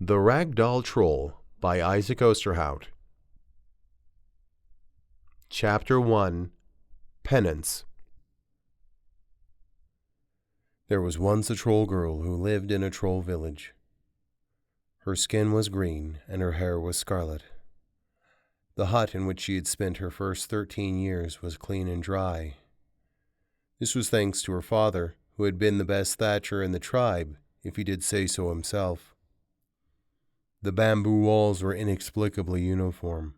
The Ragdoll Troll by Isaac Osterhout. Chapter 1 Penance. There was once a troll girl who lived in a troll village. Her skin was green and her hair was scarlet. The hut in which she had spent her first 13 years was clean and dry. This was thanks to her father, who had been the best thatcher in the tribe, if he did say so himself. The bamboo walls were inexplicably uniform,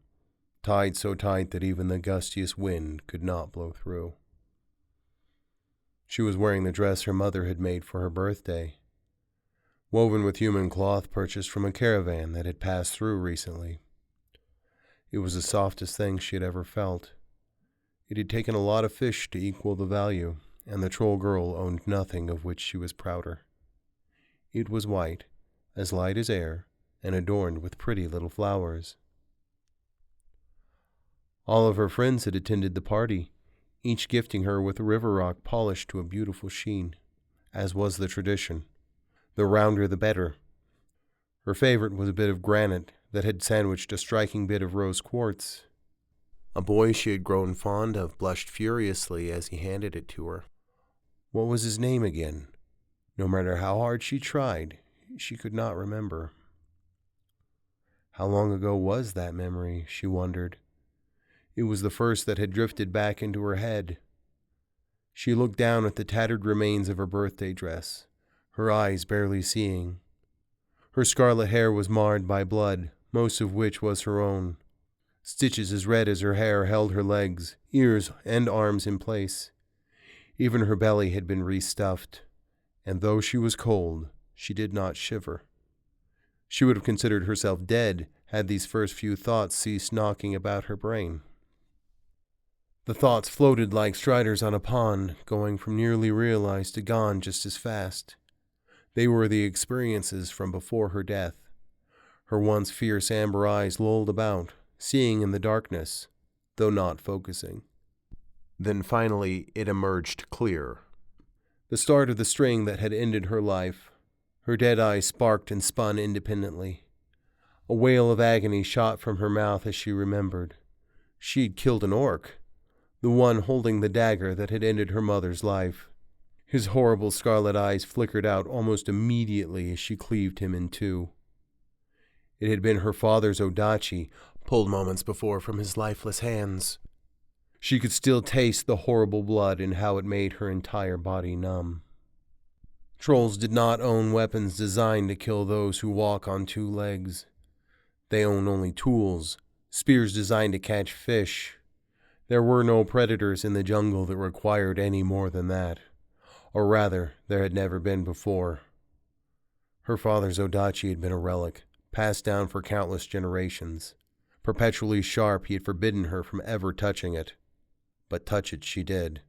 tied so tight that even the gustiest wind could not blow through. She was wearing the dress her mother had made for her birthday, woven with human cloth purchased from a caravan that had passed through recently. It was the softest thing she had ever felt. It had taken a lot of fish to equal the value, and the troll girl owned nothing of which she was prouder. It was white, as light as air, and adorned with pretty little flowers. All of her friends had attended the party, each gifting her with a river rock polished to a beautiful sheen, as was the tradition. The rounder the better. Her favorite was a bit of granite that had sandwiched a striking bit of rose quartz. A boy she had grown fond of blushed furiously as he handed it to her. What was his name again? No matter how hard she tried, she could not remember. How long ago was that memory, she wondered. It was the first that had drifted back into her head. She looked down at the tattered remains of her birthday dress, her eyes barely seeing. Her scarlet hair was marred by blood, most of which was her own. Stitches as red as her hair held her legs, ears, and arms in place. Even her belly had been restuffed, and though she was cold, she did not shiver. She would have considered herself dead had these first few thoughts ceased knocking about her brain. The thoughts floated like striders on a pond, going from nearly realized to gone just as fast. They were the experiences from before her death. Her once fierce amber eyes lolled about, seeing in the darkness, though not focusing. Then finally it emerged clear. The start of the string that had ended her life. Her dead eyes sparked and spun independently. A wail of agony shot from her mouth as she remembered. She had killed an orc, the one holding the dagger that had ended her mother's life. His horrible scarlet eyes flickered out almost immediately as she cleaved him in two. It had been her father's odachi, pulled moments before from his lifeless hands. She could still taste the horrible blood and how it made her entire body numb. Trolls did not own weapons designed to kill those who walk on two legs. They owned only tools, spears designed to catch fish. There were no predators in the jungle that required any more than that. Or rather, there had never been before. Her father's odachi had been a relic, passed down for countless generations. Perpetually sharp, he had forbidden her from ever touching it. But touch it she did.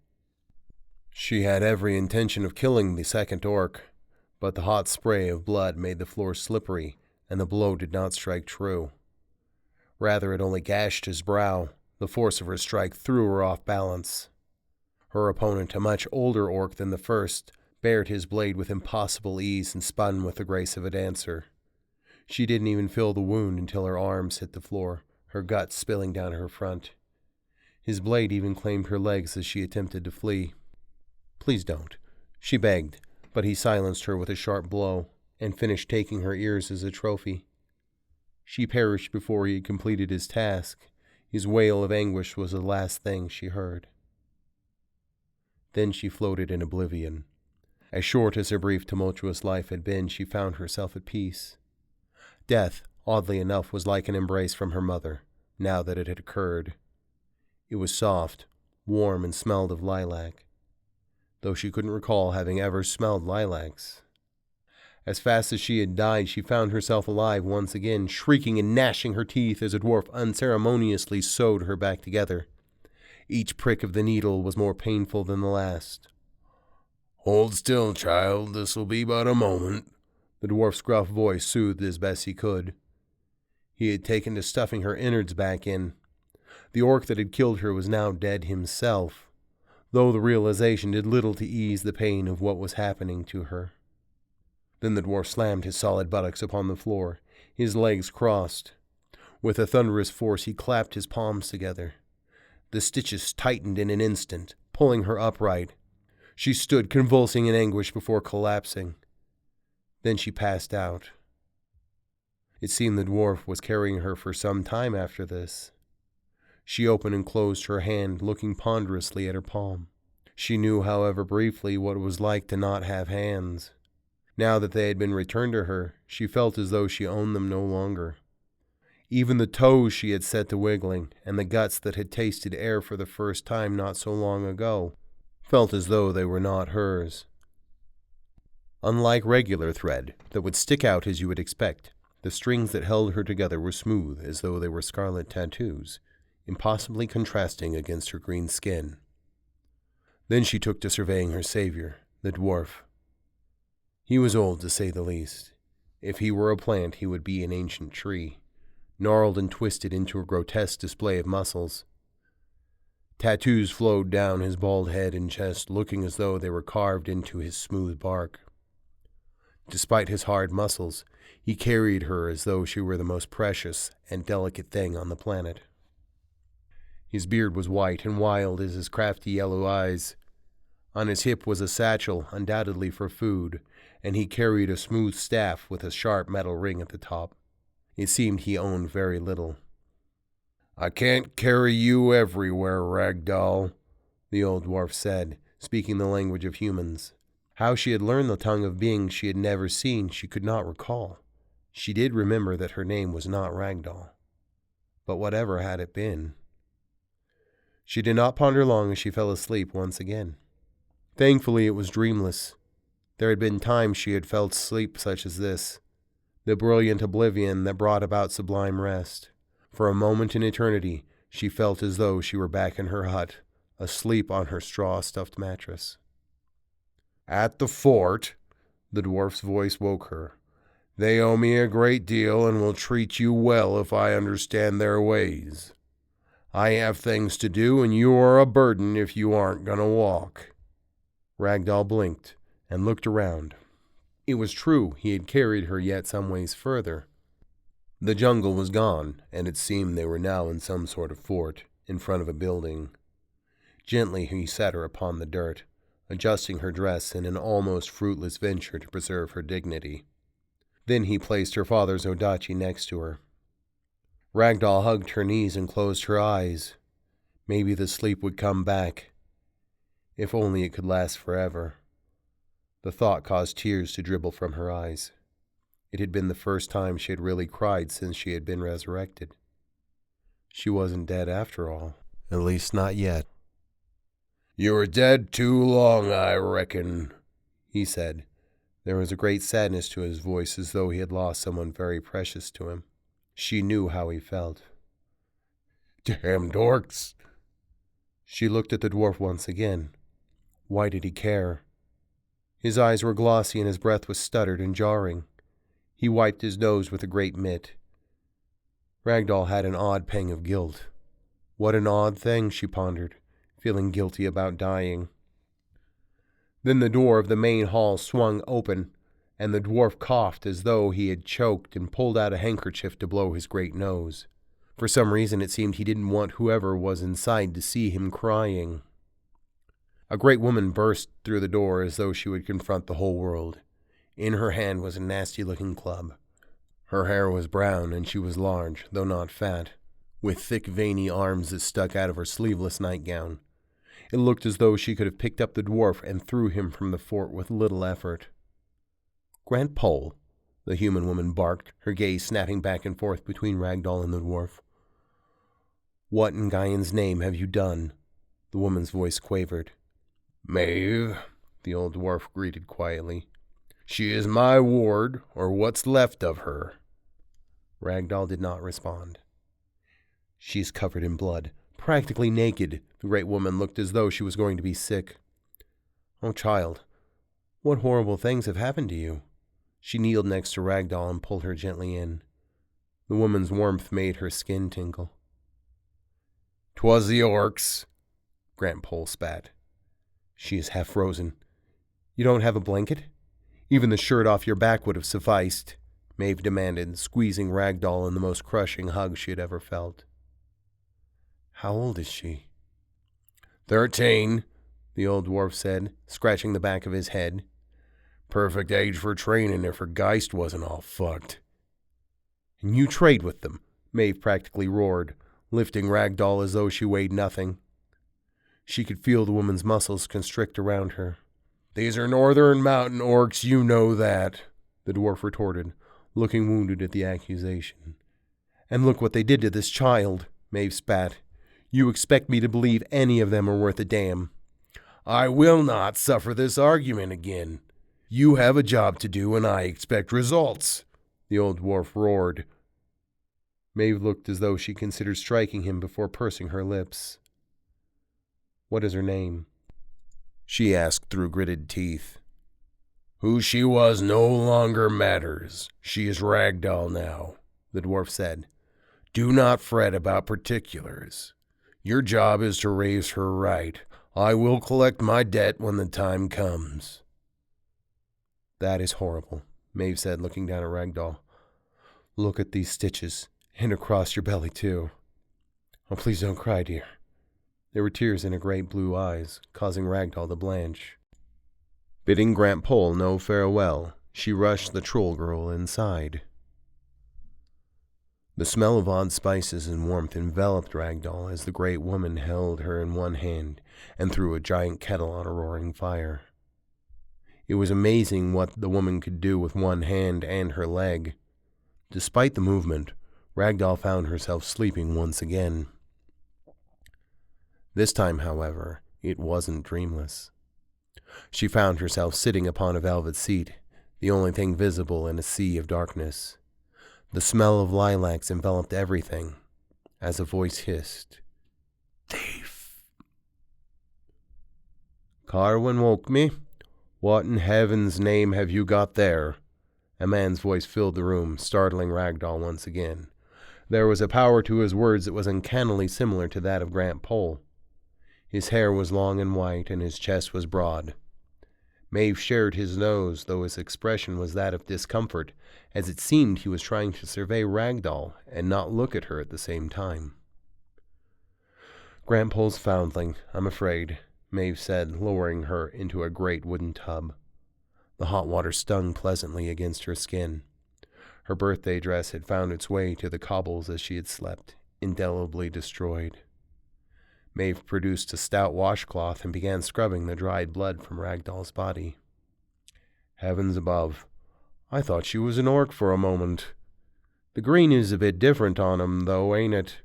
She had every intention of killing the second orc, but the hot spray of blood made the floor slippery, and the blow did not strike true. Rather, it only gashed his brow. The force of her strike threw her off balance. Her opponent, a much older orc than the first, bared his blade with impossible ease and spun with the grace of a dancer. She didn't even feel the wound until her arms hit the floor, her guts spilling down her front. His blade even claimed her legs as she attempted to flee. "Please don't," she begged, but he silenced her with a sharp blow and finished taking her ears as a trophy. She perished before he had completed his task. His wail of anguish was the last thing she heard. Then she floated in oblivion. As short as her brief tumultuous life had been, she found herself at peace. Death, oddly enough, was like an embrace from her mother, now that it had occurred. It was soft, warm, and smelled of lilac, though she couldn't recall having ever smelled lilacs. As fast as she had died, she found herself alive once again, shrieking and gnashing her teeth as a dwarf unceremoniously sewed her back together. Each prick of the needle was more painful than the last. "Hold still, child, this'll be but a moment," the dwarf's gruff voice soothed as best he could. He had taken to stuffing her innards back in. The orc that had killed her was now dead himself, though the realization did little to ease the pain of what was happening to her. Then the dwarf slammed his solid buttocks upon the floor, His legs crossed. With a thunderous force, he clapped his palms together. The stitches tightened in an instant, pulling her upright. She stood convulsing in anguish before collapsing. Then she passed out. It seemed the dwarf was carrying her for some time after this. She opened and closed her hand, looking ponderously at her palm. She knew, however briefly, what it was like to not have hands. Now that they had been returned to her, she felt as though she owned them no longer. Even the toes she had set to wiggling, and the guts that had tasted air for the first time not so long ago, felt as though they were not hers. Unlike regular thread, that would stick out as you would expect, the strings that held her together were smooth as though they were scarlet tattoos, impossibly contrasting against her green skin. Then she took to surveying her savior, the dwarf. He was old, to say the least. If he were a plant, he would be an ancient tree, gnarled and twisted into a grotesque display of muscles. Tattoos flowed down his bald head and chest, looking as though they were carved into his smooth bark. Despite his hard muscles, he carried her as though she were the most precious and delicate thing on the planet. His beard was white and wild as his crafty yellow eyes. On his hip was a satchel, undoubtedly for food, and he carried a smooth staff with a sharp metal ring at the top. It seemed he owned very little. "I can't carry you everywhere, Ragdoll," the old dwarf said, speaking the language of humans. How she had learned the tongue of beings she had never seen she could not recall. She did remember that her name was not Ragdoll. But whatever had it been? She did not ponder long as she fell asleep once again. Thankfully, it was dreamless. There had been times she had felt sleep such as this, the brilliant oblivion that brought about sublime rest. For a moment in eternity, she felt as though she were back in her hut, asleep on her straw-stuffed mattress. "At the fort," the dwarf's voice woke her. "They owe me a great deal and will treat you well if I understand their ways. I have things to do, and you are a burden if you aren't going to walk." Ragdoll blinked and looked around. It was true he had carried her yet some ways further. The jungle was gone, and it seemed they were now in some sort of fort, in front of a building. Gently he set her upon the dirt, adjusting her dress in an almost fruitless venture to preserve her dignity. Then he placed her father's odachi next to her. Ragdoll hugged her knees and closed her eyes. Maybe the sleep would come back. If only it could last forever. The thought caused tears to dribble from her eyes. It had been the first time she had really cried since she had been resurrected. She wasn't dead after all, at least not yet. "You were dead too long, I reckon," he said. There was a great sadness to his voice, as though he had lost someone very precious to him. She knew how he felt. "Damn dorks." She looked at the dwarf once again. Why did he care? His eyes were glossy and his breath was stuttered and jarring. He wiped his nose with a great mitt. Ragdoll had an odd pang of guilt. What an odd thing, she pondered, feeling guilty about dying. Then the door of the main hall swung open, and the dwarf coughed as though he had choked and pulled out a handkerchief to blow his great nose. For some reason it seemed he didn't want whoever was inside to see him crying. A great woman burst through the door as though she would confront the whole world. In her hand was a nasty-looking club. Her hair was brown, and she was large, though not fat, with thick veiny arms that stuck out of her sleeveless nightgown. It looked as though she could have picked up the dwarf and threw him from the fort with little effort. "Grant Pole," the human woman barked, her gaze snapping back and forth between Ragdoll and the dwarf. "What in Gaian's name have you done?" the woman's voice quavered. "Maeve," the old dwarf greeted quietly. "She is my ward, or what's left of her." Ragdoll did not respond. "She is covered in blood, practically naked." The great woman looked as though she was going to be sick. "Oh, child, what horrible things have happened to you?" She kneeled next to Ragdoll and pulled her gently in. The woman's warmth made her skin tingle. "'Twas the orcs," Grant Pole spat. "She is half frozen. You don't have a blanket? Even the shirt off your back would have sufficed." Maeve demanded, squeezing Ragdoll in the most crushing hug she had ever felt. How old is she? 13, the old dwarf said, scratching the back of his head. Perfect age for training if her geist wasn't all fucked. And you trade with them, Maeve practically roared, lifting Ragdoll as though she weighed nothing. She could feel the woman's muscles constrict around her. These are northern mountain orcs, you know that, the dwarf retorted, looking wounded at the accusation. And look what they did to this child, Maeve spat. You expect me to believe any of them are worth a damn. I will not suffer this argument again. You have a job to do and I expect results, the old dwarf roared. Maeve looked as though she considered striking him before pursing her lips. What is her name? She asked through gritted teeth. Who she was no longer matters. She is Ragdoll now, the dwarf said. Do not fret about particulars. Your job is to raise her right. I will collect my debt when the time comes. That is horrible, Maeve said, looking down at Ragdoll. Look at these stitches, and across your belly, too. Oh, please don't cry, dear. There were tears in her great blue eyes, causing Ragdoll to blanch. Bidding Grant Pole no farewell, she rushed the troll girl inside. The smell of odd spices and warmth enveloped Ragdoll as the great woman held her in one hand and threw a giant kettle on a roaring fire. It was amazing what the woman could do with one hand and her leg. Despite the movement, Ragdoll found herself sleeping once again. This time, however, it wasn't dreamless. She found herself sitting upon a velvet seat, the only thing visible in a sea of darkness. The smell of lilacs enveloped everything, as a voice hissed, Thief! Carwin woke me. What in heaven's name have you got there? A man's voice filled the room, startling Ragdoll once again. There was a power to his words that was uncannily similar to that of Grant Pole. His hair was long and white, and his chest was broad. Maeve shared his nose, though his expression was that of discomfort, as it seemed he was trying to survey Ragdoll and not look at her at the same time. Grant Pole's foundling, I'm afraid, Maeve said, lowering her into a great wooden tub. The hot water stung pleasantly against her skin. Her birthday dress had found its way to the cobbles as she had slept, indelibly destroyed. Maeve produced a stout washcloth and began scrubbing the dried blood from Ragdoll's body. Heavens above, I thought she was an orc for a moment. The green is a bit different on 'em, though, ain't it?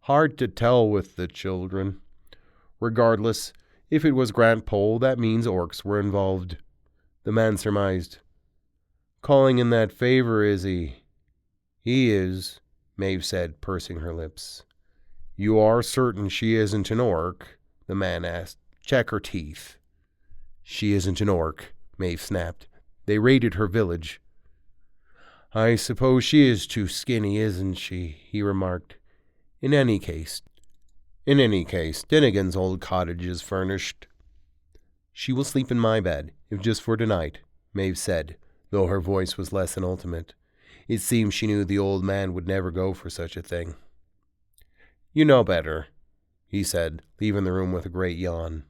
Hard to tell with the children. Regardless, if it was Grant Pole, that means orcs were involved, the man surmised. Calling in that favor, is he? He is, Maeve said, pursing her lips. You are certain she isn't an orc? The man asked. Check her teeth. She isn't an orc, Maeve snapped. They raided her village. I suppose she is too skinny, isn't she? He remarked. In any case, Dinnigan's old cottage is furnished. She will sleep in my bed, if just for tonight, Maeve said, though her voice was less than ultimate. It seemed she knew the old man would never go for such a thing. You know better, he said, leaving the room with a great yawn.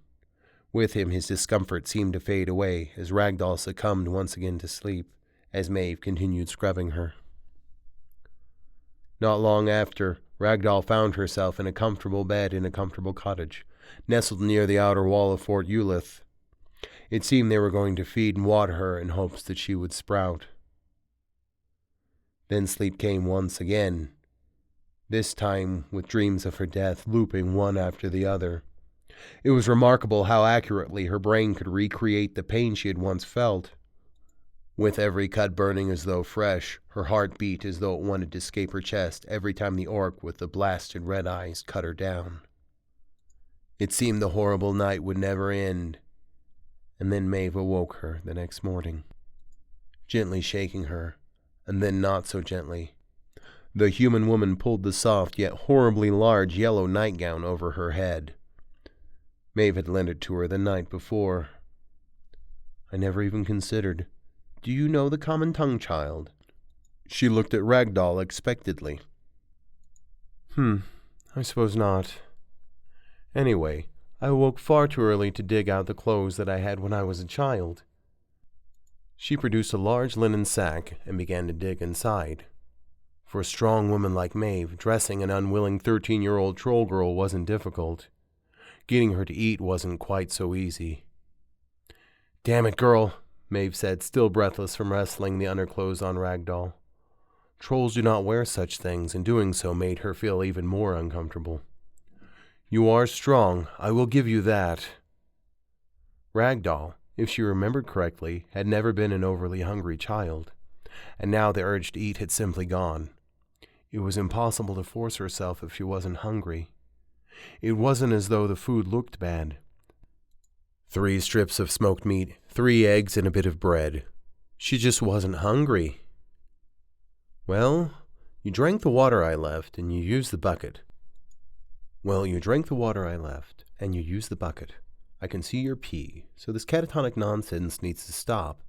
With him his discomfort seemed to fade away as Ragdoll succumbed once again to sleep, as Maeve continued scrubbing her. Not long after, Ragdoll found herself in a comfortable bed in a comfortable cottage, nestled near the outer wall of Fort Eulith. It seemed they were going to feed and water her in hopes that she would sprout. Then sleep came once again, this time with dreams of her death looping one after the other. It was remarkable how accurately her brain could recreate the pain she had once felt. With every cut burning as though fresh, her heart beat as though it wanted to escape her chest every time the orc with the blasted red eyes cut her down. It seemed the horrible night would never end, and then Maeve awoke her the next morning, gently shaking her, and then not so gently. The human woman pulled the soft yet horribly large yellow nightgown over her head. Maeve had lent it to her the night before. I never even considered. Do you know the common tongue, child? She looked at Ragdoll expectantly. I suppose not. Anyway, I woke far too early to dig out the clothes that I had when I was a child. She produced a large linen sack and began to dig inside. For a strong woman like Maeve, dressing an unwilling 13-year-old troll girl wasn't difficult. Getting her to eat wasn't quite so easy. "Damn it, girl," Maeve said, still breathless from wrestling the underclothes on Ragdoll. Trolls do not wear such things, and doing so made her feel even more uncomfortable. "You are strong, I will give you that." Ragdoll, if she remembered correctly, had never been an overly hungry child, and now the urge to eat had simply gone. It was impossible to force herself if she wasn't hungry. It wasn't as though the food looked bad. 3 strips of smoked meat, 3 eggs, and a bit of bread. She just wasn't hungry. "Well, you drank the water I left, and you used the bucket." I can see your pee, so this catatonic nonsense needs to stop."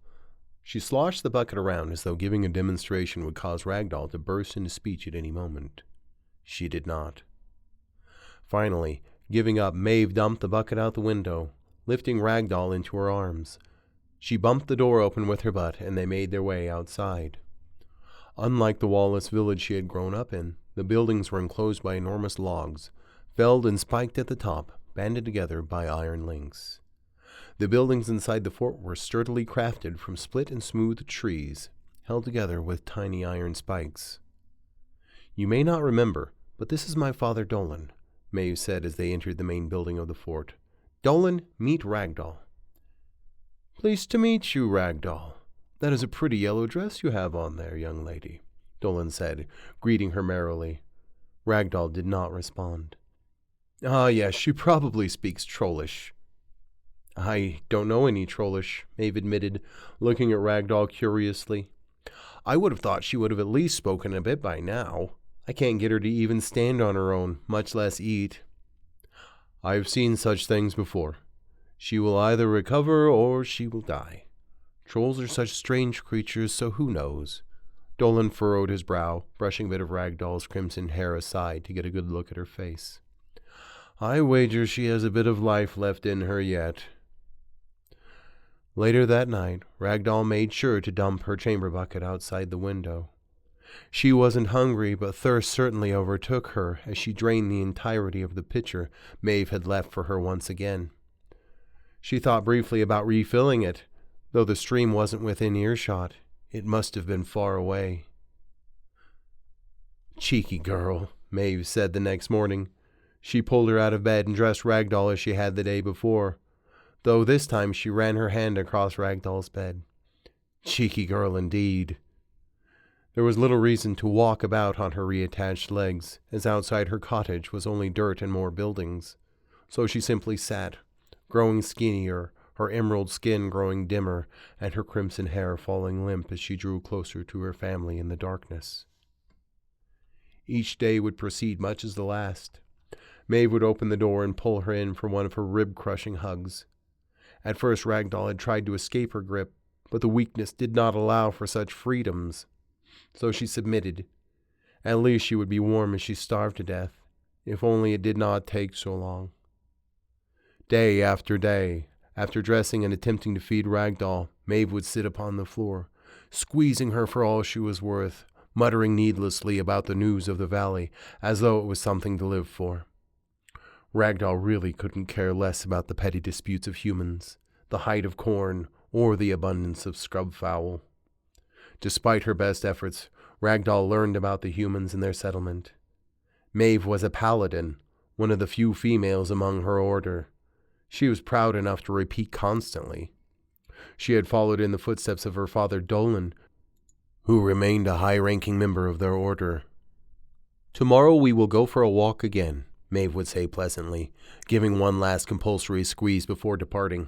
She sloshed the bucket around as though giving a demonstration would cause Ragdoll to burst into speech at any moment. She did not. Finally, giving up, Maeve dumped the bucket out the window, lifting Ragdoll into her arms. She bumped the door open with her butt, and they made their way outside. Unlike the wall-less village she had grown up in, the buildings were enclosed by enormous logs, felled and spiked at the top, banded together by iron links. The buildings inside the fort were sturdily crafted from split and smooth trees, held together with tiny iron spikes. "You may not remember, but this is my father Dolan," Maeve said as they entered the main building of the fort. "Dolan, meet Ragdoll." "Pleased to meet you, Ragdoll. That is a pretty yellow dress you have on there, young lady," Dolan said, greeting her merrily. Ragdoll did not respond. "Ah, yes, she probably speaks Trollish." "I don't know any Trollish," Maeve admitted, looking at Ragdoll curiously. "I would have thought she would have at least spoken a bit by now. I can't get her to even stand on her own, much less eat." "I've seen such things before. She will either recover or she will die. Trolls are such strange creatures, so who knows?" Dolan furrowed his brow, brushing a bit of Ragdoll's crimson hair aside to get a good look at her face. "I wager she has a bit of life left in her yet." Later that night, Ragdoll made sure to dump her chamber bucket outside the window. She wasn't hungry, but thirst certainly overtook her as she drained the entirety of the pitcher Maeve had left for her once again. She thought briefly about refilling it, though the stream wasn't within earshot. It must have been far away. "Cheeky girl," Maeve said the next morning. She pulled her out of bed and dressed Ragdoll as she had the day before, though this time she ran her hand across Ragdoll's bed. Cheeky girl indeed. There was little reason to walk about on her reattached legs, as outside her cottage was only dirt and more buildings, so she simply sat, growing skinnier, her emerald skin growing dimmer, and her crimson hair falling limp as she drew closer to her family in the darkness. Each day would proceed much as the last. Maeve would open the door and pull her in for one of her rib-crushing hugs. At first Ragdoll had tried to escape her grip, but the weakness did not allow for such freedoms. So she submitted. At least she would be warm as she starved to death, if only it did not take so long. Day after day, after dressing and attempting to feed Ragdoll, Maeve would sit upon the floor, squeezing her for all she was worth, muttering needlessly about the news of the valley, as though it was something to live for. Ragdoll really couldn't care less about the petty disputes of humans, the height of corn, or the abundance of scrub fowl. Despite her best efforts, Ragdoll learned about the humans in their settlement. Maeve was a paladin, one of the few females among her order. She was proud enough to repeat constantly. She had followed in the footsteps of her father Dolan, who remained a high-ranking member of their order. "Tomorrow we will go for a walk again," Maeve would say pleasantly, giving one last compulsory squeeze before departing.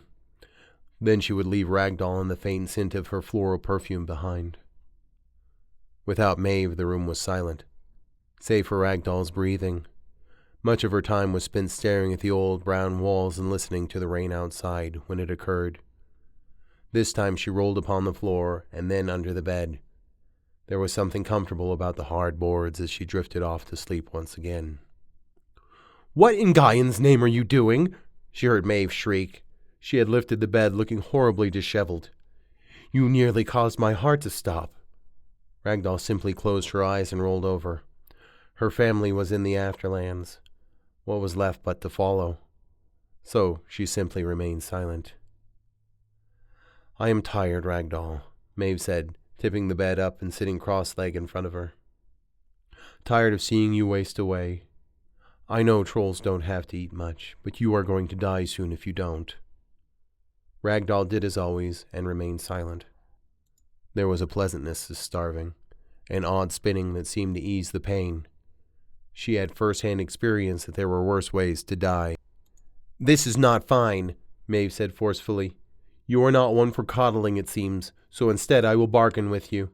Then she would leave Ragdoll and the faint scent of her floral perfume behind. Without Maeve, the room was silent, save for Ragdoll's breathing. Much of her time was spent staring at the old brown walls and listening to the rain outside when it occurred. This time she rolled upon the floor and then under the bed. There was something comfortable about the hard boards as she drifted off to sleep once again. "What in Gaian's name are you doing?" she heard Maeve shriek. She had lifted the bed, looking horribly disheveled. "You nearly caused my heart to stop." Ragdoll simply closed her eyes and rolled over. Her family was in the afterlands. What was left but to follow? So she simply remained silent. "I am tired, Ragdoll," Maeve said, tipping the bed up and sitting cross-legged in front of her. "Tired of seeing you waste away. I know trolls don't have to eat much, but you are going to die soon if you don't." Ragdoll did as always and remained silent. There was a pleasantness to starving, an odd spinning that seemed to ease the pain. She had first-hand experience that there were worse ways to die. "This is not fine," Maeve said forcefully. "You are not one for coddling, it seems, so instead I will bargain with you."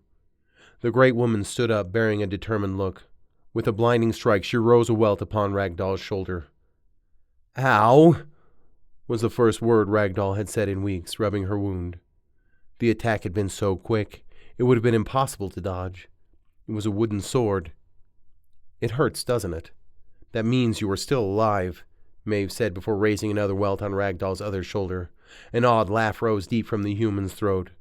The great woman stood up, bearing a determined look. With a blinding strike, she rose a welt upon Ragdoll's shoulder. "Ow!" was the first word Ragdoll had said in weeks, rubbing her wound. The attack had been so quick, it would have been impossible to dodge. It was a wooden sword. "It hurts, doesn't it? That means you are still alive," Maeve said before raising another welt on Ragdoll's other shoulder. An odd laugh rose deep from the human's throat.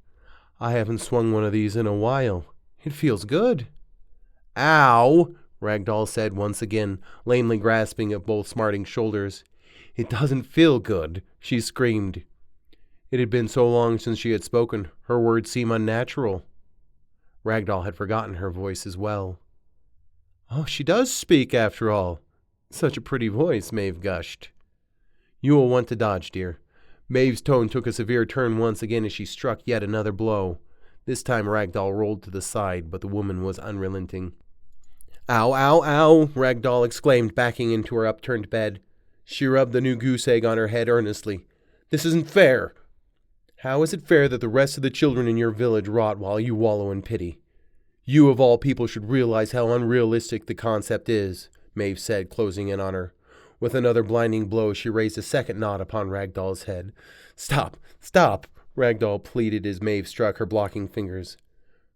"I haven't swung one of these in a while. It feels good." "Ow!" Ragdoll said once again, lamely grasping at both smarting shoulders. "It doesn't feel good," she screamed. It had been so long since she had spoken, her words seemed unnatural. Ragdoll had forgotten her voice as well. "Oh, she does speak, after all. Such a pretty voice," Maeve gushed. "You will want to dodge, dear." Maeve's tone took a severe turn once again as she struck yet another blow. This time Ragdoll rolled to the side, but the woman was unrelenting. "Ow, ow, ow!" Ragdoll exclaimed, backing into her upturned bed. She rubbed the new goose egg on her head earnestly. "This isn't fair." "How is it fair that the rest of the children in your village rot while you wallow in pity? You of all people should realize how unrealistic the concept is," Maeve said, closing in on her. With another blinding blow, she raised a second knot upon Ragdoll's head. "Stop! Stop!" Ragdoll pleaded as Maeve struck her blocking fingers.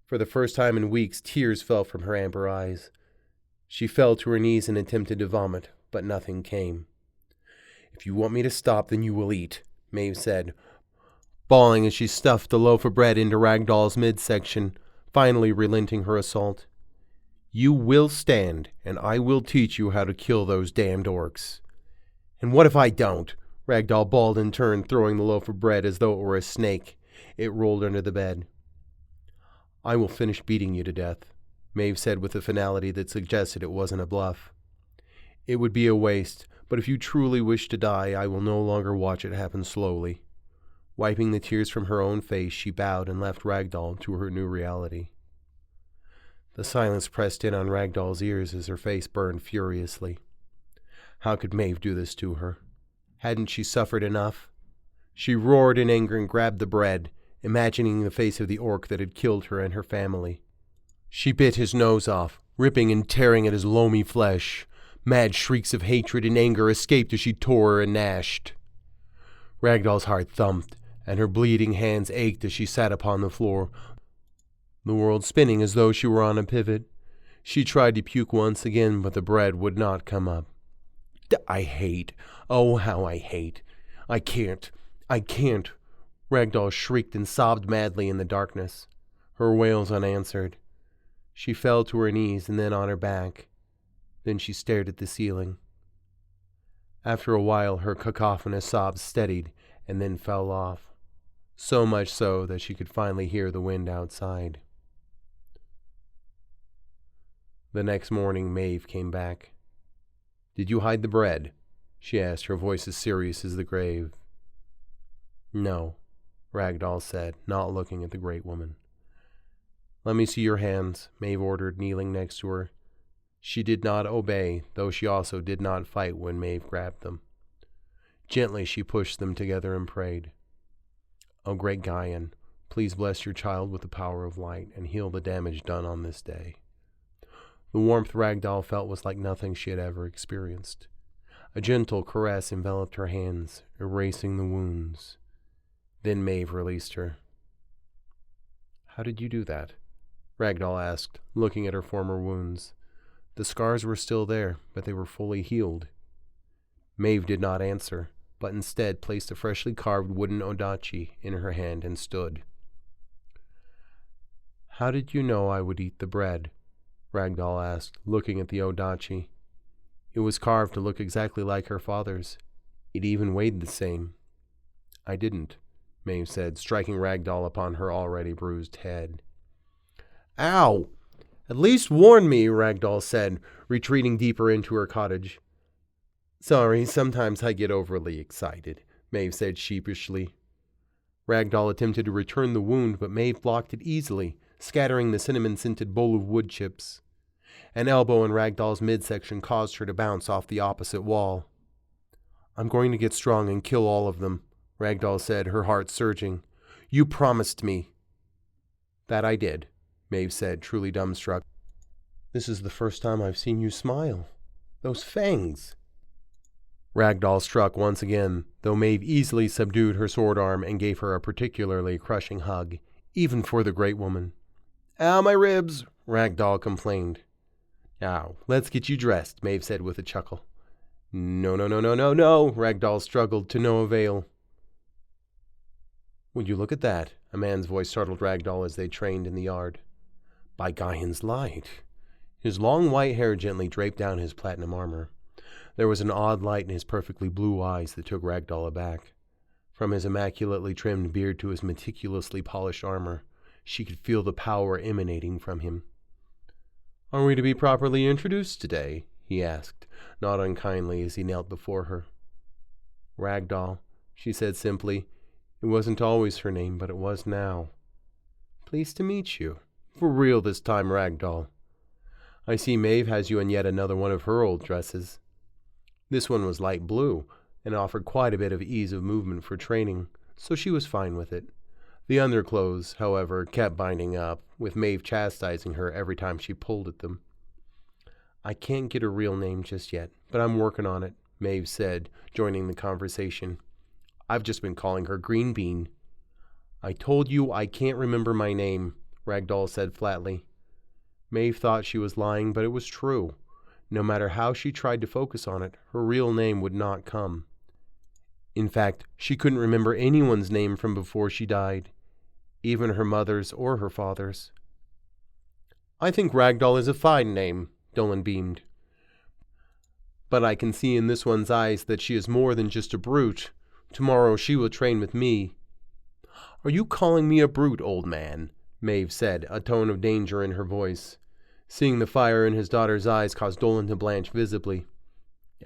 For the first time in weeks, tears fell from her amber eyes. She fell to her knees and attempted to vomit, but nothing came. "If you want me to stop, then you will eat," Maeve said, bawling as she stuffed the loaf of bread into Ragdoll's midsection, finally relenting her assault. "You will stand, and I will teach you how to kill those damned orcs." "And what if I don't?" Ragdoll bawled in turn, throwing the loaf of bread as though it were a snake. It rolled under the bed. "I will finish beating you to death," Maeve said with a finality that suggested it wasn't a bluff. "It would be a waste, but if you truly wish to die, I will no longer watch it happen slowly." Wiping the tears from her own face, she bowed and left Ragdoll to her new reality. The silence pressed in on Ragdoll's ears as her face burned furiously. How could Maeve do this to her? Hadn't she suffered enough? She roared in anger and grabbed the bread, imagining the face of the orc that had killed her and her family. She bit his nose off, ripping and tearing at his loamy flesh. Mad shrieks of hatred and anger escaped as she tore and gnashed. Ragdoll's heart thumped, and her bleeding hands ached as she sat upon the floor, the world spinning as though she were on a pivot. She tried to puke once again, but the bread would not come up. "I hate. Oh, how I hate. I can't. Ragdoll shrieked and sobbed madly in the darkness, her wails unanswered. She fell to her knees and then on her back. Then she stared at the ceiling. After a while, her cacophonous sobs steadied and then fell off, so much so that she could finally hear the wind outside. The next morning, Maeve came back. "Did you hide the bread?" she asked, her voice as serious as the grave. "No," Ragdoll said, not looking at the great woman. "Let me see your hands," Maeve ordered, kneeling next to her. She did not obey, though she also did not fight when Maeve grabbed them. Gently she pushed them together and prayed. "O great Gaian, please bless your child with the power of light and heal the damage done on this day." The warmth Ragdoll felt was like nothing she had ever experienced. A gentle caress enveloped her hands, erasing the wounds. Then Maeve released her. "How did you do that?" Ragdoll asked, looking at her former wounds. The scars were still there, but they were fully healed. Maeve did not answer, but instead placed a freshly carved wooden odachi in her hand and stood. How did you know I would eat the bread? Ragdoll asked, looking at the odachi. It was carved to look exactly like her father's. It even weighed the same. I didn't, Maeve said, striking Ragdoll upon her already bruised head. Ow! At least warn me, Ragdoll said, retreating deeper into her cottage. Sorry, sometimes I get overly excited, Maeve said sheepishly. Ragdoll attempted to return the wound, but Maeve blocked it easily, scattering the cinnamon-scented bowl of wood chips. An elbow in Ragdoll's midsection caused her to bounce off the opposite wall. I'm going to get strong and kill all of them, Ragdoll said, her heart surging. You promised me. That I did, Maeve said, truly dumbstruck. This is the first time I've seen you smile. Those fangs. Ragdoll struck once again, though Maeve easily subdued her sword arm and gave her a particularly crushing hug, even for the great woman. Ow, my ribs, Ragdoll complained. Now, let's get you dressed, Maeve said with a chuckle. No, Ragdoll struggled to no avail. Would you look at that? A man's voice startled Ragdoll as they trained in the yard. By Gaian's light. His long white hair gently draped down his platinum armor. There was an odd light in his perfectly blue eyes that took Ragdoll aback. From his immaculately trimmed beard to his meticulously polished armor, she could feel the power emanating from him. Are we to be properly introduced today? He asked, not unkindly as he knelt before her. Ragdoll, she said simply. It wasn't always her name, but it was now. Pleased to meet you. For real this time, Ragdoll. I see Maeve has you in yet another one of her old dresses. This one was light blue, and offered quite a bit of ease of movement for training, so she was fine with it. The underclothes, however, kept binding up, with Maeve chastising her every time she pulled at them. I can't get a real name just yet, but I'm working on it, Maeve said, joining the conversation. I've just been calling her Green Bean. I told you I can't remember my name, Ragdoll said flatly. Maeve thought she was lying, but it was true. No matter how she tried to focus on it, her real name would not come. In fact, she couldn't remember anyone's name from before she died, even her mother's or her father's. I think Ragdoll is a fine name, Dolan beamed. But I can see in this one's eyes that she is more than just a brute. Tomorrow she will train with me. Are you calling me a brute, old man? Maeve said, a tone of danger in her voice. Seeing the fire in his daughter's eyes caused Dolan to blanch visibly.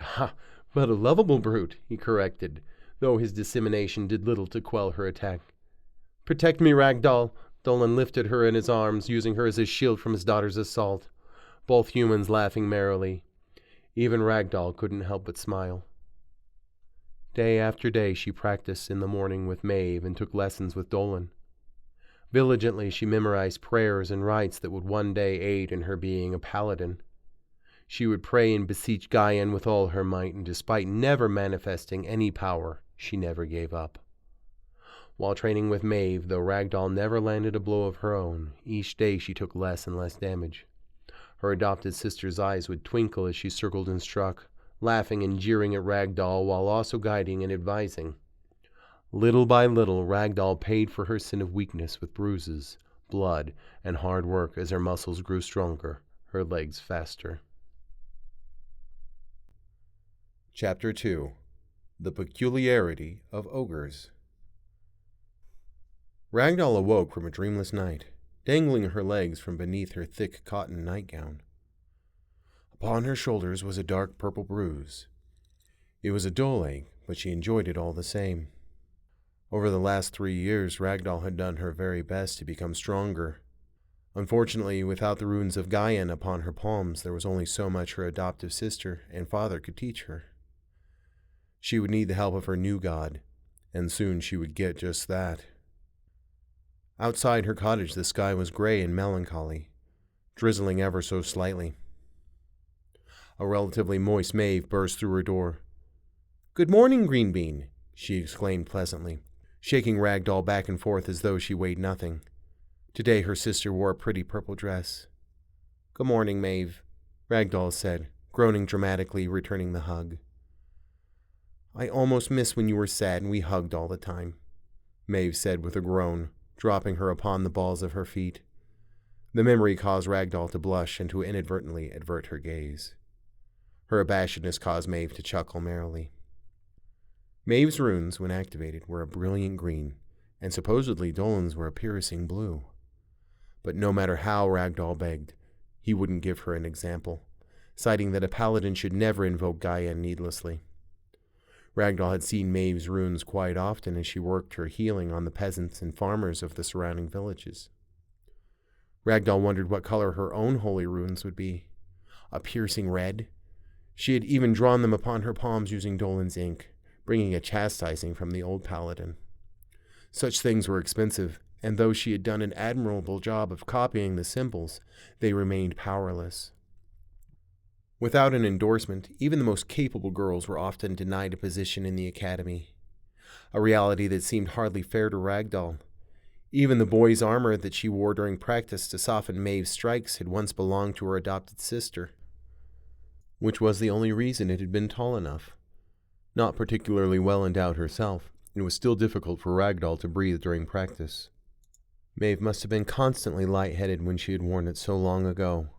Ha, but a lovable brute, he corrected, though his dissemination did little to quell her attack. Protect me, Ragdoll. Dolan lifted her in his arms, using her as a shield from his daughter's assault, both humans laughing merrily. Even Ragdoll couldn't help but smile. Day after day she practiced in the morning with Maeve and took lessons with Dolan. Diligently she memorized prayers and rites that would one day aid in her being a paladin. She would pray and beseech Gaian with all her might, and despite never manifesting any power, she never gave up. While training with Maeve, though Ragdoll never landed a blow of her own, each day she took less and less damage. Her adopted sister's eyes would twinkle as she circled and struck, laughing and jeering at Ragdoll while also guiding and advising. Little by little, Ragdoll paid for her sin of weakness with bruises, blood, and hard work as her muscles grew stronger, her legs faster. Chapter 2. The Peculiarity of Ogres. Ragdoll awoke from a dreamless night, dangling her legs from beneath her thick cotton nightgown. Upon her shoulders was a dark purple bruise. It was a dull ache, but she enjoyed it all the same. Over the last 3 years, Ragdoll had done her very best to become stronger. Unfortunately, without the runes of Gaian upon her palms, there was only so much her adoptive sister and father could teach her. She would need the help of her new god, and soon she would get just that. Outside her cottage, the sky was gray and melancholy, drizzling ever so slightly. A relatively moist Maeve burst through her door. "Good morning, Green Bean," she exclaimed pleasantly, shaking Ragdoll back and forth as though she weighed nothing. Today her sister wore a pretty purple dress. "Good morning, Maeve," Ragdoll said, groaning dramatically, returning the hug. "I almost missed when you were sad and we hugged all the time," Maeve said with a groan, dropping her upon the balls of her feet. The memory caused Ragdoll to blush and to inadvertently avert her gaze. Her abashedness caused Maeve to chuckle merrily. Maeve's runes, when activated, were a brilliant green, and supposedly Dolan's were a piercing blue. But no matter how Ragdoll begged, he wouldn't give her an example, citing that a paladin should never invoke Gaian needlessly. Ragdoll had seen Maeve's runes quite often as she worked her healing on the peasants and farmers of the surrounding villages. Ragdoll wondered what color her own holy runes would be. A piercing red? She had even drawn them upon her palms using Dolan's ink, bringing a chastising from the old paladin. Such things were expensive, and though she had done an admirable job of copying the symbols, they remained powerless. Without an endorsement, even the most capable girls were often denied a position in the academy, a reality that seemed hardly fair to Ragdoll. Even the boy's armor that she wore during practice to soften Maeve's strikes had once belonged to her adopted sister, which was the only reason it had been tall enough. Not particularly well endowed herself, it was still difficult for Ragdoll to breathe during practice. Maeve must have been constantly lightheaded when she had worn it so long ago.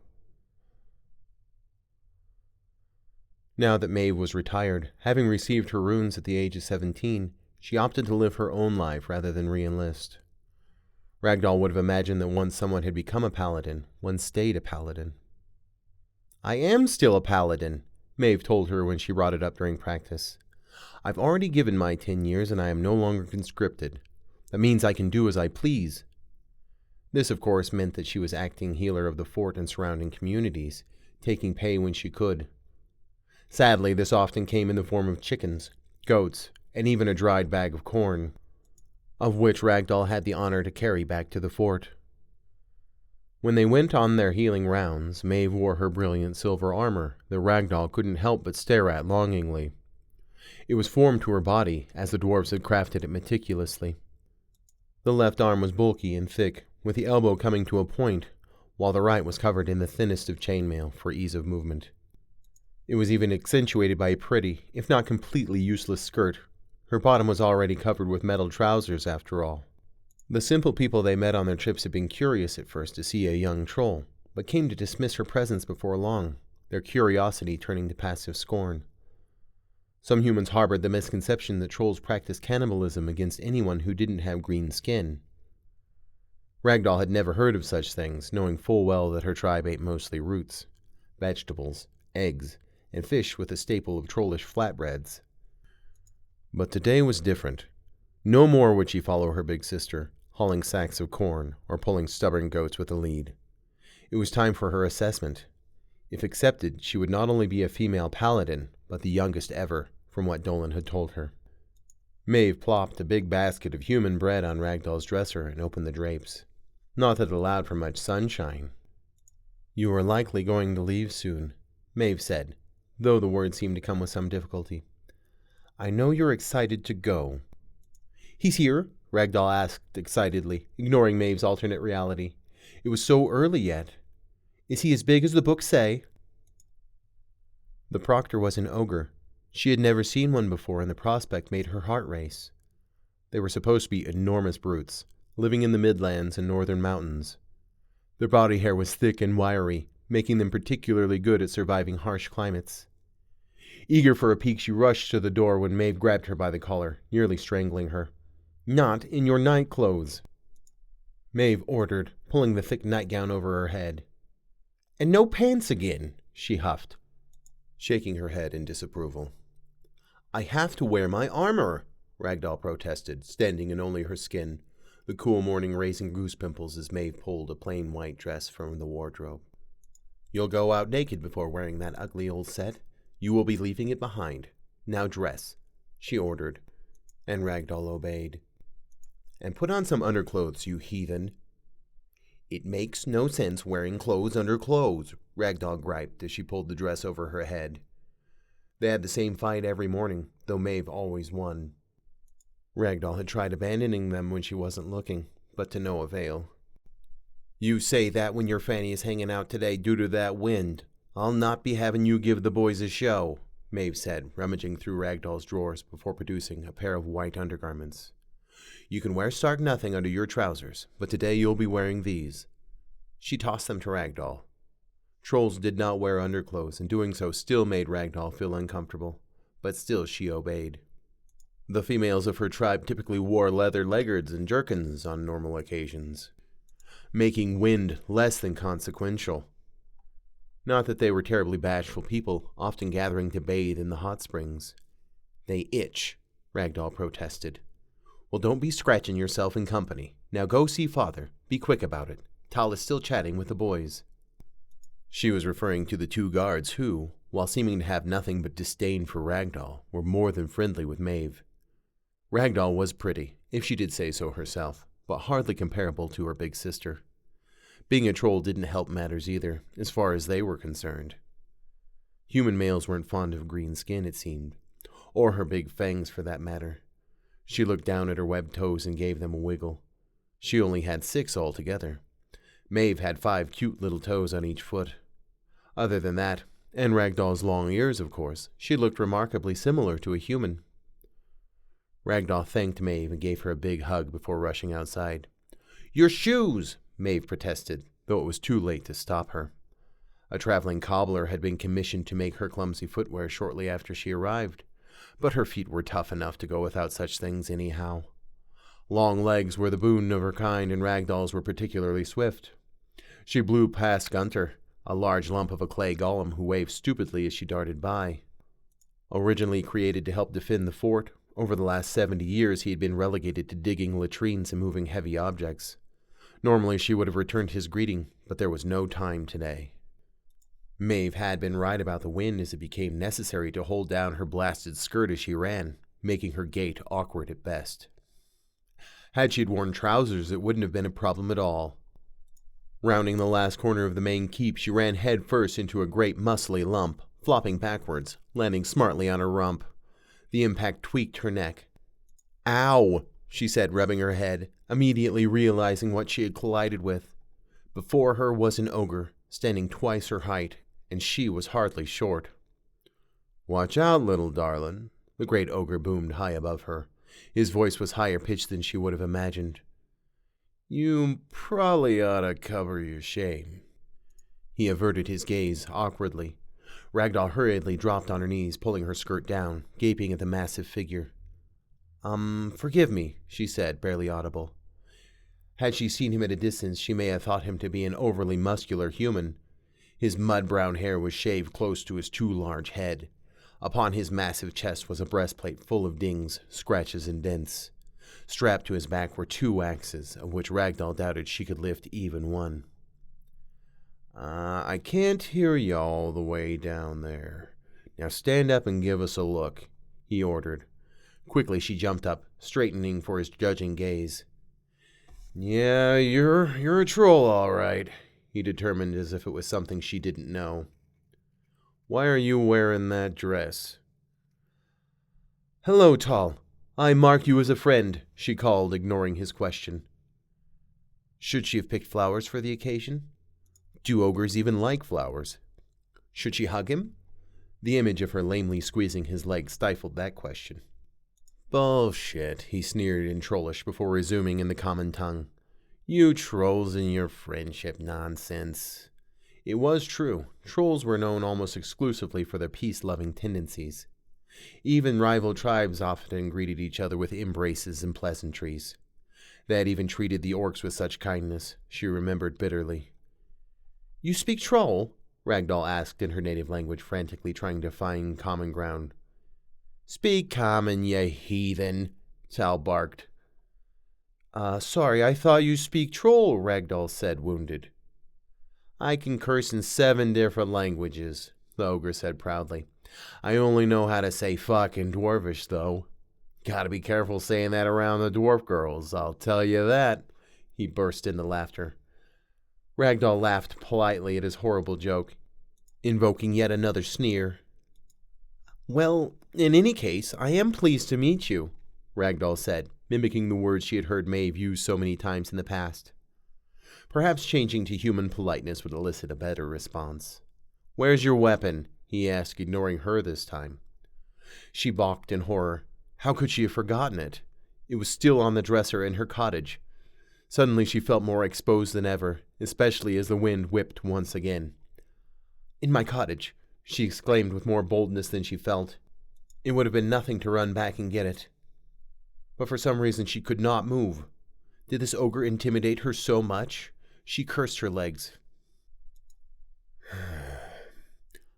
Now that Maeve was retired, having received her runes at the age of 17, she opted to live her own life rather than re-enlist. Ragdoll would have imagined that once someone had become a paladin, one stayed a paladin. "I am still a paladin," Maeve told her when she brought it up during practice. "I've already given my 10 years and I am no longer conscripted. That means I can do as I please." This, of course, meant that she was acting healer of the fort and surrounding communities, taking pay when she could. Sadly, this often came in the form of chickens, goats, and even a dried bag of corn, of which Ragdoll had the honor to carry back to the fort. When they went on their healing rounds, Maeve wore her brilliant silver armor that Ragdoll couldn't help but stare at longingly. It was formed to her body, as the dwarves had crafted it meticulously. The left arm was bulky and thick, with the elbow coming to a point, while the right was covered in the thinnest of chainmail for ease of movement. It was even accentuated by a pretty, if not completely useless skirt. Her bottom was already covered with metal trousers, after all. The simple people they met on their trips had been curious at first to see a young troll, but came to dismiss her presence before long, their curiosity turning to passive scorn. Some humans harbored the misconception that trolls practiced cannibalism against anyone who didn't have green skin. Ragdoll had never heard of such things, knowing full well that her tribe ate mostly roots, vegetables, eggs, and fish with a staple of trollish flatbreads. But today was different. No more would she follow her big sister, hauling sacks of corn or pulling stubborn goats with a lead. It was time for her assessment. If accepted, she would not only be a female paladin, but the youngest ever, from what Dolan had told her. Maeve plopped a big basket of human bread on Ragdoll's dresser and opened the drapes. Not that it allowed for much sunshine. "You are likely going to leave soon," Maeve said, though the words seemed to come with some difficulty. "I know you're excited to go." "He's here?" Ragdoll asked excitedly, ignoring Maeve's alternate reality. It was so early yet. "Is he as big as the books say?" The proctor was an ogre. She had never seen one before, and the prospect made her heart race. They were supposed to be enormous brutes, living in the Midlands and northern mountains. Their body hair was thick and wiry, making them particularly good at surviving harsh climates. Eager for a peek, she rushed to the door when Maeve grabbed her by the collar, nearly strangling her. "Not in your night clothes," Maeve ordered, pulling the thick nightgown over her head. "And no pants again," she huffed, shaking her head in disapproval. "I have to wear my armor," Ragdoll protested, standing in only her skin, the cool morning raising goose pimples as Maeve pulled a plain white dress from the wardrobe. "You'll go out naked before wearing that ugly old set. You will be leaving it behind. Now dress," she ordered, and Ragdoll obeyed. "And put on some underclothes, you heathen." "It makes no sense wearing clothes under clothes," Ragdoll griped as she pulled the dress over her head. They had the same fight every morning, though Maeve always won. Ragdoll had tried abandoning them when she wasn't looking, but to no avail. You say that when your fanny is hanging out today due to that wind. I'll not be having you give the boys a show, Maeve said, rummaging through Ragdoll's drawers before producing a pair of white undergarments. You can wear stark nothing under your trousers, but today you'll be wearing these. She tossed them to Ragdoll. Trolls did not wear underclothes, and doing so still made Ragdoll feel uncomfortable, but still she obeyed. The females of her tribe typically wore leather leggards and jerkins on normal occasions, making wind less than consequential. Not that they were terribly bashful people, often gathering to bathe in the hot springs. They itch, Ragdoll protested. Well, don't be scratching yourself in company. Now go see Father. Be quick about it. Tal is still chatting with the boys. She was referring to the 2 guards who, while seeming to have nothing but disdain for Ragdoll, were more than friendly with Maeve. Ragdoll was pretty, if she did say so herself, but hardly comparable to her big sister. Being a troll didn't help matters either, as far as they were concerned. Human males weren't fond of green skin, it seemed, or her big fangs for that matter. She looked down at her webbed toes and gave them a wiggle. She only had 6 altogether. Maeve had 5 cute little toes on each foot. Other than that, and Ragdoll's long ears, of course, she looked remarkably similar to a human. Ragdoll thanked Maeve and gave her a big hug before rushing outside. "Your shoes!" Maeve protested, though it was too late to stop her. A traveling cobbler had been commissioned to make her clumsy footwear shortly after she arrived, but her feet were tough enough to go without such things anyhow. Long legs were the boon of her kind, and Ragdoll's were particularly swift. She blew past Gunter, a large lump of a clay golem who waved stupidly as she darted by. Originally created to help defend the fort, over the last 70 years he had been relegated to digging latrines and moving heavy objects. Normally she would have returned his greeting, but there was no time today. Maeve had been right about the wind as it became necessary to hold down her blasted skirt as she ran, making her gait awkward at best. Had she worn trousers, it wouldn't have been a problem at all. Rounding the last corner of the main keep, she ran head first into a great muscly lump, flopping backwards, landing smartly on her rump. The impact tweaked her neck. "Ow!" she said, rubbing her head, immediately realizing what she had collided with. Before her was an ogre, standing twice her height, and she was hardly short. "Watch out, little darlin'," the great ogre boomed high above her. His voice was higher pitched than she would have imagined. "You probably ought to cover your shame." He averted his gaze awkwardly. Ragdoll hurriedly dropped on her knees, pulling her skirt down, gaping at the massive figure. Forgive me," she said, barely audible. Had she seen him at a distance, she may have thought him to be an overly muscular human. His mud-brown hair was shaved close to his too large head. Upon his massive chest was a breastplate full of dings, scratches, and dents. Strapped to his back were 2 axes, of which Ragdoll doubted she could lift even one. I can't hear you all the way down there. Now stand up and give us a look," he ordered. Quickly she jumped up, straightening for his judging gaze. "Yeah, you're a troll, all right," he determined as if it was something she didn't know. "Why are you wearing that dress?" "Hello, Tal. I mark you as a friend," she called, ignoring his question. Should she have picked flowers for the occasion? Do ogres even like flowers? Should she hug him? The image of her lamely squeezing his leg stifled that question. "Bullshit," he sneered in trollish before resuming in the common tongue. "You trolls and your friendship nonsense." It was true. Trolls were known almost exclusively for their peace-loving tendencies. Even rival tribes often greeted each other with embraces and pleasantries. They had even treated the orcs with such kindness, she remembered bitterly. "You speak troll?" Ragdoll asked in her native language, frantically trying to find common ground. "Speak common, ye heathen," Tal barked. Sorry, I thought you speak troll," Ragdoll said, wounded. "I can curse in 7 different languages," the ogre said proudly. "I only know how to say fuck in dwarvish, though. Gotta be careful saying that around the dwarf girls, I'll tell you that." He burst into laughter. Ragdoll laughed politely at his horrible joke, invoking yet another sneer. "Well, in any case, I am pleased to meet you," Ragdoll said, mimicking the words she had heard Maeve use so many times in the past. Perhaps changing to human politeness would elicit a better response. "Where's your weapon?" he asked, ignoring her this time. She balked in horror. How could she have forgotten it? It was still on the dresser in her cottage. Suddenly she felt more exposed than ever, especially as the wind whipped once again. "In my cottage," she exclaimed with more boldness than she felt. It would have been nothing to run back and get it. But for some reason she could not move. Did this ogre intimidate her so much? She cursed her legs.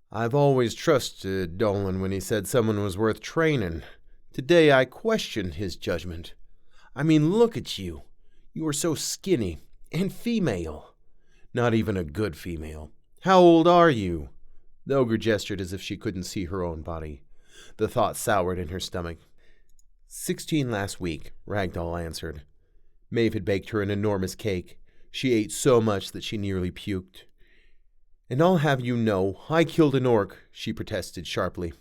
"I've always trusted Dolan when he said someone was worth training. Today I questioned his judgment. I mean, look at you. You are so skinny and female. Not even a good female. How old are you?" The ogre gestured as if she couldn't see her own body. The thought soured in her stomach. 16 last week, Ragdoll answered. Maeve had baked her an enormous cake. She ate so much that she nearly puked. "And I'll have you know, I killed an orc," she protested sharply.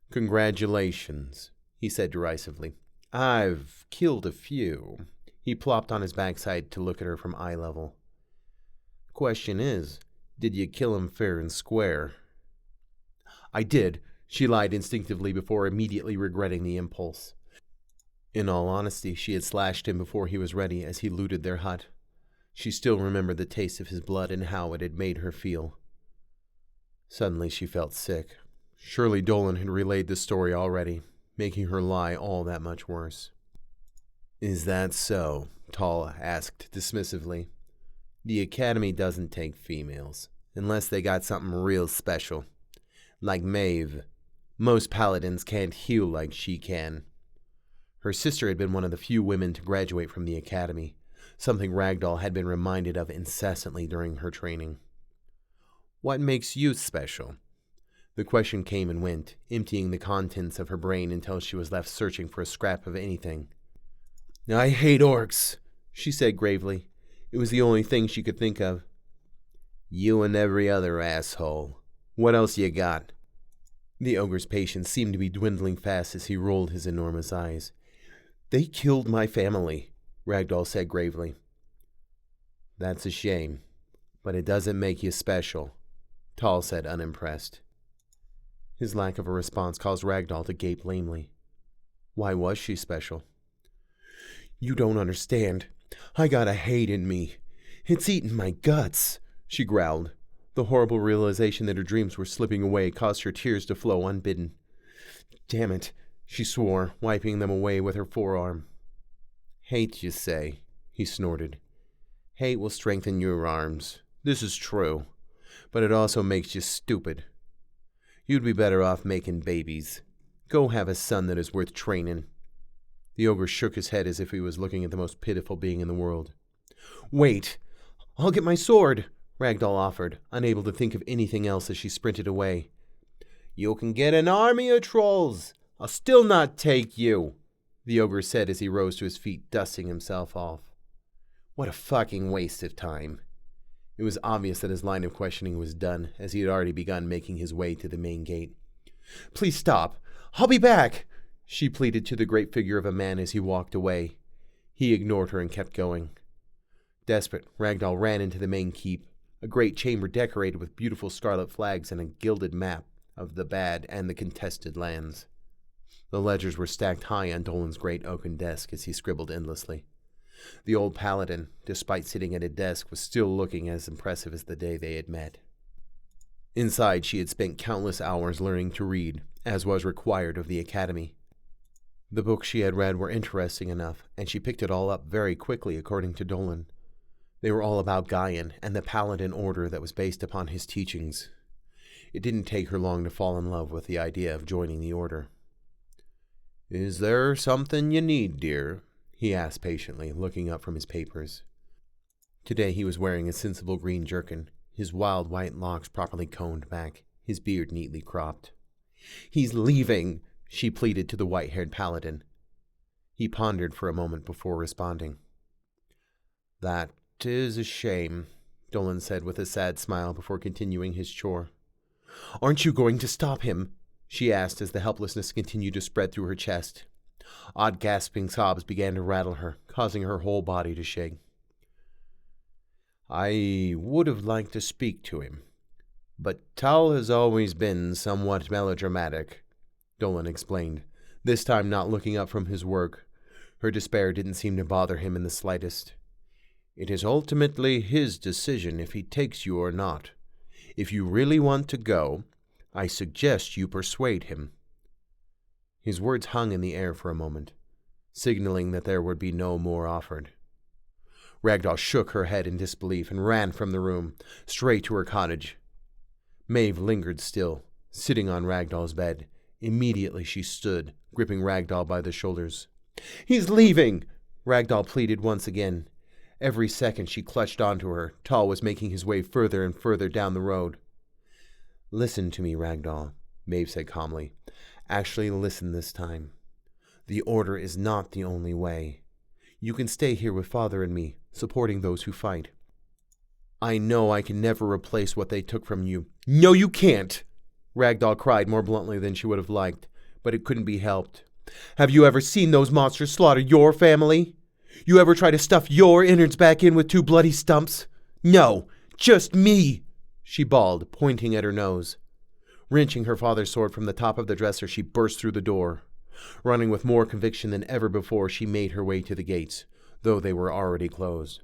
"Congratulations," he said derisively. "I've killed a few." He plopped on his backside to look at her from eye level. "The question is, did you kill him fair and square?" "I did," she lied instinctively before immediately regretting the impulse. In all honesty, she had slashed him before he was ready as he looted their hut. She still remembered the taste of his blood and how it had made her feel. Suddenly she felt sick. Surely Dolan had relayed the story already, making her lie all that much worse. "Is that so?" Tall asked dismissively. "The Academy doesn't take females, unless they got something real special. Like Maeve. Most paladins can't heal like she can." Her sister had been one of the few women to graduate from the Academy, something Ragdoll had been reminded of incessantly during her training. "What makes you special?" The question came and went, emptying the contents of her brain until she was left searching for a scrap of anything. "I hate orcs," she said gravely. It was the only thing she could think of. "You and every other asshole. What else you got?" The ogre's patience seemed to be dwindling fast as he rolled his enormous eyes. "They killed my family," Ragdoll said gravely. "That's a shame, but it doesn't make you special," Tall said unimpressed. His lack of a response caused Ragdoll to gape lamely. Why was she special? "You don't understand. I got a hate in me. It's eating my guts," she growled. The horrible realization that her dreams were slipping away caused her tears to flow unbidden. "Damn it," she swore, wiping them away with her forearm. "Hate, you say?" he snorted. "Hate will strengthen your arms. This is true. But it also makes you stupid. You'd be better off making babies. Go have a son that is worth training." The ogre shook his head as if he was looking at the most pitiful being in the world. "Wait! I'll get my sword," Ragdoll offered, unable to think of anything else as she sprinted away. "You can get an army of trolls. I'll still not take you," the ogre said as he rose to his feet, dusting himself off. What a fucking waste of time. It was obvious that his line of questioning was done, as he had already begun making his way to the main gate. "Please stop. I'll be back," she pleaded to the great figure of a man as he walked away. He ignored her and kept going. Desperate, Ragdoll ran into the main keep, a great chamber decorated with beautiful scarlet flags and a gilded map of the bad and the contested lands. The ledgers were stacked high on Dolan's great oaken desk as he scribbled endlessly. The old paladin, despite sitting at a desk, was still looking as impressive as the day they had met. Inside, she had spent countless hours learning to read, as was required of the Academy. The books she had read were interesting enough, and she picked it all up very quickly, according to Dolan. They were all about Gaian and the paladin order that was based upon his teachings. It didn't take her long to fall in love with the idea of joining the order. "Is there something you need, dear?" he asked patiently, looking up from his papers. Today he was wearing a sensible green jerkin, his wild white locks properly combed back, his beard neatly cropped. "He's leaving," she pleaded to the white-haired paladin. He pondered for a moment before responding. "That is a shame," Dolan said with a sad smile before continuing his chore. "Aren't you going to stop him?" she asked as the helplessness continued to spread through her chest. Odd gasping sobs began to rattle her, causing her whole body to shake. I would have liked to speak to him, but Tal has always been somewhat melodramatic, Dolan explained, this time not looking up from his work. Her despair didn't seem to bother him in the slightest. It is ultimately his decision if he takes you or not. If you really want to go, I suggest you persuade him. His words hung in the air for a moment, signaling that there would be no more offered. Ragdoll shook her head in disbelief and ran from the room, straight to her cottage. Maeve lingered still, sitting on Ragdoll's bed. Immediately she stood, gripping Ragdoll by the shoulders. "He's leaving!" Ragdoll pleaded once again. Every second she clutched onto her, Tal was making his way further and further down the road. "Listen to me, Ragdoll," Maeve said calmly. "Actually listen this time. The Order is not the only way. You can stay here with Father and me, supporting those who fight. I know I can never replace what they took from you." "No, you can't!" Ragdoll cried more bluntly than she would have liked, but it couldn't be helped. "Have you ever seen those monsters slaughter your family? You ever try to stuff your innards back in with 2 bloody stumps? No, just me!" she bawled, pointing at her nose. Wrenching her father's sword from the top of the dresser, she burst through the door. Running with more conviction than ever before, she made her way to the gates, though they were already closed.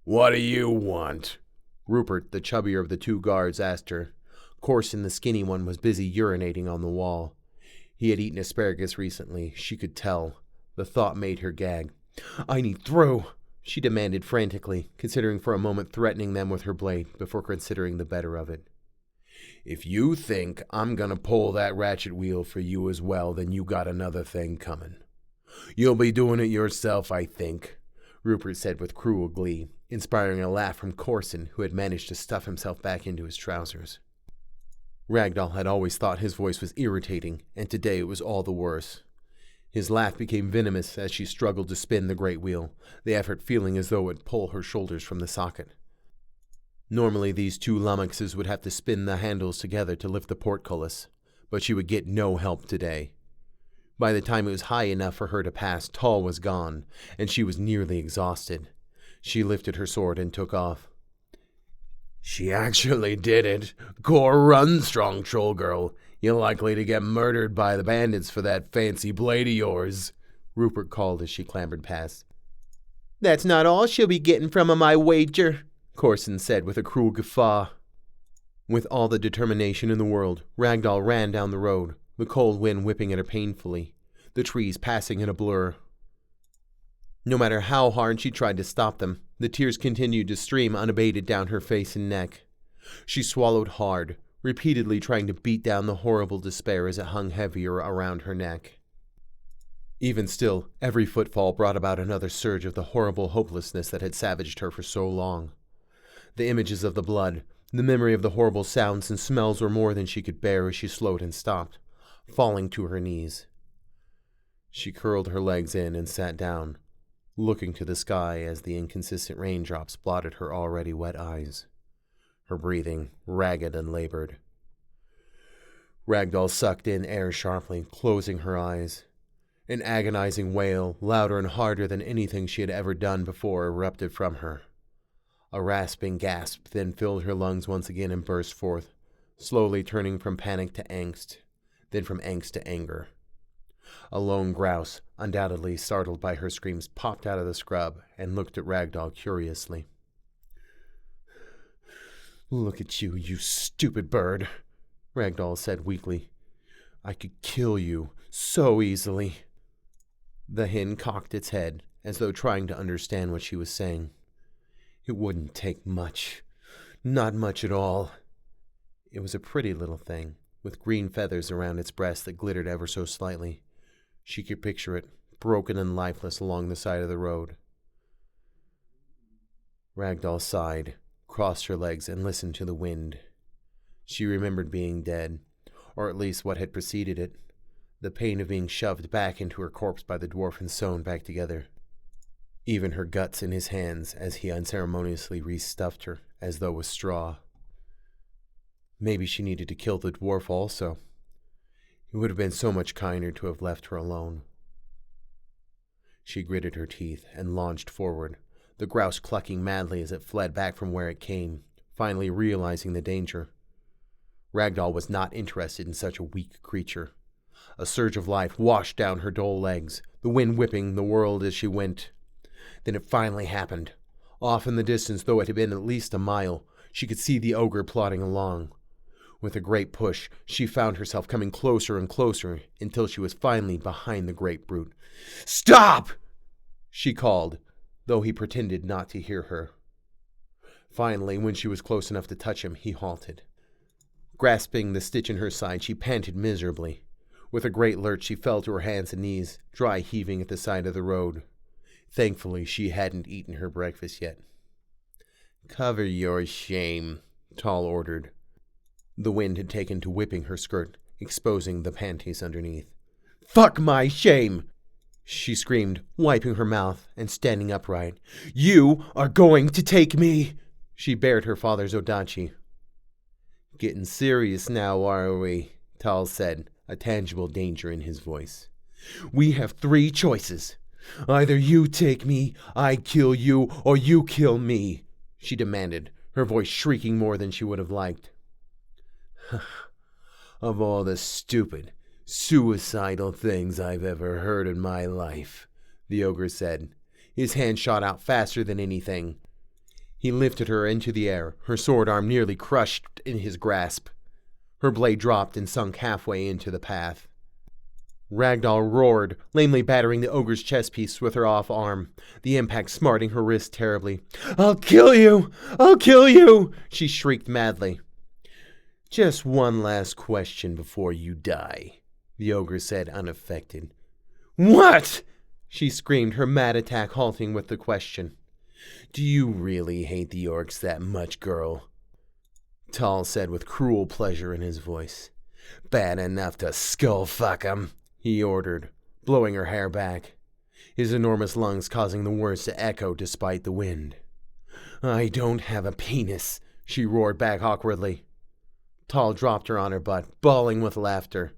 "What do you want?" Rupert, the chubbier of the 2 guards, asked her. Corson, the skinny one, was busy urinating on the wall. He had eaten asparagus recently, she could tell. The thought made her gag. "I need through," she demanded frantically, considering for a moment threatening them with her blade before considering the better of it. "If you think I'm gonna pull that ratchet wheel for you as well, then you got another thing coming. You'll be doing it yourself, I think," Rupert said with cruel glee, inspiring a laugh from Corson, who had managed to stuff himself back into his trousers. Ragdoll had always thought his voice was irritating, and today it was all the worse. His laugh became venomous as she struggled to spin the great wheel, the effort feeling as though it would pull her shoulders from the socket. Normally these 2 lummoxes would have to spin the handles together to lift the portcullis, but she would get no help today. By the time it was high enough for her to pass, Tal was gone, and she was nearly exhausted. She lifted her sword and took off. "She actually did it. Go run, strong troll girl. You're likely to get murdered by the bandits for that fancy blade of yours," Rupert called as she clambered past. "That's not all she'll be getting from him, I wager," Corson said with a cruel guffaw. With all the determination in the world, Ragdoll ran down the road, the cold wind whipping at her painfully, the trees passing in a blur. No matter how hard she tried to stop them, the tears continued to stream unabated down her face and neck. She swallowed hard, repeatedly trying to beat down the horrible despair as it hung heavier around her neck. Even still, every footfall brought about another surge of the horrible hopelessness that had savaged her for so long. The images of the blood, the memory of the horrible sounds and smells were more than she could bear as she slowed and stopped, falling to her knees. She curled her legs in and sat down, looking to the sky as the inconsistent raindrops blotted her already wet eyes, her breathing ragged and labored. Ragdoll sucked in air sharply, closing her eyes. An agonizing wail, louder and harder than anything she had ever done before, erupted from her. A rasping gasp then filled her lungs once again and burst forth, slowly turning from panic to angst, then from angst to anger. A lone grouse, undoubtedly startled by her screams, popped out of the scrub and looked at Ragdoll curiously. "Look at you, you stupid bird," Ragdoll said weakly. "I could kill you so easily." The hen cocked its head, as though trying to understand what she was saying. "It wouldn't take much. Not much at all." It was a pretty little thing, with green feathers around its breast that glittered ever so slightly. She could picture it, broken and lifeless along the side of the road. Ragdoll sighed, crossed her legs, and listened to the wind. She remembered being dead, or at least what had preceded it, the pain of being shoved back into her corpse by the dwarf and sewn back together. Even her guts in his hands as he unceremoniously restuffed her, as though with straw. Maybe she needed to kill the dwarf also. It would have been so much kinder to have left her alone. She gritted her teeth and launched forward, the grouse clucking madly as it fled back from where it came, finally realizing the danger. Ragdoll was not interested in such a weak creature. A surge of life washed down her dull legs, the wind whipping the world as she went. Then it finally happened. Off in the distance, though it had been at least a mile, she could see the ogre plodding along. With a great push, she found herself coming closer and closer until she was finally behind the great brute. "Stop!" she called, though he pretended not to hear her. Finally, when she was close enough to touch him, he halted. Grasping the stitch in her side, she panted miserably. With a great lurch, she fell to her hands and knees, dry heaving at the side of the road. Thankfully, she hadn't eaten her breakfast yet. "Cover your shame," Tall ordered. The wind had taken to whipping her skirt, exposing the panties underneath. "Fuck my shame!" she screamed, wiping her mouth and standing upright. "You are going to take me!" She bared her father's odachi. "Getting serious now, are we?" Tall said, a tangible danger in his voice. "We have 3 choices. Either you take me, I kill you, or you kill me," she demanded, her voice shrieking more than she would have liked. "Of all the stupid, suicidal things I've ever heard in my life," the ogre said. His hand shot out faster than anything. He lifted her into the air, her sword arm nearly crushed in his grasp. Her blade dropped and sunk halfway into the path. Ragdoll roared, lamely battering the ogre's chest piece with her off arm, the impact smarting her wrist terribly. "I'll kill you! I'll kill you!" she shrieked madly. "Just one last question before you die," the ogre said, unaffected. "What?" she screamed, her mad attack halting with the question. "Do you really hate the orcs that much, girl?" Tall said with cruel pleasure in his voice. "Bad enough to skull-fuck 'em," he ordered, blowing her hair back, his enormous lungs causing the words to echo despite the wind. "I don't have a penis," she roared back awkwardly. Tall dropped her on her butt, bawling with laughter.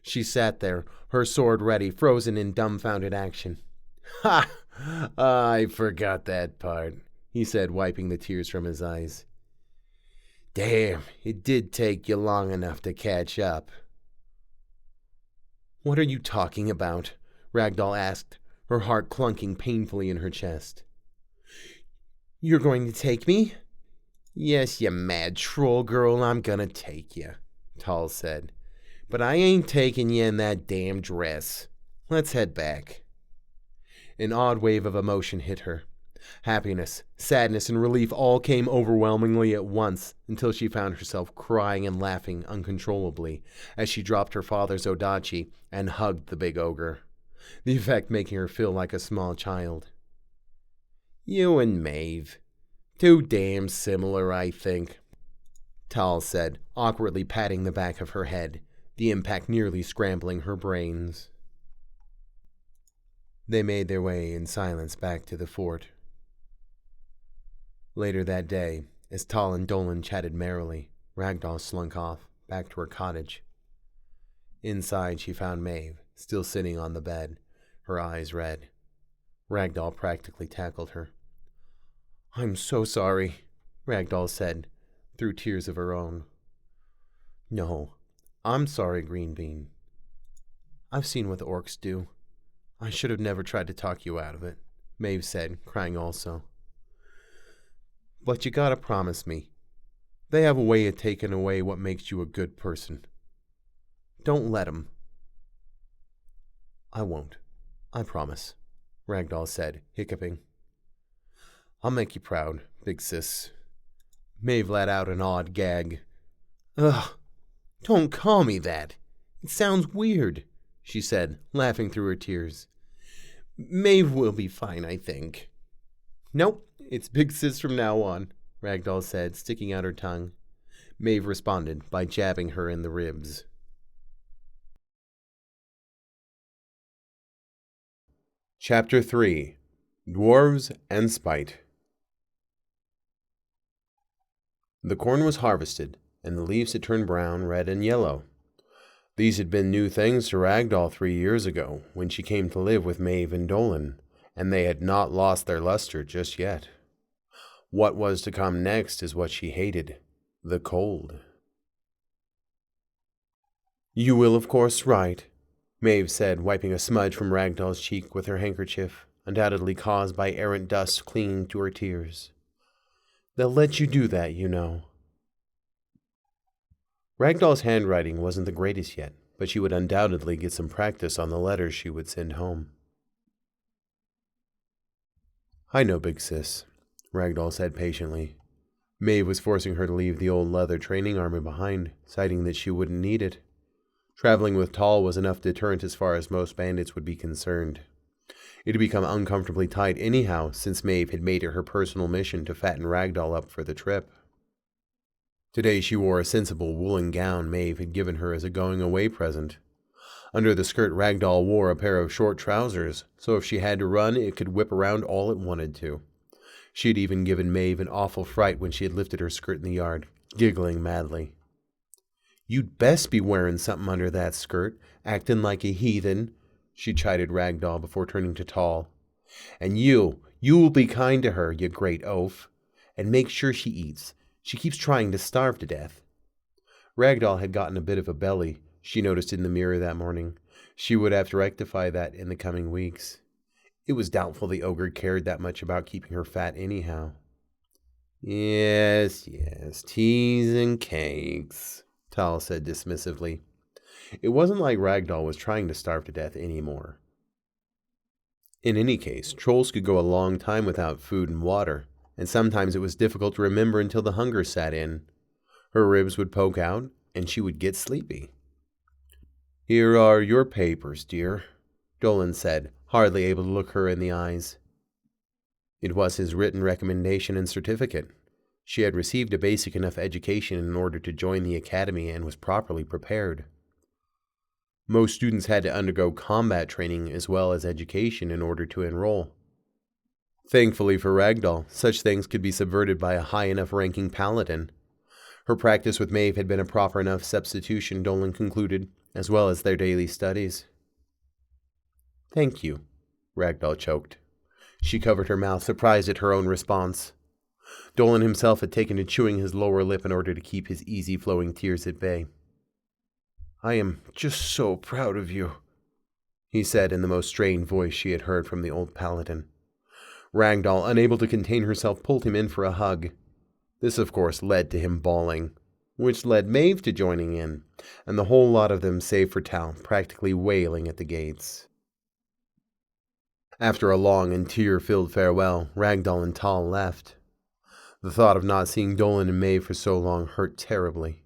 She sat there, her sword ready, frozen in dumbfounded action. "Ha! I forgot that part," he said, wiping the tears from his eyes. "Damn, it did take you long enough to catch up." "What are you talking about?" Ragdoll asked, her heart clunking painfully in her chest. "You're going to take me?" "Yes, you mad troll girl, I'm gonna take you," Tall said. "But I ain't taking you in that damn dress. Let's head back." An odd wave of emotion hit her. Happiness, sadness, and relief all came overwhelmingly at once until she found herself crying and laughing uncontrollably as she dropped her father's odachi and hugged the big ogre, the effect making her feel like a small child. "You and Maeve. Too damn similar, I think," Tall said, awkwardly patting the back of her head, the impact nearly scrambling her brains. They made their way in silence back to the fort. Later that day, as Tall and Dolan chatted merrily, Ragdoll slunk off, back to her cottage. Inside, she found Maeve, still sitting on the bed, her eyes red. Ragdoll practically tackled her. "I'm so sorry," Ragdoll said, through tears of her own. "No, I'm sorry, Green Bean. I've seen what the orcs do. I should have never tried to talk you out of it," Maeve said, crying also. "But you gotta promise me. They have a way of taking away what makes you a good person. Don't let 'em." "I won't. I promise," Ragdoll said, hiccuping. "I'll make you proud, big sis." Maeve let out an odd gag. "Ugh, don't call me that. It sounds weird," she said, laughing through her tears. "Maeve will be fine, I think." "Nope, it's big sis from now on," Ragdoll said, sticking out her tongue. Maeve responded by jabbing her in the ribs. Chapter 3. Dwarves and Spite. The corn was harvested, and the leaves had turned brown, red, and yellow. These had been new things to Ragdoll 3 years ago, when she came to live with Maeve and Dolan, and they had not lost their luster just yet. What was to come next is what she hated, the cold. "You will, of course, write," Maeve said, wiping a smudge from Ragdoll's cheek with her handkerchief, undoubtedly caused by errant dust clinging to her tears. "They'll let you do that, you know." Ragdoll's handwriting wasn't the greatest yet, but she would undoubtedly get some practice on the letters she would send home. "I know, big sis," Ragdoll said patiently. Maeve was forcing her to leave the old leather training armor behind, citing that she wouldn't need it. Traveling with Tall was enough deterrent as far as most bandits would be concerned. It had become uncomfortably tight anyhow, since Maeve had made it her personal mission to fatten Ragdoll up for the trip. Today she wore a sensible woolen gown Maeve had given her as a going-away present. Under the skirt, Ragdoll wore a pair of short trousers, so if she had to run, it could whip around all it wanted to. She had even given Maeve an awful fright when she had lifted her skirt in the yard, giggling madly. "You'd best be wearing something under that skirt, acting like a heathen," she chided Ragdoll before turning to Tall. "And you'll be kind to her, you great oaf, and make sure she eats. She keeps trying to starve to death." Ragdoll had gotten a bit of a belly, she noticed in the mirror that morning. She would have to rectify that in the coming weeks. It was doubtful the ogre cared that much about keeping her fat anyhow. Yes, teas and cakes," Tal said dismissively. It wasn't like Ragdoll was trying to starve to death anymore. In any case, trolls could go a long time without food and water, and sometimes it was difficult to remember until the hunger sat in. Her ribs would poke out, and she would get sleepy. "Here are your papers, dear," Dolan said, hardly able to look her in the eyes. It was his written recommendation and certificate. She had received a basic enough education in order to join the academy and was properly prepared. Most students had to undergo combat training as well as education in order to enroll. Thankfully for Ragdoll, such things could be subverted by a high enough ranking paladin. Her practice with Maeve had been a proper enough substitution, Dolan concluded, as well as their daily studies. "Thank you," Ragdoll choked. She covered her mouth, surprised at her own response. Dolan himself had taken to chewing his lower lip in order to keep his easy-flowing tears at bay. "I am just so proud of you," he said in the most strained voice she had heard from the old paladin. Ragdoll, unable to contain herself, pulled him in for a hug. This, of course, led to him bawling, which led Maeve to joining in, and the whole lot of them, save for Tal, practically wailing at the gates. After a long and tear-filled farewell, Ragdoll and Tal left. The thought of not seeing Dolan and Maeve for so long hurt terribly.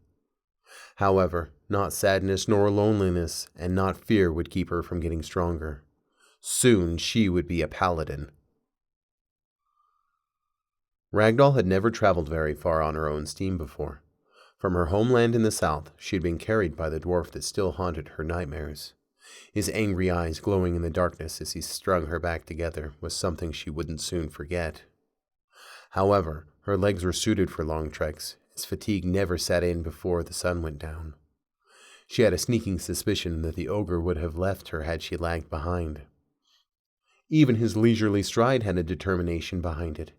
However, not sadness nor loneliness, and not fear would keep her from getting stronger. Soon she would be a paladin. Ragdoll had never traveled very far on her own steam before. From her homeland in the south, she had been carried by the dwarf that still haunted her nightmares. His angry eyes glowing in the darkness as he strung her back together was something she wouldn't soon forget. However, her legs were suited for long treks, as fatigue never set in before the sun went down. She had a sneaking suspicion that the ogre would have left her had she lagged behind. Even his leisurely stride had a determination behind it.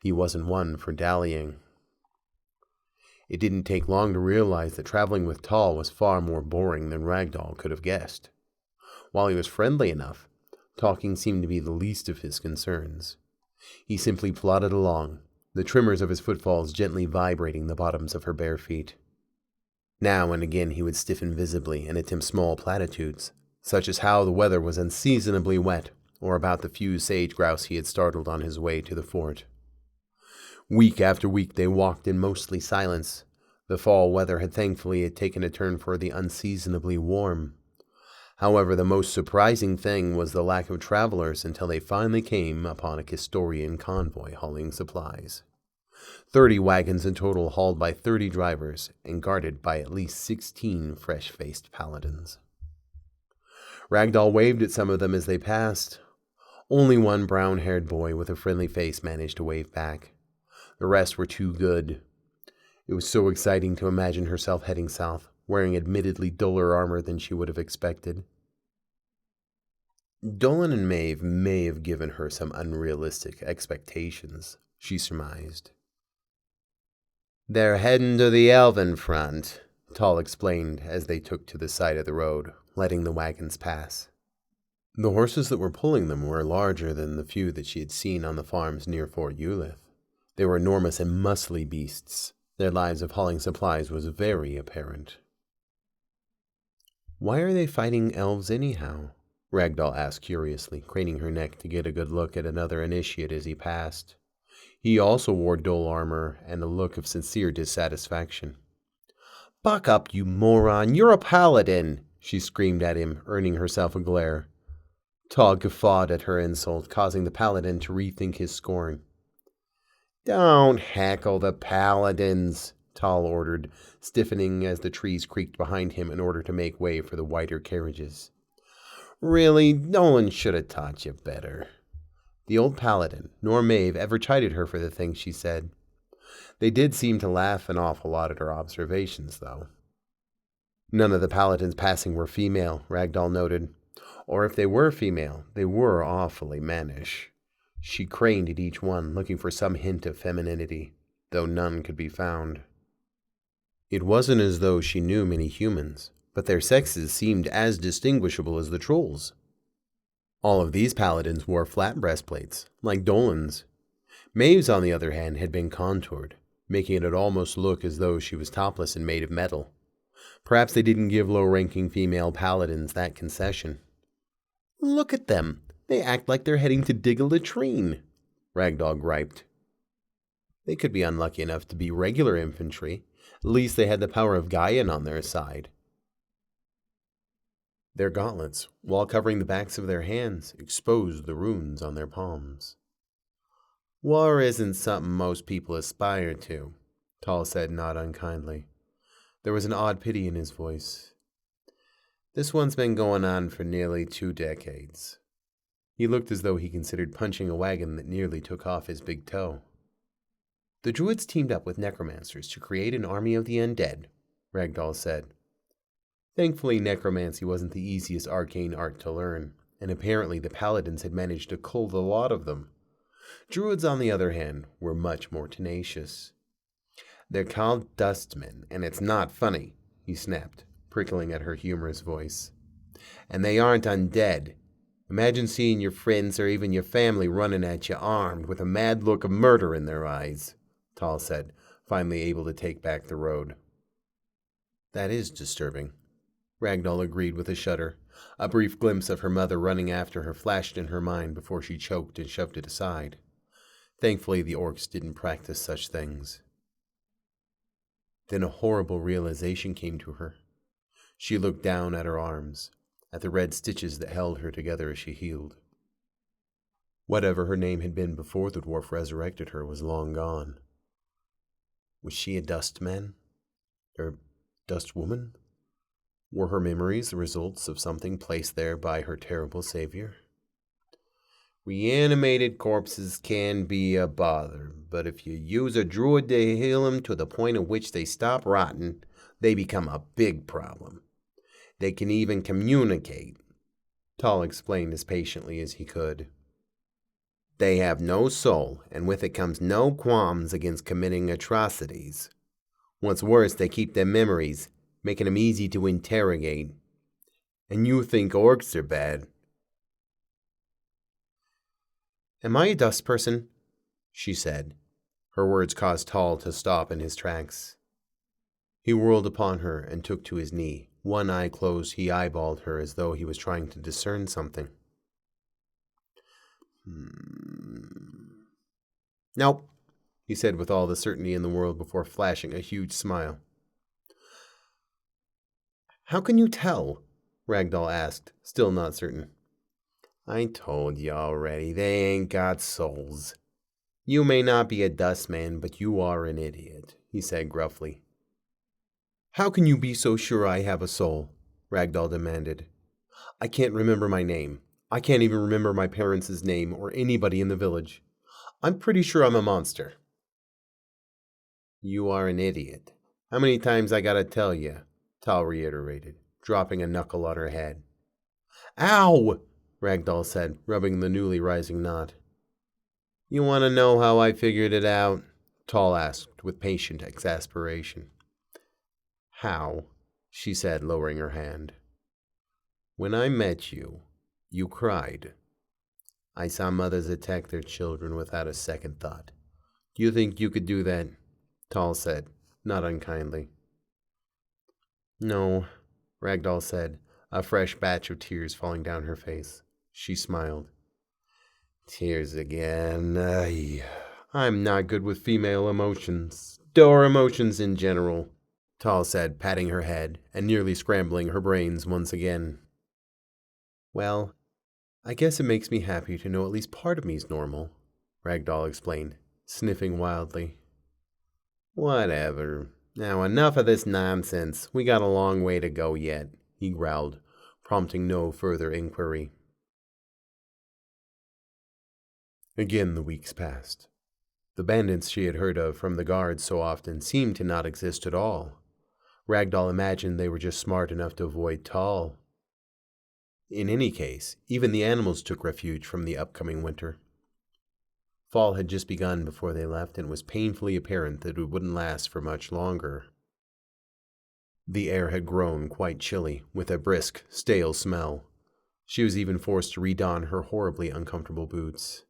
He wasn't one for dallying. It didn't take long to realize that traveling with Tall was far more boring than Ragdoll could have guessed. While he was friendly enough, talking seemed to be the least of his concerns. He simply plodded along, the tremors of his footfalls gently vibrating the bottoms of her bare feet. Now and again he would stiffen visibly and attempt small platitudes, such as how the weather was unseasonably wet, or about the few sage grouse he had startled on his way to the fort. Week after week they walked in mostly silence. The fall weather had thankfully taken a turn for the unseasonably warm. However, the most surprising thing was the lack of travelers until they finally came upon a Castorian convoy hauling supplies. 30 wagons in total, hauled by 30 drivers and guarded by at least 16 fresh-faced paladins. Ragdoll waved at some of them as they passed. Only one brown-haired boy with a friendly face managed to wave back. The rest were too good. It was so exciting to imagine herself heading south, wearing admittedly duller armor than she would have expected. Dolan and Maeve may have given her some unrealistic expectations, she surmised. They're heading to the Elven front, Tall explained as they took to the side of the road, letting the wagons pass. The horses that were pulling them were larger than the few that she had seen on the farms near Fort Eulith. They were enormous and muscly beasts. Their lives of hauling supplies was very apparent. Why are they fighting elves anyhow? Ragdoll asked curiously, craning her neck to get a good look at another initiate as he passed. He also wore dull armor and a look of sincere dissatisfaction. Buck up, you moron! You're a paladin! She screamed at him, earning herself a glare. Tall guffawed at her insult, causing the paladin to rethink his scorn. Don't heckle the paladins, Tall ordered, stiffening as the trees creaked behind him in order to make way for the wider carriages. Really, Nolan should have taught you better. The old paladin, nor Maeve, ever chided her for the things she said. They did seem to laugh an awful lot at her observations, though. None of the paladins passing were female, Ragdoll noted. Or if they were female, they were awfully mannish. She craned at each one, looking for some hint of femininity, though none could be found. It wasn't as though she knew many humans, but their sexes seemed as distinguishable as the trolls. All of these paladins wore flat breastplates, like Dolan's. Maeve's, on the other hand, had been contoured, making it almost look as though she was topless and made of metal. Perhaps they didn't give low-ranking female paladins that concession. Look at them! They act like they're heading to dig a latrine, Ragdoll griped. They could be unlucky enough to be regular infantry. At least they had the power of Gaian on their side. Their gauntlets, while covering the backs of their hands, exposed the runes on their palms. War isn't something most people aspire to, Tall said not unkindly. There was an odd pity in his voice. This one's been going on for nearly 2 decades. He looked as though he considered punching a wagon that nearly took off his big toe. The druids teamed up with necromancers to create an army of the undead, Ragdoll said. Thankfully, necromancy wasn't the easiest arcane art to learn, and apparently the paladins had managed to cull the lot of them. Druids, on the other hand, were much more tenacious. They're called dustmen, and it's not funny, he snapped, prickling at her humorous voice. And they aren't undead. Imagine seeing your friends or even your family running at you armed with a mad look of murder in their eyes, Tall said, finally able to take back the road. That is disturbing, Ragdoll agreed with a shudder. A brief glimpse of her mother running after her flashed in her mind before she choked and shoved it aside. Thankfully, the orcs didn't practice such things. Then a horrible realization came to her. She looked down at her arms, at the red stitches that held her together as she healed. Whatever her name had been before the dwarf resurrected her was long gone. Was she a dustman? Or dustwoman? Were her memories the results of something placed there by her terrible savior? Reanimated corpses can be a bother, but if you use a druid to heal them to the point at which they stop rotting, they become a big problem. They can even communicate, Tall explained as patiently as he could. They have no soul, and with it comes no qualms against committing atrocities. What's worse, they keep their memories, making them easy to interrogate. And you think orcs are bad. Am I a dust person? She said. Her words caused Tall to stop in his tracks. He whirled upon her and took to his knee. One eye closed, he eyeballed her as though he was trying to discern something. Nope, he said with all the certainty in the world before flashing a huge smile. How can you tell? Ragdoll asked, still not certain. I told you already, they ain't got souls. You may not be a dustman, but you are an idiot, he said gruffly. How can you be so sure I have a soul? Ragdoll demanded. I can't remember my name. I can't even remember my parents' name or anybody in the village. I'm pretty sure I'm a monster. You are an idiot. How many times I gotta tell you? Tal reiterated, dropping a knuckle on her head. Ow! Ragdoll said, rubbing the newly rising knot. You want to know how I figured it out? Tall asked with patient exasperation. How? She said, lowering her hand. When I met you, you cried. I saw mothers attack their children without a second thought. Do you think you could do that? Tall said, not unkindly. No, Ragdoll said, a fresh batch of tears falling down her face. She smiled. Tears again. I'm not good with female emotions, or emotions in general, Tall said, patting her head and nearly scrambling her brains once again. Well, I guess it makes me happy to know at least part of me's normal, Ragdoll explained, sniffing wildly. Whatever. Now enough of this nonsense. We got a long way to go yet, he growled, prompting no further inquiry. Again the weeks passed. The bandits she had heard of from the guards so often seemed to not exist at all. Ragdoll imagined they were just smart enough to avoid Tall. In any case, even the animals took refuge from the upcoming winter. Fall had just begun before they left, and it was painfully apparent that it wouldn't last for much longer. The air had grown quite chilly, with a brisk, stale smell. She was even forced to redon her horribly uncomfortable boots.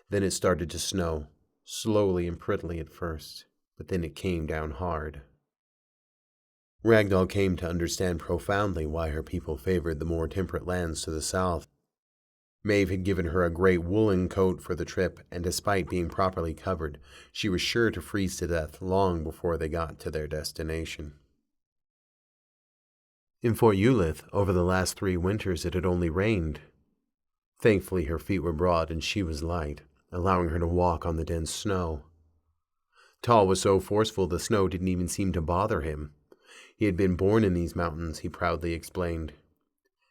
Then it started to snow, slowly and prettily at first, but then it came down hard. Ragdoll came to understand profoundly why her people favored the more temperate lands to the south. Maeve had given her a great woolen coat for the trip, and despite being properly covered, she was sure to freeze to death long before they got to their destination. In Fort Eulith, over the last 3 winters, it had only rained. Thankfully, her feet were broad and she was light, allowing her to walk on the dense snow. Tall was so forceful the snow didn't even seem to bother him. He had been born in these mountains, he proudly explained.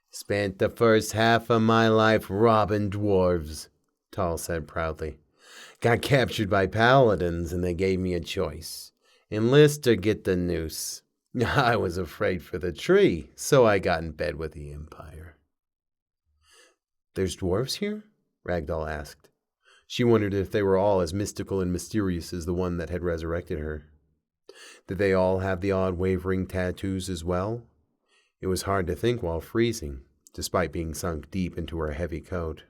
Spent the first half of my life robbing dwarves, Tall said proudly. Got captured by paladins and they gave me a choice. Enlist or get the noose. I was afraid for the tree, so I got in bed with the Empire. There's dwarves here? Ragdoll asked. She wondered if they were all as mystical and mysterious as the one that had resurrected her. Did they all have the odd wavering tattoos as well? It was hard to think while freezing, despite being sunk deep into her heavy coat.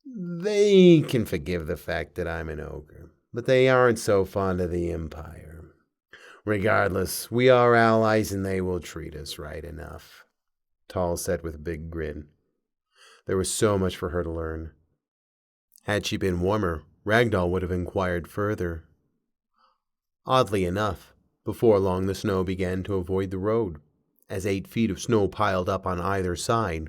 They can forgive the fact that I'm an ogre, but they aren't so fond of the Empire. Regardless, we are allies and they will treat us right enough, Tall said with a big grin. There was so much for her to learn. Had she been warmer, Ragdoll would have inquired further. Oddly enough, before long the snow began to avoid the road, as 8 feet of snow piled up on either side,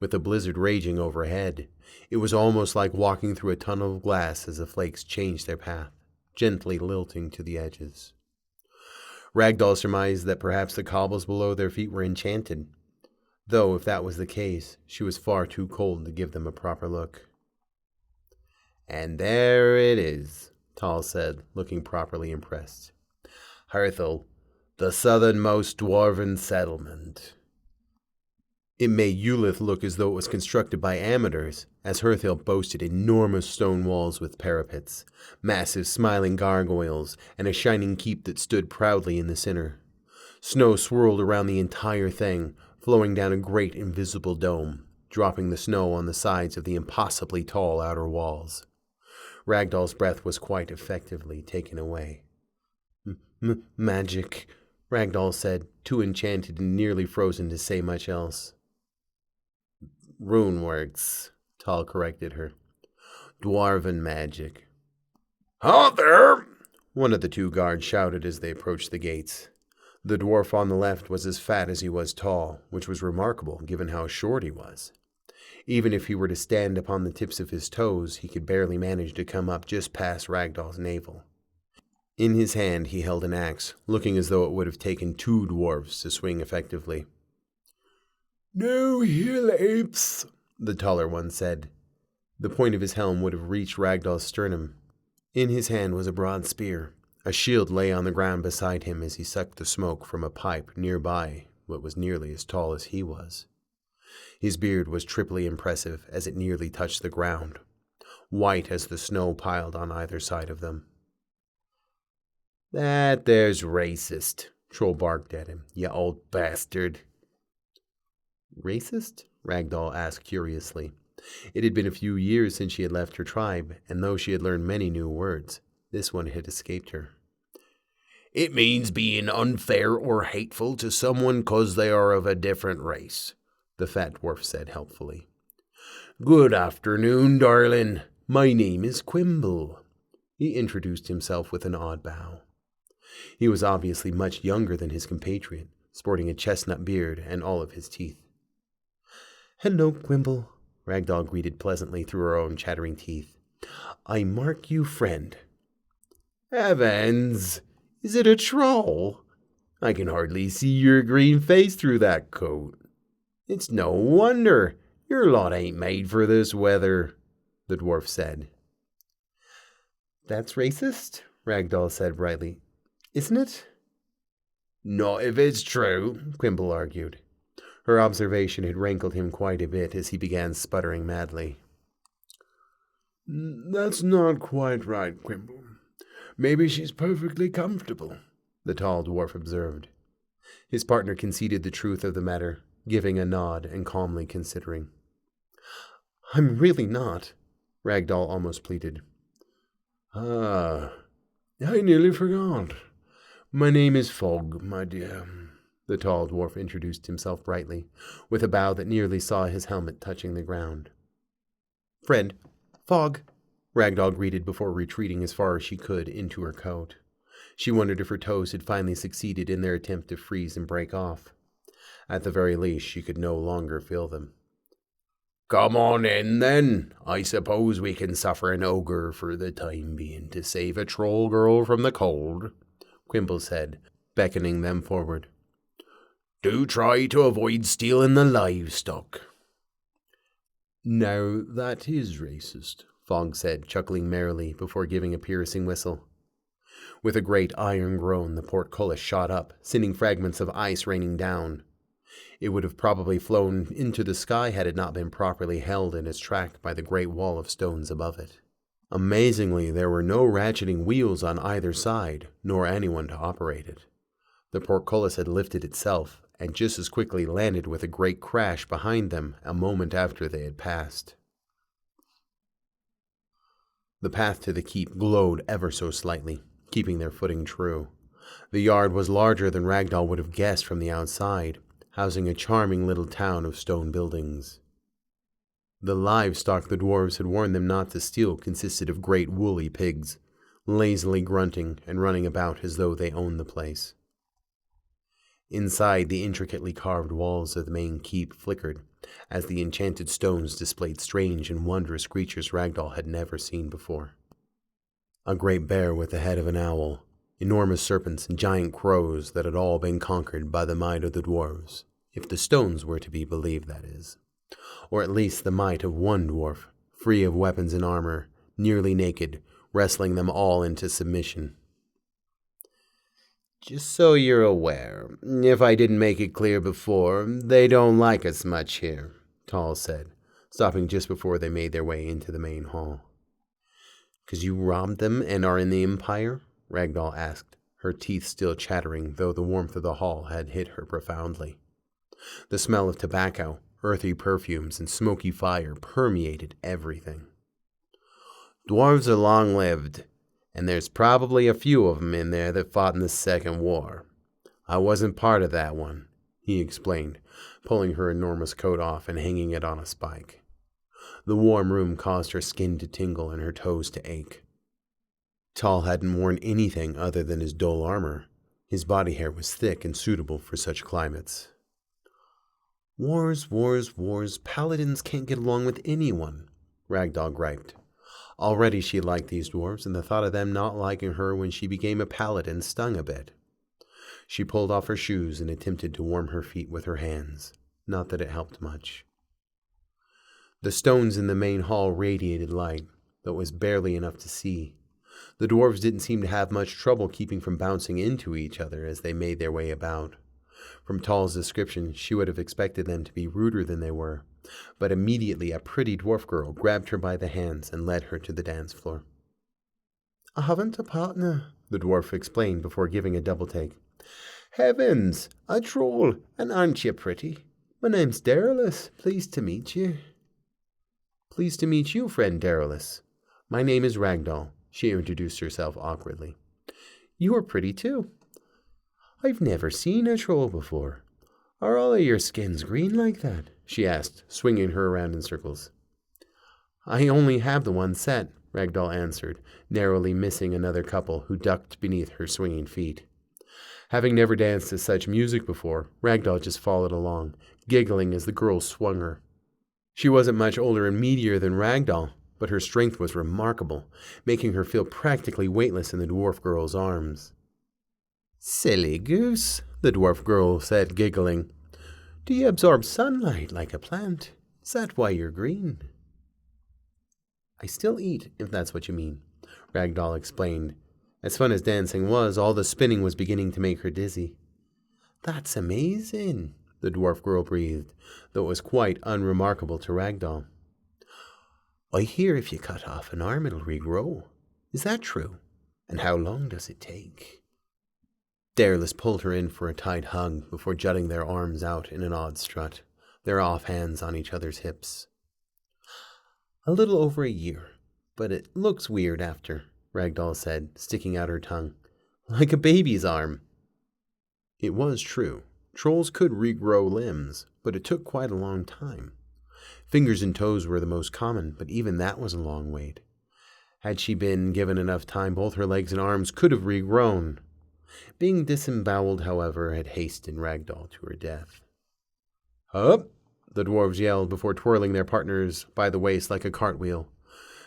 with a blizzard raging overhead. It was almost like walking through a tunnel of glass as the flakes changed their path, gently lilting to the edges. Ragdoll surmised that perhaps the cobbles below their feet were enchanted, though if that was the case, she was far too cold to give them a proper look. And there it is, Tall said, looking properly impressed. Herthel, the southernmost dwarven settlement. It made Eulith look as though it was constructed by amateurs, as Herthel boasted enormous stone walls with parapets, massive smiling gargoyles, and a shining keep that stood proudly in the center. Snow swirled around the entire thing, flowing down a great invisible dome, dropping the snow on the sides of the impossibly tall outer walls. Ragdoll's breath was quite effectively taken away. Magic, Ragdoll said, too enchanted and nearly frozen to say much else. Runeworks, Tall corrected her. Dwarven magic. Halt there! One of the 2 guards shouted as they approached the gates. The dwarf on the left was as fat as he was tall, which was remarkable given how short he was. Even if he were to stand upon the tips of his toes, he could barely manage to come up just past Ragdoll's navel. In his hand he held an axe, looking as though it would have taken 2 dwarves to swing effectively. No hill apes, the taller one said. The point of his helm would have reached Ragdoll's sternum. In his hand was a broad spear. A shield lay on the ground beside him as he sucked the smoke from a pipe nearby, what was nearly as tall as he was. His beard was triply impressive as it nearly touched the ground, white as the snow piled on either side of them. "That there's racist," Troll barked at him. "You old bastard." "Racist?" Ragdoll asked curiously. It had been a few years since she had left her tribe, and though she had learned many new words, this one had escaped her. "It means being unfair or hateful to someone 'cause they are of a different race," the fat dwarf said helpfully. "Good afternoon, darling. My name is Quimble." He introduced himself with an odd bow. He was obviously much younger than his compatriot, sporting a chestnut beard and all of his teeth. "Hello, Quimble," Ragdoll greeted pleasantly through her own chattering teeth. "I mark you friend." "Heavens! Is it a troll? I can hardly see your green face through that coat. It's no wonder your lot ain't made for this weather," the dwarf said. "That's racist," Ragdoll said brightly. "Isn't it?" "Not if it's true," Quimble argued. Her observation had rankled him quite a bit as he began sputtering madly. "That's not quite right, Quimble. Maybe she's perfectly comfortable," the tall dwarf observed. His partner conceded the truth of the matter, giving a nod and calmly considering. "I'm really not," Ragdoll almost pleaded. "Ah, I nearly forgot. My name is Fog, my dear." The tall dwarf introduced himself brightly, with a bow that nearly saw his helmet touching the ground. "Friend, Fog," Ragdoll greeted before retreating as far as she could into her coat. She wondered if her toes had finally succeeded in their attempt to freeze and break off. At the very least, she could no longer feel them. "Come on in, then. I suppose we can suffer an ogre for the time being to save a troll girl from the cold," Quimble said, beckoning them forward. "Do try to avoid stealing the livestock." "Now that is racist," Fog said, chuckling merrily before giving a piercing whistle. With a great iron groan, the portcullis shot up, sending fragments of ice raining down. It would have probably flown into the sky had it not been properly held in its track by the great wall of stones above it. Amazingly, there were no ratcheting wheels on either side, nor anyone to operate it. The portcullis had lifted itself, and just as quickly landed with a great crash behind them a moment after they had passed. The path to the keep glowed ever so slightly, keeping their footing true. The yard was larger than Ragdoll would have guessed from the outside, housing a charming little town of stone buildings. The livestock the dwarves had warned them not to steal consisted of great woolly pigs, lazily grunting and running about as though they owned the place. Inside, the intricately carved walls of the main keep flickered, as the enchanted stones displayed strange and wondrous creatures Ragdoll had never seen before. A great bear with the head of an owl, enormous serpents and giant crows that had all been conquered by the might of the dwarves, if the stones were to be believed, that is. Or at least the might of one dwarf, free of weapons and armor, nearly naked, wrestling them all into submission. "Just so you're aware, if I didn't make it clear before, they don't like us much here," Tall said, stopping just before they made their way into the main hall. "'Cause you robbed them and are in the Empire?" Ragdoll asked, her teeth still chattering, though the warmth of the hall had hit her profoundly. The smell of tobacco, earthy perfumes, and smoky fire permeated everything. "Dwarves are long-lived, and there's probably a few of them in there that fought in the Second War. I wasn't part of that one," he explained, pulling her enormous coat off and hanging it on a spike. The warm room caused her skin to tingle and her toes to ache. Tall hadn't worn anything other than his dull armor. His body hair was thick and suitable for such climates. "Wars, wars, wars. Paladins can't get along with anyone," Ragdoll griped. Already she liked these dwarves, and the thought of them not liking her when she became a paladin stung a bit. She pulled off her shoes and attempted to warm her feet with her hands. Not that it helped much. The stones in the main hall radiated light, though it was barely enough to see. The dwarves didn't seem to have much trouble keeping from bouncing into each other as they made their way about. From Tall's description, she would have expected them to be ruder than they were, but immediately a pretty dwarf girl grabbed her by the hands and led her to the dance floor. "I haven't a partner," the dwarf explained before giving a double take. "Heavens, a troll, and aren't you pretty? My name's Darylus, pleased to meet you." "Pleased to meet you, friend Darylus. My name is Ragdoll," she introduced herself awkwardly. "You are pretty too." "I've never seen a troll before. Are all of your skins green like that?" she asked, swinging her around in circles. "I only have the one set," Ragdoll answered, narrowly missing another couple who ducked beneath her swinging feet. Having never danced to such music before, Ragdoll just followed along, giggling as the girls swung her. She wasn't much older and meatier than Ragdoll, but her strength was remarkable, making her feel practically weightless in the dwarf girl's arms. "Silly goose," the dwarf girl said, giggling. "Do you absorb sunlight like a plant? Is that why you're green?" "I still eat, if that's what you mean," Ragdoll explained. As fun as dancing was, all the spinning was beginning to make her dizzy. "That's amazing," the dwarf girl breathed, though it was quite unremarkable to Ragdoll. "I hear if you cut off an arm it'll regrow. Is that true? And how long does it take?" Darylus pulled her in for a tight hug before jutting their arms out in an odd strut, their off hands on each other's hips. "A little over a year, but it looks weird after," Ragdoll said, sticking out her tongue. "Like a baby's arm." It was true. Trolls could regrow limbs, but it took quite a long time. Fingers and toes were the most common, but even that was a long wait. Had she been given enough time, both her legs and arms could have regrown. Being disemboweled, however, had hastened Ragdoll to her death. "Up!" the dwarves yelled before twirling their partners by the waist like a cartwheel.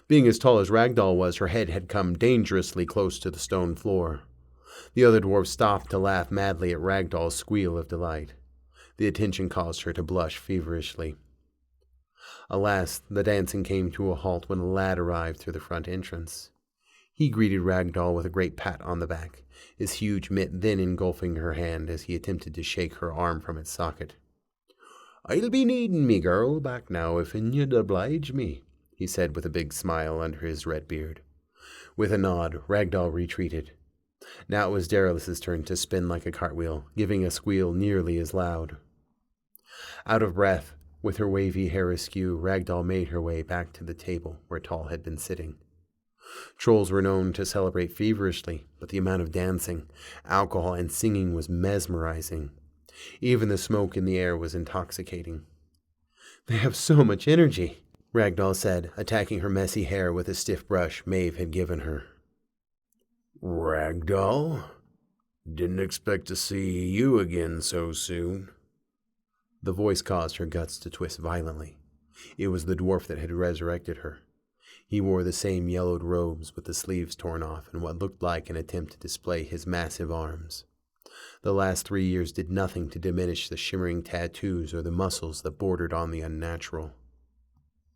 Being as tall as Ragdoll was, her head had come dangerously close to the stone floor. The other dwarves stopped to laugh madly at Ragdoll's squeal of delight. The attention caused her to blush feverishly. Alas, the dancing came to a halt when a lad arrived through the front entrance. He greeted Ragdoll with a great pat on the back, his huge mitt then engulfing her hand as he attempted to shake her arm from its socket. "I'll be needing me girl back now if you'd oblige me," he said with a big smile under his red beard. With a nod, Ragdoll retreated. Now it was Darylus's turn to spin like a cartwheel, giving a squeal nearly as loud. Out of breath, with her wavy hair askew, Ragdoll made her way back to the table where Tall had been sitting. Trolls were known to celebrate feverishly, but the amount of dancing, alcohol, and singing was mesmerizing. Even the smoke in the air was intoxicating. "They have so much energy," Ragdoll said, attacking her messy hair with a stiff brush Maeve had given her. "Ragdoll? Didn't expect to see you again so soon." The voice caused her guts to twist violently. It was the dwarf that had resurrected her. He wore the same yellowed robes with the sleeves torn off and what looked like an attempt to display his massive arms. The last 3 years did nothing to diminish the shimmering tattoos or the muscles that bordered on the unnatural.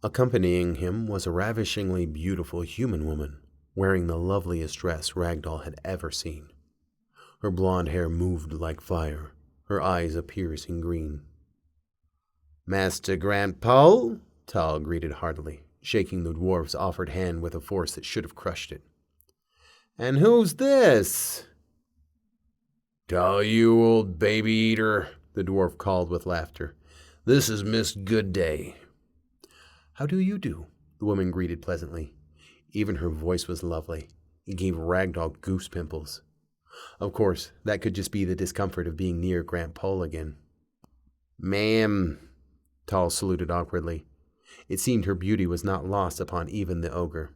Accompanying him was a ravishingly beautiful human woman, wearing the loveliest dress Ragdoll had ever seen. Her blonde hair moved like fire, her eyes a piercing green. "Master Grandpa," Tall greeted heartily, shaking the dwarf's offered hand with a force that should have crushed it. "And who's this?" "Tell you, old baby eater," the dwarf called with laughter. "This is Miss Goodday." "How do you do?" the woman greeted pleasantly. Even her voice was lovely. It gave Ragdoll goose pimples. Of course, that could just be the discomfort of being near Grandpa again. "Ma'am," Tall saluted awkwardly. It seemed her beauty was not lost upon even the ogre.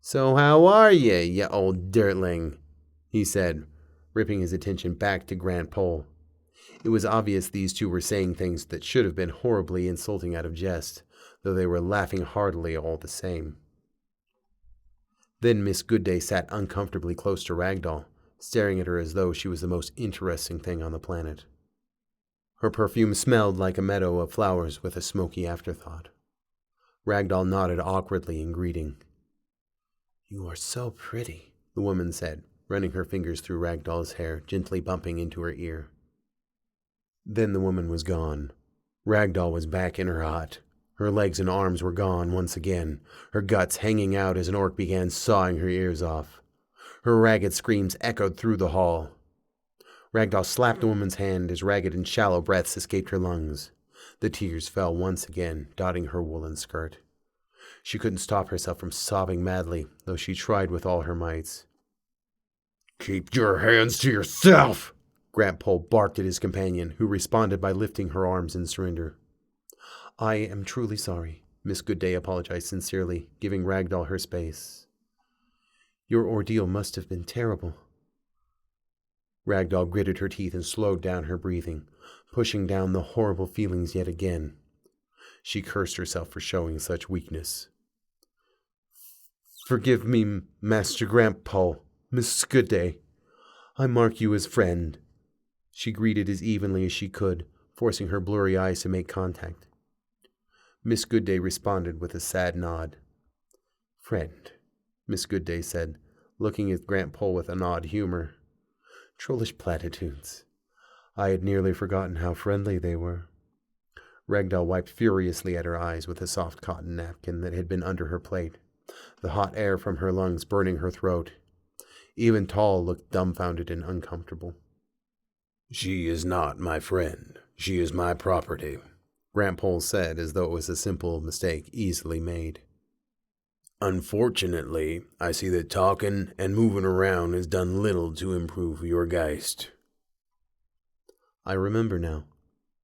"So how are ye, ya old dirtling?" he said, ripping his attention back to Grandpa. It was obvious these two were saying things that should have been horribly insulting out of jest, though they were laughing heartily all the same. Then Miss Goodday sat uncomfortably close to Ragdoll, staring at her as though she was the most interesting thing on the planet. Her perfume smelled like a meadow of flowers with a smoky afterthought. Ragdoll nodded awkwardly in greeting. "You are so pretty," the woman said, running her fingers through Ragdoll's hair, gently bumping into her ear. Then the woman was gone. Ragdoll was back in her hut. Her legs and arms were gone once again, her guts hanging out as an orc began sawing her ears off. Her ragged screams echoed through the hall. Ragdoll slapped the woman's hand as ragged and shallow breaths escaped her lungs. The tears fell once again, dotting her woolen skirt. She couldn't stop herself from sobbing madly, though she tried with all her mights. "Keep your hands to yourself!" Grandpole barked at his companion, who responded by lifting her arms in surrender. "I am truly sorry," Miss Goodday apologized sincerely, giving Ragdoll her space. "Your ordeal must have been terrible." Ragdoll gritted her teeth and slowed down her breathing, pushing down the horrible feelings yet again. She cursed herself for showing such weakness. "Forgive me, Master Grandpole, Miss Goodday. I mark you as friend." She greeted as evenly as she could, forcing her blurry eyes to make contact. Miss Goodday responded with a sad nod. "Friend," Miss Goodday said, looking at Grandpole with an odd humor. "Trollish platitudes. I had nearly forgotten how friendly they were." Ragdoll wiped furiously at her eyes with a soft cotton napkin that had been under her plate, the hot air from her lungs burning her throat. Even Tall looked dumbfounded and uncomfortable. "She is not my friend. She is my property," Grandpole said, as though it was a simple mistake easily made. "Unfortunately, I see that talking and moving around has done little to improve your geist." "I remember now,"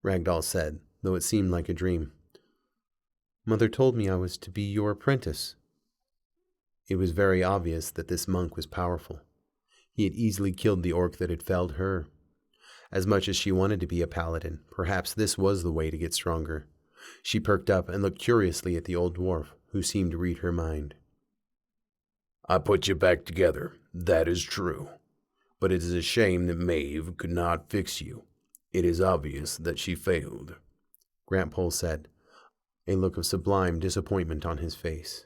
Ragdoll said, though it seemed like a dream. "Mother told me I was to be your apprentice." It was very obvious that this monk was powerful. He had easily killed the orc that had felled her. As much as she wanted to be a paladin, perhaps this was the way to get stronger. She perked up and looked curiously at the old dwarf, who seemed to read her mind. "I put you back together, that is true. But it is a shame that Maeve could not fix you. It is obvious that she failed," Grandpole said, a look of sublime disappointment on his face.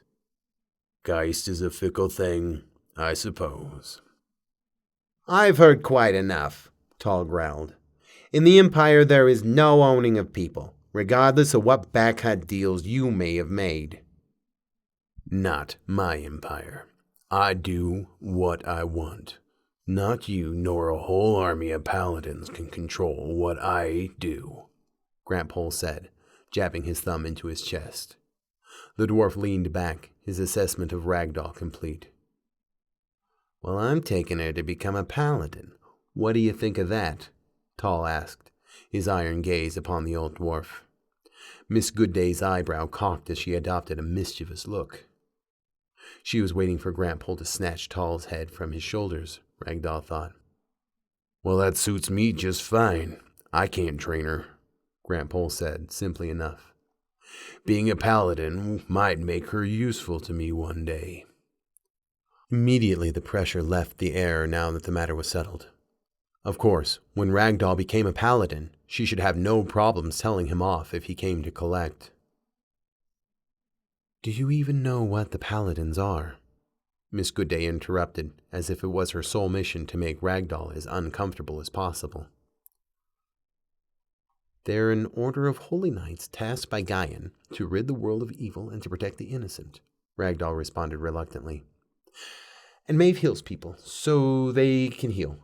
"Geist is a fickle thing, I suppose." "I've heard quite enough," Tall growled. "In the Empire there is no owning of people, regardless of what backhat deals you may have made." "Not my empire. I do what I want. Not you nor a whole army of paladins can control what I do," Grandpole said, jabbing his thumb into his chest. The dwarf leaned back, his assessment of Ragdoll complete. "Well, I'm taking her to become a paladin. What do you think of that?" Tall asked, his iron gaze upon the old dwarf. Miss Goodday's eyebrow cocked as she adopted a mischievous look. She was waiting for Grandpole to snatch Tall's head from his shoulders, Ragdoll thought. "Well, that suits me just fine. I can't train her," Grandpole said, simply enough. "Being a paladin might make her useful to me one day." Immediately the pressure left the air now that the matter was settled. Of course, when Ragdoll became a paladin, she should have no problems telling him off if he came to collect. "Do you even know what the paladins are?" Miss Goodday interrupted, as if it was her sole mission to make Ragdoll as uncomfortable as possible. "They're an order of holy knights tasked by Gaian to rid the world of evil and to protect the innocent," Ragdoll responded reluctantly. "And Maeve heals people, so they can heal."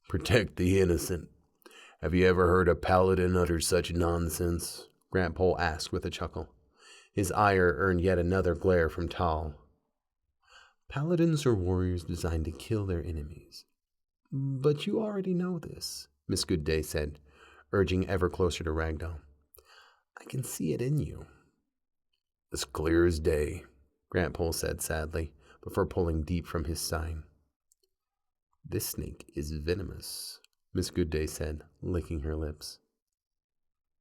"Protect the innocent. Have you ever heard a paladin utter such nonsense?" Grandpole asked with a chuckle. His ire earned yet another glare from Tall. "Paladins are warriors designed to kill their enemies. But you already know this," Miss Goodday said, urging ever closer to Ragdoll. "I can see it in you." "As clear as day," Grandpole said sadly, before pulling deep from his sign. "This snake is venomous," Miss Goodday said, licking her lips.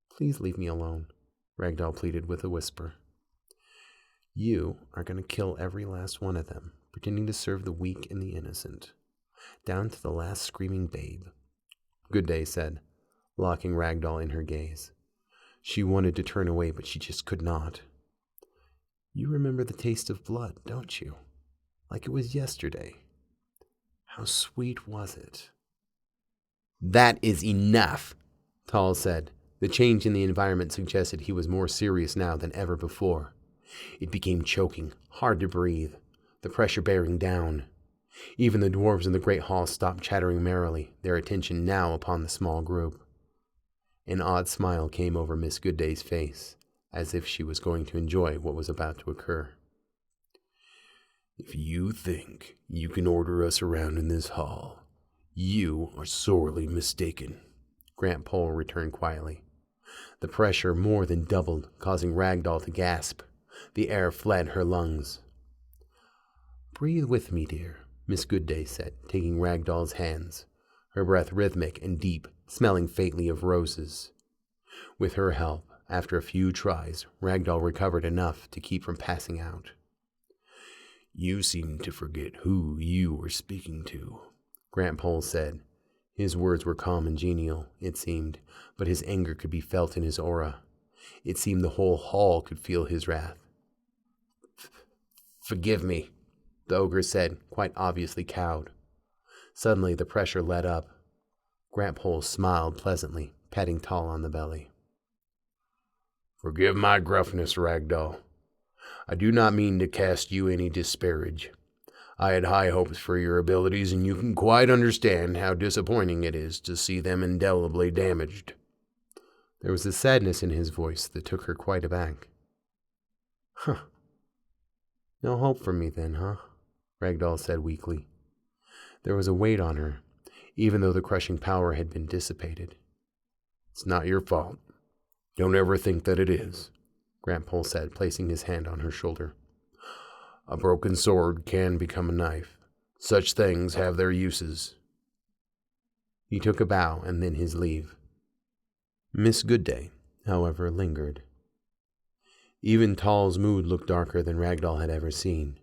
"Please leave me alone," Ragdoll pleaded with a whisper. "You are going to kill every last one of them, pretending to serve the weak and the innocent, down to the last screaming babe," Goodday said, locking Ragdoll in her gaze. She wanted to turn away, but she just could not. "You remember the taste of blood, don't you? Like it was yesterday. How sweet was it?" "That is enough," Tall said. The change in the environment suggested he was more serious now than ever before. It became choking, hard to breathe, the pressure bearing down. Even the dwarves in the great hall stopped chattering merrily, their attention now upon the small group. An odd smile came over Miss Goodday's face, as if she was going to enjoy what was about to occur. If you think you can order us around in this hall, you are sorely mistaken, Grant Pole returned quietly. The pressure more than doubled, causing Ragdoll to gasp. The air fled her lungs. Breathe with me, dear, Miss Goodday said, taking Ragdoll's hands, her breath rhythmic and deep, smelling faintly of roses. With her help, after a few tries, Ragdoll recovered enough to keep from passing out. You seem to forget who you were speaking to, Grant Pole said. His words were calm and genial, it seemed, but his anger could be felt in his aura. It seemed the whole hall could feel his wrath. Forgive me, the ogre said, quite obviously cowed. Suddenly the pressure let up. Grant Pole smiled pleasantly, patting Tall on the belly. Forgive my gruffness, Ragdoll. I do not mean to cast you any disparage. I had high hopes for your abilities, and you can quite understand how disappointing it is to see them indelibly damaged. There was a sadness in his voice that took her quite aback. Huh. No hope for me then, huh? Ragdoll said weakly. There was a weight on her, even though the crushing power had been dissipated. It's not your fault. Don't ever think that it is, Grant Pole said, placing his hand on her shoulder. A broken sword can become a knife. Such things have their uses. He took a bow and then his leave. Miss Goodday, however, lingered. Even Tall's mood looked darker than Ragdoll had ever seen.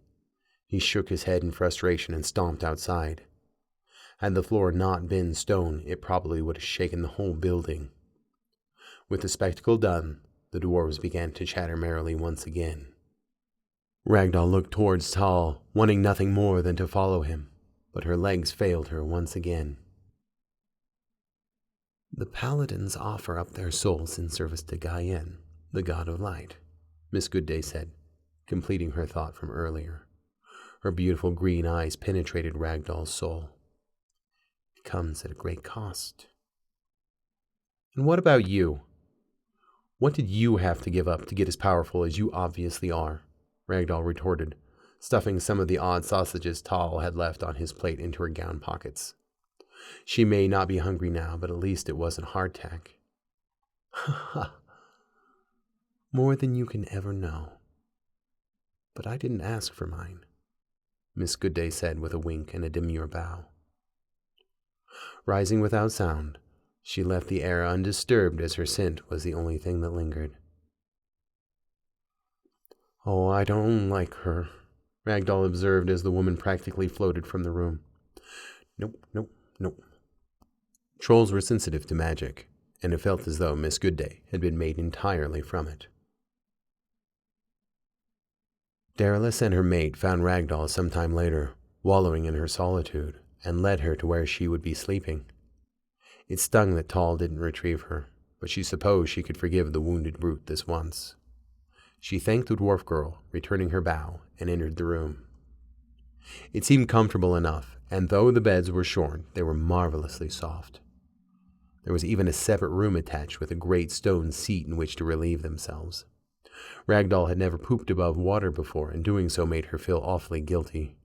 He shook his head in frustration and stomped outside. Had the floor not been stone, it probably would have shaken the whole building. With the spectacle done, the dwarves began to chatter merrily once again. Ragdoll looked towards Tall, wanting nothing more than to follow him, but her legs failed her once again. The paladins offer up their souls in service to Gaian, the god of light, Miss Goodday said, completing her thought from earlier. Her beautiful green eyes penetrated Ragdoll's soul. It comes at a great cost. And what about you? What did you have to give up to get as powerful as you obviously are? Ragdoll retorted, stuffing some of the odd sausages Tall had left on his plate into her gown pockets. She may not be hungry now, but at least it wasn't hardtack. Ha ha. More than you can ever know. But I didn't ask for mine, Miss Goodday said with a wink and a demure bow. Rising without sound, she left the air undisturbed as her scent was the only thing that lingered. Oh, I don't like her, Ragdoll observed as the woman practically floated from the room. Nope. Trolls were sensitive to magic, and it felt as though Miss Goodday had been made entirely from it. Darylis and her mate found Ragdoll some time later, wallowing in her solitude, and led her to where she would be sleeping. It stung that Tall didn't retrieve her, but she supposed she could forgive the wounded brute this once. She thanked the dwarf girl, returning her bow, and entered the room. It seemed comfortable enough, and though the beds were shorn, they were marvelously soft. There was even a separate room attached with a great stone seat in which to relieve themselves. Ragdoll had never pooped above water before, and doing so made her feel awfully guilty.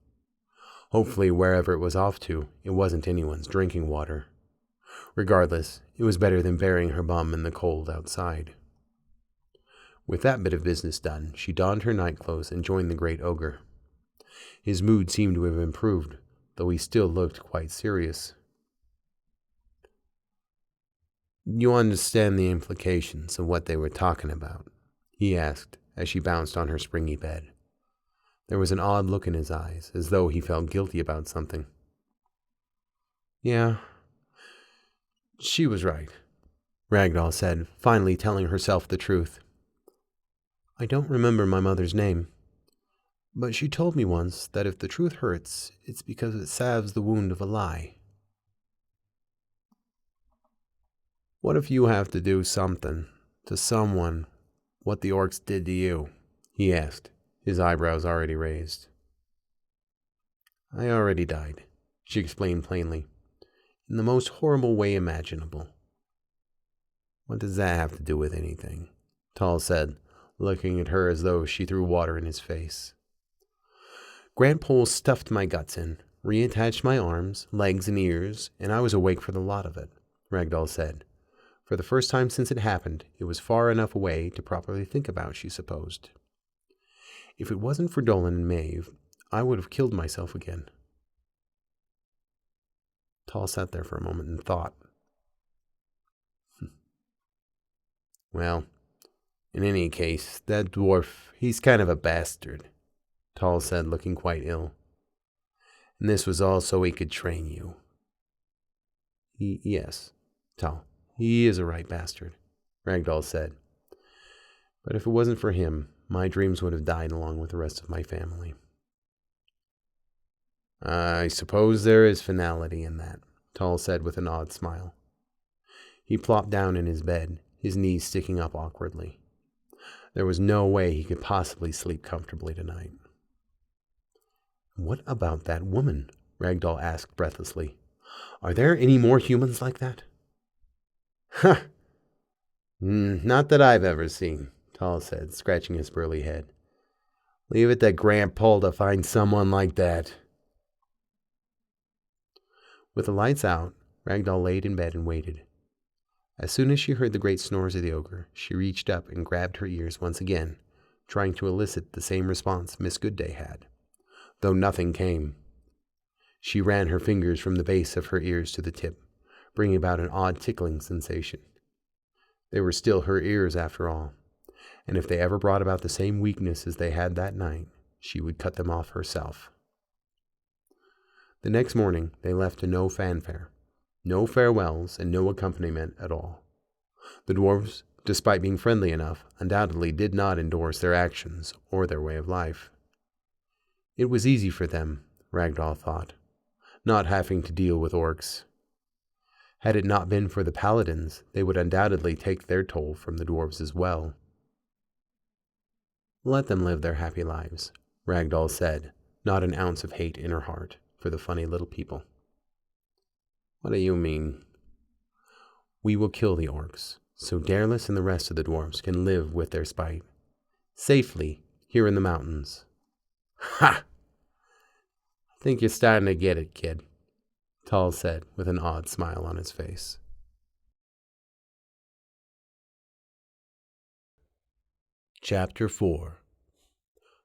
Hopefully, wherever it was off to, it wasn't anyone's drinking water. Regardless, it was better than burying her bum in the cold outside. With that bit of business done, she donned her nightclothes and joined the great ogre. His mood seemed to have improved, though he still looked quite serious. You understand the implications of what they were talking about? He asked, as she bounced on her springy bed. There was an odd look in his eyes, as though he felt guilty about something. Yeah, she was right, Ragdoll said, finally telling herself the truth. I don't remember my mother's name, but she told me once that if the truth hurts, it's because it salves the wound of a lie. What if you have to do something to someone what the orcs did to you? He asked, his eyebrows already raised. I already died, she explained plainly, in the most horrible way imaginable. What does that have to do with anything? Tall said, looking at her as though she threw water in his face. Grant Pole stuffed my guts in, reattached my arms, legs, and ears, and I was awake for the lot of it, Ragdoll said. For the first time since it happened, it was far enough away to properly think about, she supposed. If it wasn't for Dolan and Maeve, I would have killed myself again. Tall sat there for a moment and thought. Well, in any case, that dwarf, he's kind of a bastard, Tall said, looking quite ill. And this was all so he could train you. Yes, Tall. He is a right bastard, Ragdoll said. But if it wasn't for him, my dreams would have died along with the rest of my family. I suppose there is finality in that, Tall said with an odd smile. He plopped down in his bed, his knees sticking up awkwardly. There was no way he could possibly sleep comfortably tonight. What about that woman? Ragdoll asked breathlessly. Are there any more humans like that? Huh. Not that I've ever seen, Tall said, scratching his burly head. Leave it to Grant Pole to find someone like that. With the lights out, Ragdoll laid in bed and waited. As soon as she heard the great snores of the ogre, she reached up and grabbed her ears once again, trying to elicit the same response Miss Goodday had, though nothing came. She ran her fingers from the base of her ears to the tip, bringing about an odd tickling sensation. They were still her ears after all, and if they ever brought about the same weakness as they had that night, she would cut them off herself. The next morning they left to no fanfare, no farewells, and no accompaniment at all. The dwarves, despite being friendly enough, undoubtedly did not endorse their actions or their way of life. It was easy for them, Ragdoll thought, not having to deal with orcs. Had it not been for the paladins, they would undoubtedly take their toll from the dwarves as well. Let them live their happy lives, Ragdoll said, not an ounce of hate in her heart for the funny little people. What do you mean? We will kill the orcs, so Dareless and the rest of the dwarves can live with their spite, safely, here in the mountains. Ha! I think you're starting to get it, kid, Tall said with an odd smile on his face. Chapter 4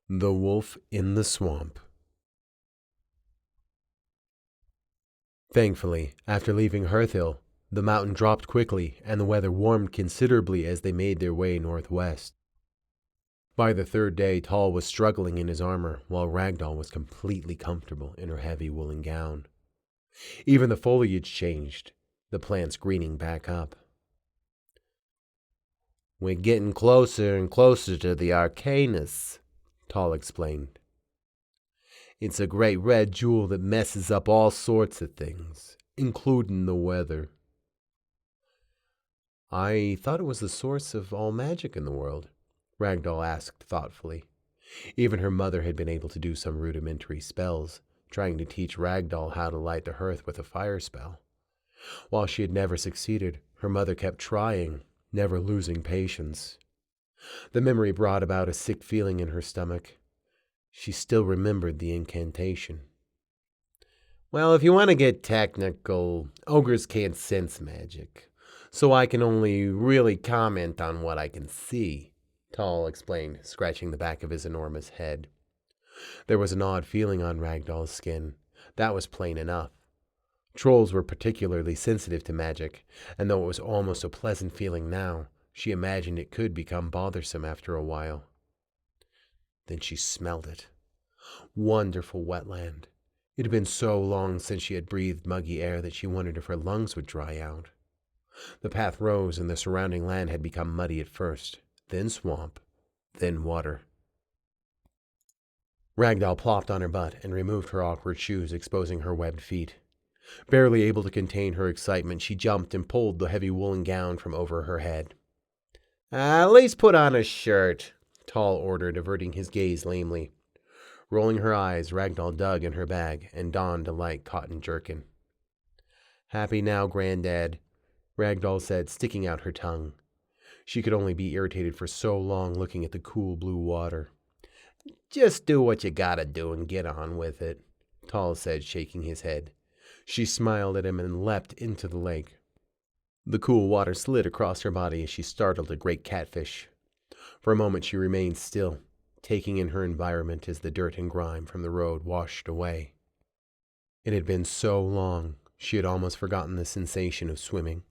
The Wolf in the Swamp. Thankfully, after leaving Hearthill, the mountain dropped quickly and the weather warmed considerably as they made their way northwest. By the third day, Tall was struggling in his armor, while Ragdoll was completely comfortable in her heavy woolen gown. Even the foliage changed, the plants greening back up. We're getting closer and closer to the Arcanus, Tall explained. It's a great red jewel that messes up all sorts of things, including the weather. I thought it was the source of all magic in the world, Ragdoll asked thoughtfully. Even her mother had been able to do some rudimentary spells, trying to teach Ragdoll how to light the hearth with a fire spell. While she had never succeeded, her mother kept trying, never losing patience. The memory brought about a sick feeling in her stomach. She still remembered the incantation. Well, if you want to get technical, ogres can't sense magic, so I can only really comment on what I can see, Tall explained, scratching the back of his enormous head. There was an odd feeling on Ragdoll's skin. That was plain enough. Trolls were particularly sensitive to magic, and though it was almost a pleasant feeling now, she imagined it could become bothersome after a while. Then she smelled it. Wonderful wetland. It had been so long since she had breathed muggy air that she wondered if her lungs would dry out. The path rose, and the surrounding land had become muddy at first, then swamp, then water. Ragdoll plopped on her butt and removed her awkward shoes, exposing her webbed feet. Barely able to contain her excitement, she jumped and pulled the heavy woolen gown from over her head. "At least put on a shirt," Tall ordered, averting his gaze lamely. Rolling her eyes, Ragdoll dug in her bag and donned a light cotton jerkin. "Happy now, Granddad," Ragdoll said, sticking out her tongue. She could only be irritated for so long looking at the cool blue water. "Just do what you gotta do and get on with it," Tall said, shaking his head. She smiled at him and leapt into the lake. The cool water slid across her body as she startled a great catfish. For a moment she remained still, taking in her environment as the dirt and grime from the road washed away. It had been so long, she had almost forgotten the sensation of swimming.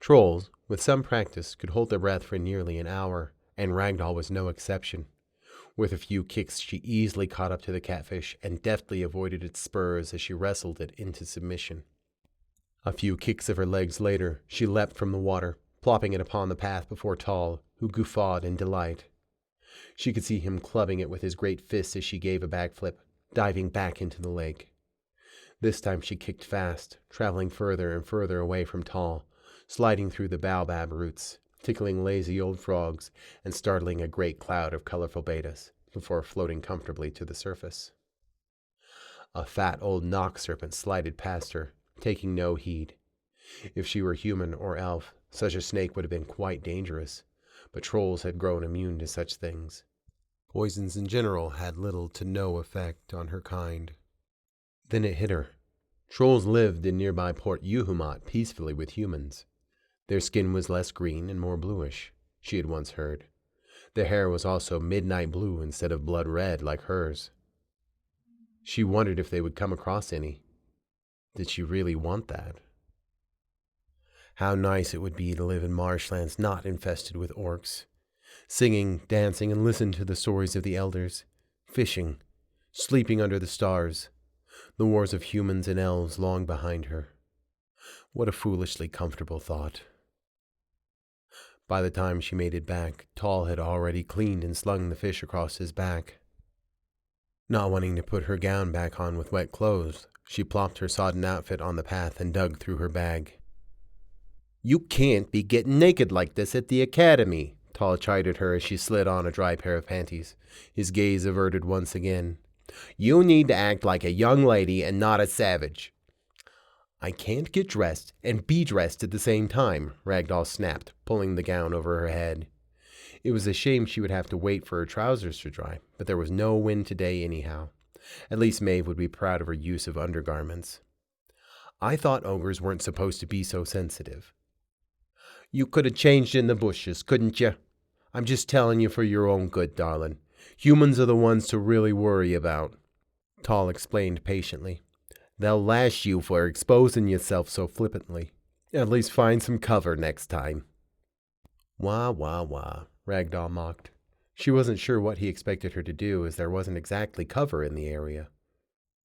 Trolls, with some practice, could hold their breath for nearly an hour, and Ragdoll was no exception. With a few kicks, she easily caught up to the catfish and deftly avoided its spurs as she wrestled it into submission. A few kicks of her legs later, she leapt from the water, plopping it upon the path before Tall, who guffawed in delight. She could see him clubbing it with his great fists as she gave a backflip, diving back into the lake. This time she kicked fast, traveling further and further away from Tall, sliding through the baobab roots, tickling lazy old frogs, and startling a great cloud of colorful betas, before floating comfortably to the surface. A fat old knock serpent slided past her, taking no heed. If she were human or elf, such a snake would have been quite dangerous, but trolls had grown immune to such things. Poisons in general had little to no effect on her kind. Then it hit her. Trolls lived in nearby Port Yuhumat peacefully with humans. Their skin was less green and more bluish, she had once heard. Their hair was also midnight blue instead of blood red like hers. She wondered if they would come across any. Did she really want that? How nice it would be to live in marshlands not infested with orcs. Singing, dancing, and listen to the stories of the elders. Fishing, sleeping under the stars. The wars of humans and elves long behind her. What a foolishly comfortable thought. By the time she made it back, Tall had already cleaned and slung the fish across his back. Not wanting to put her gown back on with wet clothes, she plopped her sodden outfit on the path and dug through her bag. "You can't be getting naked like this at the Academy," Tall chided her as she slid on a dry pair of panties, his gaze averted once again. "You need to act like a young lady and not a savage." "I can't get dressed and be dressed at the same time," Ragdoll snapped, pulling the gown over her head. It was a shame she would have to wait for her trousers to dry, but there was no wind today anyhow. At least Maeve would be proud of her use of undergarments. "I thought ogres weren't supposed to be so sensitive." "You could have changed in the bushes, couldn't you? I'm just telling you for your own good, darling. Humans are the ones to really worry about," Tall explained patiently. "They'll lash you for exposing yourself so flippantly. At least find some cover next time." "Wah, wah, wah," Ragdoll mocked. She wasn't sure what he expected her to do, as there wasn't exactly cover in the area.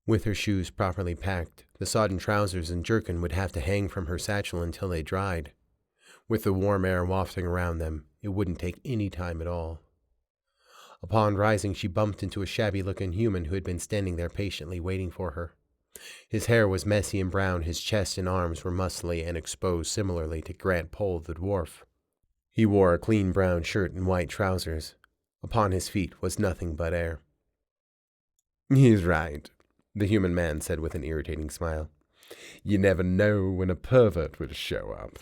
With her shoes properly packed, the sodden trousers and jerkin would have to hang from her satchel until they dried. With the warm air wafting around them, it wouldn't take any time at all. Upon rising, she bumped into a shabby-looking human who had been standing there patiently waiting for her. His hair was messy and brown, his chest and arms were muscly and exposed similarly to Grant Pole the dwarf. He wore a clean brown shirt and white trousers. Upon his feet was nothing but air. "He's right," the human man said with an irritating smile. "You never know when a pervert will show up."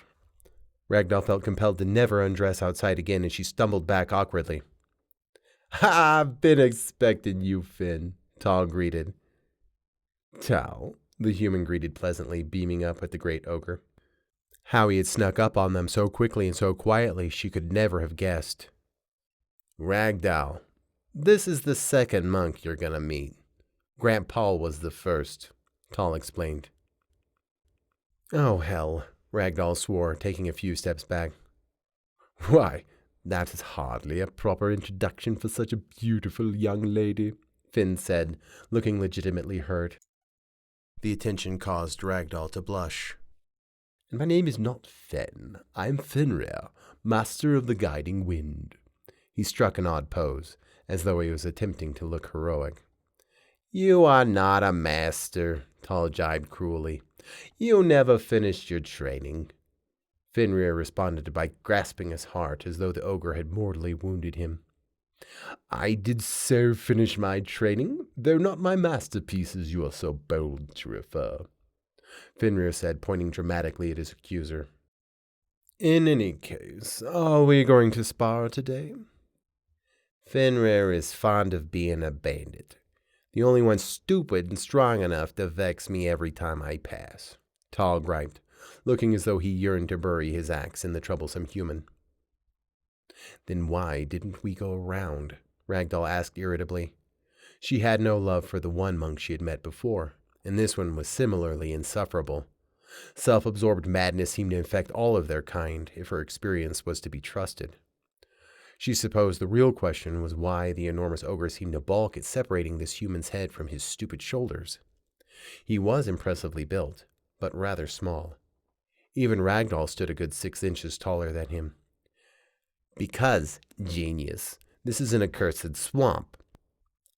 Ragdoll felt compelled to never undress outside again as she stumbled back awkwardly. "I've been expecting you, Finn," Tall greeted. "Tal," the human greeted pleasantly, beaming up at the great ogre. How he had snuck up on them so quickly and so quietly she could never have guessed. "Ragdoll, this is the second monk you're gonna meet. Grant Paul was the first," Tall explained. "Oh, hell," Ragdoll swore, taking a few steps back. "Why, that is hardly a proper introduction for such a beautiful young lady," Finn said, looking legitimately hurt. The attention caused Ragdoll to blush. "And my name is not Finn. I'm Fenrir, master of the guiding wind." He struck an odd pose, as though he was attempting to look heroic. You are not a master, Tall jibed cruelly. You never finished your training. Fenrir responded by grasping his heart as though the ogre had mortally wounded him. I did so finish my training, though not my masterpieces you are so bold to refer, Fenrir said, pointing dramatically at his accuser. In any case, are we going to spar today? Fenrir is fond of being a bandit. The only one stupid and strong enough to vex me every time I pass, Tall griped, looking as though he yearned to bury his axe in the troublesome human. Then why didn't we go around? Ragdoll asked irritably. She had no love for the one monk she had met before, and this one was similarly insufferable. Self-absorbed madness seemed to infect all of their kind, if her experience was to be trusted. She supposed the real question was why the enormous ogre seemed to balk at separating this human's head from his stupid shoulders. He was impressively built, but rather small. Even Ragdoll stood a good 6 inches taller than him. Because, genius, this is an accursed swamp.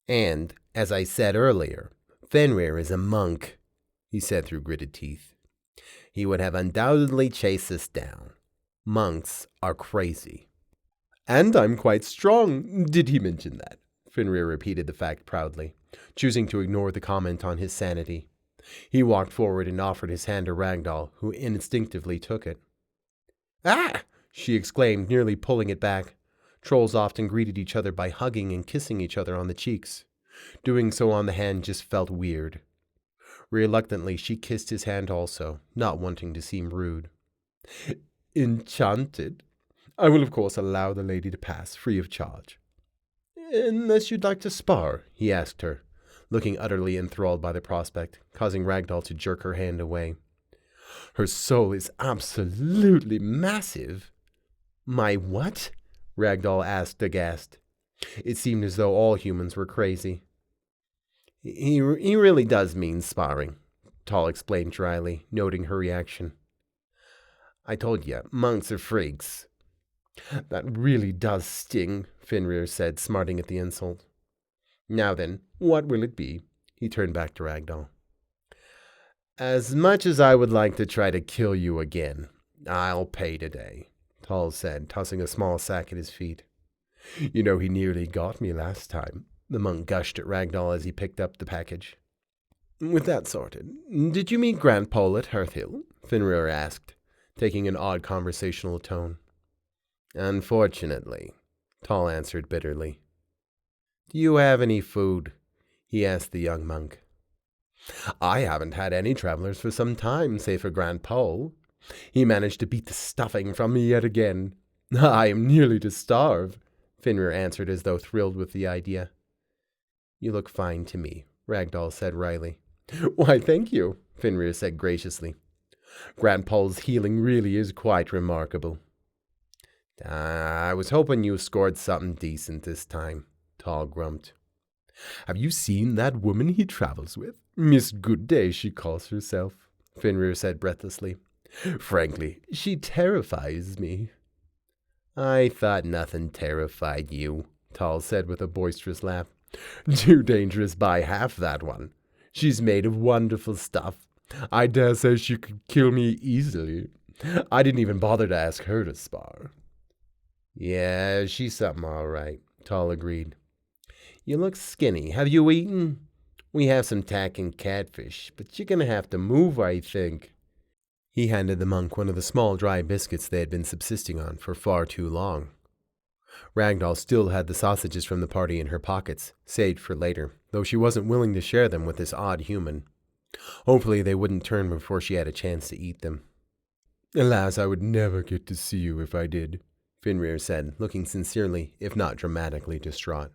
And, as I said earlier, Fenrir is a monk, he said through gritted teeth. He would have undoubtedly chased us down. Monks are crazy. And I'm quite strong. Did he mention that? Fenrir repeated the fact proudly, choosing to ignore the comment on his sanity. He walked forward and offered his hand to Ragdoll, who instinctively took it. Ah! She exclaimed, nearly pulling it back. Trolls often greeted each other by hugging and kissing each other on the cheeks. Doing so on the hand just felt weird. Reluctantly, she kissed his hand also, not wanting to seem rude. Enchanted. I will of course allow the lady to pass, free of charge. Unless you'd like to spar, he asked her, looking utterly enthralled by the prospect, causing Ragdoll to jerk her hand away. Her soul is absolutely massive. My what? Ragdoll asked, aghast. It seemed as though all humans were crazy. He really does mean sparring, Tall explained dryly, noting her reaction. I told you, monks are freaks. That really does sting, Fenrir said, smarting at the insult. Now then, what will it be? He turned back to Ragdoll. As much as I would like to try to kill you again, I'll pay today, Tall said, tossing a small sack at his feet. You know he nearly got me last time, the monk gushed at Ragdoll as he picked up the package. With that sorted, did you meet Grand Pole at Hearthill? Fenrir asked, taking an odd conversational tone. Unfortunately, Tall answered bitterly. Do you have any food? He asked the young monk. I haven't had any travelers for some time, save for Grand Pole. He managed to beat the stuffing from me yet again. I am nearly to starve, Fenrir answered as though thrilled with the idea. You look fine to me, Ragdoll said wryly. Why, thank you, Fenrir said graciously. Grand Pole's healing really is quite remarkable. I was hoping you scored something decent this time, Tall grumped. Have you seen that woman he travels with? Miss Goodday, she calls herself, Fenrir said breathlessly. Frankly, she terrifies me. I thought nothing terrified you, Tall said with a boisterous laugh. Too dangerous by half, that one. She's made of wonderful stuff. I dare say she could kill me easily. I didn't even bother to ask her to spar. Yeah, she's something all right, Tall agreed. You look skinny. Have you eaten? We have some tack and catfish, but you're going to have to move, I think. He handed the monk one of the small dry biscuits they had been subsisting on for far too long. Ragdoll still had the sausages from the party in her pockets, saved for later, though she wasn't willing to share them with this odd human. Hopefully they wouldn't turn before she had a chance to eat them. Alas, I would never get to see you if I did, Fenrir said, looking sincerely, if not dramatically, distraught.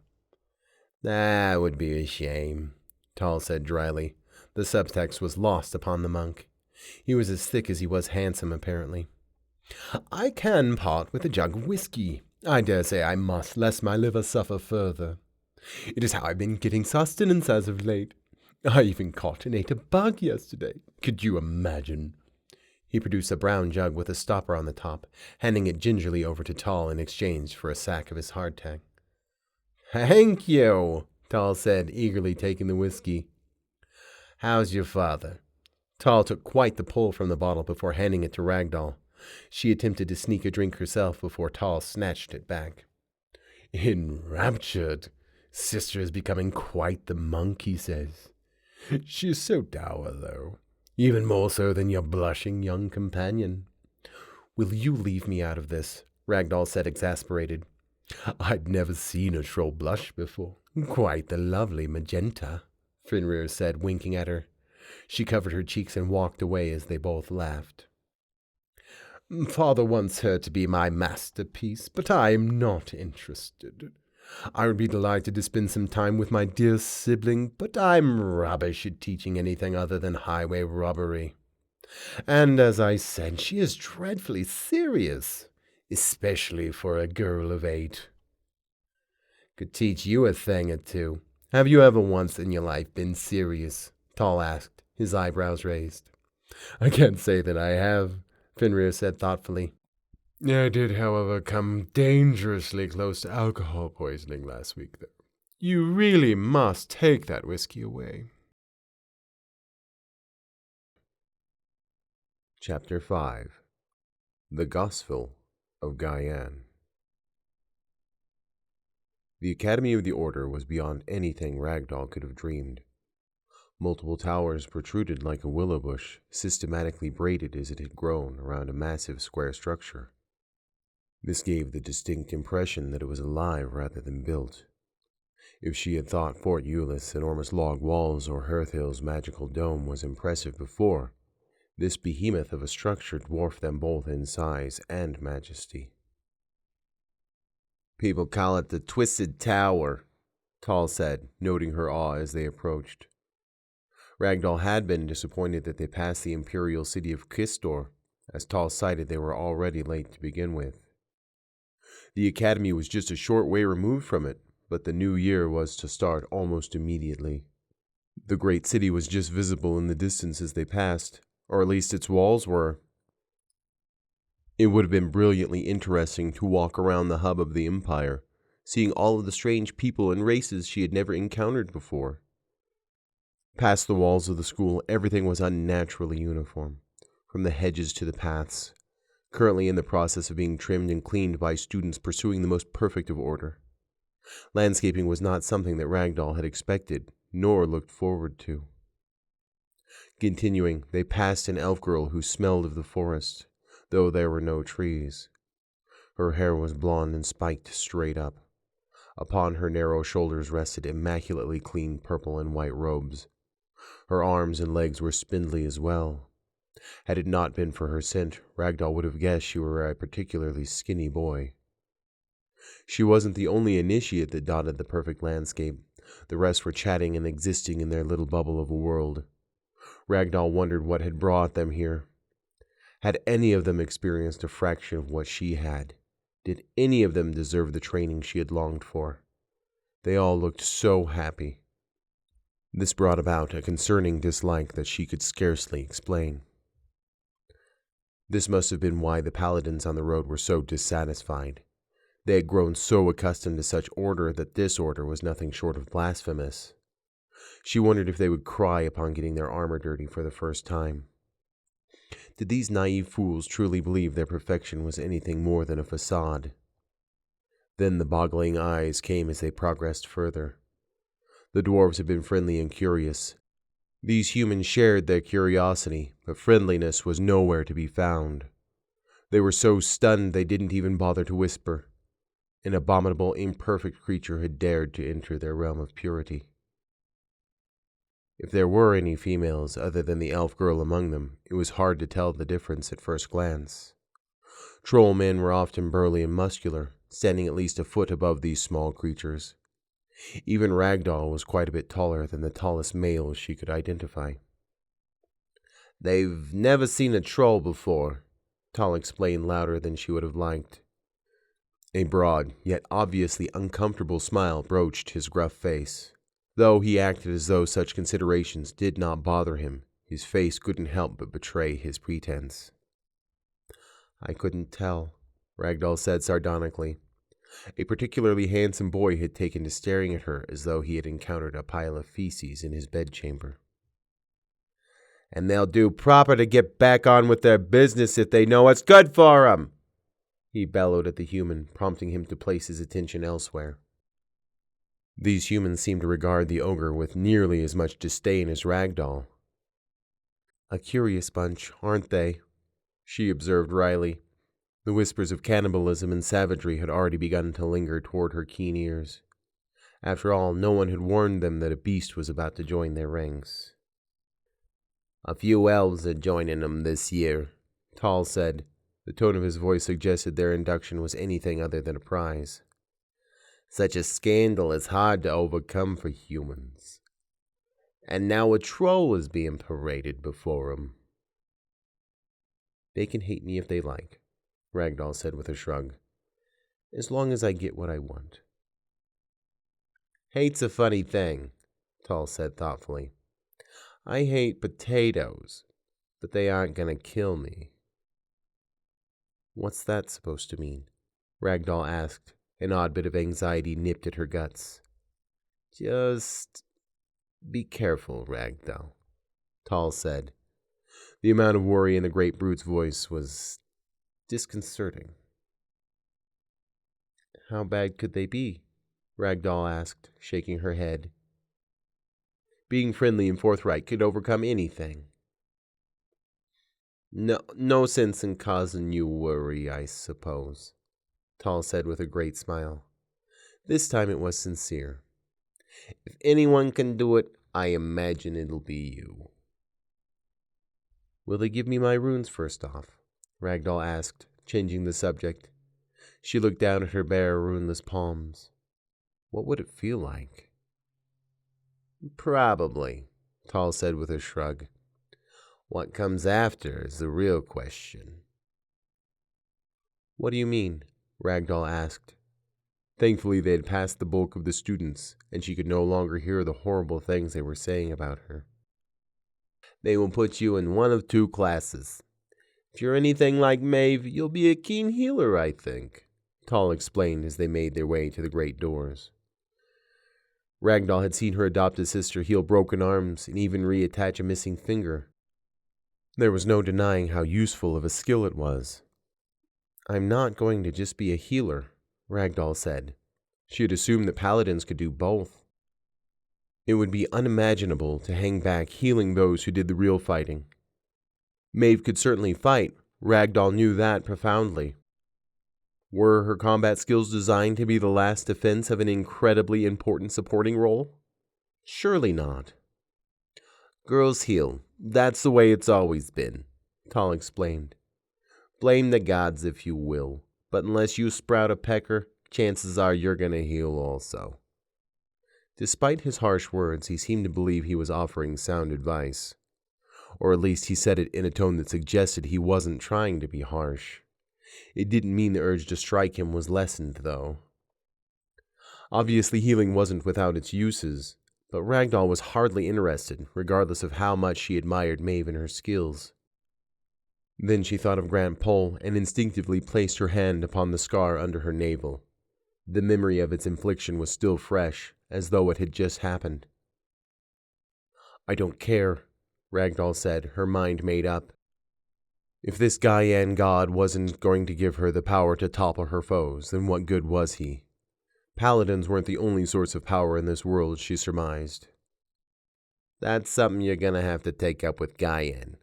That would be a shame, Tall said dryly. The subtext was lost upon the monk. He was as thick as he was handsome, apparently. I can part with a jug of whiskey. I dare say I must, lest my liver suffer further. It is how I've been getting sustenance as of late. I even caught and ate a bug yesterday. Could you imagine? He produced a brown jug with a stopper on the top, handing it gingerly over to Tall in exchange for a sack of his hardtack. Thank you, Tall said, eagerly taking the whiskey. How's your father? Tall took quite the pull from the bottle before handing it to Ragdoll. She attempted to sneak a drink herself before Tall snatched it back. Enraptured. Sister is becoming quite the monk, he says. She is so dour, though. Even more so than your blushing young companion. Will you leave me out of this? Ragdoll said, exasperated. I'd never seen a troll blush before. Quite the lovely magenta, Fenrir said, winking at her. She covered her cheeks and walked away as they both laughed. Father wants her to be my masterpiece, but I am not interested. I would be delighted to spend some time with my dear sibling, but I'm rubbish at teaching anything other than highway robbery. And as I said, she is dreadfully serious, especially for a girl of 8. Could teach you a thing or two. Have you ever once in your life been serious? Tall asked, his eyebrows raised. I can't say that I have, Fenrir said thoughtfully. I did, however, come dangerously close to alcohol poisoning last week, though. You really must take that whiskey away. Chapter 5. The Gospel of Gaian. The Academy of the Order was beyond anything Ragdoll could have dreamed. Multiple towers protruded like a willow bush, systematically braided as it had grown around a massive square structure. This gave the distinct impression that it was alive rather than built. If she had thought Fort Eulith's enormous log walls or Hearthill's magical dome was impressive before, this behemoth of a structure dwarfed them both in size and majesty. People call it the Twisted Tower, Tall said, noting her awe as they approached. Ragdoll had been disappointed that they passed the imperial city of Kistor, as Tall cited they were already late to begin with. The academy was just a short way removed from it, but the new year was to start almost immediately. The great city was just visible in the distance as they passed, or at least its walls were. It would have been brilliantly interesting to walk around the hub of the empire, seeing all of the strange people and races she had never encountered before. Past the walls of the school, everything was unnaturally uniform, from the hedges to the paths, currently in the process of being trimmed and cleaned by students pursuing the most perfect of order. Landscaping was not something that Ragdoll had expected, nor looked forward to. Continuing, they passed an elf girl who smelled of the forest, though there were no trees. Her hair was blonde and spiked straight up. Upon her narrow shoulders rested immaculately clean purple and white robes. Her arms and legs were spindly as well. Had it not been for her scent, Ragdoll would have guessed she were a particularly skinny boy. She wasn't the only initiate that dotted the perfect landscape. The rest were chatting and existing in their little bubble of a world. Ragdoll wondered what had brought them here. Had any of them experienced a fraction of what she had? Did any of them deserve the training she had longed for? They all looked so happy. This brought about a concerning dislike that she could scarcely explain. This must have been why the paladins on the road were so dissatisfied. They had grown so accustomed to such order that disorder was nothing short of blasphemous. She wondered if they would cry upon getting their armor dirty for the first time. Did these naive fools truly believe their perfection was anything more than a facade? Then the boggling eyes came as they progressed further. The dwarves had been friendly and curious. These humans shared their curiosity, but friendliness was nowhere to be found. They were so stunned they didn't even bother to whisper. An abominable, imperfect creature had dared to enter their realm of purity. If there were any females other than the elf girl among them, it was hard to tell the difference at first glance. Troll men were often burly and muscular, standing at least a foot above these small creatures. Even Ragdoll was quite a bit taller than the tallest males she could identify. "They've never seen a troll before," Tall explained louder than she would have liked. A broad, yet obviously uncomfortable smile broached his gruff face. Though he acted as though such considerations did not bother him, his face couldn't help but betray his pretense. "I couldn't tell," Ragdoll said sardonically. A particularly handsome boy had taken to staring at her as though he had encountered a pile of feces in his bedchamber. "And they'll do proper to get back on with their business if they know what's good for 'em," he bellowed at the human, prompting him to place his attention elsewhere. These humans seemed to regard the ogre with nearly as much disdain as Ragdoll. "A curious bunch, aren't they?" she observed wryly. The whispers of cannibalism and savagery had already begun to linger toward her keen ears. After all, no one had warned them that a beast was about to join their ranks. "A few elves are joining them this year," Tall said. The tone of his voice suggested their induction was anything other than a prize. "Such a scandal is hard to overcome for humans. And now a troll is being paraded before 'em." "They can hate me if they like," Ragdoll said with a shrug, "as long as I get what I want." "Hate's a funny thing," Tall said thoughtfully. "I hate potatoes, but they aren't going to kill me." "What's that supposed to mean?" Ragdoll asked. An odd bit of anxiety nipped at her guts. "Just be careful, Ragdoll," Tall said. The amount of worry in the great brute's voice was disconcerting. "How bad could they be?" Ragdoll asked, shaking her head. "Being friendly and forthright could overcome anything." No sense in causing you worry, I suppose," Tall said with a great smile. This time it was sincere. "If anyone can do it, I imagine it'll be you." "Will they give me my runes first off?" Ragdoll asked, changing the subject. She looked down at her bare, runeless palms. What would it feel like? "Probably," Tall said with a shrug. "What comes after is the real question." "What do you mean?" Ragdoll asked. Thankfully, they had passed the bulk of the students, and she could no longer hear the horrible things they were saying about her. "They will put you in one of two classes. If you're anything like Maeve, you'll be a keen healer, I think," Tall explained as they made their way to the great doors. Ragdoll had seen her adopted sister heal broken arms and even reattach a missing finger. There was no denying how useful of a skill it was. "I'm not going to just be a healer," Ragdoll said. She had assumed that paladins could do both. It would be unimaginable to hang back healing those who did the real fighting. Maeve could certainly fight, Ragdoll knew that profoundly. Were her combat skills designed to be the last defense of an incredibly important supporting role? Surely not. "Girls heal. That's the way it's always been," Tall explained. "Blame the gods if you will, but unless you sprout a pecker, chances are you're going to heal also." Despite his harsh words, he seemed to believe he was offering sound advice. Or at least he said it in a tone that suggested he wasn't trying to be harsh. It didn't mean the urge to strike him was lessened, though. Obviously, healing wasn't without its uses, but Ragdoll was hardly interested, regardless of how much she admired Maeve and her skills. Then she thought of Grant Pole and instinctively placed her hand upon the scar under her navel. The memory of its infliction was still fresh, as though it had just happened. "I don't care," Ragdoll said, her mind made up. If this Gaian god wasn't going to give her the power to topple her foes, then what good was he? Paladins weren't the only source of power in this world, she surmised. "That's something you're gonna have to take up with Gaian,"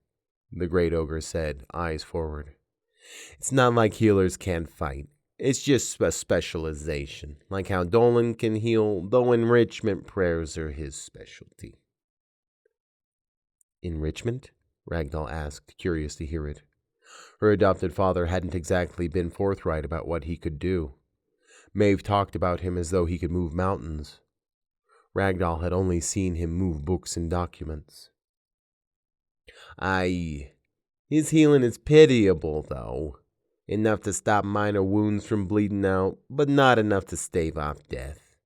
the great ogre said, eyes forward. "It's not like healers can't fight. It's just a specialization, like how Dolan can heal, though enrichment prayers are his specialty." "Enrichment?" Ragdoll asked, curious to hear it. Her adopted father hadn't exactly been forthright about what he could do. Maeve talked about him as though he could move mountains. Ragdoll had only seen him move books and documents. His healing is pitiable, though. Enough to stop minor wounds from bleeding out, but not enough to stave off death."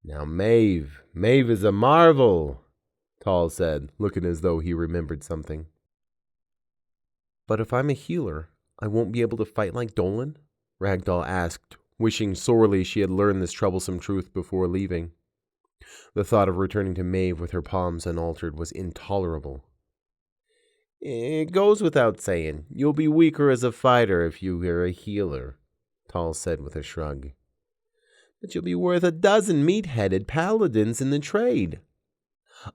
"Now Maeve is a marvel," Tall said, looking as though he remembered something. "But if I'm a healer, I won't be able to fight like Dolan?" Ragdoll asked, wishing sorely she had learned this troublesome truth before leaving. The thought of returning to Maeve with her palms unaltered was intolerable. It goes without saying, you'll be weaker as a fighter if you're a healer, Tall said with a shrug. But you'll be worth 12 meat-headed paladins in the trade.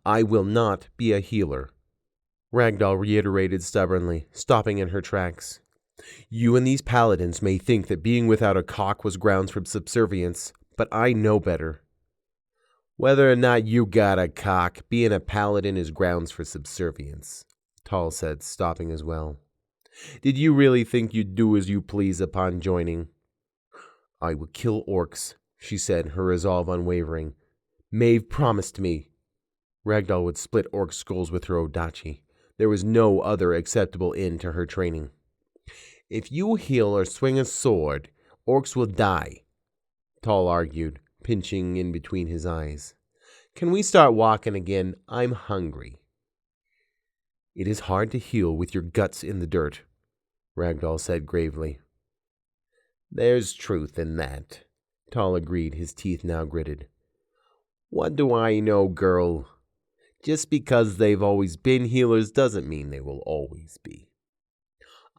I will not be a healer, Ragdoll reiterated stubbornly, stopping in her tracks. You and these paladins may think that being without a cock was grounds for subservience, but I know better. Whether or not you got a cock, being a paladin is grounds for subservience, Tall said, stopping as well. Did you really think you'd do as you please upon joining? I will kill orcs, she said, her resolve unwavering. Maeve promised me. Ragdoll would split orc skulls with her odachi. There was no other acceptable end to her training. If you heal or swing a sword, orcs will die, Tall argued, pinching in between his eyes. Can we start walking again? I'm hungry. It is hard to heal with your guts in the dirt, Ragdoll said gravely. There's truth in that, Tall agreed, his teeth now gritted. What do I know, girl? Just because they've always been healers doesn't mean they will always be.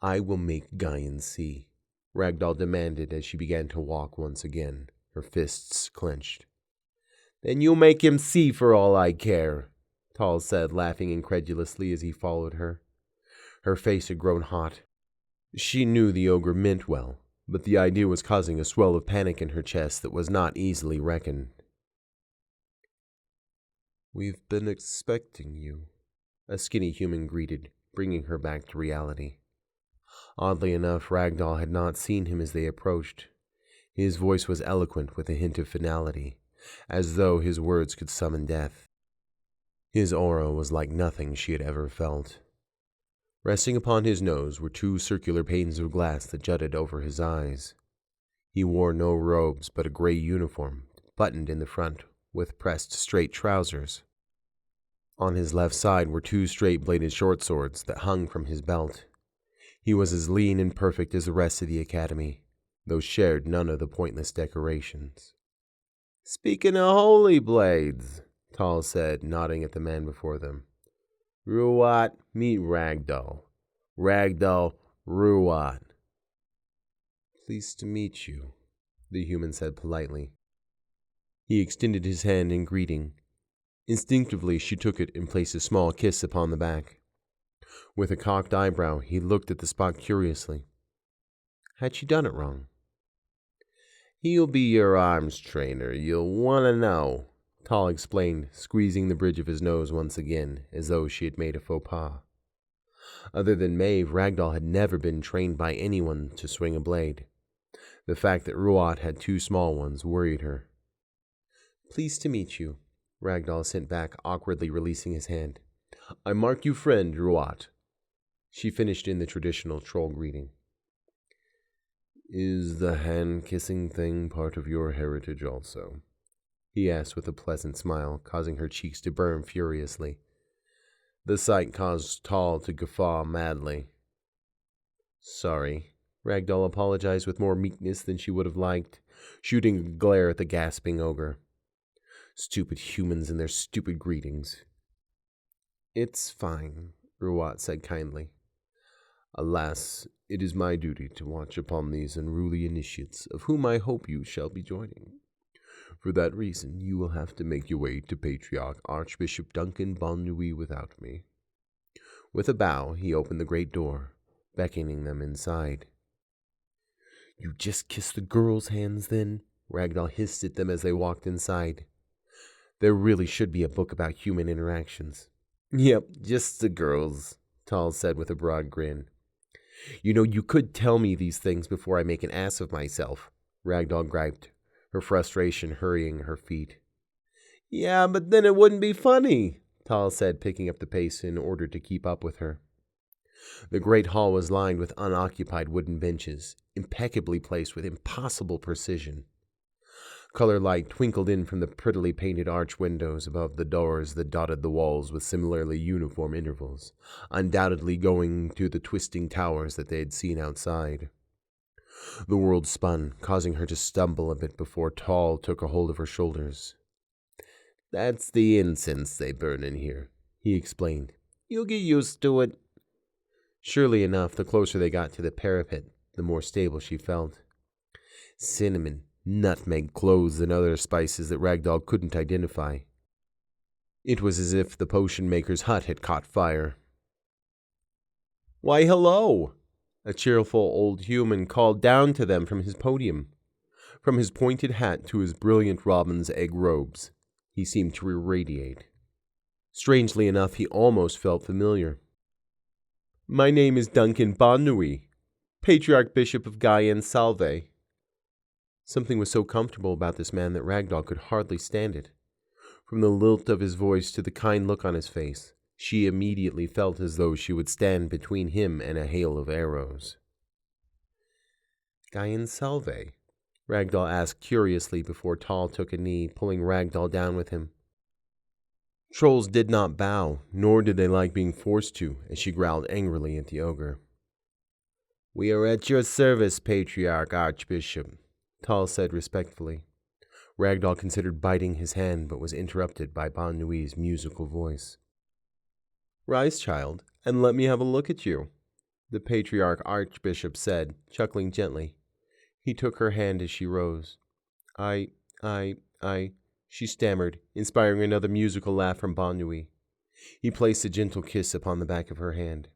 I will make Gaian see, Ragdoll demanded as she began to walk once again, her fists clenched. Then you'll make him see for all I care, Tall said, laughing incredulously as he followed her. Her face had grown hot. She knew the ogre meant well, but the idea was causing a swell of panic in her chest that was not easily reckoned. We've been expecting you, a skinny human greeted, bringing her back to reality. Oddly enough, Ragdoll had not seen him as they approached. His voice was eloquent with a hint of finality, as though his words could summon death. His aura was like nothing she had ever felt. Resting upon his nose were 2 circular panes of glass that jutted over his eyes. He wore no robes but a gray uniform, buttoned in the front, with pressed straight trousers. On his left side were 2 straight-bladed short swords that hung from his belt. He was as lean and perfect as the rest of the Academy, though shared none of the pointless decorations. Speaking of holy blades, Tall said, nodding at the man before them. Ruat, meet Ragdoll. Ragdoll, Ruat. Pleased to meet you, the human said politely. He extended his hand in greeting. Instinctively, she took it and placed a small kiss upon the back. With a cocked eyebrow, he looked at the spot curiously. Had she done it wrong? He'll be your arms trainer, you'll want to know, Tall explained, squeezing the bridge of his nose once again, as though she had made a faux pas. Other than Maeve, Ragdoll had never been trained by anyone to swing a blade. The fact that Ruat had 2 small ones worried her. Pleased to meet you, Ragdoll sent back, awkwardly releasing his hand. I mark you friend, Ruat. She finished in the traditional troll greeting. Is the hand-kissing thing part of your heritage also? He asked with a pleasant smile, causing her cheeks to burn furiously. The sight caused Tall to guffaw madly. Sorry, Ragdoll apologized with more meekness than she would have liked, shooting a glare at the gasping ogre. Stupid humans and their stupid greetings. It's fine, Ruat said kindly. Alas, it is my duty to watch upon these unruly initiates, of whom I hope you shall be joining. For that reason, you will have to make your way to Patriarch Archbishop Duncan Bonnuy without me. With a bow, he opened the great door, beckoning them inside. You just kiss the girls' hands, then? Ragdoll hissed at them as they walked inside. There really should be a book about human interactions. Yep, just the girls, Tall said with a broad grin. You know, you could tell me these things before I make an ass of myself, Ragdoll griped, her frustration hurrying her feet. Yeah, but then it wouldn't be funny, Tall said, picking up the pace in order to keep up with her. The great hall was lined with unoccupied wooden benches, impeccably placed with impossible precision. Color light twinkled in from the prettily painted arch windows above the doors that dotted the walls with similarly uniform intervals, undoubtedly going to the twisting towers that they had seen outside. The world spun, causing her to stumble a bit before Tall took a hold of her shoulders. "That's the incense they burn in here," he explained. "You'll get used to it." Surely enough, the closer they got to the parapet, the more stable she felt. Cinnamon, nutmeg, cloves, and other spices that Ragdoll couldn't identify. It was as if the potion maker's hut had caught fire. "Why, hello!" a cheerful old human called down to them from his podium. From his pointed hat to his brilliant robin's egg robes, he seemed to irradiate. Strangely enough, he almost felt familiar. "My name is Duncan Bonnui, Patriarch Bishop of Gaian Salve." Something was so comfortable about this man that Ragdoll could hardly stand it. From the lilt of his voice to the kind look on his face, she immediately felt as though she would stand between him and a hail of arrows. "Gaian Salve?" Ragdoll asked curiously before Tall took a knee, pulling Ragdoll down with him. Trolls did not bow, nor did they like being forced to, as she growled angrily at the ogre. "We are at your service, Patriarch Archbishop," Tall said respectfully. Ragdoll considered biting his hand, but was interrupted by Bonnui's musical voice. "Rise, child, and let me have a look at you," the Patriarch Archbishop said, chuckling gently. He took her hand as she rose. I, she stammered, inspiring another musical laugh from Bonnui. He placed a gentle kiss upon the back of her hand.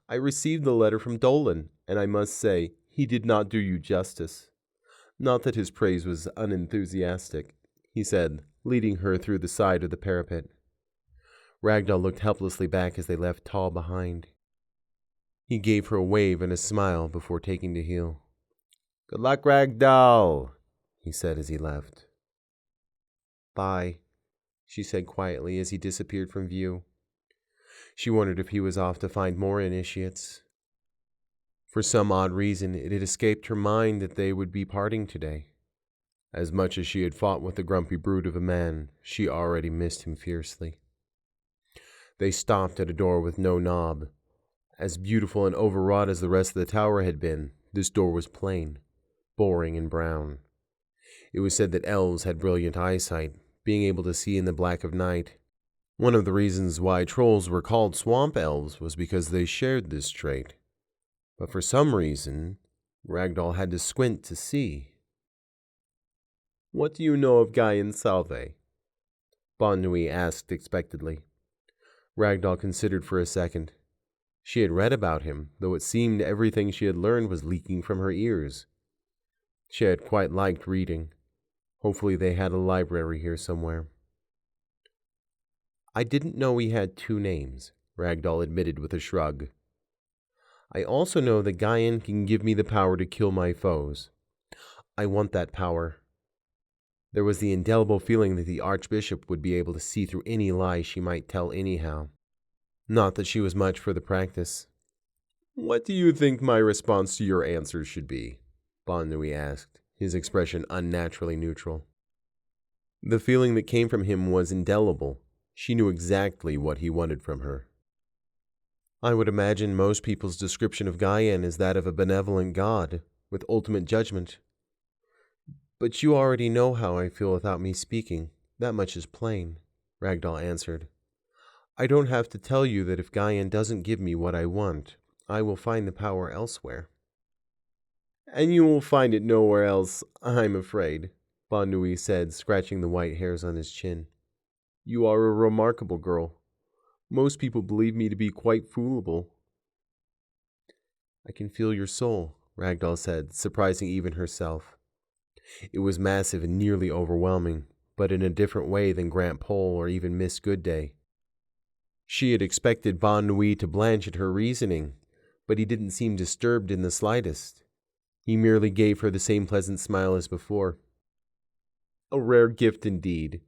"I received the letter from Dolan, and I must say, he did not do you justice. Not that his praise was unenthusiastic," he said, leading her through the side of the parapet. Ragdoll looked helplessly back as they left Tall behind. He gave her a wave and a smile before taking to heel. "Good luck, Ragdoll," he said as he left. "Bye," she said quietly as he disappeared from view. She wondered if he was off to find more initiates. For some odd reason, it had escaped her mind that they would be parting today. As much as she had fought with the grumpy brute of a man, she already missed him fiercely. They stopped at a door with no knob. As beautiful and overwrought as the rest of the tower had been, this door was plain, boring and brown. It was said that elves had brilliant eyesight, being able to see in the black of night. One of the reasons why trolls were called swamp elves was because they shared this trait. But for some reason, Ragdoll had to squint to see. "What do you know of Gaian Salve?" Bonnui asked expectantly. Ragdoll considered for a second. She had read about him, though it seemed everything she had learned was leaking from her ears. She had quite liked reading. Hopefully they had a library here somewhere. "I didn't know he had two names," Ragdoll admitted with a shrug. "I also know that Gaian can give me the power to kill my foes. I want that power." There was the indelible feeling that the Archbishop would be able to see through any lie she might tell anyhow. Not that she was much for the practice. "What do you think my response to your answer should be?" Bonnui asked, his expression unnaturally neutral. The feeling that came from him was indelible. She knew exactly what he wanted from her. "I would imagine most people's description of Gaian is that of a benevolent god, with ultimate judgment. But you already know how I feel without me speaking. That much is plain," Ragdoll answered. "I don't have to tell you that if Gaian doesn't give me what I want, I will find the power elsewhere." "And you will find it nowhere else, I'm afraid," Bonnui said, scratching the white hairs on his chin. "You are a remarkable girl. Most people believe me to be quite foolable." "I can feel your soul," Ragdoll said, surprising even herself. It was massive and nearly overwhelming, but in a different way than Grant Pole or even Miss Goodday. She had expected Bonnui to blanch at her reasoning, but he didn't seem disturbed in the slightest. He merely gave her the same pleasant smile as before. "A rare gift indeed,"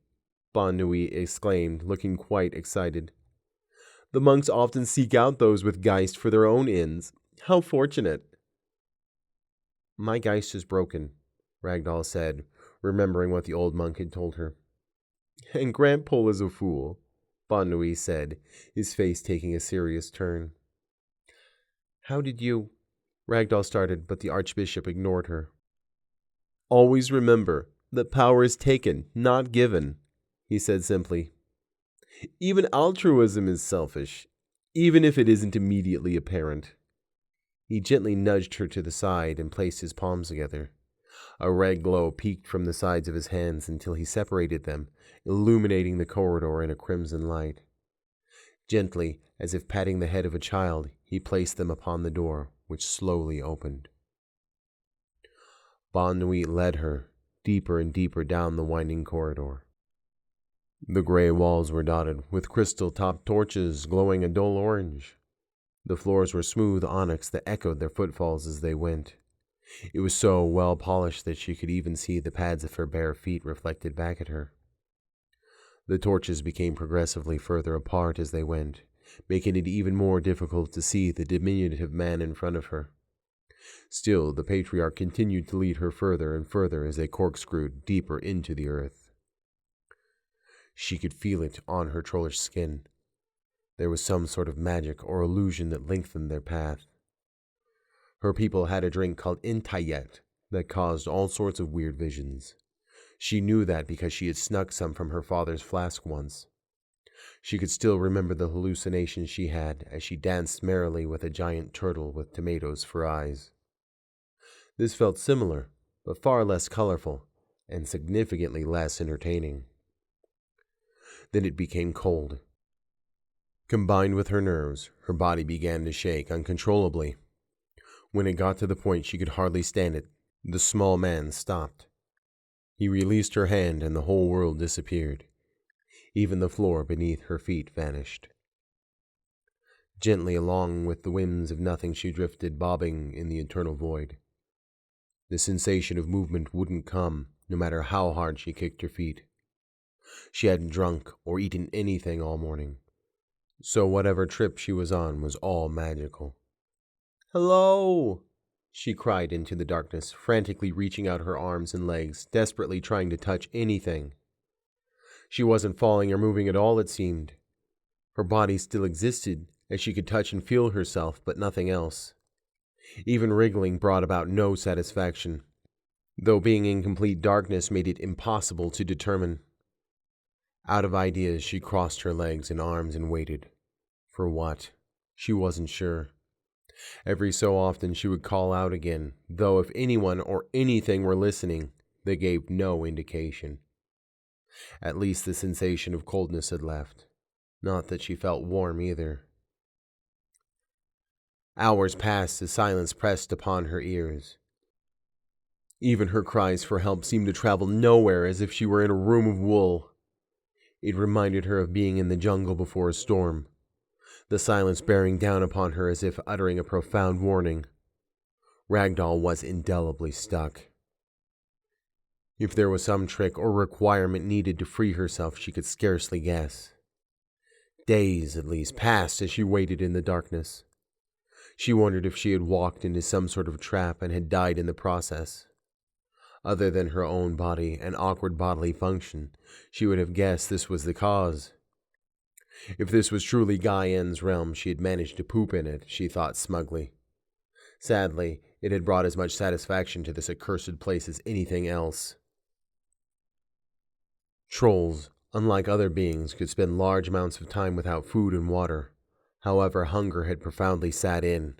Bonnui exclaimed, looking quite excited. "The monks often seek out those with Geist for their own ends. How fortunate!" "My Geist is broken," Ragdoll said, remembering what the old monk had told her. "And Grant Pole is a fool," Bonnui said, his face taking a serious turn. "How did you—" Ragdoll started, but the Archbishop ignored her. "Always remember that power is taken, not given," he said simply. "Even altruism is selfish, even if it isn't immediately apparent." He gently nudged her to the side and placed his palms together. A red glow peeked from the sides of his hands until he separated them, illuminating the corridor in a crimson light. Gently, as if patting the head of a child, he placed them upon the door, which slowly opened. Bon Nuit led her, deeper and deeper down the winding corridor. The gray walls were dotted with crystal-topped torches glowing a dull orange. The floors were smooth onyx that echoed their footfalls as they went. It was so well polished that she could even see the pads of her bare feet reflected back at her. The torches became progressively further apart as they went, making it even more difficult to see the diminutive man in front of her. Still, the patriarch continued to lead her further and further as they corkscrewed deeper into the earth. She could feel it on her trollish skin. There was some sort of magic or illusion that lengthened their path. Her people had a drink called Intayet that caused all sorts of weird visions. She knew that because she had snuck some from her father's flask once. She could still remember the hallucinations she had as she danced merrily with a giant turtle with tomatoes for eyes. This felt similar, but far less colorful, and significantly less entertaining. Then it became cold. Combined with her nerves, her body began to shake uncontrollably. When it got to the point she could hardly stand it, the small man stopped. He released her hand and the whole world disappeared. Even the floor beneath her feet vanished. Gently along with the whims of nothing she drifted, bobbing in the eternal void. The sensation of movement wouldn't come, no matter how hard she kicked her feet. She hadn't drunk or eaten anything all morning, so whatever trip she was on was all magical. "Hello!" she cried into the darkness, frantically reaching out her arms and legs, desperately trying to touch anything. She wasn't falling or moving at all, it seemed. Her body still existed, as she could touch and feel herself, but nothing else. Even wriggling brought about no satisfaction, though being in complete darkness made it impossible to determine. Out of ideas, she crossed her legs and arms and waited. For what? She wasn't sure. Every so often she would call out again, though if anyone or anything were listening, they gave no indication. At least the sensation of coldness had left. Not that she felt warm either. Hours passed as silence pressed upon her ears. Even her cries for help seemed to travel nowhere, as if she were in a room of wool. It reminded her of being in the jungle before a storm, the silence bearing down upon her as if uttering a profound warning. Ragdoll was indelibly stuck. If there was some trick or requirement needed to free herself, she could scarcely guess. Days, at least, passed as she waited in the darkness. She wondered if she had walked into some sort of trap and had died in the process. Other than her own body and awkward bodily function, she would have guessed this was the cause. If this was truly Gaian's realm, she had managed to poop in it, she thought smugly. Sadly, it had brought as much satisfaction to this accursed place as anything else. Trolls, unlike other beings, could spend large amounts of time without food and water. However, hunger had profoundly sat in.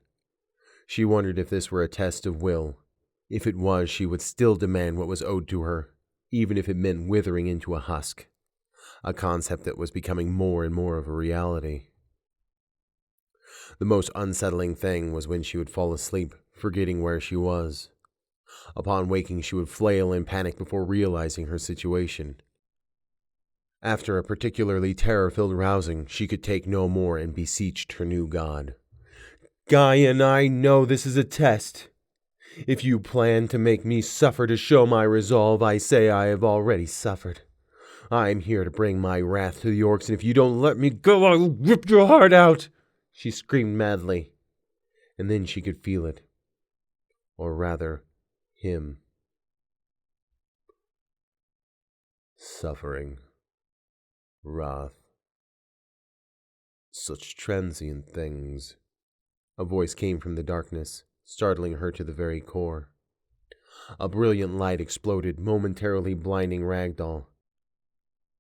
She wondered if this were a test of will. If it was, she would still demand what was owed to her, even if it meant withering into a husk, a concept that was becoming more and more of a reality. The most unsettling thing was when she would fall asleep, forgetting where she was. Upon waking, she would flail in panic before realizing her situation. After a particularly terror-filled rousing, she could take no more and beseeched her new god. "Gaian, I know this is a test. If you plan to make me suffer to show my resolve, I say I have already suffered. I am here to bring my wrath to the orcs, and if you don't let me go, I will rip your heart out," she screamed madly. And then she could feel it. Or rather, him. Suffering. Wrath. Such transient things. A voice came from the darkness, startling her to the very core. A brilliant light exploded, momentarily blinding Ragdoll.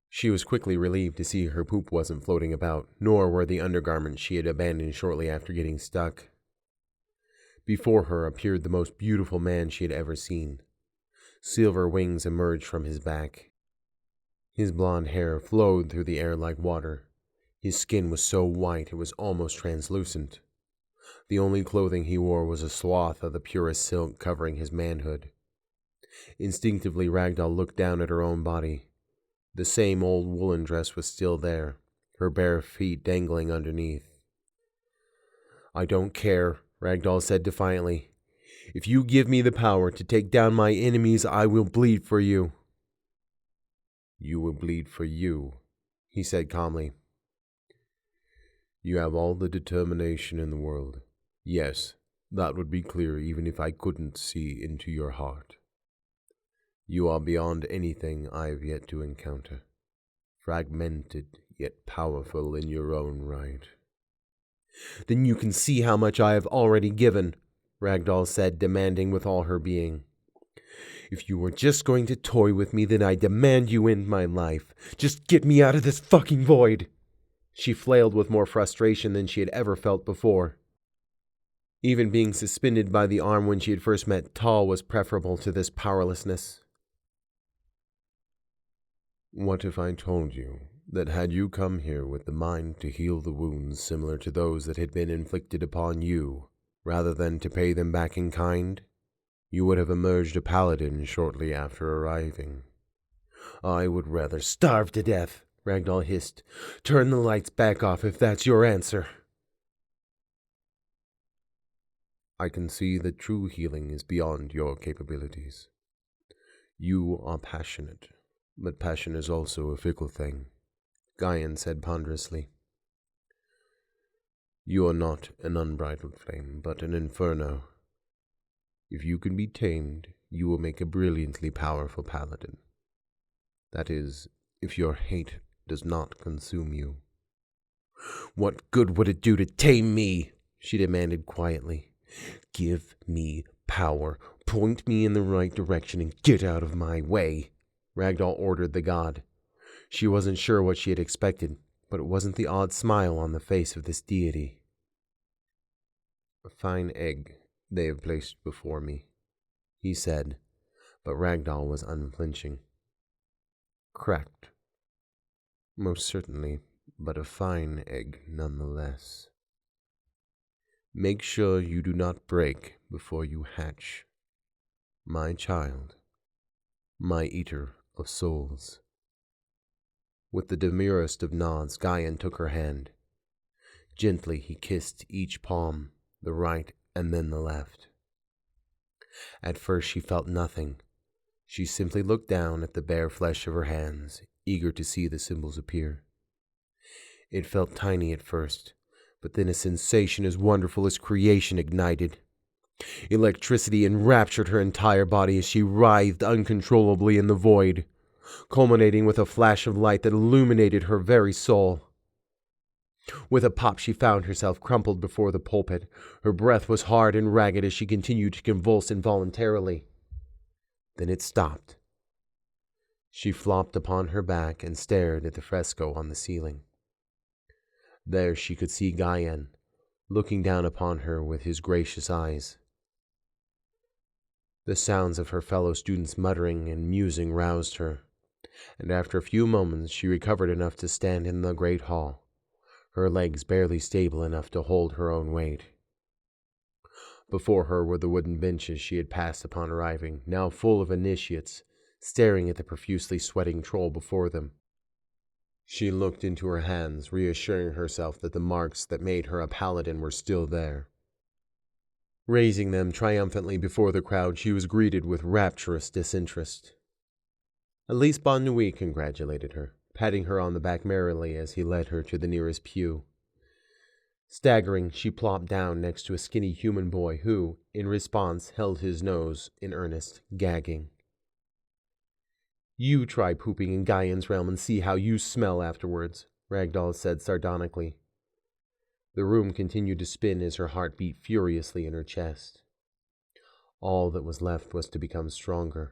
She was quickly relieved to see her poop wasn't floating about, nor were the undergarments she had abandoned shortly after getting stuck. Before her appeared the most beautiful man she had ever seen. Silver wings emerged from his back. His blonde hair flowed through the air like water. His skin was so white it was almost translucent. The only clothing he wore was a swath of the purest silk covering his manhood. Instinctively, Ragdoll looked down at her own body. The same old woolen dress was still there, her bare feet dangling underneath. "I don't care," Ragdoll said defiantly. "If you give me the power to take down my enemies, I will bleed for you." "You will bleed for you," he said calmly. "You have all the determination in the world. Yes, that would be clear even if I couldn't see into your heart. You are beyond anything I have yet to encounter, fragmented yet powerful in your own right." "Then you can see how much I have already given," Ragdoll said, demanding with all her being. "If you were just going to toy with me, then I demand you end my life. Just get me out of this fucking void." She flailed with more frustration than she had ever felt before. Even being suspended by the arm when she had first met Tal was preferable to this powerlessness. "What if I told you that had you come here with the mind to heal the wounds similar to those that had been inflicted upon you, rather than to pay them back in kind, you would have emerged a paladin shortly after arriving?" "I would rather starve to death," Ragdoll hissed. "Turn the lights back off if that's your answer." "I can see that true healing is beyond your capabilities. You are passionate, but passion is also a fickle thing," Gaian said ponderously. "You are not an unbridled flame, but an inferno. If you can be tamed, you will make a brilliantly powerful paladin. That is, if your hate does not consume you." "What good would it do to tame me?" she demanded quietly. "Give me power. Point me in the right direction and get out of my way," Ragdoll ordered the god. She wasn't sure what she had expected, but it wasn't the odd smile on the face of this deity. "A fine egg they have placed before me," he said, but Ragdoll was unflinching. "Cracked. Most certainly, but a fine egg nonetheless. Make sure you do not break before you hatch. My child, my eater of souls." With the demurest of nods, Gaian took her hand. Gently he kissed each palm, the right and then the left. At first she felt nothing. She simply looked down at the bare flesh of her hands, eager to see the symbols appear. It felt tiny at first, but then a sensation as wonderful as creation ignited. Electricity enraptured her entire body as she writhed uncontrollably in the void, culminating with a flash of light that illuminated her very soul. With a pop, she found herself crumpled before the pulpit. Her breath was hard and ragged as she continued to convulse involuntarily. Then it stopped. She flopped upon her back and stared at the fresco on the ceiling. There she could see Gaian, looking down upon her with his gracious eyes. The sounds of her fellow students muttering and musing roused her, and after a few moments she recovered enough to stand in the great hall, her legs barely stable enough to hold her own weight. Before her were the wooden benches she had passed upon arriving, now full of initiates, staring at the profusely sweating troll before them. She looked into her hands, reassuring herself that the marks that made her a paladin were still there. Raising them triumphantly before the crowd, she was greeted with rapturous disinterest. At least Bon Nuit congratulated her, patting her on the back merrily as he led her to the nearest pew. Staggering, she plopped down next to a skinny human boy who, in response, held his nose in earnest, gagging. "You try pooping in Gaian's realm and see how you smell afterwards," Ragdoll said sardonically. The room continued to spin as her heart beat furiously in her chest. All that was left was to become stronger.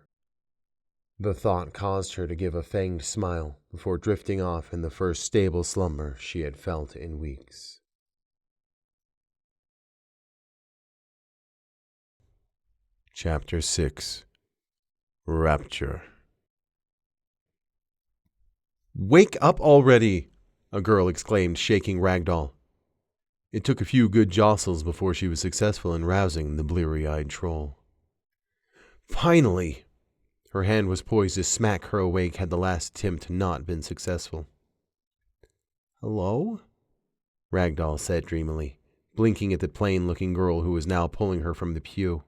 The thought caused her to give a fanged smile before drifting off in the first stable slumber she had felt in weeks. Chapter 6. Rapture. "Wake up already!" a girl exclaimed, shaking Ragdoll. It took a few good jostles before she was successful in rousing the bleary-eyed troll. "Finally!" Her hand was poised to smack her awake had the last attempt not been successful. "Hello?" Ragdoll said dreamily, blinking at the plain-looking girl who was now pulling her from the pew.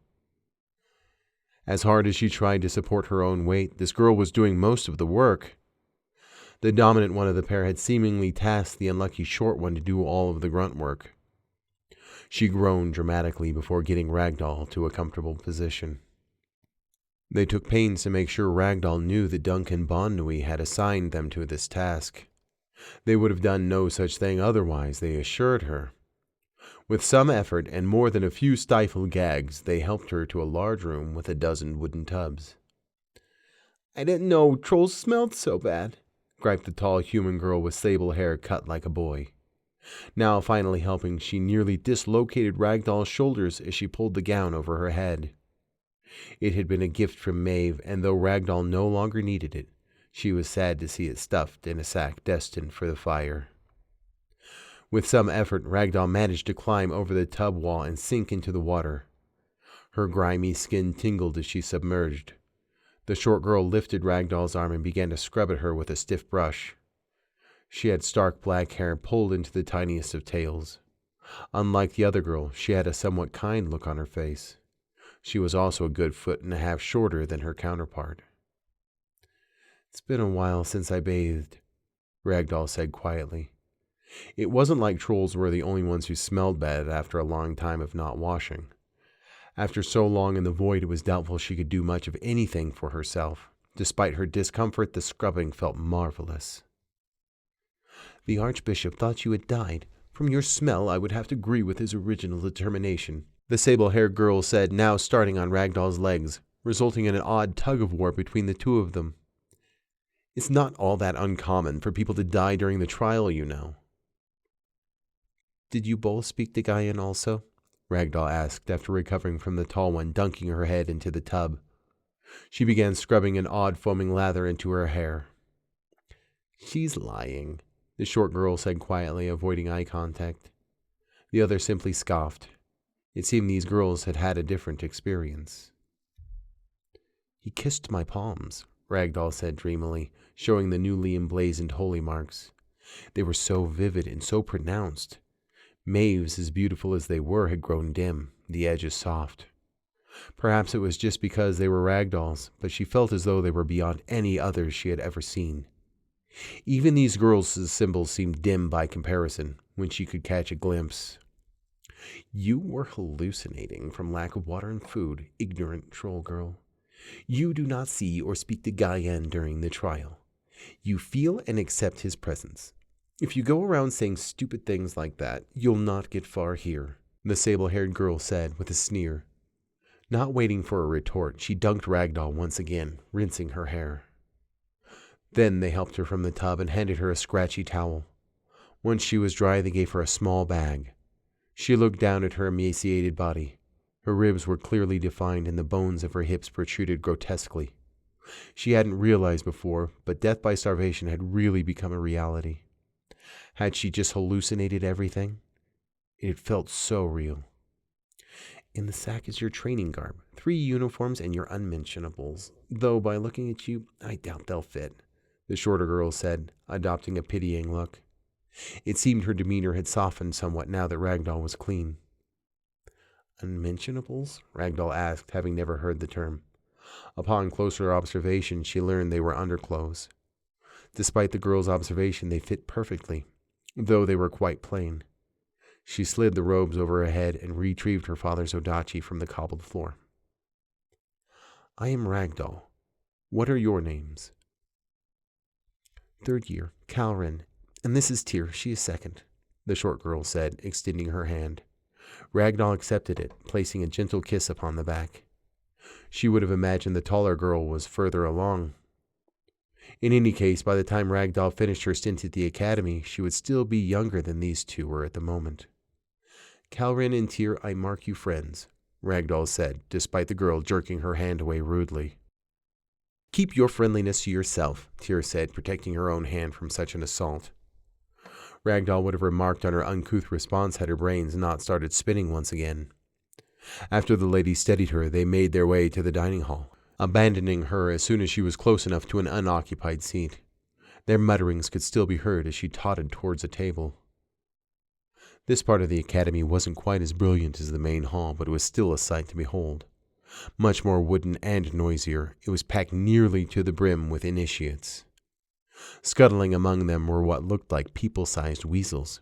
As hard as she tried to support her own weight, this girl was doing most of the work. The dominant one of the pair had seemingly tasked the unlucky short one to do all of the grunt work. She groaned dramatically before getting Ragdoll to a comfortable position. They took pains to make sure Ragdoll knew that Duncan Bonnui had assigned them to this task. They would have done no such thing otherwise, they assured her. With some effort and more than a few stifled gags, they helped her to a large room with a dozen wooden tubs. "I didn't know trolls smelled so bad," griped the tall human girl with sable hair cut like a boy. Now finally helping, she nearly dislocated Ragdoll's shoulders as she pulled the gown over her head. It had been a gift from Maeve, and though Ragdoll no longer needed it, she was sad to see it stuffed in a sack destined for the fire. With some effort, Ragdoll managed to climb over the tub wall and sink into the water. Her grimy skin tingled as she submerged. The short girl lifted Ragdoll's arm and began to scrub at her with a stiff brush. She had stark black hair pulled into the tiniest of tails. Unlike the other girl, she had a somewhat kind look on her face. She was also a good foot and a half shorter than her counterpart. "It's been a while since I bathed," Ragdoll said quietly. It wasn't like trolls were the only ones who smelled bad after a long time of not washing. After so long in the void, it was doubtful she could do much of anything for herself. Despite her discomfort, the scrubbing felt marvelous. "The Archbishop thought you had died. From your smell, I would have to agree with his original determination," the sable-haired girl said, now starting on Ragdoll's legs, resulting in an odd tug-of-war between the two of them. "It's not all that uncommon for people to die during the trial, you know." "Did you both speak to Gaian also?" Ragdoll asked after recovering from the tall one dunking her head into the tub. She began scrubbing an odd foaming lather into her hair. "She's lying," the short girl said quietly, avoiding eye contact. The other simply scoffed. It seemed these girls had had a different experience. "He kissed my palms," Ragdoll said dreamily, showing the newly emblazoned holy marks. They were so vivid and so pronounced. Maeve's, as beautiful as they were, had grown dim, the edges soft. Perhaps it was just because they were Ragdolls, but she felt as though they were beyond any others she had ever seen. Even these girls' symbols seemed dim by comparison, when she could catch a glimpse. "You were hallucinating from lack of water and food, ignorant troll girl. You do not see or speak to Gaian during the trial. You feel and accept his presence. If you go around saying stupid things like that, you'll not get far here," the sable-haired girl said with a sneer. Not waiting for a retort, she dunked Ragdoll once again, rinsing her hair. Then they helped her from the tub and handed her a scratchy towel. Once she was dry, they gave her a small bag. She looked down at her emaciated body. Her ribs were clearly defined and the bones of her hips protruded grotesquely. She hadn't realized before, but death by starvation had really become a reality. Had she just hallucinated everything? It had felt so real. "In the sack is your training garb, 3 uniforms, and your unmentionables. Though by looking at you, I doubt they'll fit," the shorter girl said, adopting a pitying look. It seemed her demeanor had softened somewhat now that Ragdoll was clean. "Unmentionables?" Ragdoll asked, having never heard the term. Upon closer observation, she learned they were underclothes. Despite the girl's observation, they fit perfectly, though they were quite plain. She slid the robes over her head and retrieved her father's odachi from the cobbled floor. "I am Ragdoll. What are your names?" "3rd year, Calrin, and this is Tyr, she is 2nd, the short girl said, extending her hand. Ragdoll accepted it, placing a gentle kiss upon the back. She would have imagined the taller girl was further along. In any case, by the time Ragdoll finished her stint at the Academy, she would still be younger than these two were at the moment. "Calrin and Tyr, I mark you friends," Ragdoll said, despite the girl jerking her hand away rudely. "Keep your friendliness to yourself," Tyr said, protecting her own hand from such an assault. Ragdoll would have remarked on her uncouth response had her brains not started spinning once again. After the lady steadied her, they made their way to the dining hall, abandoning her as soon as she was close enough to an unoccupied seat. Their mutterings could still be heard as she tottered towards a table. This part of the Academy wasn't quite as brilliant as the main hall, but it was still a sight to behold. Much more wooden and noisier, it was packed nearly to the brim with initiates. Scuttling among them were what looked like people-sized weasels.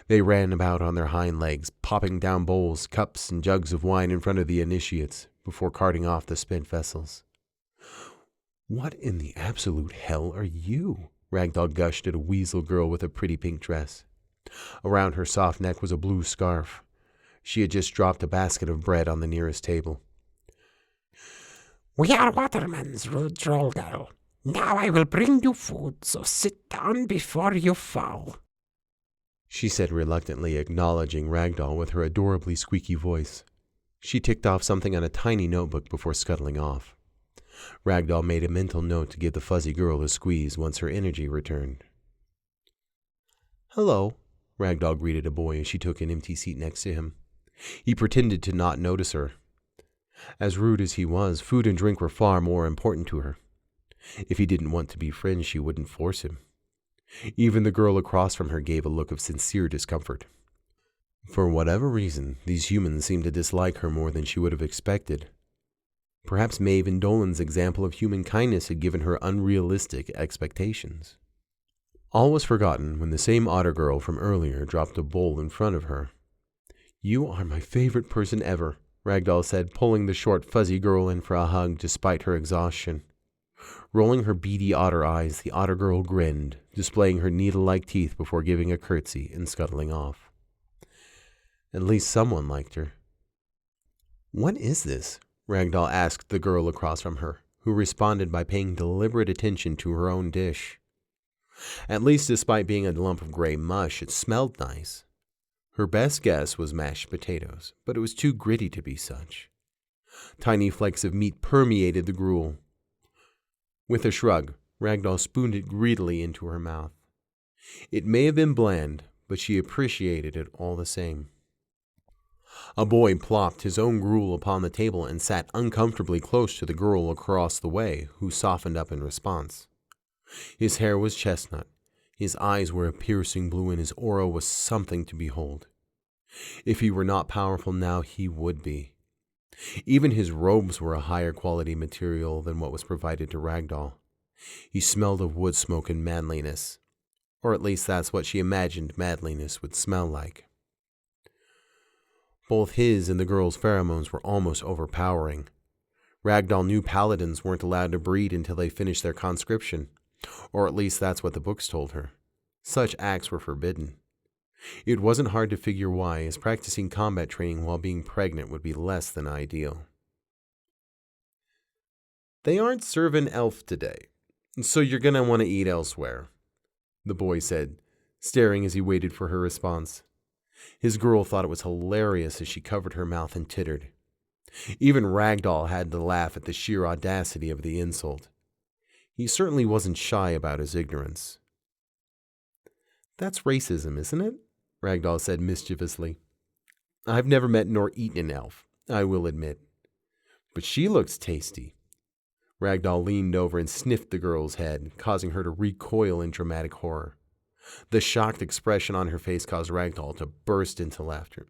They ran about on their hind legs, popping down bowls, cups, and jugs of wine in front of the initiates, before carting off the spent vessels. "What in the absolute hell are you?" Ragdoll gushed at a weasel girl with a pretty pink dress. Around her soft neck was a blue scarf. She had just dropped a basket of bread on the nearest table. "We are watermen's, rude troll girl. Now I will bring you food, so sit down before you fall," she said reluctantly, acknowledging Ragdoll with her adorably squeaky voice. She ticked off something on a tiny notebook before scuttling off. Ragdoll made a mental note to give the fuzzy girl a squeeze once her energy returned. "Hello," Ragdoll greeted a boy as she took an empty seat next to him. He pretended to not notice her. As rude as he was, food and drink were far more important to her. If he didn't want to be friends, she wouldn't force him. Even the girl across from her gave a look of sincere discomfort. For whatever reason, these humans seemed to dislike her more than she would have expected. Perhaps Maeve and Dolan's example of human kindness had given her unrealistic expectations. All was forgotten when the same otter girl from earlier dropped a bowl in front of her. "You are my favorite person ever," Ragdoll said, pulling the short, fuzzy girl in for a hug despite her exhaustion. Rolling her beady otter eyes, the otter girl grinned, displaying her needle-like teeth before giving a curtsy and scuttling off. At least someone liked her. "What is this?" Ragdoll asked the girl across from her, who responded by paying deliberate attention to her own dish. At least despite being a lump of gray mush, it smelled nice. Her best guess was mashed potatoes, but it was too gritty to be such. Tiny flakes of meat permeated the gruel. With a shrug, Ragdoll spooned it greedily into her mouth. It may have been bland, but she appreciated it all the same. A boy plopped his own gruel upon the table and sat uncomfortably close to the girl across the way, who softened up in response. His hair was chestnut, his eyes were a piercing blue, and his aura was something to behold. If he were not powerful now, he would be. Even his robes were a higher quality material than what was provided to Ragdoll. He smelled of wood smoke and manliness, or at least that's what she imagined manliness would smell like. Both his and the girl's pheromones were almost overpowering. Ragdoll knew paladins weren't allowed to breed until they finished their conscription, or at least that's what the books told her. Such acts were forbidden. It wasn't hard to figure why, as practicing combat training while being pregnant would be less than ideal. "They aren't serving elf today, so you're gonna want to eat elsewhere," the boy said, staring as he waited for her response. His girl thought it was hilarious as she covered her mouth and tittered. Even Ragdoll had to laugh at the sheer audacity of the insult. He certainly wasn't shy about his ignorance. "That's racism, isn't it?" Ragdoll said mischievously. "I've never met nor eaten an elf, I will admit. But she looks tasty." Ragdoll leaned over and sniffed the girl's head, causing her to recoil in dramatic horror. The shocked expression on her face caused Ragdoll to burst into laughter.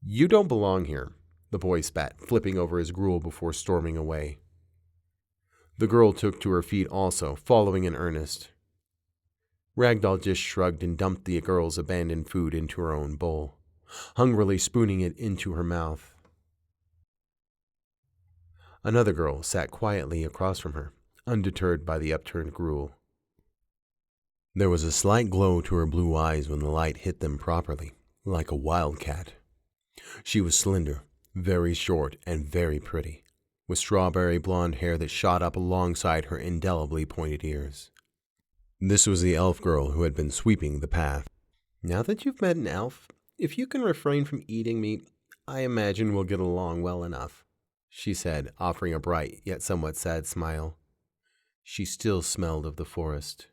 "You don't belong here," the boy spat, flipping over his gruel before storming away. The girl took to her feet also, following in earnest. Ragdoll just shrugged and dumped the girl's abandoned food into her own bowl, hungrily spooning it into her mouth. Another girl sat quietly across from her, undeterred by the upturned gruel. There was a slight glow to her blue eyes when the light hit them properly, like a wildcat. She was slender, very short and very pretty, with strawberry blonde hair that shot up alongside her indelibly pointed ears. This was the elf girl who had been sweeping the path. "Now that you've met an elf, if you can refrain from eating me, I imagine we'll get along well enough," she said, offering a bright yet somewhat sad smile. She still smelled of the forest.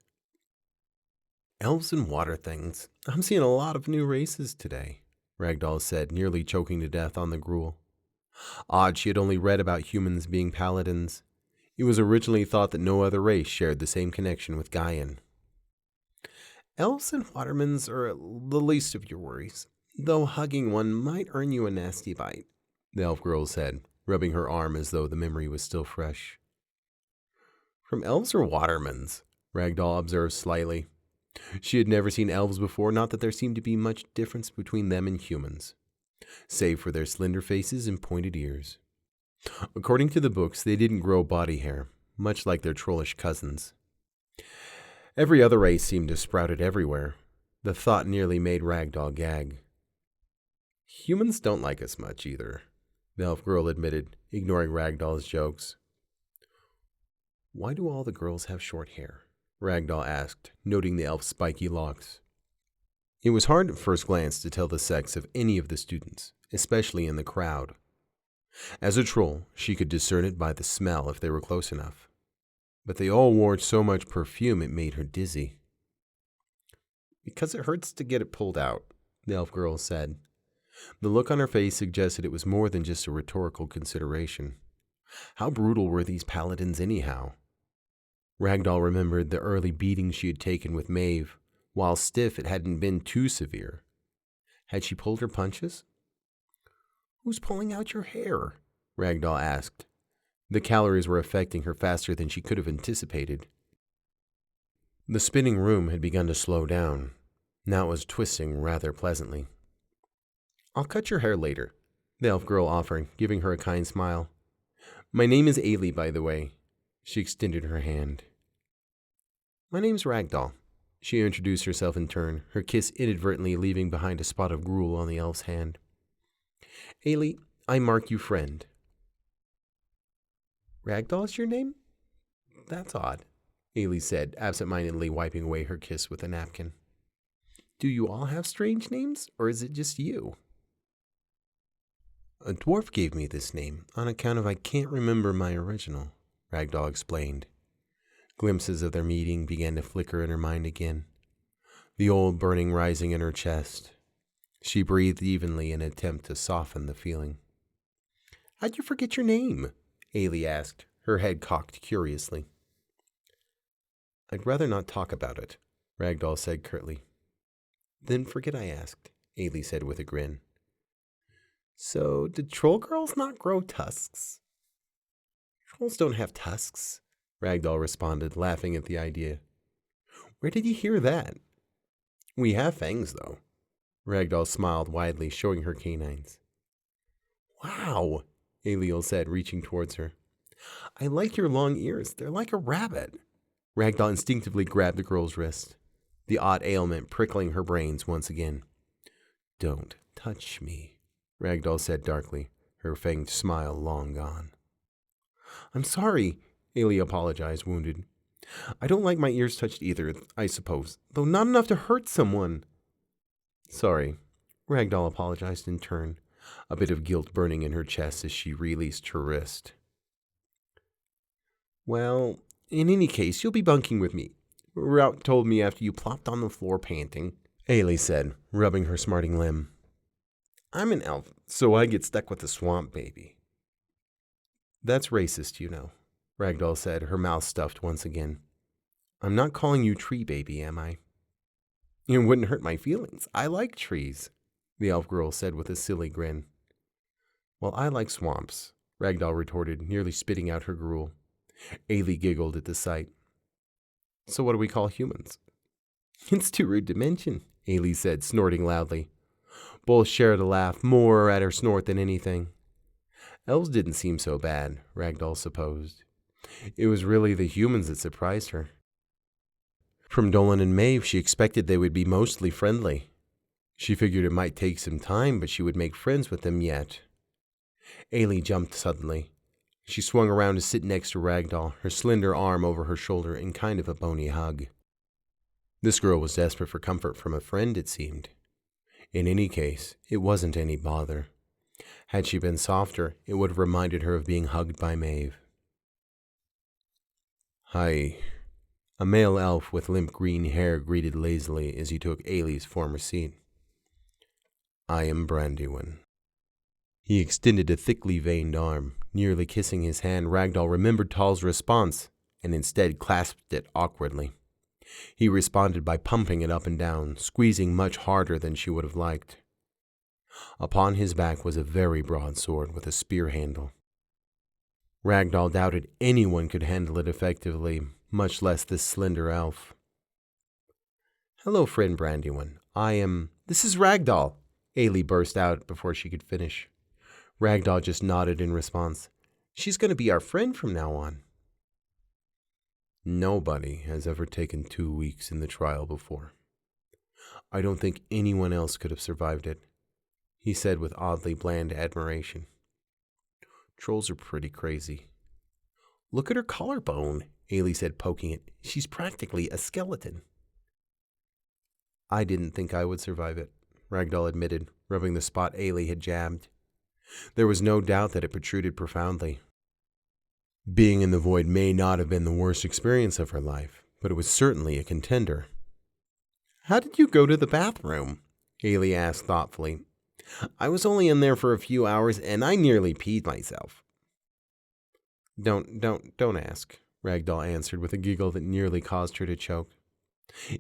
"Elves and water things. I'm seeing a lot of new races today," Ragdoll said, nearly choking to death on the gruel. Odd she had only read about humans being paladins. It was originally thought that no other race shared the same connection with Gaian. "Elves and watermans are the least of your worries, though hugging one might earn you a nasty bite," the elf girl said, rubbing her arm as though the memory was still fresh. "From elves or watermans?" Ragdoll observed slyly. She had never seen elves before, not that there seemed to be much difference between them and humans, save for their slender faces and pointed ears. According to the books, they didn't grow body hair, much like their trollish cousins. Every other race seemed to have sprouted everywhere. The thought nearly made Ragdoll gag. "Humans don't like us much either," the elf girl admitted, ignoring Ragdoll's jokes. "Why do all the girls have short hair?" Ragdoll asked, noting the elf's spiky locks. It was hard at first glance to tell the sex of any of the students, especially in the crowd. As a troll, she could discern it by the smell if they were close enough. But they all wore so much perfume it made her dizzy. "Because it hurts to get it pulled out," the elf girl said. The look on her face suggested it was more than just a rhetorical consideration. How brutal were these paladins anyhow? Ragdoll remembered the early beating she had taken with Maeve. While stiff, it hadn't been too severe. Had she pulled her punches? "Who's pulling out your hair?" Ragdoll asked. The calories were affecting her faster than she could have anticipated. The spinning room had begun to slow down. Now it was twisting rather pleasantly. "I'll cut your hair later," the elf girl offered, giving her a kind smile. "My name is Ailey, by the way." She extended her hand. "My name's Ragdoll." She introduced herself in turn, her kiss inadvertently leaving behind a spot of gruel on the elf's hand. "Ailey, I mark you friend." "Ragdoll's your name? That's odd," Ailey said, absent-mindedly wiping away her kiss with a napkin. "Do you all have strange names, or is it just you?" "A dwarf gave me this name on account of I can't remember my original," Ragdoll explained. Glimpses of their meeting began to flicker in her mind again, the old burning rising in her chest. She breathed evenly in an attempt to soften the feeling. "How'd you forget your name?" Ailey asked, her head cocked curiously. "I'd rather not talk about it," Ragdoll said curtly. "Then forget I asked," Ailey said with a grin. "So, did troll girls not grow tusks?" "Trolls don't have tusks," Ragdoll responded, laughing at the idea. "Where did you hear that?" "We have fangs, though." Ragdoll smiled widely, showing her canines. "Wow," Ailey said, reaching towards her. "I like your long ears. They're like a rabbit." Ragdoll instinctively grabbed the girl's wrist, the odd ailment prickling her brains once again. "Don't touch me," Ragdoll said darkly, her fanged smile long gone. "I'm sorry," Ailey apologized, wounded. "I don't like my ears touched either, I suppose, though not enough to hurt someone." "Sorry," Ragdoll apologized in turn, a bit of guilt burning in her chest as she released her wrist. "Well, in any case, you'll be bunking with me. Rout told me after you plopped on the floor panting," Ailey said, rubbing her smarting limb. "I'm an elf, so I get stuck with the swamp baby." "That's racist, you know," Ragdoll said, her mouth stuffed once again. "I'm not calling you tree baby, am I?" "It wouldn't hurt my feelings. I like trees," the elf girl said with a silly grin. "Well, I like swamps," Ragdoll retorted, nearly spitting out her gruel. Ailey giggled at the sight. "So what do we call humans?" "It's too rude to mention," Ailey said, snorting loudly. Both shared a laugh, more at her snort than anything. Elves didn't seem so bad, Ragdoll supposed. It was really the humans that surprised her. From Dolan and Maeve, she expected they would be mostly friendly. She figured it might take some time, but she would make friends with them yet. Ailey jumped suddenly. She swung around to sit next to Ragdoll, her slender arm over her shoulder in kind of a bony hug. This girl was desperate for comfort from a friend, it seemed. In any case, it wasn't any bother. Had she been softer, it would have reminded her of being hugged by Maeve. "Hi." A male elf with limp green hair greeted lazily as he took Ailey's former seat. "I am Brandywine." He extended a thickly veined arm. Nearly kissing his hand, Ragdoll remembered Tall's response and instead clasped it awkwardly. He responded by pumping it up and down, squeezing much harder than she would have liked. Upon his back was a very broad sword with a spear handle. Ragdoll doubted anyone could handle it effectively, much less this slender elf. "Hello, friend Brandywine. This is Ragdoll," Ailey burst out before she could finish. Ragdoll just nodded in response. "She's going to be our friend from now on." "Nobody has ever taken 2 weeks in the trial before. I don't think anyone else could have survived it," he said with oddly bland admiration. "Trolls are pretty crazy." "Look at her collarbone," Ailey said, poking it. "She's practically a skeleton." "I didn't think I would survive it," Ragdoll admitted, rubbing the spot Ailey had jabbed. There was no doubt that it protruded profoundly. Being in the void may not have been the worst experience of her life, but it was certainly a contender. "How did you go to the bathroom?" Ailey asked thoughtfully. "I was only in there for a few hours, and I nearly peed myself." Don't ask," Ragdoll answered with a giggle that nearly caused her to choke.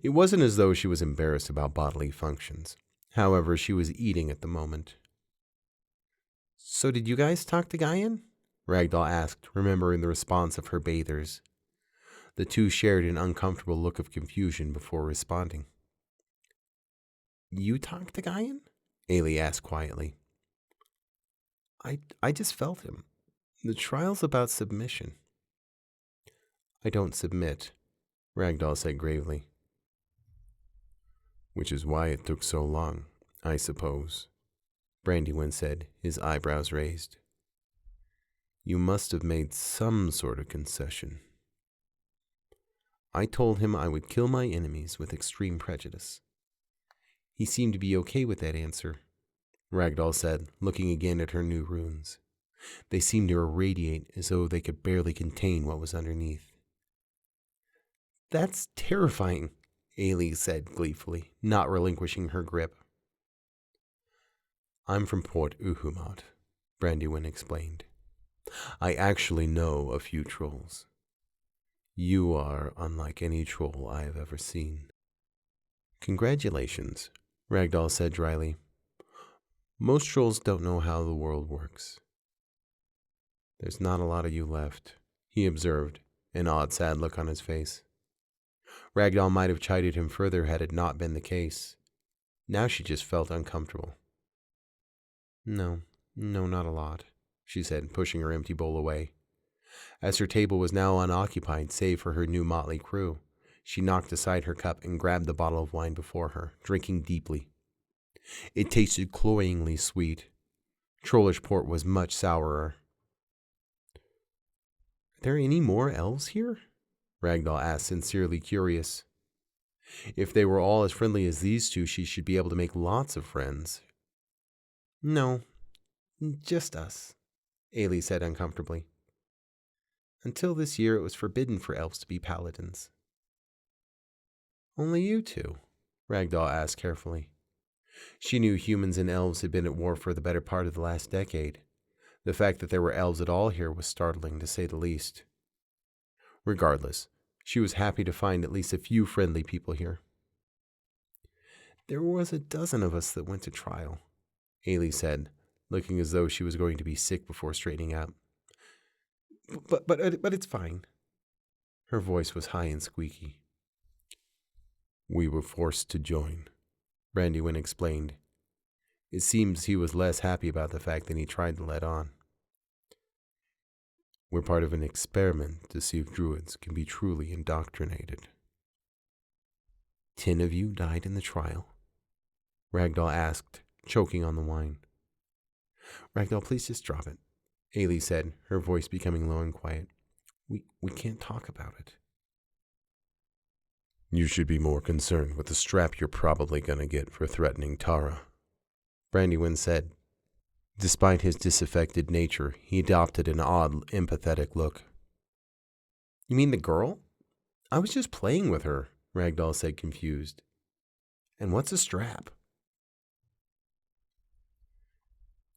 It wasn't as though she was embarrassed about bodily functions. However, she was eating at the moment. "So did you guys talk to Gaian?" Ragdoll asked, remembering the response of her bathers. The two shared an uncomfortable look of confusion before responding. "You talked to Gaian?" Ailey asked quietly. I just felt him. The trial's about submission." "I don't submit," Ragdoll said gravely. "Which is why it took so long, I suppose," Brandywine said, his eyebrows raised. "You must have made some sort of concession." "I told him I would kill my enemies with extreme prejudice. He seemed to be okay with that answer," Ragdoll said, looking again at her new runes. They seemed to irradiate as though they could barely contain what was underneath. "That's terrifying," Ailey said gleefully, not relinquishing her grip. "I'm from Port Uhumat," Brandywine explained. "I actually know a few trolls. You are unlike any troll I have ever seen." "Congratulations," Ragdoll said dryly. "Most trolls don't know how the world works." "There's not a lot of you left," he observed, an odd, sad look on his face. Ragdoll might have chided him further had it not been the case. Now she just felt uncomfortable. No, not a lot," she said, pushing her empty bowl away. As her table was now unoccupied save for her new motley crew, she knocked aside her cup and grabbed the bottle of wine before her, drinking deeply. It tasted cloyingly sweet. Trollish port was much sourer. "Are there any more elves here?" Ragdoll asked, sincerely curious. If they were all as friendly as these two, she should be able to make lots of friends. "No, just us," Ailey said uncomfortably. "Until this year, it was forbidden for elves to be paladins." "Only you two?" Ragdoll asked carefully. She knew humans and elves had been at war for the better part of the last decade. The fact that there were elves at all here was startling, to say the least. Regardless, she was happy to find at least a few friendly people here. "There was a dozen of us that went to trial," Ailey said, looking as though she was going to be sick before straightening up. But it's fine." Her voice was high and squeaky. "We were forced to join," Brandywine explained. It seems he was less happy about the fact than he tried to let on. "We're part of an experiment to see if druids can be truly indoctrinated." 10 of you died in the trial?" Ragdoll asked, choking on the wine. Ragdoll, please just drop it, Ailey said, her voice becoming low and quiet. We can't talk about it. You should be more concerned with the strap you're probably going to get for threatening Tara, Brandywine said. Despite his disaffected nature, he adopted an odd, empathetic look. You mean the girl? I was just playing with her, Ragdoll said, confused. And what's a strap?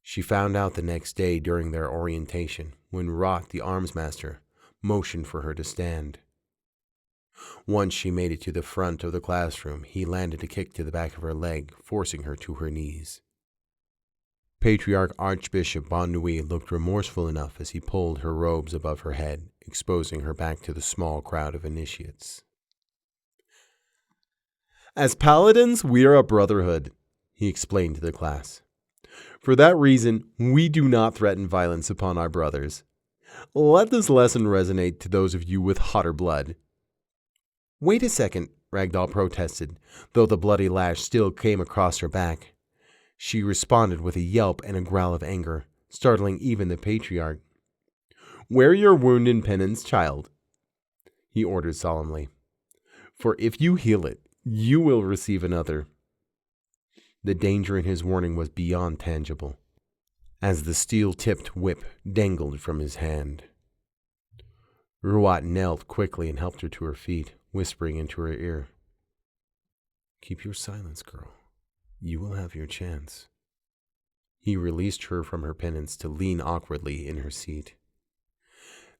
She found out the next day during their orientation, when Rot, the arms master, motioned for her to stand. Once she made it to the front of the classroom, he landed a kick to the back of her leg, forcing her to her knees. Patriarch Archbishop Bonnui looked remorseful enough as he pulled her robes above her head, exposing her back to the small crowd of initiates. As paladins, we are a brotherhood, he explained to the class. For that reason, we do not threaten violence upon our brothers. Let this lesson resonate to those of you with hotter blood. Wait a second, Ragdoll protested, though the bloody lash still came across her back. She responded with a yelp and a growl of anger, startling even the patriarch. Wear your wound in penance, child, he ordered solemnly. For if you heal it, you will receive another. The danger in his warning was beyond tangible, as the steel-tipped whip dangled from his hand. Ruat knelt quickly and helped her to her feet, whispering into her ear. Keep your silence, girl. You will have your chance. He released her from her penance to lean awkwardly in her seat.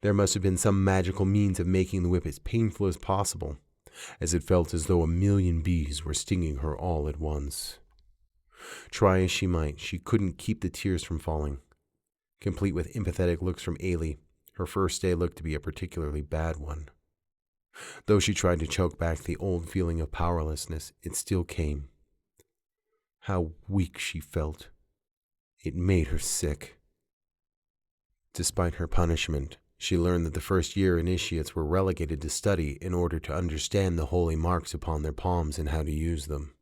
There must have been some magical means of making the whip as painful as possible, as it felt as though 1,000,000 bees were stinging her all at once. Try as she might, she couldn't keep the tears from falling. Complete with empathetic looks from Ailey, her first day looked to be a particularly bad one. Though she tried to choke back the old feeling of powerlessness, it still came. How weak she felt. It made her sick. Despite her punishment, she learned that the first-year initiates were relegated to study in order to understand the holy marks upon their palms and how to use them.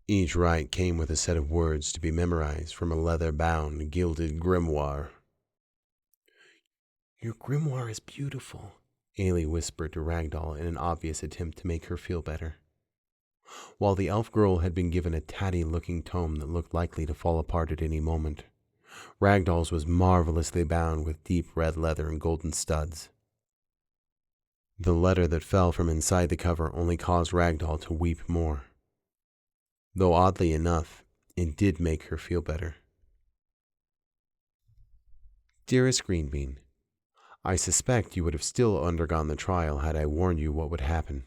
Each rite came with a set of words to be memorized from a leather-bound, gilded grimoire. Your grimoire is beautiful, Ailey whispered to Ragdoll in an obvious attempt to make her feel better. While the elf girl had been given a tatty-looking tome that looked likely to fall apart at any moment, Ragdoll's was marvelously bound with deep red leather and golden studs. The letter that fell from inside the cover only caused Ragdoll to weep more. Though oddly enough, it did make her feel better. Dearest Greenbean, I suspect you would have still undergone the trial had I warned you what would happen,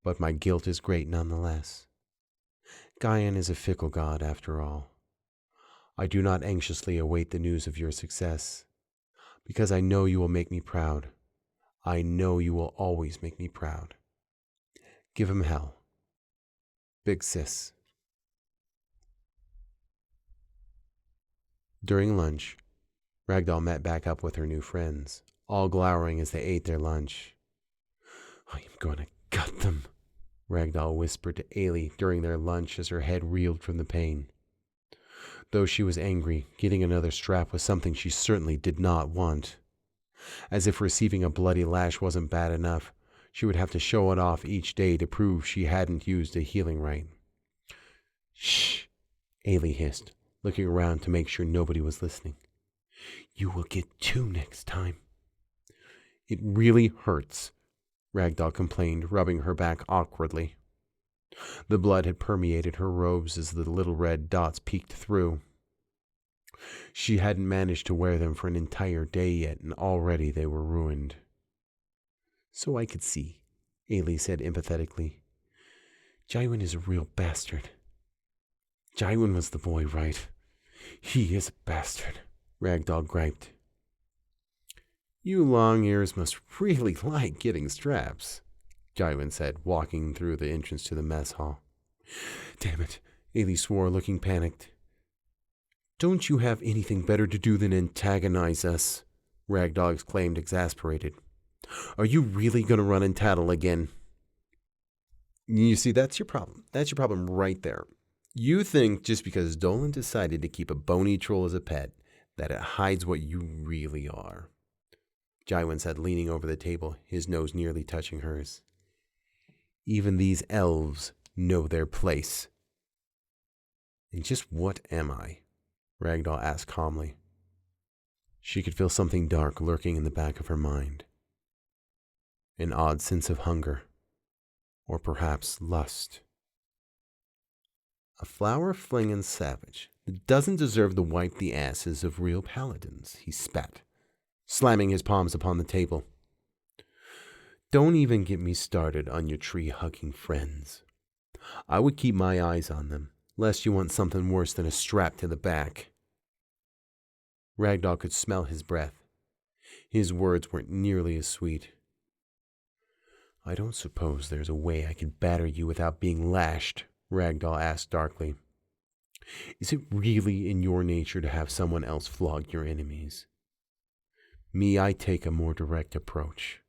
but my guilt is great nonetheless. Gaian is a fickle god after all. I do not anxiously await the news of your success, because I know you will make me proud. I know you will always make me proud. Give him hell. Big Sis. During lunch, Ragdoll met back up with her new friends, all glowering as they ate their lunch. I am going to gut them, Ragdoll whispered to Ailey during their lunch as her head reeled from the pain. Though she was angry, getting another strap was something she certainly did not want. As if receiving a bloody lash wasn't bad enough, she would have to show it off each day to prove she hadn't used a healing rite. Shh, Ailey hissed, looking around to make sure nobody was listening. You will get 2 next time. It really hurts, Ragdoll complained, rubbing her back awkwardly. The blood had permeated her robes as the little red dots peeked through. She hadn't managed to wear them for an entire day yet, and already they were ruined. So I could see, Ailey said empathetically. Jaiwin is a real bastard. Jaiwin was the boy, right? He is a bastard, Ragdoll griped. You long ears must really like getting straps, Jaiwin said, walking through the entrance to the mess hall. Damn it, Ailey swore, looking panicked. Don't you have anything better to do than antagonize us? Ragdoll exclaimed, exasperated. Are you really going to run and tattle again? You see, that's your problem. That's your problem right there. You think just because Dolan decided to keep a bony troll as a pet, that it hides what you really are. Jywin said, leaning over the table, his nose nearly touching hers. Even these elves know their place. And just what am I? Ragdoll asked calmly. She could feel something dark lurking in the back of her mind. An odd sense of hunger, or perhaps lust. A flower-flinging savage that doesn't deserve to wipe the asses of real paladins, he spat, slamming his palms upon the table. Don't even get me started on your tree-hugging friends. I would keep my eyes on them, lest you want something worse than a strap to the back. Ragdoll could smell his breath. His words weren't nearly as sweet. I don't suppose there's a way I could batter you without being lashed, Ragdoll asked darkly. Is it really in your nature to have someone else flog your enemies? Me, I take a more direct approach.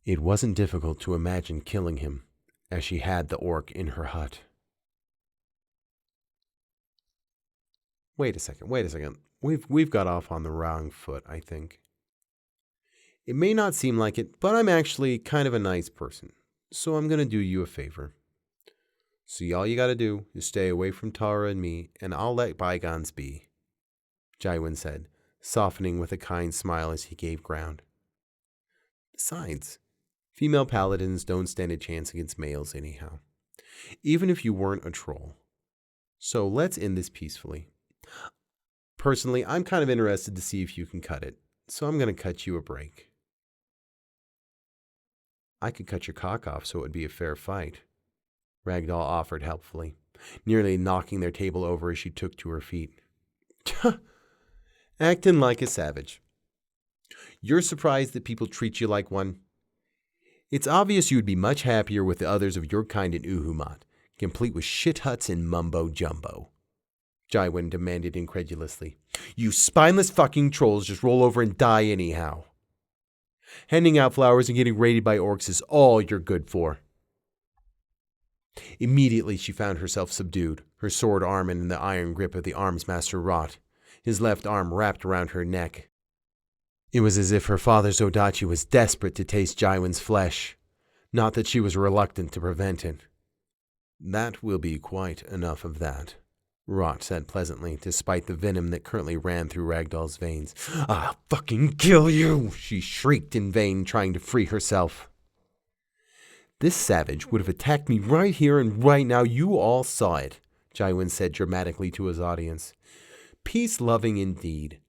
It wasn't difficult to imagine killing him, as she had the orc in her hut. Wait a second. We've got off on the wrong foot, I think. It may not seem like it, but I'm actually kind of a nice person, so I'm going to do you a favor. See, all you got to do is stay away from Tara and me, and I'll let bygones be, Jywin said, softening with a kind smile as he gave ground. Besides, female paladins don't stand a chance against males anyhow, even if you weren't a troll. So let's end this peacefully. Personally, I'm kind of interested to see if you can cut it, so I'm going to cut you a break. I could cut your cock off so it would be a fair fight, Ragdoll offered helpfully, nearly knocking their table over as she took to her feet. Acting like a savage. You're surprised that people treat you like one? It's obvious you would be much happier with the others of your kind in Uhumat, complete with shit huts and mumbo-jumbo, Jywin demanded incredulously. You spineless fucking trolls just roll over and die anyhow. Handing out flowers and getting raided by orcs is all you're good for. Immediately she found herself subdued, her sword arm in the iron grip of the arms-master Rot, his left arm wrapped around her neck. It was as if her father Zodachi was desperate to taste Jywin's flesh, not that she was reluctant to prevent it. That will be quite enough of that, Rot said pleasantly, despite the venom that currently ran through Ragdoll's veins. I'll fucking kill you, she shrieked in vain, trying to free herself. This savage would have attacked me right here and right now. You all saw it, Jywin said dramatically to his audience. Peace-loving indeed.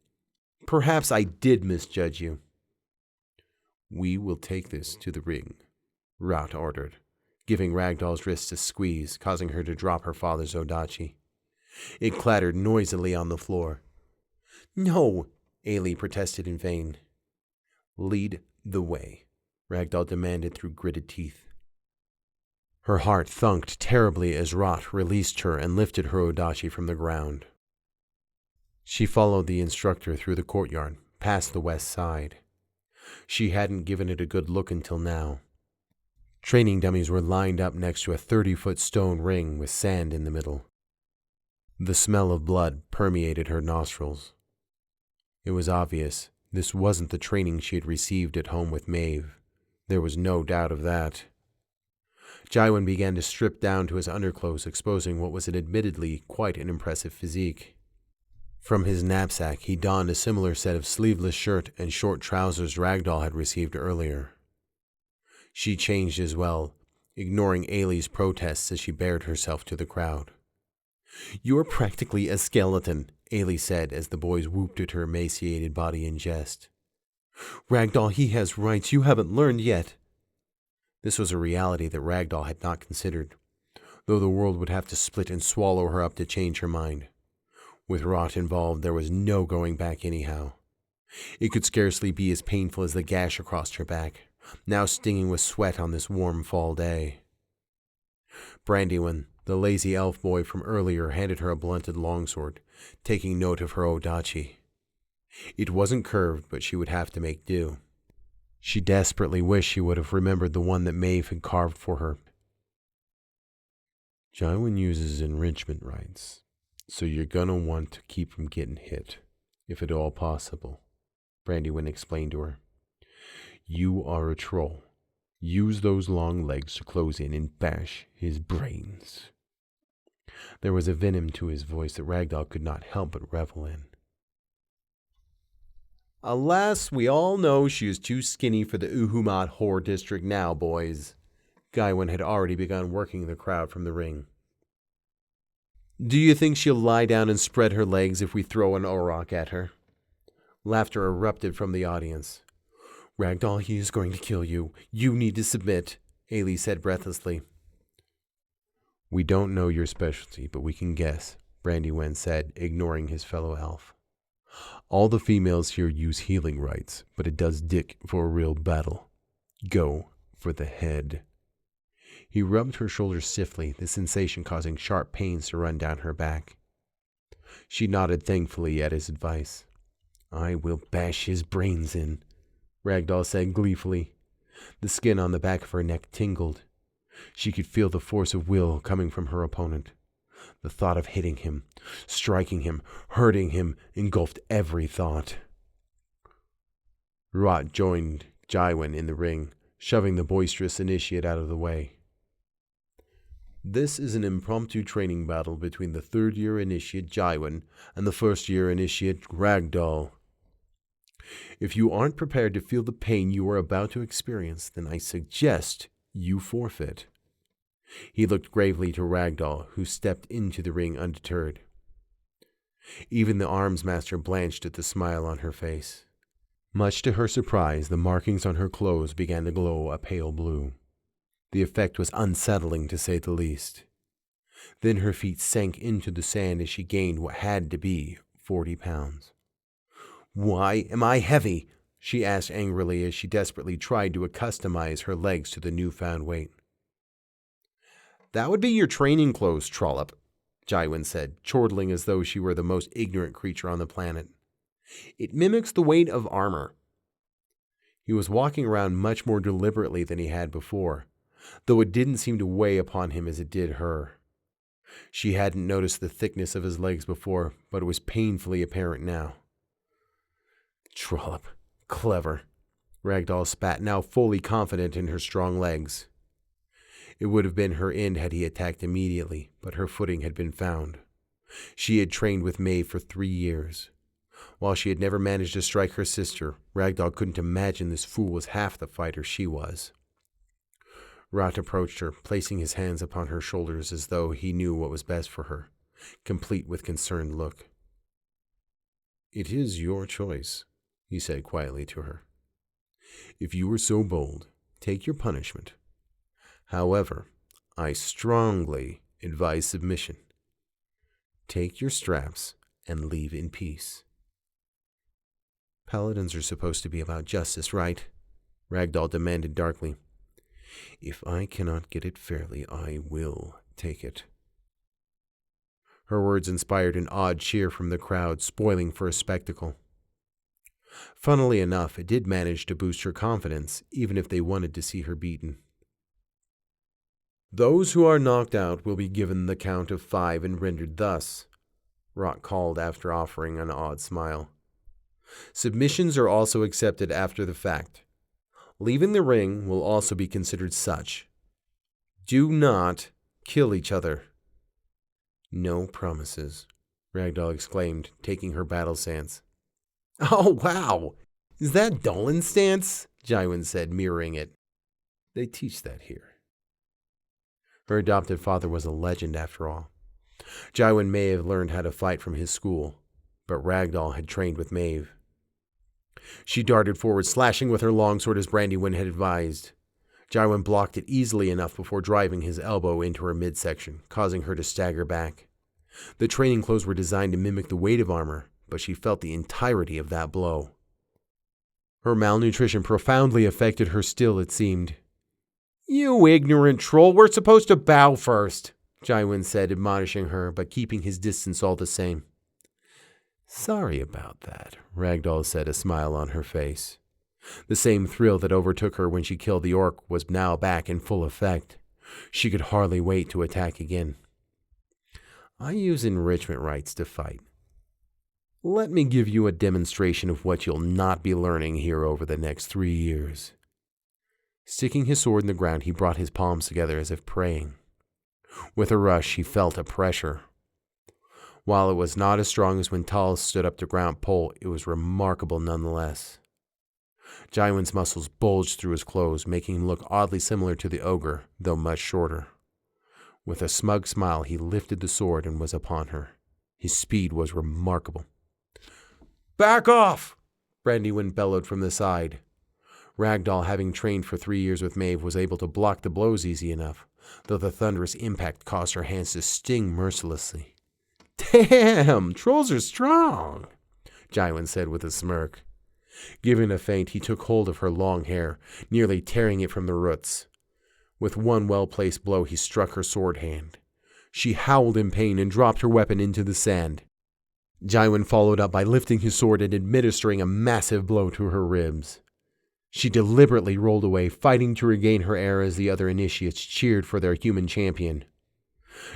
Perhaps I did misjudge you. We will take this to the ring, Rot ordered, giving Ragdoll's wrist a squeeze, causing her to drop her father's Zodachi. It clattered noisily on the floor. No, Ailey protested in vain. Lead the way, Ragdoll demanded through gritted teeth. Her heart thunked terribly as Rot released her and lifted her Odachi from the ground. She followed the instructor through the courtyard, past the west side. She hadn't given it a good look until now. Training dummies were lined up next to a 30-foot stone ring with sand in the middle. The smell of blood permeated her nostrils. It was obvious this wasn't the training she had received at home with Maeve. There was no doubt of that. Jywin began to strip down to his underclothes, exposing what was admittedly quite an impressive physique. From his knapsack, he donned a similar set of sleeveless shirt and short trousers Ragdoll had received earlier. She changed as well, ignoring Ailey's protests as she bared herself to the crowd. You're practically a skeleton, Ailey said as the boys whooped at her emaciated body in jest. Ragdoll, he has rights you haven't learned yet. This was a reality that Ragdoll had not considered, though the world would have to split and swallow her up to change her mind. With Rot involved, there was no going back anyhow. It could scarcely be as painful as the gash across her back, now stinging with sweat on this warm fall day. Brandywin, the lazy elf boy from earlier, handed her a blunted longsword, taking note of her Odachi. It wasn't curved, but she would have to make do. She desperately wished she would have remembered the one that Maeve had carved for her. Jaiwan uses enrichment rights, so you're gonna want to keep from getting hit, if at all possible, Brandywine explained to her. You are a troll. Use those long legs to close in and bash his brains. There was a venom to his voice that Ragdoll could not help but revel in. Alas, we all know she is too skinny for the Uhumat whore district now, boys. Gaiwan had already begun working the crowd from the ring. Do you think she'll lie down and spread her legs if we throw an orok at her? Laughter erupted from the audience. Ragdoll, he is going to kill you. You need to submit, Ailey said breathlessly. We don't know your specialty, but we can guess, Brandywine said, ignoring his fellow elf. All the females here use healing rites, but it does dick for a real battle. Go for the head. He rubbed her shoulders stiffly, the sensation causing sharp pains to run down her back. She nodded thankfully at his advice. I will bash his brains in, Ragdoll said gleefully. The skin on the back of her neck tingled. She could feel the force of will coming from her opponent. The thought of hitting him, striking him, hurting him engulfed every thought. Rot joined Jaiwan in the ring, shoving the boisterous initiate out of the way. This is an impromptu training battle between the third-year initiate Jaiwan and the first-year initiate Ragdoll. If you aren't prepared to feel the pain you are about to experience, then I suggest you forfeit. He looked gravely to Ragdoll, who stepped into the ring undeterred. Even the arms master blanched at the smile on her face. Much to her surprise, the markings on her clothes began to glow a pale blue. The effect was unsettling, to say the least. Then her feet sank into the sand as she gained what had to be 40 pounds. Why am I heavy? She asked angrily as she desperately tried to accustomize her legs to the newfound weight. That would be your training clothes, Trollop, Jaiwan said, chortling as though she were the most ignorant creature on the planet. It mimics the weight of armor. He was walking around much more deliberately than he had before, though it didn't seem to weigh upon him as it did her. She hadn't noticed the thickness of his legs before, but it was painfully apparent now. Trollop, clever, Ragdoll spat, now fully confident in her strong legs. It would have been her end had he attacked immediately, but her footing had been found. She had trained with Maeve for 3 years. While she had never managed to strike her sister, Ragdoll couldn't imagine this fool was half the fighter she was. Rat approached her, placing his hands upon her shoulders as though he knew what was best for her, complete with concerned look. It is your choice, he said quietly to her. If you were so bold, take your punishment. However, I strongly advise submission. Take your straps and leave in peace. Paladins are supposed to be about justice, right? Ragdoll demanded darkly. If I cannot get it fairly, I will take it. Her words inspired an odd cheer from the crowd, spoiling for a spectacle. Funnily enough, it did manage to boost her confidence, even if they wanted to see her beaten. Those who are knocked out will be given the count of 5 and rendered thus, Rock called after offering an odd smile. Submissions are also accepted after the fact. Leaving the ring will also be considered such. Do not kill each other. No promises, Ragdoll exclaimed, taking her battle stance. Oh, wow! Is that Dolan's stance? Jaiwan said, mirroring it. They teach that here. Her adopted father was a legend, after all. Jaiwan may have learned how to fight from his school, but Ragdoll had trained with Maeve. She darted forward, slashing with her longsword as Brandywine had advised. Jaiwan blocked it easily enough before driving his elbow into her midsection, causing her to stagger back. The training clothes were designed to mimic the weight of armor, but she felt the entirety of that blow. Her malnutrition profoundly affected her still, it seemed. You ignorant troll, we're supposed to bow first, Jaiwan said, admonishing her, but keeping his distance all the same. Sorry about that, Ragdoll said, a smile on her face. The same thrill that overtook her when she killed the orc was now back in full effect. She could hardly wait to attack again. I use enrichment rights to fight. Let me give you a demonstration of what you'll not be learning here over the next 3 years. Sticking his sword in the ground, he brought his palms together as if praying. With a rush, he felt a pressure. While it was not as strong as when Tal stood up to ground pole, it was remarkable nonetheless. Jaiwin's muscles bulged through his clothes, making him look oddly similar to the ogre, though much shorter. With a smug smile, he lifted the sword and was upon her. His speed was remarkable. "Back off!" Brandywine bellowed from the side. Ragdoll, having trained for 3 years with Maeve, was able to block the blows easy enough, though the thunderous impact caused her hands to sting mercilessly. "Damn, trolls are strong," Jaiwin said with a smirk. Giving a feint, he took hold of her long hair, nearly tearing it from the roots. With one well-placed blow, he struck her sword hand. She howled in pain and dropped her weapon into the sand. Jaiwin followed up by lifting his sword and administering a massive blow to her ribs. She deliberately rolled away, fighting to regain her air as the other initiates cheered for their human champion.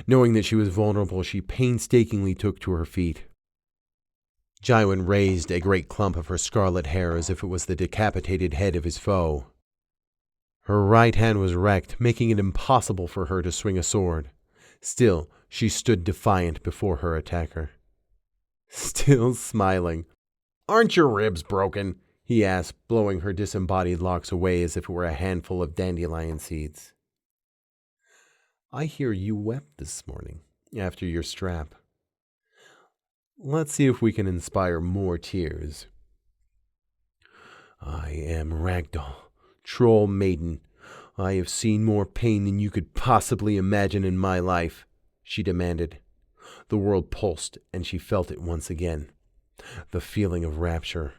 Knowing that she was vulnerable, she painstakingly took to her feet. Jaiwin raised a great clump of her scarlet hair as if it was the decapitated head of his foe. Her right hand was wrecked, making it impossible for her to swing a sword. Still, she stood defiant before her attacker. Still smiling. "Aren't your ribs broken?" he asked, blowing her disembodied locks away as if it were a handful of dandelion seeds. "I hear you wept this morning after your strap. Let's see if we can inspire more tears." "I am Ragdoll, troll maiden. I have seen more pain than you could possibly imagine in my life," she demanded. The world pulsed, and she felt it once again. The feeling of rapture.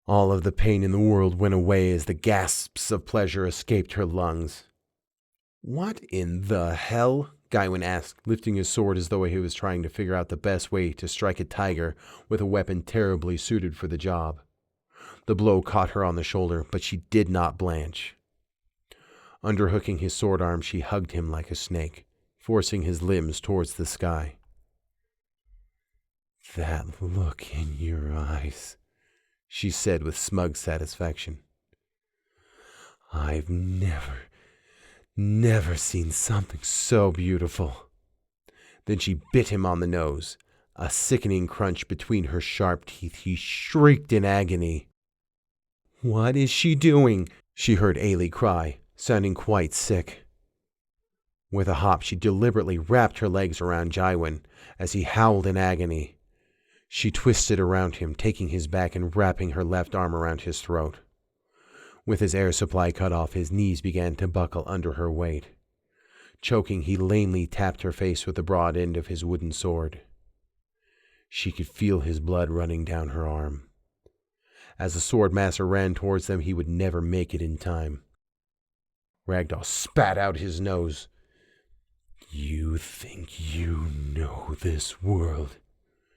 All of the pain in the world went away as the gasps of pleasure escaped her lungs. "What in the hell?" Gaiwin asked, lifting his sword as though he was trying to figure out the best way to strike a tiger with a weapon terribly suited for the job. The blow caught her on the shoulder, but she did not blanch. Underhooking his sword arm, she hugged him like a snake, forcing his limbs towards the sky. "That look in your eyes," she said with smug satisfaction. "I've never seen something so beautiful." Then she bit him on the nose. A sickening crunch between her sharp teeth. He shrieked in agony. "What is she doing?" she heard Ailey cry, sounding quite sick. With a hop, she deliberately wrapped her legs around Jaiwin as he howled in agony. She twisted around him, taking his back and wrapping her left arm around his throat. With his air supply cut off, his knees began to buckle under her weight. Choking, he lamely tapped her face with the broad end of his wooden sword. She could feel his blood running down her arm. As the swordmaster ran towards them, he would never make it in time. Ragdoll spat out his nose. "You think you know this world?"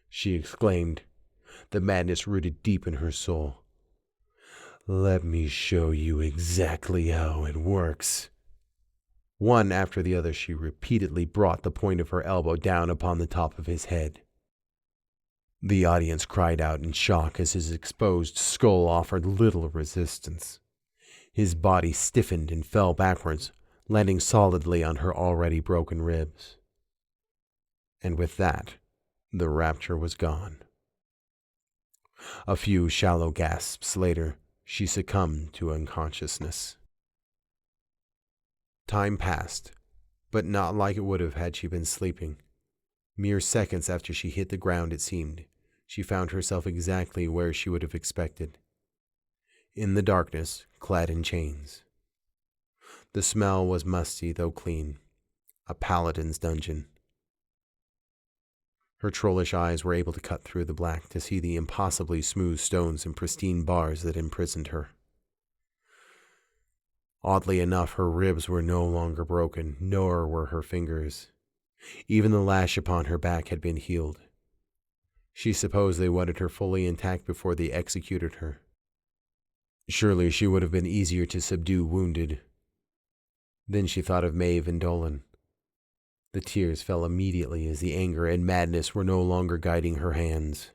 she exclaimed, the madness rooted deep in her soul. "Let me show you exactly how it works." One after the other, she repeatedly brought the point of her elbow down upon the top of his head. The audience cried out in shock as his exposed skull offered little resistance. His body stiffened and fell backwards, landing solidly on her already broken ribs. And with that, the rapture was gone. A few shallow gasps later, she succumbed to unconsciousness. Time passed, but not like it would have had she been sleeping. Mere seconds after she hit the ground, it seemed, she found herself exactly where she would have expected. In the darkness, clad in chains. The smell was musty, though clean. A paladin's dungeon. Her trollish eyes were able to cut through the black to see the impossibly smooth stones and pristine bars that imprisoned her. Oddly enough, her ribs were no longer broken, nor were her fingers. Even the lash upon her back had been healed. She supposed they wanted her fully intact before they executed her. Surely she would have been easier to subdue wounded. Then she thought of Maeve and Dolan. The tears fell immediately as the anger and madness were no longer guiding her hands.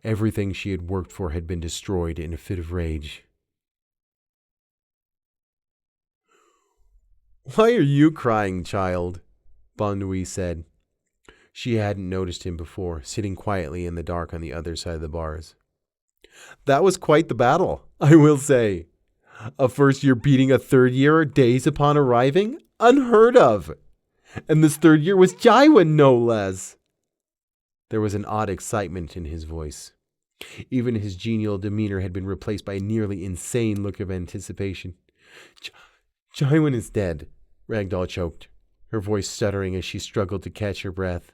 Everything she had worked for had been destroyed in a fit of rage. "Why are you crying, child?" Bon Nuit said. She hadn't noticed him before, sitting quietly in the dark on the other side of the bars. "That was quite the battle, I will say. A first year beating a third year days upon arriving? Unheard of! And this third year was Jaiwan, no less." There was an odd excitement in his voice. Even his genial demeanor had been replaced by a nearly insane look of anticipation. "Jaiwan is dead," Ragdoll choked, her voice stuttering as she struggled to catch her breath.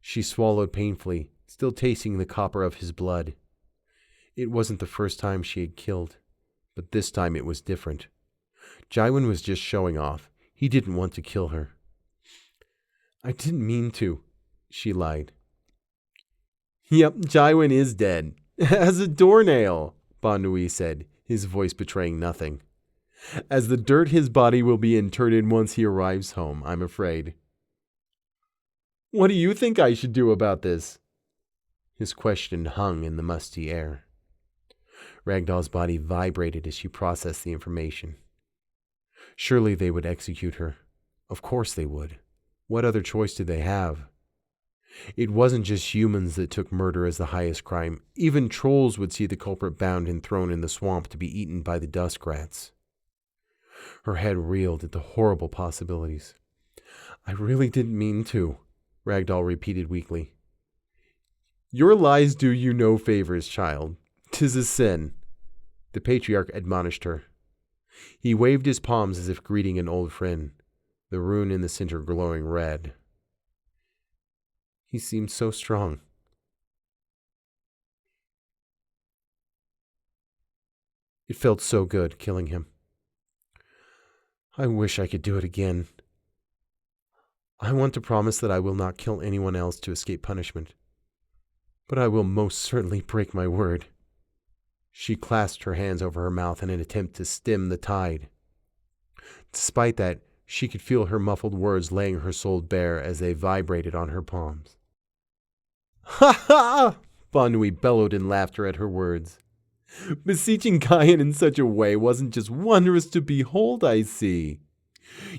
She swallowed painfully, still tasting the copper of his blood. It wasn't the first time she had killed, but this time it was different. Jaiwan was just showing off. He didn't want to kill her. "I didn't mean to," she lied. "Yep, Jaiwan is dead. As a doornail," Bon Nuit said, his voice betraying nothing. "As the dirt his body will be interred in once he arrives home, I'm afraid." "What do you think I should do about this?" His question hung in the musty air. Ragdoll's body vibrated as she processed the information. Surely they would execute her. Of course they would. What other choice did they have? It wasn't just humans that took murder as the highest crime. Even trolls would see the culprit bound and thrown in the swamp to be eaten by the dusk rats. Her head reeled at the horrible possibilities. "I really didn't mean to," Ragdoll repeated weakly. "Your lies do you no favors, child. 'Tis a sin," the patriarch admonished her. He waved his palms as if greeting an old friend, the rune in the center glowing red. He seemed so strong. It felt so good killing him. I wish I could do it again. I want to promise that I will not kill anyone else to escape punishment, but I will most certainly break my word. She clasped her hands over her mouth in an attempt to stem the tide. Despite that, she could feel her muffled words laying her soul bare as they vibrated on her palms. "Ha ha!" Bon Nuit bellowed in laughter at her words. "Beseeching Gaian in such a way wasn't just wondrous to behold, I see.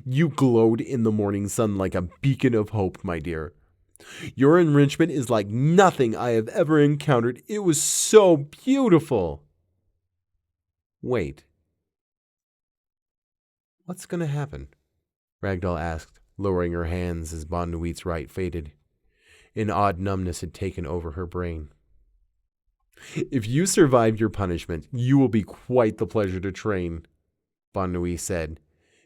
You glowed in the morning sun like a beacon of hope, my dear. Your enrichment is like nothing I have ever encountered. It was so beautiful." Wait. What's going to happen? Ragdoll asked, lowering her hands as Bon Nuit's right faded. An odd numbness had taken over her brain. "If you survive your punishment, you will be quite the pleasure to train," Bon Nuit said.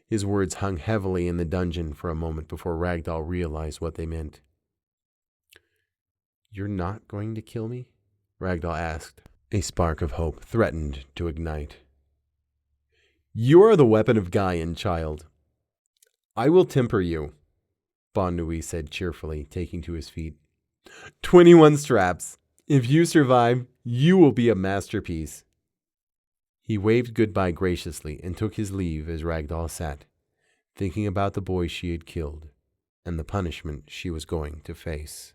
His words hung heavily in the dungeon for a moment before Ragdoll realized what they meant. "You're not going to kill me?" Ragdoll asked. A spark of hope threatened to ignite. "You are the weapon of Gaian, child. I will temper you," Bon Nuit said cheerfully, taking to his feet. 21 straps. If you survive, you will be a masterpiece." He waved goodbye graciously and took his leave as Ragdoll sat, thinking about the boy she had killed and the punishment she was going to face.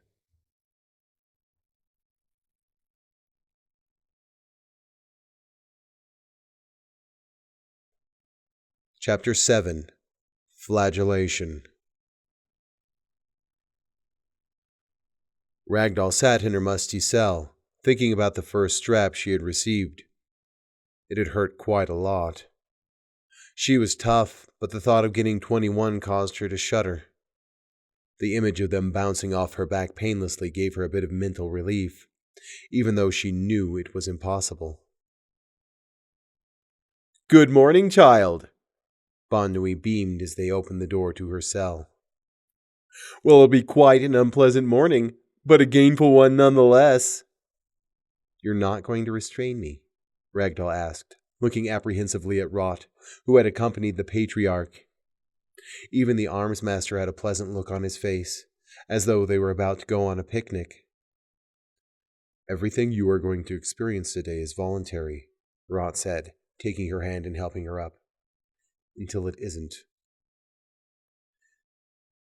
Chapter 7. Flagellation. Ragdoll sat in her musty cell, thinking about the first strap she had received. It had hurt quite a lot. She was tough, but the thought of getting 21 caused her to shudder. The image of them bouncing off her back painlessly gave her a bit of mental relief, even though she knew it was impossible. "Good morning, child," Bon Nuit beamed as they opened the door to her cell. "Well, it'll be quite an unpleasant morning, but a gainful one nonetheless." "You're not going to restrain me?" Ragdoll asked, looking apprehensively at Rot, who had accompanied the patriarch. Even the arms master had a pleasant look on his face, as though they were about to go on a picnic. "Everything you are going to experience today is voluntary," Rot said, taking her hand and helping her up. "Until it isn't."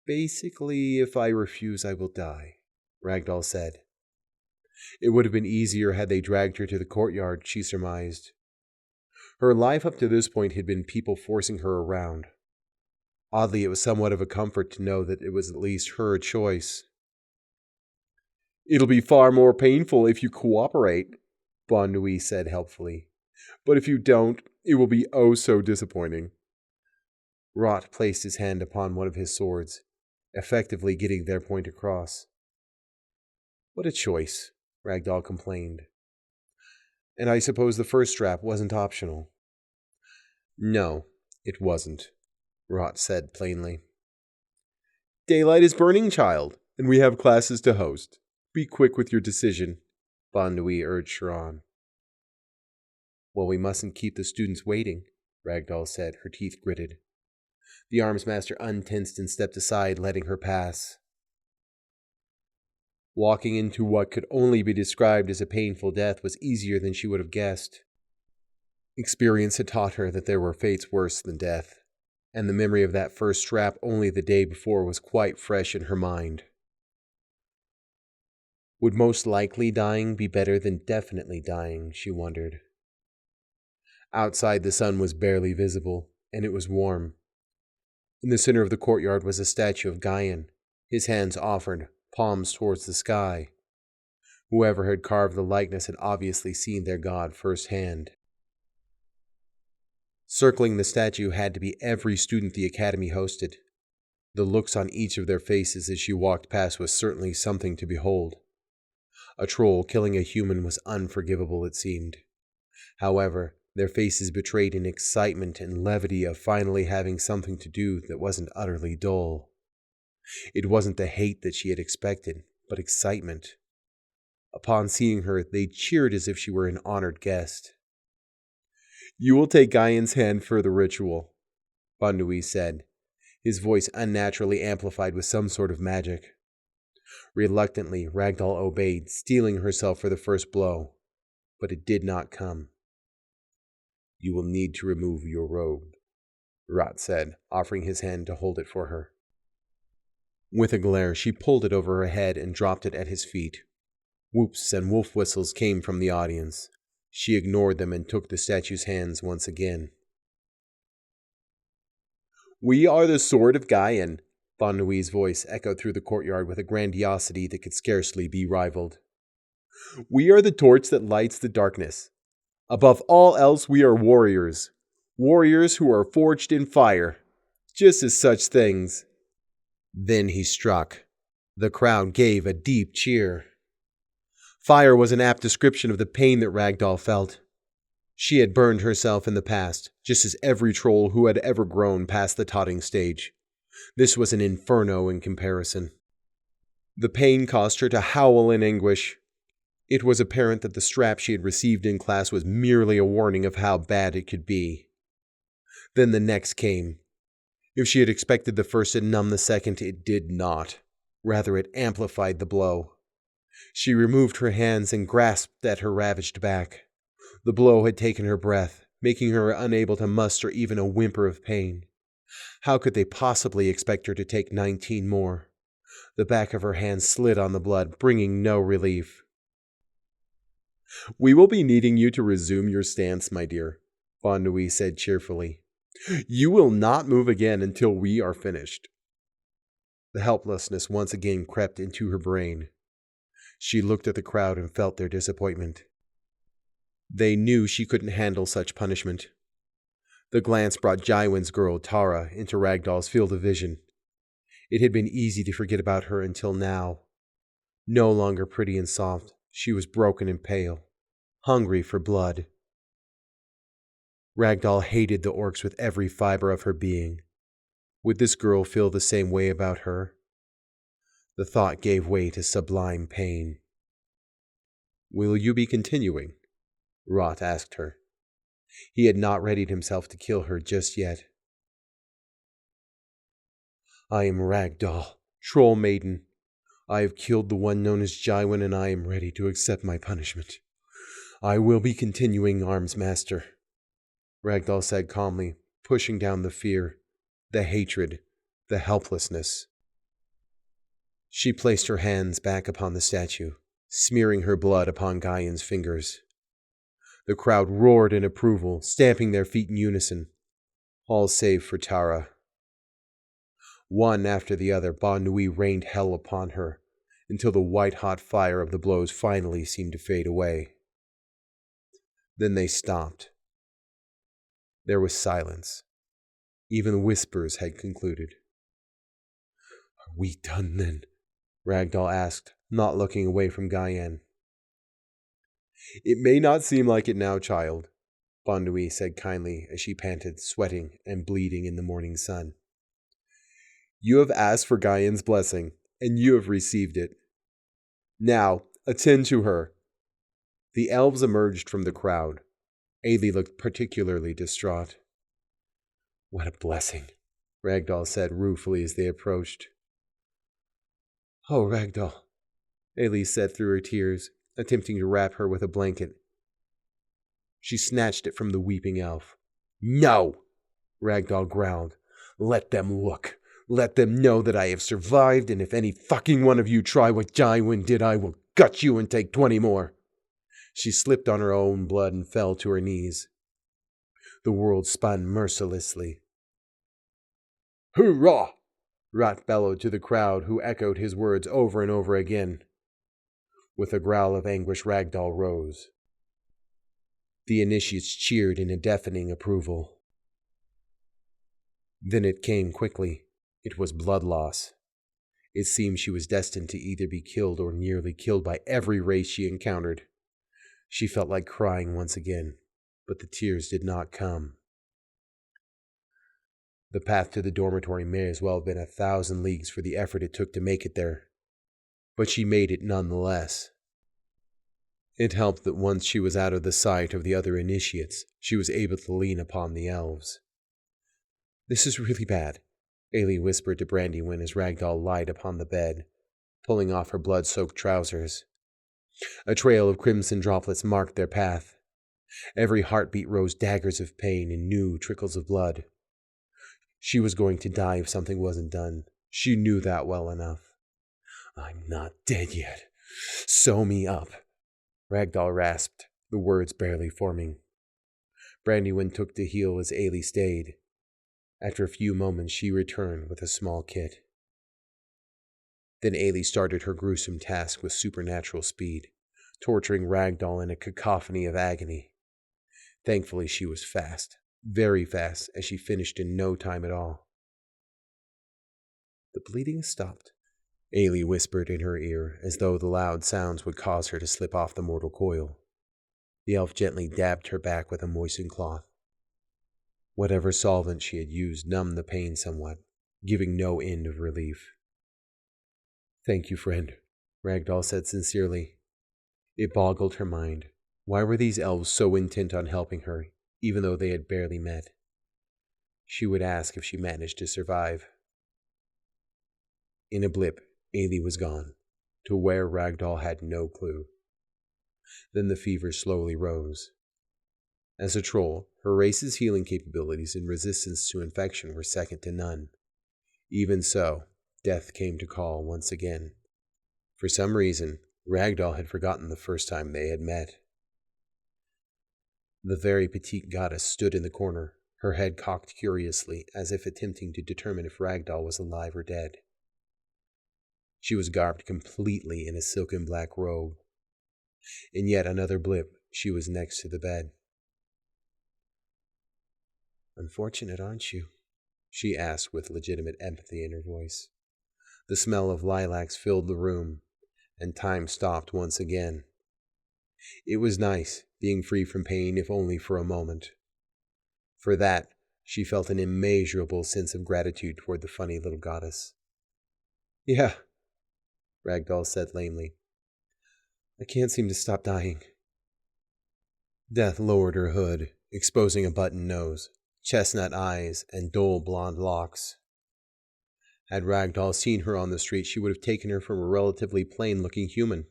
Basically, if I refuse, I will die, Ragdoll said. It would have been easier had they dragged her to the courtyard, she surmised. Her life up to this point had been people forcing her around. Oddly, it was somewhat of a comfort to know that it was at least her choice. It'll be far more painful if you cooperate, Bon Nui said helpfully. But if you don't, it will be oh so disappointing. Rot placed his hand upon one of his swords, effectively getting their point across. What a choice, Ragdoll complained. And I suppose the first strap wasn't optional. No, it wasn't, Rot said plainly. Daylight is burning, child, and we have classes to host. Be quick with your decision, Bon Nui urged her on. Well, we mustn't keep the students waiting, Ragdoll said, her teeth gritted. The arms master untensed and stepped aside, letting her pass. Walking into what could only be described as a painful death was easier than she would have guessed. Experience had taught her that there were fates worse than death, and the memory of that first strap only the day before was quite fresh in her mind. Would most likely dying be better than definitely dying, she wondered. Outside the sun was barely visible, and it was warm. In the center of the courtyard was a statue of Gaian, his hands offered, palms towards the sky. Whoever had carved the likeness had obviously seen their god firsthand. Circling the statue had to be every student the Academy hosted. The looks on each of their faces as she walked past was certainly something to behold. A troll killing a human was unforgivable, it seemed. However, their faces betrayed an excitement and levity of finally having something to do that wasn't utterly dull. It wasn't the hate that she had expected, but excitement. Upon seeing her, they cheered as if she were an honored guest. You will take Gaian's hand for the ritual, Bon Nui said, his voice unnaturally amplified with some sort of magic. Reluctantly, Ragdoll obeyed, steeling herself for the first blow, but it did not come. You will need to remove your robe, Rot said, offering his hand to hold it for her. With a glare, she pulled it over her head and dropped it at his feet. Whoops and wolf whistles came from the audience. She ignored them and took the statue's hands once again. We are the sword of Gaian, Bon Nui's voice echoed through the courtyard with a grandiosity that could scarcely be rivaled. We are the torch that lights the darkness. Above all else, we are warriors. Warriors who are forged in fire. Just as such things. Then he struck. The crowd gave a deep cheer. Fire was an apt description of the pain that Ragdoll felt. She had burned herself in the past, just as every troll who had ever grown past the totting stage. This was an inferno in comparison. The pain caused her to howl in anguish. It was apparent that the strap she had received in class was merely a warning of how bad it could be. Then the next came. If she had expected the first to numb the second, it did not. Rather, it amplified the blow. She removed her hands and grasped at her ravaged back. The blow had taken her breath, making her unable to muster even a whimper of pain. How could they possibly expect her to take 19 more? The back of her hand slid on the blood, bringing no relief. We will be needing you to resume your stance, my dear, Bon Nui said cheerfully. You will not move again until we are finished. The helplessness once again crept into her brain. She looked at the crowd and felt their disappointment. They knew she couldn't handle such punishment. The glance brought Jaiwen's girl, Tara, into Ragdoll's field of vision. It had been easy to forget about her until now. No longer pretty and soft, she was broken and pale, hungry for blood. Ragdoll hated the orcs with every fiber of her being. Would this girl feel the same way about her? The thought gave way to sublime pain. Will you be continuing? Rot asked her. He had not readied himself to kill her just yet. I am Ragdoll, troll maiden. I have killed the one known as Jaiwen, and I am ready to accept my punishment. I will be continuing, Arms Master, Ragdoll said calmly, pushing down the fear, the hatred, the helplessness. She placed her hands back upon the statue, smearing her blood upon Gaian's fingers. The crowd roared in approval, stamping their feet in unison, all save for Tara. One after the other, Ba Nui rained hell upon her, until the white-hot fire of the blows finally seemed to fade away. Then they stopped. There was silence. Even whispers had concluded. "Are we done then?" Ragdoll asked, not looking away from Gaian. "It may not seem like it now, child," Ba Nui said kindly as she panted, sweating and bleeding in the morning sun. "You have asked for Gaian's blessing, and you have received it. Now, attend to her." The elves emerged from the crowd. Ailey looked particularly distraught. "What a blessing," Ragdoll said ruefully as they approached. "Oh, Ragdoll," Ailey said through her tears, attempting to wrap her with a blanket. She snatched it from the weeping elf. "No!" Ragdoll growled. "Let them look. Let them know that I have survived, and if any fucking one of you try what Jaiwin did, I will gut you and take 20 more. She slipped on her own blood and fell to her knees. The world spun mercilessly. "Hoorah!" Rat bellowed to the crowd, who echoed his words over and over again. With a growl of anguish, Ragdoll rose. The initiates cheered in a deafening approval. Then it came quickly. It was blood loss. It seemed she was destined to either be killed or nearly killed by every race she encountered. She felt like crying once again, but the tears did not come. The path to the dormitory may as well have been 1,000 leagues for the effort it took to make it there. But she made it nonetheless. It helped that once she was out of the sight of the other initiates, she was able to lean upon the elves. "This is really bad," Ailey whispered to Brandywine as Ragdoll lied upon the bed, pulling off her blood-soaked trousers. A trail of crimson droplets marked their path. Every heartbeat rose daggers of pain and new trickles of blood. She was going to die if something wasn't done. She knew that well enough. "I'm not dead yet. Sew me up," Ragdoll rasped, the words barely forming. Brandywine took the heel as Ailey stayed. After a few moments, she returned with a small kit. Then Ailey started her gruesome task with supernatural speed, torturing Ragdoll in a cacophony of agony. Thankfully, she was fast, very fast, as she finished in no time at all. "The bleeding has stopped," Ailey whispered in her ear, as though the loud sounds would cause her to slip off the mortal coil. The elf gently dabbed her back with a moistened cloth. Whatever solvent she had used numbed the pain somewhat, giving no end of relief. "Thank you, friend," Ragdoll said sincerely. It boggled her mind. Why were these elves so intent on helping her, even though they had barely met? She would ask if she managed to survive. In a blip, Ailey was gone, to where Ragdoll had no clue. Then the fever slowly rose. As a troll, her race's healing capabilities and resistance to infection were second to none. Even so, death came to call once again. For some reason, Ragdoll had forgotten the first time they had met. The very petite goddess stood in the corner, her head cocked curiously, as if attempting to determine if Ragdoll was alive or dead. She was garbed completely in a silken black robe. In yet another blip, she was next to the bed. "Unfortunate, aren't you?" she asked with legitimate empathy in her voice. The smell of lilacs filled the room, and time stopped once again. It was nice, being free from pain, if only for a moment. For that, she felt an immeasurable sense of gratitude toward the funny little goddess. "Yeah," Ragdoll said lamely. "I can't seem to stop dying." Death lowered her hood, exposing a button nose, chestnut eyes, and dull blonde locks. Had Ragdoll seen her on the street, she would have taken her for a relatively plain-looking human.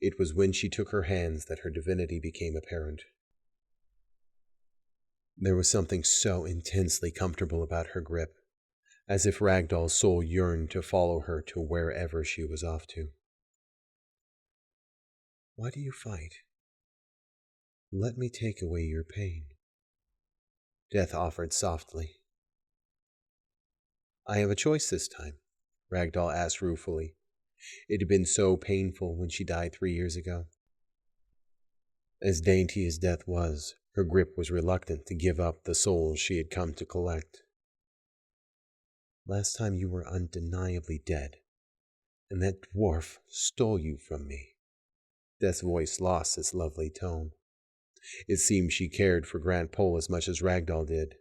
It was when she took her hands that her divinity became apparent. There was something so intensely comfortable about her grip, as if Ragdoll's soul yearned to follow her to wherever she was off to. Why do you fight? Let me take away your pain, Death offered softly. I have a choice this time, Ragdoll asked ruefully. It had been so painful when she died 3 years ago. As dainty as Death was, her grip was reluctant to give up the souls she had come to collect. Last time you were undeniably dead, and that dwarf stole you from me. Death's voice lost its lovely tone. It seemed she cared for Grant Pole as much as Ragdoll did.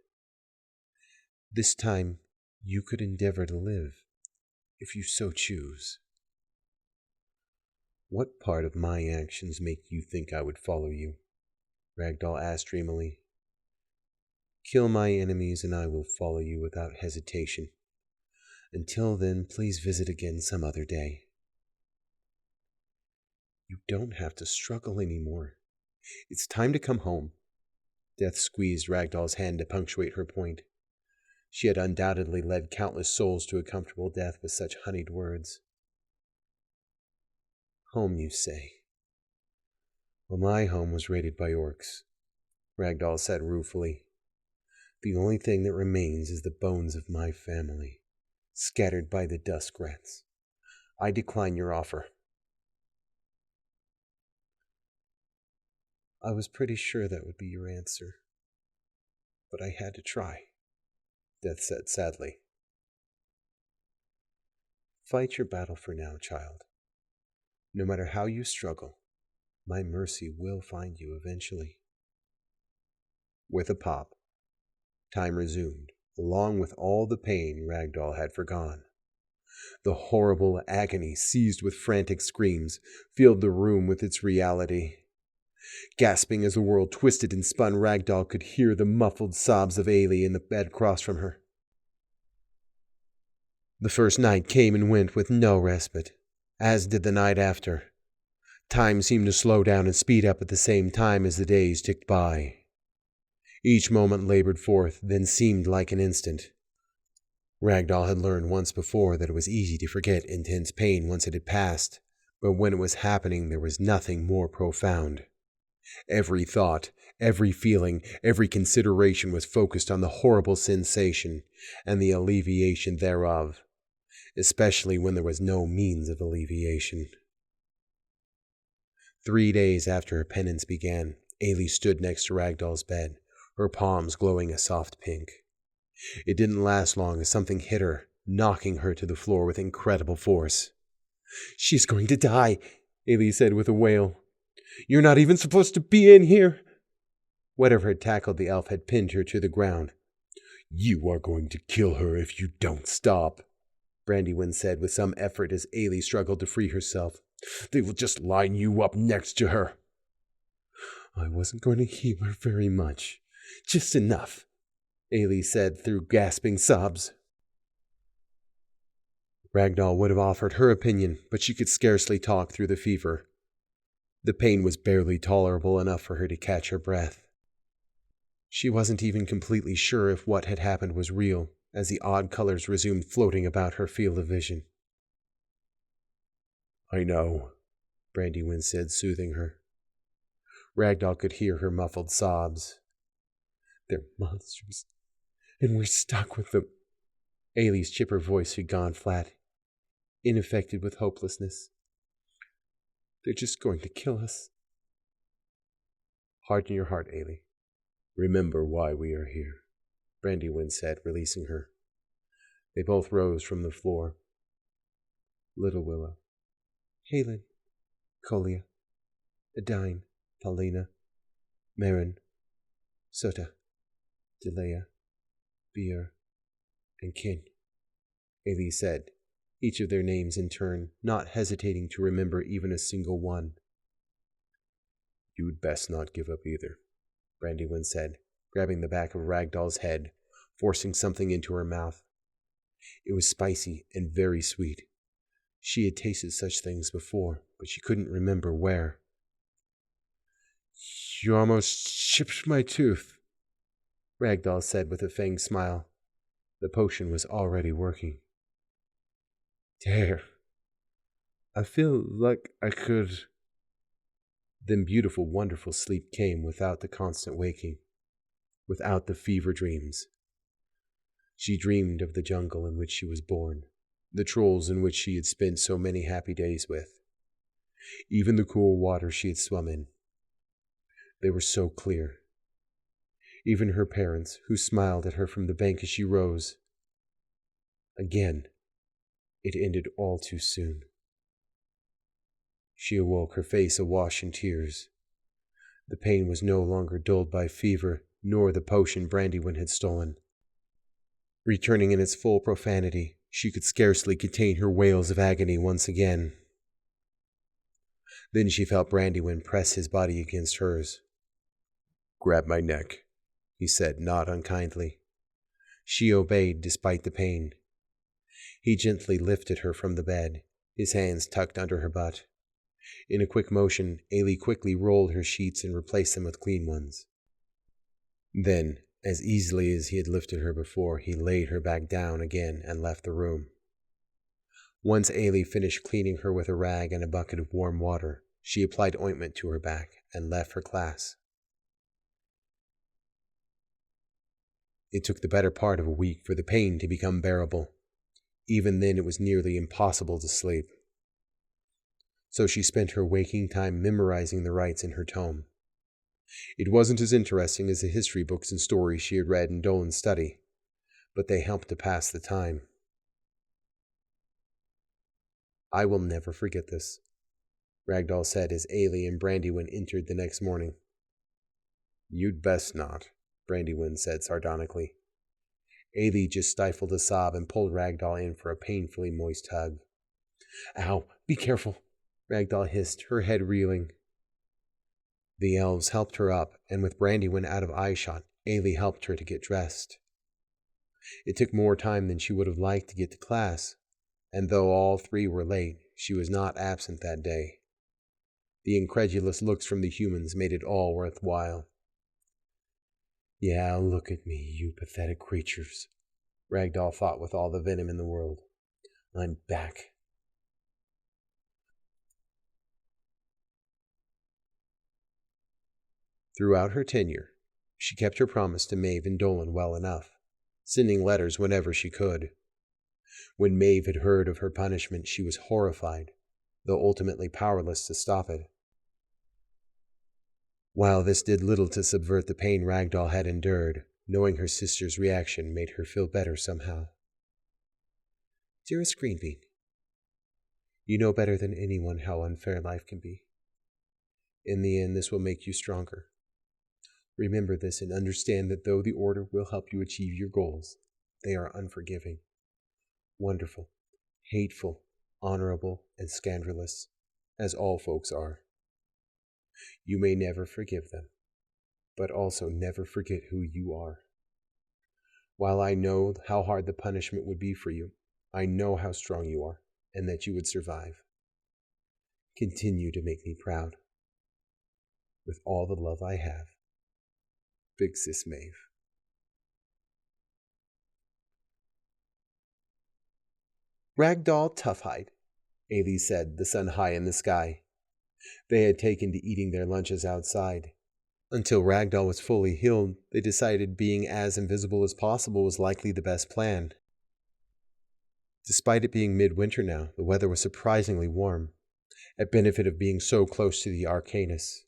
This time, you could endeavor to live, if you so choose. What part of my actions make you think I would follow you? Ragdoll asked dreamily. Kill my enemies and I will follow you without hesitation. Until then, please visit again some other day. You don't have to struggle anymore. It's time to come home. Death squeezed Ragdoll's hand to punctuate her point. She had undoubtedly led countless souls to a comfortable death with such honeyed words. Home, you say? Well, my home was raided by orcs, Ragdoll said ruefully. The only thing that remains is the bones of my family, scattered by the dusk rats. I decline your offer. I was pretty sure that would be your answer, but I had to try, Death said sadly. Fight your battle for now, child. No matter how you struggle, my mercy will find you eventually. With a pop, time resumed, along with all the pain Ragdoll had forgone. The horrible agony, seized with frantic screams, filled the room with its reality. Gasping as the world twisted and spun, Ragdoll could hear the muffled sobs of Ailey in the bed across from her. The first night came and went with no respite, as did the night after. Time seemed to slow down and speed up at the same time as the days ticked by. Each moment labored forth, then seemed like an instant. Ragdoll had learned once before that it was easy to forget intense pain once it had passed, but when it was happening there was nothing more profound. Every thought, every feeling, every consideration was focused on the horrible sensation and the alleviation thereof, especially when there was no means of alleviation. 3 days after her penance began, Ailey stood next to Ragdoll's bed, her palms glowing a soft pink. It didn't last long as something hit her, knocking her to the floor with incredible force. She's going to die, Ailey said with a wail. You're not even supposed to be in here. Whatever had tackled the elf had pinned her to the ground. You are going to kill her if you don't stop, Brandywine said with some effort as Ailey struggled to free herself. They will just line you up next to her. I wasn't going to heal her very much. Just enough, Ailey said through gasping sobs. Ragdoll would have offered her opinion, but she could scarcely talk through the fever. The pain was barely tolerable enough for her to catch her breath. She wasn't even completely sure if what had happened was real, as the odd colors resumed floating about her field of vision. I know, Brandywine said, soothing her. Ragdoll could hear her muffled sobs. They're monsters, and we're stuck with them. Ailey's chipper voice had gone flat, ineffective with hopelessness. They're just going to kill us. Harden your heart, Ailey. Remember why we are here, Brandywine said, releasing her. They both rose from the floor. Little Willow, Halen, Colia, Adine, Paulina, Marin, Sota, Delea, Beer, and Kin, Ailey said, each of their names in turn, not hesitating to remember even a single one. You'd best not give up either, Brandywine said, grabbing the back of Ragdoll's head, forcing something into her mouth. It was spicy and very sweet. She had tasted such things before, but she couldn't remember where. You almost chipped my tooth, Ragdoll said with a fanged smile. The potion was already working. There. I feel like I could. Then beautiful, wonderful sleep came without the constant waking, without the fever dreams. She dreamed of the jungle in which she was born, the trolls in which she had spent so many happy days with, even the cool water she had swum in. They were so clear. Even her parents, who smiled at her from the bank as she rose. Again, it ended all too soon. She awoke, her face awash in tears. The pain was no longer dulled by fever, nor the potion Brandywine had stolen. Returning in its full profanity, she could scarcely contain her wails of agony once again. Then she felt Brandywine press his body against hers. "Grab my neck," he said, not unkindly. She obeyed despite the pain. He gently lifted her from the bed, his hands tucked under her butt. In a quick motion, Ailey quickly rolled her sheets and replaced them with clean ones. Then, as easily as he had lifted her before, he laid her back down again and left the room. Once Ailey finished cleaning her with a rag and a bucket of warm water, she applied ointment to her back and left for class. It took the better part of a week for the pain to become bearable. Even then, it was nearly impossible to sleep. So she spent her waking time memorizing the rites in her tome. It wasn't as interesting as the history books and stories she had read in Dolan's study, but they helped to pass the time. "I will never forget this," Ragdoll said as Ailey and Brandywine entered the next morning. "You'd best not," Brandywine said sardonically. Ailey just stifled a sob and pulled Ragdoll in for a painfully moist hug. "Ow, be careful," Ragdoll hissed, her head reeling. The elves helped her up, and with Brandywine out of eyeshot, Ailey helped her to get dressed. It took more time than she would have liked to get to class, and though all three were late, she was not absent that day. The incredulous looks from the humans made it all worthwhile. "Yeah, look at me, you pathetic creatures," Ragdoll thought with all the venom in the world. "I'm back." Throughout her tenure, she kept her promise to Maeve and Dolan well enough, sending letters whenever she could. When Maeve had heard of her punishment, she was horrified, though ultimately powerless to stop it. While this did little to subvert the pain Ragdoll had endured, knowing her sister's reaction made her feel better somehow. "Dearest Greenbean, you know better than anyone how unfair life can be. In the end, this will make you stronger. Remember this and understand that though the Order will help you achieve your goals, they are unforgiving, wonderful, hateful, honorable, and scandalous, as all folks are. You may never forgive them, but also never forget who you are. While I know how hard the punishment would be for you, I know how strong you are, and that you would survive. Continue to make me proud. With all the love I have, Big Sis Maeve." "Ragdoll Toughhide," Ailey said, the sun high in the sky. They had taken to eating their lunches outside. Until Ragdoll was fully healed, they decided being as invisible as possible was likely the best plan. Despite it being midwinter now, the weather was surprisingly warm, a benefit of being so close to the Arcanus.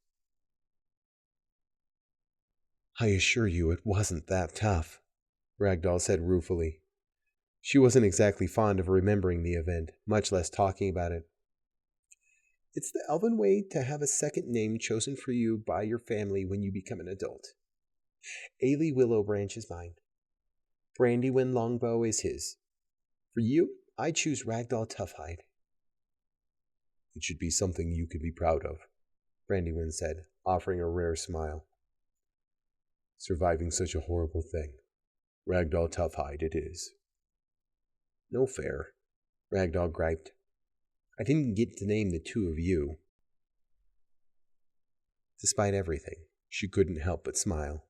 "I assure you it wasn't that tough," Ragdoll said ruefully. She wasn't exactly fond of remembering the event, much less talking about it. "It's the elven way to have a second name chosen for you by your family when you become an adult. Ailey Willowbranch is mine. Brandywine Longbow is his. For you, I choose Ragdoll Toughhide." "It should be something you could be proud of," Brandywine said, offering a rare smile. "Surviving such a horrible thing. Ragdoll Toughhide it is." "No fair," Ragdoll griped. "I didn't get to name the two of you." Despite everything, she couldn't help but smile.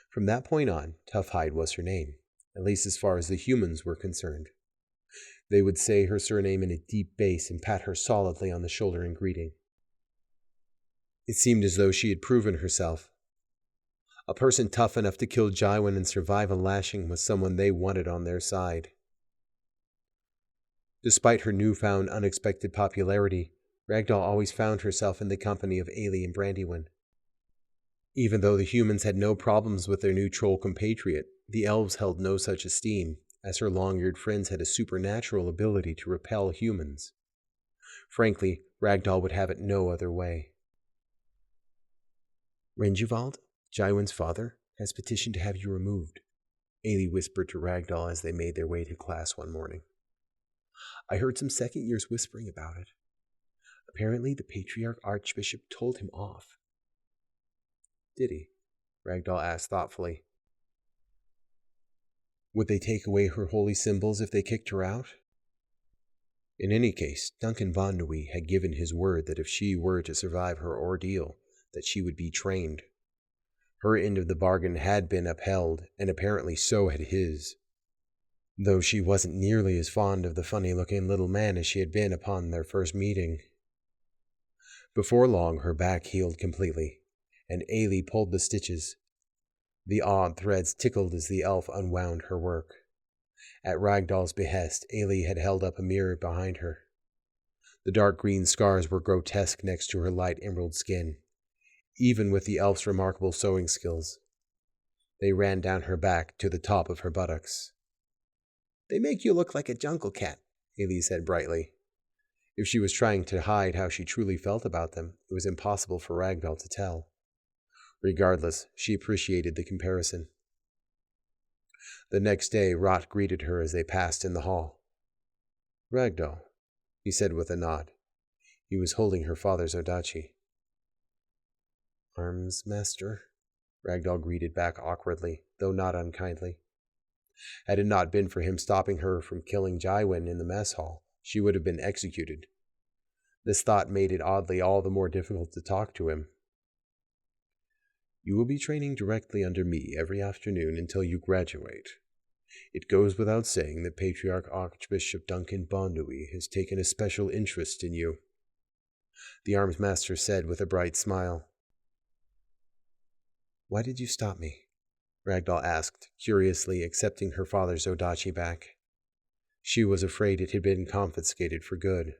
From that point on, Toughhide was her name, at least as far as the humans were concerned. They would say her surname in a deep bass and pat her solidly on the shoulder in greeting. It seemed as though she had proven herself. A person tough enough to kill Jaiwan and survive a lashing was someone they wanted on their side. Despite her newfound unexpected popularity, Ragdoll always found herself in the company of Ailey and Brandywine. Even though the humans had no problems with their new troll compatriot, the elves held no such esteem, as her long-eared friends had a supernatural ability to repel humans. Frankly, Ragdoll would have it no other way. "Renjuvald, Jaiwan's father, has petitioned to have you removed," Ailey whispered to Ragdoll as they made their way to class one morning. "I heard some second years whispering about it. Apparently the Patriarch Archbishop told him off." "Did he?" Ragdoll asked thoughtfully. "Would they take away her holy symbols if they kicked her out?" In any case, Duncan Bondui had given his word that if she were to survive her ordeal, that she would be trained. Her end of the bargain had been upheld, and apparently so had his. Though she wasn't nearly as fond of the funny-looking little man as she had been upon their first meeting. Before long, her back healed completely, and Ailey pulled the stitches. The odd threads tickled as the elf unwound her work. At Ragdoll's behest, Ailey had held up a mirror behind her. The dark green scars were grotesque next to her light emerald skin, even with the elf's remarkable sewing skills. They ran down her back to the top of her buttocks. "They make you look like a jungle cat," Ailey said brightly. If she was trying to hide how she truly felt about them, it was impossible for Ragdoll to tell. Regardless, she appreciated the comparison. The next day, Rot greeted her as they passed in the hall. "Ragdoll," he said with a nod. He was holding her father's odachi. "Arms, master," Ragdoll greeted back awkwardly, though not unkindly. Had it not been for him stopping her from killing Jaiwan in the mess hall, she would have been executed. This thought made it oddly all the more difficult to talk to him. "You will be training directly under me every afternoon until you graduate. It goes without saying that Patriarch Archbishop Duncan Bondui has taken a special interest in you," the arms master said with a bright smile. "Why did you stop me?" Ragdoll asked, curiously accepting her father's odachi back. She was afraid it had been confiscated for good.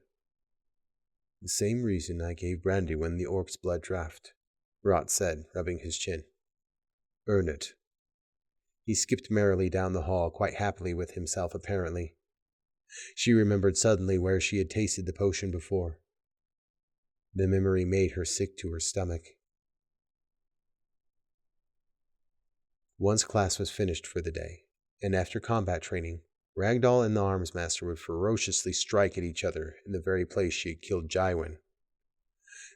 "The same reason I gave Brandywine the orc's blood draft," Rot said, rubbing his chin. "Earn it." He skipped merrily down the hall, quite happily with himself apparently. She remembered suddenly where she had tasted the potion before. The memory made her sick to her stomach. Once class was finished for the day, and after combat training, Ragdoll and the arms master would ferociously strike at each other in the very place she had killed Jaiwan.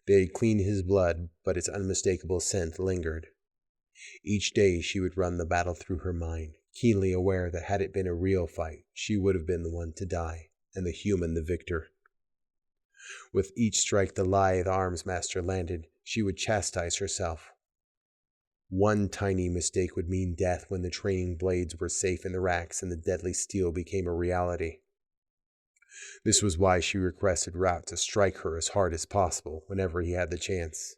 They had cleaned his blood, but its unmistakable scent lingered. Each day she would run the battle through her mind, keenly aware that had it been a real fight, she would have been the one to die, and the human the victor. With each strike the lithe arms master landed, she would chastise herself. One tiny mistake would mean death when the training blades were safe in the racks and the deadly steel became a reality. This was why she requested Rapt to strike her as hard as possible whenever he had the chance.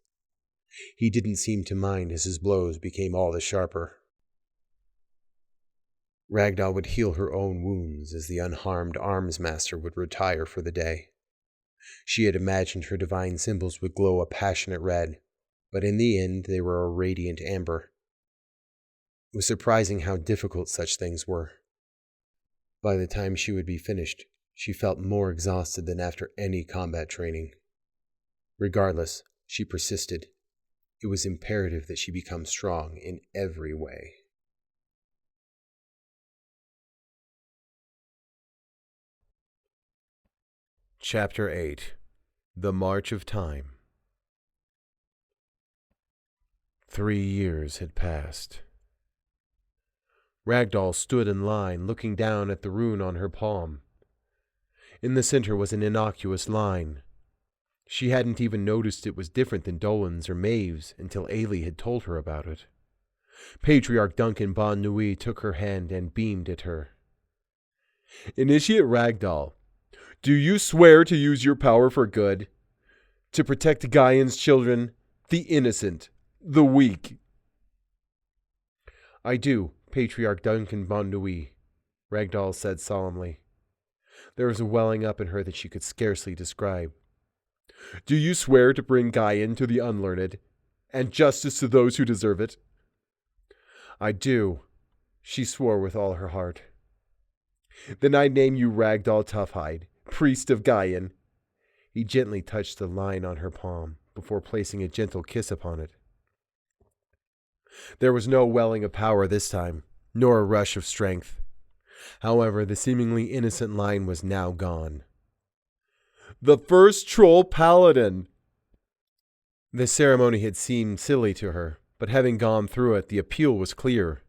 He didn't seem to mind as his blows became all the sharper. Ragdoll would heal her own wounds as the unharmed arms master would retire for the day. She had imagined her divine symbols would glow a passionate red, but in the end they were a radiant amber. It was surprising how difficult such things were. By the time she would be finished, she felt more exhausted than after any combat training. Regardless, she persisted. It was imperative that she become strong in every way. Chapter 8. The March of Time. 3 years had passed. Ragdoll stood in line, looking down at the rune on her palm. In the center was an innocuous line. She hadn't even noticed it was different than Dolan's or Maeve's until Ailey had told her about it. Patriarch Duncan Bon Nui took her hand and beamed at her. "Initiate Ragdoll, do you swear to use your power for good? To protect Gaian's children, the innocent, the weak?" "I do, Patriarch Duncan Bon Nui," Ragdoll said solemnly. There was a welling up in her that she could scarcely describe. "Do you swear to bring Gaian to the unlearned, and justice to those who deserve it?" "I do," she swore with all her heart. "Then I name you Ragdoll Toughhide, priest of Gaian." He gently touched the line on her palm before placing a gentle kiss upon it. There was no welling of power this time, nor a rush of strength. However, the seemingly innocent line was now gone. "The first troll paladin!" The ceremony had seemed silly to her, but having gone through it, the appeal was clear.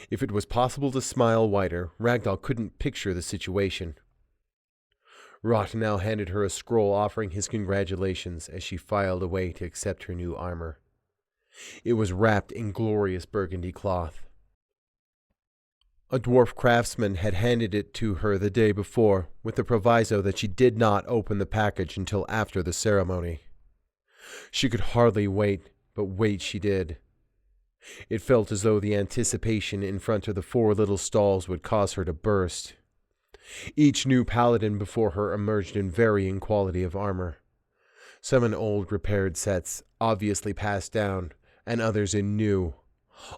If it was possible to smile wider, Ragdoll couldn't picture the situation. Rot now handed her a scroll offering his congratulations as she filed away to accept her new armor. It was wrapped in glorious burgundy cloth. A dwarf craftsman had handed it to her the day before, with the proviso that she did not open the package until after the ceremony. She could hardly wait, but wait she did. It felt as though the anticipation in front of the 4 little stalls would cause her to burst. Each new paladin before her emerged in varying quality of armor. Some in old repaired sets, obviously passed down, and others in new,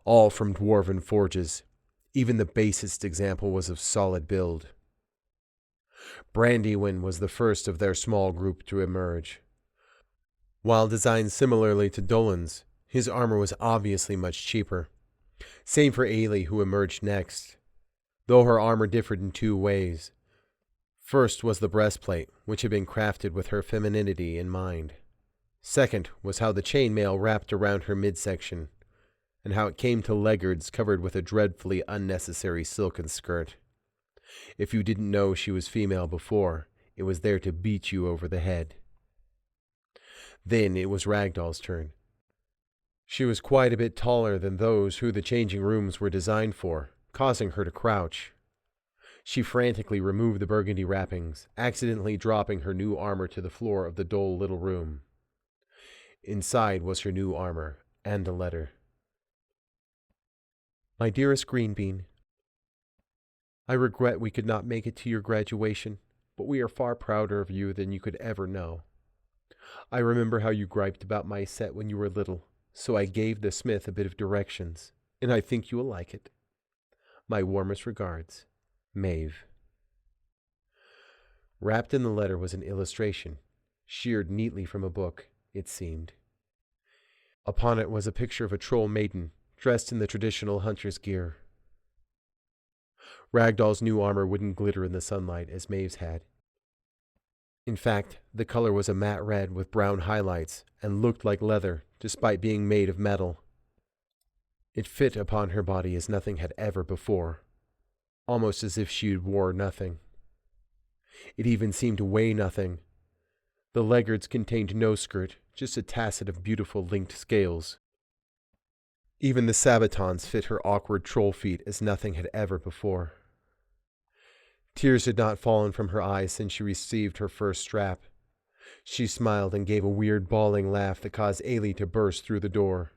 all from dwarven forges. Even the basest example was of solid build. Brandywine was the first of their small group to emerge. While designed similarly to Dolan's, his armor was obviously much cheaper. Same for Ailey, who emerged next, though her armor differed in 2 ways. First was the breastplate, which had been crafted with her femininity in mind. Second was how the chainmail wrapped around her midsection, and how it came to leggards covered with a dreadfully unnecessary silken skirt. If you didn't know she was female before, it was there to beat you over the head. Then it was Ragdoll's turn. She was quite a bit taller than those who the changing rooms were designed for, causing her to crouch. She frantically removed the burgundy wrappings, accidentally dropping her new armor to the floor of the dull little room. Inside was her new armor, and a letter. "My dearest Greenbean, I regret we could not make it to your graduation, but we are far prouder of you than you could ever know. I remember how you griped about my set when you were little, so I gave the smith a bit of directions, and I think you will like it. My warmest regards, Maeve." Wrapped in the letter was an illustration, sheared neatly from a book, it seemed. Upon it was a picture of a troll maiden, dressed in the traditional hunter's gear. Ragdoll's new armor wouldn't glitter in the sunlight as Maeve's had. In fact, the color was a matte red with brown highlights and looked like leather, despite being made of metal. It fit upon her body as nothing had ever before, almost as if she wore nothing. It even seemed to weigh nothing. The leggards contained no skirt, just a tassel of beautiful linked scales. Even the sabatons fit her awkward troll feet as nothing had ever before. Tears had not fallen from her eyes since she received her first strap. She smiled and gave a weird bawling laugh that caused Ailey to burst through the door.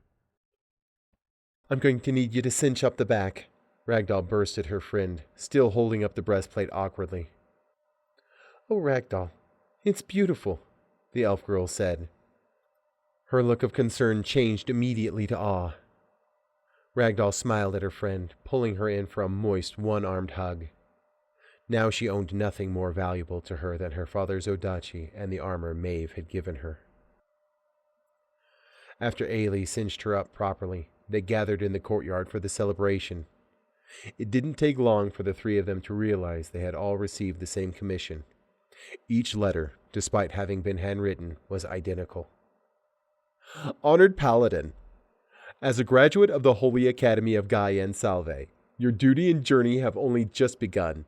"I'm going to need you to cinch up the back," Ragdoll burst at her friend, still holding up the breastplate awkwardly. "Oh, Ragdoll, it's beautiful," the elf girl said. Her look of concern changed immediately to awe. Ragdoll smiled at her friend, pulling her in for a moist, one-armed hug. Now she owned nothing more valuable to her than her father's odachi and the armor Maeve had given her. After Ailey cinched her up properly, they gathered in the courtyard for the celebration. It didn't take long for the 3 of them to realize they had all received the same commission. Each letter, despite having been handwritten, was identical. "Honored Paladin, as a graduate of the Holy Academy of Gaian Salve, your duty and journey have only just begun.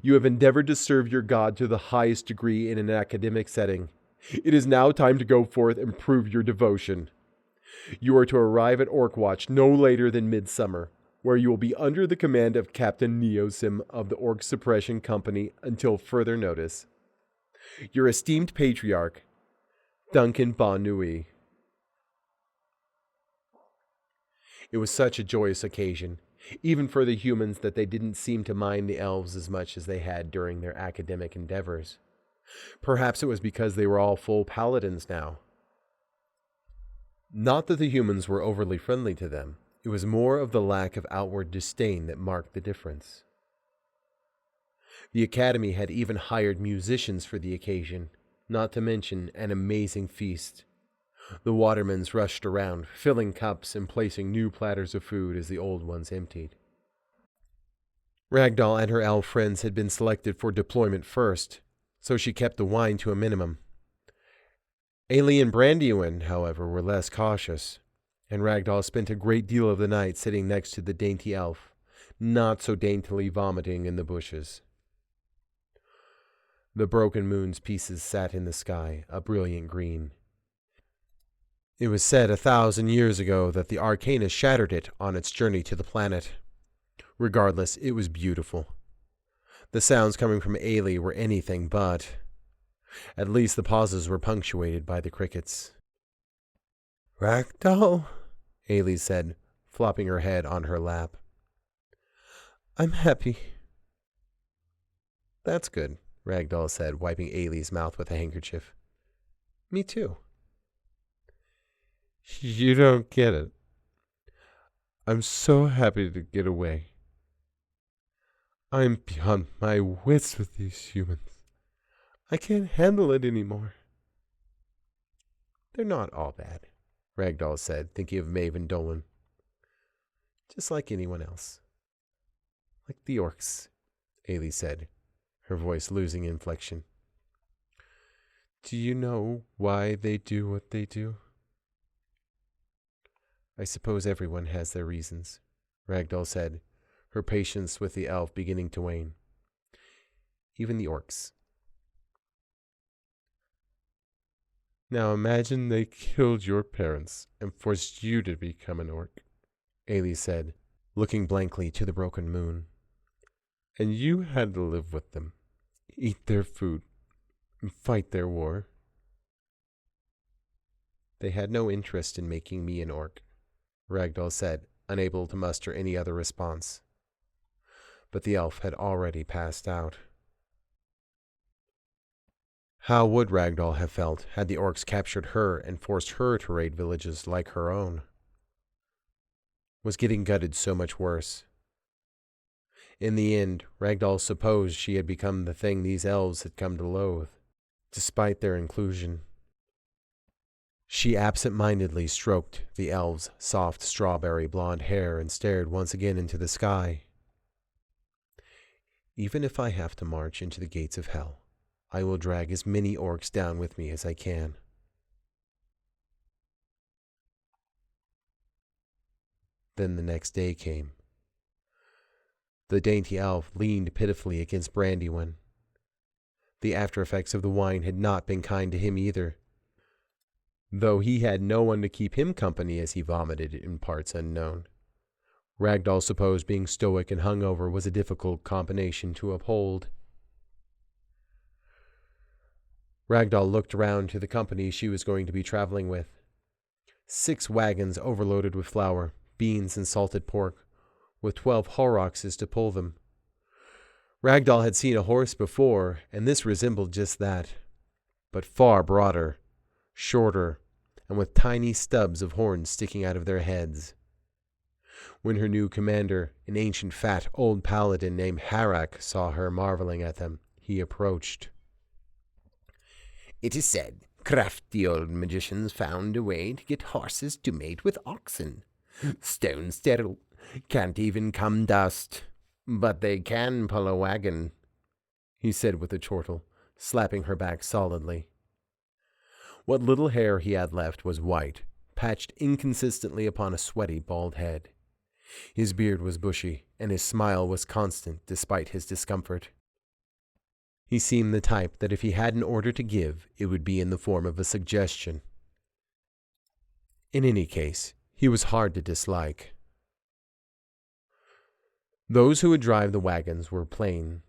You have endeavored to serve your god to the highest degree in an academic setting. It is now time to go forth and prove your devotion. You are to arrive at Orc Watch no later than midsummer, where you will be under the command of Captain Neosim of the Orc Suppression Company until further notice. Your esteemed patriarch, Duncan Bonnuy. It was such a joyous occasion, even for the humans, that they didn't seem to mind the elves as much as they had during their academic endeavors. Perhaps it was because they were all full paladins now. Not that the humans were overly friendly to them. It was more of the lack of outward disdain that marked the difference. The Academy had even hired musicians for the occasion, not to mention an amazing feast. The watermans rushed around, filling cups and placing new platters of food as the old ones emptied. Ragdoll and her elf friends had been selected for deployment first, so she kept the wine to a minimum. Ailey and Brandywin, however, were less cautious, and Ragdoll spent a great deal of the night sitting next to the dainty elf, not so daintily vomiting in the bushes. The broken moon's pieces sat in the sky, a brilliant green. It was said 1,000 years ago that the Arcanus shattered it on its journey to the planet. Regardless, it was beautiful. The sounds coming from Ailey were anything but. At least the pauses were punctuated by the crickets. "Ragdoll," Ailey said, flopping her head on her lap. "I'm happy." "That's good," Ragdoll said, wiping Ailey's mouth with a handkerchief. "Me too." "You don't get it. I'm so happy to get away. I'm beyond my wits with these humans. I can't handle it anymore." "They're not all bad," Ragdoll said, thinking of Maeve and Dolan. "Just like anyone else." "Like the orcs," Ailey said, her voice losing inflection. "Do you know why they do what they do?" "I suppose everyone has their reasons," Ragdoll said, her patience with the elf beginning to wane. "Even the orcs." "Now imagine they killed your parents and forced you to become an orc," Ailey said, looking blankly to the broken moon. "And you had to live with them, eat their food, and fight their war." "They had no interest in making me an orc," Ragdoll said, unable to muster any other response. But the elf had already passed out. How would Ragdoll have felt had the orcs captured her and forced her to raid villages like her own? Was getting gutted so much worse? In the end, Ragdoll supposed she had become the thing these elves had come to loathe, despite their inclusion. She absent-mindedly stroked the elves' soft strawberry blonde hair and stared once again into the sky. "Even if I have to march into the gates of hell, I will drag as many orcs down with me as I can." Then the next day came. The dainty elf leaned pitifully against Brandywin. The after-effects of the wine had not been kind to him either, though he had no one to keep him company as he vomited in parts unknown. Ragdoll supposed being stoic and hungover was a difficult combination to uphold. Ragdoll looked around to the company she was going to be traveling with. 6 wagons overloaded with flour, beans, and salted pork, with 12 horrocks to pull them. Ragdoll had seen a horse before, and this resembled just that, but far broader, shorter, and with tiny stubs of horns sticking out of their heads. When her new commander, an ancient fat old paladin named Harak, saw her marveling at them, he approached. "It is said crafty old magicians found a way to get horses to mate with oxen. Stone sterile, can't even come dust, but they can pull a wagon," he said with a chortle, slapping her back solidly. What little hair he had left was white, patched inconsistently upon a sweaty, bald head. His beard was bushy, and his smile was constant despite his discomfort. He seemed the type that if he had an order to give, it would be in the form of a suggestion. In any case, he was hard to dislike. Those who would drive the wagons were plain,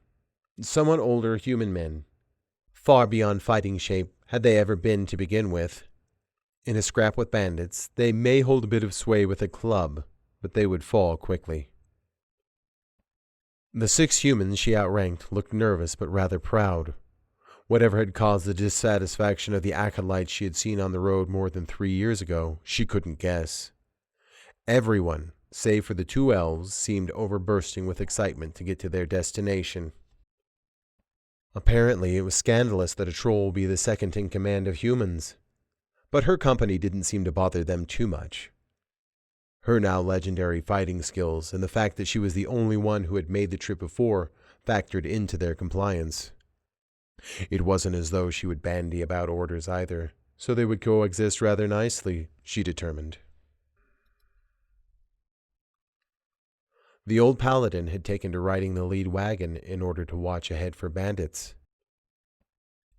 somewhat older human men, far beyond fighting shape had they ever been to begin with. In a scrap with bandits, they may hold a bit of sway with a club, but they would fall quickly. The 6 humans she outranked looked nervous but rather proud. Whatever had caused the dissatisfaction of the acolytes she had seen on the road more than 3 years ago, she couldn't guess. Everyone, save for the 2 elves, seemed overbursting with excitement to get to their destination. Apparently, it was scandalous that a troll be the second in command of humans, but her company didn't seem to bother them too much. Her now legendary fighting skills and the fact that she was the only one who had made the trip before factored into their compliance. It wasn't as though she would bandy about orders either, so they would coexist rather nicely, she determined. The old paladin had taken to riding the lead wagon in order to watch ahead for bandits.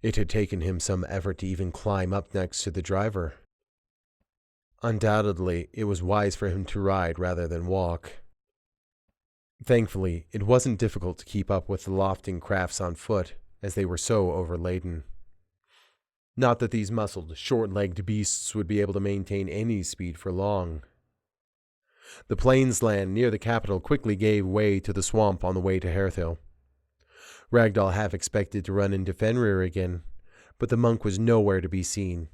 It had taken him some effort to even climb up next to the driver. Undoubtedly, it was wise for him to ride rather than walk. Thankfully, it wasn't difficult to keep up with the lofting crafts on foot, as they were so overladen. Not that these muscled, short-legged beasts would be able to maintain any speed for long. The plains land near the capital quickly gave way to the swamp on the way to Haerthil. Ragdoll half expected to run into Fenrir again, but the monk was nowhere to be seen.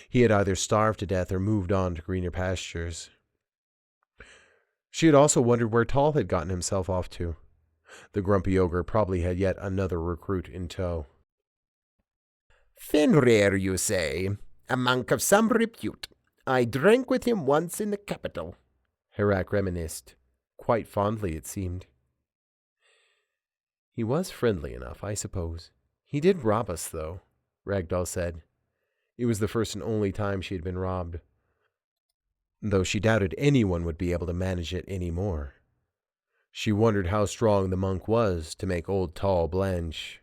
He had either starved to death or moved on to greener pastures. She had also wondered where Tall had gotten himself off to. The grumpy ogre probably had yet another recruit in tow. Fenrir, you say? A monk of some repute. I drank with him once in the capital. Herak reminisced, quite fondly it seemed. He was friendly enough, I suppose. He did rob us, though, Ragdoll said. It was the first and only time she had been robbed, though she doubted anyone would be able to manage it any more. She wondered how strong the monk was to make old Tall blench.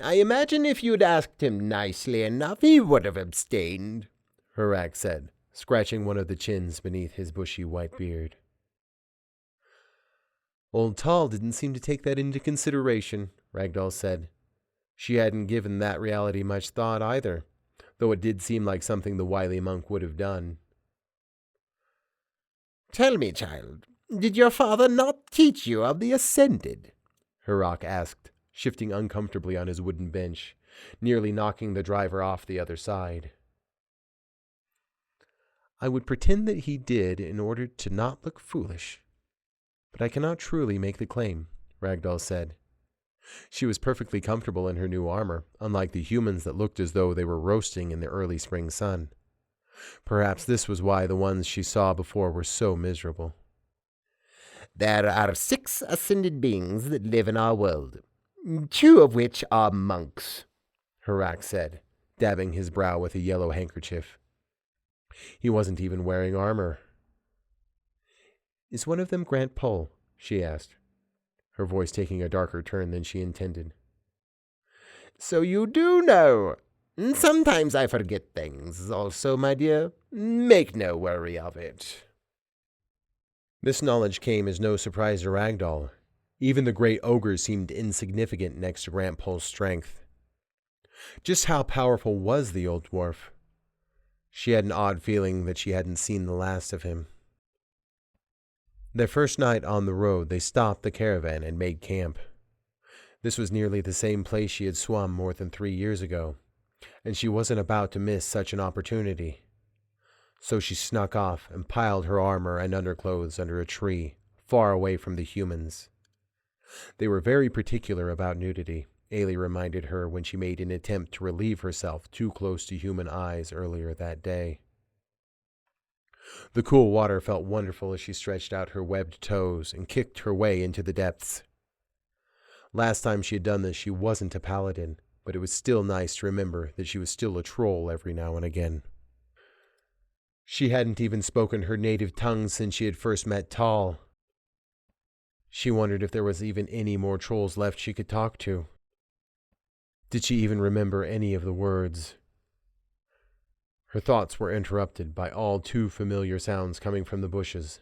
I imagine if you'd asked him nicely enough, he would have abstained, Herak said, scratching one of the chins beneath his bushy white beard. Old Tall didn't seem to take that into consideration, Ragdoll said. She hadn't given that reality much thought either, though it did seem like something the wily monk would have done. Tell me, child, did your father not teach you of the Ascended? Herak asked, shifting uncomfortably on his wooden bench, nearly knocking the driver off the other side. I would pretend that he did in order to not look foolish, but I cannot truly make the claim, Ragdoll said. She was perfectly comfortable in her new armor, unlike the humans that looked as though they were roasting in the early spring sun. Perhaps this was why the ones she saw before were so miserable. There are 6 ascended beings that live in our world, 2 of which are monks, Herak said, dabbing his brow with a yellow handkerchief. He wasn't even wearing armor. Is one of them Grant Pole? She asked, her voice taking a darker turn than she intended. So you do know. Sometimes I forget things also, my dear. Make no worry of it. This knowledge came as no surprise to Ragdoll. Even the great ogre seemed insignificant next to Grant Pole's strength. Just how powerful was the old dwarf? She had an odd feeling that she hadn't seen the last of him. Their first night on the road, they stopped the caravan and made camp. This was nearly the same place she had swum more than 3 years ago, and she wasn't about to miss such an opportunity. So she snuck off and piled her armor and underclothes under a tree, far away from the humans. They were very particular about nudity, Ailey reminded her when she made an attempt to relieve herself too close to human eyes earlier that day. The cool water felt wonderful as she stretched out her webbed toes and kicked her way into the depths. Last time she had done this, she wasn't a paladin, but it was still nice to remember that she was still a troll every now and again. She hadn't even spoken her native tongue since she had first met Tall. She wondered if there was even any more trolls left she could talk to. Did she even remember any of the words? Her thoughts were interrupted by all too familiar sounds coming from the bushes.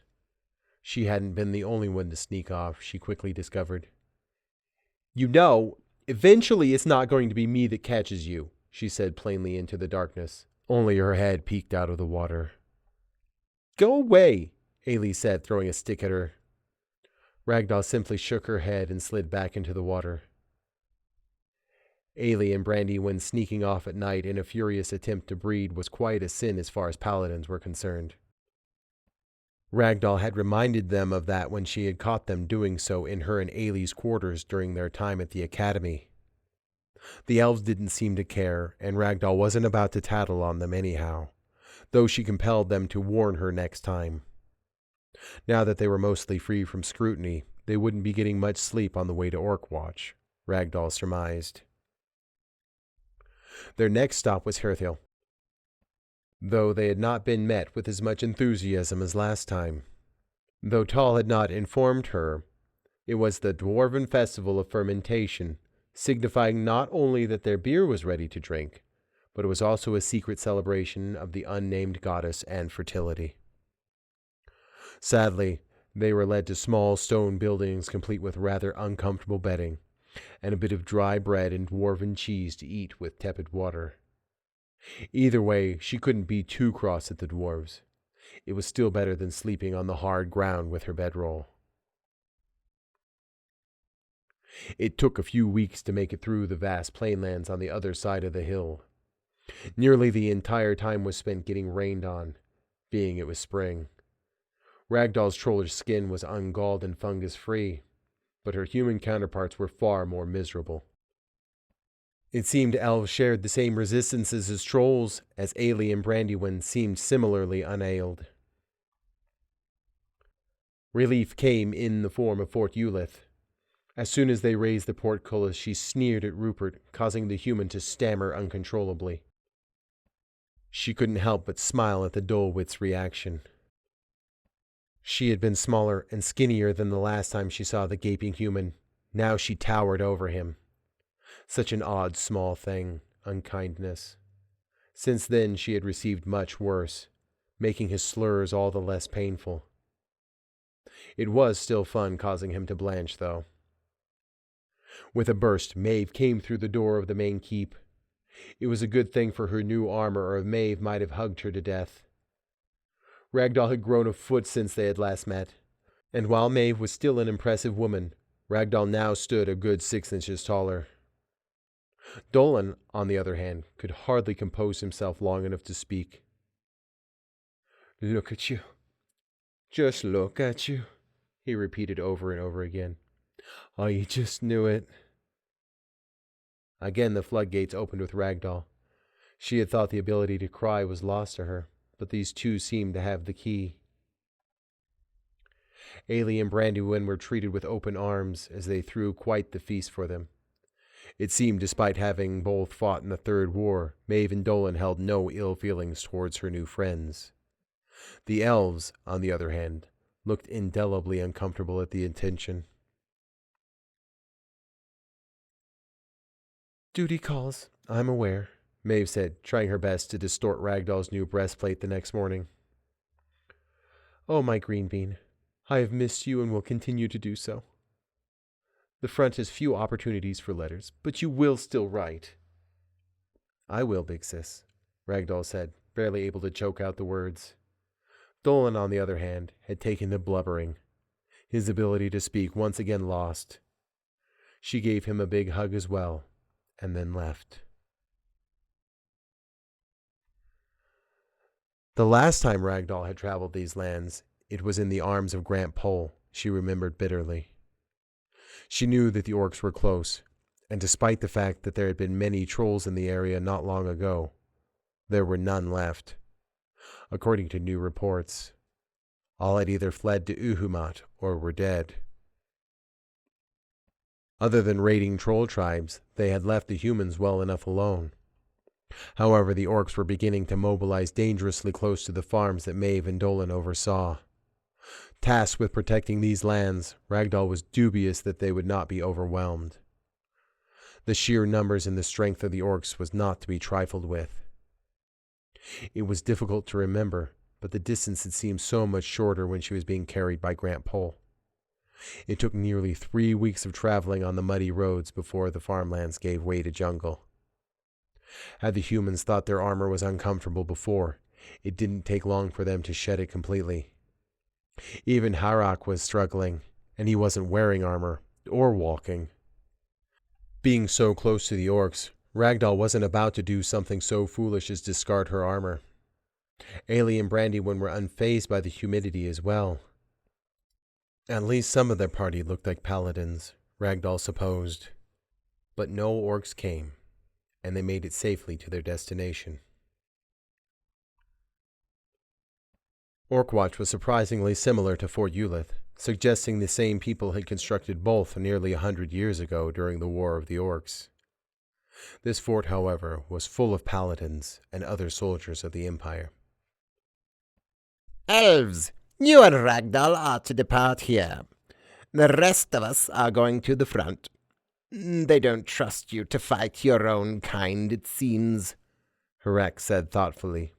She hadn't been the only one to sneak off, she quickly discovered. "You know, eventually it's not going to be me that catches you," she said plainly into the darkness. Only her head peeked out of the water. "Go away," Ailey said, throwing a stick at her. Ragdoll simply shook her head and slid back into the water. Ailey and Brandy, when sneaking off at night in a furious attempt to breed, was quite a sin as far as paladins were concerned. Ragdoll had reminded them of that when she had caught them doing so in her and Ailey's quarters during their time at the Academy. The elves didn't seem to care, and Ragdoll wasn't about to tattle on them anyhow, though she compelled them to warn her next time. Now that they were mostly free from scrutiny, they wouldn't be getting much sleep on the way to Orc Watch, Ragdoll surmised. Their next stop was Hearthill, though they had not been met with as much enthusiasm as last time. Though Tall had not informed her, it was the Dwarven Festival of Fermentation, signifying not only that their beer was ready to drink, but it was also a secret celebration of the unnamed goddess and fertility. Sadly, they were led to small stone buildings complete with rather uncomfortable bedding, and a bit of dry bread and dwarven cheese to eat with tepid water. Either way, she couldn't be too cross at the dwarves. It was still better than sleeping on the hard ground with her bedroll. It took a few weeks to make it through the vast plainlands on the other side of the hill. Nearly the entire time was spent getting rained on, being it was spring. Ragdoll's trollish skin was ungalled and fungus-free, but her human counterparts were far more miserable. It seemed elves shared the same resistances as trolls, as Ailey and Brandywine seemed similarly unailed. Relief came in the form of Fort Eulith. As soon as they raised the portcullis, she sneered at Rupert, causing the human to stammer uncontrollably. She couldn't help but smile at the dull wit's reaction. She had been smaller and skinnier than the last time she saw the gaping human. Now she towered over him. Such an odd small thing, unkindness. Since then she had received much worse, making his slurs all the less painful. It was still fun causing him to blanch, though. With a burst, Maeve came through the door of the main keep. It was a good thing for her new armor, or Maeve might have hugged her to death. Ragdoll had grown a foot since they had last met, and while Maeve was still an impressive woman, Ragdoll now stood a good 6 inches taller. Dolan, on the other hand, could hardly compose himself long enough to speak. "Look at you. Just look at you," he repeated over and over again. "I just knew it." Again the floodgates opened with Ragdoll. She had thought the ability to cry was lost to her, but these two seemed to have the key. Ailey and Brandywine were treated with open arms, as they threw quite the feast for them. It seemed, despite having both fought in the Third War, Maeve and Dolan held no ill feelings towards her new friends. The elves, on the other hand, looked indelibly uncomfortable at the attention. "Duty calls, I'm aware," Maeve said, trying her best to distort Ragdoll's new breastplate the next morning. "Oh, my green bean, I have missed you and will continue to do so. The front has few opportunities for letters, but you will still write." "I will, big sis," Ragdoll said, barely able to choke out the words. Dolan, on the other hand, had taken to blubbering, his ability to speak once again lost. She gave him a big hug as well, and then left. The last time Ragdoll had traveled these lands, it was in the arms of Grant Pole, she remembered bitterly. She knew that the orcs were close, and despite the fact that there had been many trolls in the area not long ago, there were none left. According to new reports, all had either fled to Uhumat or were dead. Other than raiding troll tribes, they had left the humans well enough alone. However, the orcs were beginning to mobilize dangerously close to the farms that Maeve and Dolan oversaw. Tasked with protecting these lands, Ragdoll was dubious that they would not be overwhelmed. The sheer numbers and the strength of the orcs was not to be trifled with. It was difficult to remember, but the distance had seemed so much shorter when she was being carried by Grant Pole. It took nearly 3 weeks of traveling on the muddy roads before the farmlands gave way to jungle. Had the humans thought their armor was uncomfortable before, it didn't take long for them to shed it completely. Even Harak was struggling, and he wasn't wearing armor, or walking. Being so close to the orcs, Ragdoll wasn't about to do something so foolish as discard her armor. Ailey and Brandywin were unfazed by the humidity as well. At least some of their party looked like paladins, Ragdoll supposed. But no orcs came, and they made it safely to their destination. Orkwatch was surprisingly similar to Fort Eulith, suggesting the same people had constructed both nearly 100 years ago during the War of the Orcs. This fort, however, was full of paladins and other soldiers of the Empire. Elves, you and Ragdoll are to depart here. The rest of us are going to the front. They don't trust you to fight your own kind, it seems, Harak said thoughtfully.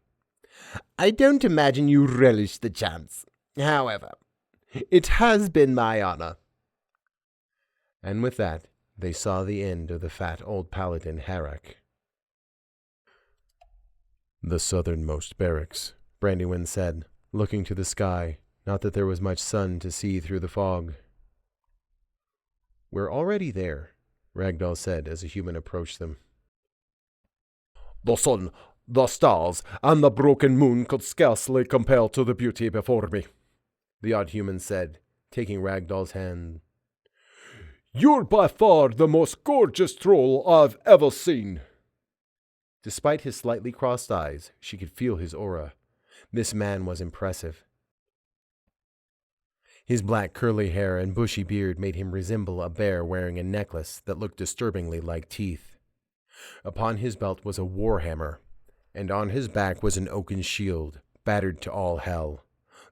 I don't imagine you relish the chance. However, it has been my honor. And with that, they saw the end of the fat old paladin Harak. The southernmost barracks, Brandywin said, looking to the sky, not that there was much sun to see through the fog. We're already there, Ragdoll said as a human approached them. The sun, the stars, and the broken moon could scarcely compare to the beauty before me, the odd human said, taking Ragdoll's hand. You're by far the most gorgeous troll I've ever seen. Despite his slightly crossed eyes, she could feel his aura. This man was impressive. His black curly hair and bushy beard made him resemble a bear wearing a necklace that looked disturbingly like teeth. Upon his belt was a warhammer, and on his back was an oaken shield, battered to all hell,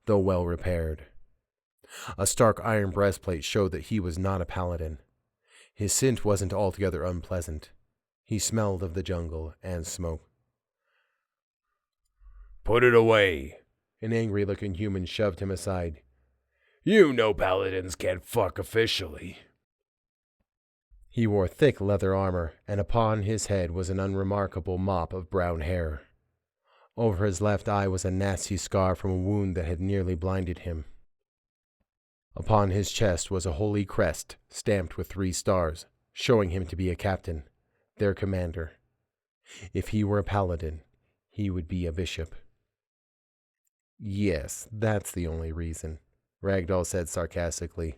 though well repaired. A stark iron breastplate showed that he was not a paladin. His scent wasn't altogether unpleasant. He smelled of the jungle and smoke. Put it away. An angry-looking human shoved him aside. You know paladins can't fuck officially. He wore thick leather armor, and upon his head was an unremarkable mop of brown hair. Over his left eye was a nasty scar from a wound that had nearly blinded him. Upon his chest was a holy crest stamped with 3 stars, showing him to be a captain, their commander. If he were a paladin, he would be a bishop. Yes, that's the only reason, Ragdoll said sarcastically.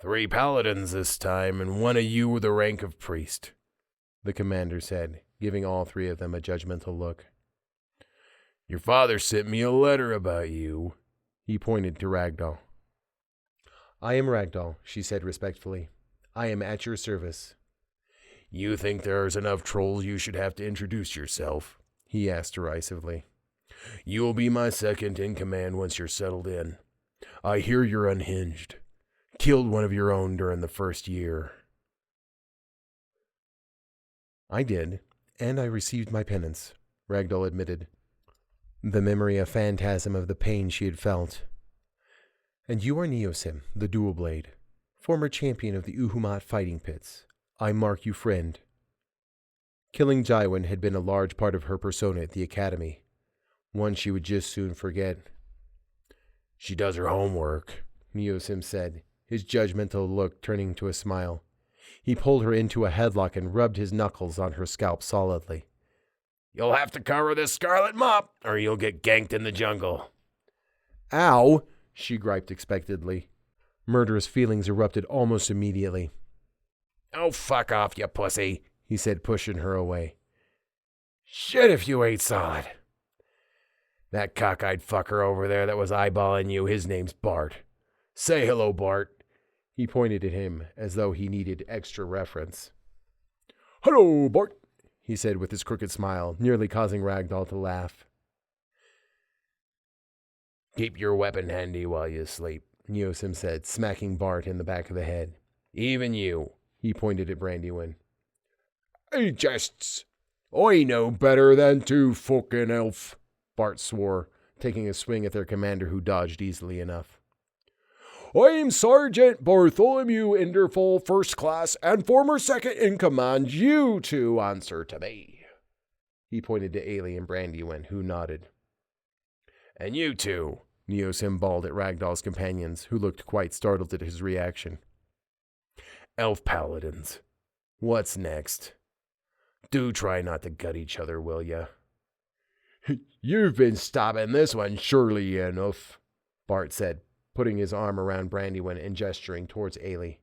3 paladins this time, and one of you with the rank of priest, the commander said, giving all 3 of them a judgmental look. Your father sent me a letter about you. He pointed to Ragdoll. I am Ragdoll, she said respectfully. I am at your service. You think there's enough trolls you should have to introduce yourself? He asked derisively. You'll be my second in command once you're settled in. I hear you're unhinged. Killed one of your own during the first year. I did, and I received my penance, Ragdoll admitted. The memory a phantasm of the pain she had felt. And you are Neosim, the Dual Blade, former champion of the Uhumat fighting pits. I mark you friend. Killing Jaiwan had been a large part of her persona at the Academy, one she would just soon forget. She does her homework, Neosim said, his judgmental look turning to a smile. He pulled her into a headlock and rubbed his knuckles on her scalp solidly. You'll have to cover this scarlet mop, or you'll get ganked in the jungle. Ow! She griped expectantly. Murderous feelings erupted almost immediately. Oh, fuck off, you pussy, he said, pushing her away. Shit if you ain't solid. That cockeyed fucker over there that was eyeballing you, his name's Bart. Say hello, Bart. He pointed at him as though he needed extra reference. Hello, Bart, he said with his crooked smile, nearly causing Ragdoll to laugh. Keep your weapon handy while you sleep, Neosim said, smacking Bart in the back of the head. Even you. He pointed at Brandywin. He jests. I know better than to, fucking elf, Bart swore, taking a swing at their commander who dodged easily enough. I'm Sergeant Bartholomew Inderfall, First Class, and former second in command. You two answer to me. He pointed to Ailey and Brandywine, who nodded. And you two, Neosim bawled at Ragdoll's companions, who looked quite startled at his reaction. Elf paladins. What's next? Do try not to gut each other, will ya? You've been stopping this one surely enough, Bart said, putting his arm around Brandywine and gesturing towards Ailey.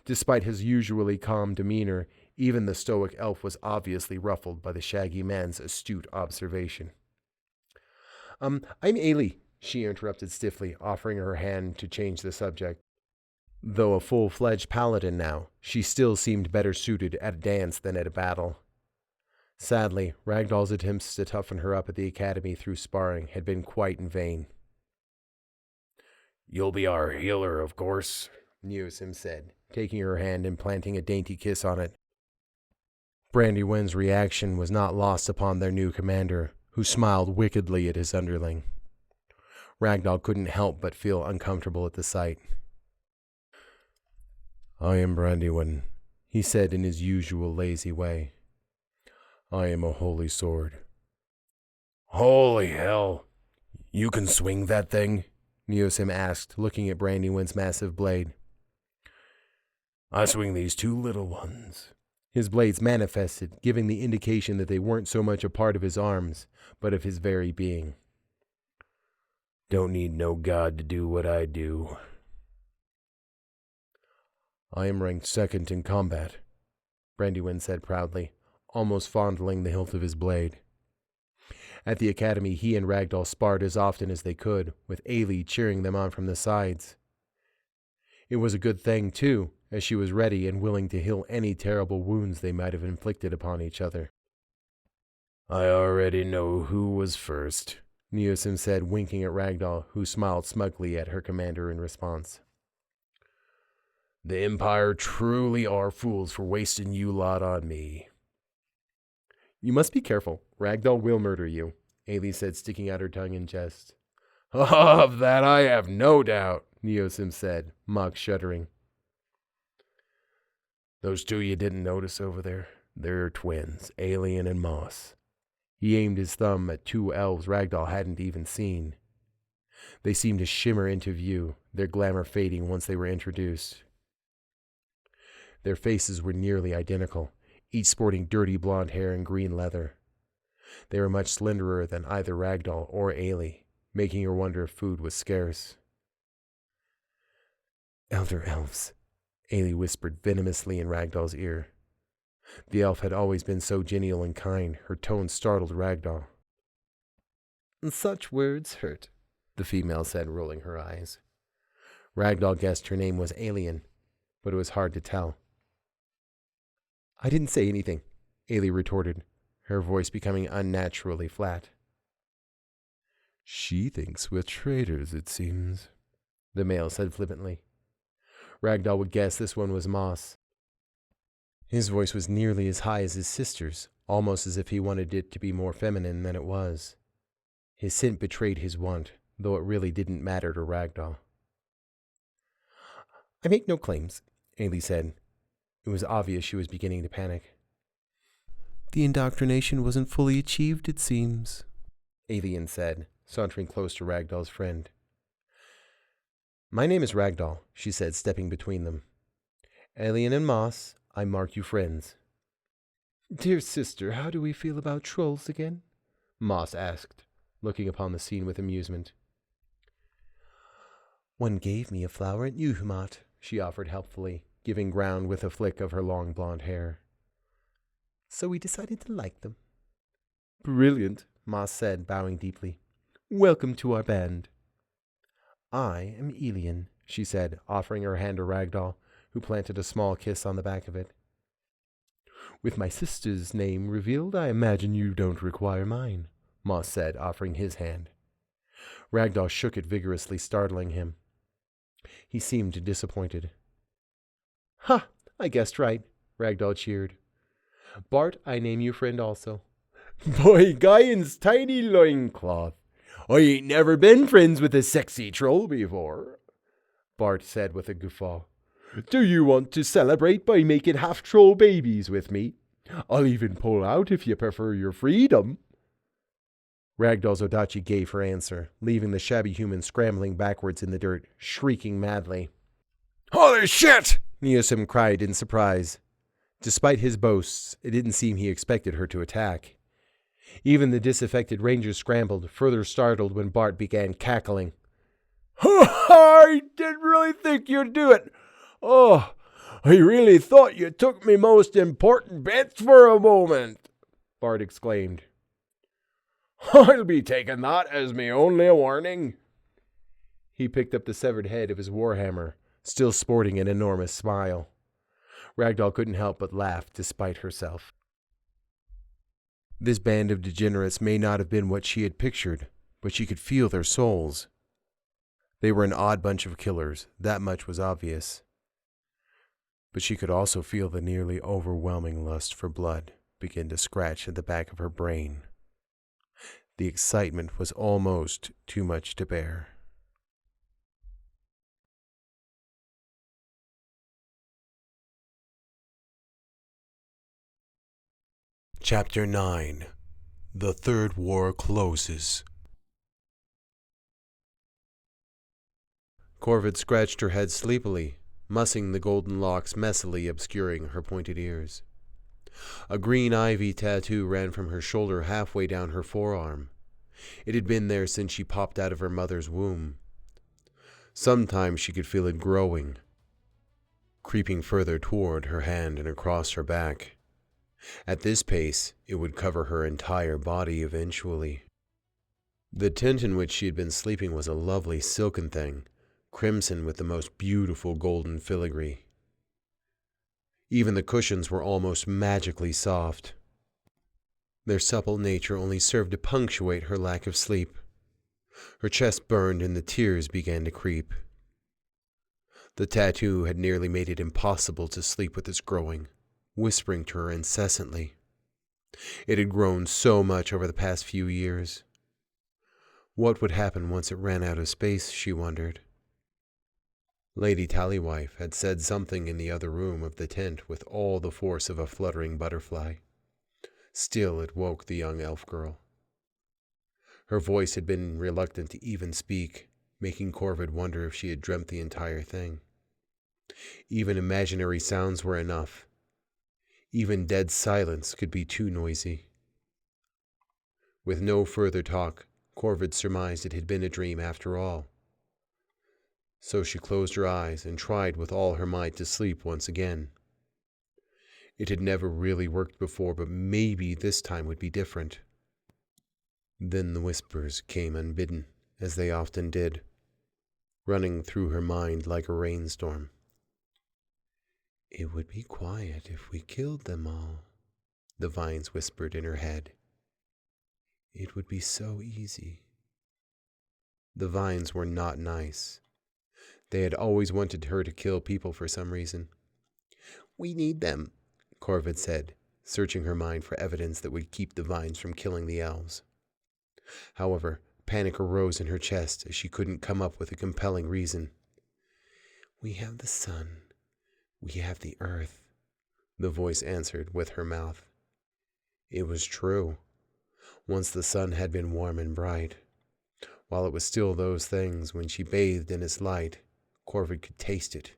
Despite his usually calm demeanor, even the stoic elf was obviously ruffled by the shaggy man's astute observation. I'm Ailey, she interrupted stiffly, offering her hand to change the subject. Though a full-fledged paladin now, she still seemed better suited at a dance than at a battle. Sadly, Ragdoll's attempts to toughen her up at the academy through sparring had been quite in vain. You'll be our healer, of course, Neosim said, taking her hand and planting a dainty kiss on it. Brandywine's reaction was not lost upon their new commander, who smiled wickedly at his underling. Ragdoll couldn't help but feel uncomfortable at the sight. I am Brandywine, he said in his usual lazy way. I am a holy sword. Holy hell! You can swing that thing? Neosim asked, looking at Brandywine's massive blade. I swing these two little ones. His blades manifested, giving the indication that they weren't so much a part of his arms, but of his very being. Don't need no god to do what I do. I am ranked second in combat, Brandywine said proudly, almost fondling the hilt of his blade. At the academy, he and Ragdoll sparred as often as they could, with Ailey cheering them on from the sides. It was a good thing, too, as she was ready and willing to heal any terrible wounds they might have inflicted upon each other. I already know who was first, Neosim said, winking at Ragdoll, who smiled smugly at her commander in response. The Empire truly are fools for wasting you lot on me. You must be careful. Ragdoll will murder you, Ailey said, sticking out her tongue in jest. Of that I have no doubt, Neosim said, mock shuddering. Those two you didn't notice over there? They're twins, Alien and Moss. He aimed his thumb at two elves Ragdoll hadn't even seen. They seemed to shimmer into view, their glamour fading once they were introduced. Their faces were nearly identical, each sporting dirty blonde hair and green leather. They were much slenderer than either Ragdoll or Ailey, making her wonder if food was scarce. Elder elves, Ailey whispered venomously in Ragdoll's ear. The elf had always been so genial and kind, her tone startled Ragdoll. Such words hurt, the female said, rolling her eyes. Ragdoll guessed her name was Alien, but it was hard to tell. I didn't say anything, Ailey retorted, her voice becoming unnaturally flat. She thinks we're traitors, it seems, the male said flippantly. Ragdoll would guess this one was Moss. His voice was nearly as high as his sister's, almost as if he wanted it to be more feminine than it was. His scent betrayed his want, though it really didn't matter to Ragdoll. I make no claims, Ailey said. It was obvious she was beginning to panic. The indoctrination wasn't fully achieved, it seems, Alien said, sauntering close to Ragdoll's friend. My name is Ragdoll, she said, stepping between them. Alien and Moss, I mark you friends. Dear sister, how do we feel about trolls again? Moss asked, looking upon the scene with amusement. One gave me a flower at INHUMANITY, she offered helpfully, giving ground with a flick of her long blonde hair. So we decided to like them. Brilliant, Moss said, bowing deeply. Welcome to our band. I am Elian, she said, offering her hand to Ragdoll, who planted a small kiss on the back of it. With my sister's name revealed, I imagine you don't require mine, Moss said, offering his hand. Ragdoll shook it vigorously, startling him. He seemed disappointed. Ha! I guessed right, Ragdoll cheered. Bart, I name you friend also. By Gaian's tiny loincloth, I ain't never been friends with a sexy troll before, Bart said with a guffaw. Do you want to celebrate by making half-troll babies with me? I'll even pull out if you prefer your freedom. Ragdoll's Odachi gave her answer, leaving the shabby human scrambling backwards in the dirt, shrieking madly. Holy shit! Neosim cried in surprise. Despite his boasts, it didn't seem he expected her to attack. Even the disaffected ranger scrambled, further startled when Bart began cackling. I didn't really think you'd do it. Oh, I really thought you took me most important bits for a moment, Bart exclaimed. I'll be taking that as me only warning. He picked up the severed head of his warhammer, still sporting an enormous smile. Ragdoll couldn't help but laugh despite herself. This band of degenerates may not have been what she had pictured, but she could feel their souls. They were an odd bunch of killers, that much was obvious. But she could also feel the nearly overwhelming lust for blood begin to scratch at the back of her brain. The excitement was almost too much to bear. Chapter 9. The Third War Closes. Corvid scratched her head sleepily, mussing the golden locks messily obscuring her pointed ears. A green ivy tattoo ran from her shoulder halfway down her forearm. It had been there since she popped out of her mother's womb. Sometimes she could feel it growing, creeping further toward her hand and across her back. At this pace, it would cover her entire body eventually. The tent in which she had been sleeping was a lovely silken thing, crimson with the most beautiful golden filigree. Even the cushions were almost magically soft. Their supple nature only served to punctuate her lack of sleep. Her chest burned and the tears began to creep. The tattoo had nearly made it impossible to sleep with its growing, whispering to her incessantly. It had grown so much over the past few years. What would happen once it ran out of space, she wondered. Lady Tallywife had said something in the other room of the tent with all the force of a fluttering butterfly. Still it woke the young elf girl. Her voice had been reluctant to even speak, making Corvid wonder if she had dreamt the entire thing. Even imaginary sounds were enough. Even dead silence could be too noisy. With no further talk, Corvid surmised it had been a dream after all. So she closed her eyes and tried with all her might to sleep once again. It had never really worked before, but maybe this time would be different. Then the whispers came unbidden, as they often did, running through her mind like a rainstorm. It would be quiet if we killed them all, the vines whispered in her head. It would be so easy. The vines were not nice. They had always wanted her to kill people for some reason. We need them, Corvid said, searching her mind for evidence that would keep the vines from killing the elves. However, panic arose in her chest as she couldn't come up with a compelling reason. We have the sun. We have the earth, the voice answered with her mouth. It was true. Once the sun had been warm and bright. While it was still those things, when she bathed in its light, Corvid could taste it,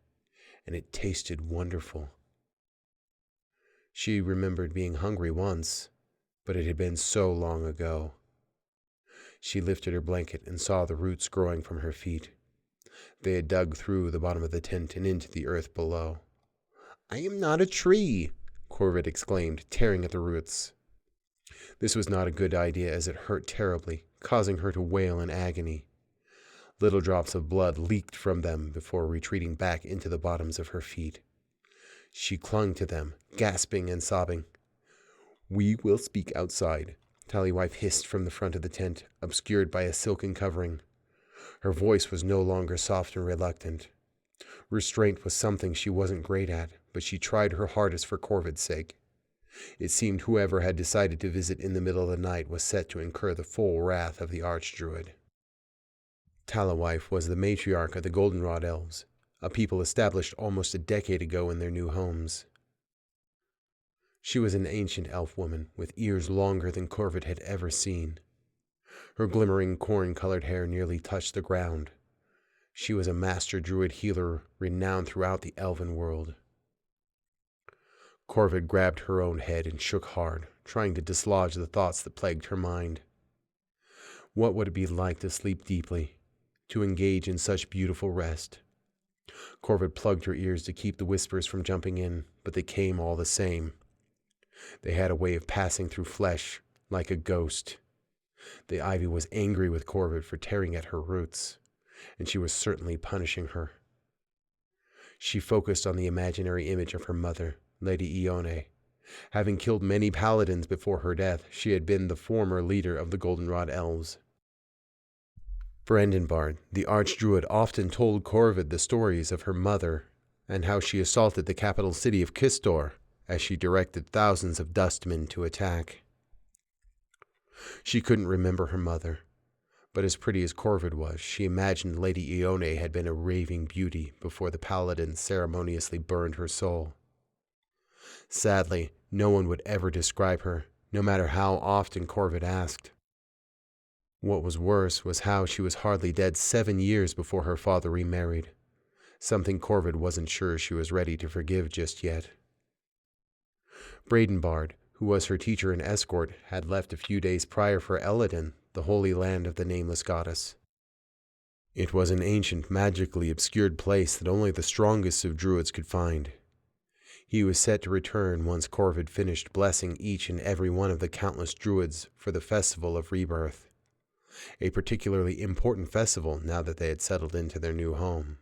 and it tasted wonderful. She remembered being hungry once, but it had been so long ago. She lifted her blanket and saw the roots growing from her feet. They had dug through the bottom of the tent and into the earth below. I am not a tree, Corvid exclaimed, tearing at the roots. This was not a good idea, as it hurt terribly, causing her to wail in agony. Little drops of blood leaked from them before retreating back into the bottoms of her feet. She clung to them, gasping and sobbing. We will speak outside, Tallywife hissed from the front of the tent, obscured by a silken covering. Her voice was no longer soft and reluctant. Restraint was something she wasn't great at, but she tried her hardest for Corvid's sake. It seemed whoever had decided to visit in the middle of the night was set to incur the full wrath of the Archdruid. Talawife was the matriarch of the Goldenrod Elves, a people established almost a decade ago in their new homes. She was an ancient elf woman with ears longer than Corvid had ever seen. Her glimmering corn-colored hair nearly touched the ground. She was a master druid healer renowned throughout the elven world. Corvid grabbed her own head and shook hard, trying to dislodge the thoughts that plagued her mind. What would it be like to sleep deeply, to engage in such beautiful rest? Corvid plugged her ears to keep the whispers from jumping in, but they came all the same. They had a way of passing through flesh, like a ghost. The ivy was angry with Corvid for tearing at her roots, and she was certainly punishing her. She focused on the imaginary image of her mother, Lady Ione. Having killed many paladins before her death, she had been the former leader of the Goldenrod Elves. Brandonbard, the Archdruid, often told Corvid the stories of her mother and how she assaulted the capital city of Kistor as she directed thousands of dustmen to attack. She couldn't remember her mother, but as pretty as Corvid was, she imagined Lady Ione had been a raving beauty before the paladins ceremoniously burned her soul. Sadly, no one would ever describe her, no matter how often Corvid asked. What was worse was how she was hardly dead 7 years before her father remarried, something Corvid wasn't sure she was ready to forgive just yet. Brandonbard, who was her teacher and escort, had left a few days prior for Eladin, the holy land of the nameless goddess. It was an ancient, magically obscured place that only the strongest of druids could find. He was set to return once Corvid finished blessing each and every one of the countless druids for the Festival of Rebirth, a particularly important festival now that they had settled into their new home.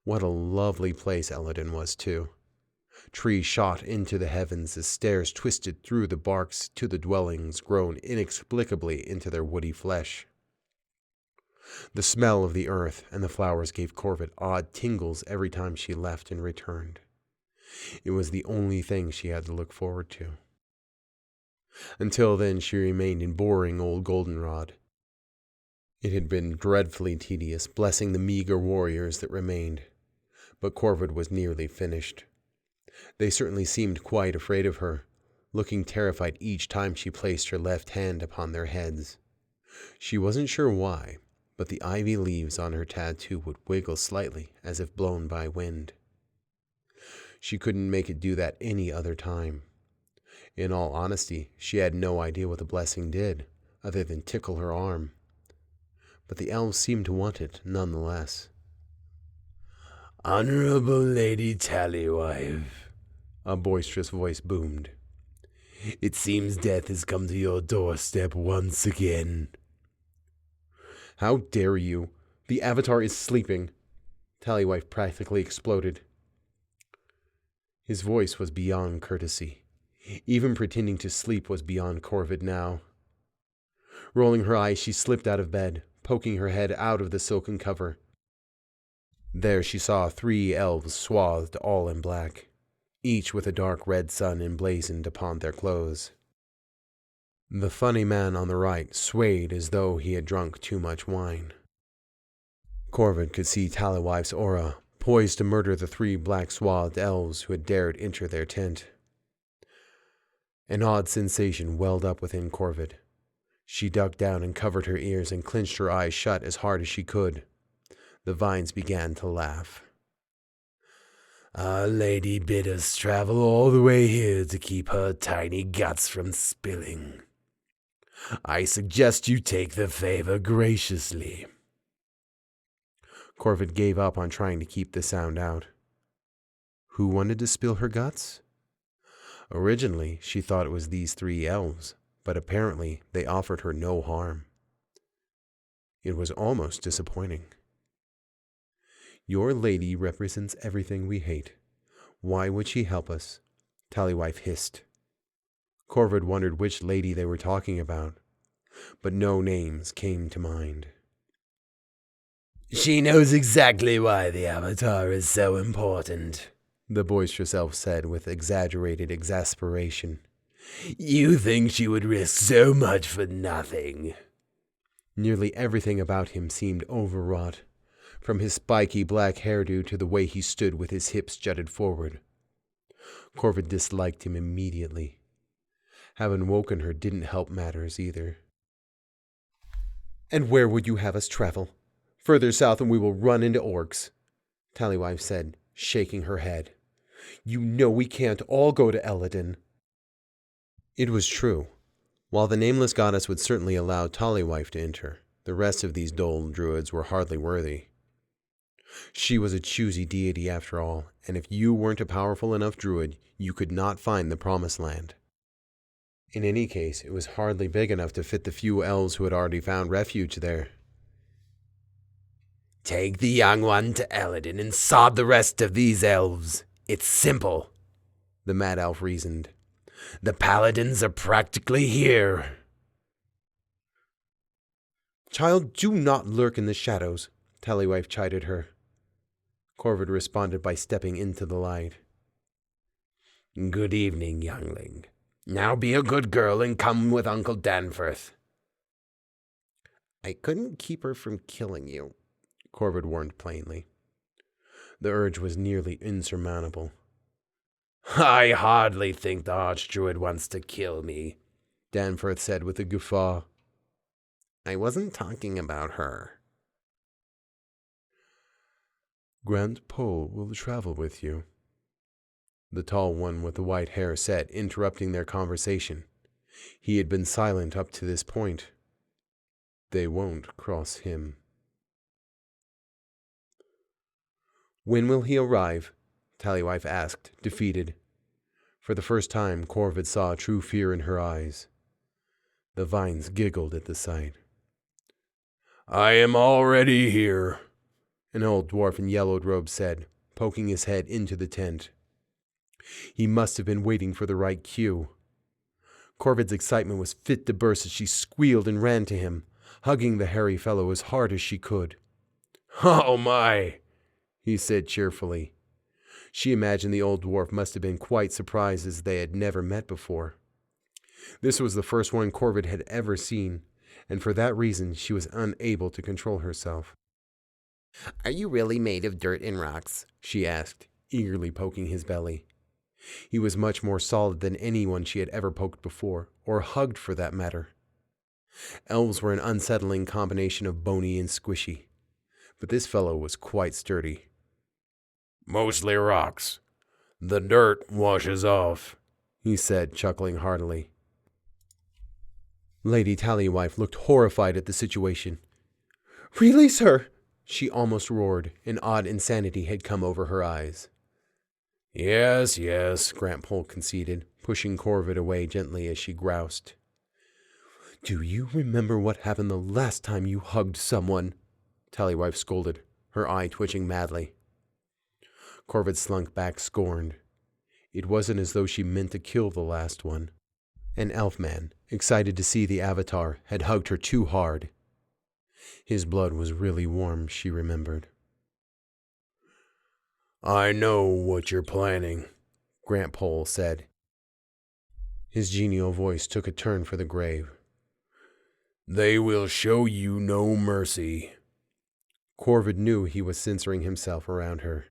What a lovely place Eladin was, too. Trees shot into the heavens as stairs twisted through the barks to the dwellings grown inexplicably into their woody flesh. The smell of the earth and the flowers gave Corvid odd tingles every time she left and returned. It was the only thing she had to look forward to. Until then, she remained in boring old Goldenrod. It had been dreadfully tedious, blessing the meager warriors that remained, but Corvid was nearly finished. They certainly seemed quite afraid of her, looking terrified each time she placed her left hand upon their heads. She wasn't sure why, but the ivy leaves on her tattoo would wiggle slightly as if blown by wind. She couldn't make it do that any other time. In all honesty, she had no idea what the blessing did, other than tickle her arm. But the elves seemed to want it nonetheless. "Honorable Lady Talawife," a boisterous voice boomed. "It seems death has come to your doorstep once again." "How dare you? The Avatar is sleeping," Talawife practically exploded. His voice was beyond courtesy. Even pretending to sleep was beyond Corvid now. Rolling her eyes, she slipped out of bed, poking her head out of the silken cover. There she saw 3 elves swathed all in black, each with a dark red sun emblazoned upon their clothes. The funny man on the right swayed as though he had drunk too much wine. Corvid could see Talawife's aura, poised to murder the 3 black-swathed elves who had dared enter their tent. An odd sensation welled up within Corvid. She ducked down and covered her ears and clenched her eyes shut as hard as she could. The vines began to laugh. "Our lady bid us travel all the way here to keep her tiny guts from spilling. I suggest you take the favor graciously." Corvid gave up on trying to keep the sound out. Who wanted to spill her guts? Originally, she thought it was these 3 elves, but apparently they offered her no harm. It was almost disappointing. "Your lady represents everything we hate. Why would she help us?" Talawife hissed. Corvid wondered which lady they were talking about, but no names came to mind. "She knows exactly why the Avatar is so important," the boisterous elf said with exaggerated exasperation. You think she would risk so much for nothing? Nearly everything about him seemed overwrought, from his spiky black hairdo to the way he stood with his hips jutted forward. Corvid disliked him immediately. Having woken her didn't help matters either. "And where would you have us travel? Further south and we will run into orcs," Tallywife said, shaking her head. "You know we can't all go to Eladin." It was true. While the nameless goddess would certainly allow Tallywife to enter, the rest of these dull druids were hardly worthy. She was a choosy deity after all, and if you weren't a powerful enough druid, you could not find the promised land. In any case, it was hardly big enough to fit the few elves who had already found refuge there. Take the young one to Eladin and sod the rest of these elves. It's simple, the mad elf reasoned. The paladins are practically here. "Child, do not lurk in the shadows," Tallywife chided her. Corvid responded by stepping into the light. Good evening, youngling. Now be a good girl and come with Uncle Danforth. "I couldn't keep her from killing you," Corvid warned plainly. The urge was nearly insurmountable. I hardly think the Archdruid wants to kill me, Danforth said with a guffaw. "I wasn't talking about her." "Grant Pole will travel with you," the tall one with the white hair said, interrupting their conversation. He had been silent up to this point. "They won't cross him." "When will he arrive?" Tallywife asked, defeated. For the first time, Corvid saw true fear in her eyes. The vines giggled at the sight. I am already here, an old dwarf in yellowed robes said, poking his head into the tent. He must have been waiting for the right cue. Corvid's excitement was fit to burst as she squealed and ran to him, hugging the hairy fellow as hard as she could. Oh my, he said cheerfully. She imagined the old dwarf must have been quite surprised as they had never met before. This was the first one Corvid had ever seen, and for that reason she was unable to control herself. "Are you really made of dirt and rocks?" she asked, eagerly poking his belly. He was much more solid than anyone she had ever poked before, or hugged for that matter. Elves were an unsettling combination of bony and squishy, but this fellow was quite sturdy. Mostly rocks. The dirt washes off, he said, chuckling heartily. Lady Tallywife looked horrified at the situation. "Release her!" she almost roared. An odd insanity had come over her eyes. Yes, Grant Pole conceded, pushing Corvid away gently as she groused. "Do you remember what happened the last time you hugged someone?" Tallywife scolded, her eye twitching madly. Corvid slunk back scorned. It wasn't as though she meant to kill the last one. An elfman, excited to see the avatar, had hugged her too hard. His blood was really warm, she remembered. I know what you're planning, Grant Pole said. His genial voice took a turn for the grave. They will show you no mercy. Corvid knew he was censoring himself around her.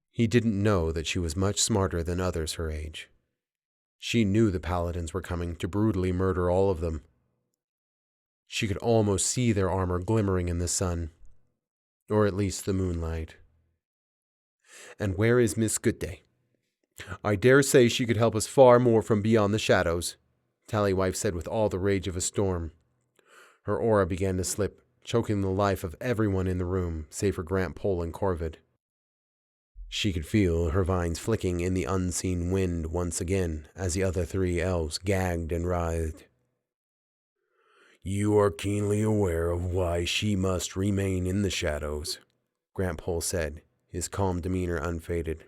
He didn't know that she was much smarter than others her age. She knew the paladins were coming to brutally murder all of them. She could almost see their armor glimmering in the sun, or at least the moonlight. "And where is Miss Goodday? I dare say she could help us far more from beyond the shadows," Tallywife said with all the rage of a storm. Her aura began to slip, choking the life of everyone in the room, save for Grant Pole and Corvid. She could feel her vines flicking in the unseen wind once again as the other three elves gagged and writhed. You are keenly aware of why she must remain in the shadows, Grant Pole said, his calm demeanor unfaded.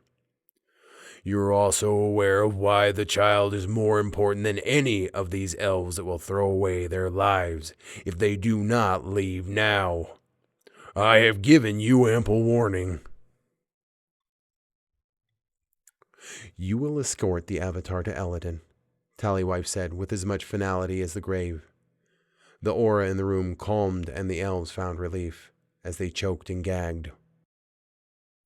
You're also aware of why the child is more important than any of these elves that will throw away their lives if they do not leave now. I have given you ample warning. You will escort the Avatar to Eladin, Tallywife said with as much finality as the grave. The aura in the room calmed and the elves found relief as they choked and gagged.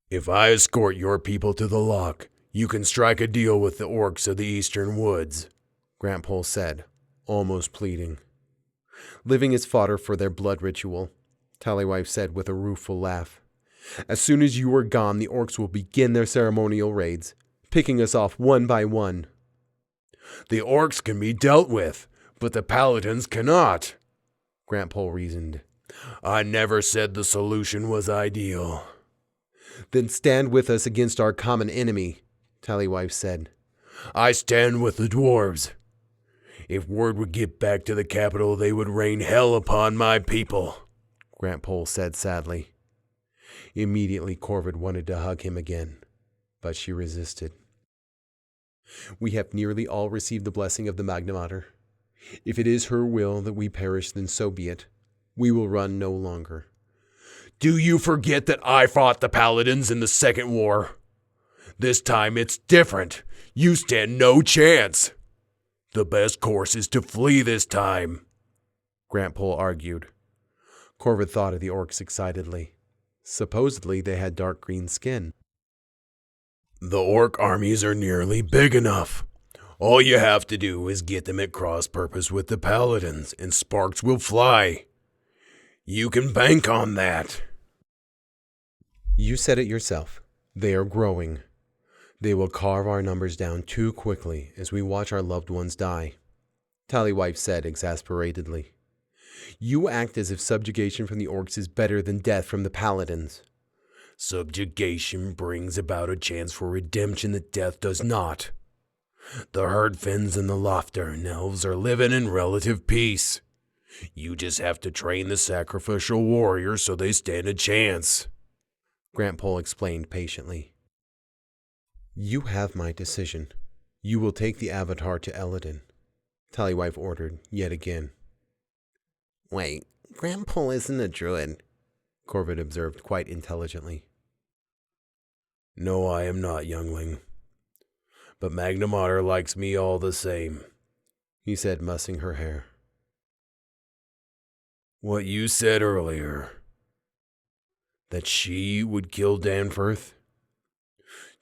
If I escort your people to the lock, you can strike a deal with the orcs of the eastern woods, Grantpole said, almost pleading. Living as fodder for their blood ritual, Tallywife said with a rueful laugh. As soon as you are gone, the orcs will begin their ceremonial raids, picking us off one by one. The orcs can be dealt with, but the paladins cannot, Grantpole reasoned. I never said the solution was ideal. Then stand with us against our common enemy, Tallywife said. I stand with the dwarves. If word would get back to the capital, they would rain hell upon my people, Grantpole said sadly. Immediately Corvid wanted to hug him again, but she resisted. We have nearly all received the blessing of the Magna Mater. If it is her will that we perish, then so be it. We will run no longer. Do you forget that I fought the paladins in the Second War? This time it's different. You stand no chance. The best course is to flee this time, Grantpole argued. Corvid thought of the orcs excitedly. Supposedly they had dark green skin. The orc armies are nearly big enough. All you have to do is get them at cross purpose with the paladins, and sparks will fly. You can bank on that. You said it yourself. They are growing. They will carve our numbers down too quickly as we watch our loved ones die, Tallywife said exasperatedly. You act as if subjugation from the orcs is better than death from the paladins. Subjugation brings about a chance for redemption that death does not. The Herdfins and the Loftern elves are living in relative peace. You just have to train the sacrificial warriors so they stand a chance, Grantpole explained patiently. You have my decision. You will take the Avatar to Eladin, Tallywife ordered yet again. Wait, Grantpole isn't a druid, Corvid observed quite intelligently. No, I am not, youngling. But Magna Mater likes me all the same, he said, mussing her hair. What you said earlier, that she would kill Danforth?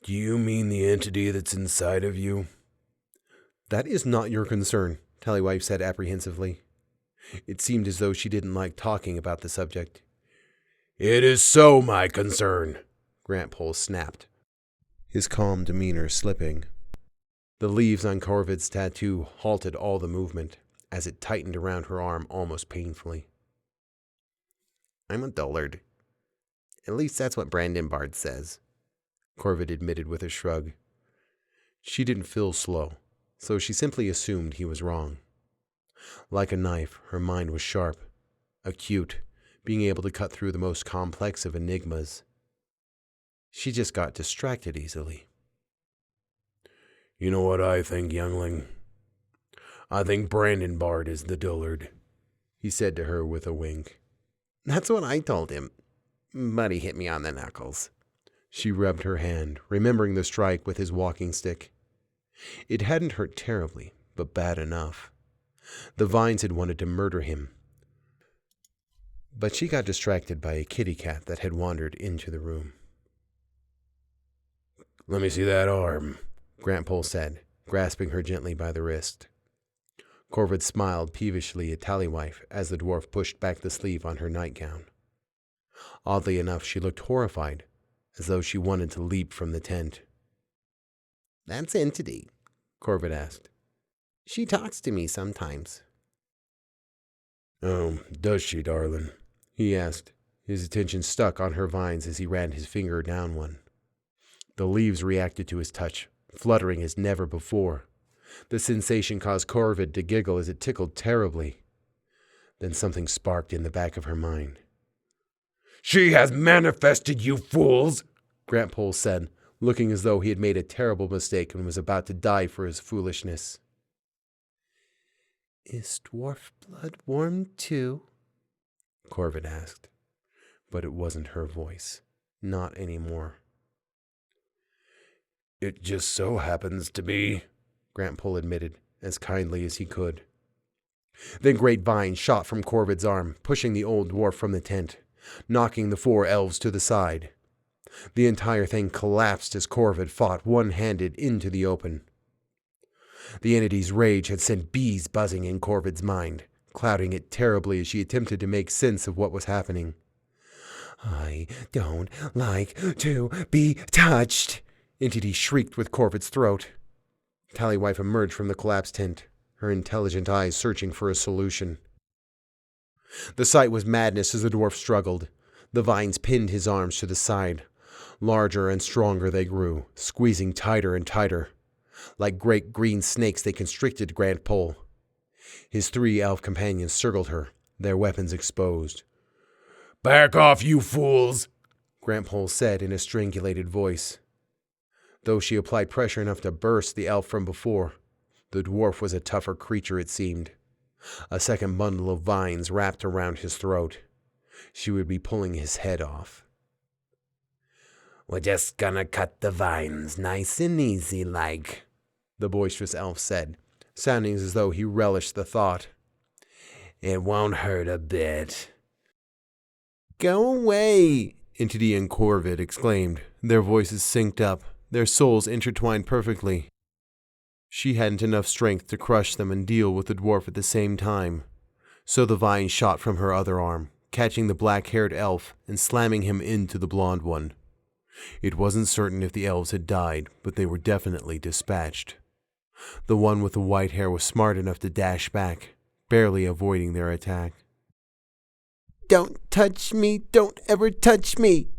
Do you mean the entity that's inside of you? That is not your concern, Tallywife said apprehensively. It seemed as though she didn't like talking about the subject. It is so my concern, Grantpole snapped, his calm demeanor slipping. The leaves on Corvid's tattoo halted all the movement as it tightened around her arm almost painfully. I'm a dullard. At least that's what Brandon Bard says, Corvid admitted with a shrug. She didn't feel slow, so she simply assumed he was wrong. Like a knife, her mind was sharp, acute, being able to cut through the most complex of enigmas. She just got distracted easily. You know what I think, youngling? I think Brandon Bard is the dullard, he said to her with a wink. That's what I told him, but he hit me on the knuckles. She rubbed her hand, remembering the strike with his walking stick. It hadn't hurt terribly, but bad enough. The vines had wanted to murder him. But she got distracted by a kitty cat that had wandered into the room. Let me see that arm, Grantpole said, grasping her gently by the wrist. Corvid smiled peevishly at Tallywife as the dwarf pushed back the sleeve on her nightgown. Oddly enough, she looked horrified, as though she wanted to leap from the tent. That's Entity, Corvid asked. She talks to me sometimes. Oh, does she, darling? He asked, his attention stuck on her vines as he ran his finger down one. The leaves reacted to his touch, fluttering as never before. The sensation caused Corvid to giggle as it tickled terribly. Then something sparked in the back of her mind. She has manifested, you fools, Grantpole said, looking as though he had made a terrible mistake and was about to die for his foolishness. Is dwarf blood warm too? Corvid asked. But it wasn't her voice. Not anymore. It just so happens to be, Grant Pole admitted, as kindly as he could. Then great vines shot from Corvid's arm, pushing the old dwarf from the tent, knocking the 4 elves to the side. The entire thing collapsed as Corvid fought one-handed into the open. The entity's rage had sent bees buzzing in Corvid's mind, clouding it terribly as she attempted to make sense of what was happening. "I don't like to be touched," Entity shrieked with Corvid's throat. Tallywife emerged from the collapsed tent, her intelligent eyes searching for a solution. The sight was madness as the dwarf struggled. The vines pinned his arms to the side. Larger and stronger they grew, squeezing tighter and tighter. Like great green snakes they constricted Grant Pole. His 3 elf companions circled her, their weapons exposed. "Back off, you fools!" Grant Pole said in a strangulated voice. Though she applied pressure enough to burst the elf from before, the dwarf was a tougher creature, it seemed. A second bundle of vines wrapped around his throat. She would be pulling his head off. "We're just gonna cut the vines nice and easy like," the boisterous elf said, sounding as though he relished the thought. "It won't hurt a bit." "Go away!" Entity and Corvid exclaimed, their voices synced up, their souls intertwined perfectly. She hadn't enough strength to crush them and deal with the dwarf at the same time, so the vine shot from her other arm, catching the black-haired elf and slamming him into the blonde one. It wasn't certain if the elves had died, but they were definitely dispatched. The one with the white hair was smart enough to dash back, barely avoiding their attack. "Don't touch me! Don't ever touch me!"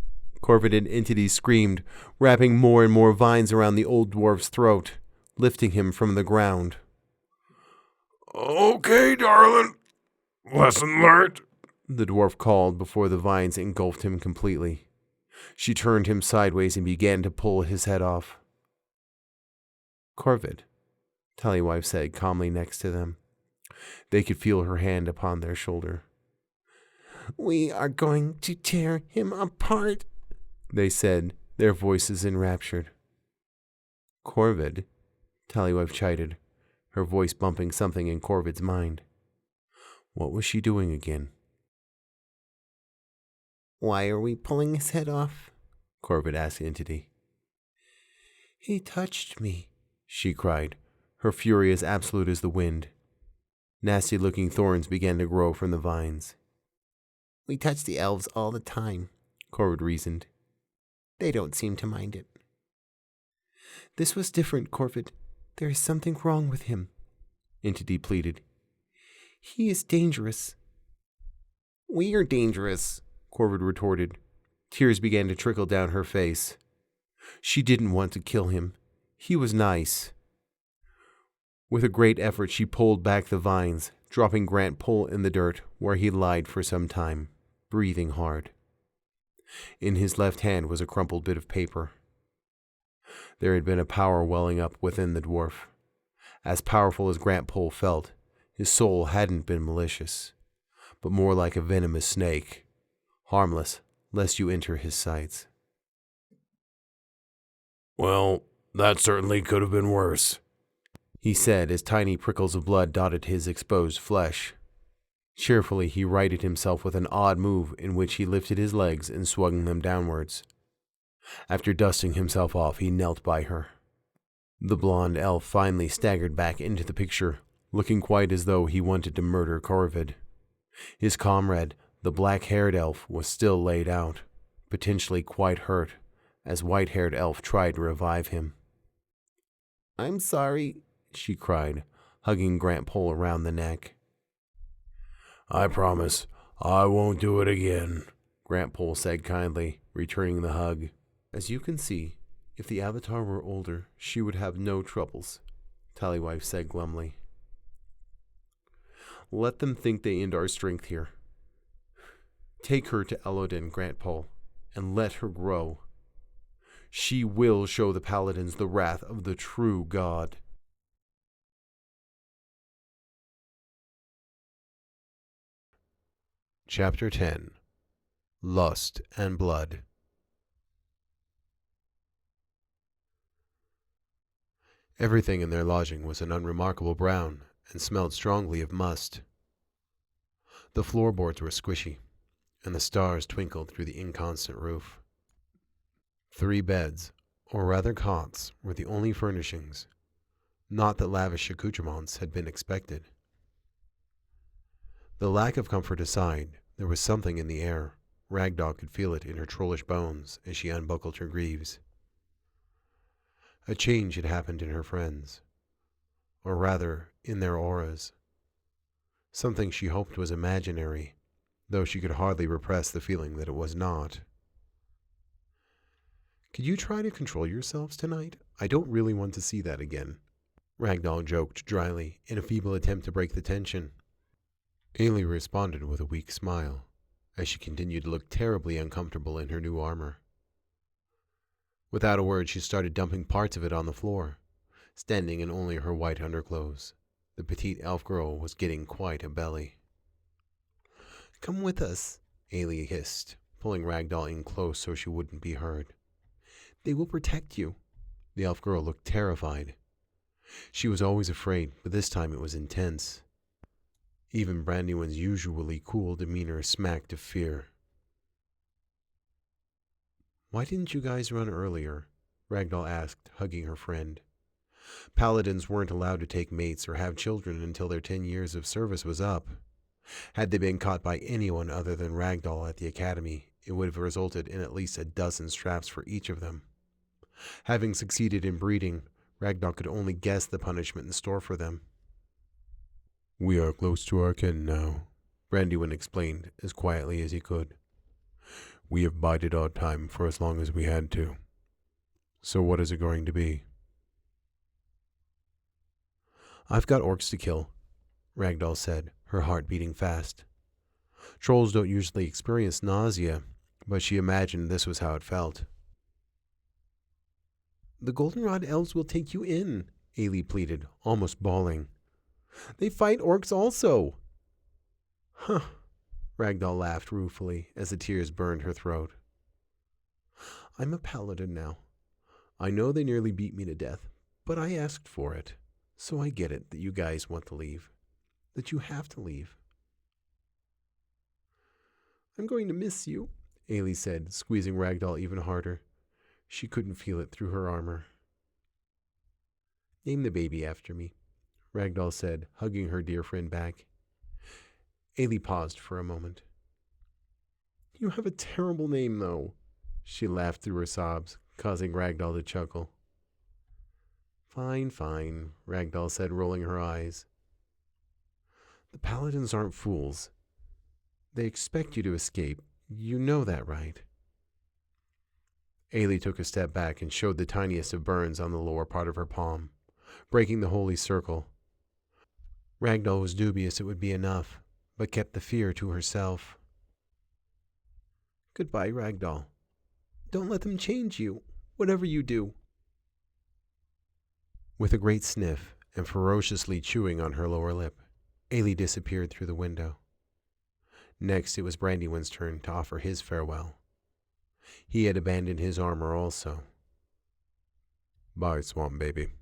Corvid and Entity screamed, wrapping more and more vines around the old dwarf's throat, lifting him from the ground. "Okay, darling. Lesson learned," the dwarf called before the vines engulfed him completely. She turned him sideways and began to pull his head off. "Corvid," Tallywife said calmly next to them. They could feel her hand upon their shoulder. "We are going to tear him apart," they said, their voices enraptured. "Corvid," Tallywife chided, her voice bumping something in Corvid's mind. What was she doing again? "Why are we pulling his head off?" Corvid asked Entity. "He touched me," she cried, her fury as absolute as the wind. Nasty-looking thorns began to grow from the vines. "We touch the elves all the time," Corvid reasoned. "They don't seem to mind it." "This was different, Corvid. There is something wrong with him," Entity pleaded. "He is dangerous." "We are dangerous," Corvid retorted. Tears began to trickle down her face. She didn't want to kill him. He was nice. With a great effort, she pulled back the vines, dropping Grant Pole in the dirt, where he lied for some time, breathing hard. In his left hand was a crumpled bit of paper. There had been a power welling up within the dwarf. As powerful as Grant Pole felt, his soul hadn't been malicious, but more like a venomous snake, harmless lest you enter his sights. "Well, that certainly could have been worse," he said as tiny prickles of blood dotted his exposed flesh. Cheerfully he righted himself with an odd move in which he lifted his legs and swung them downwards. After dusting himself off, he knelt by her. The blonde elf finally staggered back into the picture, looking quite as though he wanted to murder Corvid. His comrade, the black-haired elf, was still laid out, potentially quite hurt, as white-haired elf tried to revive him. "I'm sorry," she cried, hugging Grant Pole around the neck. "I promise I won't do it again," Grant Pole said kindly, returning the hug. "As you can see, if the Avatar were older, she would have no troubles," Tallywife said glumly. "Let them think they end our strength here. Take her to Elodin, Grant Pole, and let her grow. She will show the paladins the wrath of the true God." Chapter 10. Lust and Blood. Everything in their lodging was an unremarkable brown and smelled strongly of must. The floorboards were squishy, and the stars twinkled through the inconstant roof. 3 beds, or rather cots, were the only furnishings. Not that lavish accoutrements had been expected. The lack of comfort aside, there was something in the air. Ragdoll could feel it in her trollish bones as she unbuckled her greaves. A change had happened in her friends, or rather, in their auras. Something she hoped was imaginary, though she could hardly repress the feeling that it was not. "Could you try to control yourselves tonight? I don't really want to see that again," Ragdoll joked dryly, in a feeble attempt to break the tension. Ailey responded with a weak smile, as she continued to look terribly uncomfortable in her new armor. Without a word, she started dumping parts of it on the floor. Standing in only her white underclothes, the petite elf girl was getting quite a belly. "Come with us," Ailey hissed, pulling Ragdoll in close so she wouldn't be heard. "They will protect you." The elf girl looked terrified. She was always afraid, but this time it was intense. Even Brandywine's usually cool demeanor smacked of fear. "Why didn't you guys run earlier?" Ragdoll asked, hugging her friend. Paladins weren't allowed to take mates or have children until their 10 years of service was up. Had they been caught by anyone other than Ragdoll at the Academy, it would have resulted in at least a dozen straps for each of them. Having succeeded in breeding, Ragdoll could only guess the punishment in store for them. "We are close to our kin now," Brandywine explained as quietly as he could. "We have bided our time for as long as we had to. So what is it going to be?" "I've got orcs to kill," Ragdoll said, her heart beating fast. Trolls don't usually experience nausea, but she imagined this was how it felt. "The Goldenrod elves will take you in," Ailey pleaded, almost bawling. "They fight orcs also." "Huh," Ragdoll laughed ruefully as the tears burned her throat. "I'm a paladin now. I know they nearly beat me to death, but I asked for it. So I get it that you guys want to leave. That you have to leave." "I'm going to miss you," Ailey said, squeezing Ragdoll even harder. She couldn't feel it through her armor. "Name the baby after me," Ragdoll said, hugging her dear friend back. Ailey paused for a moment. "You have a terrible name, though," she laughed through her sobs, causing Ragdoll to chuckle. Fine, Ragdoll said, rolling her eyes. "The paladins aren't fools. They expect you to escape. You know that, right?" Ailey took a step back and showed the tiniest of burns on the lower part of her palm, breaking the holy circle. Ragdoll was dubious it would be enough, but kept the fear to herself. "Goodbye, Ragdoll. Don't let them change you, whatever you do." With a great sniff and ferociously chewing on her lower lip, Ailey disappeared through the window. Next, it was Brandywine's turn to offer his farewell. He had abandoned his armor also. "Bye, Swamp Baby,"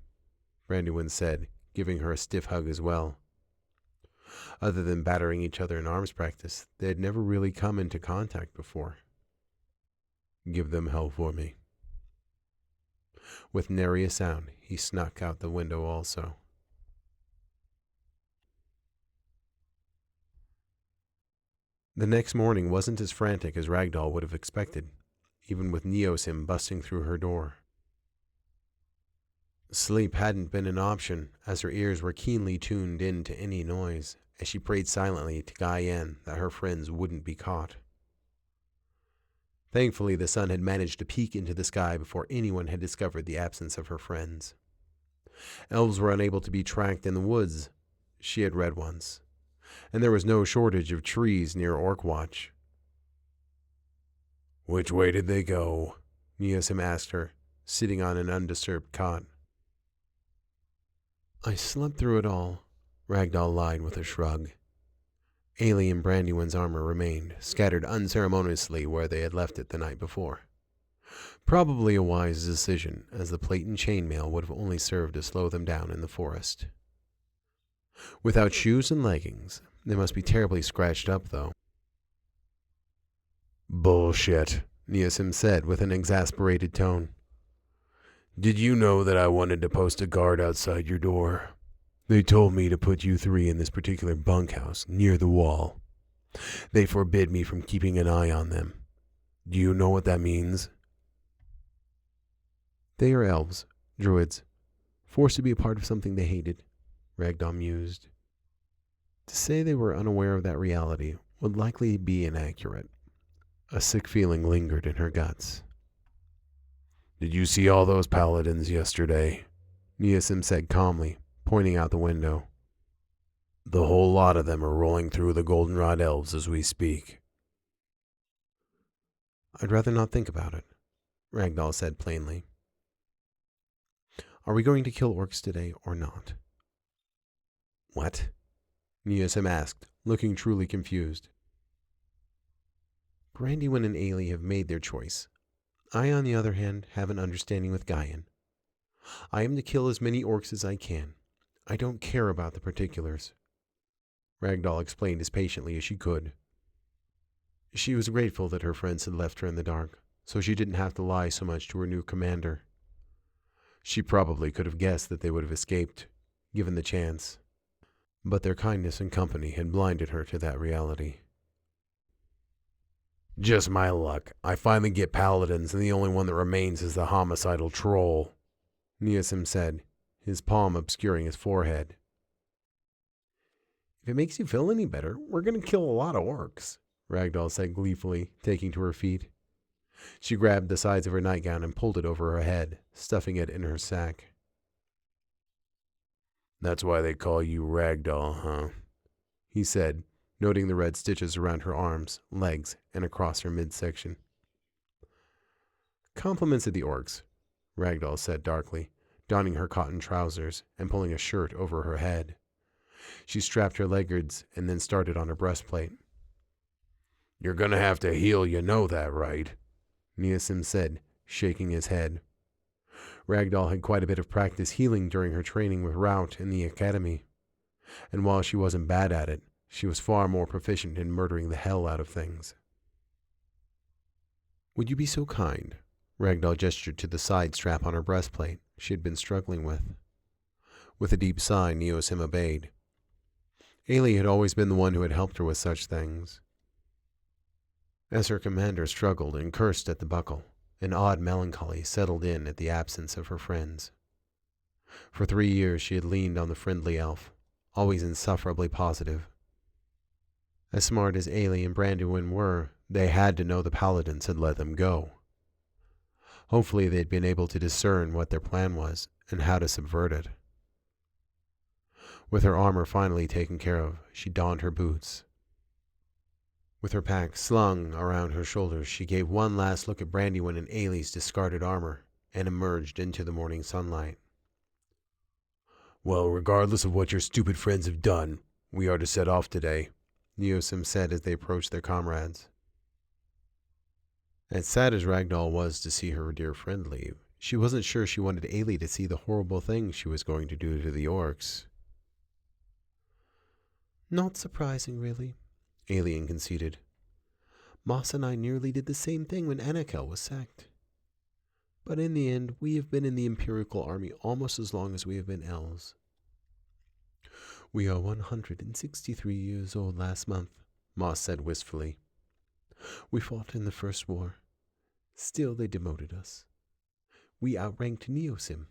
Brandywine said, giving her a stiff hug as well. Other than battering each other in arms practice, they had never really come into contact before. "Give them hell for me." With nary a sound, he snuck out the window also. The next morning wasn't as frantic as Ragdoll would have expected, even with Neosim busting through her door. Sleep hadn't been an option, as her ears were keenly tuned in to any noise, as she prayed silently to Gaian that her friends wouldn't be caught. Thankfully, the sun had managed to peek into the sky before anyone had discovered the absence of her friends. Elves were unable to be tracked in the woods, she had read once, and there was no shortage of trees near Orkwatch. "Which way did they go?" Neosim asked her, sitting on an undisturbed cot. "I slept through it all," Ragdoll lied with a shrug. Ailey and Brandywine's armor remained, scattered unceremoniously where they had left it the night before. Probably a wise decision, as the plate and chainmail would have only served to slow them down in the forest. Without shoes and leggings, they must be terribly scratched up, though. Bullshit, Neosim said with an exasperated tone. Did you know that I wanted to post a guard outside your door? They told me to put you three in this particular bunkhouse near the wall. They forbid me from keeping an eye on them. Do you know what that means? They are elves, druids, forced to be a part of something they hated, Ragdoll mused. To say they were unaware of that reality would likely be inaccurate. A sick feeling lingered in her guts. Did you see all those paladins yesterday? Neosim said calmly, pointing out the window. The whole lot of them are rolling through the goldenrod elves as we speak. I'd rather not think about it, Ragdoll said plainly. Are we going to kill orcs today or not? What? Neosim asked, looking truly confused. Brandywine and Ailey have made their choice. I, on the other hand, have an understanding with Gaian. I am to kill as many orcs as I can. I don't care about the particulars. Ragdoll explained as patiently as she could. She was grateful that her friends had left her in the dark, so she didn't have to lie so much to her new commander. She probably could have guessed that they would have escaped, given the chance. But their kindness and company had blinded her to that reality. Just my luck. I finally get paladins, and the only one that remains is the homicidal troll, Neosim said, his palm obscuring his forehead. If it makes you feel any better, we're going to kill a lot of orcs, Ragdoll said gleefully, taking to her feet. She grabbed the sides of her nightgown and pulled it over her head, stuffing it in her sack. That's why they call you Ragdoll, huh? He said, noting the red stitches around her arms, legs, and across her midsection. Compliments of the orcs, Ragdoll said darkly, donning her cotton trousers and pulling a shirt over her head. She strapped her leggings and then started on her breastplate. You're gonna have to heal, you know that, right? Neosim said, shaking his head. Ragdoll had quite a bit of practice healing during her training with Rout in the Academy, and while she wasn't bad at it, she was far more proficient in murdering the hell out of things. Would you be so kind? Ragdoll gestured to the side strap on her breastplate she had been struggling with. With a deep sigh, Neosim obeyed. Ailey had always been the one who had helped her with such things. As her commander struggled and cursed at the buckle, an odd melancholy settled in at the absence of her friends. For 3 years she had leaned on the friendly elf, always insufferably positive. As smart as Ailey and Brandywine were, they had to know the paladins had let them go. Hopefully they'd been able to discern what their plan was and how to subvert it. With her armor finally taken care of, she donned her boots. With her pack slung around her shoulders, she gave one last look at Brandywine and Ailey's discarded armor and emerged into the morning sunlight. Well, regardless of what your stupid friends have done, we are to set off today, Neosim said as they approached their comrades. As sad as Ragdoll was to see her dear friend leave, she wasn't sure she wanted Ailey to see the horrible things she was going to do to the orcs. Not surprising, really, Alien conceded. Moss and I nearly did the same thing when Anakel was sacked. But in the end, we have been in the Imperial Army almost as long as we have been elves. We are 163 years old last month, Moss said wistfully. We fought in the First War. Still, they demoted us. We outranked Neosim.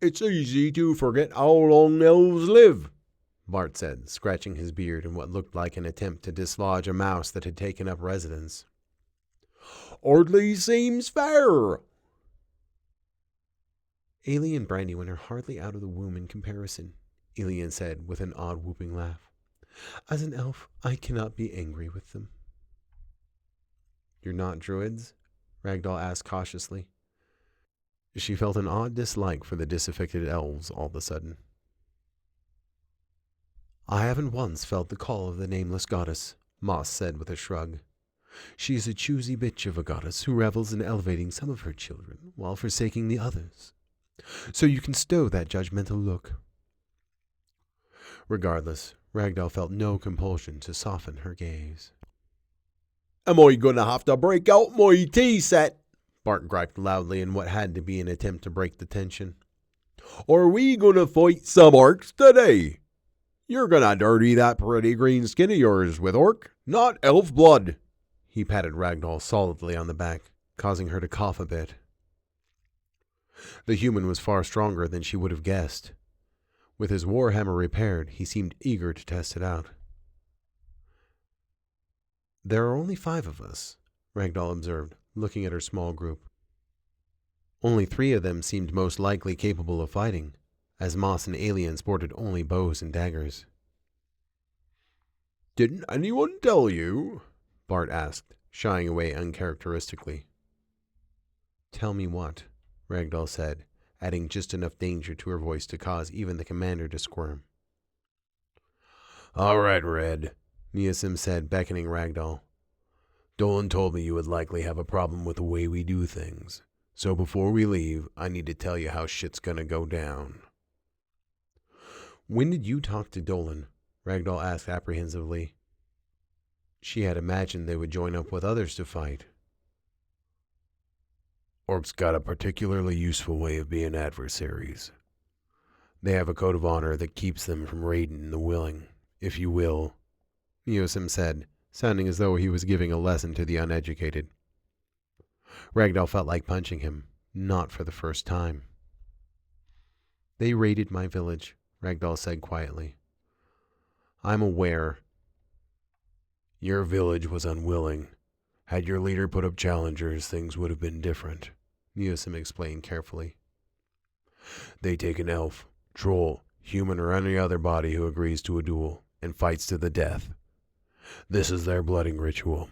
It's easy to forget how long elves live, Bart said, scratching his beard in what looked like an attempt to dislodge a mouse that had taken up residence. Hardly seems fair. Ailey and Brandywine are hardly out of the womb in comparison, Elian said with an odd whooping laugh. As an elf, I cannot be angry with them. You're not druids? Ragdoll asked cautiously. She felt an odd dislike for the disaffected elves all of a sudden. I haven't once felt the call of the nameless goddess, Moss said with a shrug. She is a choosy bitch of a goddess who revels in elevating some of her children while forsaking the others. So you can stow that judgmental look. Regardless, Ragdoll felt no compulsion to soften her gaze. Am I gonna have to break out my tea set? Bart griped loudly in what had to be an attempt to break the tension. Are we gonna fight some orcs today? You're gonna dirty that pretty green skin of yours with orc, not elf blood. He patted Ragdoll solidly on the back, causing her to cough a bit. The human was far stronger than she would have guessed. With his warhammer repaired, he seemed eager to test it out. There are only 5 of us, Ragdoll observed, looking at her small group. Only 3 of them seemed most likely capable of fighting, as Moss and Alien sported only bows and daggers. Didn't anyone tell you? Bart asked, shying away uncharacteristically. Tell me what, Ragdoll said, adding just enough danger to her voice to cause even the commander to squirm. All right, Red, Neosim said, beckoning Ragdoll. Dolan told me you would likely have a problem with the way we do things. So before we leave, I need to tell you how shit's gonna go down. When did you talk to Dolan? Ragdoll asked apprehensively. She had imagined they would join up with others to fight. Orcs got a particularly useful way of being adversaries. They have a code of honor that keeps them from raiding the willing, if you will, Neosim said, sounding as though he was giving a lesson to the uneducated. Ragdoll felt like punching him, not for the first time. They raided my village, Ragdoll said quietly. I'm aware. Your village was unwilling. Had your leader put up challengers, things would have been different, Neosim explained carefully. They take an elf, troll, human, or any other body who agrees to a duel and fights to the death. This is their blooding ritual.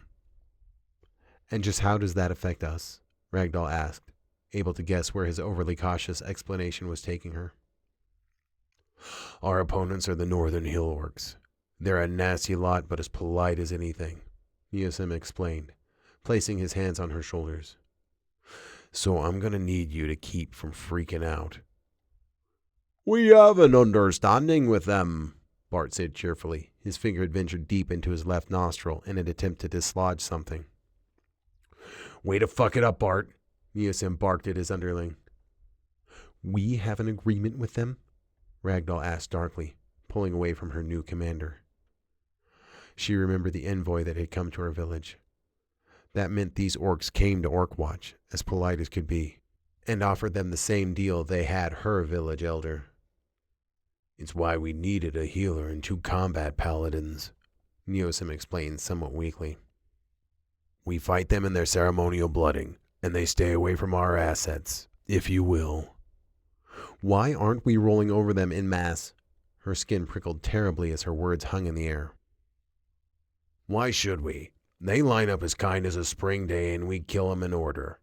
And just how does that affect us? Ragdoll asked, able to guess where his overly cautious explanation was taking her. Our opponents are the Northern Hill Orcs. They're a nasty lot, but as polite as anything, Neosim explained, placing his hands on her shoulders. So I'm gonna need you to keep from freaking out. We have an understanding with them, Bart said cheerfully. His finger had ventured deep into his left nostril in an attempt to dislodge something. Way to fuck it up, Bart, Neosim barked at his underling. We have an agreement with them? Ragdoll asked darkly, pulling away from her new commander. She remembered the envoy that had come to her village. That meant these orcs came to Orkwatch, as polite as could be, and offered them the same deal they had her village elder. It's why we needed a healer and 2 combat paladins, Neosim explained somewhat weakly. We fight them in their ceremonial blooding, and they stay away from our assets, if you will. Why aren't we rolling over them en masse? Her skin prickled terribly as her words hung in the air. Why should we? They line up as kind as a spring day and we kill them in order.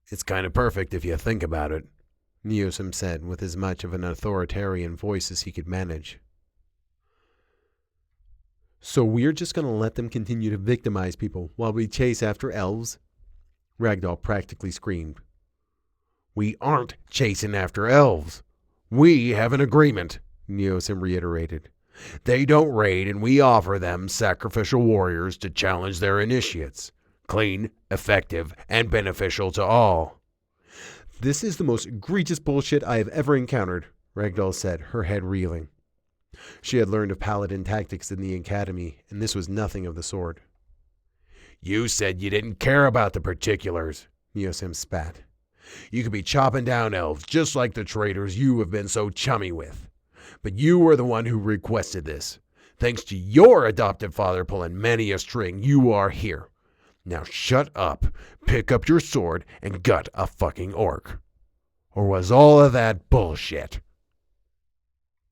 It's kind of perfect if you think about it, Neosim said with as much of an authoritarian voice as he could manage. So we're just going to let them continue to victimize people while we chase after elves? Ragdoll practically screamed. We aren't chasing after elves. We have an agreement, Neosim reiterated. They don't raid, and we offer them sacrificial warriors to challenge their initiates. Clean, effective, and beneficial to all. This is the most egregious bullshit I have ever encountered, Ragdoll said, her head reeling. She had learned of paladin tactics in the Academy, and this was nothing of the sort. You said you didn't care about the particulars, Neosim spat. You could be chopping down elves just like the traitors you have been so chummy with. But you were the one who requested this. Thanks to your adoptive father pulling many a string, you are here. Now shut up, pick up your sword, and gut a fucking orc. Or was all of that bullshit?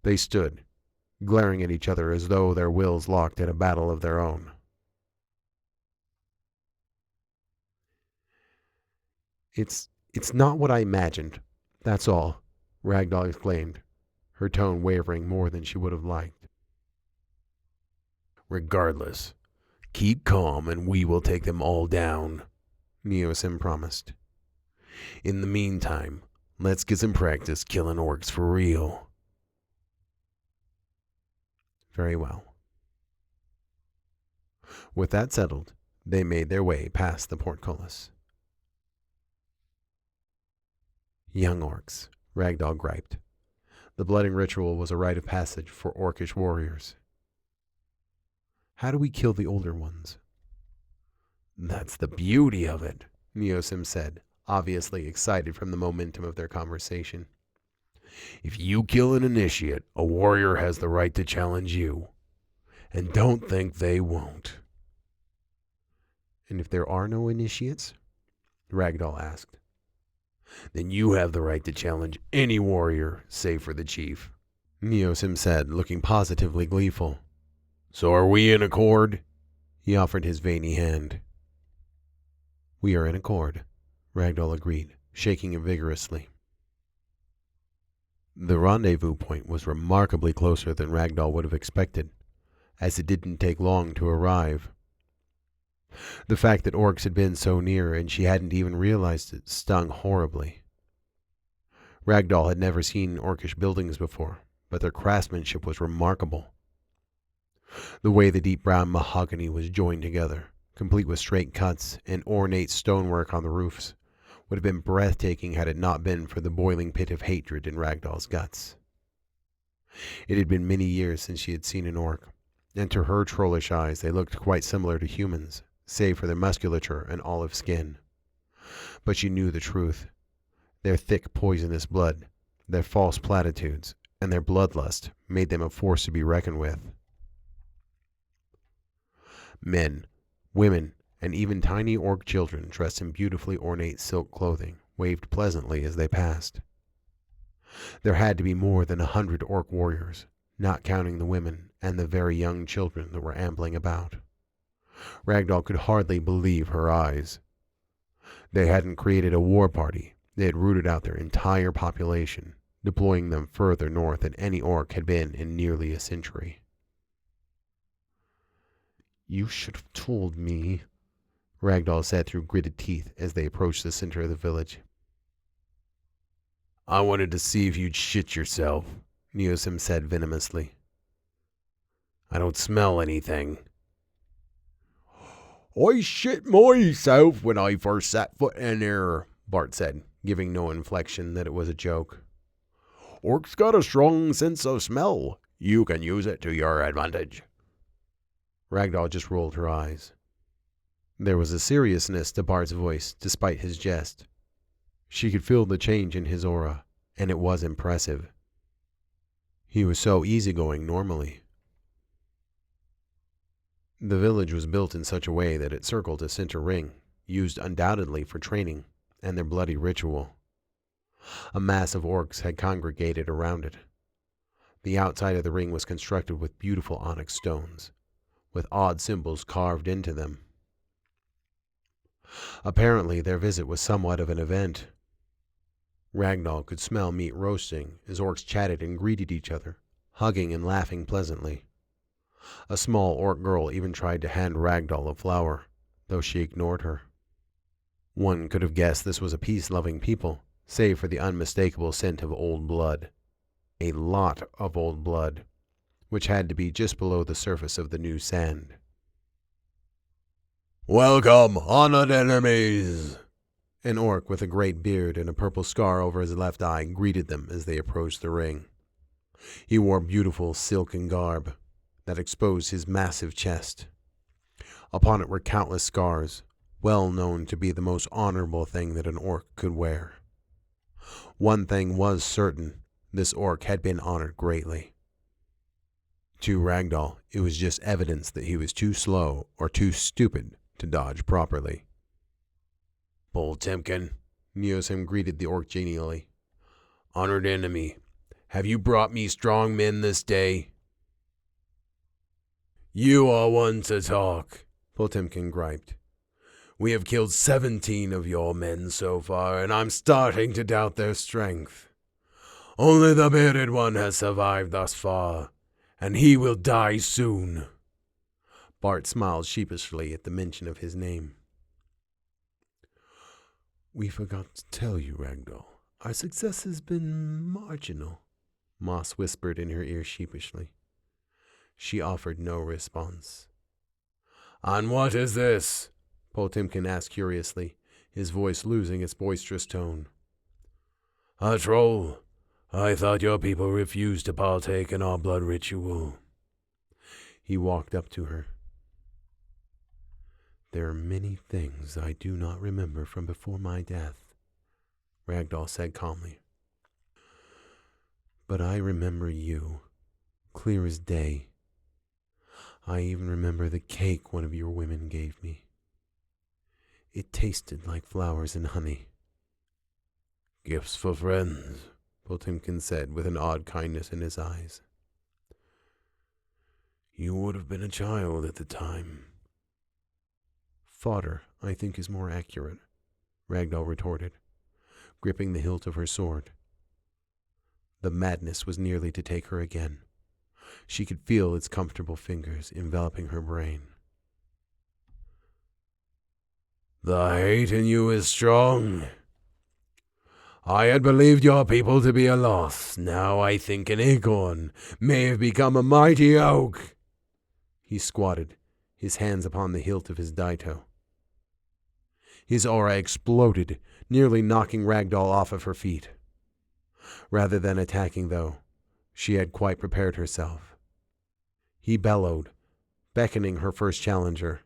They stood, glaring at each other as though their wills locked in a battle of their own. It's not what I imagined, that's all, Ragdoll exclaimed, her tone wavering more than she would have liked. Regardless, Keep calm and we will take them all down, Neosim promised. In the meantime, let's get some practice killing orcs for real. Very well. With that settled, they made their way past the portcullis. Young orcs, Ragdoll griped. The blooding ritual was a rite of passage for orcish warriors. How do we kill the older ones? That's the beauty of it, Neosim said, obviously excited from the momentum of their conversation. If you kill an initiate, a warrior has the right to challenge you. And don't think they won't. And if there are no initiates? Ragdoll asked. Then you have the right to challenge any warrior, save for the chief, Neosim said, looking positively gleeful. So are we in accord? He offered his veiny hand. We are in accord, Ragdoll agreed, shaking it vigorously. The rendezvous point was remarkably closer than Ragdoll would have expected, as it didn't take long to arrive. The fact that orcs had been so near and she hadn't even realized it stung horribly. Ragdoll had never seen orcish buildings before, but their craftsmanship was remarkable. The way the deep brown mahogany was joined together, complete with straight cuts and ornate stonework on the roofs, would have been breathtaking had it not been for the boiling pit of hatred in Ragdoll's guts. It had been many years since she had seen an orc, and to her trollish eyes they looked quite similar to humans, save for their musculature and olive skin. But she knew the truth. Their thick, poisonous blood, their false platitudes, and their bloodlust made them a force to be reckoned with. Men, women, and even tiny orc children dressed in beautifully ornate silk clothing waved pleasantly as they passed. There had to be more than 100 orc warriors, not counting the women and the very young children that were ambling about. Ragdoll could hardly believe her eyes. They hadn't created a war party. They had rooted out their entire population, deploying them further north than any orc had been in nearly a century. You should have told me, Ragdoll said through gritted teeth as they approached the center of the village. I wanted to see if you'd shit yourself, Neosim said venomously. I don't smell anything. I shit myself when I first set foot in there, Bart said, giving no inflection that it was a joke. Orcs got a strong sense of smell. You can use it to your advantage. Ragdoll just rolled her eyes. There was a seriousness to Bart's voice, despite his jest. She could feel the change in his aura, and it was impressive. He was so easygoing normally. The village was built in such a way that it circled a center ring, used undoubtedly for training and their bloody ritual. A mass of orcs had congregated around it. The outside of the ring was constructed with beautiful onyx stones, with odd symbols carved into them. Apparently, their visit was somewhat of an event. Ragdoll could smell meat roasting as orcs chatted and greeted each other, hugging and laughing pleasantly. A small orc girl even tried to hand Ragdoll a flower, though she ignored her. One could have guessed this was a peace-loving people, save for the unmistakable scent of old blood. A lot of old blood, which had to be just below the surface of the new sand. Welcome, honored enemies! An orc with a great beard and a purple scar over his left eye greeted them as they approached the ring. He wore beautiful silken garb that exposed his massive chest. Upon it were countless scars, well known to be the most honorable thing that an orc could wear. One thing was certain, this orc had been honored greatly. To Ragdoll, it was just evidence that he was too slow or too stupid to dodge properly. Bull Timken, Neosim greeted the orc genially. Honored enemy, have you brought me strong men this day? You are one to talk, Potemkin griped. We have killed 17 of your men so far, and I'm starting to doubt their strength. Only the bearded one has survived thus far, and he will die soon. Bart smiled sheepishly at the mention of his name. We forgot to tell you, Ragdoll. Our success has been marginal, Moss whispered in her ear sheepishly. She offered no response. And what is this? Potemkin asked curiously, his voice losing its boisterous tone. A troll. I thought your people refused to partake in our blood ritual. He walked up to her. There are many things I do not remember from before my death, Ragdoll said calmly. But I remember you, clear as day. I even remember the cake one of your women gave me. It tasted like flowers and honey. Gifts for friends, Potemkin said with an odd kindness in his eyes. You would have been a child at the time. Fodder, I think, is more accurate, Ragdoll retorted, gripping the hilt of her sword. The madness was nearly to take her again. She could feel its comfortable fingers enveloping her brain. The hate in you is strong. I had believed your people to be a loss. Now I think an acorn may have become a mighty oak. He squatted, his hands upon the hilt of his daito. His aura exploded, nearly knocking Ragdoll off of her feet. Rather than attacking, though, she had quite prepared herself. He bellowed, beckoning her first challenger.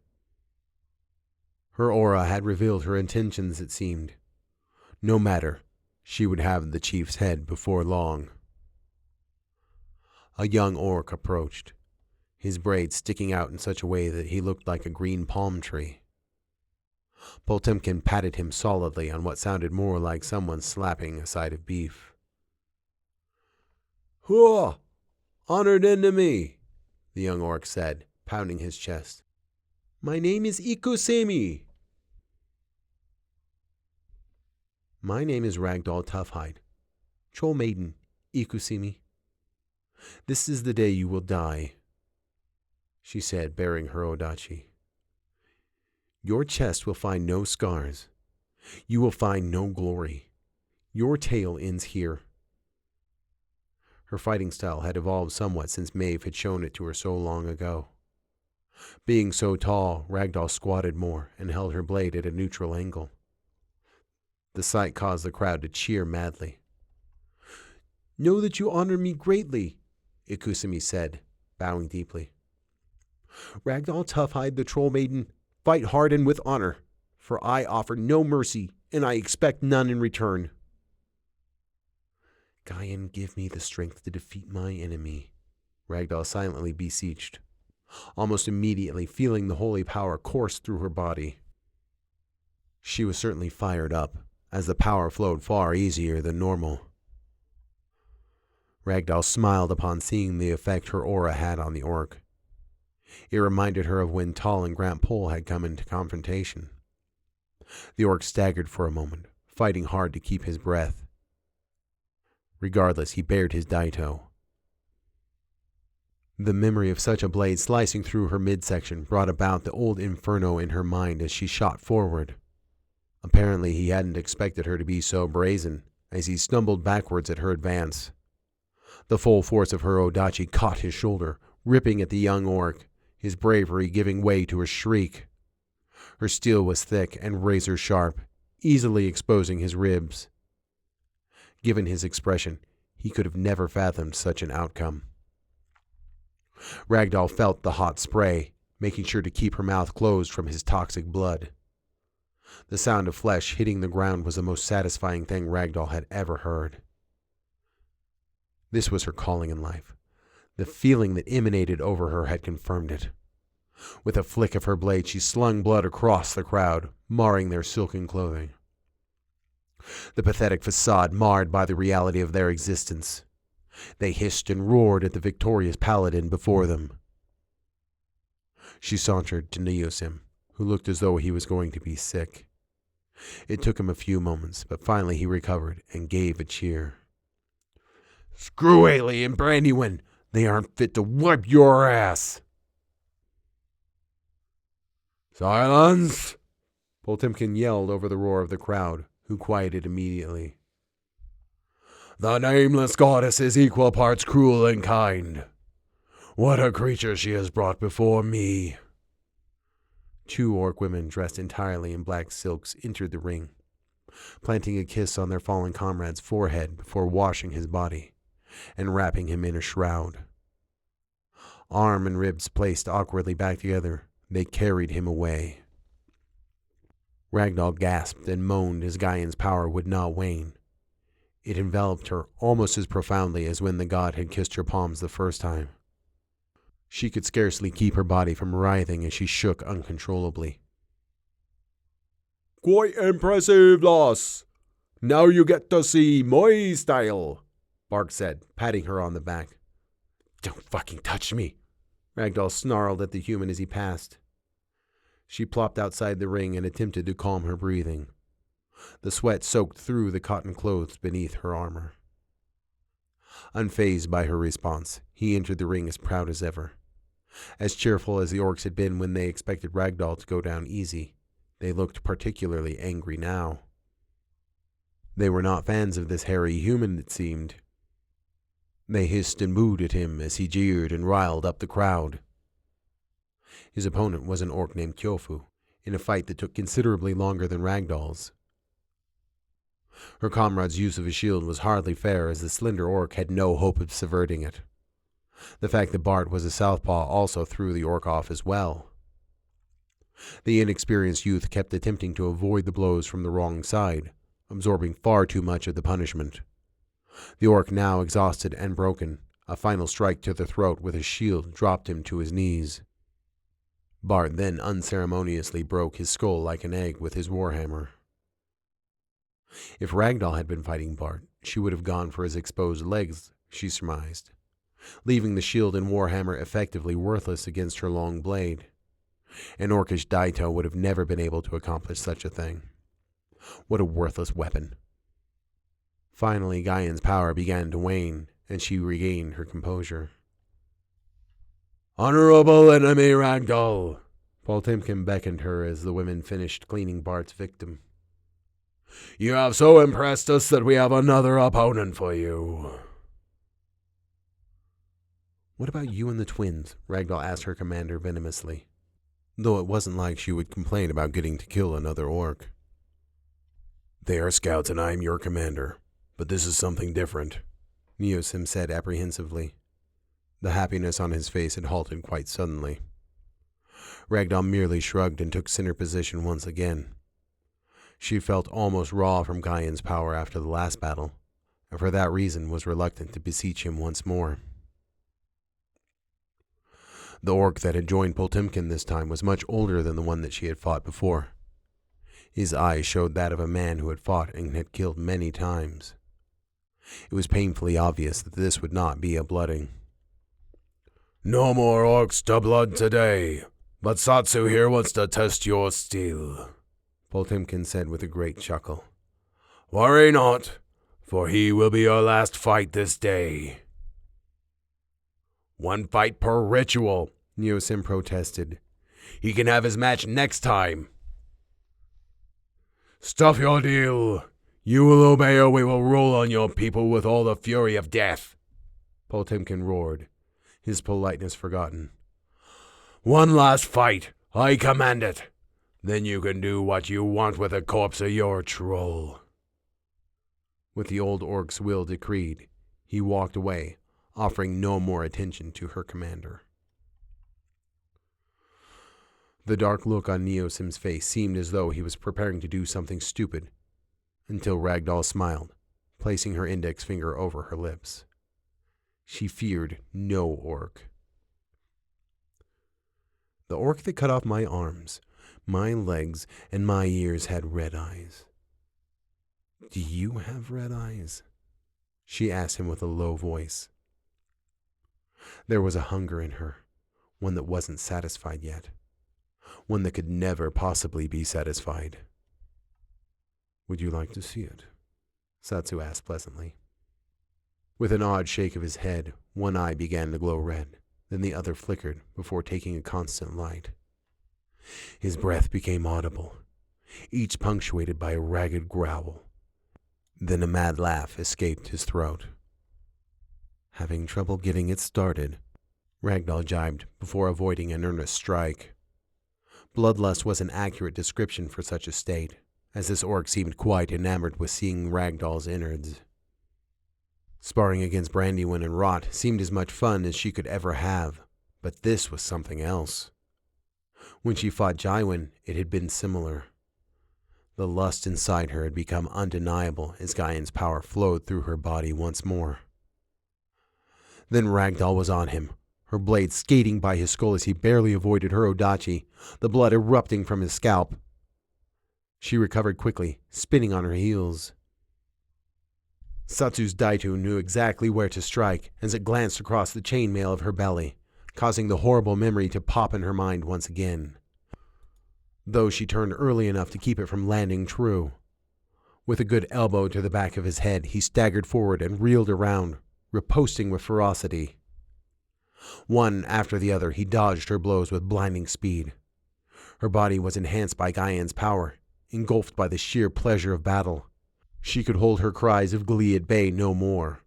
Her aura had revealed her intentions, it seemed. No matter, she would have the chief's head before long. A young orc approached, his braids sticking out in such a way that he looked like a green palm tree. Potemkin patted him solidly on what sounded more like someone slapping a side of beef. "Hua! Honored enemy," the young orc said, pounding his chest. "My name is Ikusemi." "My name is Ragdoll Toughhide. Troll Maiden, Ikusemi. This is the day you will die," she said, baring her odachi. "Your chest will find no scars. You will find no glory. Your tale ends here." Her fighting style had evolved somewhat since Maeve had shown it to her so long ago. Being so tall, Ragdoll squatted more and held her blade at a neutral angle. The sight caused the crowd to cheer madly. "Know that you honor me greatly," Ikusemi said, bowing deeply. "Ragdoll Toughhide, the Troll Maiden, fight hard and with honor, for I offer no mercy, and I expect none in return." "Gaian, give me the strength to defeat my enemy," Ragdoll silently beseeched, almost immediately feeling the holy power course through her body. She was certainly fired up, as the power flowed far easier than normal. Ragdoll smiled upon seeing the effect her aura had on the orc. It reminded her of when Tall and Grant Pole had come into confrontation. The orc staggered for a moment, fighting hard to keep his breath. Regardless, he bared his daito. The memory of such a blade slicing through her midsection brought about the old inferno in her mind as she shot forward. Apparently, he hadn't expected her to be so brazen, as he stumbled backwards at her advance. The full force of her odachi caught his shoulder, ripping at the young orc, his bravery giving way to a shriek. Her steel was thick and razor sharp, easily exposing his ribs. Given his expression, he could have never fathomed such an outcome. Ragdoll felt the hot spray, making sure to keep her mouth closed from his toxic blood. The sound of flesh hitting the ground was the most satisfying thing Ragdoll had ever heard. This was her calling in life. The feeling that emanated over her had confirmed it. With a flick of her blade, she slung blood across the crowd, marring their silken clothing. The pathetic facade marred by the reality of their existence. They hissed and roared at the victorious paladin before them. She sauntered to Neosim, who looked as though he was going to be sick. It took him a few moments, but finally he recovered and gave a cheer. "Screw Ailey and Brandywine! They aren't fit to wipe your ass!" Silence! Potemkin yelled over the roar of the crowd, who quieted immediately. The nameless goddess is equal parts cruel and kind. What a creature she has brought before me. 2 orc women dressed entirely in black silks entered the ring, planting a kiss on their fallen comrade's forehead before washing his body and wrapping him in a shroud. Arm and ribs placed awkwardly back together, they carried him away. Ragdoll gasped and moaned as Gaian's power would not wane. It enveloped her almost as profoundly as when the god had kissed her palms the first time. She could scarcely keep her body from writhing as she shook uncontrollably. Quite impressive, lass. Now you get to see my style, Bark said, patting her on the back. Don't fucking touch me, Ragdoll snarled at the human as he passed. She plopped outside the ring and attempted to calm her breathing. The sweat soaked through the cotton clothes beneath her armor. Unfazed by her response, he entered the ring as proud as ever. As cheerful as the orcs had been when they expected Ragdoll to go down easy, they looked particularly angry now. They were not fans of this hairy human, it seemed. They hissed and booed at him as he jeered and riled up the crowd. His opponent was an orc named Kyofu, in a fight that took considerably longer than Ragdoll's. Her comrade's use of a shield was hardly fair, as the slender orc had no hope of subverting it. The fact that Bart was a southpaw also threw the orc off as well. The inexperienced youth kept attempting to avoid the blows from the wrong side, absorbing far too much of the punishment. The orc, now exhausted and broken, a final strike to the throat with his shield dropped him to his knees. Bart then unceremoniously broke his skull like an egg with his warhammer. If Ragdoll had been fighting Bart, she would have gone for his exposed legs, she surmised, leaving the shield and warhammer effectively worthless against her long blade. An orcish Daito would have never been able to accomplish such a thing. What a worthless weapon. Finally, Gaian's power began to wane, and she regained her composure. Honorable enemy Ragdoll, Potemkin beckoned her as the women finished cleaning Bart's victim. You have so impressed us that we have another opponent for you. What about you and the twins? Ragdoll asked her commander venomously, though it wasn't like she would complain about getting to kill another orc. They are scouts and I am your commander, but this is something different, Neosim said apprehensively. The happiness on his face had halted quite suddenly. Ragdoll merely shrugged and took center position once again. She felt almost raw from Gaian's power after the last battle, and for that reason was reluctant to beseech him once more. The orc that had joined Potemkin this time was much older than the one that she had fought before. His eyes showed that of a man who had fought and had killed many times. It was painfully obvious that this would not be a blooding. No more orcs to blood today, but Satsu here wants to test your steel, Potemkin said with a great chuckle. Worry not, for he will be your last fight this day. 1 fight per ritual, Neosim protested. He can have his match next time. Stuff your deal. You will obey or we will roll on your people with all the fury of death, Potemkin roared, his politeness forgotten. 1 last fight, I command it. Then you can do what you want with the corpse of your troll. With the old orc's will decreed, he walked away, offering no more attention to her commander. The dark look on Neosim's face seemed as though he was preparing to do something stupid, until Ragdoll smiled, placing her index finger over her lips. She feared no orc. The orc that cut off my arms, my legs, and my ears had red eyes. Do you have red eyes? She asked him with a low voice. There was a hunger in her, one that wasn't satisfied yet, one that could never possibly be satisfied. Would you like to see it? Satsu asked pleasantly. With an odd shake of his head, one eye began to glow red, then the other flickered before taking a constant light. His breath became audible, each punctuated by a ragged growl. Then a mad laugh escaped his throat. Having trouble getting it started, Ragdoll jibed before avoiding an earnest strike. Bloodlust was an accurate description for such a state, as this orc seemed quite enamored with seeing Ragdoll's innards. Sparring against Brandywine and Rot seemed as much fun as she could ever have, but this was something else. When she fought Jywin, it had been similar. The lust inside her had become undeniable as Gaian's power flowed through her body once more. Then Ragdoll was on him, her blade skating by his skull as he barely avoided her odachi, the blood erupting from his scalp. She recovered quickly, spinning on her heels. Satsu's Daito knew exactly where to strike as it glanced across the chainmail of her belly, causing the horrible memory to pop in her mind once again. Though she turned early enough to keep it from landing true. With a good elbow to the back of his head, he staggered forward and reeled around, riposting with ferocity. One after the other, he dodged her blows with blinding speed. Her body was enhanced by Gaian's power, engulfed by the sheer pleasure of battle. She could hold her cries of glee at bay no more.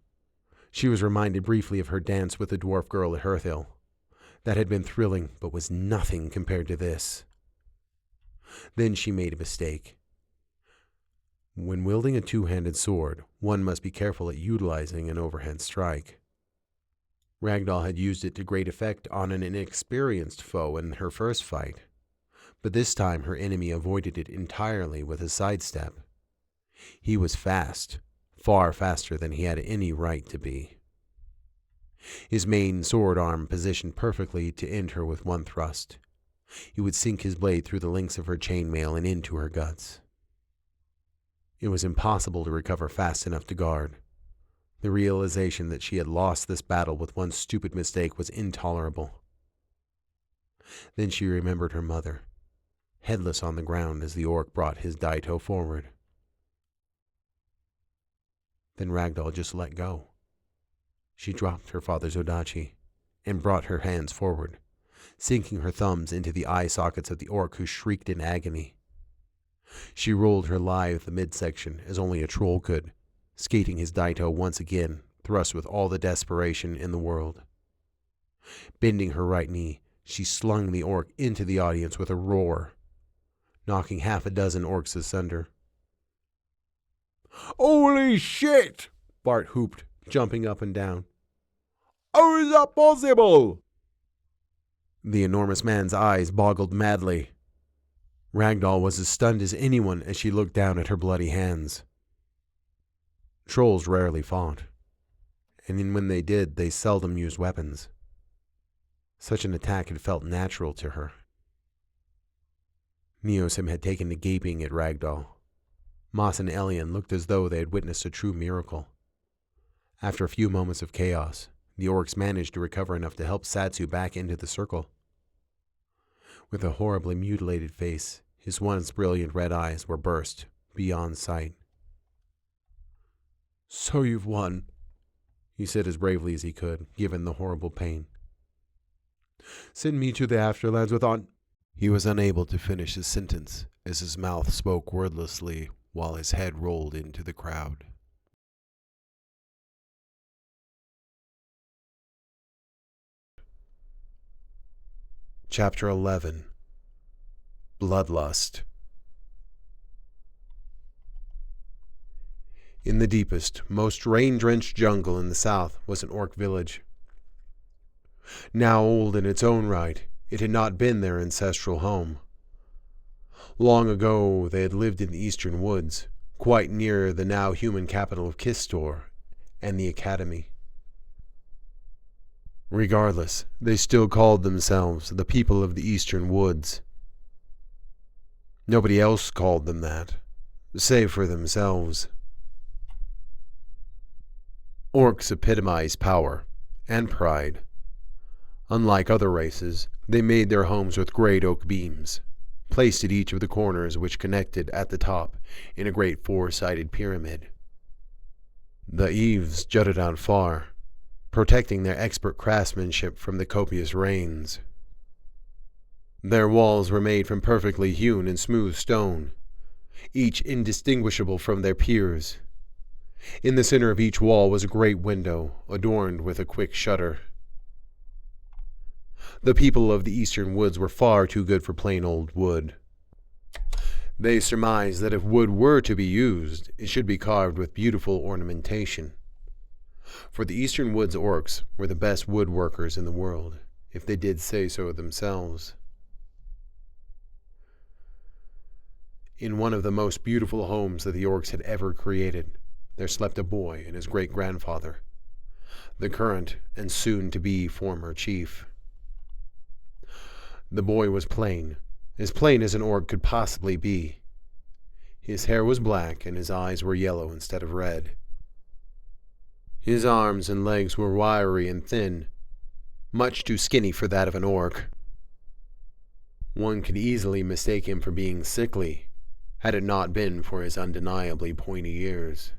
She was reminded briefly of her dance with the dwarf girl at Hearthill. That had been thrilling, but was nothing compared to this. Then she made a mistake. When wielding a two-handed sword, one must be careful at utilizing an overhand strike. Ragdoll had used it to great effect on an inexperienced foe in her first fight, but this time her enemy avoided it entirely with a sidestep. He was fast, far faster than he had any right to be. His main sword arm positioned perfectly to end her with one thrust. He would sink his blade through the links of her chainmail and into her guts. It was impossible to recover fast enough to guard. The realization that she had lost this battle with one stupid mistake was intolerable. Then she remembered her mother, headless on the ground as the orc brought his Daito forward. Then Ragdoll just let go. She dropped her father's odachi and brought her hands forward, sinking her thumbs into the eye sockets of the orc who shrieked in agony. She rolled her lithe midsection as only a troll could, skating his Daito once again, thrust with all the desperation in the world. Bending her right knee, she slung the orc into the audience with a roar, knocking half a dozen orcs asunder. Holy shit! Bart whooped, jumping up and down. How is that possible? The enormous man's eyes boggled madly. Ragdoll was as stunned as anyone as she looked down at her bloody hands. Trolls rarely fought, and when they did, they seldom used weapons. Such an attack had felt natural to her. Neosim had taken to gaping at Ragdoll. Moss and Elian looked as though they had witnessed a true miracle. After a few moments of chaos, the orcs managed to recover enough to help Satsu back into the circle. With a horribly mutilated face, his once brilliant red eyes were burst beyond sight. "So you've won," he said as bravely as he could, given the horrible pain. "Send me to the afterlands with on—" He was unable to finish his sentence as his mouth spoke wordlessly while his head rolled into the crowd. Chapter 11. Bloodlust. In the deepest, most rain-drenched jungle in the south was an orc village. Now old in its own right, it had not been their ancestral home. Long ago, they had lived in the eastern woods, quite near the now human capital of Kistor and the Academy. Regardless, they still called themselves the people of the eastern woods. Nobody else called them that, save for themselves. Orcs epitomize power and pride. Unlike other races, they made their homes with great oak beams, placed at each of the corners which connected at the top in a great four-sided pyramid. The eaves jutted out far, protecting their expert craftsmanship from the copious rains. Their walls were made from perfectly hewn and smooth stone, each indistinguishable from their peers. In the center of each wall was a great window, adorned with a quick shutter. The people of the eastern woods were far too good for plain old wood. They surmised that if wood were to be used, it should be carved with beautiful ornamentation. For the eastern woods orcs were the best woodworkers in the world, if they did say so themselves. In one of the most beautiful homes that the orcs had ever created, there slept a boy and his great-grandfather, the current and soon-to-be former chief. The boy was plain as an orc could possibly be. His hair was black and his eyes were yellow instead of red. His arms and legs were wiry and thin, much too skinny for that of an orc. One could easily mistake him for being sickly, had it not been for his undeniably pointy ears.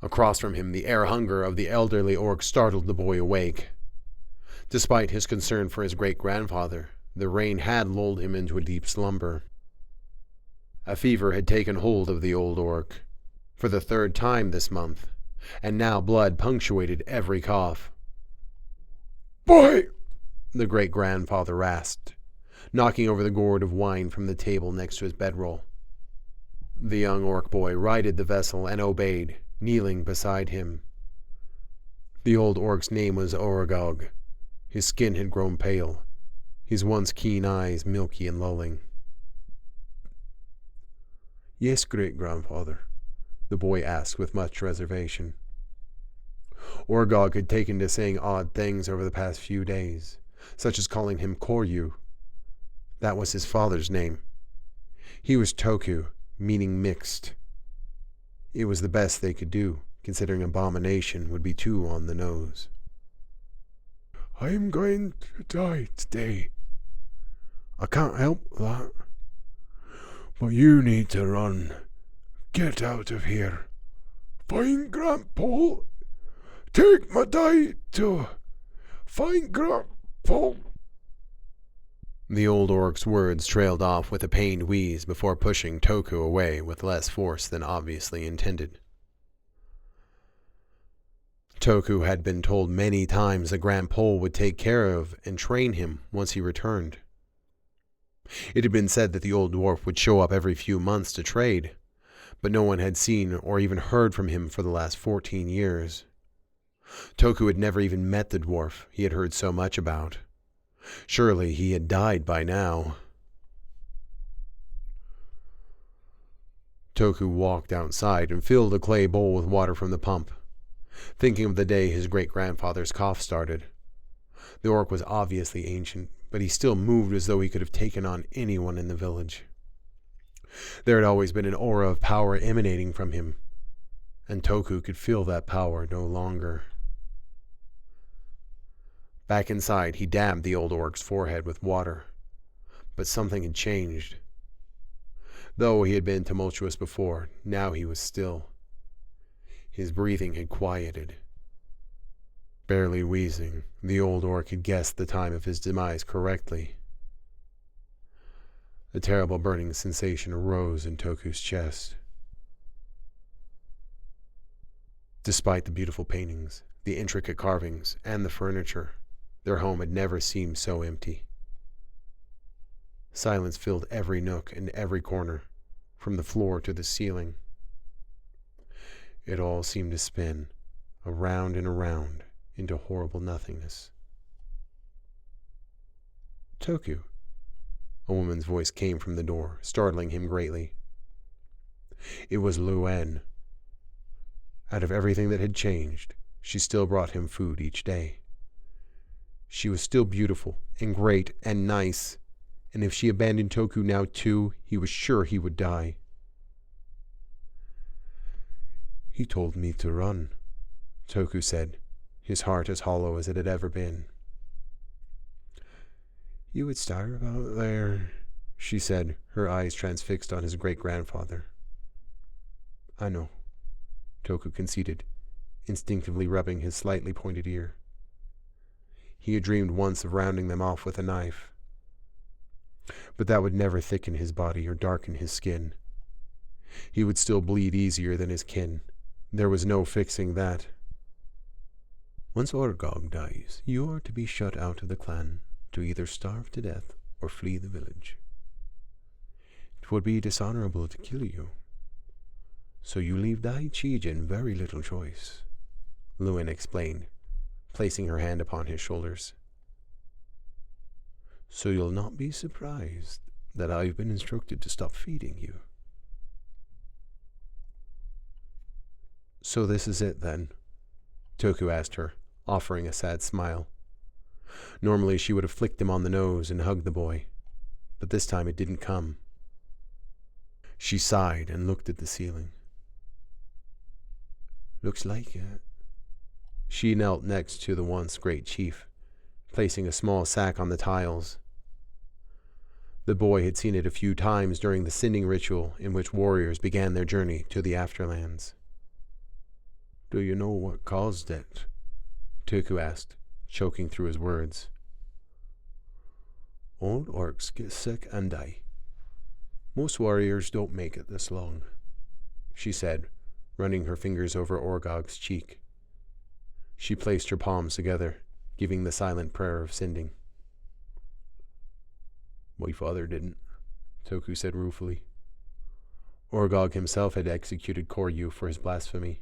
Across from him, the air hunger of the elderly orc startled the boy awake. Despite his concern for his great-grandfather, the rain had lulled him into a deep slumber. A fever had taken hold of the old orc, for the third time this month, and now blood punctuated every cough. "Boy!" the great-grandfather rasped, knocking over the gourd of wine from the table next to his bedroll. The young orc boy righted the vessel and obeyed, kneeling beside him. The old orc's name was Oragog. His skin had grown pale, his once keen eyes milky and lulling. "Yes, great-grandfather," the boy asked with much reservation. Oragog had taken to saying odd things over the past few days, such as calling him Koryu. That was his father's name. He was Toku, meaning mixed. It was the best they could do, considering abomination would be too on the nose. "I'm going to die today. I can't help that. But you need to run. Get out of here. Find Grandpa. Take my die to find Grandpa." The old orc's words trailed off with a pained wheeze before pushing Toku away with less force than obviously intended. Toku had been told many times that Grandpa would take care of and train him once he returned. It had been said that the old dwarf would show up every few months to trade, but no one had seen or even heard from him for the last 14 years. Toku had never even met the dwarf he had heard so much about. Surely he had died by now. Toku walked outside and filled a clay bowl with water from the pump, thinking of the day his great-grandfather's cough started. The orc was obviously ancient, but he still moved as though he could have taken on anyone in the village. There had always been an aura of power emanating from him, and Toku could feel that power no longer. Back inside, he dabbed the old orc's forehead with water, but something had changed. Though he had been tumultuous before, now he was still. His breathing had quieted. Barely wheezing, the old orc had guessed the time of his demise correctly. A terrible burning sensation arose in Toku's chest. Despite the beautiful paintings, the intricate carvings, and the furniture, their home had never seemed so empty. Silence filled every nook and every corner, from the floor to the ceiling. It all seemed to spin, around and around, into horrible nothingness. "Toku," a woman's voice came from the door, startling him greatly. It was Luan. Out of everything that had changed, she still brought him food each day. She was still beautiful and great and nice, and if she abandoned Toku now too, he was sure he would die. "He told me to run," Toku said, his heart as hollow as it had ever been. "You would starve out there," she said, her eyes transfixed on his great-grandfather. "I know," Toku conceded, instinctively rubbing his slightly pointed ear. He had dreamed once of rounding them off with a knife, but that would never thicken his body or darken his skin. He would still bleed easier than his kin. There was no fixing that. Once Orgog dies, you are to be shut out of the clan, to either starve to death or flee the village. It would be dishonorable to kill you, so you leave Dai Chijin very little choice, Lewin explained, placing her hand upon his shoulders. So you'll not be surprised that I've been instructed to stop feeding you. So this is it, then? Toku asked her, offering a sad smile. Normally she would have flicked him on the nose and hugged the boy, but this time it didn't come. She sighed and looked at the ceiling. Looks like it. She knelt next to the once great chief, placing a small sack on the tiles. The boy had seen it a few times during the sending ritual in which warriors began their journey to the afterlands. Do you know what caused it? Toku asked, choking through his words. Old orcs get sick and die. Most warriors don't make it this long, she said, running her fingers over Orgog's cheek. She placed her palms together, giving the silent prayer of sending. My father didn't, Toku said ruefully. Orgog himself had executed Koryu for his blasphemy.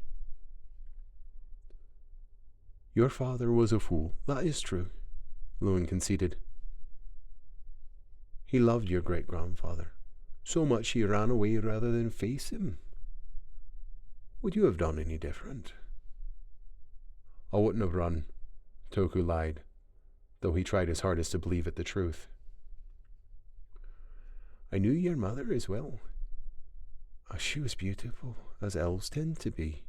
Your father was a fool, that is true, Lewin conceded. He loved your great-grandfather, so much he ran away rather than face him. Would you have done any different? I wouldn't have run, Toku lied, though he tried his hardest to believe it the truth. I knew your mother as well. She was beautiful, as elves tend to be.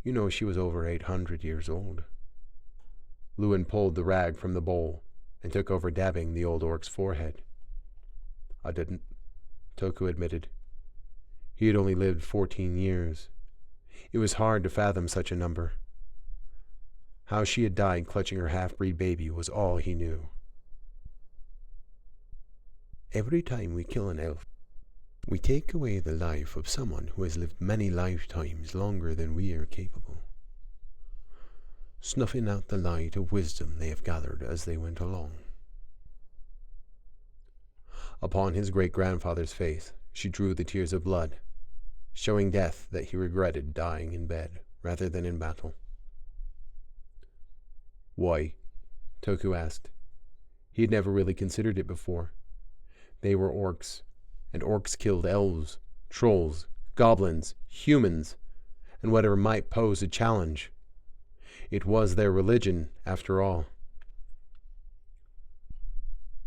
You know she was over 800 years old. Lewin pulled the rag from the bowl and took over dabbing the old orc's forehead. I didn't, Toku admitted. He had only lived 14 years. It was hard to fathom such a number. How she had died clutching her half-breed baby was all he knew. Every time we kill an elf, we take away the life of someone who has lived many lifetimes longer than we are capable, snuffing out the light of wisdom they have gathered as they went along. Upon his great-grandfather's face, she drew the tears of blood, showing death that he regretted dying in bed rather than in battle. Why? Toku asked. He had never really considered it before. They were orcs, and orcs killed elves, trolls, goblins, humans, and whatever might pose a challenge. It was their religion, after all.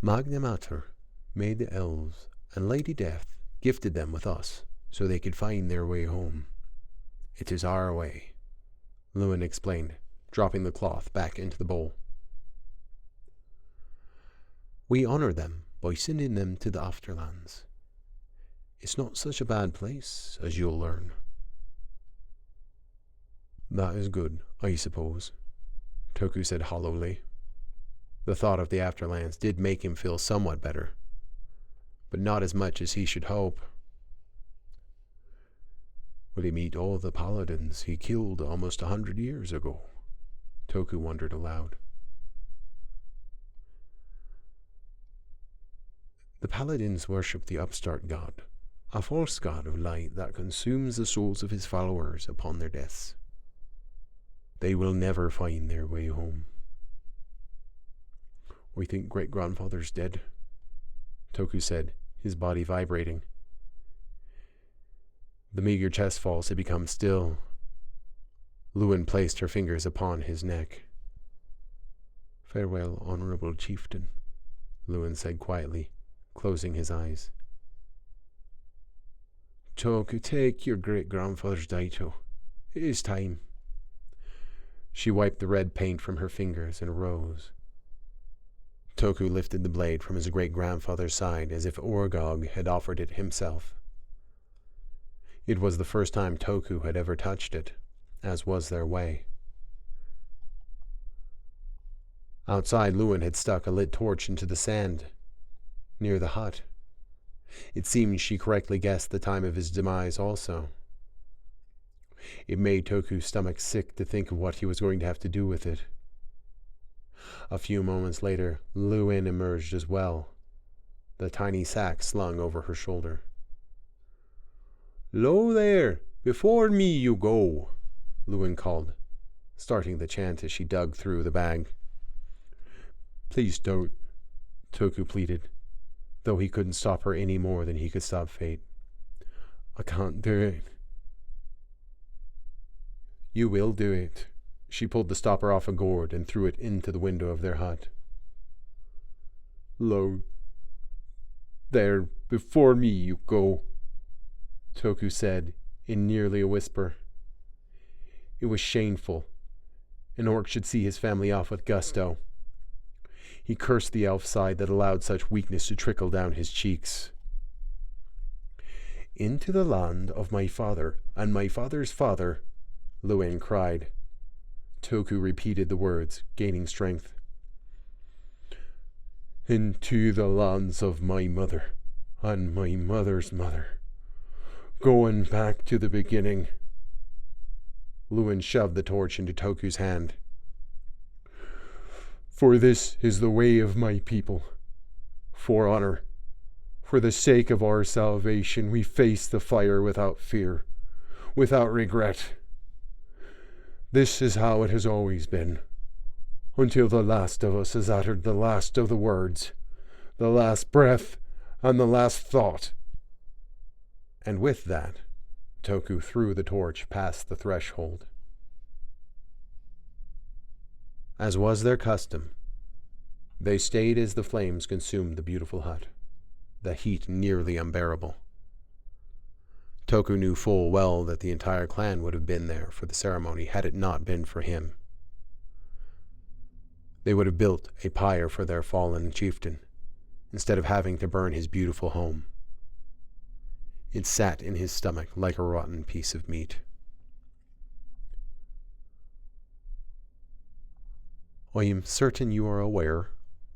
Magna Mater made the elves, and Lady Death gifted them with us, so they could find their way home. It is our way, Lewin explained, dropping the cloth back into the bowl. We honor them by sending them to the afterlands. It's not such a bad place, as you'll learn. That is good, I suppose, Toku said hollowly. The thought of the afterlands did make him feel somewhat better, but not as much as he should hope. Will he meet all the paladins he killed almost 100 years ago? Toku wondered aloud. The paladins worship the upstart god, a false god of light that consumes the souls of his followers upon their deaths. They will never find their way home. We think great-grandfather's dead, Toku said, his body vibrating. The meager chest falls had become still. Lewin placed her fingers upon his neck. Farewell, honorable chieftain, Lewin said quietly, closing his eyes. Toku, take your great-grandfather's daito. It is time. She wiped the red paint from her fingers and rose. Toku lifted the blade from his great-grandfather's side as if Orgog had offered it himself. It was the first time Toku had ever touched it, as was their way. Outside, Lewin had stuck a lit torch into the sand, near the hut. It seemed she correctly guessed the time of his demise also. It made Toku's stomach sick to think of what he was going to have to do with it. A few moments later, Lewin emerged as well, the tiny sack slung over her shoulder. "Lo there, before me you go," Lewin called, starting the chant as she dug through the bag. "Please don't," Toku pleaded, though he couldn't stop her any more than he could stop fate. "I can't do it." "You will do it." She pulled the stopper off a gourd and threw it into the window of their hut. "Lo, there, before me you go," Toku said in nearly a whisper. It was shameful. An orc should see his family off with gusto. He cursed the elf side that allowed such weakness to trickle down his cheeks. "Into the land of my father and my father's father," Lewin cried. Toku repeated the words, gaining strength. "Into the lands of my mother and my mother's mother, going back to the beginning." Lewin shoved the torch into Toku's hand. "For this is the way of my people. For honor, for the sake of our salvation, we face the fire without fear, without regret. This is how it has always been, until the last of us has uttered the last of the words, the last breath, and the last thought." And with that, Toku threw the torch past the threshold. As was their custom, they stayed as the flames consumed the beautiful hut, the heat nearly unbearable. Toku knew full well that the entire clan would have been there for the ceremony had it not been for him. They would have built a pyre for their fallen chieftain, instead of having to burn his beautiful home. It sat in his stomach like a rotten piece of meat. "I am certain you are aware,"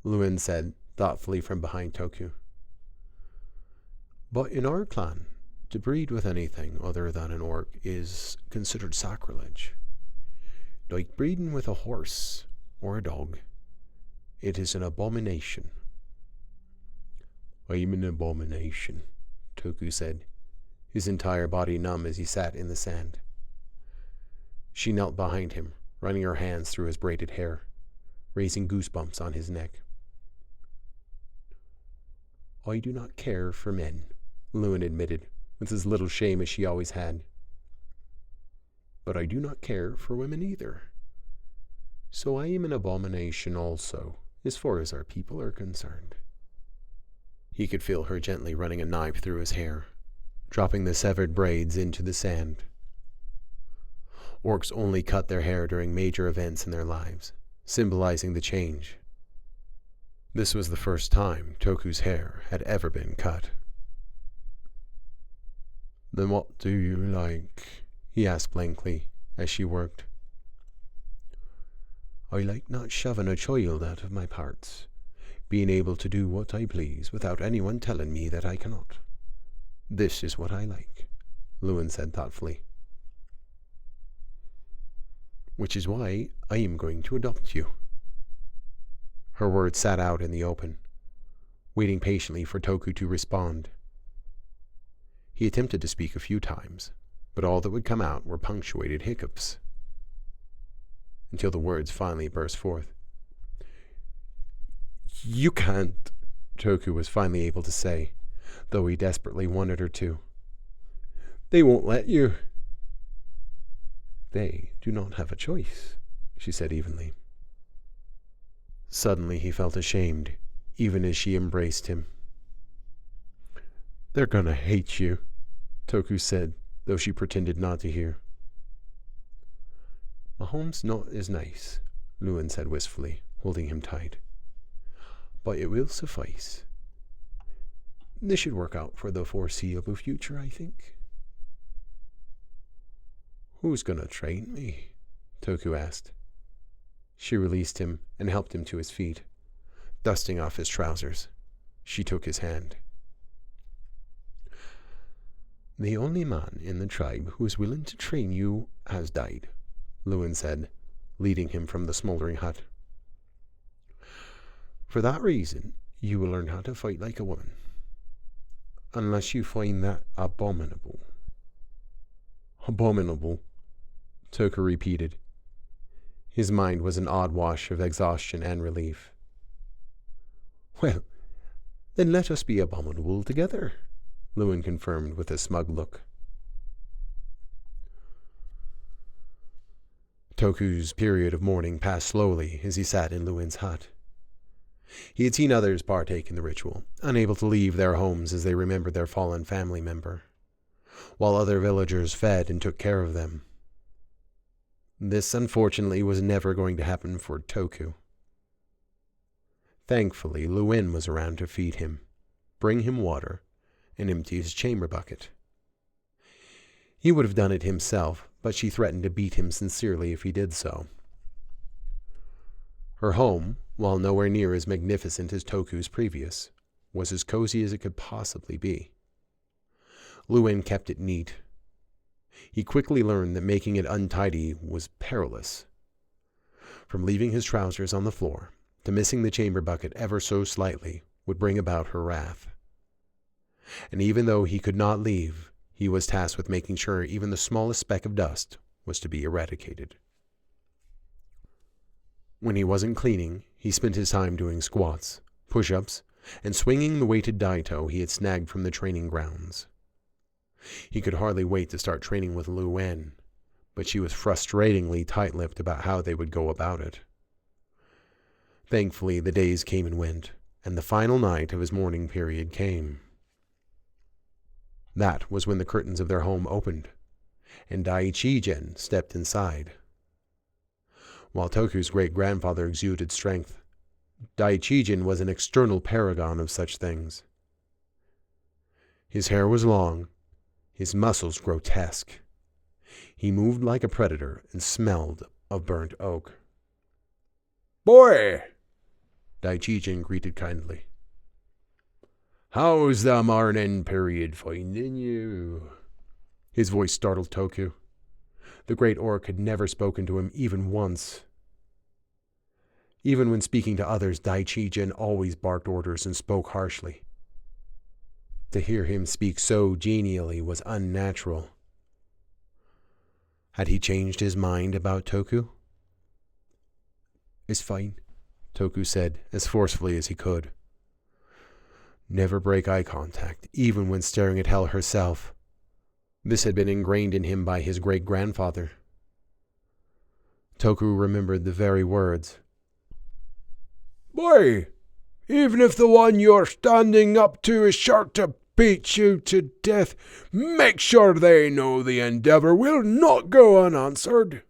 Lewin said thoughtfully from behind Toku. "But in our clan, to breed with anything other than an orc is considered sacrilege. Like breeding with a horse or a dog, it is an abomination." "I'm an abomination," Toku said, his entire body numb as he sat in the sand. She knelt behind him, running her hands through his braided hair, raising goosebumps on his neck. "I do not care for men," Lewin admitted, with as little shame as she always had. "But I do not care for women either. So I am an abomination also, as far as our people are concerned." He could feel her gently running a knife through his hair, dropping the severed braids into the sand. Orcs only cut their hair during major events in their lives, symbolizing the change. This was the first time Toku's hair had ever been cut. "Then what do you like?" he asked blankly as she worked. "I like not shoving a child out of my parts, being able to do what I please without anyone telling me that I cannot. This is what I like," Lewin said thoughtfully. "Which is why I am going to adopt you." Her words sat out in the open, waiting patiently for Toku to respond. He attempted to speak a few times, but all that would come out were punctuated hiccups, until the words finally burst forth. "You can't," Toku was finally able to say, though he desperately wanted her to. "They won't let you." "They do not have a choice," she said evenly. Suddenly he felt ashamed, even as she embraced him. "They're gonna hate you," Toku said, though she pretended not to hear. "My home's not as nice," Lewin said wistfully, holding him tight. "But it will suffice. This should work out for the foreseeable future, I think." "Who's gonna train me?" Toku asked. She released him and helped him to his feet. Dusting off his trousers, she took his hand. "The only man in the tribe who is willing to train you has died," Lewin said, leading him from the smoldering hut. "For that reason, you will learn how to fight like a woman. Unless you find that abominable." "Abominable," Toku repeated. His mind was an odd wash of exhaustion and relief. "Well, then let us be abominable together," Lewin confirmed with a smug look. Toku's period of mourning passed slowly as he sat in Lewin's hut. He had seen others partake in the ritual, unable to leave their homes as they remembered their fallen family member, while other villagers fed and took care of them. This, unfortunately, was never going to happen for Toku. Thankfully, Lewin was around to feed him, bring him water, and empty his chamber bucket. He would have done it himself, but she threatened to beat him sincerely if he did so. Her home, while nowhere near as magnificent as Toku's previous, was as cozy as it could possibly be. Lewin kept it neat. He quickly learned that making it untidy was perilous. From leaving his trousers on the floor to missing the chamber bucket ever so slightly would bring about her wrath. And even though he could not leave, he was tasked with making sure even the smallest speck of dust was to be eradicated. When he wasn't cleaning, he spent his time doing squats, push-ups, and swinging the weighted daito he had snagged from the training grounds. He could hardly wait to start training with Lewin, but she was frustratingly tight-lipped about how they would go about it. Thankfully, the days came and went, and the final night of his mourning period came. That was when the curtains of their home opened, and Daichi-jin stepped inside. While Toku's great-grandfather exuded strength, Daichi-jin was an external paragon of such things. His hair was long, his muscles grotesque. He moved like a predator and smelled of burnt oak. "Boy!" Daichi-jin greeted kindly. "How's the mourning period finding you?" His voice startled Toku. The great orc had never spoken to him even once. Even when speaking to others, Daichi-jin always barked orders and spoke harshly. To hear him speak so genially was unnatural. Had he changed his mind about Toku? "It's fine," Toku said, as forcefully as he could. Never break eye contact, even when staring at Hell herself. This had been ingrained in him by his great-grandfather. Toku remembered the very words. "Boy, even if the one you're standing up to is sure to beat you to death, make sure they know the endeavor will not go unanswered."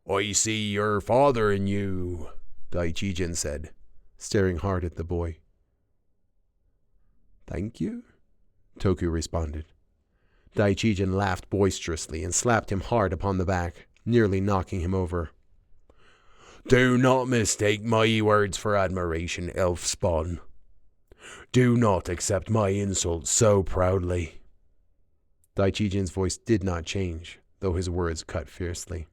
"I see your father in you," Daichi-jin said, staring hard at the boy. "Thank you," Toku responded. Daichi-jin laughed boisterously and slapped him hard upon the back, nearly knocking him over. "Do not mistake my words for admiration, elf spawn. Do not accept my insults so proudly." Daichi-jin's voice did not change, though his words cut fiercely.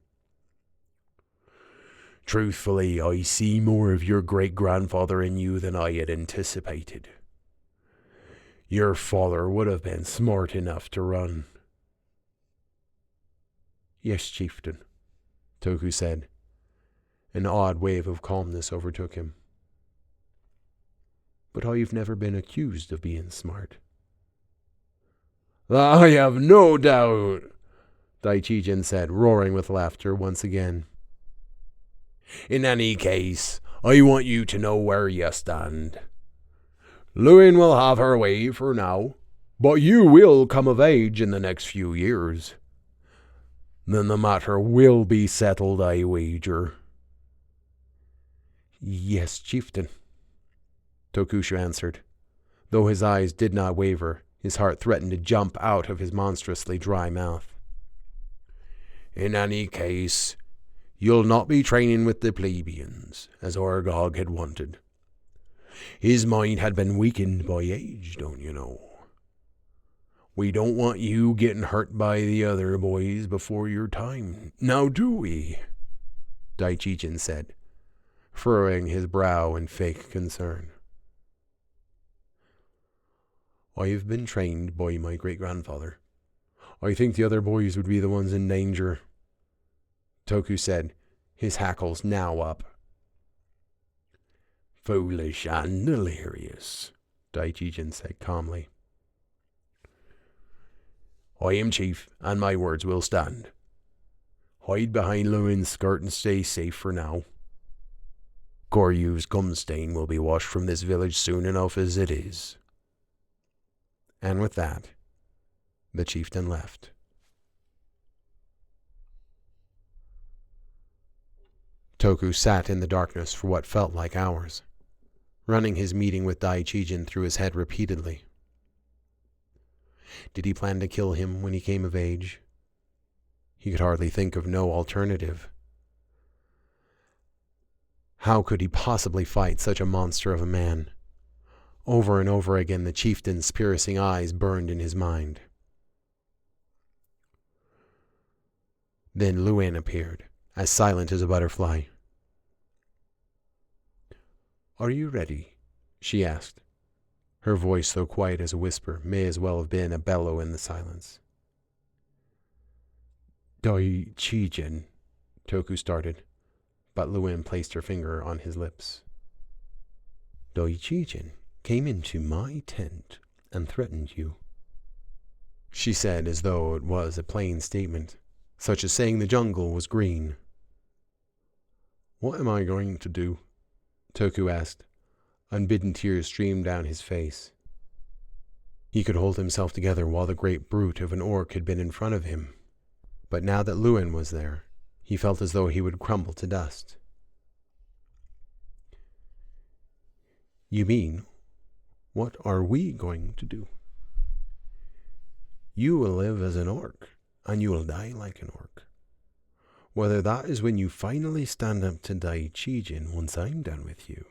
"Truthfully, I see more of your great-grandfather in you than I had anticipated. Your father would have been smart enough to run." "Yes, chieftain," Toku said. An odd wave of calmness overtook him. "But I've never been accused of being smart." "I have no doubt," Daichi-jin said, roaring with laughter once again. "In any case, I want you to know where you stand. Lewin will have her way for now, but you will come of age in the next few years. Then the matter will be settled, I wager." "Yes, chieftain," Tokushu answered. Though his eyes did not waver, his heart threatened to jump out of his monstrously dry mouth. In any case, you'll not be training with the plebeians, as Argog had wanted. His mind had been weakened by age, don't you know? We don't want you getting hurt by the other boys before your time, now do we? Daichijin said, furrowing his brow in fake concern. I have been trained by my great-grandfather. I think the other boys would be the ones in danger, Toku said, his hackles now up. Foolish and delirious, Daichijin said calmly. I am chief, and my words will stand. Hide behind Lewin's skirt and stay safe for now. Goryu's gum stain will be washed from this village soon enough as it is. And with that, the chieftain left. Toku sat in the darkness for what felt like hours, running his meeting with Daichijin through his head repeatedly. Did he plan to kill him when he came of age? He could hardly think of no alternative. How could he possibly fight such a monster of a man? Over and over again the chieftain's piercing eyes burned in his mind. Then Luen appeared, as silent as a butterfly. "Are you ready?" she asked. Her voice, though quiet as a whisper, may as well have been a bellow in the silence. "Daichijin," Toku started, but Luen placed her finger on his lips. "Daichijin came into my tent and threatened you," she said, as though it was a plain statement, such as saying the jungle was green. "What am I going to do?" Toku asked. Unbidden tears streamed down his face. He could hold himself together while the great brute of an orc had been in front of him, but now that Luen was there, he felt as though he would crumble to dust. "You mean, what are we going to do?" "You will live as an orc, and you will die like an orc. Whether that is when you finally stand up to Daichijin once I'm done with you,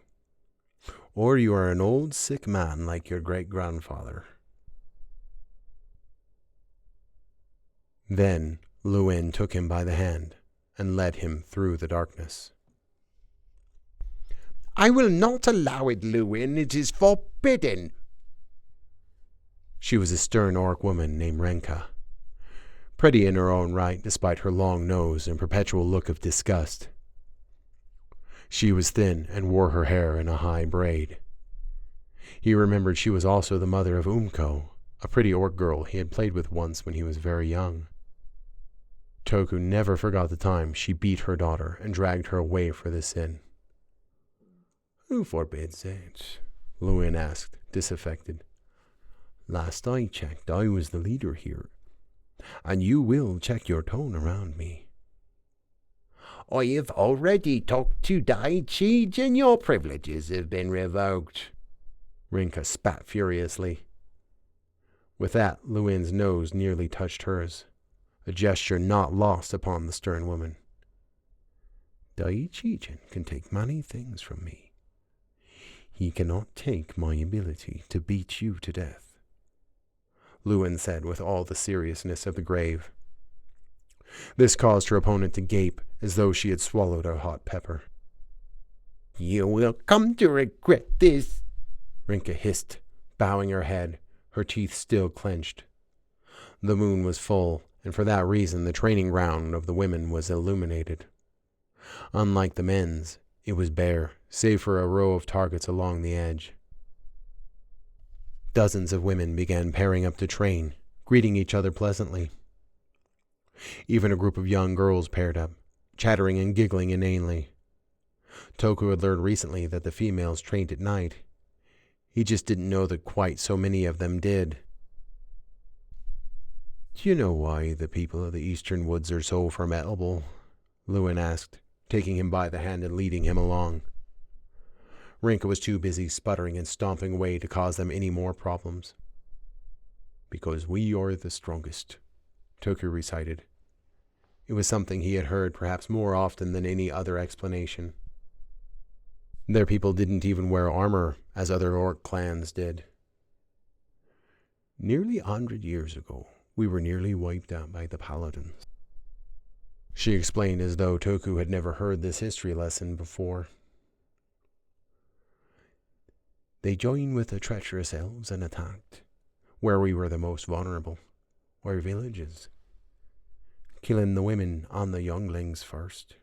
or you are an old sick man like your great-grandfather." Then Luen took him by the hand and led him through the darkness. "I will not allow it, Lewin. It is forbidden." She was a stern orc woman named Renka, pretty in her own right despite her long nose and perpetual look of disgust. She was thin and wore her hair in a high braid. He remembered she was also the mother of Umko, a pretty orc girl he had played with once when he was very young. Toku never forgot the time she beat her daughter and dragged her away for the sin. "Who forbids it?" Luen asked, disaffected. "Last I checked, I was the leader here, and you will check your tone around me." "I have already talked to Daichijin. Your privileges have been revoked." Rinka spat furiously. With that, Luen's nose nearly touched hers, a gesture not lost upon the stern woman. "Daichijin can take many things from me. He cannot take my ability to beat you to death," Luen said with all the seriousness of the grave. This caused her opponent to gape as though she had swallowed a hot pepper. "You will come to regret this," Rinka hissed, bowing her head, her teeth still clenched. The moon was full, and for that reason the training ground of the women was illuminated. Unlike the men's, it was bare, save for a row of targets along the edge. Dozens of women began pairing up to train, greeting each other pleasantly. Even a group of young girls paired up, chattering and giggling inanely. Toku had learned recently that the females trained at night. He just didn't know that quite so many of them did. "Do you know why the people of the eastern woods are so formidable?" Luen asked, taking him by the hand and leading him along. Rinka was too busy sputtering and stomping away to cause them any more problems. "Because we are the strongest," Toku recited. It was something he had heard perhaps more often than any other explanation. Their people didn't even wear armor, as other orc clans did. Nearly 100 years ago, we were nearly wiped out by the paladins. She explained as though Toku had never heard this history lesson before. They joined with the treacherous elves and attacked, where we were the most vulnerable, our villages, killing the women and the younglings first.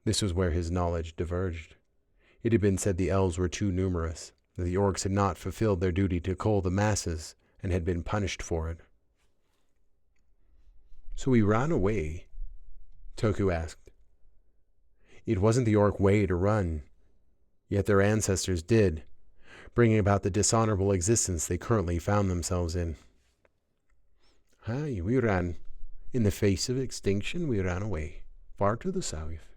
This was where his knowledge diverged. It had been said the elves were too numerous, that the orcs had not fulfilled their duty to cull the masses and had been punished for it. So we ran away, Toku asked. It wasn't the orc way to run, yet their ancestors did, bringing about the dishonorable existence they currently found themselves in. Aye, we ran. In the face of extinction, we ran away, far to the south.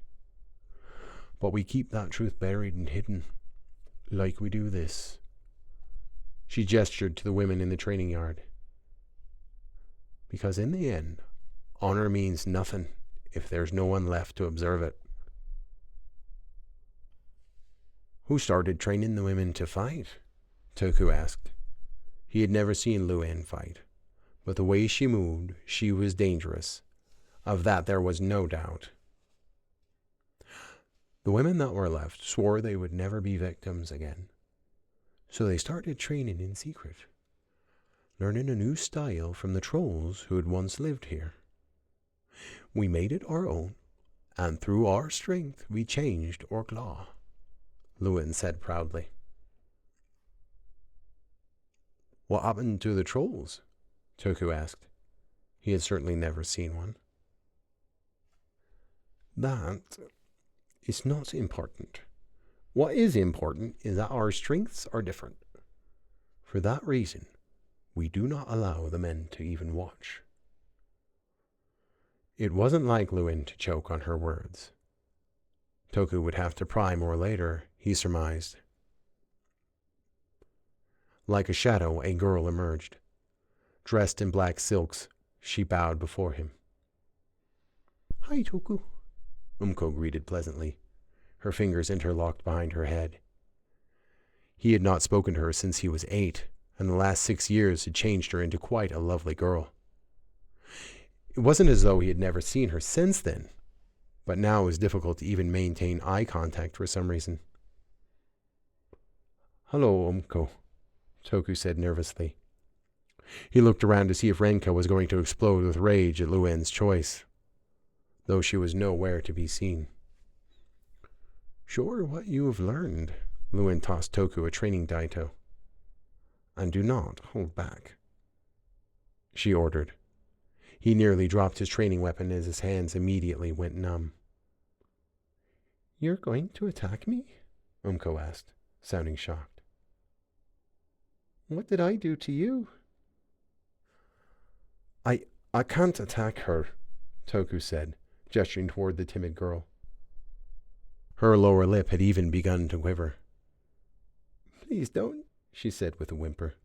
But we keep that truth buried and hidden, like we do this. She gestured to the women in the training yard. Because in the end, honor means nothing if there's no one left to observe it. Who started training the women to fight? Toku asked. He had never seen Luen fight, but the way she moved, she was dangerous. Of that there was no doubt. The women that were left swore they would never be victims again. So they started training in secret, learning a new style from the trolls who had once lived here. We made it our own, and through our strength we changed orc law, Luen said proudly. What happened to the trolls? Toku asked. He had certainly never seen one. That is not important. What is important is that our strengths are different. For that reason, we do not allow the men to even watch. It wasn't like Luen to choke on her words. Toku would have to pry more later, he surmised. Like a shadow, a girl emerged. Dressed in black silks, she bowed before him. Hi, Toku, Umko greeted pleasantly, her fingers interlocked behind her head. He had not spoken to her since he was 8, and the last 6 years had changed her into quite a lovely girl. It wasn't as though he had never seen her since then, but now it was difficult to even maintain eye contact for some reason. Hello, Umko, Toku said nervously. He looked around to see if Renka was going to explode with rage at Luen's choice, though she was nowhere to be seen. Sure what you have learned, Luen tossed Toku a training daito. And do not hold back, she ordered. He nearly dropped his training weapon as his hands immediately went numb. You're going to attack me? Umko asked, sounding shocked. What did I do to you? I can't attack her, Toku said, gesturing toward the timid girl. Her lower lip had even begun to quiver. Please don't, she said with a whimper.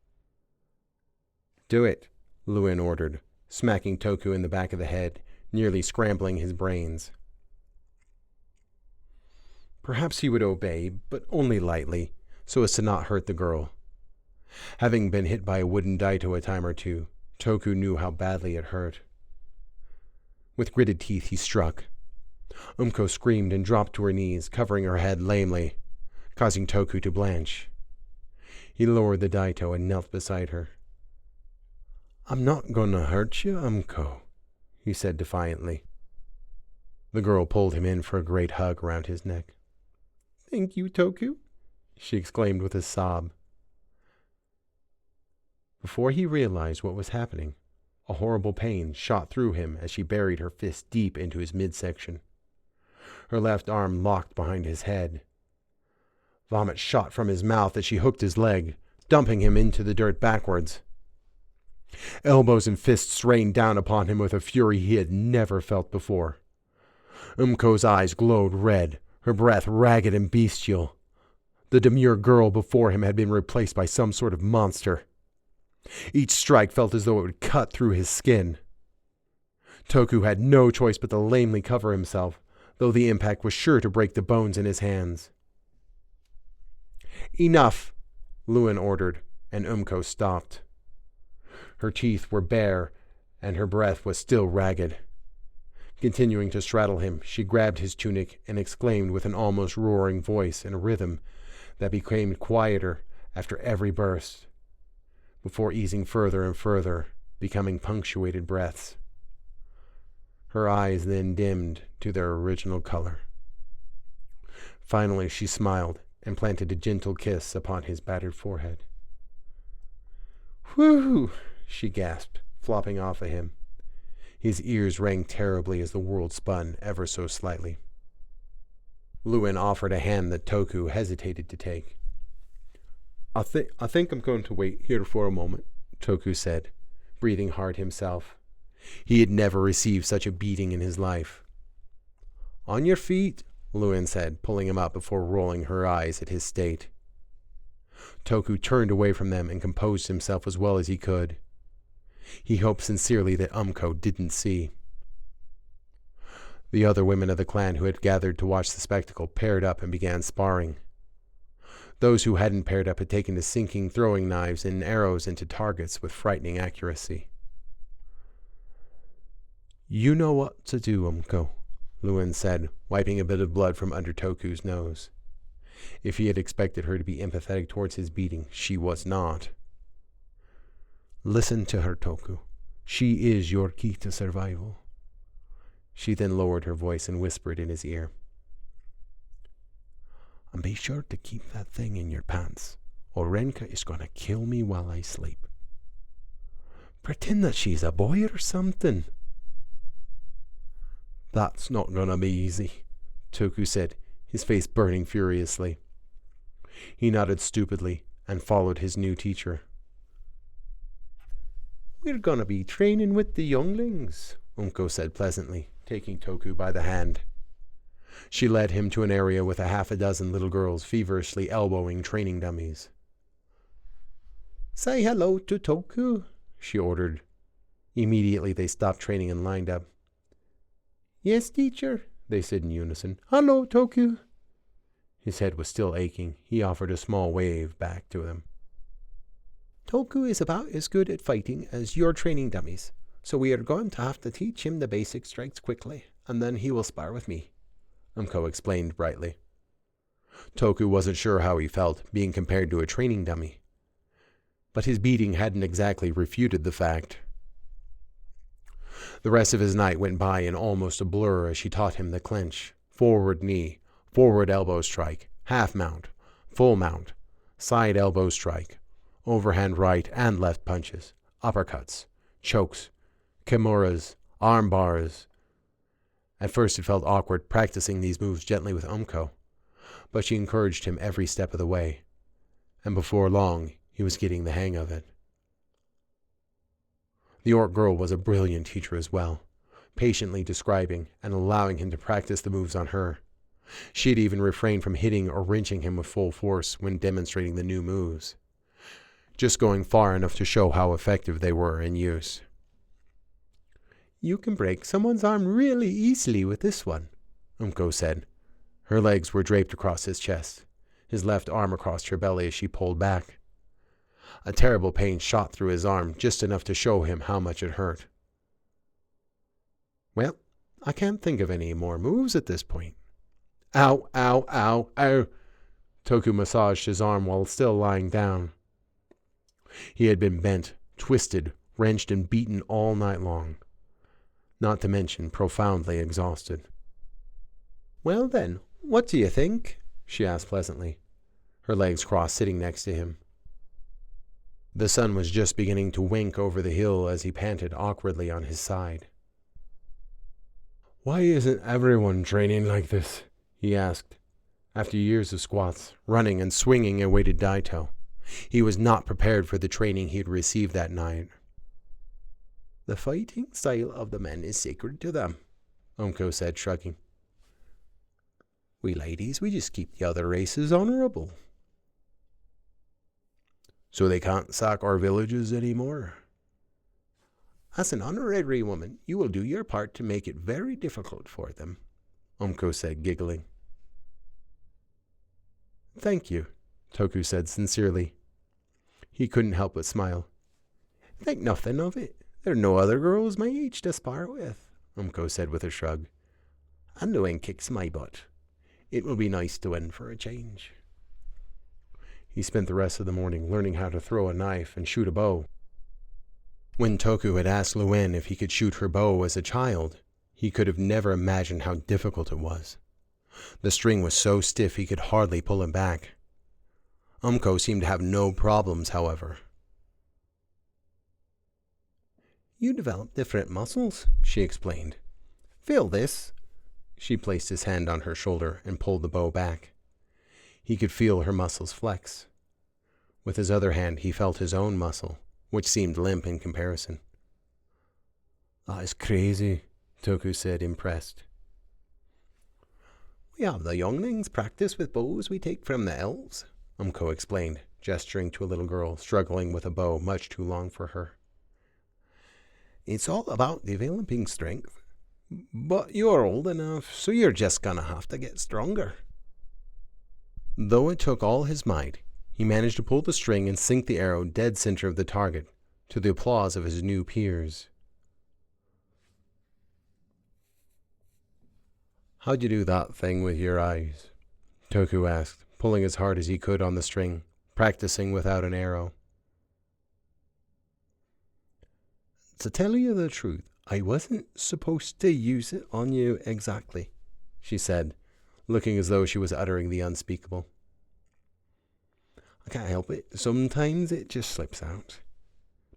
Do it, Luen ordered, smacking Toku in the back of the head, nearly scrambling his brains. Perhaps he would obey, but only lightly, so as to not hurt the girl. Having been hit by a wooden daito a time or two, Toku knew how badly it hurt. With gritted teeth he struck. Umko screamed and dropped to her knees, covering her head lamely, causing Toku to blanch. He lowered the daito and knelt beside her. I'm not gonna hurt you, Umko, he said defiantly. The girl pulled him in for a great hug around his neck. Thank you, Toku, she exclaimed with a sob. Before he realized what was happening, a horrible pain shot through him as she buried her fist deep into his midsection. Her left arm locked behind his head. Vomit shot from his mouth as she hooked his leg, dumping him into the dirt backwards. Elbows and fists rained down upon him with a fury he had never felt before. Umko's eyes glowed red, her breath ragged and bestial. The demure girl before him had been replaced by some sort of monster. Each strike felt as though it would cut through his skin. Toku had no choice but to lamely cover himself, though the impact was sure to break the bones in his hands. "Enough," Lewin ordered, and Umko stopped. Her teeth were bare, and her breath was still ragged. Continuing to straddle him, she grabbed his tunic and exclaimed with an almost roaring voice in a rhythm that became quieter after every burst, before easing further and further, becoming punctuated breaths. Her eyes then dimmed to their original color. Finally she smiled and planted a gentle kiss upon his battered forehead. "Whew!" she gasped, flopping off of him. His ears rang terribly as the world spun ever so slightly. Lewin offered a hand that Toku hesitated to take. I think I'm going to wait here for a moment," Toku said, breathing hard himself. He had never received such a beating in his life. "On your feet," Lewin said, pulling him up before rolling her eyes at his state. Toku turned away from them and composed himself as well as he could. He hoped sincerely that Umko didn't see. The other women of the clan who had gathered to watch the spectacle paired up and began sparring. Those who hadn't paired up had taken to sinking throwing knives and arrows into targets with frightening accuracy. "You know what to do, Umko," Lewin said, wiping a bit of blood from under Toku's nose. If he had expected her to be empathetic towards his beating, she was not. "Listen to her, Toku. She is your key to survival." She then lowered her voice and whispered in his ear. "And be sure to keep that thing in your pants, or Renka is going to kill me while I sleep. Pretend that she's a boy or something." "That's not going to be easy," Toku said, his face burning furiously. He nodded stupidly and followed his new teacher. "We're going to be training with the younglings," Umko said pleasantly, taking Toku by the hand. She led him to an area with 6 little girls feverishly elbowing training dummies. "Say hello to Toku," she ordered. Immediately they stopped training and lined up. "Yes, teacher," they said in unison. "Hello, Toku." His head was still aching. He offered a small wave back to them. "Toku is about as good at fighting as your training dummies, so we are going to have to teach him the basic strikes quickly, and then he will spar with me," Umko explained brightly. Toku wasn't sure how he felt, being compared to a training dummy. But his beating hadn't exactly refuted the fact. The rest of his night went by in almost a blur as she taught him the clinch, forward knee, forward elbow strike, half mount, full mount, side elbow strike, overhand right and left punches, uppercuts, chokes, kimuras, arm bars. At first it felt awkward practicing these moves gently with Umko, but she encouraged him every step of the way, and before long he was getting the hang of it. The orc girl was a brilliant teacher as well, patiently describing and allowing him to practice the moves on her. She'd even refrained from hitting or wrenching him with full force when demonstrating the new moves, just going far enough to show how effective they were in use. "You can break someone's arm really easily with this one," Umko said. Her legs were draped across his chest, his left arm across her belly as she pulled back. A terrible pain shot through his arm, just enough to show him how much it hurt. "Well, I can't think of any more moves at this point." "Ow, ow, ow, ow." Toku massaged his arm while still lying down. He had been bent, twisted, wrenched, and beaten all night long, not to mention profoundly exhausted. "Well then, what do you think?" she asked pleasantly, her legs crossed, sitting next to him. The sun was just beginning to wink over the hill as he panted awkwardly on his side. "Why isn't everyone training like this?" he asked. After years of squats, running, and swinging a weighted daito, he was not prepared for the training he had received that night. "The fighting style of the men is sacred to them," Umko said, shrugging. "We ladies, we just keep the other races honorable." "So they can't sack our villages anymore?" As an honorary woman, you will do your part to make it very difficult for them, Umko said, giggling. Thank you, Toku said sincerely. He couldn't help but smile. Think nothing of it. There are no other girls my age to spar with, Umko said with a shrug. And no one kicks my butt. It will be nice to win for a change. He spent the rest of the morning learning how to throw a knife and shoot a bow. When Toku had asked Luen if he could shoot her bow as a child, he could have never imagined how difficult it was. The string was so stiff he could hardly pull it back. Umko seemed to have no problems, however. You develop different muscles, she explained. Feel this. She placed his hand on her shoulder and pulled the bow back. He could feel her muscles flex. With his other hand, he felt his own muscle, which seemed limp in comparison. That is crazy, Toku said, impressed. We have the younglings practice with bows we take from the elves, Umko explained, gesturing to a little girl struggling with a bow much too long for her. It's all about developing strength. But you're old enough, so you're just gonna have to get stronger. Though it took all his might, he managed to pull the string and sink the arrow dead center of the target, to the applause of his new peers. How'd you do that thing with your eyes? Toku asked, pulling as hard as he could on the string, practicing without an arrow. To tell you the truth, I wasn't supposed to use it on you exactly, she said, looking as though she was uttering the unspeakable. I can't help it. Sometimes it just slips out.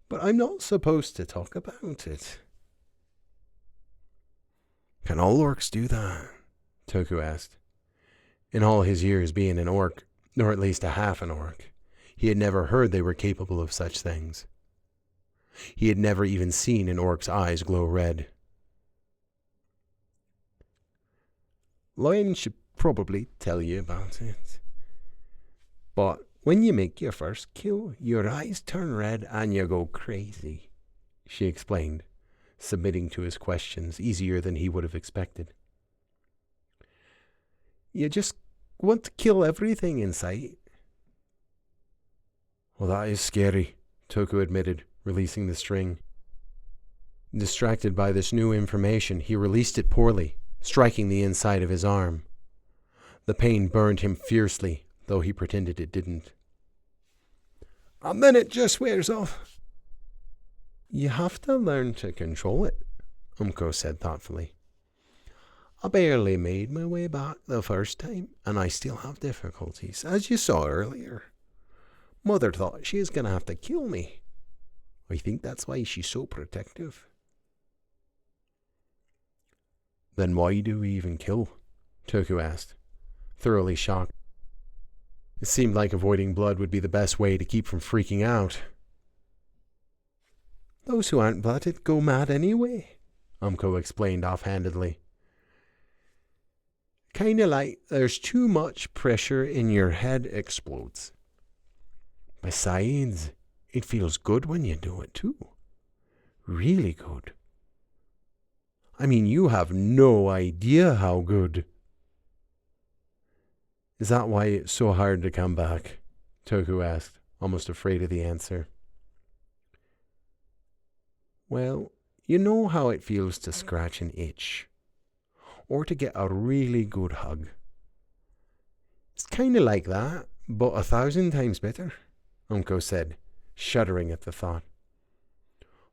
But I'm not supposed to talk about it. Can all orcs do that? Toku asked. In all his years being an orc, or at least a half an orc, he had never heard they were capable of such things. He had never even seen an orc's eyes glow red. Lion should probably tell you about it. But when you make your first kill, your eyes turn red and you go crazy, she explained, submitting to his questions easier than he would have expected. You just want to kill everything in sight. Well, that is scary, Toku admitted, releasing the string. Distracted by this new information, he released it poorly, striking the inside of his arm. The pain burned him fiercely, though he pretended it didn't. And then it just wears off. You have to learn to control it, Umko said thoughtfully. I barely made my way back the first time, and I still have difficulties, as you saw earlier. Mother thought she was going to have to kill me. I think that's why she's so protective. Then why do we even kill? Toku asked, thoroughly shocked. It seemed like avoiding blood would be the best way to keep from freaking out. Those who aren't blooded go mad anyway, Umko explained offhandedly. Kinda like there's too much pressure and your head explodes. Besides, it feels good when you do it too. Really good. I mean, you have no idea how good. Is that why it's so hard to come back? Toku asked, almost afraid of the answer. Well, you know how it feels to scratch an itch, or to get a really good hug. It's kind of like that, but 1,000 times better, Umko said, shuddering at the thought.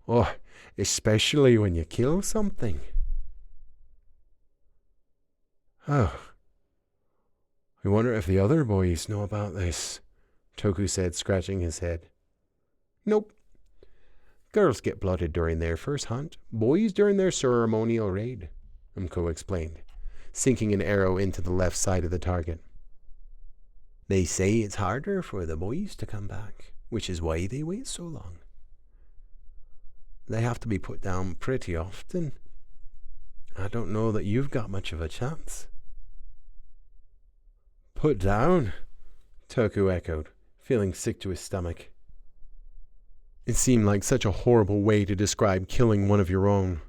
Oh, especially when you kill something. Oh, I wonder if the other boys know about this, Toku said, scratching his head. Nope. Girls get blooded during their first hunt, boys during their ceremonial raid, Umko explained, sinking an arrow into the left side of the target. They say it's harder for the boys to come back, which is why they wait so long. They have to be put down pretty often. I don't know that you've got much of a chance. Put down? Toku echoed, feeling sick to his stomach. It seemed like such a horrible way to describe killing one of your own.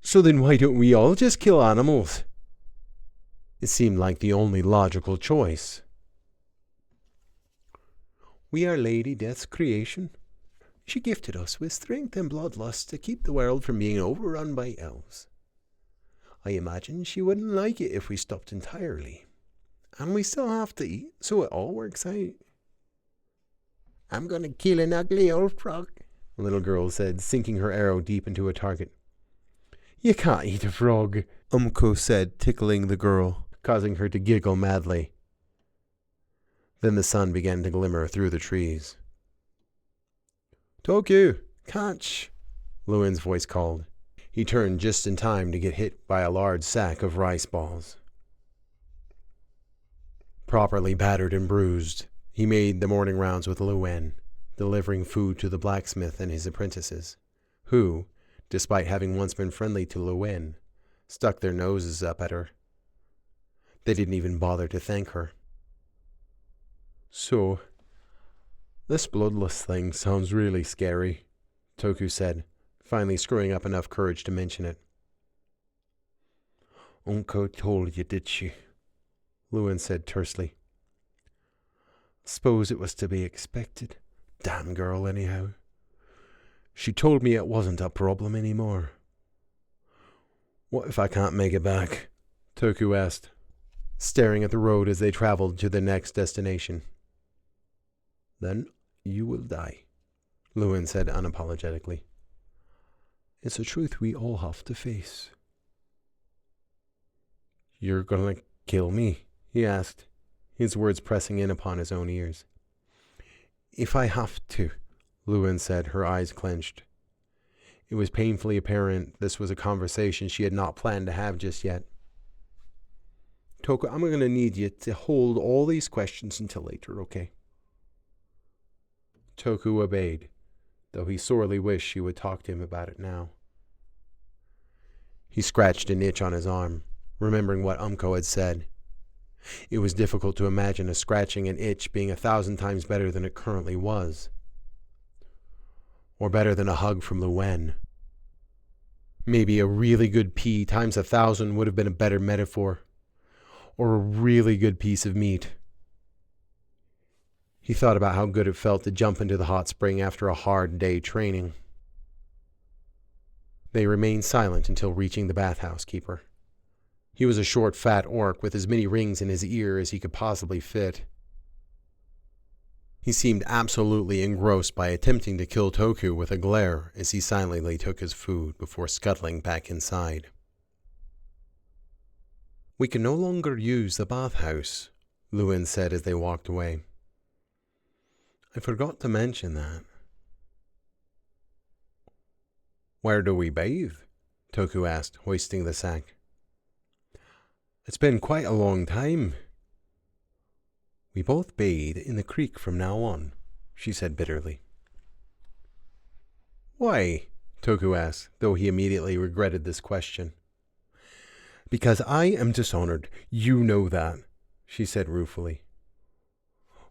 So then why don't we all just kill animals? It seemed like the only logical choice. We are Lady Death's creation. She gifted us with strength and bloodlust to keep the world from being overrun by elves. I imagine she wouldn't like it if we stopped entirely. And we still have to eat, so it all works out. I'm gonna kill an ugly old frog, the little girl said, sinking her arrow deep into a target. You can't eat a frog, said, tickling the girl, causing her to giggle madly. Then the sun began to glimmer through the trees. Toku, catch, Lewin's voice called. He turned just in time to get hit by a large sack of rice balls. Properly battered and bruised, he made the morning rounds with Luen, delivering food to the blacksmith and his apprentices, who, despite having once been friendly to Luen, stuck their noses up at her. They didn't even bother to thank her. So, this bloodlust thing sounds really scary, Toku said, finally screwing up enough courage to mention it. Unko told you, did she? Luen said tersely. Suppose it was to be expected. Damn girl, anyhow. She told me it wasn't a problem anymore. What if I can't make it back? Toku asked, staring at the road as they traveled to the next destination. Then you will die, Luen said unapologetically. It's a truth we all have to face. You're gonna kill me? He asked, his words pressing in upon his own ears. If I have to, Luen said, her eyes clenched. It was painfully apparent this was a conversation she had not planned to have just yet. Toku, I'm going to need you to hold all these questions until later, okay? Toku obeyed, though he sorely wished she would talk to him about it now. He scratched an itch on his arm, remembering what Umko had said. It was difficult to imagine a scratching an itch being 1,000 times better than it currently was. Or better than a hug from Luen. Maybe a really good pea times 1,000 would have been a better metaphor. Or a really good piece of meat. He thought about how good it felt to jump into the hot spring after a hard day training. They remained silent until reaching the bathhouse keeper. He was a short, fat orc with as many rings in his ear as he could possibly fit. He seemed absolutely engrossed by attempting to kill Toku with a glare as he silently took his food before scuttling back inside. We can no longer use the bathhouse, Luen said as they walked away. I forgot to mention that. Where do we bathe? Toku asked, hoisting the sack. It's been quite a long time. We both bathe in the creek from now on, she said bitterly. Why? Toku asked, though he immediately regretted this question. Because I am dishonored, you know that, she said ruefully.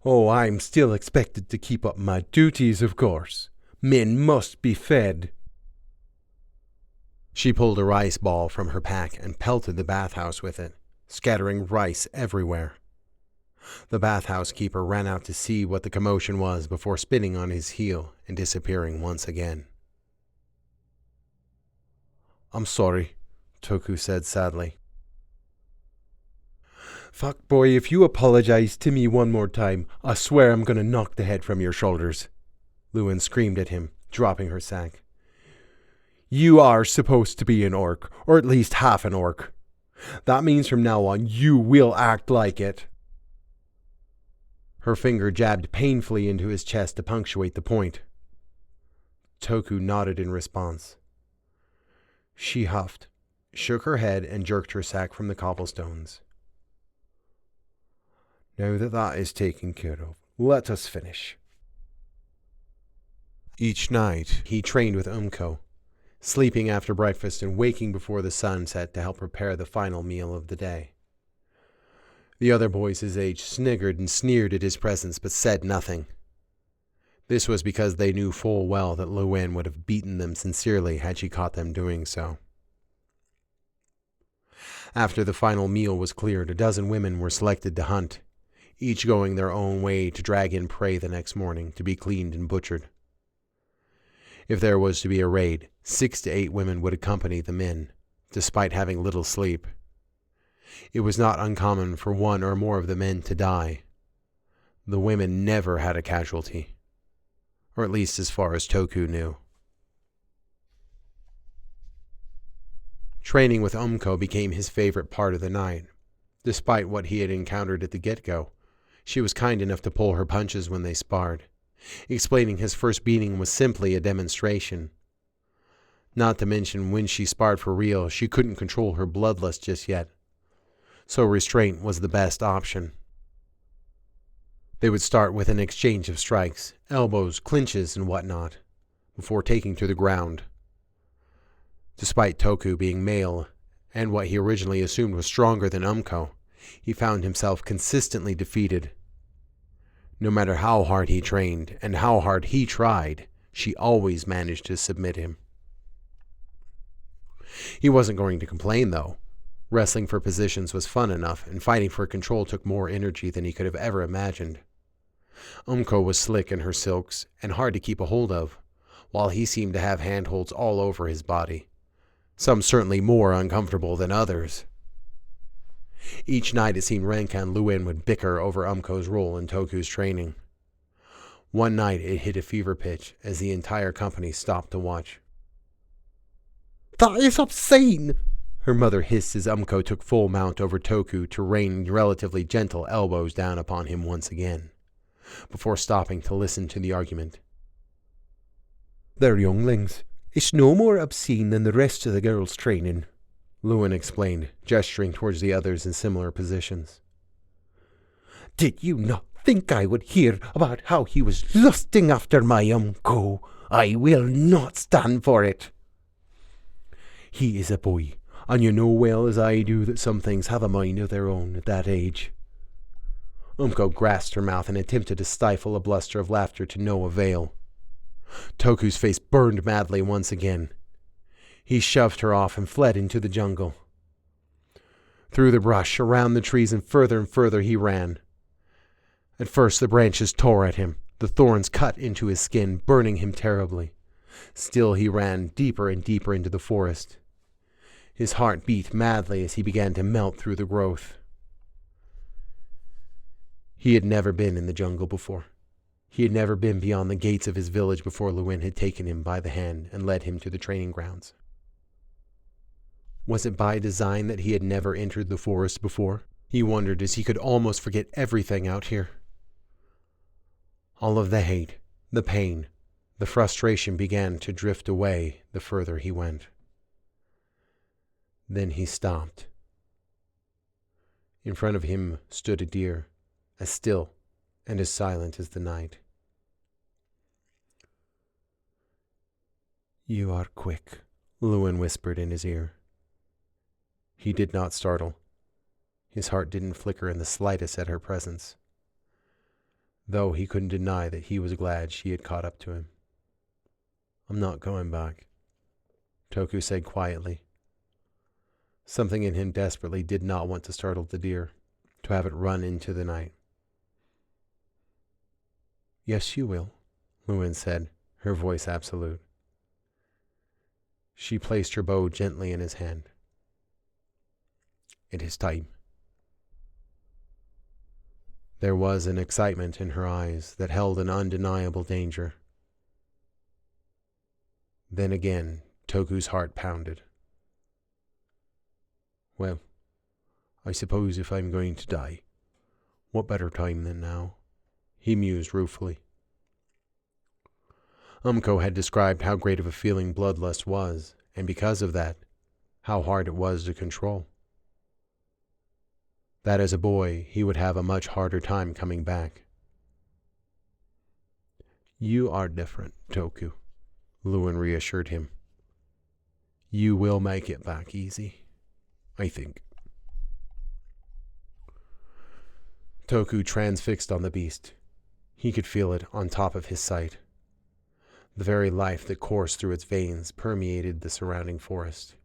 Oh, I'm still expected to keep up my duties, of course. Men must be fed. She pulled a rice ball from her pack and pelted the bathhouse with it, scattering rice everywhere. The bathhouse keeper ran out to see what the commotion was before spinning on his heel and disappearing once again. I'm sorry, Toku said sadly. Fuck boy, if you apologize to me one more time, I swear I'm gonna knock the head from your shoulders, Luen screamed at him, dropping her sack. You are supposed to be an orc, or at least half an orc. That means from now on you will act like it. Her finger jabbed painfully into his chest to punctuate the point. Toku nodded in response. She huffed, shook her head, and jerked her sack from the cobblestones. Now that is taken care of, let us finish. Each night he trained with Umko, sleeping after breakfast and waking before the sun set to help prepare the final meal of the day. The other boys his age sniggered and sneered at his presence but said nothing. This was because they knew full well that Luwen would have beaten them sincerely had she caught them doing so. After the final meal was cleared, 12 women were selected to hunt, each going their own way to drag in prey the next morning to be cleaned and butchered. If there was to be a raid, 6 to 8 women would accompany the men, despite having little sleep. It was not uncommon for 1 or more of the men to die. The women never had a casualty, or at least as far as Toku knew. Training with Umko became his favorite part of the night. Despite what he had encountered at the get-go, she was kind enough to pull her punches when they sparred, explaining his first beating was simply a demonstration. Not to mention when she sparred for real, she couldn't control her bloodlust just yet, so restraint was the best option. They would start with an exchange of strikes, elbows, clinches, and whatnot, before taking to the ground. Despite Toku being male, and what he originally assumed was stronger than Umko, he found himself consistently defeated. No matter how hard he trained, and how hard he tried, she always managed to submit him. He wasn't going to complain, though. Wrestling for positions was fun enough, and fighting for control took more energy than he could have ever imagined. Umko was slick in her silks, and hard to keep a hold of, while he seemed to have handholds all over his body, some certainly more uncomfortable than others. Each night it seemed Renka and Luwen would bicker over Umko's role in Toku's training. One night it hit a fever pitch as the entire company stopped to watch. "That is obscene!" her mother hissed as Umko took full mount over Toku to rain relatively gentle elbows down upon him once again, before stopping to listen to the argument. "They're younglings. It's no more obscene than the rest of the girls' training," Luwen explained, gesturing towards the others in similar positions. "Did you not think I would hear about how he was lusting after my Umko? I will not stand for it." "He is a boy, and you know well as I do that some things have a mind of their own at that age." Umko grasped her mouth and attempted to stifle a bluster of laughter to no avail. Toku's face burned madly once again. He shoved her off and fled into the jungle. Through the brush, around the trees, and further he ran. At first the branches tore at him, the thorns cut into his skin, burning him terribly. Still he ran deeper and deeper into the forest. His heart beat madly as he began to melt through the growth. He had never been in the jungle before. He had never been beyond the gates of his village before Luwen had taken him by the hand and led him to the training grounds. Was it by design that he had never entered the forest before? He wondered as he could almost forget everything out here. All of the hate, the pain, the frustration began to drift away the further he went. Then he stopped. In front of him stood a deer, as still and as silent as the night. "You are quick," Luwen whispered in his ear. He did not startle. His heart didn't flicker in the slightest at her presence, though he couldn't deny that he was glad she had caught up to him. "I'm not going back," Toku said quietly. Something in him desperately did not want to startle the deer, to have it run into the night. "Yes, you will," Luwen said, her voice absolute. She placed her bow gently in his hand. "It is time." There was an excitement in her eyes that held an undeniable danger. Then again, Toku's heart pounded. "Well, I suppose if I'm going to die, what better time than now?" he mused ruefully. Umko had described how great of a feeling bloodlust was, and because of that, how hard it was to control. That as a boy, he would have a much harder time coming back. "You are different, Toku," Luwen reassured him. "You will make it back easy, I think." Toku transfixed on the beast. He could feel it on top of his sight. The very life that coursed through its veins permeated the surrounding forest.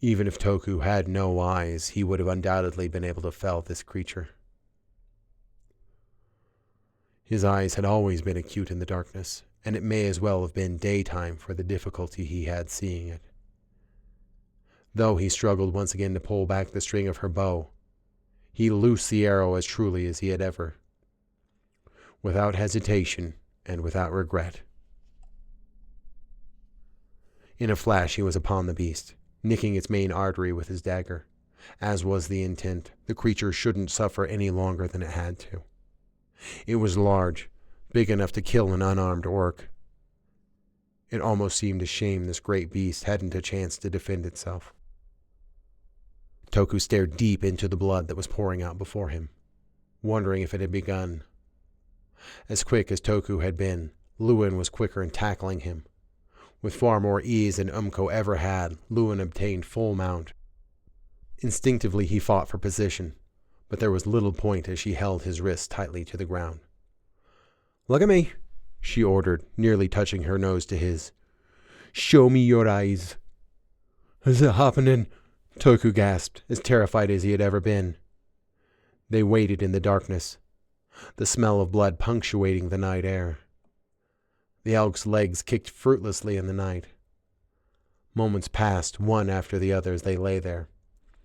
Even if Toku had no eyes, he would have undoubtedly been able to fell this creature. His eyes had always been acute in the darkness, and it may as well have been daytime for the difficulty he had seeing it. Though he struggled once again to pull back the string of her bow, he loosed the arrow as truly as he had ever, without hesitation and without regret. In a flash he was upon the beast, nicking its main artery with his dagger. As was the intent, the creature shouldn't suffer any longer than it had to. It was large, big enough to kill an unarmed orc. It almost seemed a shame this great beast hadn't a chance to defend itself. Toku stared deep into the blood that was pouring out before him, wondering if it had begun. As quick as Toku had been, Lewin was quicker in tackling him. With far more ease than Umko ever had, Lewin obtained full mount. Instinctively he fought for position, but there was little point as she held his wrist tightly to the ground. "Look at me," she ordered, nearly touching her nose to his. "Show me your eyes." "Is it happening?" Toku gasped, as terrified as he had ever been. They waited in the darkness, the smell of blood punctuating the night air. The elk's legs kicked fruitlessly in the night. Moments passed, one after the other, as they lay there,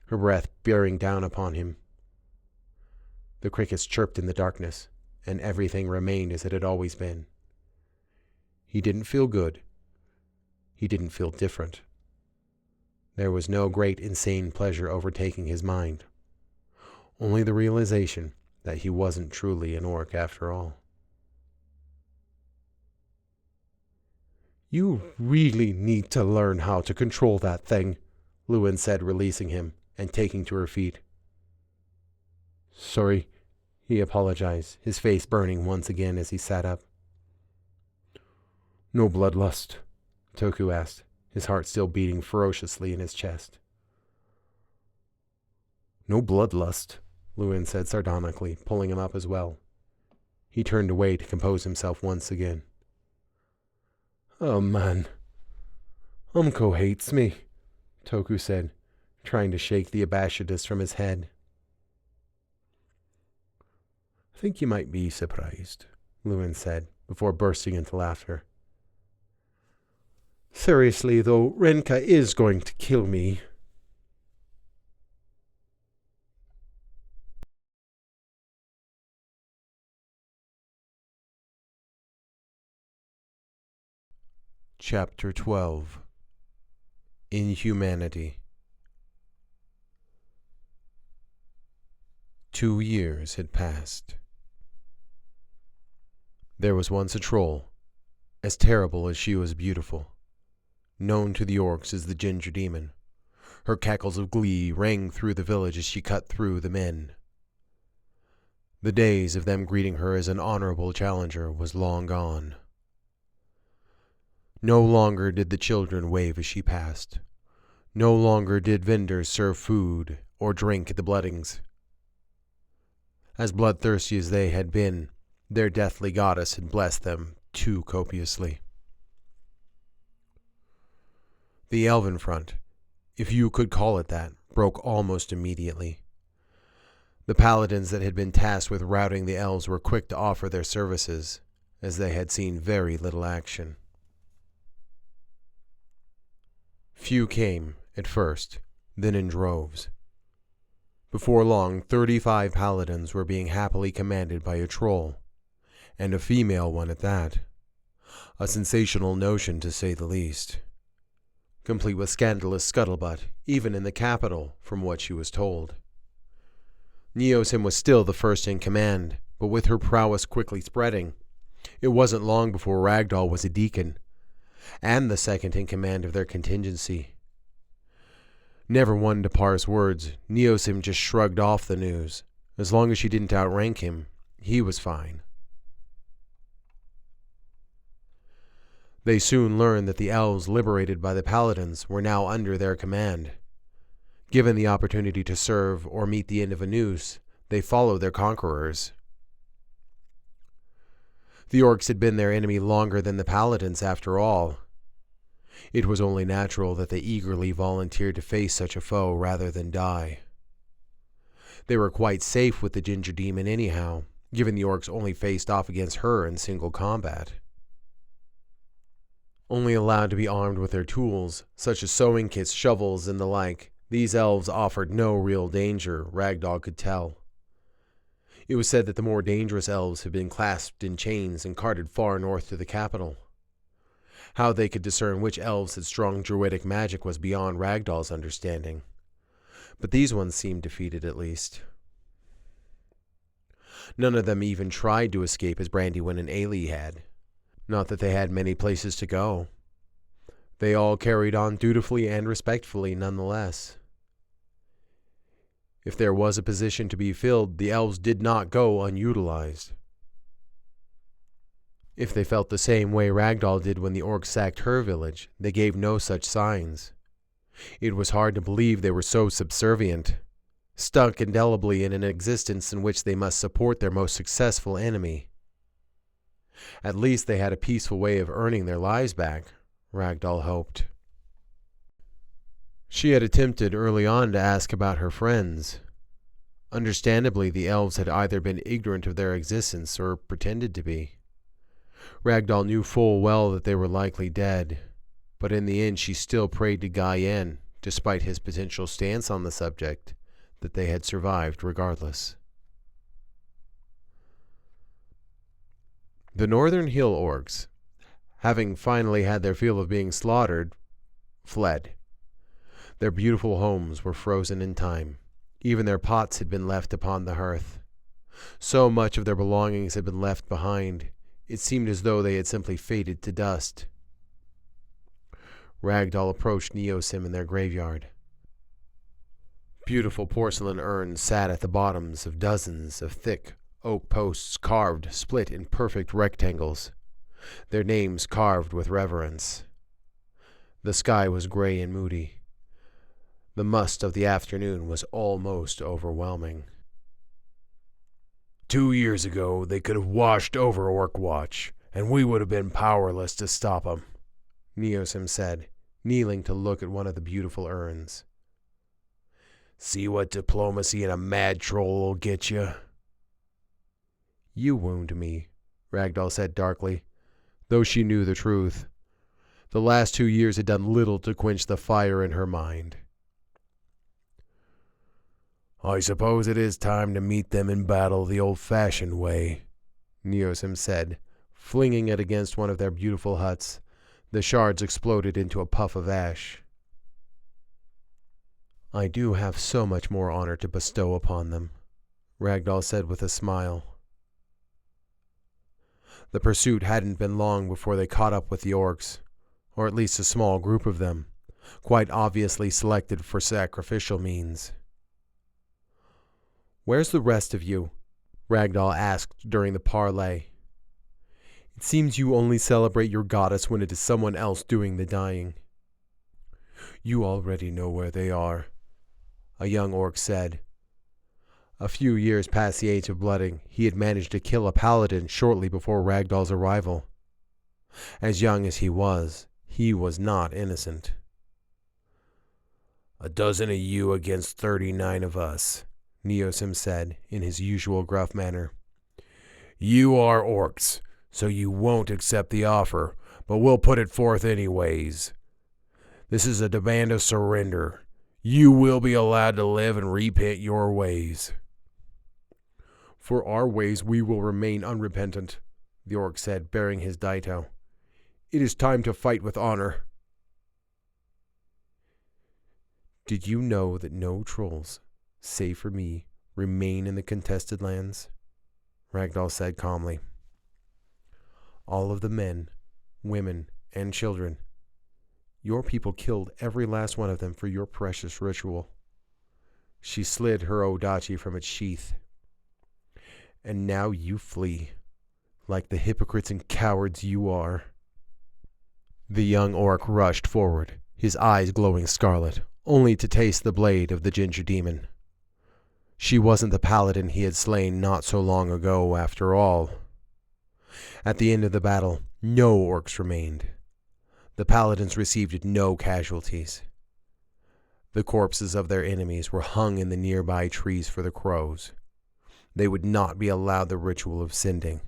her breath bearing down upon him. The crickets chirped in the darkness, and everything remained as it had always been. He didn't feel good. He didn't feel different. There was no great insane pleasure overtaking his mind, only the realization that he wasn't truly an orc after all. "You really need to learn how to control that thing," Lewin said, releasing him and taking to her feet. "Sorry," he apologized, his face burning once again as he sat up. "No bloodlust?" Toku asked, his heart still beating ferociously in his chest. "No bloodlust," Lewin said sardonically, pulling him up as well. He turned away to compose himself once again. "Oh man, Umko hates me," Toku said, trying to shake the abashedness from his head. "I think you might be surprised," Lewin said, before bursting into laughter. "Seriously, though, Renka is going to kill me." Chapter 12. Inhumanity. 2 years had passed. There was once a troll, as terrible as she was beautiful, known to the orcs as the Ginger Demon. Her cackles of glee rang through the village as she cut through the men. The days of them greeting her as an honorable challenger was long gone. No longer did the children wave as she passed. No longer did vendors serve food or drink at the bloodings. As bloodthirsty as they had been, their deathly goddess had blessed them too copiously. The elven front, if you could call it that, broke almost immediately. The paladins that had been tasked with routing the elves were quick to offer their services, as they had seen very little action. Few came, at first, then in droves. Before long, 35 paladins were being happily commanded by a troll, and a female one at that. A sensational notion, to say the least. Complete with scandalous scuttlebutt, even in the capital, from what she was told. Neosim was still the first in command, but with her prowess quickly spreading, it wasn't long before Ragdoll was a deacon, and the second in command of their contingency. Never one to parse words, Neosim just shrugged off the news. As long as she didn't outrank him, he was fine. They soon learned that the elves liberated by the paladins were now under their command. Given the opportunity to serve or meet the end of a noose, they followed their conquerors. The orcs had been their enemy longer than the paladins, after all. It was only natural that they eagerly volunteered to face such a foe rather than die. They were quite safe with the ginger demon anyhow, given the orcs only faced off against her in single combat. Only allowed to be armed with their tools, such as sewing kits, shovels, and the like, these elves offered no real danger, Ragdoll could tell. It was said that the more dangerous elves had been clasped in chains and carted far north to the capital. How they could discern which elves had strong druidic magic was beyond Ragdoll's understanding. But these ones seemed defeated at least. None of them even tried to escape as Brandywine and Ailey had. Not that they had many places to go. They all carried on dutifully and respectfully nonetheless. If there was a position to be filled, the elves did not go unutilized. If they felt the same way Ragdoll did when the orcs sacked her village, they gave no such signs. It was hard to believe they were so subservient, stuck indelibly in an existence in which they must support their most successful enemy. At least they had a peaceful way of earning their lives back, Ragdoll hoped. She had attempted early on to ask about her friends. Understandably, the elves had either been ignorant of their existence or pretended to be. Ragdoll knew full well that they were likely dead, but in the end she still prayed to Gaian, despite his potential stance on the subject, that they had survived regardless. The Northern Hill orcs, having finally had their fill of being slaughtered, fled. Their beautiful homes were frozen in time. Even their pots had been left upon the hearth. So much of their belongings had been left behind, it seemed as though they had simply faded to dust. Ragdoll approached Neosim in their graveyard. Beautiful porcelain urns sat at the bottoms of dozens of thick oak posts carved, split in perfect rectangles, their names carved with reverence. The sky was gray and moody. The mist of the afternoon was almost overwhelming. 2 years ago, they could have washed over Orc Watch, and we would have been powerless to stop them, Neosim said, kneeling to look at one of the beautiful urns. See what diplomacy and a mad troll will get you? You wound me, Ragdoll said darkly, though she knew the truth. The last 2 years had done little to quench the fire in her mind. I suppose it is time to meet them in battle the old-fashioned way, Neosim said, flinging it against one of their beautiful huts. The shards exploded into a puff of ash. I do have so much more honor to bestow upon them, Ragdoll said with a smile. The pursuit hadn't been long before they caught up with the orcs, or at least a small group of them, quite obviously selected for sacrificial means. Where's the rest of you? Ragdoll asked during the parley. It seems you only celebrate your goddess when it is someone else doing the dying. You already know where they are, a young orc said. A few years past the age of blooding, he had managed to kill a paladin shortly before Ragdoll's arrival. As young as he was not innocent. 12 of you against 39 of us, Neosim said in his usual gruff manner. You are orcs, so you won't accept the offer, but we'll put it forth anyways. This is a demand of surrender. You will be allowed to live and repent your ways. For our ways we will remain unrepentant, the orc said, bearing his daito. It is time to fight with honor. Did you know that no trolls, save for me, remain in the contested lands? Ragdoll said calmly. All of the men, women, and children. Your people killed every last one of them for your precious ritual. She slid her odachi from its sheath. And now you flee, like the hypocrites and cowards you are. The young orc rushed forward, his eyes glowing scarlet, only to taste the blade of the ginger demon. She wasn't the paladin he had slain not so long ago, after all. At the end of the battle, no orcs remained. The paladins received no casualties. The corpses of their enemies were hung in the nearby trees for the crows. They would not be allowed the ritual of sending.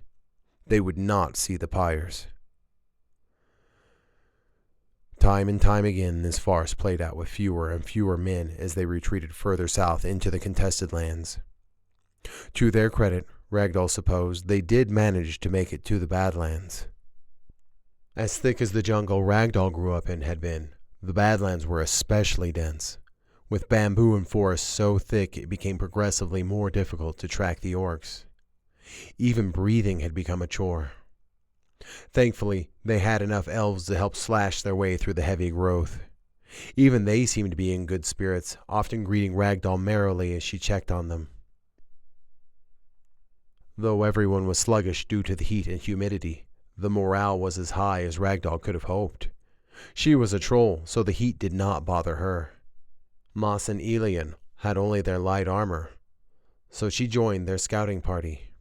They would not see the pyres. Time and time again, this farce played out with fewer and fewer men as they retreated further south into the contested lands. To their credit, Ragdoll supposed they did manage to make it to the Badlands. As thick as the jungle Ragdoll grew up in had been, the Badlands were especially dense, with bamboo and forests so thick it became progressively more difficult to track the orcs. Even breathing had become a chore. Thankfully, they had enough elves to help slash their way through the heavy growth. Even they seemed to be in good spirits, often greeting Ragdoll merrily as she checked on them. Though everyone was sluggish due to the heat and humidity, the morale was as high as Ragdoll could have hoped. She was a troll, so the heat did not bother her. Moss and Elian had only their light armor, so she joined their scouting party.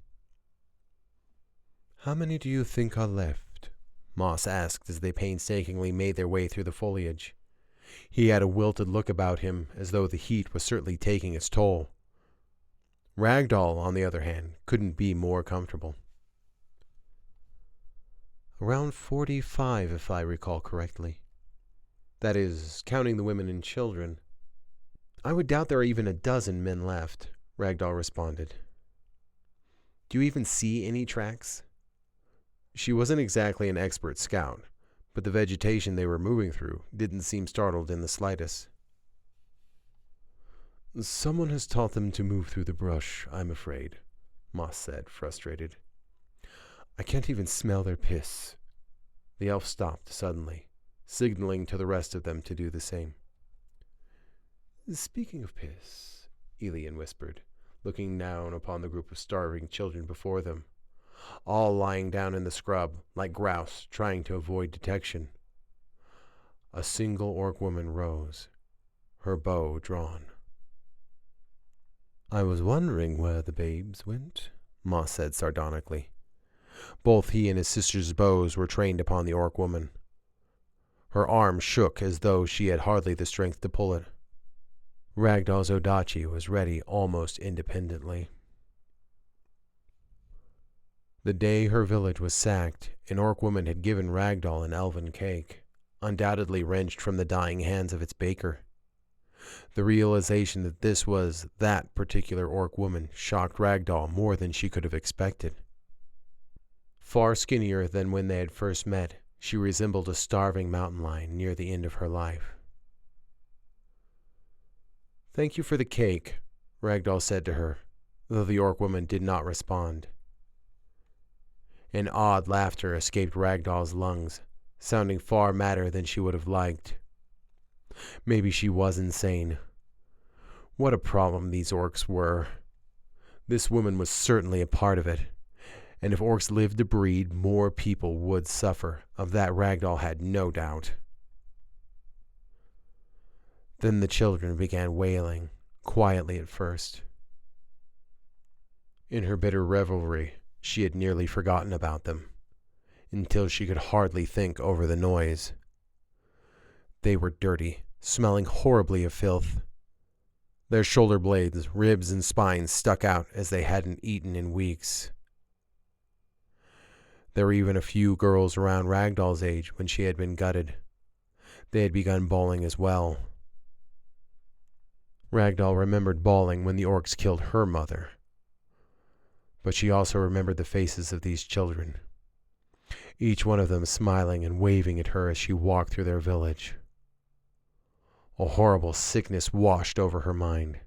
"How many do you think are left?" Moss asked as they painstakingly made their way through the foliage. He had a wilted look about him, as though the heat was certainly taking its toll. Ragdoll, on the other hand, couldn't be more comfortable. "Around 45, if I recall correctly. That is, counting the women and children." "I would doubt there are even a dozen men left," Ragdoll responded. "Do you even see any tracks?" She wasn't exactly an expert scout, but the vegetation they were moving through didn't seem startled in the slightest. "Someone has taught them to move through the brush, I'm afraid," Moss said, frustrated. "I can't even smell their piss." The elf stopped suddenly, signaling to the rest of them to do the same. "Speaking of piss," Elian whispered, looking down upon the group of starving children before them, all lying down in the scrub like grouse trying to avoid detection. A single orc woman rose, her bow drawn. "I was wondering where the babes went," Moss said sardonically. Both he and his sister's bows were trained upon the orc woman. Her arm shook as though she had hardly the strength to pull it. Ragdoll's Odachi was ready almost independently. The day her village was sacked, an orc woman had given Ragdoll an elven cake, undoubtedly wrenched from the dying hands of its baker. The realization that this was that particular orc woman shocked Ragdoll more than she could have expected. Far skinnier than when they had first met, she resembled a starving mountain lion near the end of her life. "Thank you for the cake," Ragdoll said to her, though the orc woman did not respond. An odd laughter escaped Ragdoll's lungs, sounding far madder than she would have liked. Maybe she was insane. What a problem these orcs were. This woman was certainly a part of it, and if orcs lived to breed, more people would suffer. Of that Ragdoll had no doubt. Then the children began wailing, quietly at first. In her bitter revelry, she had nearly forgotten about them, until she could hardly think over the noise. They were dirty, smelling horribly of filth. Their shoulder blades, ribs, and spines stuck out as they hadn't eaten in weeks. There were even a few girls around Ragdoll's age when she had been gutted. They had begun bawling as well. Ragdoll remembered bawling when the orcs killed her mother. But she also remembered the faces of these children, each one of them smiling and waving at her as she walked through their village. A horrible sickness washed over her mind.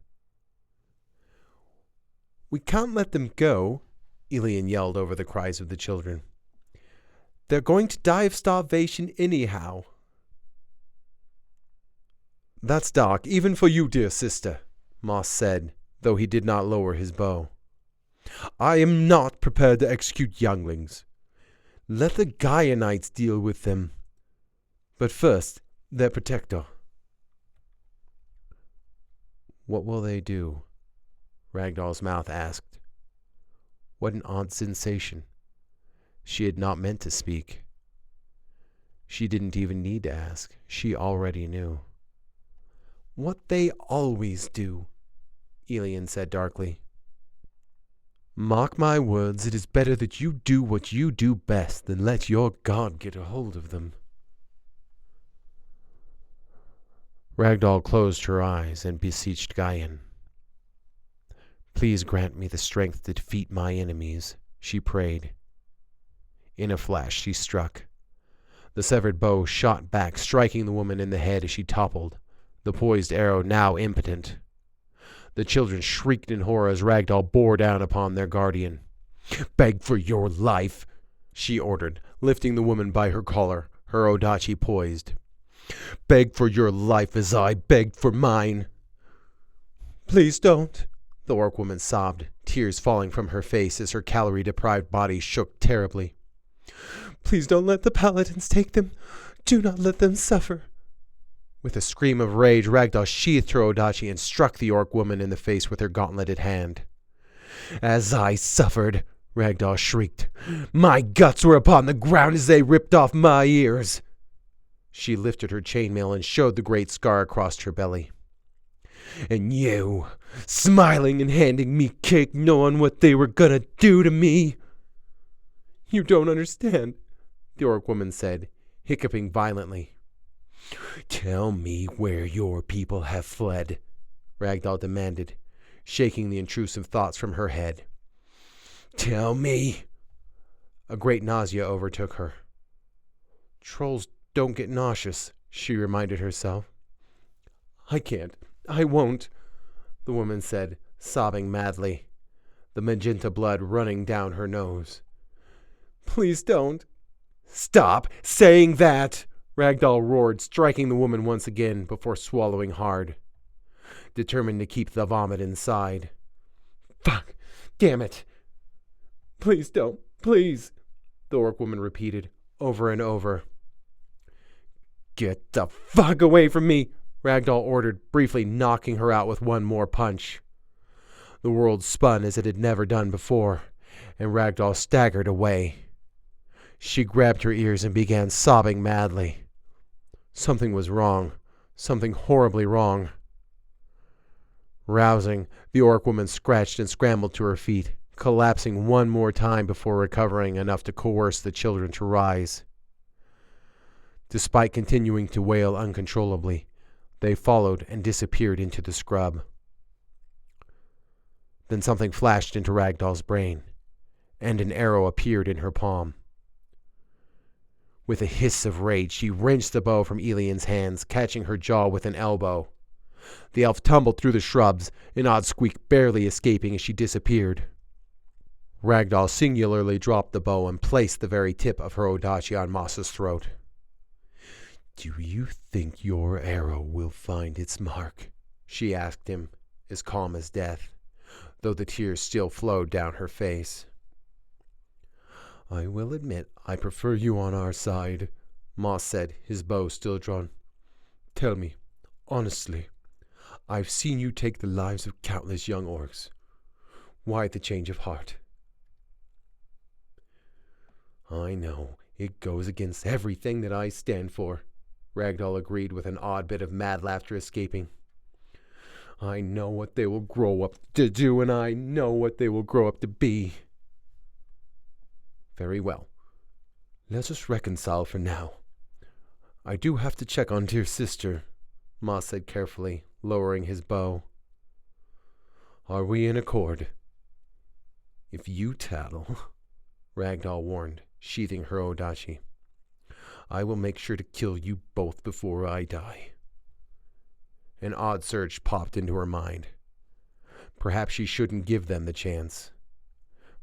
"We can't let them go," Elian yelled over the cries of the children. "They're going to die of starvation anyhow." "That's dark, even for you, dear sister," Moss said, though he did not lower his bow. "I am not prepared to execute younglings. Let the Gaianites deal with them. But first, their protector." "What will they do?" Ragdoll's mouth asked. What an odd sensation. She had not meant to speak. She didn't even need to ask. She already knew. What they always do, Elian said darkly. Mark my words, it is better that you do what you do best than let your god get a hold of them. Ragdoll closed her eyes and beseeched Gaian. Please grant me the strength to defeat my enemies, she prayed. In a flash, she struck. The severed bow shot back, striking the woman in the head as she toppled, the poised arrow now impotent. The children shrieked in horror as Ragdoll bore down upon their guardian. "Beg for your life," she ordered, lifting the woman by her collar, her odachi poised. "Beg for your life as I begged for mine." "Please don't," the orc woman sobbed, tears falling from her face as her calorie-deprived body shook terribly. "Please don't let the paladins take them. Do not let them suffer." With a scream of rage, Ragdoll sheathed her odachi and struck the orc woman in the face with her gauntleted hand. "As I suffered," Ragdoll shrieked. "My guts were upon the ground as they ripped off my ears." She lifted her chainmail and showed the great scar across her belly. "And you, smiling and handing me cake, knowing what they were gonna do to me." "You don't understand," the orc woman said, hiccuping violently. "Tell me where your people have fled," Ragdoll demanded, shaking the intrusive thoughts from her head. "Tell me." A great nausea overtook her. "Trolls don't get nauseous," she reminded herself. "I can't. I won't," the woman said, sobbing madly, the magenta blood running down her nose. "Please don't." "Stop saying that!" Ragdoll roared, striking the woman once again before swallowing hard, determined to keep the vomit inside. "Fuck! Damn it! Please don't! Please!" the orc woman repeated, over and over. "Get the fuck away from me!" Ragdoll ordered, briefly knocking her out with one more punch. The world spun as it had never done before, and Ragdoll staggered away. She grabbed her ears and began sobbing madly. Something was wrong. Something horribly wrong. Rousing, the orc woman scratched and scrambled to her feet, collapsing one more time before recovering enough to coerce the children to rise. Despite continuing to wail uncontrollably, they followed and disappeared into the scrub. Then something flashed into Ragdoll's brain, and an arrow appeared in her palm. With a hiss of rage, she wrenched the bow from Elian's hands, catching her jaw with an elbow. The elf tumbled through the shrubs, an odd squeak barely escaping as she disappeared. Ragdoll singularly dropped the bow and placed the very tip of her odachi on Moss's throat. "Do you think your arrow will find its mark?" she asked him, as calm as death, though the tears still flowed down her face. "I will admit I prefer you on our side," Moss said, his bow still drawn. "Tell me, honestly, I've seen you take the lives of countless young orcs. Why the change of heart?" "I know, it goes against everything that I stand for," Ragdoll agreed with an odd bit of mad laughter escaping. "I know what they will grow up to do, and I know what they will grow up to be." "Very well. Let us reconcile for now. I do have to check on dear sister," Moss said carefully, lowering his bow. "Are we in accord?" "If you tattle," Ragdoll warned, sheathing her odachi, "I will make sure to kill you both before I die." An odd surge popped into her mind. Perhaps she shouldn't give them the chance.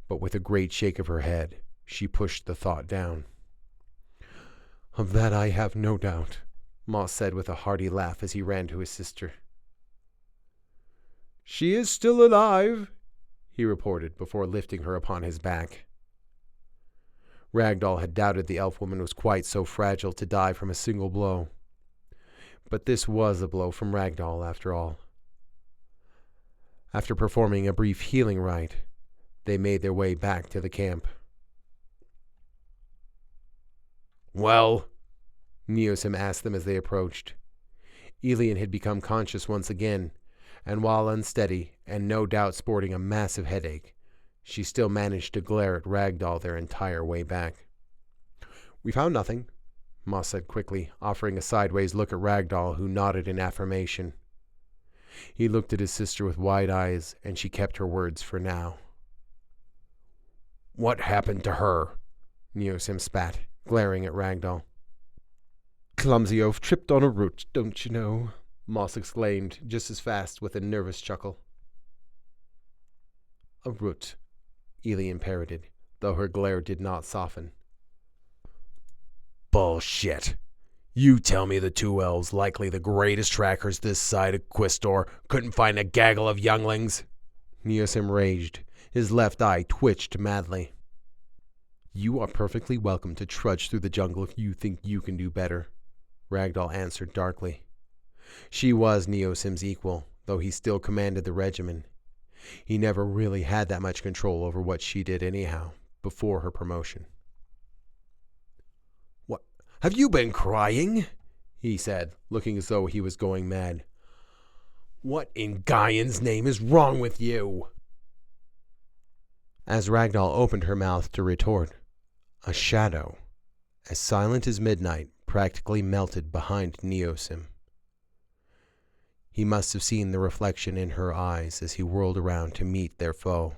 But with a great shake of her head, she pushed the thought down. "Of that I have no doubt," Moss said with a hearty laugh as he ran to his sister. "She is still alive," he reported before lifting her upon his back. Ragdoll had doubted the elf woman was quite so fragile to die from a single blow. But this was a blow from Ragdoll, after all. After performing a brief healing rite, they made their way back to the camp. Well, Neosim asked them as they approached. Elian had become conscious once again, and while unsteady, and no doubt sporting a massive headache, she still managed to glare at Ragdoll their entire way back. "We found nothing," Moss said quickly, offering a sideways look at Ragdoll, who nodded in affirmation. He looked at his sister with wide eyes, and she kept her words for now. what happened to her? Neosim spat, glaring at Ragdoll. "Clumsy oaf tripped on a root, don't you know?" Moss exclaimed, just as fast, with a nervous chuckle. "A root," Elian parroted, though her glare did not soften. Bullshit. You tell me the two elves, likely the greatest trackers this side of Quistor, couldn't find a gaggle of younglings? Neosim raged. His left eye twitched madly. "You are perfectly welcome to trudge through the jungle if you think you can do better," Ragdoll answered darkly. She was Neosim's equal, though he still commanded the regimen. He never really had that much control over what she did anyhow, before her promotion. "What? Have you been crying?" he said, looking as though he was going mad. "What in Gaian's name is wrong with you?" As Ragdoll opened her mouth to retort, a shadow, as silent as midnight, practically melted behind Neosim. He must have seen the reflection in her eyes as he whirled around to meet their foe.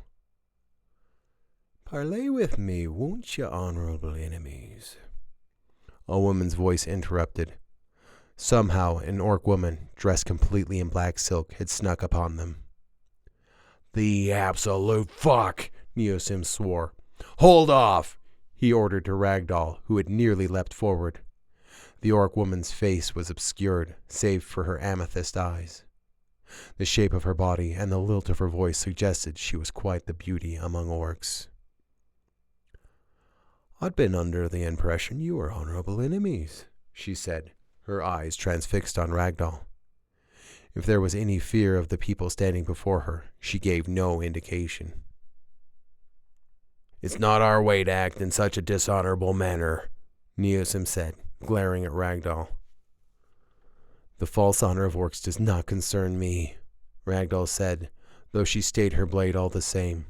"Parley with me, won't you, honorable enemies?" A woman's voice interrupted. Somehow an orc woman, dressed completely in black silk, had snuck upon them. "The absolute fuck!" Neosim swore. "Hold off!" he ordered to Ragdoll, who had nearly leapt forward. The orc woman's face was obscured, save for her amethyst eyes. The shape of her body and the lilt of her voice suggested she was quite the beauty among orcs. "I'd been under the impression you were honorable enemies," she said, her eyes transfixed on Ragdoll. If there was any fear of the people standing before her, she gave no indication. "It's not our way to act in such a dishonorable manner," Neosim said, glaring at Ragdoll. "The false honor of orcs does not concern me," Ragdoll said, though she stayed her blade all the same.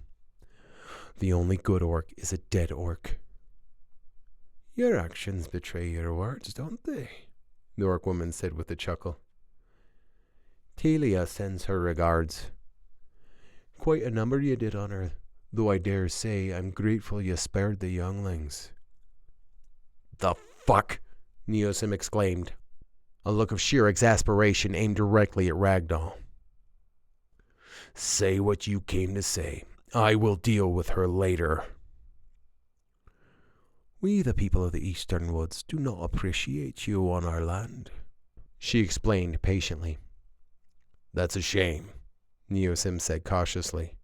"The only good orc is a dead orc." "Your actions betray your words, don't they?" the orc woman said with a chuckle. "Talia sends her regards. Quite a number you did on her, though I dare say I'm grateful you spared the younglings." "The fuck?" Neosim exclaimed, a look of sheer exasperation aimed directly at Ragdoll. "Say what you came to say. I will deal with her later." "We, the people of the Eastern Woods, do not appreciate you on our land," she explained patiently. "That's a shame," Neosim said cautiously.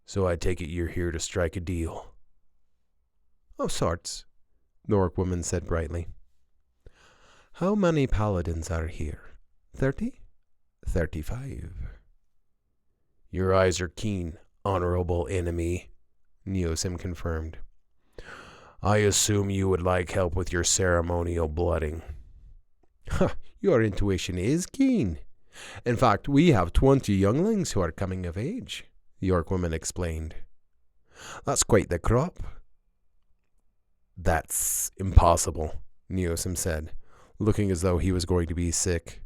"So I take it you're here to strike a deal." "Of sorts," the orc woman said brightly. "How many paladins are here? 30? 35? "Your eyes are keen, honorable enemy," Neosim confirmed. "I assume you would like help with your ceremonial blooding." Your intuition is keen. In fact, we have 20 younglings who are coming of age," the orc woman explained. "That's quite the crop." "That's impossible," Neosim said, looking as though he was going to be sick.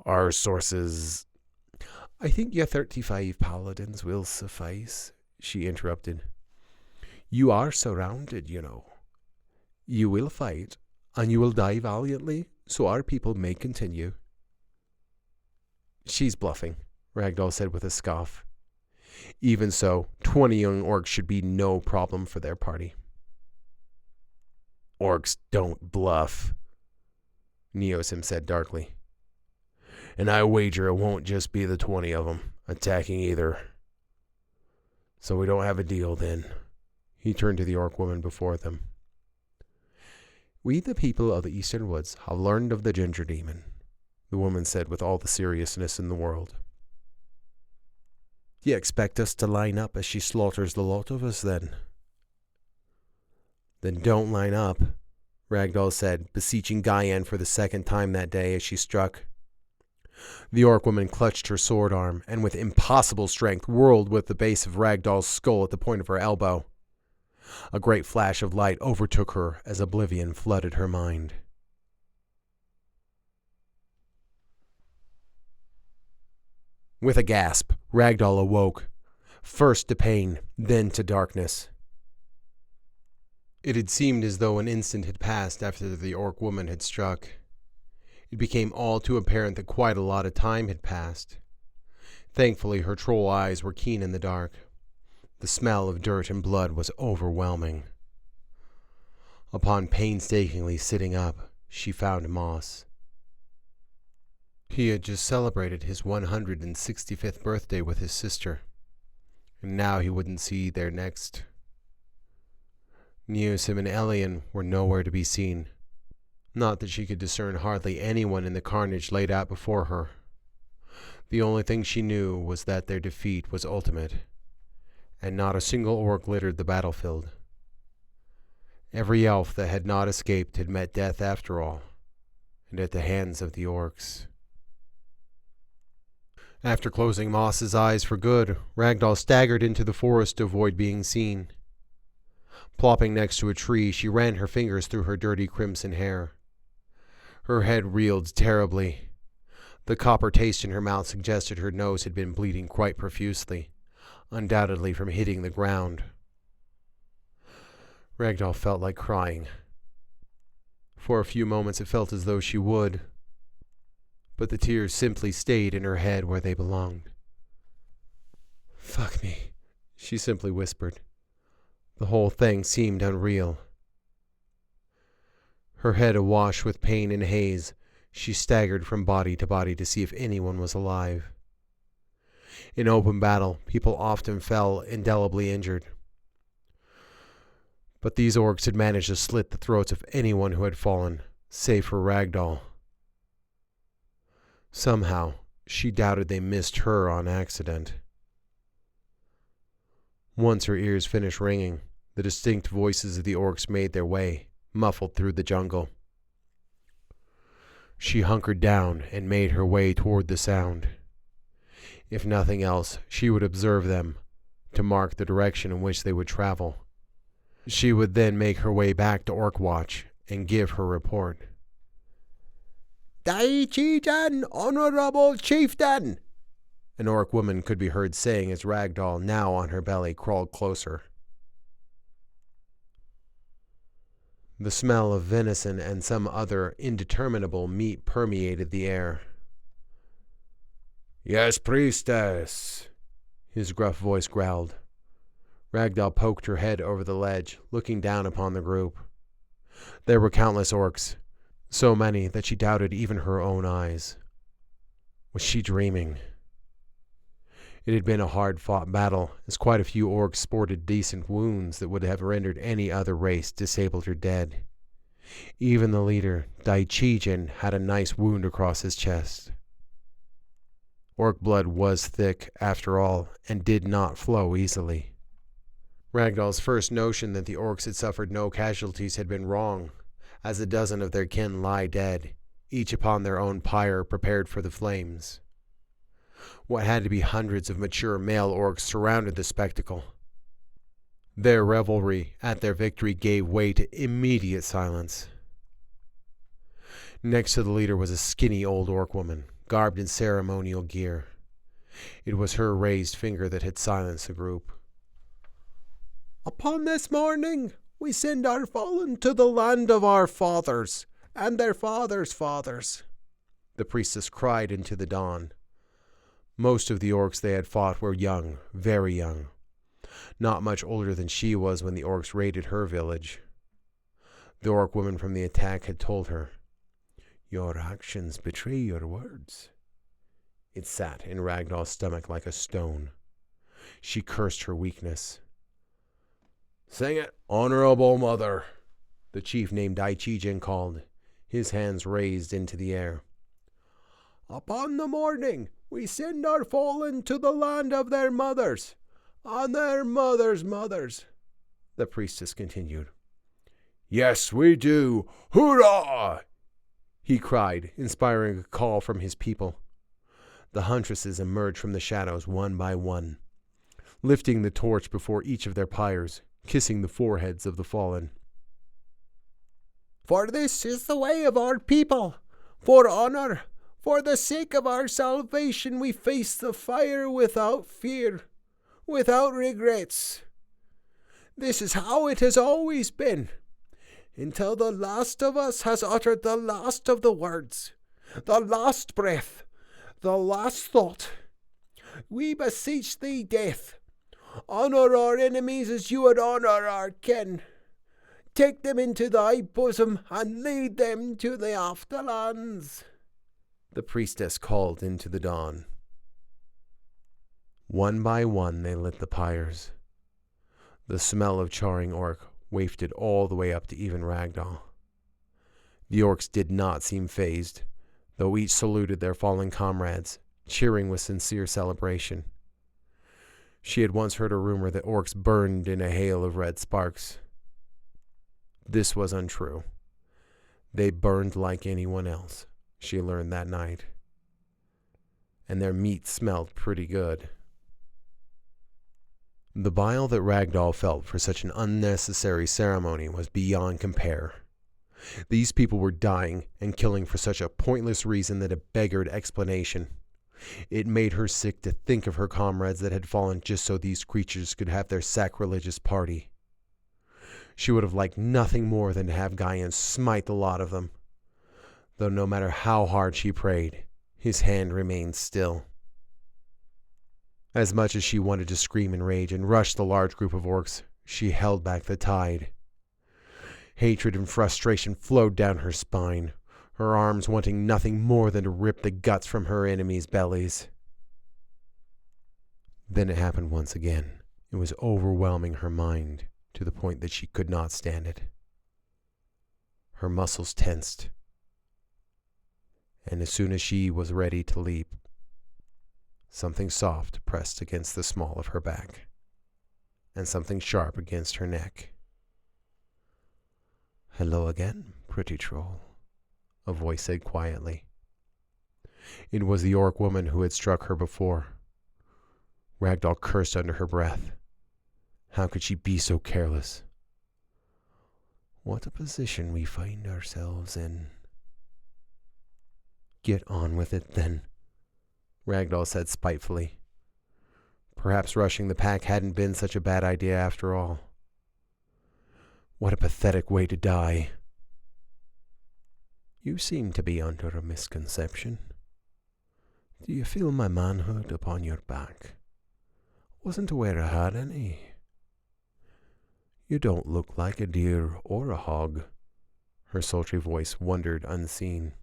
"Our sources—" "I think your 35 paladins will suffice," she interrupted. "You are surrounded, you know. You will fight, and you will die valiantly, so our people may continue." "She's bluffing," Ragdoll said with a scoff. "Even so, 20 young orcs should be no problem for their party." "Orcs don't bluff," Neosim said darkly. "And I wager it won't just be the 20 of them attacking either. So we don't have a deal then." He turned to the orc woman before them. "We, the people of the Eastern Woods, have learned of the ginger demon," the woman said with all the seriousness in the world. "Do you expect us to line up as she slaughters the lot of us, then?" Then don't line up, Ragdoll said, beseeching Gaian for the second time that day as she struck. The orc woman clutched her sword arm and with impossible strength whirled with the base of Ragdoll's skull at the point of her elbow. A great flash of light overtook her as oblivion flooded her mind. With a gasp, Ragdoll awoke, first to pain, then to darkness. It had seemed as though an instant had passed after the orc woman had struck. It became all too apparent that quite a lot of time had passed. Thankfully, her troll eyes were keen in the dark. The smell of dirt and blood was overwhelming. Upon painstakingly sitting up, she found Moss. He had just celebrated his 165th birthday with his sister, and now he wouldn't see their next. Neosim and Elian were nowhere to be seen. Not that she could discern hardly anyone in the carnage laid out before her. The only thing she knew was that their defeat was ultimate, and not a single orc littered the battlefield. Every elf that had not escaped had met death after all, and at the hands of the orcs. After closing Moss's eyes for good, Ragdoll staggered into the forest to avoid being seen. Plopping next to a tree, she ran her fingers through her dirty crimson hair. Her head reeled terribly. The copper taste in her mouth suggested her nose had been bleeding quite profusely, undoubtedly from hitting the ground. Ragdoll felt like crying. For a few moments it felt as though she would, but the tears simply stayed in her head where they belonged. "Fuck me," she simply whispered. The whole thing seemed unreal. Her head awash with pain and haze, she staggered from body to body to see if anyone was alive. In open battle, people often fell indelibly injured. But these orcs had managed to slit the throats of anyone who had fallen, save for Ragdoll. Somehow, she doubted they missed her on accident. Once her ears finished ringing, the distinct voices of the orcs made their way, muffled through the jungle. She hunkered down and made her way toward the sound. If nothing else, she would observe them, to mark the direction in which they would travel. She would then make her way back to Orc Watch and give her report. "Dai-Chi-Dan, Honorable Chieftain!" an orc woman could be heard saying as Ragdoll, now on her belly, crawled closer. The smell of venison and some other indeterminable meat permeated the air. "Yes, priestess," his gruff voice growled. Ragdoll poked her head over the ledge, looking down upon the group. There were countless orcs, so many that she doubted even her own eyes. Was she dreaming? It had been a hard-fought battle, as quite a few orcs sported decent wounds that would have rendered any other race disabled or dead. Even the leader, Dai-Chi-Jin, had a nice wound across his chest. Orc blood was thick, after all, and did not flow easily. Ragdoll's first notion that the orcs had suffered no casualties had been wrong, as a dozen of their kin lie dead, each upon their own pyre prepared for the flames. What had to be hundreds of mature male orcs surrounded the spectacle. Their revelry at their victory gave way to immediate silence. Next to the leader was a skinny old orc woman, garbed in ceremonial gear. It was her raised finger that had silenced the group. "Upon this morning, we send our fallen to the land of our fathers, and their fathers' fathers," the priestess cried into the dawn. Most of the orcs they had fought were young, very young. Not much older than she was when the orcs raided her village. The orc woman from the attack had told her, "Your actions betray your words." It sat in Ragdoll's stomach like a stone. She cursed her weakness. "Sing it, Honorable Mother," the chief named Dai-Chi-Jin called, his hands raised into the air. "Upon the morning, we send our fallen to the land of their mothers, and their mothers' mothers," the priestess continued. Yes, we do. Hoorah! He cried, inspiring a call from his people. The huntresses emerged from the shadows one by one, lifting the torch before each of their pyres, kissing the foreheads of the fallen. For this is the way of our people. For honor, for the sake of our salvation, we face the fire without fear, without regrets. This is how it has always been, until the last of us has uttered the last of the words, the last breath, the last thought. We beseech thee, death, honor our enemies as you would honor our kin. Take them into thy bosom and lead them to the afterlands. The priestess called into the dawn. One by one they lit the pyres. The smell of charring orc wafted all the way up to even Ragdoll. The orcs did not seem fazed, though each saluted their fallen comrades, cheering with sincere celebration. She had once heard a rumor that orcs burned in a hail of red sparks. This was untrue. They burned like anyone else, she learned that night. And their meat smelled pretty good. The bile that Ragdoll felt for such an unnecessary ceremony was beyond compare. These people were dying and killing for such a pointless reason that it beggared explanation. It made her sick to think of her comrades that had fallen just so these creatures could have their sacrilegious party. She would have liked nothing more than to have Gaian smite the lot of them, though no matter how hard she prayed, his hand remained still. As much as she wanted to scream in rage and rush the large group of orcs, she held back the tide. Hatred and frustration flowed down her spine, her arms wanting nothing more than to rip the guts from her enemies' bellies. Then it happened once again. It was overwhelming her mind to the point that she could not stand it. Her muscles tensed, and as soon as she was ready to leap, something soft pressed against the small of her back, and something sharp against her neck. "Hello again, pretty troll," a voice said quietly. It was the orc woman who had struck her before. Ragdoll cursed under her breath. How could she be so careless? What a position we find ourselves in. "Get on with it, then," Ragdoll said spitefully. Perhaps rushing the pack hadn't been such a bad idea after all. What a pathetic way to die. "You seem to be under a misconception. Do you feel my manhood upon your back? Wasn't aware I had any. You don't look like a deer or a hog." Her sultry voice wandered unseen.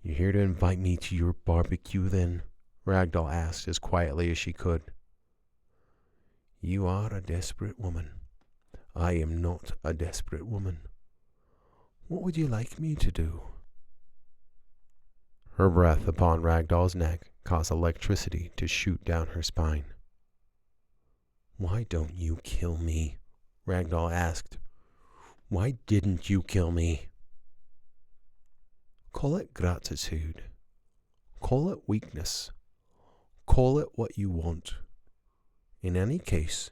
"You here to invite me to your barbecue, then?" Ragdoll asked as quietly as she could. "You are a desperate woman. I am not a desperate woman. What would you like me to do?" Her breath upon Ragdoll's neck caused electricity to shoot down her spine. "Why don't you kill me?" Ragdoll asked. "Why didn't you kill me?" "Call it gratitude. Call it weakness. Call it what you want. In any case,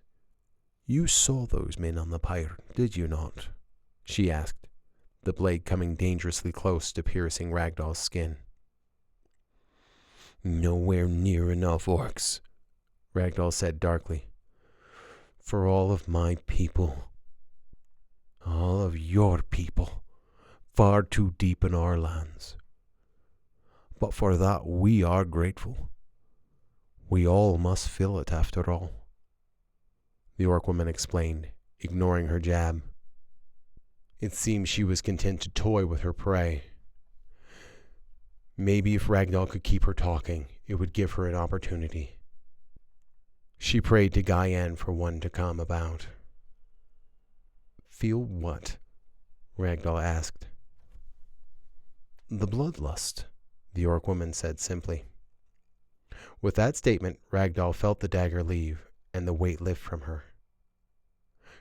you saw those men on the pyre, did you not?" she asked, the blade coming dangerously close to piercing Ragdoll's skin. "Nowhere near enough, orcs," Ragdoll said darkly. "For all of my people, all of your people, far too deep in our lands. But for that we are grateful. We all must feel it after all," the orc woman explained, ignoring her jab. It seemed she was content to toy with her prey. Maybe if Ragdoll could keep her talking, it would give her an opportunity. She prayed to Gaian for one to come about. "Feel what?" Ragdoll asked. "The bloodlust," the orc woman said simply. With that statement, Ragdoll felt the dagger leave and the weight lift from her.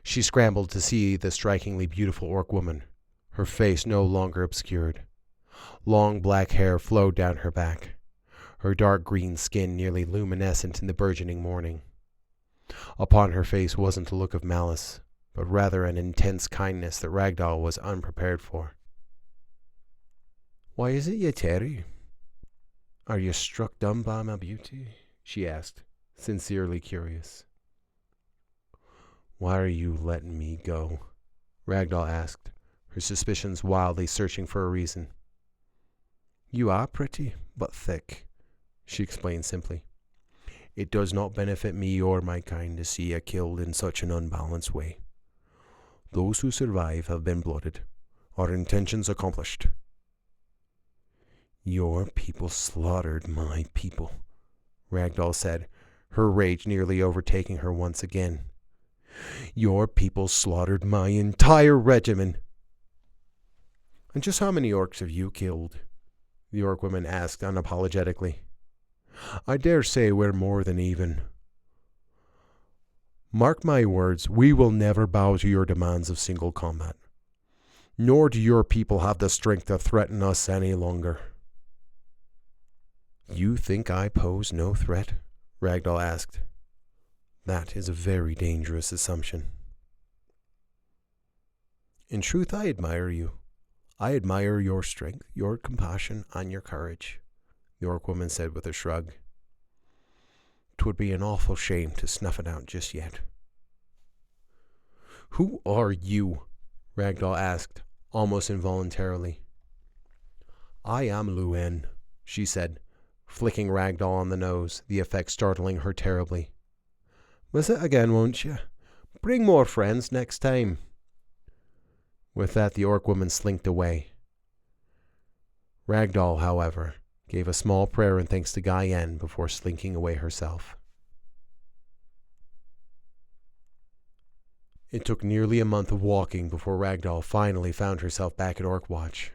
She scrambled to see the strikingly beautiful orc woman, her face no longer obscured. Long black hair flowed down her back, her dark green skin nearly luminescent in the burgeoning morning. Upon her face wasn't a look of malice, but rather an intense kindness that Ragdoll was unprepared for. "Why is it ye tarry? Are you struck dumb by my beauty?" she asked, sincerely curious. "Why are you letting me go?" Ragdoll asked, her suspicions wildly searching for a reason. "You are pretty, but thick," she explained simply. "It does not benefit me or my kind to see you killed in such an unbalanced way. Those who survive have been blooded, our intentions accomplished." "Your people slaughtered my people," Ragdoll said, her rage nearly overtaking her once again. "Your people slaughtered my entire regiment." "And just how many orcs have you killed?" the orc woman asked unapologetically. "I dare say we're more than even. Mark my words, we will never bow to your demands of single combat. Nor do your people have the strength to threaten us any longer." "You think I pose no threat?" Ragdoll asked. "That is a very dangerous assumption." "In truth, I admire you. I admire your strength, your compassion, and your courage," the orc woman said with a shrug. "'Twould be an awful shame to snuff it out just yet." "Who are you?" Ragdoll asked, almost involuntarily. "I am Luen," she said, flicking Ragdoll on the nose, the effect startling her terribly. "Visit again, won't you? Bring more friends next time." With that, the orc woman slinked away. Ragdoll, however, gave a small prayer and thanks to Gaian before slinking away herself. It took nearly a month of walking before Ragdoll finally found herself back at Orc Watch.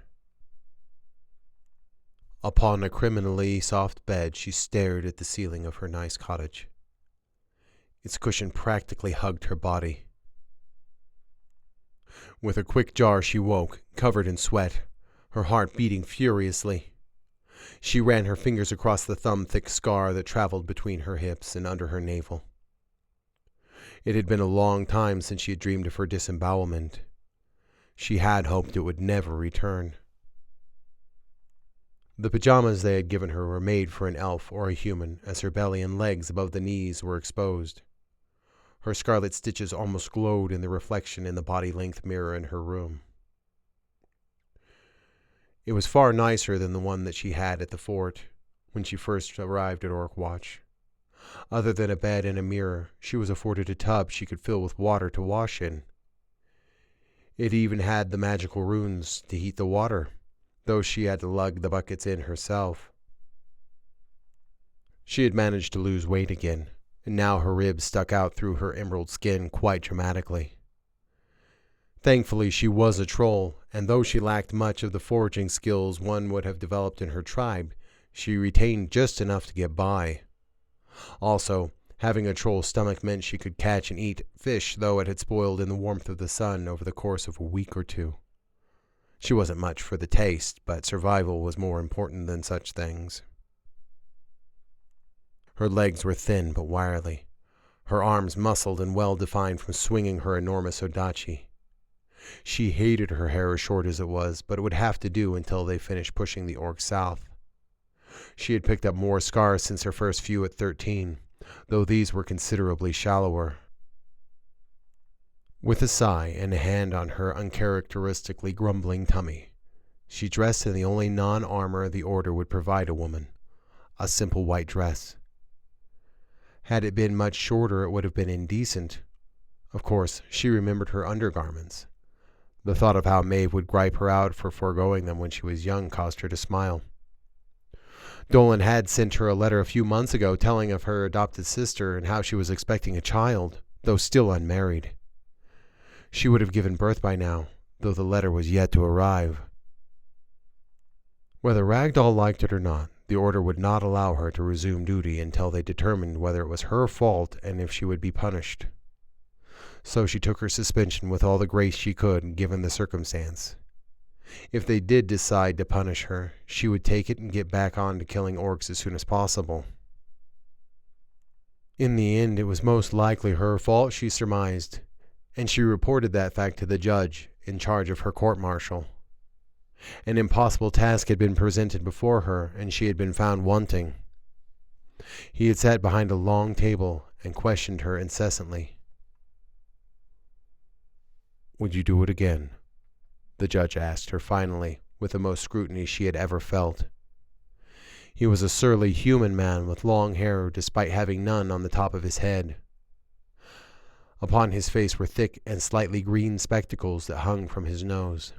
Upon a criminally soft bed, she stared at the ceiling of her nice cottage. Its cushion practically hugged her body. With a quick jar, she woke, covered in sweat, her heart beating furiously. She ran her fingers across the thumb-thick scar that traveled between her hips and under her navel. It had been a long time since she had dreamed of her disembowelment. She had hoped it would never return. The pajamas they had given her were made for an elf or a human, as her belly and legs above the knees were exposed. Her scarlet stitches almost glowed in the reflection in the body-length mirror in her room. It was far nicer than the one that she had at the fort when she first arrived at Orc Watch. Other than a bed and a mirror, she was afforded a tub she could fill with water to wash in. It even had the magical runes to heat the water, though she had to lug the buckets in herself. She had managed to lose weight again, and now her ribs stuck out through her emerald skin quite dramatically. Thankfully, she was a troll, and though she lacked much of the foraging skills one would have developed in her tribe, she retained just enough to get by. Also, having a troll stomach meant she could catch and eat fish, though it had spoiled in the warmth of the sun over the course of a week or two. She wasn't much for the taste, but survival was more important than such things. Her legs were thin but wiry, her arms muscled and well-defined from swinging her enormous odachi. She hated her hair as short as it was, but it would have to do until they finished pushing the orcs south. She had picked up more scars since her first few at 13, though these were considerably shallower. With a sigh and a hand on her uncharacteristically grumbling tummy, she dressed in the only non-armor the order would provide a woman, a simple white dress. Had it been much shorter, it would have been indecent. Of course, she remembered her undergarments. The thought of how Maeve would gripe her out for foregoing them when she was young caused her to smile. Dolan had sent her a letter a few months ago telling of her adopted sister and how she was expecting a child, though still unmarried. She would have given birth by now, though the letter was yet to arrive. Whether Ragdoll liked it or not, the order would not allow her to resume duty until they determined whether it was her fault and if she would be punished. so she took her suspension with all the grace she could, given the circumstance. If they did decide to punish her, she would take it and get back on to killing orcs as soon as possible. In the end, it was most likely her fault, she surmised, and she reported that fact to the judge in charge of her court-martial. An impossible task had been presented before her, and she had been found wanting. He had sat behind a long table and questioned her incessantly. "Would you do it again?" the judge asked her finally, with the most scrutiny she had ever felt. He was a surly human man with long hair despite having none on the top of his head. Upon his face were thick and slightly green spectacles that hung from his nose.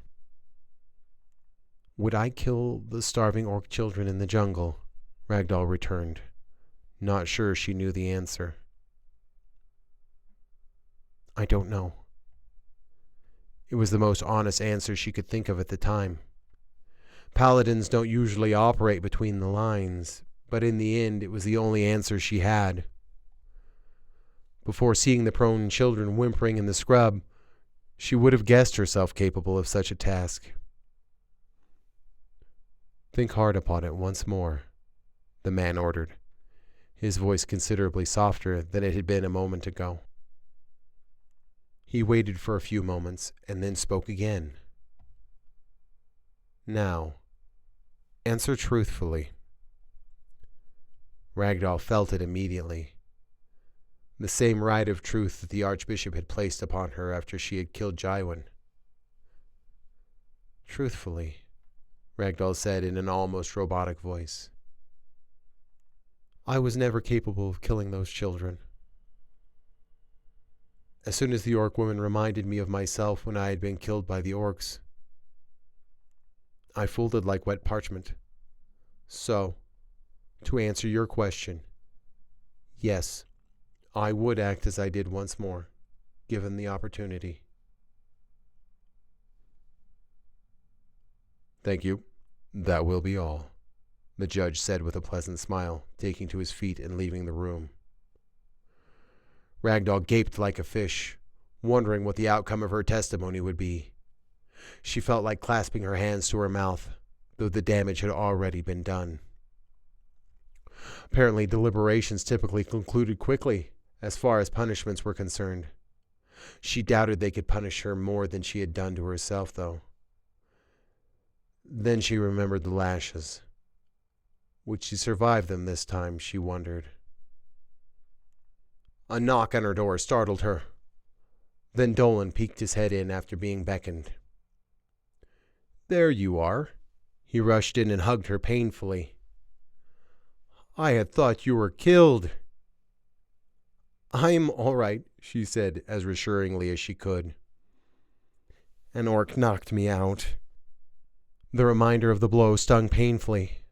"Would I kill the starving orc children in the jungle?" Ragdoll returned, not sure she knew the answer. "I don't know." It was the most honest answer she could think of at the time. Paladins don't usually operate between the lines, but in the end it was the only answer she had. Before seeing the prone children whimpering in the scrub, she would have guessed herself capable of such a task. "Think hard upon it once more," the man ordered, his voice considerably softer than it had been a moment ago. He waited for a few moments and then spoke again. "Now, answer truthfully." Ragdoll felt it immediately. The same right of truth that the Archbishop had placed upon her after she had killed Jaiwan. "Truthfully," Ragdoll said in an almost robotic voice. "I was never capable of killing those children. As soon as the orc woman reminded me of myself when I had been killed by the orcs, I folded like wet parchment. So, to answer your question, yes, I would act as I did once more, given the opportunity." "Thank you. That will be all," the judge said with a pleasant smile, taking to his feet and leaving the room. Ragdoll gaped like a fish, wondering what the outcome of her testimony would be. She felt like clasping her hands to her mouth, though the damage had already been done. Apparently, deliberations typically concluded quickly, as far as punishments were concerned. She doubted they could punish her more than she had done to herself, though. Then she remembered the lashes. Would she survive them this time, she wondered. A knock on her door startled her. Then Dolan peeked his head in after being beckoned. "There you are." He rushed in and hugged her painfully. "I had thought you were killed." "I'm all right," she said as reassuringly as she could. "An orc knocked me out." The reminder of the blow stung painfully,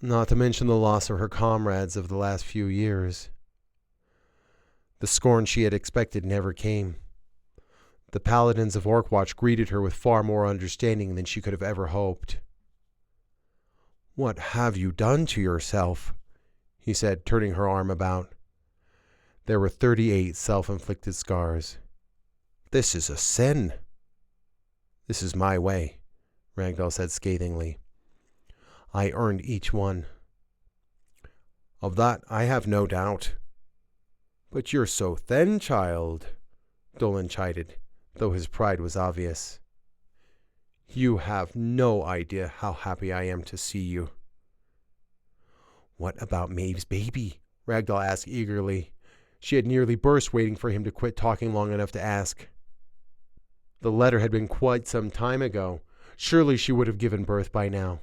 not to mention the loss of her comrades of the last few years. The scorn she had expected never came. The paladins of Orkwatch greeted her with far more understanding than she could have ever hoped. "What have you done to yourself?" he said, turning her arm about. There were 38 self-inflicted scars. "This is a sin." "This is my way," Ragdoll said scathingly. "I earned each one." "Of that I have no doubt." "But you're so thin, child," Dolan chided, though his pride was obvious. "You have no idea how happy I am to see you." "What about Maeve's baby?" Ragdoll asked eagerly. She had nearly burst waiting for him to quit talking long enough to ask. The letter had been quite some time ago. Surely she would have given birth by now.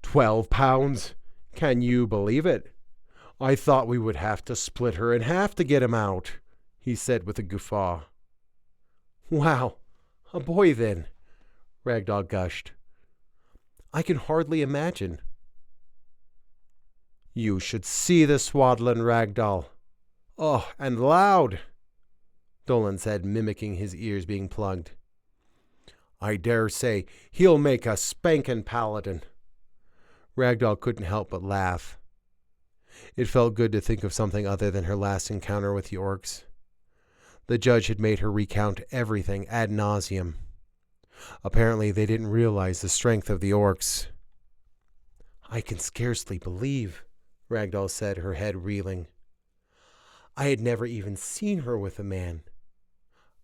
12 pounds? Can you believe it? I thought we would have to split her in half to get him out, he said with a guffaw. "Wow, a boy then," Ragdoll gushed. "I can hardly imagine." "You should see the swaddling Ragdoll. Oh, and loud," Dolan said, mimicking his ears being plugged. "I dare say he'll make a spankin' paladin." Ragdoll couldn't help but laugh. It felt good to think of something other than her last encounter with the orcs. The judge had made her recount everything ad nauseum. Apparently they didn't realize the strength of the orcs. "I can scarcely believe," Ragdoll said, her head reeling. "I had never even seen her with a man."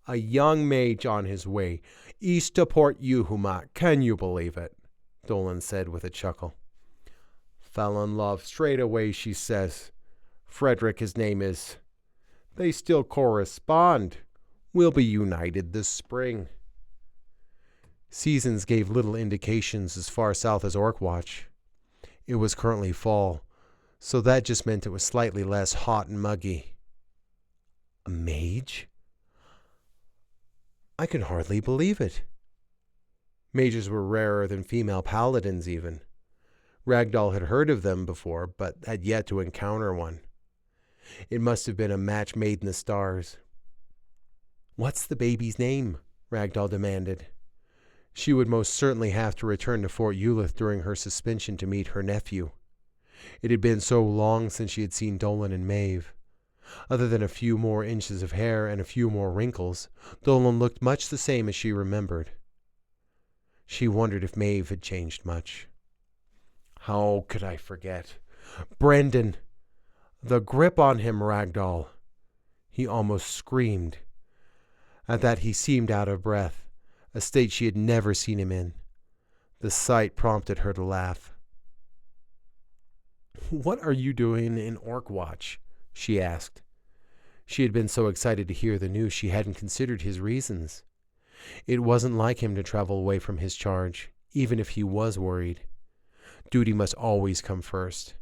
"A young mage on his way, east to Port Yuhuma, can you believe it?" Dolan said with a chuckle. "Fell in love straight away, she says. Frederick, his name is. They still correspond. We'll be united this spring." Seasons gave little indications as far south as Orkwatch. It was currently fall, so that just meant it was slightly less hot and muggy. A mage? I can hardly believe it. Mages were rarer than female paladins even. Ragdoll had heard of them before, but had yet to encounter one. It must have been a match made in the stars. "What's the baby's name?" Ragdoll demanded. She would most certainly have to return to Fort Eulith during her suspension to meet her nephew. It had been so long since she had seen Dolan and Maeve. Other than a few more inches of hair and a few more wrinkles, Dolan looked much the same as she remembered. She wondered if Maeve had changed much. How could I forget? Brendan! The grip on him, Ragdoll! He almost screamed. At that he seemed out of breath, a state she had never seen him in. The sight prompted her to laugh. "What are you doing in Orkwatch?" she asked. She had been so excited to hear the news she hadn't considered his reasons. It wasn't like him to travel away from his charge, even if he was worried. Duty must always come first.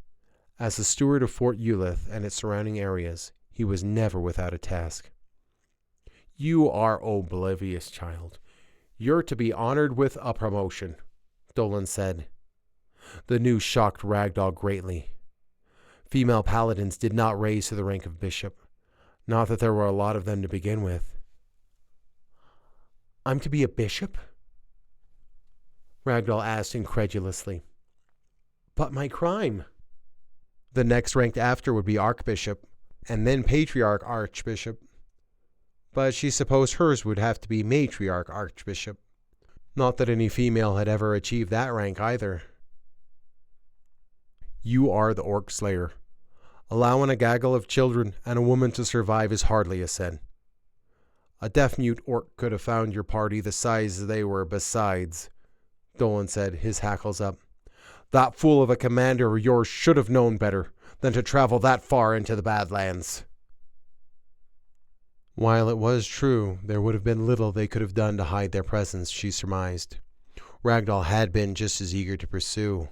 As the steward of Fort Eulith and its surrounding areas, he was never without a task. "You are oblivious, child. You're to be honored with a promotion," Dolan said. The news shocked Ragdoll greatly. Female paladins did not raise to the rank of bishop. Not that there were a lot of them to begin with. "I'm to be a bishop?" Ragdoll asked incredulously. "But my crime?" "The next ranked after would be archbishop, and then patriarch archbishop. But she supposed hers would have to be matriarch archbishop. Not that any female had ever achieved that rank either." "You are the orc slayer. Allowing a gaggle of children and a woman to survive is hardly a sin. A deaf-mute orc could have found your party the size they were besides," Dolan said, his hackles up. "That fool of a commander of yours should have known better than to travel that far into the Badlands." While it was true, there would have been little they could have done to hide their presence, she surmised. Ragdoll had been just as eager to pursue.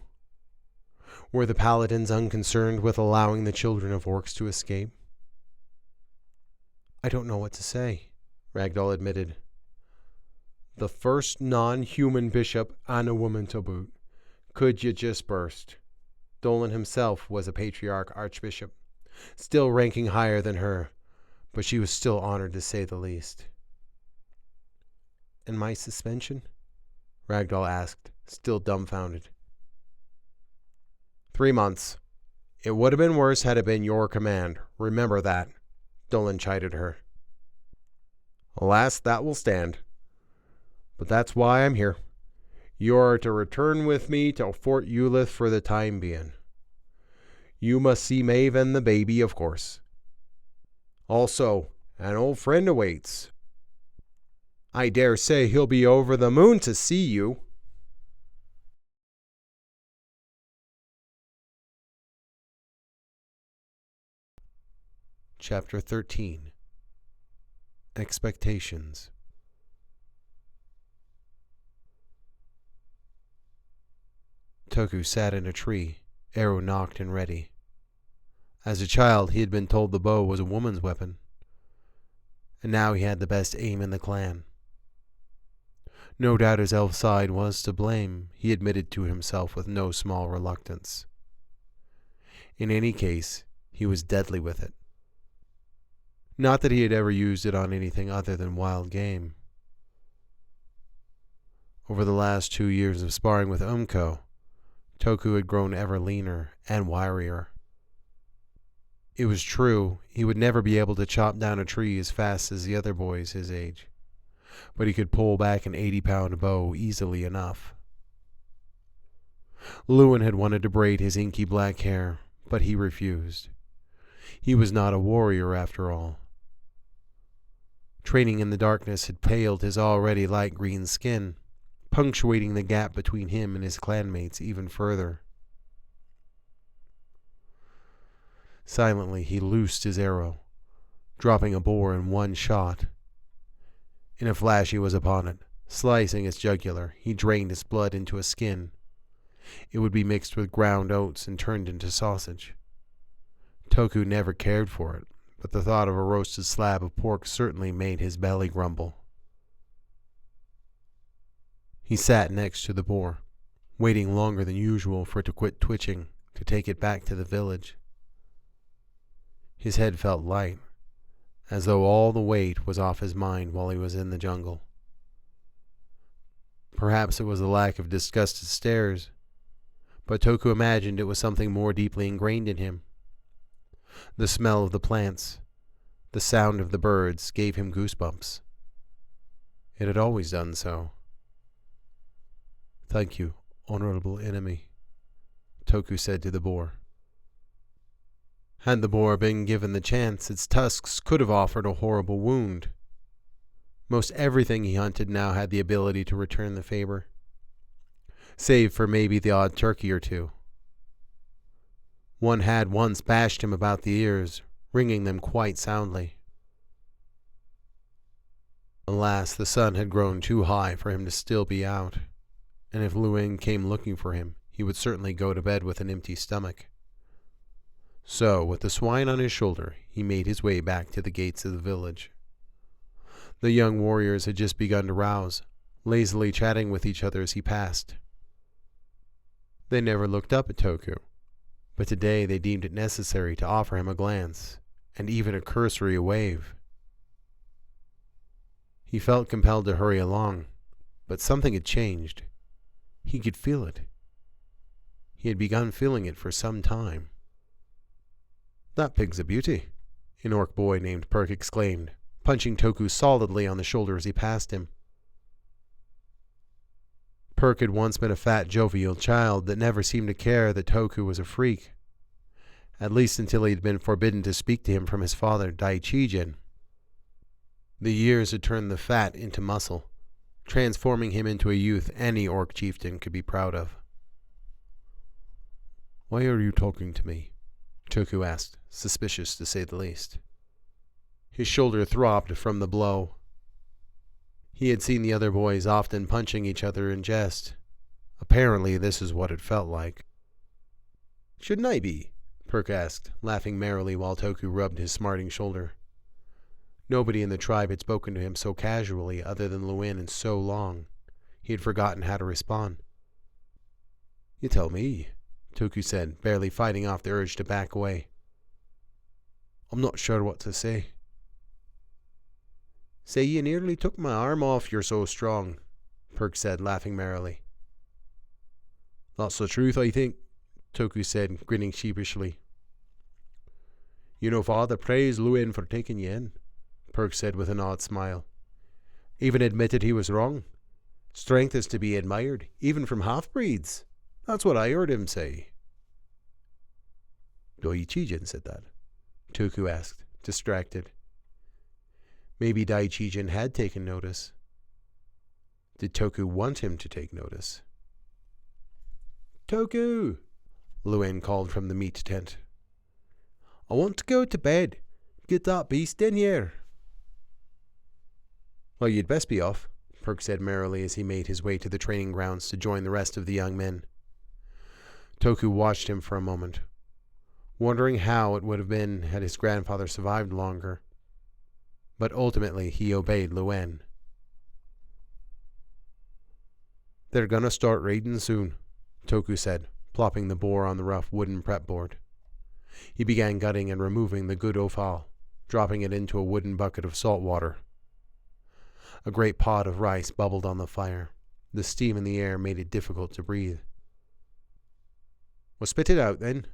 Were the paladins unconcerned with allowing the children of orcs to escape? "I don't know what to say," Ragdoll admitted. "The first non-human bishop and a woman to boot. Could you just burst?" Dolan himself was a patriarch archbishop, still ranking higher than her, but she was still honored to say the least. "And my suspension?" Ragdoll asked, still dumbfounded. 3 months. It would have been worse had it been your command. Remember that," Dolan chided her. "Alas, that will stand. But that's why I'm here. You are to return with me to Fort Eulith for the time being. You must see Maeve and the baby, of course. Also, an old friend awaits. I dare say he'll be over the moon to see you." Chapter 13. Expectations. Toku sat in a tree, arrow nocked and ready. As a child, he had been told the bow was a woman's weapon, and now he had the best aim in the clan. No doubt his elf side was to blame, he admitted to himself with no small reluctance. In any case, he was deadly with it. Not that he had ever used it on anything other than wild game. Over the last 2 years of sparring with Toku had grown ever leaner and wirier. It was true, he would never be able to chop down a tree as fast as the other boys his age, but he could pull back an 80-pound bow easily enough. Lewin had wanted to braid his inky black hair, but he refused. He was not a warrior after all. Training in the darkness had paled his already light green skin, punctuating the gap between him and his clanmates even further. Silently he loosed his arrow, dropping a boar in one shot. In a flash he was upon it. Slicing its jugular, he drained its blood into a skin. It would be mixed with ground oats and turned into sausage. Toku never cared for it, but the thought of a roasted slab of pork certainly made his belly grumble. He sat next to the boar, waiting longer than usual for it to quit twitching, to take it back to the village. His head felt light, as though all the weight was off his mind while he was in the jungle. Perhaps it was the lack of disgusted stares, but Toku imagined it was something more deeply ingrained in him. The smell of the plants, the sound of the birds gave him goosebumps. It had always done so. "Thank you, honorable enemy," Toku said to the boar. Had the boar been given the chance, its tusks could have offered a horrible wound. Most everything he hunted now had the ability to return the favor, save for maybe the odd turkey or two. One had once bashed him about the ears, ringing them quite soundly. Alas, the sun had grown too high for him to still be out, and if Lewin came looking for him, he would certainly go to bed with an empty stomach. So, with the swine on his shoulder, he made his way back to the gates of the village. The young warriors had just begun to rouse, lazily chatting with each other as he passed. They never looked up at Toku, but today they deemed it necessary to offer him a glance, and even a cursory wave. He felt compelled to hurry along, but something had changed. He could feel it. He had begun feeling it for some time. "That pig's a beauty," an orc boy named Perk exclaimed, punching Toku solidly on the shoulder as he passed him. Perk had once been a fat, jovial child that never seemed to care that Toku was a freak, at least until he had been forbidden to speak to him from his father, Daichijin. The years had turned the fat into muscle, transforming him into a youth any orc chieftain could be proud of. "Why are you talking to me?" Toku asked, suspicious to say the least. His shoulder throbbed from the blow. He had seen the other boys often punching each other in jest. Apparently this is what it felt like. "Shouldn't I be?" Perk asked, laughing merrily while Toku rubbed his smarting shoulder. Nobody in the tribe had spoken to him so casually other than Lewin in so long. He had forgotten how to respond. "You tell me," Toku said, barely fighting off the urge to back away. "I'm not sure what to say." "Say you nearly took my arm off, you're so strong," Perk said, laughing merrily. "That's the truth, I think," Toku said, grinning sheepishly. "You know father praised Lewin for taking you in," Perk said with an odd smile. "Even admitted he was wrong. Strength is to be admired, even from half-breeds. That's what I heard him say." "Daichijin said that?" Toku asked, distracted. Maybe Daichijin had taken notice. Did Toku want him to take notice? "Toku!" Lewin called from the meat tent. "I want to go to bed. Get that beast in here." "Well, you'd best be off," Perk said merrily as he made his way to the training grounds to join the rest of the young men. Toku watched him for a moment, wondering how it would have been had his grandfather survived longer. But ultimately he obeyed Lewin. "They're gonna start raiding soon," Toku said, plopping the boar on the rough wooden prep board. He began gutting and removing the good offal, dropping it into a wooden bucket of salt water. A great pot of rice bubbled on the fire. The steam in the air made it difficult to breathe. "Well, spit it out, then,"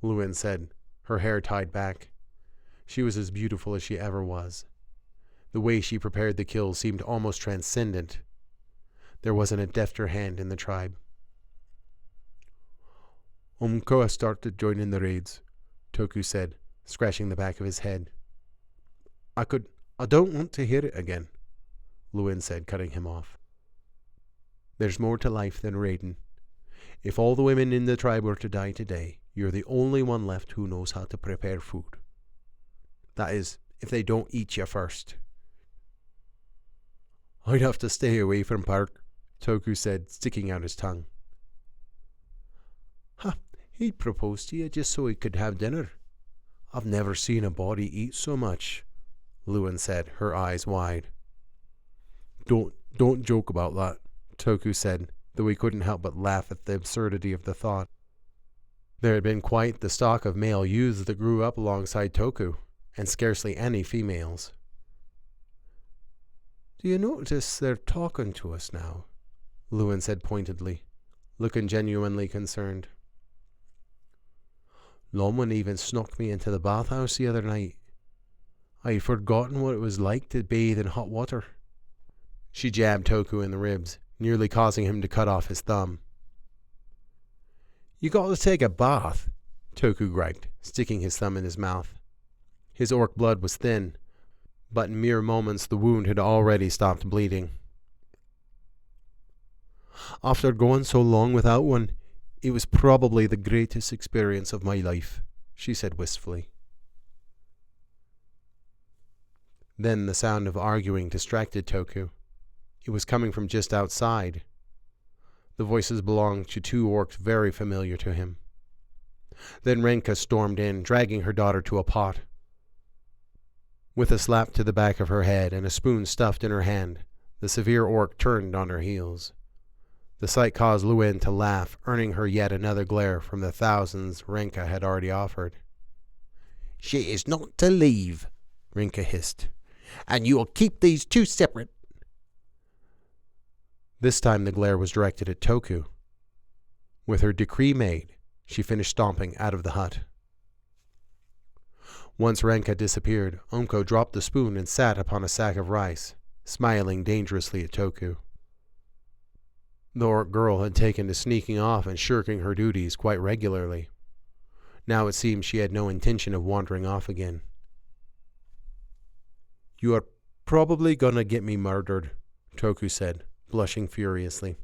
Lewin said, her hair tied back. She was as beautiful as she ever was. The way she prepared the kill seemed almost transcendent. There wasn't a defter hand in the tribe. Umko has started joining the raids, Toku said, scratching the back of his head. I don't want to hear it again, Lewin said, cutting him off. There's more to life than raiding. If all the women in the tribe were to die today, you're the only one left who knows how to prepare food. That is, if they don't eat you first. I'd have to stay away from Park, Toku said, sticking out his tongue. He'd propose to you just so he could have dinner. I've never seen a body eat so much, Lewin said, her eyes wide. Don't joke about that, Toku said, though he couldn't help but laugh at the absurdity of the thought. There had been quite the stock of male youths that grew up alongside Toku, and scarcely any females. Do you notice they're talking to us now? Lewin said pointedly, looking genuinely concerned. Lomwin even snuck me into the bathhouse the other night. I'd forgotten what it was like to bathe in hot water. She jabbed Toku in the ribs, nearly causing him to cut off his thumb. You got to take a bath, Toku griped, sticking his thumb in his mouth. His orc blood was thin, but in mere moments the wound had already stopped bleeding. After going so long without one, it was probably the greatest experience of my life, she said wistfully. Then the sound of arguing distracted Toku. It was coming from just outside. The voices belonged to two orcs very familiar to him. Then Renka stormed in, dragging her daughter to a pot. With a slap to the back of her head and a spoon stuffed in her hand, the severe orc turned on her heels. The sight caused Lewin to laugh, earning her yet another glare from the thousands Renka had already offered. "She is not to leave," Renka hissed, "and you will keep these two separate." This time the glare was directed at Toku. With her decree made, she finished stomping out of the hut. Once Renka disappeared, Umko dropped the spoon and sat upon a sack of rice, smiling dangerously at Toku. The orc girl had taken to sneaking off and shirking her duties quite regularly. Now it seemed she had no intention of wandering off again. You are probably gonna get me murdered, Toku said, blushing furiously.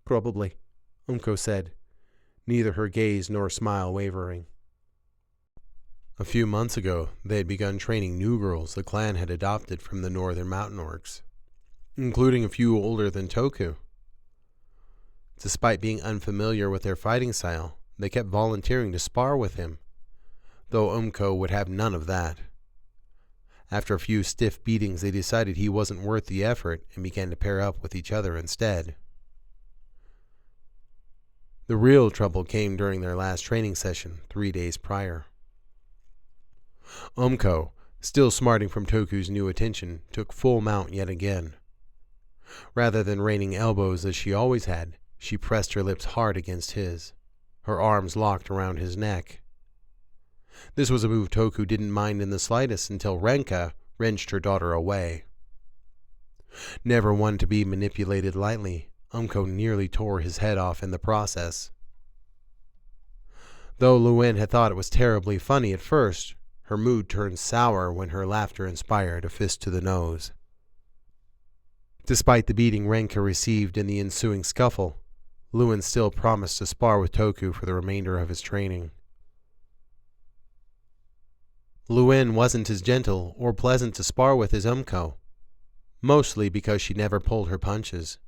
Probably, Umko said, neither her gaze nor smile wavering. A few months ago, they had begun training new girls the clan had adopted from the northern mountain orcs, including a few older than Toku. Despite being unfamiliar with their fighting style, they kept volunteering to spar with him, though Umko would have none of that. After a few stiff beatings, they decided he wasn't worth the effort and began to pair up with each other instead. The real trouble came during their last training session 3 days prior. Umko, still smarting from Toku's new attention, took full mount yet again. Rather than raining elbows as she always had, she pressed her lips hard against his, her arms locked around his neck. This was a move Toku didn't mind in the slightest until Renka wrenched her daughter away. Never one to be manipulated lightly, Umko nearly tore his head off in the process. Though Lewin had thought it was terribly funny at first, her mood turned sour when her laughter inspired a fist to the nose. Despite the beating Renka received in the ensuing scuffle, Lewin still promised to spar with Toku for the remainder of his training. Lewin wasn't as gentle or pleasant to spar with as Umko, mostly because she never pulled her punches.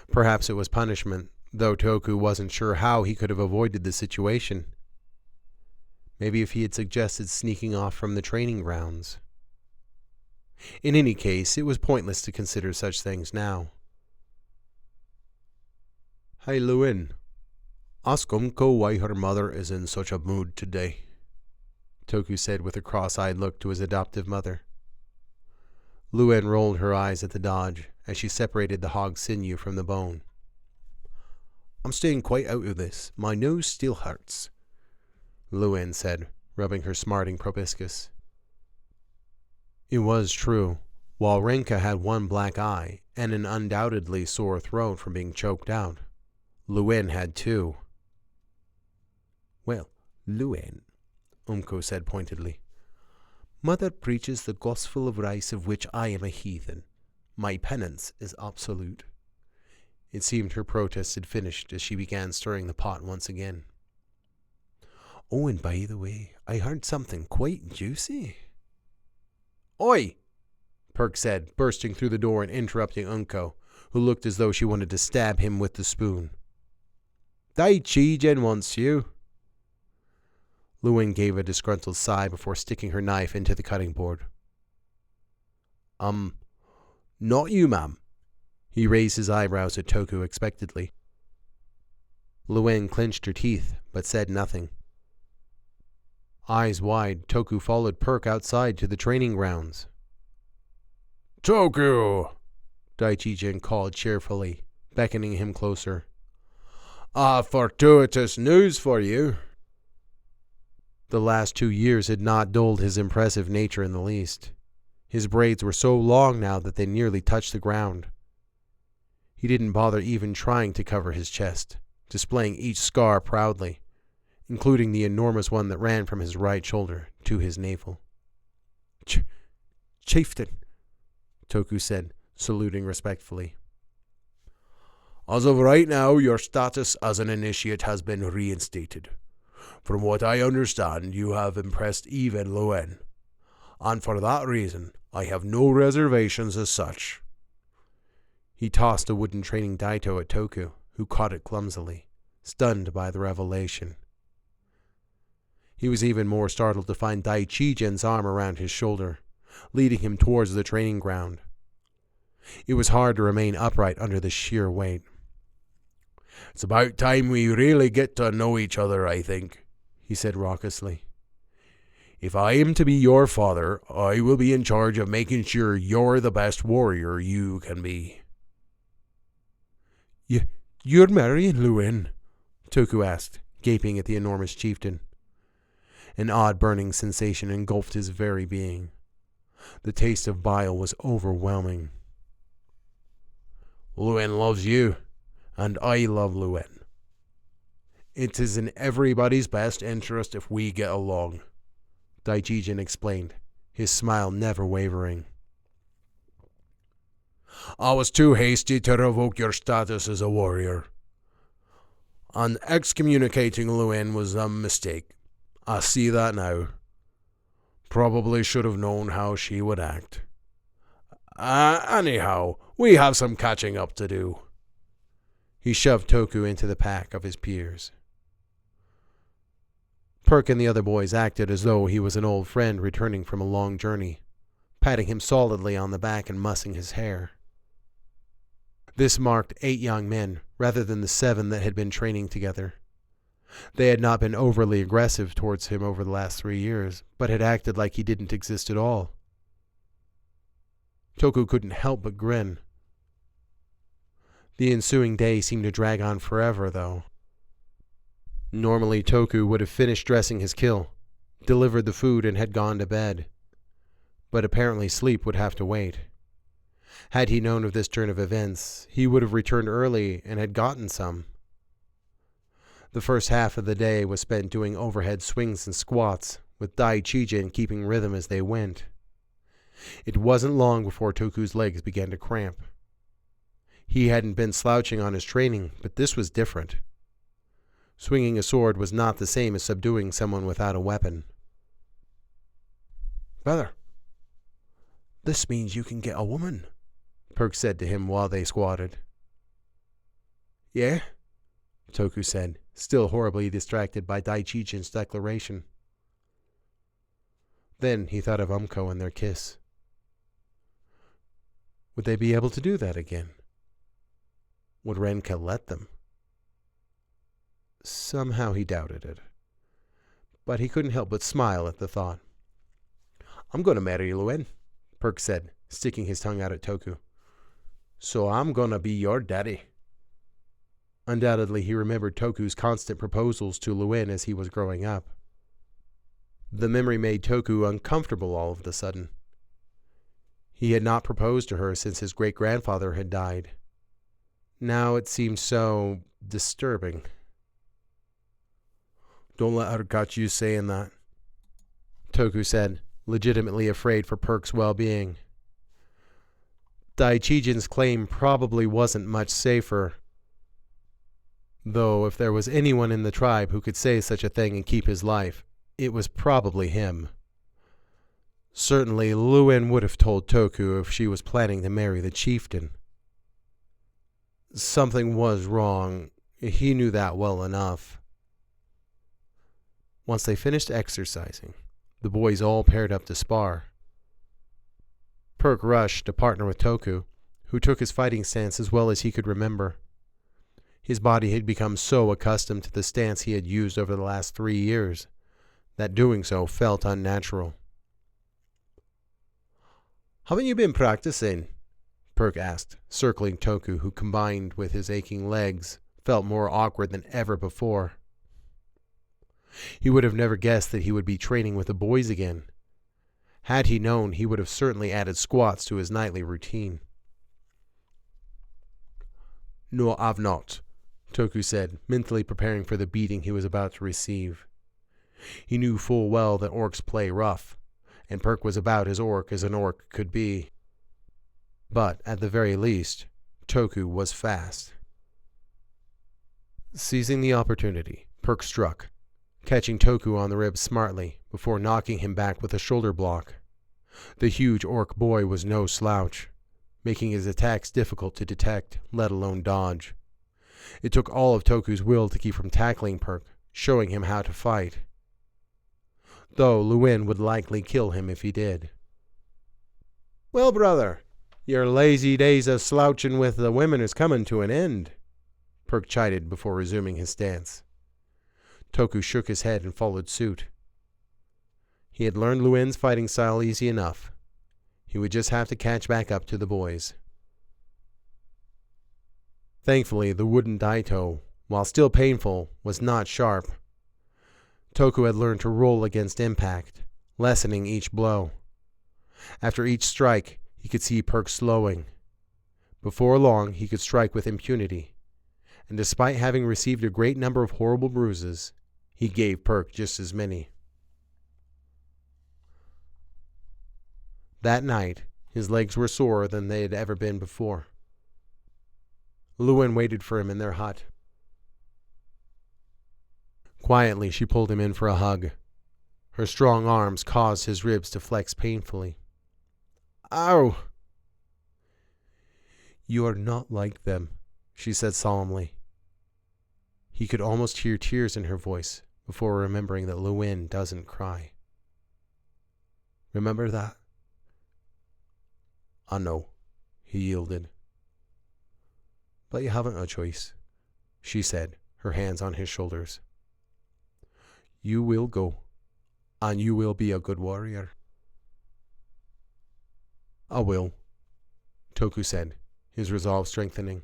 Perhaps it was punishment, though Toku wasn't sure how he could have avoided the situation. Maybe if he had suggested sneaking off from the training grounds. In any case, it was pointless to consider such things now. "Hey, Lewin, ask Umko why her mother is in such a mood today," Toku said with a cross-eyed look to his adoptive mother. Lewin rolled her eyes at the dodge as she separated the hog's sinew from the bone. "I'm staying quite out of this. My nose still hurts." Luen said, rubbing her smarting proboscis. It was true. While Renka had one black eye and an undoubtedly sore throat from being choked out, Luen had two. Well, Luen, Umko said pointedly, Mother preaches the gospel of rice of which I am a heathen. My penance is absolute. It seemed her protest had finished as she began stirring the pot once again. Oh, and by the way, I heard something quite juicy. Oi! Perk said, bursting through the door and interrupting Unko, who looked as though she wanted to stab him with the spoon. Dai Chi-Gen wants you. Luen gave a disgruntled sigh before sticking her knife into the cutting board. Not you, ma'am. He raised his eyebrows at Toku expectantly. Luen clenched her teeth, but said nothing. Eyes wide, Toku followed Perk outside to the training grounds. Toku! Daichi-Jin called cheerfully, beckoning him closer. Fortuitous news for you. The last 2 years had not dulled his impressive nature in the least. His braids were so long now that they nearly touched the ground. He didn't bother even trying to cover his chest, displaying each scar proudly, including the enormous one that ran from his right shoulder to his navel. Chieftain, Toku said, saluting respectfully. As of right now, your status as an initiate has been reinstated. From what I understand, you have impressed even Luen, and for that reason, I have no reservations as such. He tossed a wooden training daito at Toku, who caught it clumsily, stunned by the revelation. He was even more startled to find Daichi-Jin's arm around his shoulder, leading him towards the training ground. It was hard to remain upright under the sheer weight. It's about time we really get to know each other, I think, he said raucously. If I am to be your father, I will be in charge of making sure you're the best warrior you can be. You're marrying Luen? Toku asked, gaping at the enormous chieftain. An odd burning sensation engulfed his very being. The taste of bile was overwhelming. Luen loves you, and I love Luen. It is in everybody's best interest if we get along, Daichi-Jin explained, his smile never wavering. I was too hasty to revoke your status as a warrior, and excommunicating Luen was a mistake. I see that now. Probably should have known how she would act. Anyhow, we have some catching up to do. He shoved Toku into the pack of his peers. Perk and the other boys acted as though he was an old friend returning from a long journey, patting him solidly on the back and mussing his hair. This marked 8 young men, rather than the 7 that had been training together. They had not been overly aggressive towards him over the last 3 years, but had acted like he didn't exist at all. Toku couldn't help but grin. The ensuing day seemed to drag on forever, though. Normally, Toku would have finished dressing his kill, delivered the food, and had gone to bed. But apparently sleep would have to wait. Had he known of this turn of events, he would have returned early and had gotten some. The first half of the day was spent doing overhead swings and squats, with Daichi-Jin keeping rhythm as they went. It wasn't long before Toku's legs began to cramp. He hadn't been slouching on his training, but this was different. Swinging a sword was not the same as subduing someone without a weapon. Brother, this means you can get a woman, Perk said to him while they squatted. Yeah? Toku said, still horribly distracted by Daichi-Jin's declaration. Then he thought of Umko and their kiss. Would they be able to do that again? Would Renka let them? Somehow he doubted it. But he couldn't help but smile at the thought. I'm going to marry Luen, Perk said, sticking his tongue out at Toku. So I'm going to be your daddy. Undoubtedly he remembered Toku's constant proposals to Luen as he was growing up. The memory made Toku uncomfortable all of a sudden. He had not proposed to her since his great-grandfather had died. Now it seemed so disturbing. Don't let her catch you saying that, Toku said, legitimately afraid for Perk's well-being. Daichijin's claim probably wasn't much safer, though if there was anyone in the tribe who could say such a thing and keep his life, it was probably him. Certainly, Luen would have told Toku if she was planning to marry the chieftain. Something was wrong. He knew that well enough. Once they finished exercising, the boys all paired up to spar. Perk rushed to partner with Toku, who took his fighting stance as well as he could remember. His body had become so accustomed to the stance he had used over the last 3 years that doing so felt unnatural. "Haven't you been practicing?" Perk asked, circling Toku, who, combined with his aching legs, felt more awkward than ever before. He would have never guessed that he would be training with the boys again. Had he known, he would have certainly added squats to his nightly routine. "No, I've not," Toku said, mentally preparing for the beating he was about to receive. He knew full well that orcs play rough, and Perk was about as orc as an orc could be. But, at the very least, Toku was fast. Seizing the opportunity, Perk struck, catching Toku on the ribs smartly before knocking him back with a shoulder block. The huge orc boy was no slouch, making his attacks difficult to detect, let alone dodge. It took all of Toku's will to keep from tackling Perk, showing him how to fight. Though Luen would likely kill him if he did. "Well, brother, your lazy days of slouching with the women is coming to an end," Perk chided before resuming his stance. Toku shook his head and followed suit. He had learned Luen's fighting style easy enough. He would just have to catch back up to the boys. Thankfully, the wooden daito, while still painful, was not sharp. Toku had learned to roll against impact, lessening each blow. After each strike, he could see Perk slowing. Before long, he could strike with impunity, and despite having received a great number of horrible bruises, he gave Perk just as many. That night, his legs were sorer than they had ever been before. Luen waited for him in their hut. Quietly, she pulled him in for a hug. Her strong arms caused his ribs to flex painfully. "Ow!" "You are not like them," she said solemnly. He could almost hear tears in her voice before remembering that Luen doesn't cry. "Remember that?" "I know," he yielded. "But you haven't a choice," she said, her hands on his shoulders. "You will go, and you will be a good warrior." "I will," Toku said, his resolve strengthening.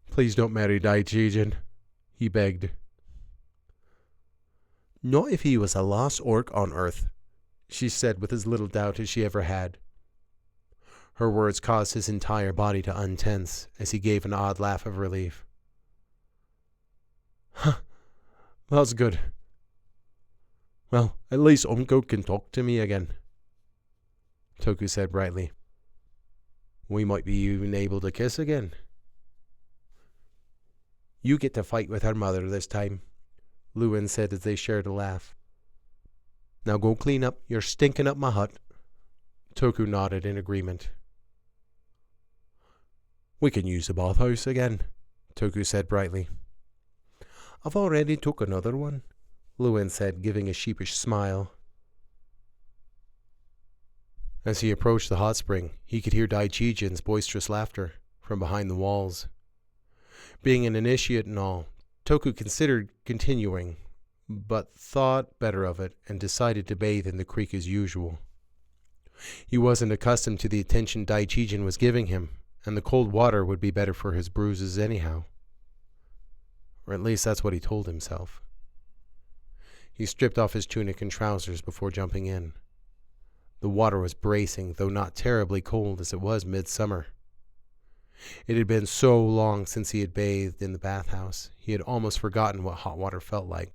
"Please don't marry Daichijin," he begged. "Not if he was the last orc on Earth," she said with as little doubt as she ever had. Her words caused his entire body to untense as he gave an odd laugh of relief. "Huh, that's good. Well, at least Uncle can talk to me again," Toku said brightly. "We might be even able to kiss again." "You get to fight with her mother this time," Luen said as they shared a laugh. "Now go clean up. You're stinking up my hut." Toku nodded in agreement. "We can use the bathhouse again," Toku said brightly. "I've already took another one," Luen said, giving a sheepish smile. As he approached the hot spring, he could hear Daichijin's boisterous laughter from behind the walls. Being an initiate and all, Toku considered continuing, but thought better of it and decided to bathe in the creek as usual. He wasn't accustomed to the attention Daichijin was giving him, and the cold water would be better for his bruises anyhow. Or at least that's what he told himself. He stripped off his tunic and trousers before jumping in. The water was bracing, though not terribly cold as it was midsummer. It had been so long since he had bathed in the bathhouse, he had almost forgotten what hot water felt like.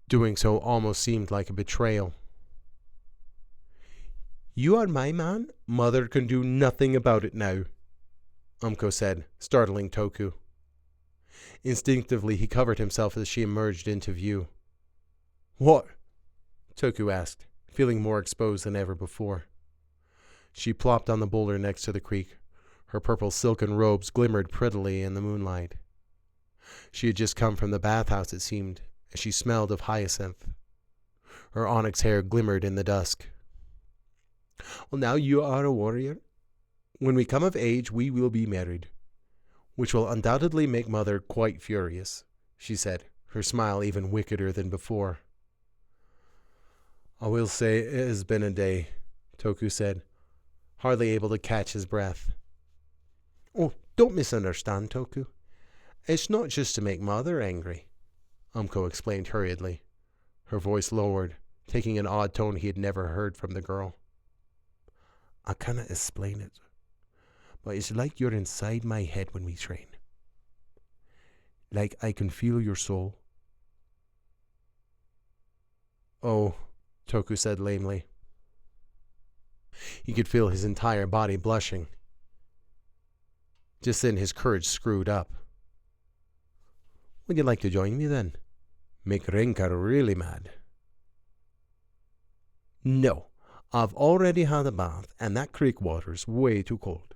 Doing so almost seemed like a betrayal. "You are my man. Mother can do nothing about it now," Umko said, startling Toku. Instinctively, he covered himself as she emerged into view. "What?" Toku asked, feeling more exposed than ever before. She plopped on the boulder next to the creek. Her purple silken robes glimmered prettily in the moonlight. She had just come from the bathhouse, it seemed, as she smelled of hyacinth. Her onyx hair glimmered in the dusk. "Well, now you are a warrior. When we come of age, we will be married, which will undoubtedly make Mother quite furious," she said, her smile even wickeder than before. "I will say it has been a day," Toku said, hardly able to catch his breath. "Oh, don't misunderstand, Toku. It's not just to make Mother angry," Umko explained hurriedly, her voice lowered, taking an odd tone he had never heard from the girl. "I cannot explain it, but it's like you're inside my head when we train. Like I can feel your soul." "Oh," Toku said lamely. He could feel his entire body blushing. Just then his courage screwed up. "Would you like to join me then? Make Renka really mad." "No, I've already had a bath, and that creek water's way too cold,"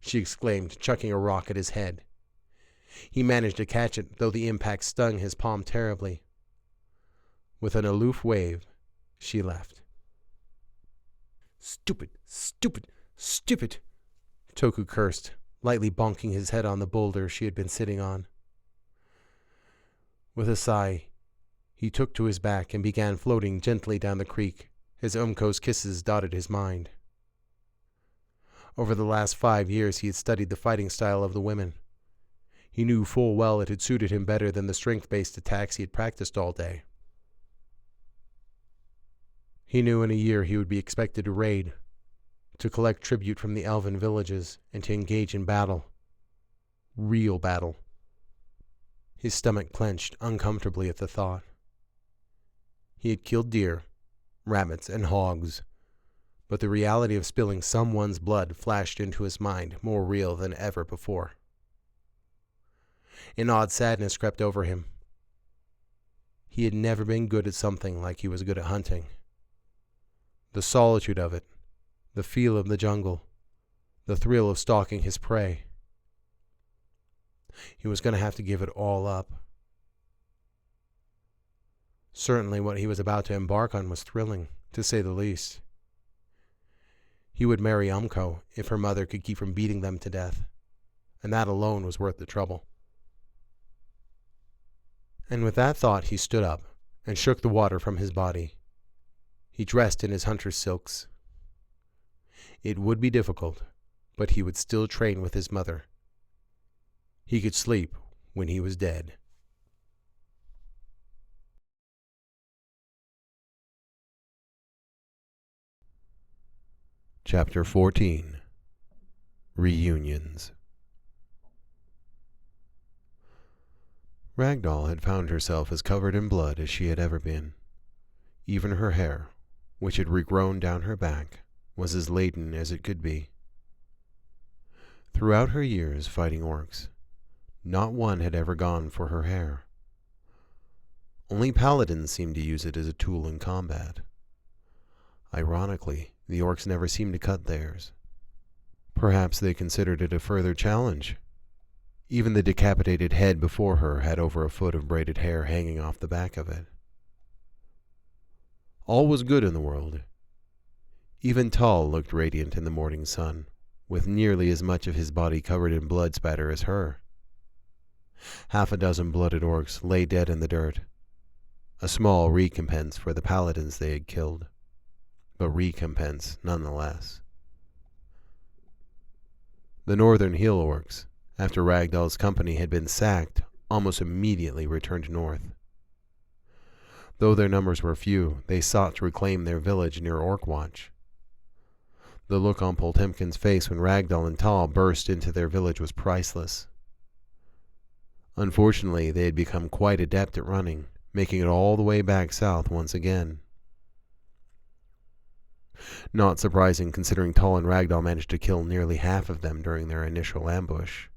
she exclaimed, chucking a rock at his head. He managed to catch it, though the impact stung his palm terribly. With an aloof wave, she left. "Stupid, stupid, stupid," Toku cursed, lightly bonking his head on the boulder she had been sitting on. With a sigh, he took to his back and began floating gently down the creek, as Umko's kisses dotted his mind. Over the last 5 years he had studied the fighting style of the women. He knew full well it had suited him better than the strength-based attacks he had practiced all day. He knew in a year he would be expected to raid, to collect tribute from the elven villages, and to engage in battle. Real battle. His stomach clenched uncomfortably at the thought. He had killed deer, rabbits, and hogs, but the reality of spilling someone's blood flashed into his mind more real than ever before. An odd sadness crept over him. He had never been good at something like he was good at hunting. The solitude of it, the feel of the jungle, the thrill of stalking his prey. He was going to have to give it all up. Certainly what he was about to embark on was thrilling, to say the least. He would marry Umko if her mother could keep from beating them to death, and that alone was worth the trouble. And with that thought he stood up and shook the water from his body. He dressed in his hunter's silks. It would be difficult, but he would still train with his mother. He could sleep when he was dead. Chapter 14. Reunions. Ragdoll had found herself as covered in blood as she had ever been. Even her hair, which had regrown down her back, was as laden as it could be. Throughout her years fighting orcs, not one had ever gone for her hair. Only paladins seemed to use it as a tool in combat. Ironically, the orcs never seemed to cut theirs. Perhaps they considered it a further challenge. Even the decapitated head before her had over a foot of braided hair hanging off the back of it. All was good in the world. Even Tal looked radiant in the morning sun, with nearly as much of his body covered in blood spatter as her. 6 blooded orcs lay dead in the dirt, a small recompense for the paladins they had killed, but recompense nonetheless. The northern hill orcs, after Ragdoll's company had been sacked, almost immediately returned north. Though their numbers were few, they sought to reclaim their village near Orkwatch. The look on Poltemkin's face when Ragdoll and Tal burst into their village was priceless. Unfortunately, they had become quite adept at running, making it all the way back south once again. Not surprising considering Tal and Ragdoll managed to kill nearly half of them during their initial ambush.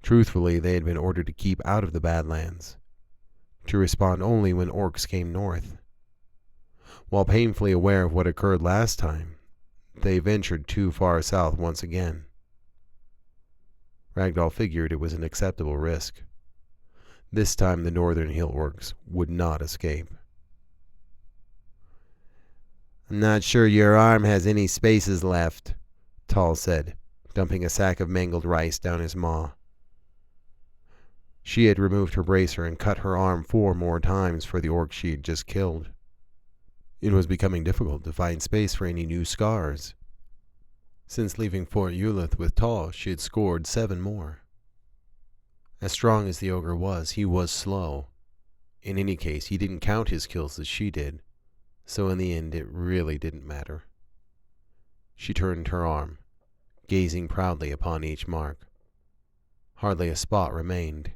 Truthfully, they had been ordered to keep out of the Badlands, to respond only when orcs came north. While painfully aware of what occurred last time, they ventured too far south once again. Ragdoll figured it was an acceptable risk. This time the northern hill orcs would not escape. "I'm not sure your arm has any spaces left," Tal said, dumping a sack of mangled rice down his maw. She had removed her bracer and cut her arm 4 more times for the orc she had just killed. It was becoming difficult to find space for any new scars. Since leaving Fort Eulith with Tal, she had scored 7 more. As strong as the ogre was, he was slow. In any case, he didn't count his kills as she did, so in the end it really didn't matter. She turned her arm, gazing proudly upon each mark. Hardly a spot remained.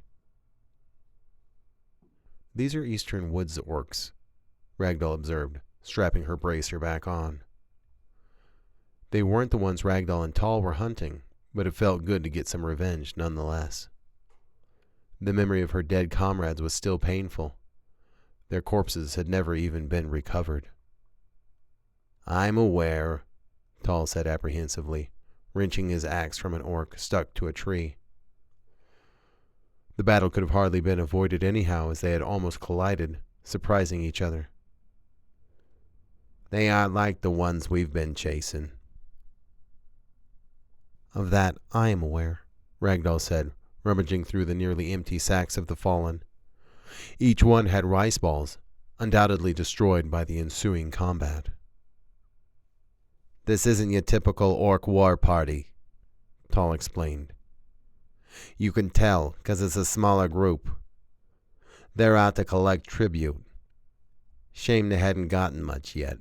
"These are eastern woods orcs," Ragdoll observed, strapping her bracer back on. They weren't the ones Ragdoll and Tal were hunting, but it felt good to get some revenge nonetheless. The memory of her dead comrades was still painful. Their corpses had never even been recovered. "I'm aware," Tal said apprehensively, wrenching his axe from an orc stuck to a tree. The battle could have hardly been avoided anyhow, as they had almost collided, surprising each other. "They aren't like the ones we've been chasing." "Of that I am aware," Ragdoll said, rummaging through the nearly empty sacks of the fallen. Each one had rice balls, undoubtedly destroyed by the ensuing combat. "This isn't your typical orc war party," Tal explained. "You can tell, 'cause it's a smaller group. They're out to collect tribute. Shame they hadn't gotten much yet."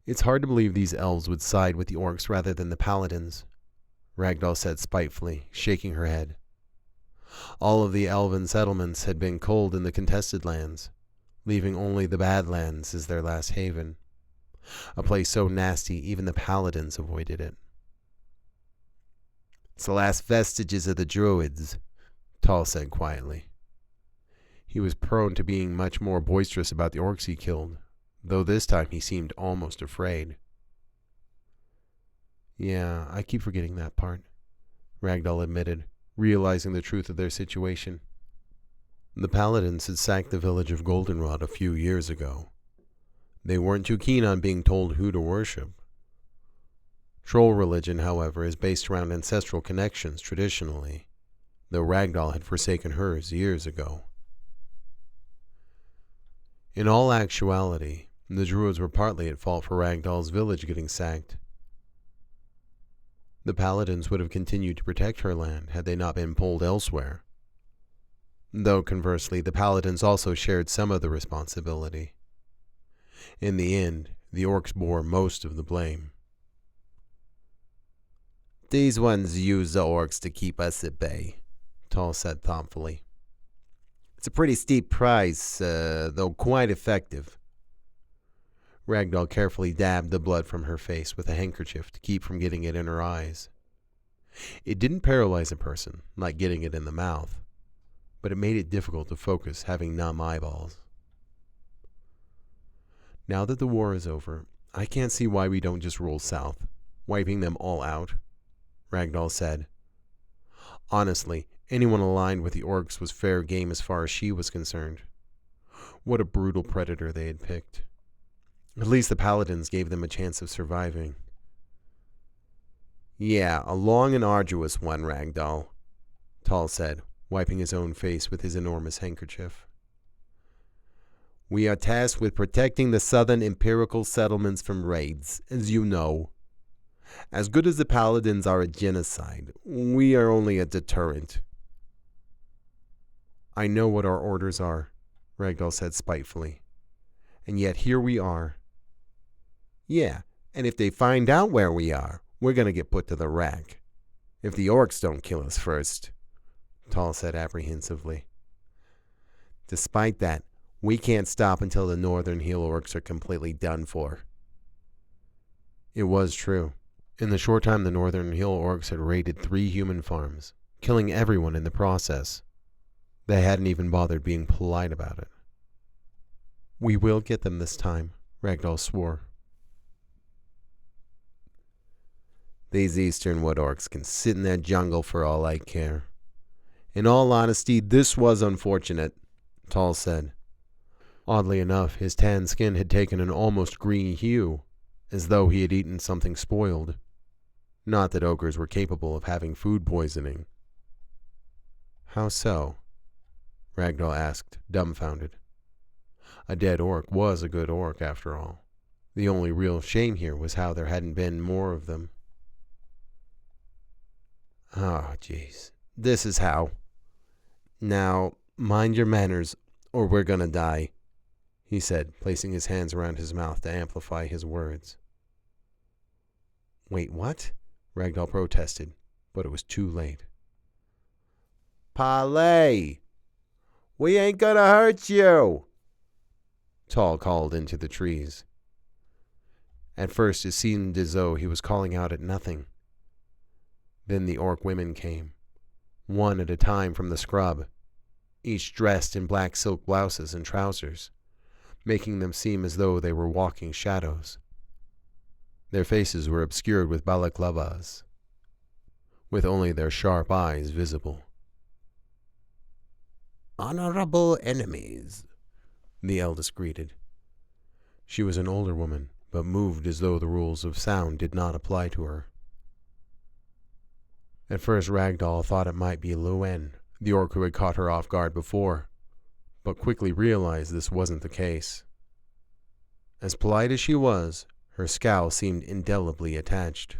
"It's hard to believe these elves would side with the orcs rather than the paladins," Ragdoll said spitefully, shaking her head. All of the elven settlements had been culled in the contested lands, leaving only the Badlands as their last haven, a place so nasty even the paladins avoided it. "It's the last vestiges of the druids," Tal said quietly. He was prone to being much more boisterous about the orcs he killed, though this time he seemed almost afraid. "Yeah, I keep forgetting that part," Ragdoll admitted, realizing the truth of their situation. The paladins had sacked the village of Goldenrod a few years ago. They weren't too keen on being told who to worship. Troll religion, however, is based around ancestral connections traditionally, though Ragdoll had forsaken hers years ago. In all actuality, the druids were partly at fault for Ragdoll's village getting sacked. The paladins would have continued to protect her land had they not been pulled elsewhere. Though conversely, the paladins also shared some of the responsibility. In the end, the orcs bore most of the blame. "These ones use the orcs to keep us at bay," Tal said thoughtfully. "It's a pretty steep price, though quite effective." Ragdoll carefully dabbed the blood from her face with a handkerchief to keep from getting it in her eyes. It didn't paralyze a person, like getting it in the mouth, but it made it difficult to focus having numb eyeballs. "Now that the war is over, I can't see why we don't just roll south, wiping them all out," Ragdoll said. Honestly, anyone aligned with the orcs was fair game as far as she was concerned. What a brutal predator they had picked. At least the paladins gave them a chance of surviving. "Yeah, a long and arduous one, Ragdoll," Tal said, wiping his own face with his enormous handkerchief. "We are tasked with protecting the southern empirical settlements from raids, as you know. As good as the paladins are a genocide, we are only a deterrent." I know what our orders are, Ragdoll said spitefully. And yet here we are. Yeah, and if they find out where we are, we're going to get put to the rack. If the orcs don't kill us first, Tall said apprehensively. Despite that, we can't stop until the northern heel orcs are completely done for. It was true. In the short time the northern hill orcs had raided 3 human farms, killing everyone in the process. They hadn't even bothered being polite about it. We will get them this time, Ragdoll swore. These eastern wood orcs can sit in their jungle for all I care. In all honesty, this was unfortunate, Tall said. Oddly enough, his tan skin had taken an almost green hue, as though he had eaten something spoiled. Not that ogres were capable of having food poisoning. How so? Ragdoll asked, dumbfounded. A dead orc was a good orc, after all. The only real shame here was how there hadn't been more of them. Oh, jeez. This is how. Now, mind your manners, or we're gonna die, he said, placing his hands around his mouth to amplify his words. Wait, what? Ragdoll protested, but it was too late. Parlay! We ain't gonna hurt you! Tall called into the trees. At first it seemed as though he was calling out at nothing. Then the orc women came, one at a time from the scrub, each dressed in black silk blouses and trousers, making them seem as though they were walking shadows. Their faces were obscured with balaclavas, with only their sharp eyes visible. Honorable enemies, the eldest greeted. She was an older woman, but moved as though the rules of sound did not apply to her. At first Ragdoll thought it might be Luen, the orc who had caught her off guard before, but quickly realized this wasn't the case. As polite as she was, her scowl seemed indelibly attached.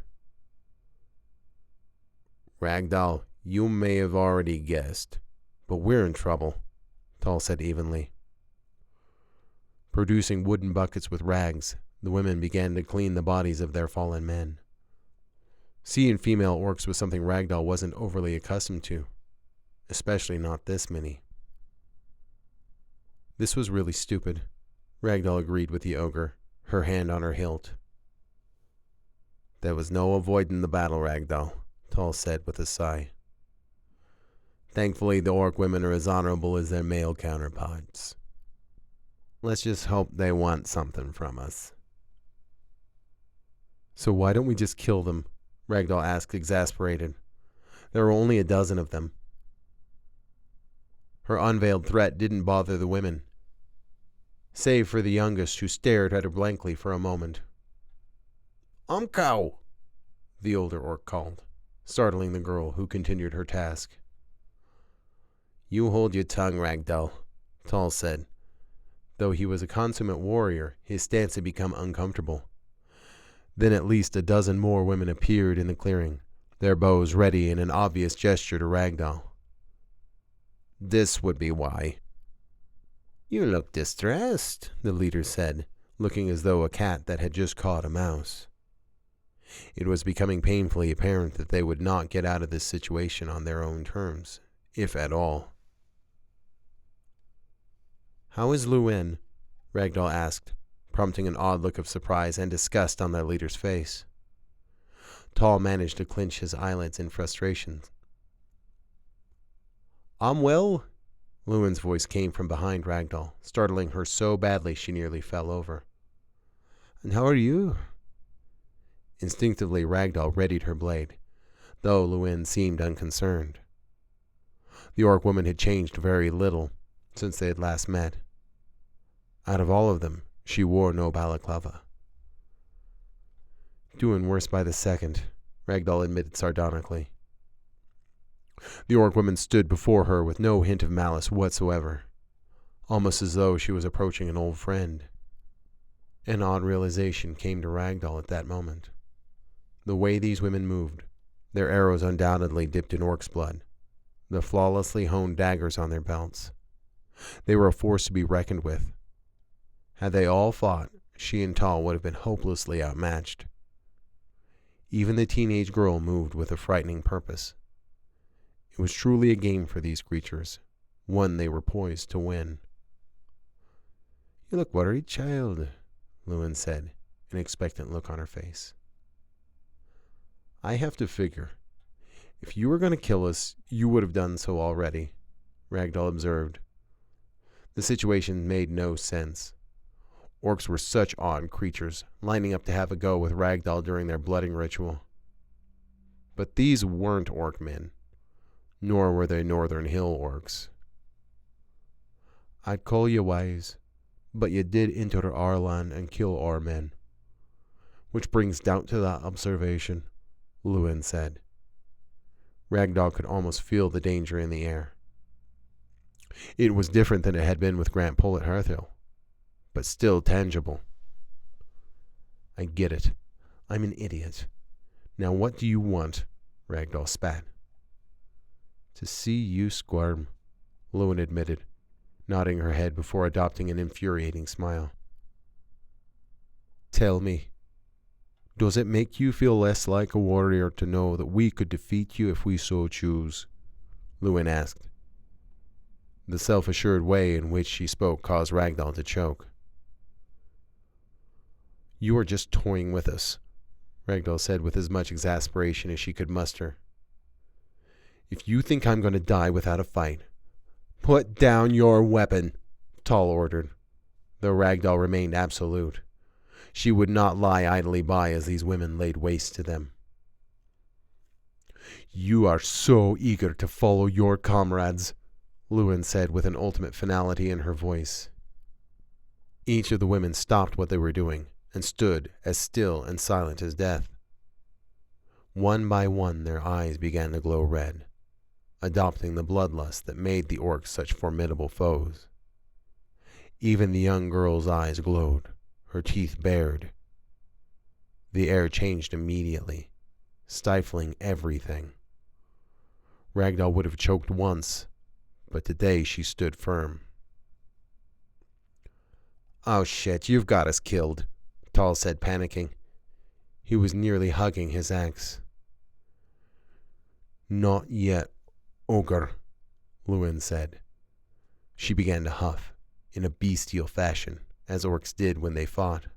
Ragdoll, you may have already guessed, but we're in trouble, Tall said evenly. Producing wooden buckets with rags, the women began to clean the bodies of their fallen men. Seeing female orcs was something Ragdoll wasn't overly accustomed to, especially not this many. This was really stupid, Ragdoll agreed with the ogre, her hand on her hilt. There was no avoiding the battle, Ragdoll, Tall said with a sigh. Thankfully, the orc women are as honorable as their male counterparts. Let's just hope they want something from us. So why don't we just kill them? Ragdoll asked, exasperated. There are only a dozen of them. Her unveiled threat didn't bother the women, save for the youngest, who stared at her blankly for a moment. Umko! The older orc called, startling the girl, who continued her task. You hold your tongue, Ragdoll, Tall said. Though he was a consummate warrior, his stance had become uncomfortable. Then at least a dozen more women appeared in the clearing, their bows ready in an obvious gesture to Ragdoll. This would be why. You look distressed, the leader said, looking as though a cat that had just caught a mouse. It was becoming painfully apparent that they would not get out of this situation on their own terms, if at all. How is Luen? Ragdoll asked, prompting an odd look of surprise and disgust on their leader's face. Tall managed to clench his eyelids in frustration. I'm well. Luen's voice came from behind Ragdoll, startling her so badly she nearly fell over. And how are you? Instinctively, Ragdoll readied her blade, though Luen seemed unconcerned. The orc woman had changed very little since they had last met. Out of all of them, she wore no balaclava. Doing worse by the second, Ragdoll admitted sardonically. The orc woman stood before her with no hint of malice whatsoever, almost as though she was approaching an old friend. An odd realization came to Ragdoll at that moment. The way these women moved, their arrows undoubtedly dipped in orc's blood, the flawlessly honed daggers on their belts. They were a force to be reckoned with. Had they all fought, she and Tall would have been hopelessly outmatched. Even the teenage girl moved with a frightening purpose. It was truly a game for these creatures, one they were poised to win. "You look worried, child," Lewin said, an expectant look on her face. "I have to figure. If you were going to kill us, you would have done so already," Ragdoll observed. The situation made no sense. Orcs were such odd creatures, lining up to have a go with Ragdoll during their blooding ritual. But these weren't orc men, nor were they Northern Hill orcs. "I'd call you wise, but you did enter our land and kill our men. Which brings doubt to that observation," Lewin said. Ragdoll could almost feel the danger in the air. It was different than it had been with Grant Pull at Hearthill, but still tangible. "I get it. I'm an idiot. Now what do you want?" Ragdoll spat. "To see you squirm," Lewin admitted, nodding her head before adopting an infuriating smile. "Tell me, does it make you feel less like a warrior to know that we could defeat you if we so choose?" Lewin asked. The self-assured way in which she spoke caused Ragdoll to choke. "You are just toying with us," Ragdoll said with as much exasperation as she could muster. "If you think I'm going to die without a fight, put down your weapon," Tall ordered, though Ragdoll remained absolute. She would not lie idly by as these women laid waste to them. "You are so eager to follow your comrades," Lewin said with an ultimate finality in her voice. Each of the women stopped what they were doing and stood as still and silent as death. One by one their eyes began to glow red, adopting the bloodlust that made the orcs such formidable foes. Even the young girl's eyes glowed, her teeth bared. The air changed immediately, stifling everything. Ragdoll would have choked once, but today she stood firm. "Oh shit, you've got us killed," Tall said, panicking. He was nearly hugging his axe. "Not yet, ogre," Lewin said. She began to huff, in a bestial fashion, as orcs did when they fought.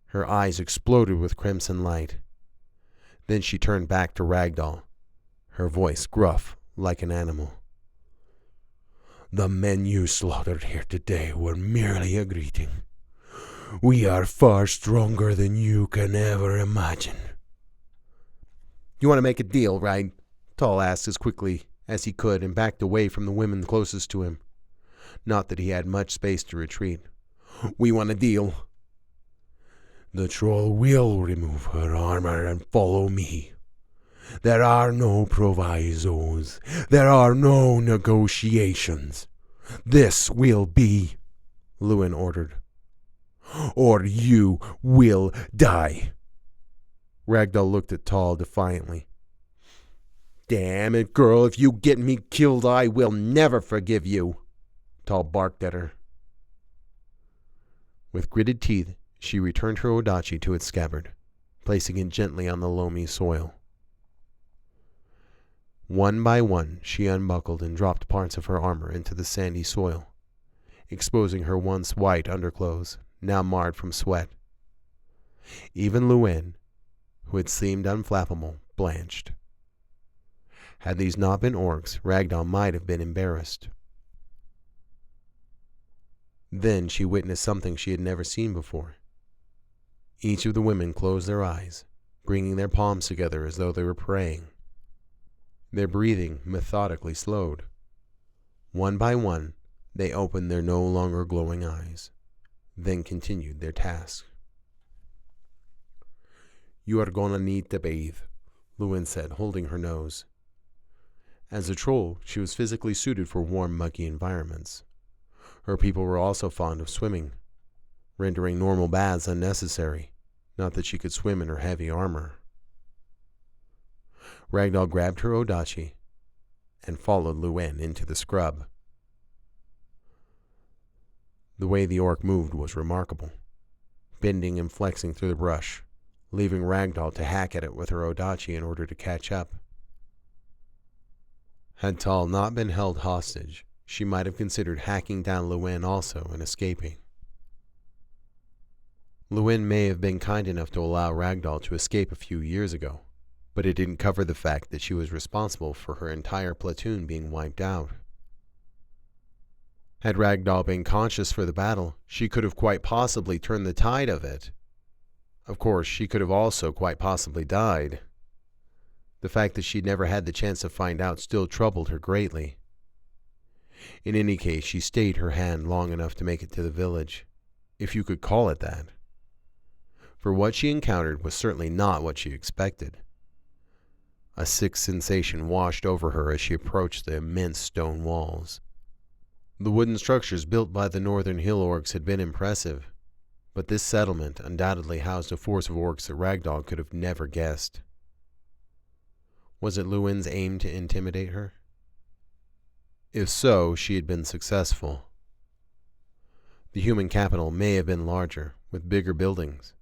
Her eyes exploded with crimson light. Then she turned back to Ragdoll, her voice gruff like an animal. "The men you slaughtered here today were merely a greeting. We are far stronger than you can ever imagine." "You want to make a deal, right?" Tall asked as quickly as he could and backed away from the women closest to him. Not that he had much space to retreat. "We want a deal." "The troll will remove her armor and follow me. There are no provisos. There are no negotiations. This will be," Lewin ordered, "or you will die." Ragdoll looked at Tall defiantly. "Damn it, girl, if you get me killed, I will never forgive you," Tall barked at her. With gritted teeth, she returned her odachi to its scabbard, placing it gently on the loamy soil. One by one, she unbuckled and dropped parts of her armor into the sandy soil, exposing her once white underclothes, now marred from sweat. Even Lewin, who had seemed unflappable, blanched. Had these not been orcs, Ragdoll might have been embarrassed. Then she witnessed something she had never seen before. Each of the women closed their eyes, bringing their palms together as though they were praying. Their breathing methodically slowed. One by one, they opened their no longer glowing eyes, then continued their task. "You are gonna need to bathe," Lewin said, holding her nose. As a troll, she was physically suited for warm, muggy environments. Her people were also fond of swimming, rendering normal baths unnecessary, not that she could swim in her heavy armor. Ragdoll grabbed her odachi and followed Luen into the scrub. The way the orc moved was remarkable, bending and flexing through the brush, leaving Ragdoll to hack at it with her odachi in order to catch up. Had Tal not been held hostage, she might have considered hacking down Luen also and escaping. Luen may have been kind enough to allow Ragdoll to escape a few years ago, but it didn't cover the fact that she was responsible for her entire platoon being wiped out. Had Ragdoll been conscious for the battle, she could have quite possibly turned the tide of it. Of course, she could have also quite possibly died. The fact that she'd never had the chance to find out still troubled her greatly. In any case, she stayed her hand long enough to make it to the village, if you could call it that. For what she encountered was certainly not what she expected. A sick sensation washed over her as she approached the immense stone walls. The wooden structures built by the northern hill orcs had been impressive, but this settlement undoubtedly housed a force of orcs that Ragdoll could have never guessed. Was it Luen's aim to intimidate her? If so, she had been successful. The human capital may have been larger, with bigger buildings,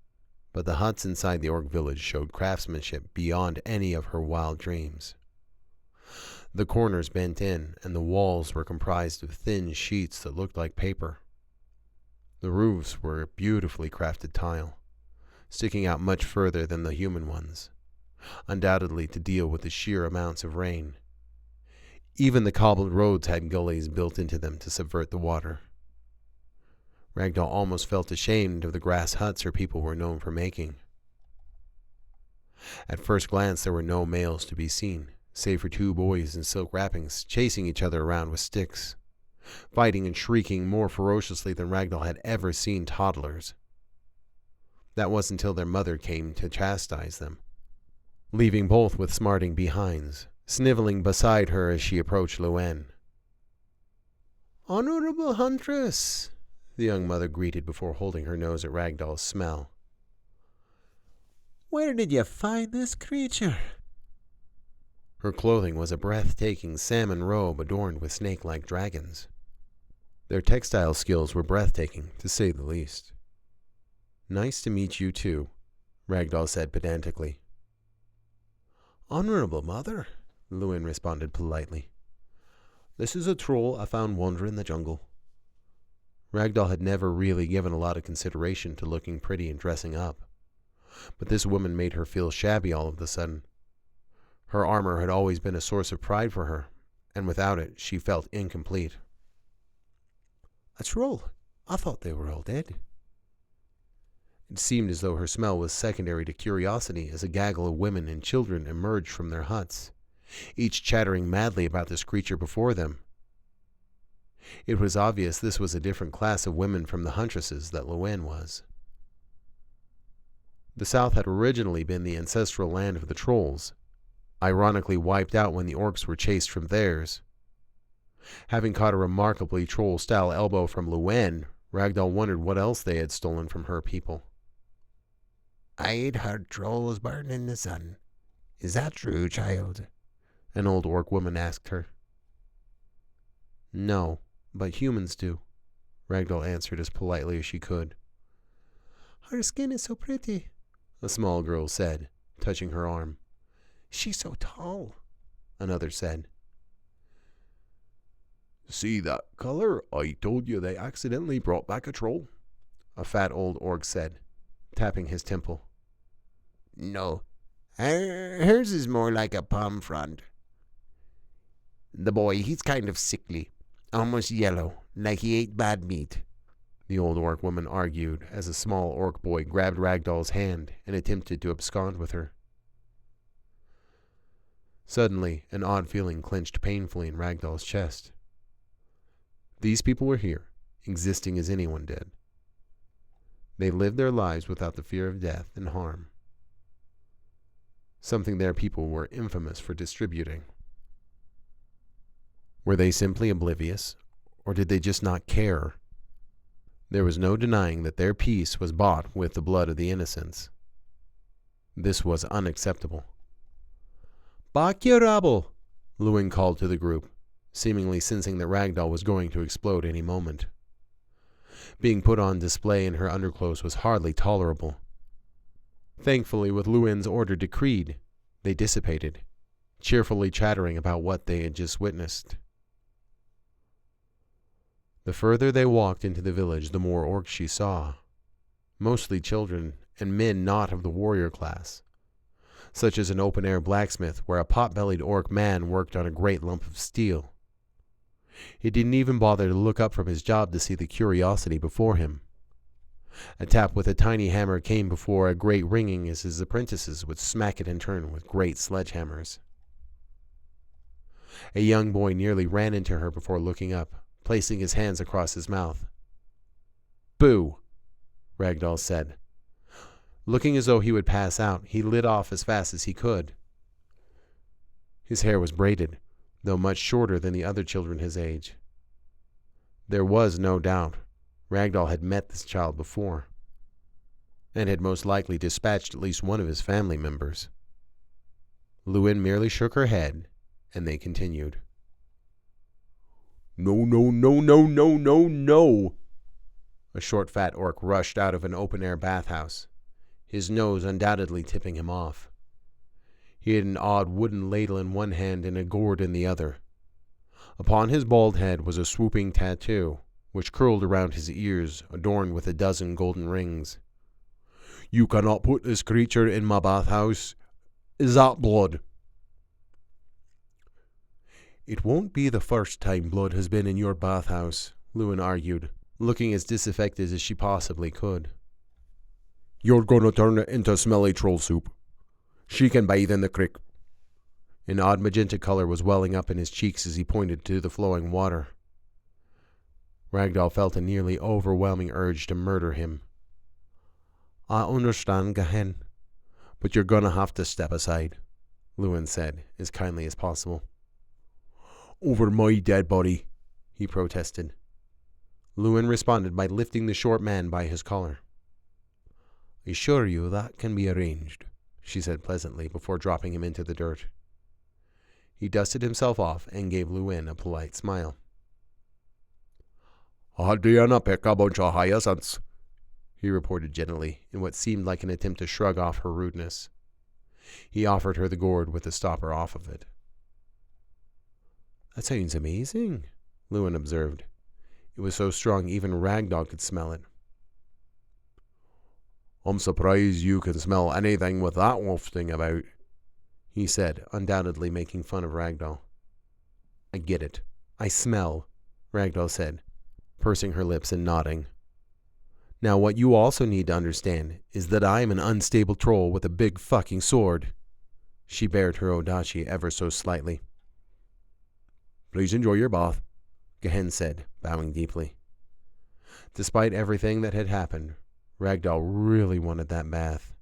but the huts inside the orc village showed craftsmanship beyond any of her wild dreams. The corners bent in, and the walls were comprised of thin sheets that looked like paper. The roofs were beautifully crafted tile, sticking out much further than the human ones, undoubtedly to deal with the sheer amounts of rain. Even the cobbled roads had gullies built into them to subvert the water. Ragdoll almost felt ashamed of the grass huts her people were known for making. At first glance, there were no males to be seen, save for two boys in silk wrappings chasing each other around with sticks, fighting and shrieking more ferociously than Ragdoll had ever seen toddlers. That was until their mother came to chastise them, leaving both with smarting behinds, sniveling beside her as she approached Luen. "Honorable Huntress," the young mother greeted before holding her nose at Ragdoll's smell. "Where did you find this creature?" Her clothing was a breathtaking salmon robe adorned with snake-like dragons. Their textile skills were breathtaking, to say the least. "Nice to meet you, too," Ragdoll said pedantically. "Honorable Mother," Luen responded politely. "This is a troll I found wandering the jungle." Ragdoll had never really given a lot of consideration to looking pretty and dressing up, but this woman made her feel shabby all of a sudden. Her armor had always been a source of pride for her, and without it, she felt incomplete. "A troll? I thought they were all dead." It seemed as though her smell was secondary to curiosity as a gaggle of women and children emerged from their huts, each chattering madly about this creature before them. It was obvious this was a different class of women from the huntresses that Luen was. The South had originally been the ancestral land of the trolls, ironically wiped out when the orcs were chased from theirs. Having caught a remarkably troll-style elbow from Luen, Ragdoll wondered what else they had stolen from her people. "I'd heard trolls burn in the sun. Is that true, child?" An old orc woman asked her. "No, but humans do," Ragdoll answered as politely as she could. "Her skin is so pretty," a small girl said, touching her arm. "She's so tall," another said. "See that color? I told you they accidentally brought back a troll," a fat old orc said, tapping his temple. "No, hers is more like a palm frond. The boy, he's kind of sickly, almost yellow, like he ate bad meat," the old orc woman argued as a small orc boy grabbed Ragdoll's hand and attempted to abscond with her. Suddenly, an odd feeling clenched painfully in Ragdoll's chest. These people were here, existing as anyone did. They lived their lives without the fear of death and harm, something their people were infamous for distributing. Were they simply oblivious, or did they just not care? There was no denying that their peace was bought with the blood of the innocents. This was unacceptable. "Back your rabble!" Lewin called to the group, seemingly sensing that Ragdoll was going to explode any moment. Being put on display in her underclothes was hardly tolerable. Thankfully, with Lewin's order decreed, they dissipated, cheerfully chattering about what they had just witnessed. The further they walked into the village, the more orcs she saw, mostly children and men not of the warrior class, such as an open-air blacksmith where a pot-bellied orc man worked on a great lump of steel. He didn't even bother to look up from his job to see the curiosity before him. A tap with a tiny hammer came before a great ringing as his apprentices would smack it in turn with great sledgehammers. A young boy nearly ran into her before looking up, placing his hands across his mouth. "Boo," Ragdoll said. Looking as though he would pass out, he lit off as fast as he could. His hair was braided, though much shorter than the other children his age. There was no doubt Ragdoll had met this child before, and had most likely dispatched at least one of his family members. Lewin merely shook her head, and they continued. "No, no, no, no, no, no, no!" A short fat orc rushed out of an open-air bathhouse, his nose undoubtedly tipping him off. He had an odd wooden ladle in one hand and a gourd in the other. Upon his bald head was a swooping tattoo, which curled around his ears, adorned with a dozen golden rings. "You cannot put this creature in my bathhouse. Is that blood?" "It won't be the first time blood has been in your bathhouse," Lewin argued, looking as disaffected as she possibly could. "You're gonna turn it into smelly troll soup. She can bathe in the creek." An odd magenta color was welling up in his cheeks as he pointed to the flowing water. Ragdoll felt a nearly overwhelming urge to murder him. "I understand, Gaian, but you're gonna have to step aside," Lewin said, as kindly as possible. "Over my dead body," he protested. Lewin responded by lifting the short man by his collar. "I assure you that can be arranged," she said pleasantly before dropping him into the dirt. He dusted himself off and gave Lewin a polite smile. "I'll pick a bunch of hyacinths," he reported gently, in what seemed like an attempt to shrug off her rudeness. He offered her the gourd with the stopper off of it. "That sounds amazing," Lewin observed. It was so strong even Ragdoll could smell it. "I'm surprised you can smell anything with that wafting about," he said, undoubtedly making fun of Ragdoll. "I get it. I smell," Ragdoll said, pursing her lips and nodding. "Now what you also need to understand is that I am an unstable troll with a big fucking sword." She bared her odachi ever so slightly. "Please enjoy your bath," Gaian said, bowing deeply. Despite everything that had happened, Ragdoll really wanted that bath.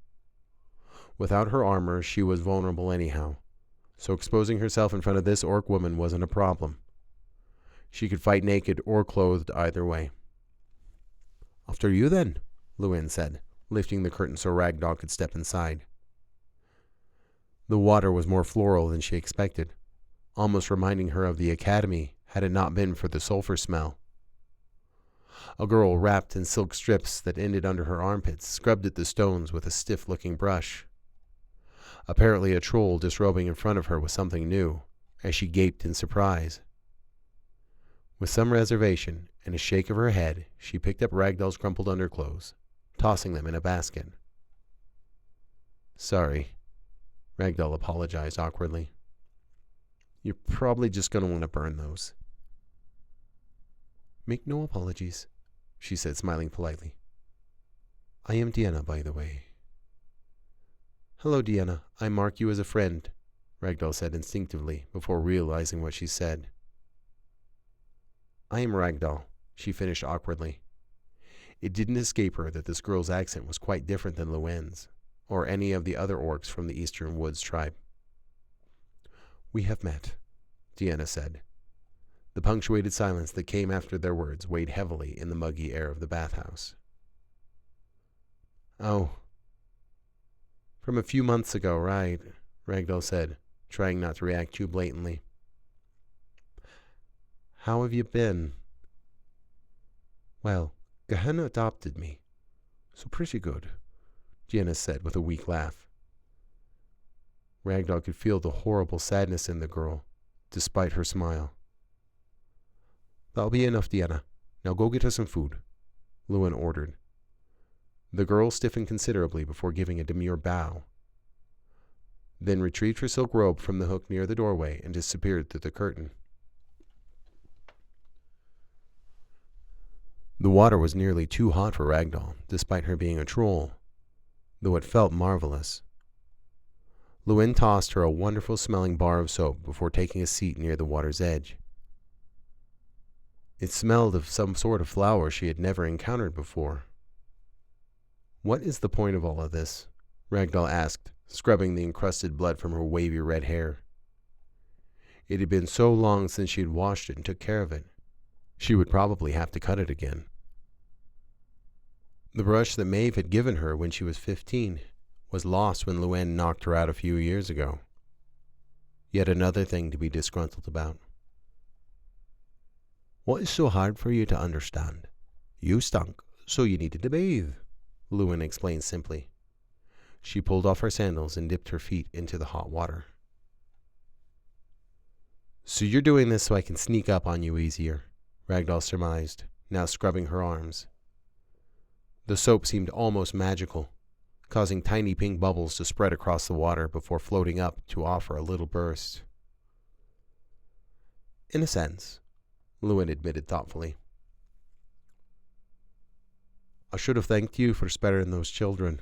Without her armor, she was vulnerable anyhow, so exposing herself in front of this orc woman wasn't a problem. She could fight naked or clothed either way. "After you, then," Lewin said, lifting the curtain so Ragdoll could step inside. The water was more floral than she expected, almost reminding her of the Academy had it not been for the sulfur smell. A girl wrapped in silk strips that ended under her armpits scrubbed at the stones with a stiff-looking brush. Apparently a troll disrobing in front of her was something new, as she gaped in surprise. With some reservation and a shake of her head, she picked up Ragdoll's crumpled underclothes, tossing them in a basket. "Sorry," Ragdoll apologized awkwardly. "You're probably just going to want to burn those." "Make no apologies," she said, smiling politely. "I am Deanna, by the way." "Hello, Deanna. I mark you as a friend," Ragdoll said instinctively before realizing what she said. "I am Ragdoll," she finished awkwardly. It didn't escape her that this girl's accent was quite different than Lewin's, or any of the other orcs from the Eastern Woods tribe. "We have met," Deanna said. The punctuated silence that came after their words weighed heavily in the muggy air of the bathhouse. "Oh. From a few months ago, right," Ragdoll said, trying not to react too blatantly. How have you been? Well, Gehenna adopted me, so pretty good, Gianna said with a weak laugh. Ragdoll could feel the horrible sadness in the girl, despite her smile. That'll be enough, Diana. Now go get us some food, Lewin ordered. The girl stiffened considerably before giving a demure bow, then retrieved her silk robe from the hook near the doorway and disappeared through the curtain. The water was nearly too hot for Ragdoll, despite her being a troll, though it felt marvelous. Lewin tossed her a wonderful-smelling bar of soap before taking a seat near the water's edge. It smelled of some sort of flower she had never encountered before. What is the point of all of this? Ragdoll asked, scrubbing the encrusted blood from her wavy red hair. It had been so long since she had washed it and took care of it. She would probably have to cut it again. The brush that Maeve had given her when she was 15 was lost when Lewin knocked her out a few years ago. Yet another thing to be disgruntled about. What is so hard for you to understand? You stunk, so you needed to bathe, Lewin explained simply. She pulled off her sandals and dipped her feet into the hot water. So you're doing this so I can sneak up on you easier, Ragdoll surmised, now scrubbing her arms. The soap seemed almost magical, causing tiny pink bubbles to spread across the water before floating up to offer a little burst. In a sense, Lewin admitted thoughtfully. I should have thanked you for sparing those children.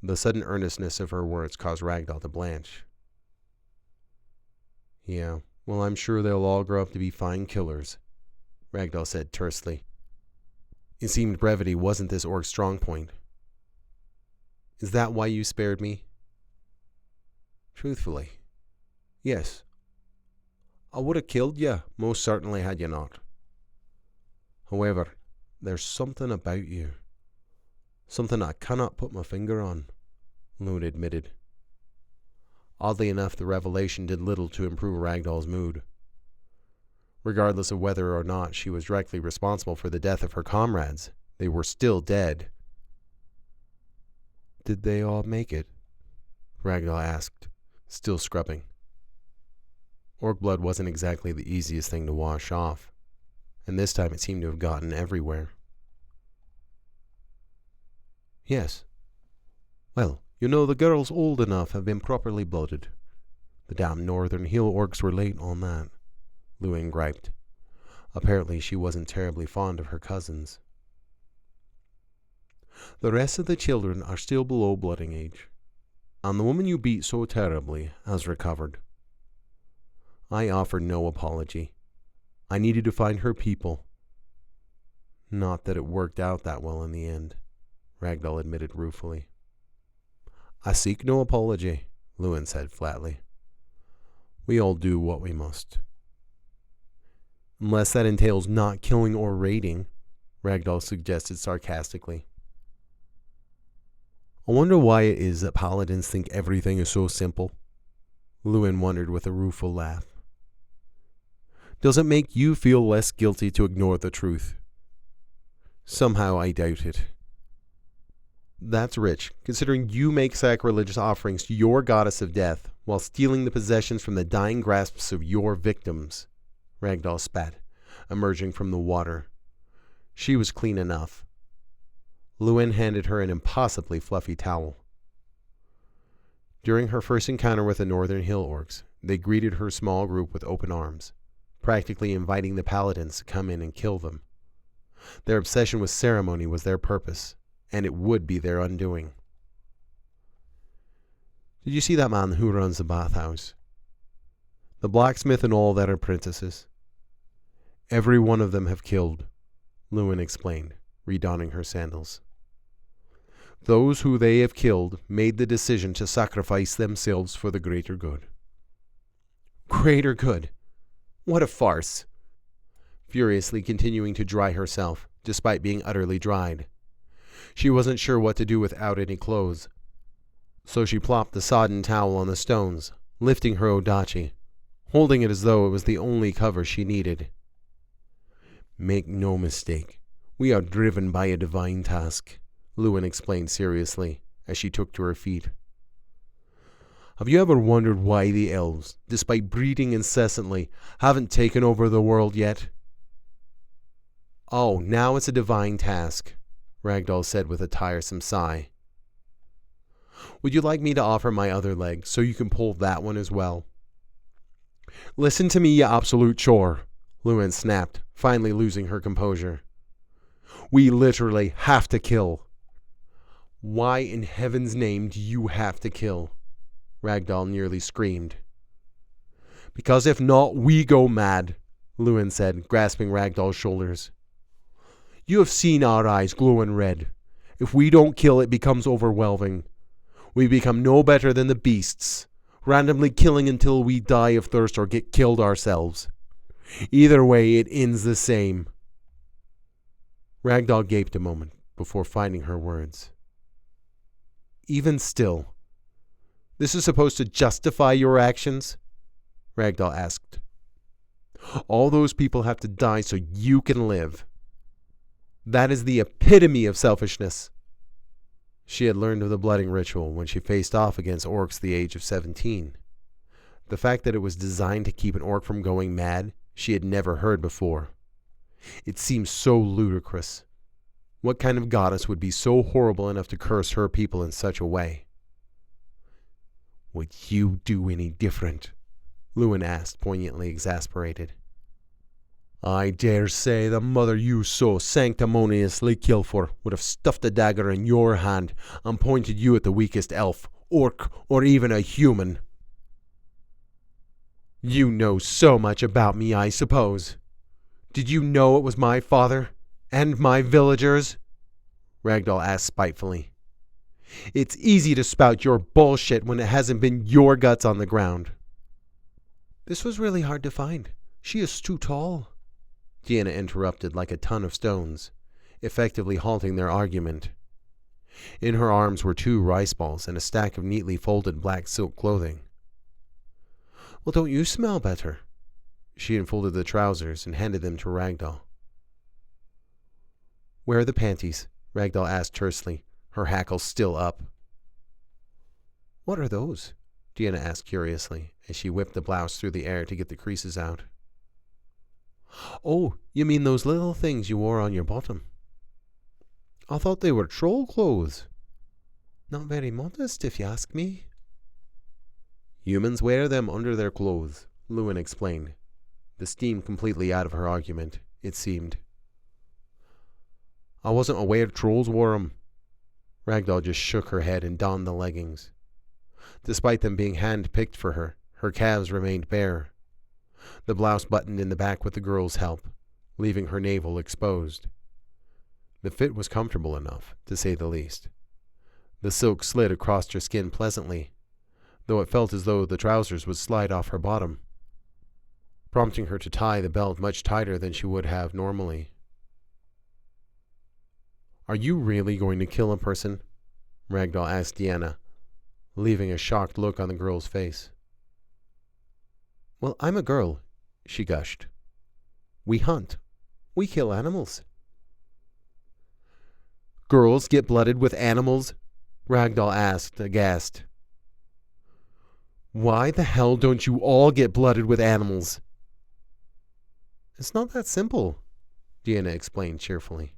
The sudden earnestness of her words caused Ragdoll to blanch. Yeah, well, I'm sure they'll all grow up to be fine killers, Ragdoll said tersely. It seemed brevity wasn't this orc's strong point. Is that why you spared me? Truthfully, yes. I would have killed you, most certainly, had you not. However, there's something about you. Something I cannot put my finger on, Lewin admitted. Oddly enough, the revelation did little to improve Ragdoll's mood. Regardless of whether or not she was directly responsible for the death of her comrades, they were still dead. Did they all make it? Ragdoll asked, still scrubbing. Orc blood wasn't exactly the easiest thing to wash off, and this time it seemed to have gotten everywhere. Yes. Well, you know, the girls old enough have been properly blooded. The damn northern hill orcs were late on that, Lewin griped. Apparently she wasn't terribly fond of her cousins. The rest of the children are still below blooding age, and the woman you beat so terribly has recovered. I offered no apology. I needed to find her people. Not that it worked out that well in the end, Ragdoll admitted ruefully. I seek no apology, Lewin said flatly. We all do what we must. Unless that entails not killing or raiding, Ragdoll suggested sarcastically. I wonder why it is that paladins think everything is so simple, Lewin wondered with a rueful laugh. Does it make you feel less guilty to ignore the truth? Somehow I doubt it. That's rich, considering you make sacrilegious offerings to your goddess of death while stealing the possessions from the dying grasps of your victims, Ragdoll spat, emerging from the water. She was clean enough. Lewin handed her an impossibly fluffy towel. During her first encounter with the Northern Hill Orcs, they greeted her small group with open arms, practically inviting the paladins to come in and kill them. Their obsession with ceremony was their purpose, and it would be their undoing. Did you see that man who runs the bathhouse? The blacksmith and all their apprentices. Every one of them have killed, Lewin explained, redonning her sandals. Those who they have killed made the decision to sacrifice themselves for the greater good. Greater good? What a farce! Furiously continuing to dry herself, despite being utterly dried. She wasn't sure what to do without any clothes, so she plopped the sodden towel on the stones, lifting her odachi, holding it as though it was the only cover she needed. Make no mistake, we are driven by a divine task, Lewin explained seriously as she took to her feet. Have you ever wondered why the elves, despite breeding incessantly, haven't taken over the world yet? Oh, now it's a divine task, Ragdoll said with a tiresome sigh. Would you like me to offer my other leg so you can pull that one as well? Listen to me, you absolute chore, Lewin snapped, finally losing her composure. We literally have to kill. Why in heaven's name do you have to kill? Ragdoll nearly screamed. Because if not, we go mad, Lewin said, grasping Ragdoll's shoulders. You have seen our eyes glowing red. If we don't kill, it becomes overwhelming. We become no better than the beasts, randomly killing until we die of thirst or get killed ourselves. Either way, it ends the same. Ragdoll gaped a moment before finding her words. Even still, this is supposed to justify your actions? Ragdoll asked. All those people have to die so you can live. That is the epitome of selfishness. She had learned of the blooding ritual when she faced off against orcs at the age of 17. The fact that it was designed to keep an orc from going mad, she had never heard before. It seemed so ludicrous. What kind of goddess would be so horrible enough to curse her people in such a way? Would you do any different? Lewin asked, poignantly exasperated. I dare say the mother you so sanctimoniously kill for would have stuffed a dagger in your hand and pointed you at the weakest elf, orc, or even a human. You know so much about me, I suppose. Did you know it was my father and my villagers? Ragdoll asked spitefully. It's easy to spout your bullshit when it hasn't been your guts on the ground. This was really hard to find. She is too tall, Deanna interrupted like a ton of stones, effectively halting their argument. In her arms were 2 rice balls and a stack of neatly folded black silk clothing. Well, don't you smell better? She unfolded the trousers and handed them to Ragdoll. Where are the panties? Ragdoll asked tersely, her hackles still up. What are those? Deanna asked curiously, as she whipped the blouse through the air to get the creases out. Oh, you mean those little things you wore on your bottom? I thought they were troll clothes. Not very modest, if you ask me. Humans wear them under their clothes, Lewin explained, the steam completely out of her argument, it seemed. I wasn't aware trolls wore them. Ragdoll just shook her head and donned the leggings. Despite them being hand-picked for her, her calves remained bare. The blouse buttoned in the back with the girl's help, leaving her navel exposed. The fit was comfortable enough, to say the least. The silk slid across her skin pleasantly, though it felt as though the trousers would slide off her bottom, prompting her to tie the belt much tighter than she would have normally. Are you really going to kill a person? Ragdoll asked Deanna, leaving a shocked look on the girl's face. Well, I'm a girl, she gushed. We hunt. We kill animals. Girls get blooded with animals? Ragdoll asked, aghast. Why the hell don't you all get blooded with animals? It's not that simple, Deanna explained cheerfully.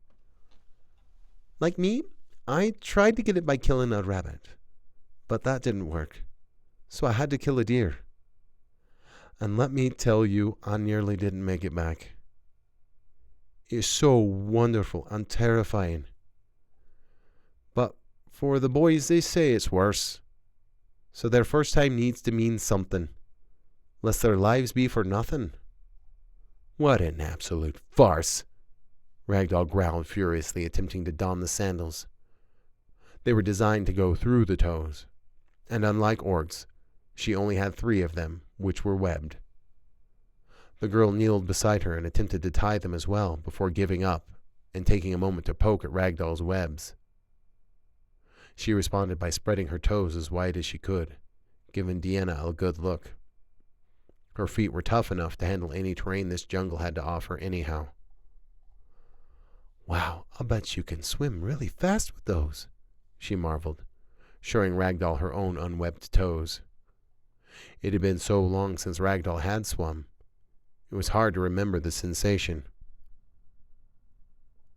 Like me, I tried to get it by killing a rabbit, but that didn't work, so I had to kill a deer. And let me tell you, I nearly didn't make it back. It's so wonderful and terrifying. But for the boys, they say it's worse. So their first time needs to mean something, lest their lives be for nothing. What an absolute farce, Ragdoll growled furiously, attempting to don the sandals. They were designed to go through the toes, and unlike orcs, she only had 3 of them, which were webbed. The girl kneeled beside her and attempted to tie them as well, before giving up and taking a moment to poke at Ragdoll's webs. She responded by spreading her toes as wide as she could, giving Deanna a good look. Her feet were tough enough to handle any terrain this jungle had to offer anyhow. Wow, I'll bet you can swim really fast with those, she marveled, showing Ragdoll her own unwebbed toes. It had been so long since Ragdoll had swum. It was hard to remember the sensation.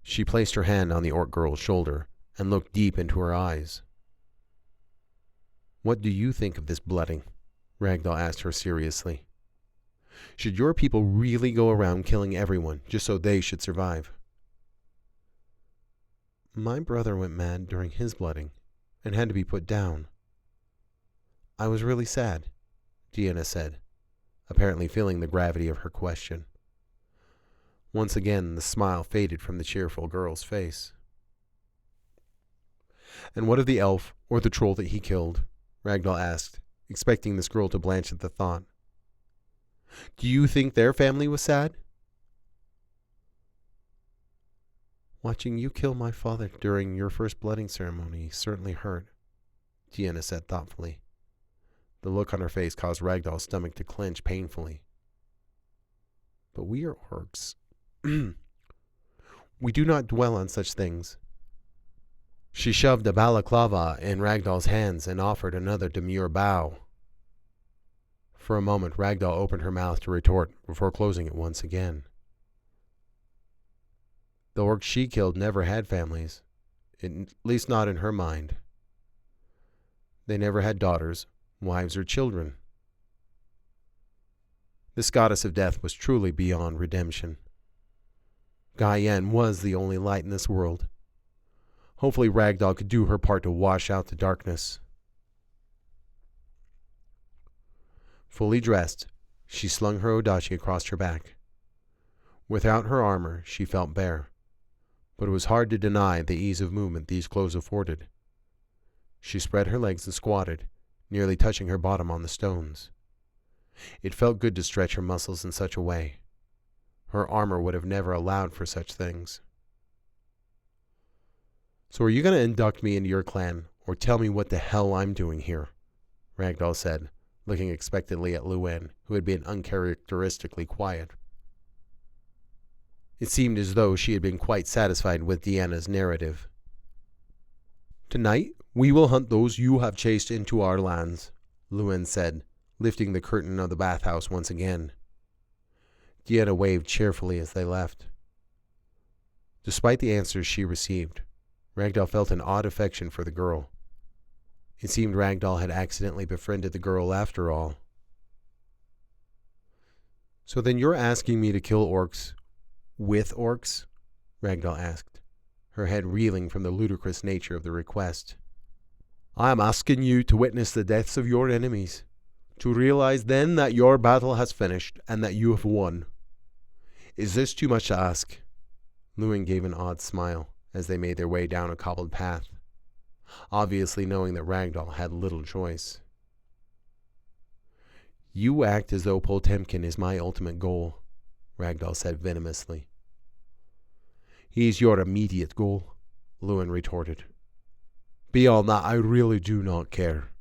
She placed her hand on the orc girl's shoulder and looked deep into her eyes. "What do you think of this blooding?" Ragdoll asked her seriously. "Should your people really go around killing everyone just so they should survive?" "My brother went mad during his blooding and had to be put down. I was really sad," Deanna said, apparently feeling the gravity of her question. Once again, the smile faded from the cheerful girl's face. "And what of the elf or the troll that he killed?" Ragdoll asked, expecting this girl to blanch at the thought. "Do you think their family was sad?" "Watching you kill my father during your first blooding ceremony certainly hurt," Deanna said thoughtfully. The look on her face caused Ragdoll's stomach to clench painfully. "But we are orcs. We do not dwell on such things." She shoved a balaclava in Ragdoll's hands and offered another demure bow. For a moment, Ragdoll opened her mouth to retort before closing it once again. The orcs she killed never had families, at least not in her mind. They never had daughters, wives, or children. This goddess of death was truly beyond redemption. Gaian was the only light in this world. Hopefully Ragdoll could do her part to wash out the darkness. Fully dressed, she slung her odachi across her back. Without her armor, she felt bare, but it was hard to deny the ease of movement these clothes afforded. She spread her legs and squatted, nearly touching her bottom on the stones. It felt good to stretch her muscles in such a way. Her armor would have never allowed for such things. "So are you going to induct me into your clan, or tell me what the hell I'm doing here?" Ragdoll said, looking expectantly at Luann, who had been uncharacteristically quiet. It seemed as though she had been quite satisfied with Deanna's narrative. "Tonight, we will hunt those you have chased into our lands," Luann said, lifting the curtain of the bathhouse once again. Deanna waved cheerfully as they left. Despite the answers she received, Ragdoll felt an odd affection for the girl. It seemed Ragdoll had accidentally befriended the girl after all. "So then you're asking me to kill orcs with orcs?" Ragdoll asked, her head reeling from the ludicrous nature of the request. "I am asking you to witness the deaths of your enemies, to realize then that your battle has finished and that you have won. Is this too much to ask?" Luann gave an odd smile as they made their way down a cobbled path, obviously knowing that Ragdoll had little choice. "You act as though Potemkin is my ultimate goal," Ragdoll said venomously. "He's your immediate goal," Luann retorted. "Beyond that, I really do not care.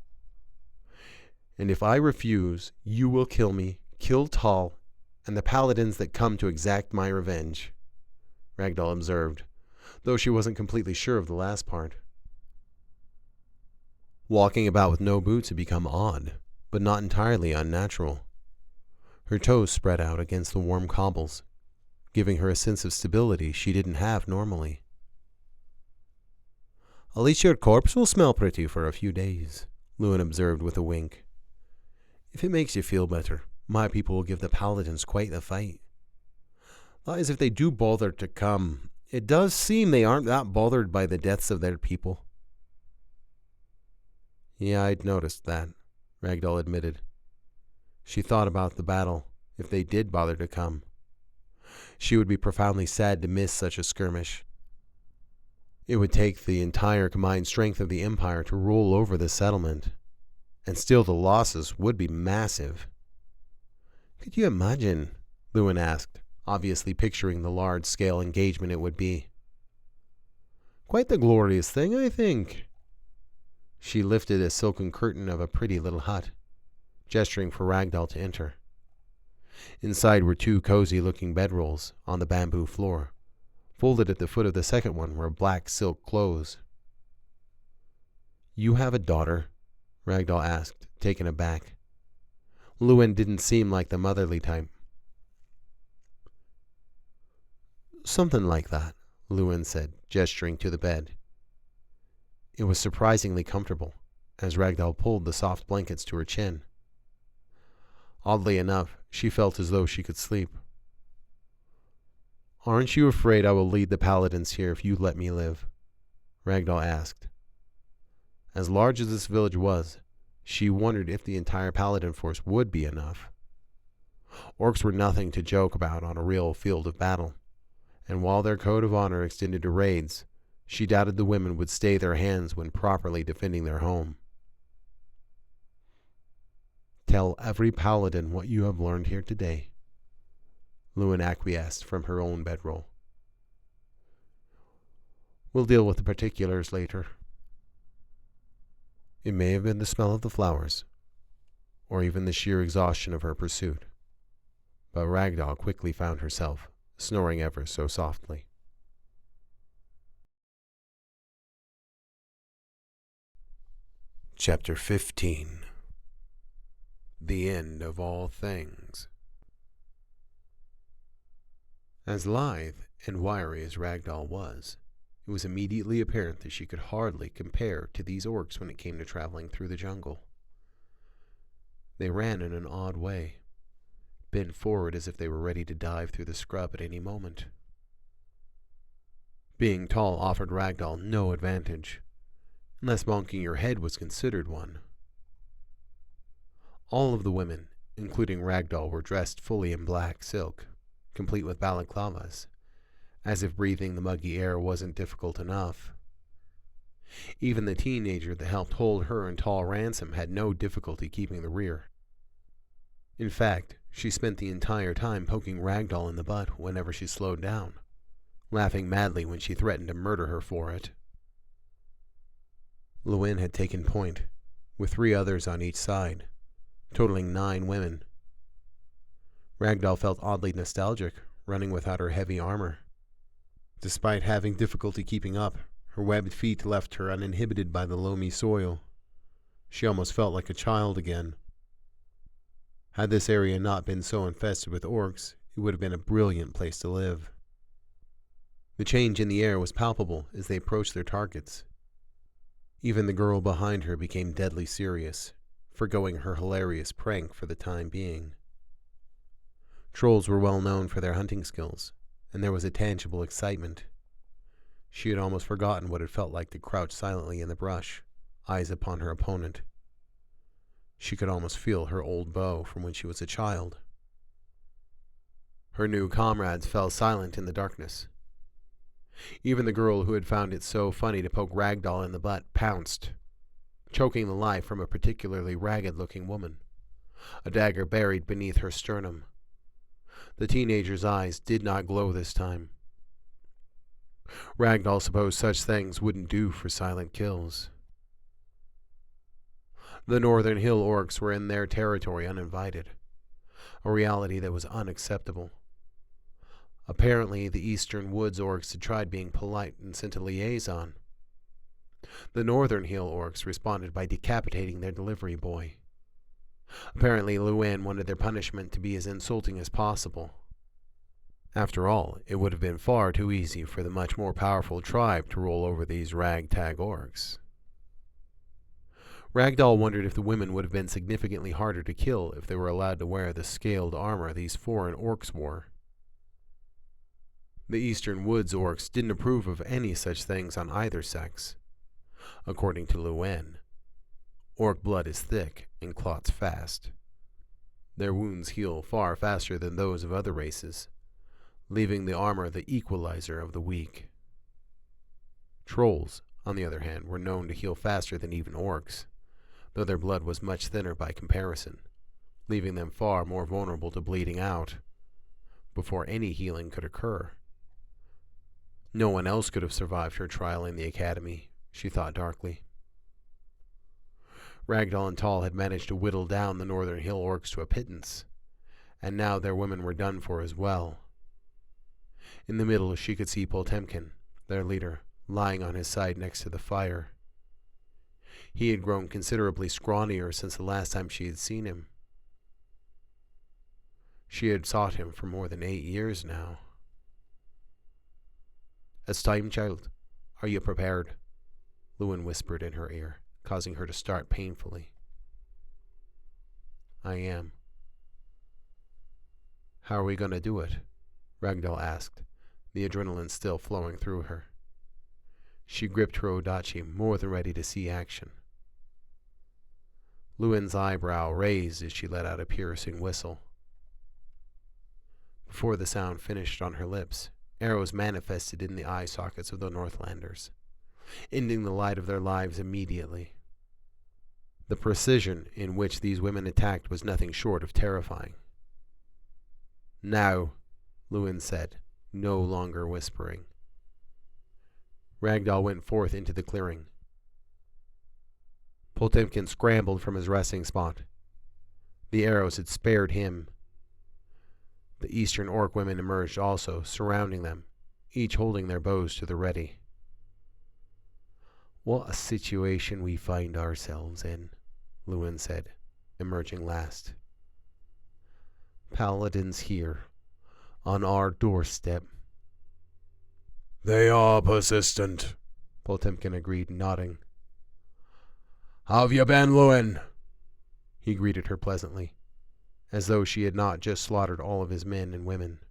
And if I refuse, you will kill me, kill Tal, and the paladins that come to exact my revenge," Ragdoll observed, though she wasn't completely sure of the last part. Walking about with no boots had become odd, but not entirely unnatural. Her toes spread out against the warm cobbles, giving her a sense of stability she didn't have normally. "At least your corpse will smell pretty for a few days," Luann observed with a wink. "If it makes you feel better, my people will give the paladins quite the fight. That is, if they do bother to come. It does seem they aren't that bothered by the deaths of their people." "Yeah, I'd noticed that," Ragdoll admitted. She thought about the battle, if they did bother to come. She would be profoundly sad to miss such a skirmish. It would take the entire combined strength of the Empire to roll over the settlement, and still the losses would be massive. "Could you imagine?" Luann asked, obviously picturing the large-scale engagement it would be. "Quite the glorious thing, I think." She lifted a silken curtain of a pretty little hut, gesturing for Ragdoll to enter. Inside were 2 cozy-looking bedrolls on the bamboo floor. Folded at the foot of the second one were black silk clothes. "You have a daughter?" Ragdoll asked, taken aback. Lewin didn't seem like the motherly type. "Something like that," Lewin said, gesturing to the bed. It was surprisingly comfortable, as Ragdoll pulled the soft blankets to her chin. Oddly enough, she felt as though she could sleep. "Aren't you afraid I will lead the paladins here if you let me live?" Ragdoll asked. As large as this village was, she wondered if the entire paladin force would be enough. Orcs were nothing to joke about on a real field of battle, and while their code of honor extended to raids, she doubted the women would stay their hands when properly defending their home. "Tell every paladin what you have learned here today," Lewin acquiesced from her own bedroll. "We'll deal with the particulars later." It may have been the smell of the flowers, or even the sheer exhaustion of her pursuit, but Ragdoll quickly found herself snoring ever so softly. Chapter 15. The End of All Things. As lithe and wiry as Ragdoll was, it was immediately apparent that she could hardly compare to these orcs when it came to traveling through the jungle. They ran in an odd way, bent forward as if they were ready to dive through the scrub at any moment. Being tall offered Ragdoll no advantage, unless bonking your head was considered one. All of the women, including Ragdoll, were dressed fully in black silk, complete with balaclavas, as if breathing the muggy air wasn't difficult enough. Even the teenager that helped hold her and Tall ransom had no difficulty keeping the rear. In fact, she spent the entire time poking Ragdoll in the butt whenever she slowed down, laughing madly when she threatened to murder her for it. Lewin had taken point, with 3 others on each side, totaling 9 women. Ragdoll felt oddly nostalgic, running without her heavy armor. Despite having difficulty keeping up, her webbed feet left her uninhibited by the loamy soil. She almost felt like a child again. Had this area not been so infested with orcs, it would have been a brilliant place to live. The change in the air was palpable as they approached their targets. Even the girl behind her became deadly serious, forgoing her hilarious prank for the time being. Trolls were well known for their hunting skills, and there was a tangible excitement. She had almost forgotten what it felt like to crouch silently in the brush, eyes upon her opponent. She could almost feel her old bow from when she was a child. Her new comrades fell silent in the darkness. Even the girl who had found it so funny to poke Ragdoll in the butt pounced, choking the life from a particularly ragged-looking woman, a dagger buried beneath her sternum. The teenager's eyes did not glow this time. Ragdoll supposed such things wouldn't do for silent kills. The Northern Hill orcs were in their territory uninvited, a reality that was unacceptable. Apparently, the Eastern Woods orcs had tried being polite and sent a liaison. The Northern Hill orcs responded by decapitating their delivery boy. Apparently, Lewin wanted their punishment to be as insulting as possible. After all, it would have been far too easy for the much more powerful tribe to roll over these ragtag orcs. Ragdoll wondered if the women would have been significantly harder to kill if they were allowed to wear the scaled armor these foreign orcs wore. The Eastern Woods orcs didn't approve of any such things on either sex. According to Lewin, orc blood is thick and clots fast. Their wounds heal far faster than those of other races, leaving the armor the equalizer of the weak. Trolls, on the other hand, were known to heal faster than even orcs, though their blood was much thinner by comparison, leaving them far more vulnerable to bleeding out before any healing could occur. No one else could have survived her trial in the Academy, she thought darkly. Ragdoll and Tall had managed to whittle down the Northern Hill orcs to a pittance, and now their women were done for as well. In the middle she could see Potemkin, their leader, lying on his side next to the fire. He had grown considerably scrawnier since the last time she had seen him. She had sought him for more than 8 years now. "It's time, child. Are you prepared?" Lewin whispered in her ear, causing her to start painfully. "I am." "How are we going to do it?" Ragdoll asked, the adrenaline still flowing through her. She gripped her odachi, more than ready to see action. Lewin's eyebrow raised as she let out a piercing whistle. Before the sound finished on her lips, arrows manifested in the eye sockets of the Northlanders, ending the light of their lives immediately. The precision in which these women attacked was nothing short of terrifying. "Now," Lewin said, no longer whispering. Ragdoll went forth into the clearing. Potemkin scrambled from his resting spot. The arrows had spared him. The Eastern Orc women emerged also, surrounding them, each holding their bows to the ready. "What a situation we find ourselves in," Lewin said, emerging last. "Paladins here, on our doorstep." "They are persistent," Potemkin agreed, nodding. "How have you been, Lewin?" He greeted her pleasantly, as though she had not just slaughtered all of his men and women.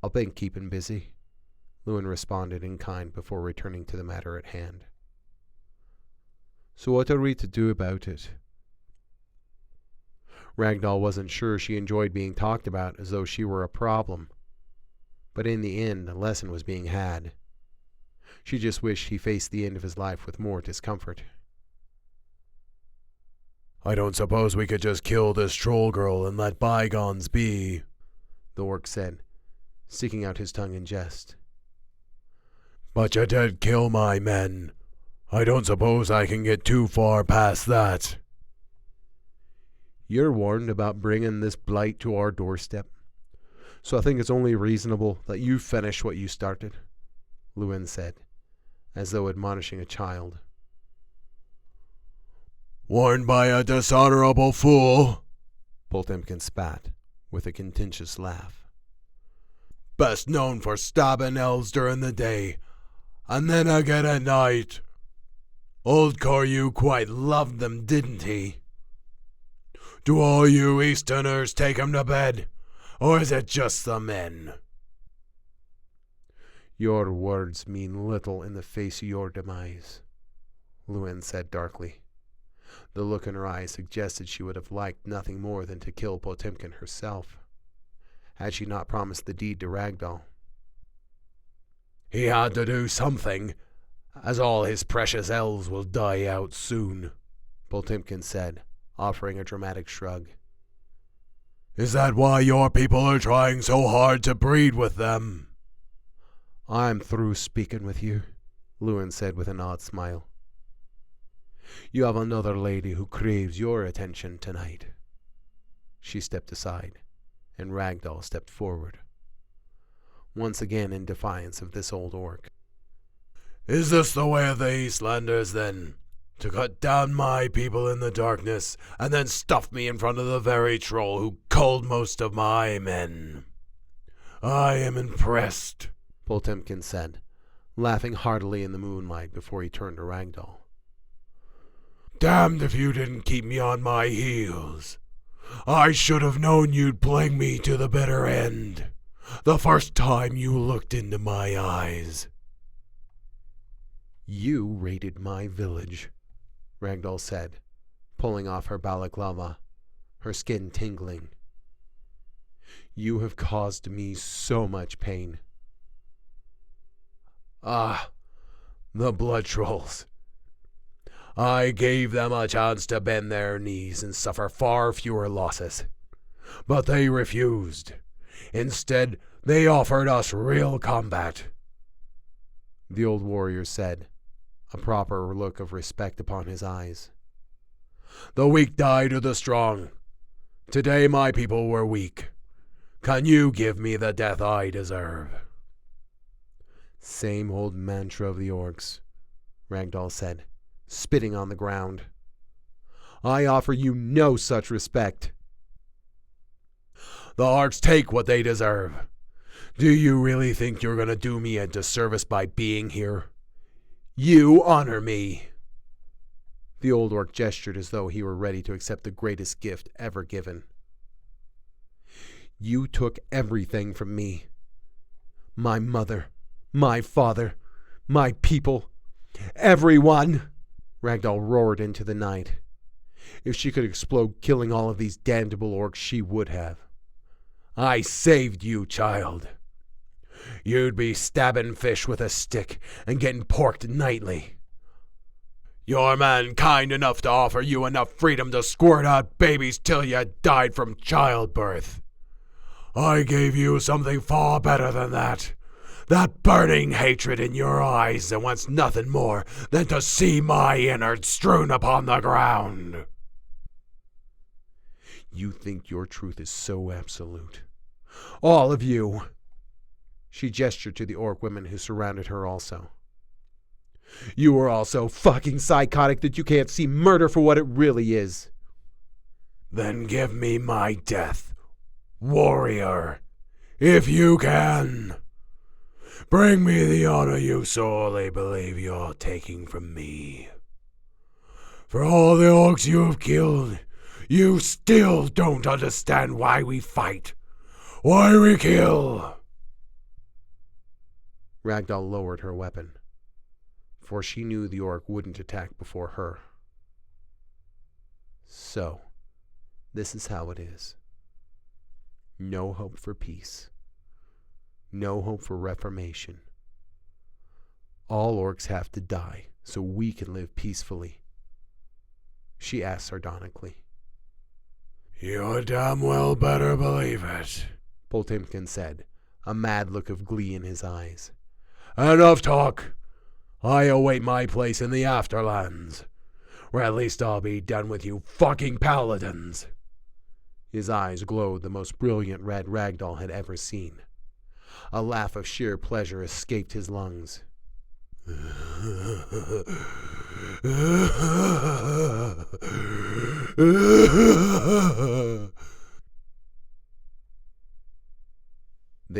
"I've been keeping busy," Lewin responded in kind before returning to the matter at hand. "So what are we to do about it?" Ragdoll wasn't sure she enjoyed being talked about as though she were a problem. But in the end, a lesson was being had. She just wished he faced the end of his life with more discomfort. "I don't suppose we could just kill this troll girl and let bygones be," the orc said, sticking out his tongue in jest. "But you did kill my men. I don't suppose I can get too far past that." "You're warned about bringing this blight to our doorstep, so I think it's only reasonable that you finish what you started," Lewin said, as though admonishing a child. "Warned by a dishonorable fool," Potemkin spat, with a contentious laugh. "Best known for stabbing elves during the day, and then again at night. Old Koryu quite loved them, didn't he? Do all you Easterners take him to bed, or is it just the men?" "Your words mean little in the face of your demise," Lewin said darkly. The look in her eyes suggested she would have liked nothing more than to kill Potemkin herself, had she not promised the deed to Ragdoll. "He had to do something, as all his precious elves will die out soon," Potemkin said, offering a dramatic shrug. "Is that why your people are trying so hard to breed with them?" "I'm through speaking with you," Lewin said with an odd smile. "You have another lady who craves your attention tonight." She stepped aside, and Ragdoll stepped forward, once again in defiance of this old orc. "Is this the way of the Eastlanders, then? To cut down my people in the darkness, and then stuff me in front of the very troll who culled most of my men? I am impressed," Potemkin said, laughing heartily in the moonlight before he turned to Ragdoll. "Damned if you didn't keep me on my heels. I should have known you'd plague me to the bitter end, the first time you looked into my eyes." "You raided my village," Ragdoll said, pulling off her balaclava, her skin tingling. "You have caused me so much pain." "Ah, the blood trolls. I gave them a chance to bend their knees and suffer far fewer losses, but they refused. Instead, they offered us real combat," the old warrior said, a proper look of respect upon his eyes. "The weak die to the strong. Today my people were weak. Can you give me the death I deserve? Same old mantra of the orcs, Ragdoll said, spitting on the ground. I offer you no such respect. The orcs take what they deserve. Do you really think you're going to do me a disservice by being here? You honor me. The old orc gestured as though he were ready to accept the greatest gift ever given. You took everything from me. My mother, my father, my people, everyone, Ragdoll roared into the night. If she could explode killing all of these damnable orcs, she would have. I saved you, child. You'd be stabbing fish with a stick and getting porked nightly. Your man kind enough to offer you enough freedom to squirt out babies till you died from childbirth. I gave you something far better than that. That burning hatred in your eyes that wants nothing more than to see my innards strewn upon the ground. You think your truth is so absolute. All of you. She gestured to the orc women who surrounded her also. You are all so fucking psychotic that you can't see murder for what it really is. Then give me my death, warrior, if you can. Bring me the honor you sorely believe you're taking from me. For all the orcs you have killed, you still don't understand why we fight, why we kill. Ragdoll lowered her weapon, for she knew the orc wouldn't attack before her. So, this is how it is. No hope for peace. No hope for reformation. All orcs have to die so we can live peacefully. She asked sardonically. You damn well better believe it, Potemkin said, a mad look of glee in his eyes. Enough talk. I await my place in the afterlands, or at least I'll be done with you fucking paladins. His eyes glowed the most brilliant red Ragdoll had ever seen. A laugh of sheer pleasure escaped his lungs. The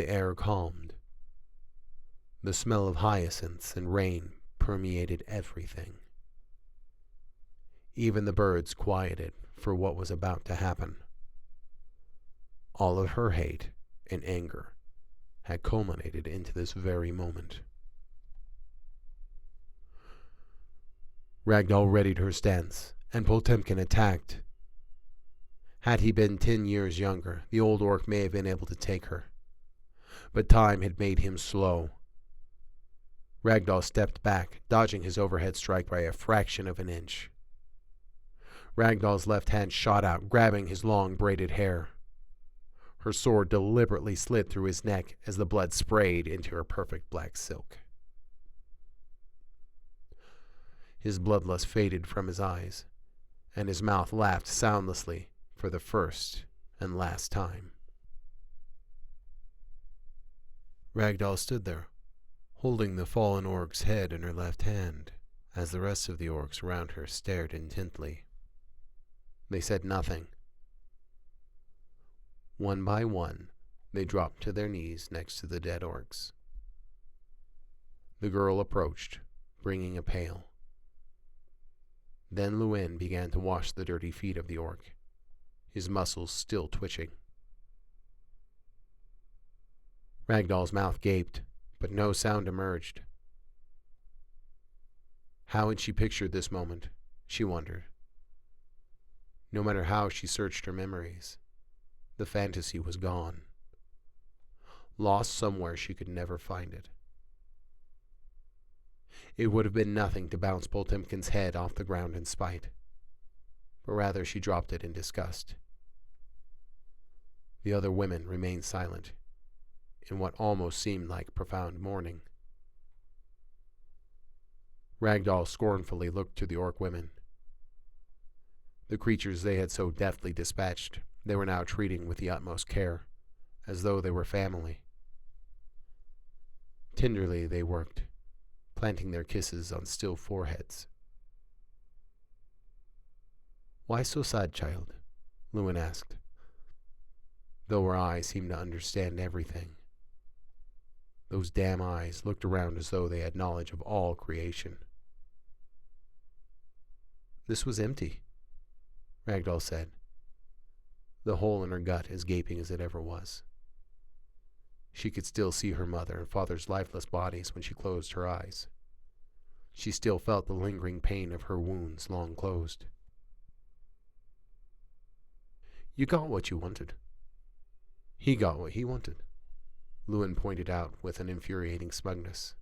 air calmed. The smell of hyacinths and rain permeated everything. Even the birds quieted for what was about to happen. All of her hate and anger had culminated into this very moment. Ragdoll readied her stance, and Potemkin attacked. Had he been 10 years younger, the old orc may have been able to take her. But time had made him slow. Ragdoll stepped back, dodging his overhead strike by a fraction of an inch. Ragdoll's left hand shot out, grabbing his long braided hair. Her sword deliberately slid through his neck as the blood sprayed into her perfect black silk. His bloodlust faded from his eyes, and his mouth laughed soundlessly for the first and last time. Ragdoll stood there, holding the fallen orc's head in her left hand, as the rest of the orcs around her stared intently. They said nothing. One by one, they dropped to their knees next to the dead orcs. The girl approached, bringing a pail. Then Llewyn began to wash the dirty feet of the orc, his muscles still twitching. Ragdoll's mouth gaped, but no sound emerged. How had she pictured this moment, she wondered. No matter how she searched her memories, the fantasy was gone, lost somewhere she could never find it. It would have been nothing to bounce Potemkin's head off the ground in spite, but rather she dropped it in disgust. The other women remained silent, in what almost seemed like profound mourning. Ragdoll scornfully looked to the orc women. The creatures they had so deftly dispatched They were now treating with the utmost care, as though they were family. Tenderly they worked, planting their kisses on still foreheads. "Why so sad, child?" Lewin asked, though her eyes seemed to understand everything. Those damn eyes looked around as though they had knowledge of all creation. "This was empty," Ragdoll said, the hole in her gut as gaping as it ever was. She could still see her mother and father's lifeless bodies when she closed her eyes. She still felt the lingering pain of her wounds long closed. "You got what you wanted." "He got what he wanted," Lewin pointed out with an infuriating smugness.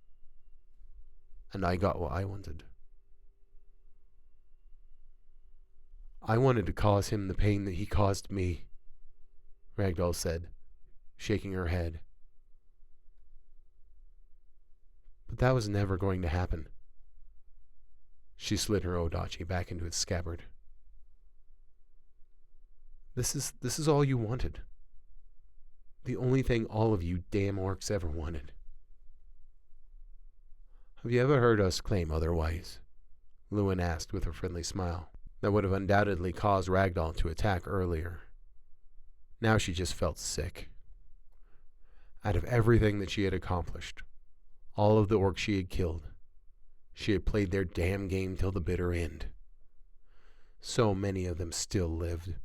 "And I got what I wanted." "I wanted to cause him the pain that he caused me," Ragdoll said, shaking her head. "But that was never going to happen." She slid her odachi back into its scabbard. This is all you wanted. The only thing all of you damn orcs ever wanted." "Have you ever heard us claim otherwise?" Lewin asked with a friendly smile that would have undoubtedly caused Ragdoll to attack earlier. Now she just felt sick. Out of everything that she had accomplished, all of the orcs she had killed, she had played their damn game till the bitter end. So many of them still lived.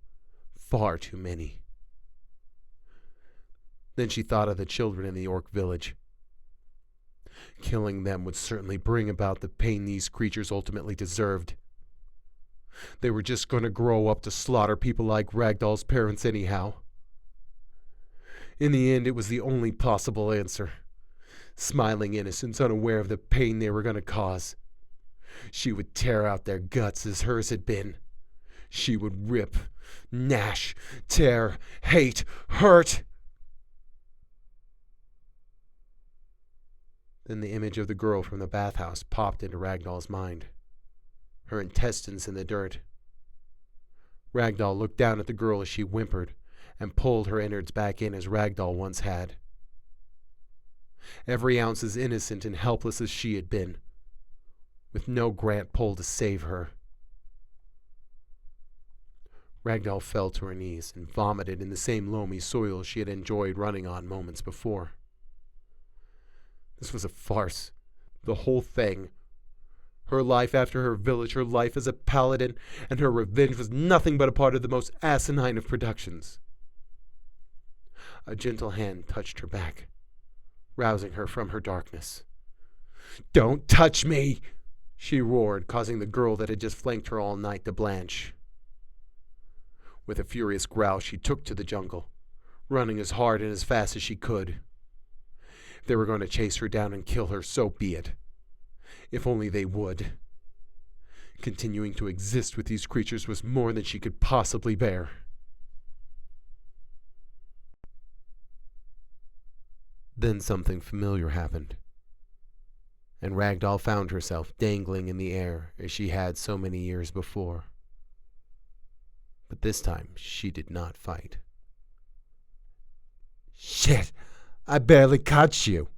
Far too many. Then she thought of the children in the orc village. Killing them would certainly bring about the pain these creatures ultimately deserved. They were just going to grow up to slaughter people like Ragdoll's parents anyhow. In the end, it was the only possible answer. Smiling innocents unaware of the pain they were going to cause. She would tear out their guts as hers had been. She would rip, gnash, tear, hate, hurt. Then the image of the girl from the bathhouse popped into Ragdoll's mind. Her intestines in the dirt. Ragdoll looked down at the girl as she whimpered and pulled her innards back in as Ragdoll once had. Every ounce as innocent and helpless as she had been, with no Grant pole to save her. Ragdoll fell to her knees and vomited in the same loamy soil she had enjoyed running on moments before. This was a farce. The whole thing. Her life after her village, her life as a paladin, and her revenge was nothing but a part of the most asinine of productions. A gentle hand touched her back, rousing her from her darkness. "Don't touch me!" she roared, causing the girl that had just flanked her all night to blanch. With a furious growl, she took to the jungle, running as hard and as fast as she could. If they were going to chase her down and kill her, so be it. If only they would. Continuing to exist with these creatures was more than she could possibly bear. Then something familiar happened, and Ragdoll found herself dangling in the air as she had so many years before. But this time she did not fight. "Shit! I barely caught you!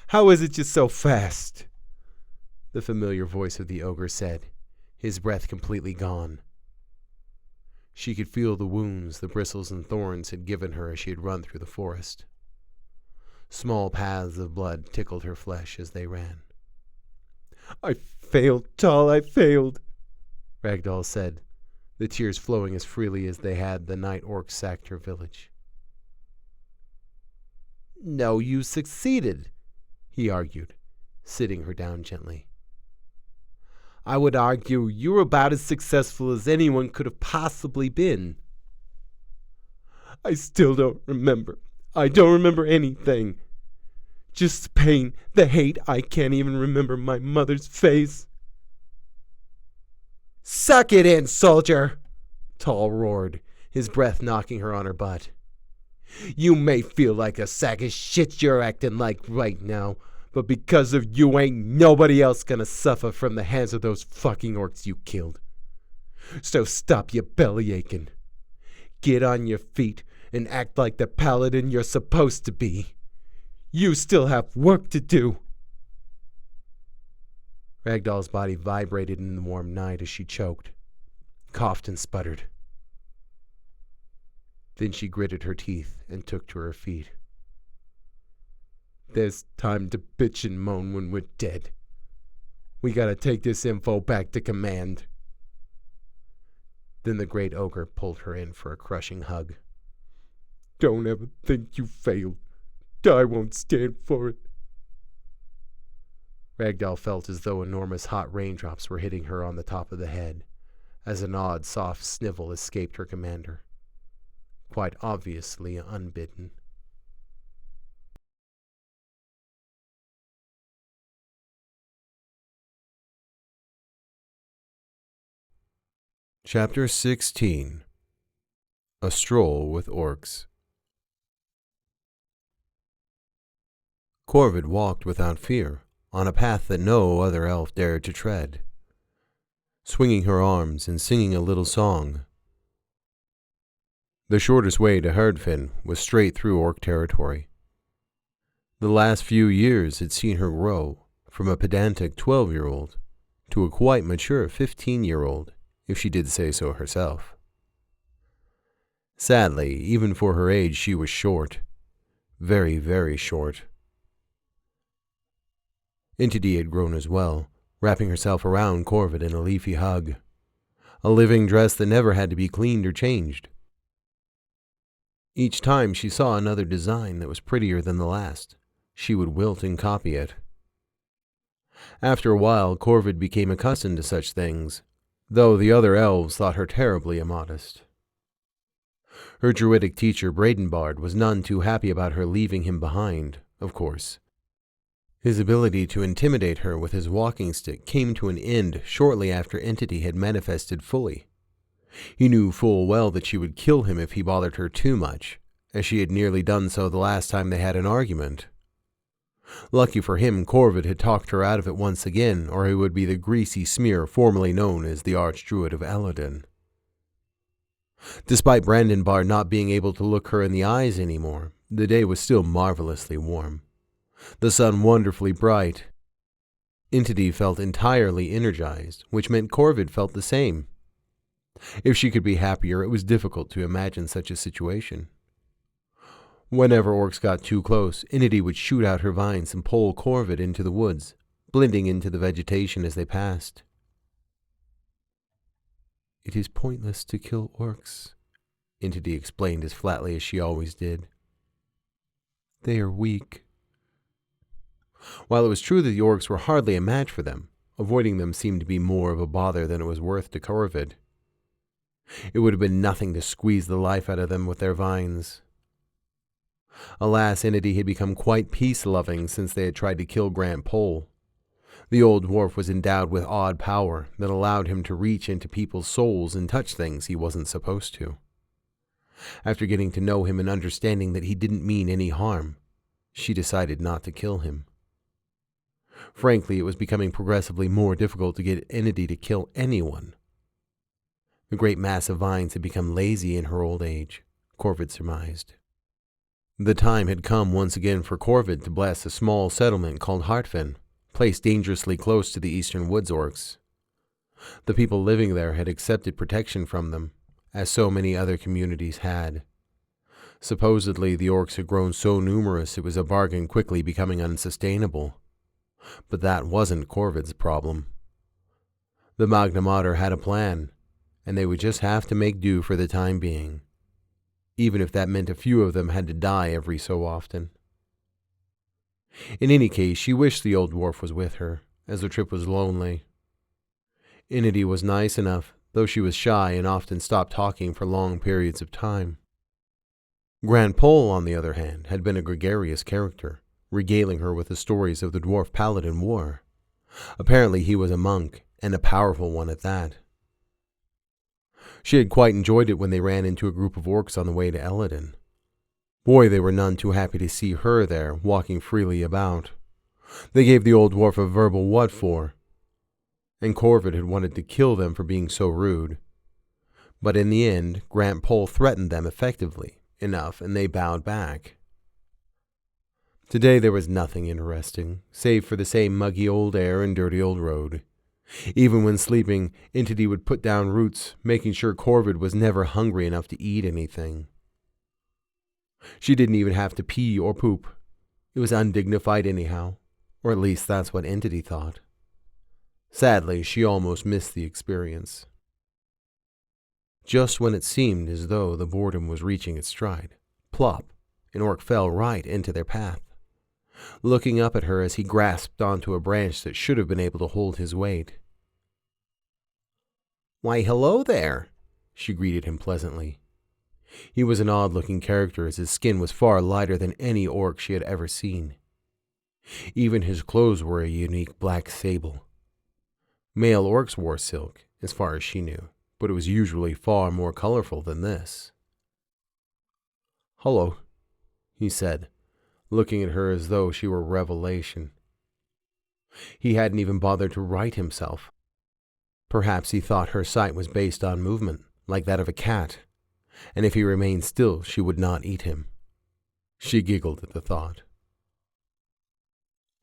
How is it you're so fast?" The familiar voice of the ogre said, his breath completely gone. She could feel the wounds the bristles and thorns had given her as she had run through the forest. Small paths of blood tickled her flesh as they ran. "I failed, Tal, I failed," Ragdoll said, the tears flowing as freely as they had the night orcs sacked her village. "No, you succeeded," he argued, sitting her down gently. "I would argue you were about as successful as anyone could have possibly been." "I still don't remember. I don't remember anything. Just the pain, the hate. I can't even remember my mother's face." "Suck it in, soldier!" Tal roared, his breath knocking her on her butt. "You may feel like a sack of shit you're acting like right now, but because of you ain't nobody else gonna suffer from the hands of those fucking orcs you killed. So stop your belly aching. Get on your feet and act like the paladin you're supposed to be. You still have work to do. Ragdoll's body vibrated in the warm night as she choked, coughed and sputtered. Then she gritted her teeth and took to her feet. There's time to bitch and moan when we're dead. We gotta take this info back to command. Then the great ogre pulled her in for a crushing hug. Don't ever think you failed. I won't stand for it. Ragdoll felt as though enormous hot raindrops were hitting her on the top of the head, as an odd, soft snivel escaped her commander, quite obviously unbidden. Chapter 16. A Stroll with Orcs. Corvid walked without fear, on a path that no other elf dared to tread, swinging her arms and singing a little song. The shortest way to Herdfin was straight through Orc territory. The last few years had seen her grow from a pedantic 12-year-old to a quite mature 15-year-old, if she did say so herself. Sadly, even for her age, she was short. Very, very short. Entity had grown as well, wrapping herself around Corvid in a leafy hug. A living dress that never had to be cleaned or changed. Each time she saw another design that was prettier than the last, she would wilt and copy it. After a while, Corvid became accustomed to such things, though the other elves thought her terribly immodest. Her druidic teacher, Bradenbard, was none too happy about her leaving him behind, of course. His ability to intimidate her with his walking stick came to an end shortly after Entity had manifested fully. He knew full well that she would kill him if he bothered her too much, as she had nearly done so the last time they had an argument. Lucky for him, Corvid had talked her out of it once again, or he would be the greasy smear formerly known as the Archdruid of Eladin. Despite Brandenbard not being able to look her in the eyes anymore, the day was still marvelously warm. The sun wonderfully bright. Entity felt entirely energized, which meant Corvid felt the same. If she could be happier, it was difficult to imagine such a situation. Whenever orcs got too close, Entity would shoot out her vines and pull Corvid into the woods, blending into the vegetation as they passed. It is pointless to kill orcs, Entity explained as flatly as she always did. They are weak. While it was true that the orcs were hardly a match for them, avoiding them seemed to be more of a bother than it was worth to Corvid. It would have been nothing to squeeze the life out of them with their vines. Alas, Entity had become quite peace-loving since they had tried to kill Grant Pole. The old dwarf was endowed with odd power that allowed him to reach into people's souls and touch things he wasn't supposed to. After getting to know him and understanding that he didn't mean any harm, she decided not to kill him. Frankly, it was becoming progressively more difficult to get Entity to kill anyone. The great mass of vines had become lazy in her old age, Corvid surmised. The time had come once again for Corvid to bless a small settlement called Hartfin, placed dangerously close to the eastern woods orcs. The people living there had accepted protection from them, as so many other communities had. Supposedly, the orcs had grown so numerous it was a bargain quickly becoming unsustainable. But that wasn't Corvid's problem. The Magna Mater had a plan, and they would just have to make do for the time being, even if that meant a few of them had to die every so often. In any case, she wished the old dwarf was with her, as the trip was lonely. Entity was nice enough, though she was shy and often stopped talking for long periods of time. Grant Pole, on the other hand, had been a gregarious character, regaling her with the stories of the dwarf paladin war. Apparently he was a monk, and a powerful one at that. She had quite enjoyed it when they ran into a group of orcs on the way to Eladin. Boy, they were none too happy to see her there, walking freely about. They gave the old dwarf a verbal what for, and Corvid had wanted to kill them for being so rude. But in the end, Grant Pole threatened them effectively enough, and they bowed back. Today there was nothing interesting, save for the same muggy old air and dirty old road. Even when sleeping, Entity would put down roots, making sure Corvid was never hungry enough to eat anything. She didn't even have to pee or poop. It was undignified anyhow, or at least that's what Entity thought. Sadly, she almost missed the experience. Just when it seemed as though the boredom was reaching its stride, plop, an orc fell right into their path. Looking up at her as he grasped onto a branch that should have been able to hold his weight. "Why, hello there," she greeted him pleasantly. He was an odd-looking character, as his skin was far lighter than any orc she had ever seen. Even his clothes were a unique black sable. Male orcs wore silk, as far as she knew, but it was usually far more colorful than this. "Hello," he said, looking at her as though she were revelation. He hadn't even bothered to right himself. Perhaps he thought her sight was based on movement, like that of a cat, and if he remained still, she would not eat him. She giggled at the thought.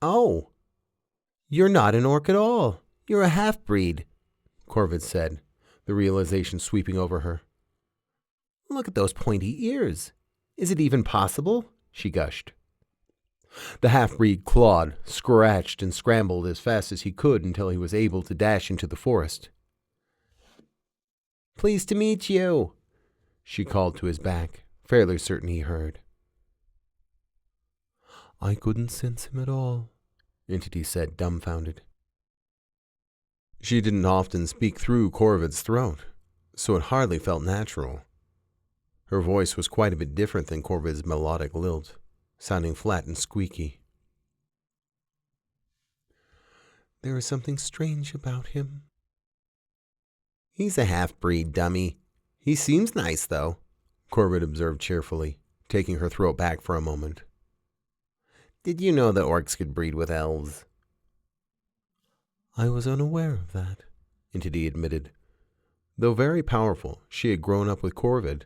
"Oh, you're not an orc at all. You're a half-breed," Corvid said, the realization sweeping over her. "Look at those pointy ears. Is it even possible?" she gushed. The half-breed clawed, scratched, and scrambled as fast as he could until he was able to dash into the forest. "Pleased to meet you," she called to his back, fairly certain he heard. "I couldn't sense him at all," Entity said, dumbfounded. She didn't often speak through Corvid's throat, so it hardly felt natural. Her voice was quite a bit different than Corvid's melodic lilt, sounding flat and squeaky. "There is something strange about him." "He's a half-breed, dummy. He seems nice, though," Corvid observed cheerfully, taking her throat back for a moment. "Did you know that orcs could breed with elves?" "I was unaware of that," Entity admitted. Though very powerful, she had grown up with Corvid,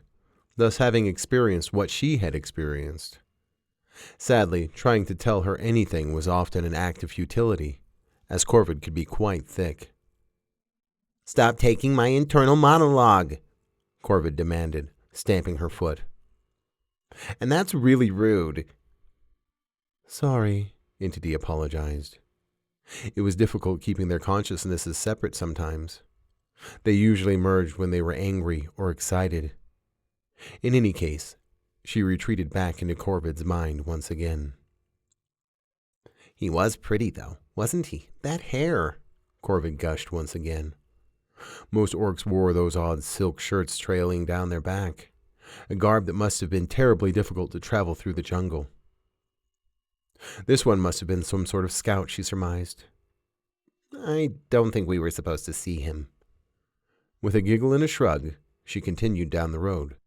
thus having experienced what she had experienced. Sadly, trying to tell her anything was often an act of futility, as Corvid could be quite thick. "Stop taking my internal monologue," Corvid demanded, stamping her foot. "And that's really rude." "Sorry," Entity apologized. It was difficult keeping their consciousnesses separate sometimes. They usually merged when they were angry or excited. In any case, she retreated back into Corvid's mind once again. "He was pretty, though, wasn't he? That hair," Corvid gushed once again. Most orcs wore those odd silk shirts trailing down their back, a garb that must have been terribly difficult to travel through the jungle. This one must have been some sort of scout, she surmised. "I don't think we were supposed to see him." With a giggle and a shrug, she continued down the road,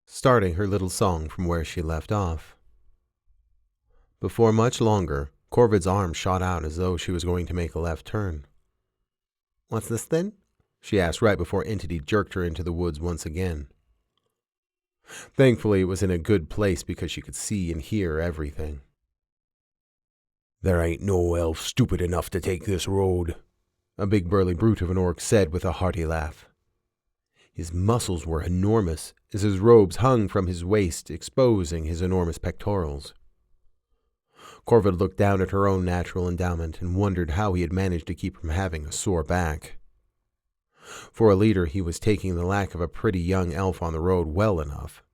starting her little song from where she left off. Before much longer, Corvid's arm shot out as though she was going to make a left turn. "What's this, then?" she asked right before Entity jerked her into the woods once again. Thankfully, it was in a good place because she could see and hear everything. "There ain't no elf stupid enough to take this road," a big burly brute of an orc said with a hearty laugh. His muscles were enormous as his robes hung from his waist, exposing his enormous pectorals. Corvid looked down at her own natural endowment and wondered how he had managed to keep from having a sore back. For a leader, he was taking the lack of a pretty young elf on the road well enough.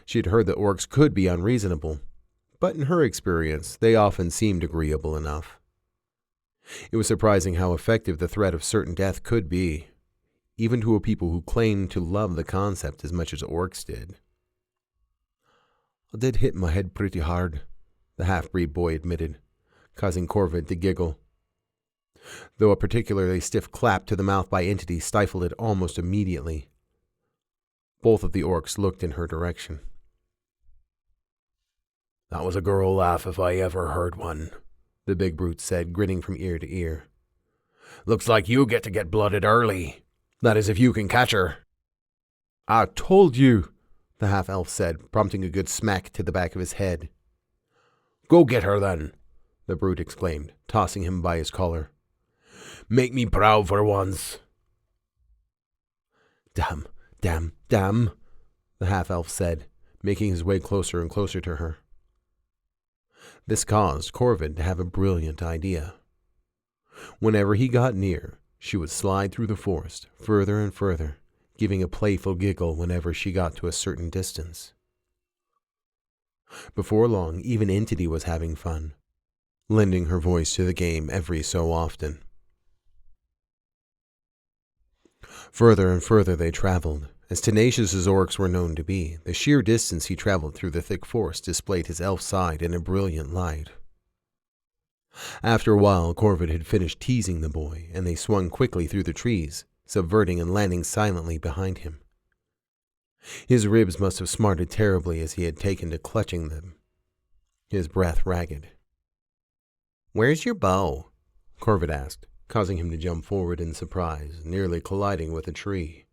She had heard that orcs could be unreasonable, but in her experience, they often seemed agreeable enough. It was surprising how effective the threat of certain death could be, even to a people who claimed to love the concept as much as orcs did. "I did hit my head pretty hard," the half-breed boy admitted, causing Corvid to giggle. Though a particularly stiff clap to the mouth by Entity stifled it almost immediately. Both of the orcs looked in her direction. "That was a girl laugh if I ever heard one," the big brute said, grinning from ear to ear. "Looks like you get blooded early." That is if you can catch her. I told you, the half-elf said, prompting a good smack to the back of his head. Go get her then, the brute exclaimed, tossing him by his collar. Make me proud for once. Damn, damn, damn, the half-elf said, making his way closer and closer to her. This caused Corvid to have a brilliant idea. Whenever he got near, she would slide through the forest, further and further, giving a playful giggle whenever she got to a certain distance. Before long, even Entity was having fun, lending her voice to the game every so often. Further and further they traveled. As tenacious as orcs were known to be, the sheer distance he traveled through the thick forest displayed his elf side in a brilliant light. After a while, Corvid had finished teasing the boy, and they swung quickly through the trees, subverting and landing silently behind him. His ribs must have smarted terribly as he had taken to clutching them, his breath ragged. "Where's your bow?" Corvid asked, causing him to jump forward in surprise, nearly colliding with a tree.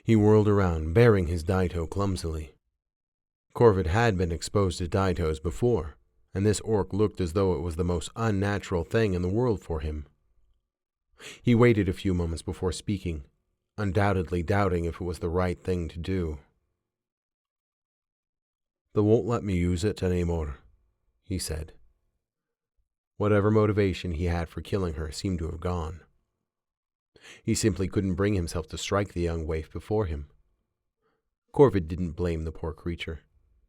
He whirled around, bearing his Daito clumsily. Corvid had been exposed to Daitos before, and this orc looked as though it was the most unnatural thing in the world for him. He waited a few moments before speaking, undoubtedly doubting if it was the right thing to do. "They won't let me use it anymore," he said. Whatever motivation he had for killing her seemed to have gone. He simply couldn't bring himself to strike the young waif before him. Corvid didn't blame the poor creature,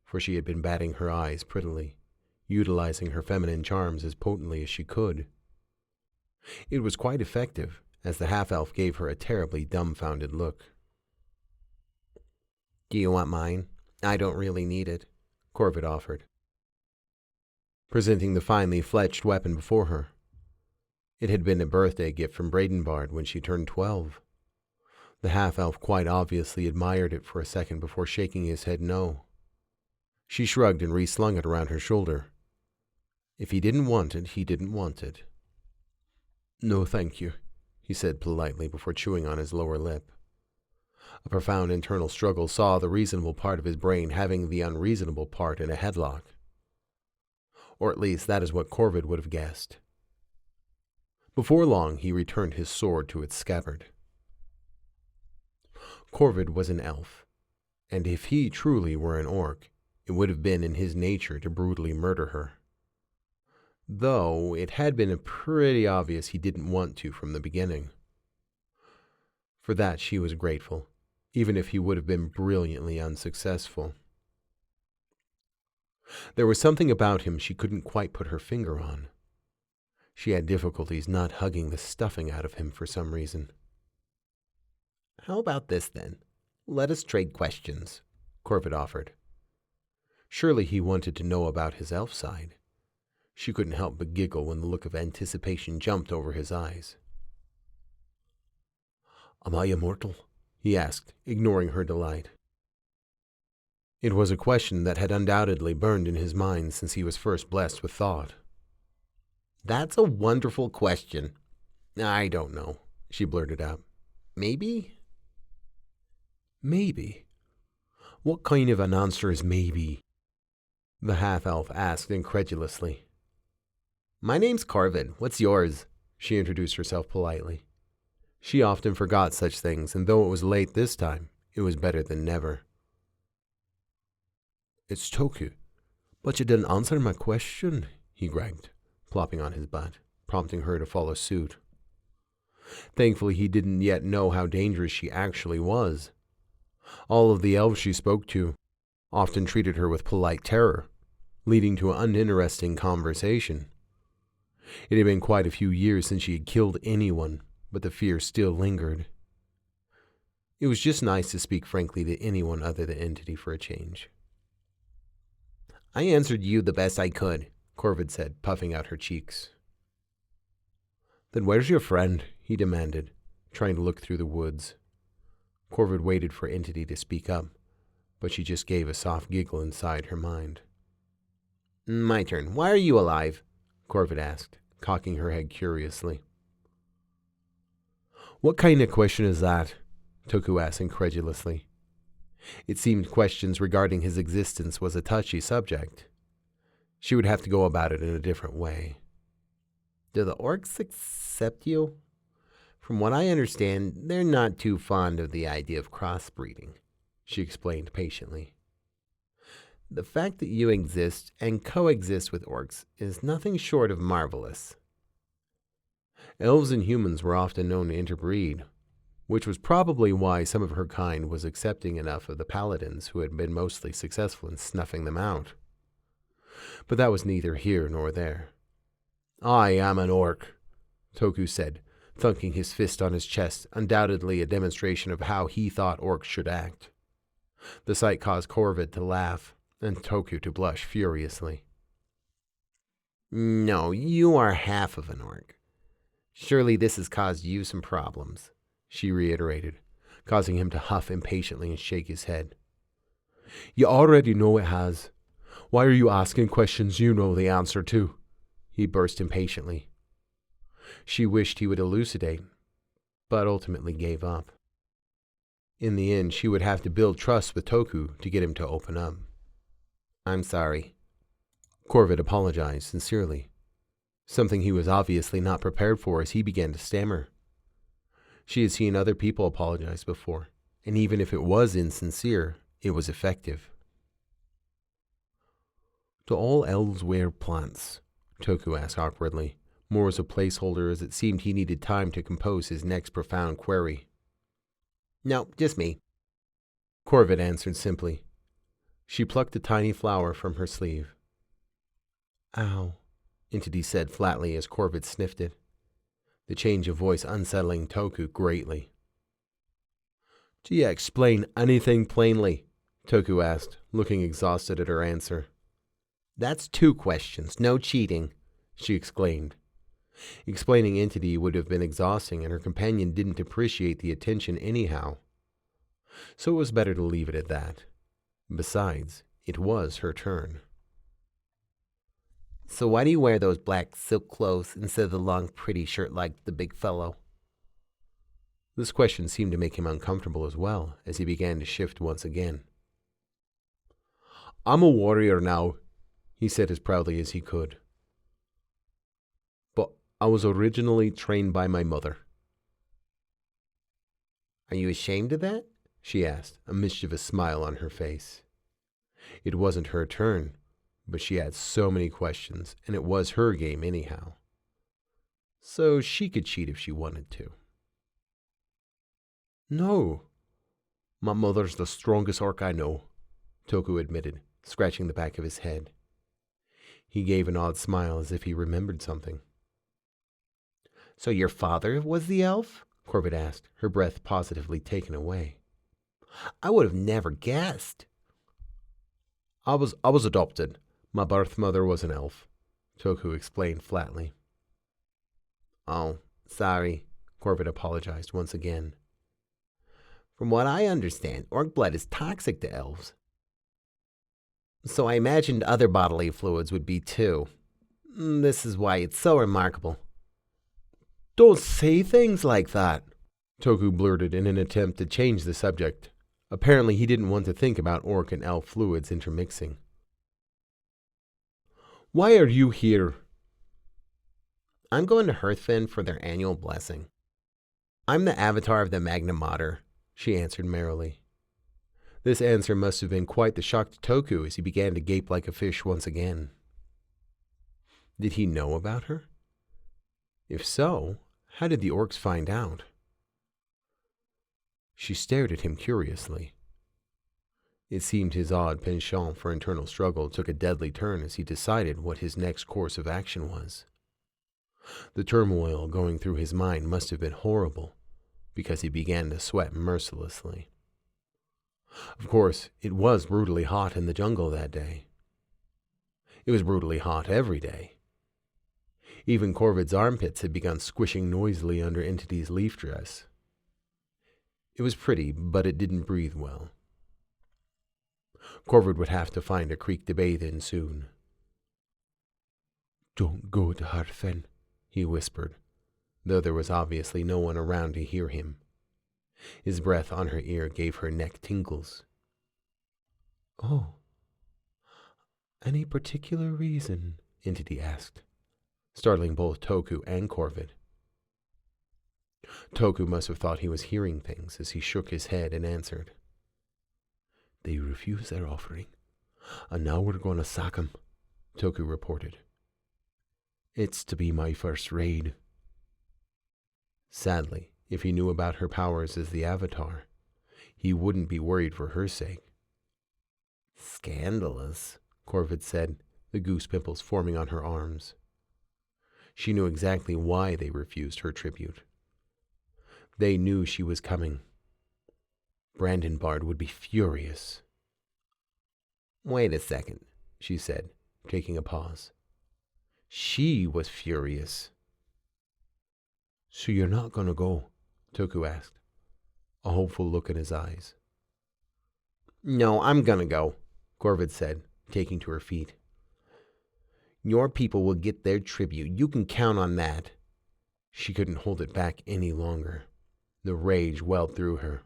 for she had been batting her eyes prettily, utilizing her feminine charms as potently as she could. It was quite effective, as the half-elf gave her a terribly dumbfounded look. "Do you want mine? I don't really need it," Corvid offered, presenting the finely fletched weapon before her. It had been a birthday gift from Bradenbard when she turned 12. The half-elf quite obviously admired it for a second before shaking his head no. She shrugged and re-slung it around her shoulder. If he didn't want it, he didn't want it. "No, thank you," he said politely before chewing on his lower lip. A profound internal struggle saw the reasonable part of his brain having the unreasonable part in a headlock. Or at least that is what Corvid would have guessed. Before long, he returned his sword to its scabbard. Corvid was an elf, and if he truly were an orc, it would have been in his nature to brutally murder her. Though it had been pretty obvious he didn't want to from the beginning. For that she was grateful, even if he would have been brilliantly unsuccessful. There was something about him she couldn't quite put her finger on. She had difficulties not hugging the stuffing out of him for some reason. "How about this, then? Let us trade questions," Corvid offered. Surely he wanted to know about his elf side. She couldn't help but giggle when the look of anticipation jumped over his eyes. "Am I immortal?" he asked, ignoring her delight. It was a question that had undoubtedly burned in his mind since he was first blessed with thought. "That's a wonderful question." "I don't know," she blurted out. "Maybe?" "Maybe? What kind of an answer is maybe?" the half-elf asked incredulously. "My name's Corvid. What's yours?" She introduced herself politely. She often forgot such things, and though it was late this time, it was better than never. "It's Toku, but you didn't answer my question," he griped, plopping on his butt, prompting her to follow suit. Thankfully, he didn't yet know how dangerous she actually was. All of the elves she spoke to often treated her with polite terror, leading to an uninteresting conversation. It had been quite a few years since she had killed anyone, but the fear still lingered. It was just nice to speak frankly to anyone other than Entity for a change. "I answered you the best I could," Corvid said, puffing out her cheeks. "Then where's your friend?" he demanded, trying to look through the woods. Corvid waited for Entity to speak up, but she just gave a soft giggle inside her mind. "My turn. Why are you alive?" Corvid asked, cocking her head curiously. What kind of question is that? Toku asked incredulously. It seemed questions regarding his existence was a touchy subject. She would have to go about it in a different way. Do the orcs accept you? From what I understand, they're not too fond of the idea of crossbreeding, she explained patiently. The fact that you exist and coexist with orcs is nothing short of marvelous. Elves and humans were often known to interbreed, which was probably why some of her kind was accepting enough of the paladins who had been mostly successful in snuffing them out. But that was neither here nor there. I am an orc, Toku said, thunking his fist on his chest, undoubtedly a demonstration of how he thought orcs should act. The sight caused Corvid to laugh, and Toku to blush furiously. No, you are half of an orc. Surely this has caused you some problems, she reiterated, causing him to huff impatiently and shake his head. You already know it has. Why are you asking questions you know the answer to? He burst impatiently. She wished he would elucidate, but ultimately gave up. In the end, she would have to build trust with Toku to get him to open up. I'm sorry. Corvid apologized sincerely, something he was obviously not prepared for as he began to stammer. She had seen other people apologize before, and even if it was insincere, it was effective. Do all elves wear plants? Toku asked awkwardly, more as a placeholder as it seemed he needed time to compose his next profound query. No, just me, Corvid answered simply. She plucked a tiny flower from her sleeve. Ow, Entity said flatly as Corvid sniffed it, the change of voice unsettling Toku greatly. Do you explain anything plainly? Toku asked, looking exhausted at her answer. That's 2 questions, no cheating, she exclaimed. Explaining Entity would have been exhausting, and her companion didn't appreciate the attention anyhow. So it was better to leave it at that. Besides, it was her turn. So why do you wear those black silk clothes instead of the long, pretty shirt like the big fellow? This question seemed to make him uncomfortable as well, as he began to shift once again. I'm a warrior now, he said as proudly as he could. But I was originally trained by my mother. Are you ashamed of that? She asked, a mischievous smile on her face. It wasn't her turn, but she had so many questions, and it was her game anyhow. So she could cheat if she wanted to. No, my mother's the strongest orc I know, Toku admitted, scratching the back of his head. He gave an odd smile as if he remembered something. So your father was the elf? Corvid asked, her breath positively taken away. I would have never guessed. I was adopted. My birth mother was an elf, Toku explained flatly. Oh, sorry, Corvid apologized once again. From what I understand, orc blood is toxic to elves. So I imagined other bodily fluids would be too. This is why it's so remarkable. Don't say things like that, Toku blurted in an attempt to change the subject. Apparently he didn't want to think about orc and elf fluids intermixing. Why are you here? I'm going to Hearthfen for their annual blessing. I'm the avatar of the Magna Mater, she answered merrily. This answer must have been quite the shock to Toku as he began to gape like a fish once again. Did he know about her? If so, how did the orcs find out? She stared at him curiously. It seemed his odd penchant for internal struggle took a deadly turn as he decided what his next course of action was. The turmoil going through his mind must have been horrible, because he began to sweat mercilessly. Of course, it was brutally hot in the jungle that day. It was brutally hot every day. Even Corvid's armpits had begun squishing noisily under Entity's leaf dress. It was pretty, but it didn't breathe well. Corvid would have to find a creek to bathe in soon. Don't go to Hearthfen, he whispered, though there was obviously no one around to hear him. His breath on her ear gave her neck tingles. "Oh, any particular reason?" Entity asked, startling both Toku and Corvid. Toku must have thought he was hearing things as he shook his head and answered. "They refused their offering, and now we're going to sack 'em," Toku reported. "It's to be my first raid." Sadly, if he knew about her powers as the Avatar, he wouldn't be worried for her sake. "Scandalous," Corvid said, the goose pimples forming on her arms. She knew exactly why they refused her tribute. They knew she was coming. Brandon Bard would be furious. "Wait a second," she said, taking a pause. She was furious. "So you're not going to go?" Toku asked, a hopeful look in his eyes. "No, I'm gonna go," Corvid said, taking to her feet. "Your people will get their tribute. You can count on that." She couldn't hold it back any longer. The rage welled through her.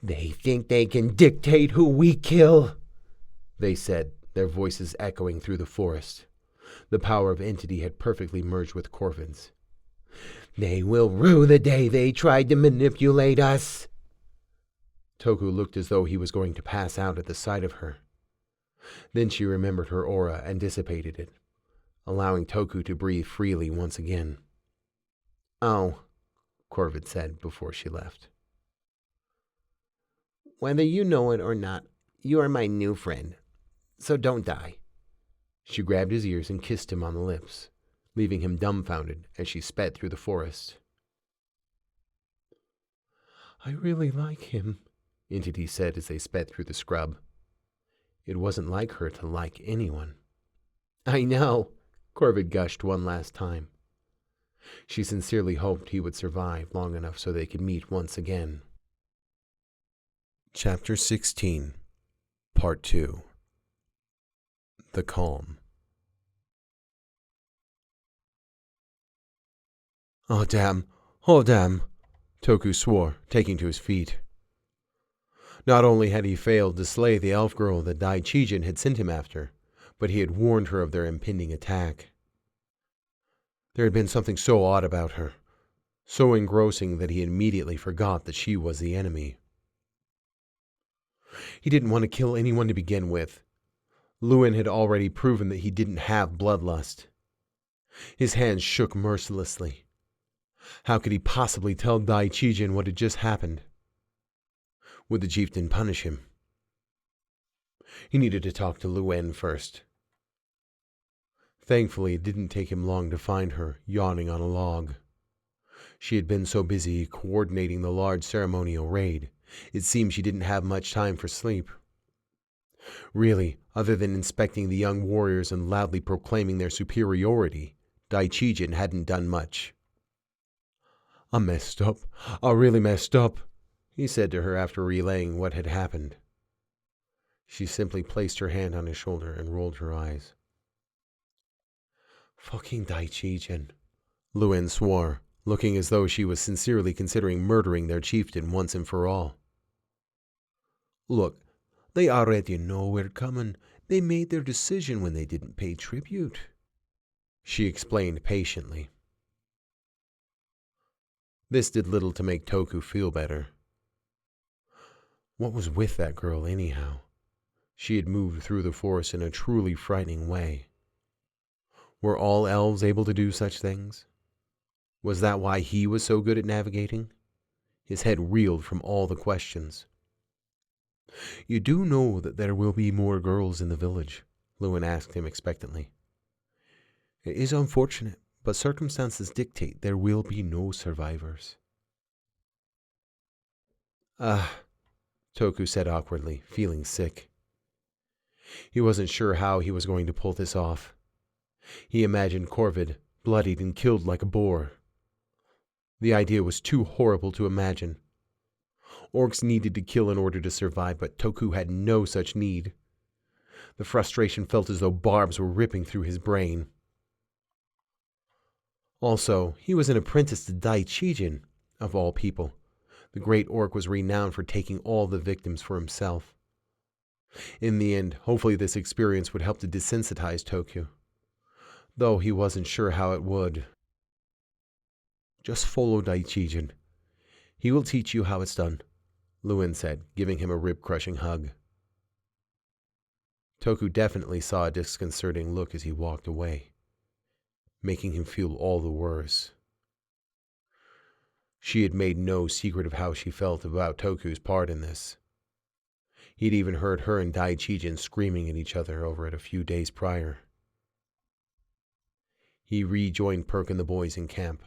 "They think they can dictate who we kill," they said, their voices echoing through the forest. The power of Entity had perfectly merged with Corvid's. "They will rue the day they tried to manipulate us." Toku looked as though he was going to pass out at the sight of her. Then she remembered her aura and dissipated it, allowing Toku to breathe freely once again. "Oh," Corvid said before she left. "Whether you know it or not, you are my new friend, so don't die." She grabbed his ears and kissed him on the lips, leaving him dumbfounded as she sped through the forest. "I really like him," Entity said as they sped through the scrub. It wasn't like her to like anyone. "I know," Corvid gushed one last time. She sincerely hoped he would survive long enough so they could meet once again. Chapter 16, Part 2. The Calm. Oh, damn. Oh, damn. Toku swore, taking to his feet. Not only had he failed to slay the elf girl that Dai Chijin had sent him after, but he had warned her of their impending attack. There had been something so odd about her, so engrossing that he immediately forgot that she was the enemy. He didn't want to kill anyone to begin with. Lewin had already proven that he didn't have bloodlust. His hands shook mercilessly. How could he possibly tell Dai Chijin what had just happened? Would the chieftain punish him? He needed to talk to Luen first. Thankfully, it didn't take him long to find her, yawning on a log. She had been so busy coordinating the large ceremonial raid, it seemed she didn't have much time for sleep. Really, other than inspecting the young warriors and loudly proclaiming their superiority, Dai Chijin hadn't done much. "I messed up. I really messed up," he said to her after relaying what had happened. She simply placed her hand on his shoulder and rolled her eyes. "Fucking Dai Chijin," Luen swore, looking as though she was sincerely considering murdering their chieftain once and for all. "Look, they already know we're coming. They made their decision when they didn't pay tribute," she explained patiently. This did little to make Toku feel better. What was with that girl anyhow? She had moved through the forest in a truly frightening way. Were all elves able to do such things? Was that why he was so good at navigating? His head reeled from all the questions. "You do know that there will be more girls in the village?" Lewin asked him expectantly. "It is unfortunate, but circumstances dictate there will be no survivors." Toku said awkwardly, feeling sick. He wasn't sure how he was going to pull this off. He imagined Corvid, bloodied and killed like a boar. The idea was too horrible to imagine. Orcs needed to kill in order to survive, but Toku had no such need. The frustration felt as though barbs were ripping through his brain. Also, he was an apprentice to Dai Chijin, of all people. The great orc was renowned for taking all the victims for himself. In the end, hopefully this experience would help to desensitize Toku, though he wasn't sure how it would. Just follow Dai Chijin. He will teach you how it's done, Lewin said, giving him a rib-crushing hug. Toku definitely saw a disconcerting look as he walked away, making him feel all the worse. She had made no secret of how she felt about Toku's part in this. He'd even heard her and Dai Chijin screaming at each other over it a few days prior. He rejoined Perk and the boys in camp.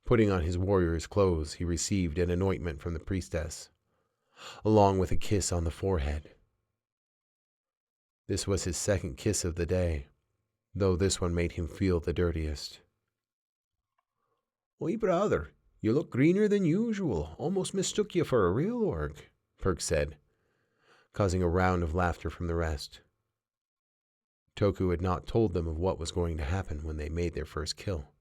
Putting on his warrior's clothes, he received an anointment from the priestess, along with a kiss on the forehead. This was his second kiss of the day, though this one made him feel the dirtiest. "Oi, brother, you look greener than usual. Almost mistook you for a real orc," Perk said, causing a round of laughter from the rest. Toku had not told them of what was going to happen when they made their first kill,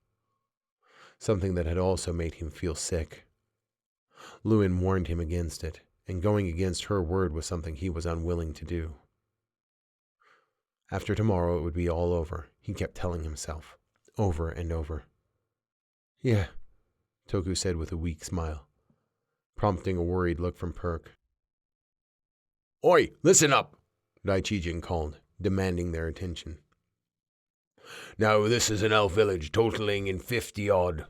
something that had also made him feel sick. Lewin warned him against it, and going against her word was something he was unwilling to do. After tomorrow it would be all over, he kept telling himself, over and over. "Yeah," Toku said with a weak smile, prompting a worried look from Perk. "Oi, listen up," Dai Chijin called, demanding their attention. "Now this is an elf village totaling in 50 odd,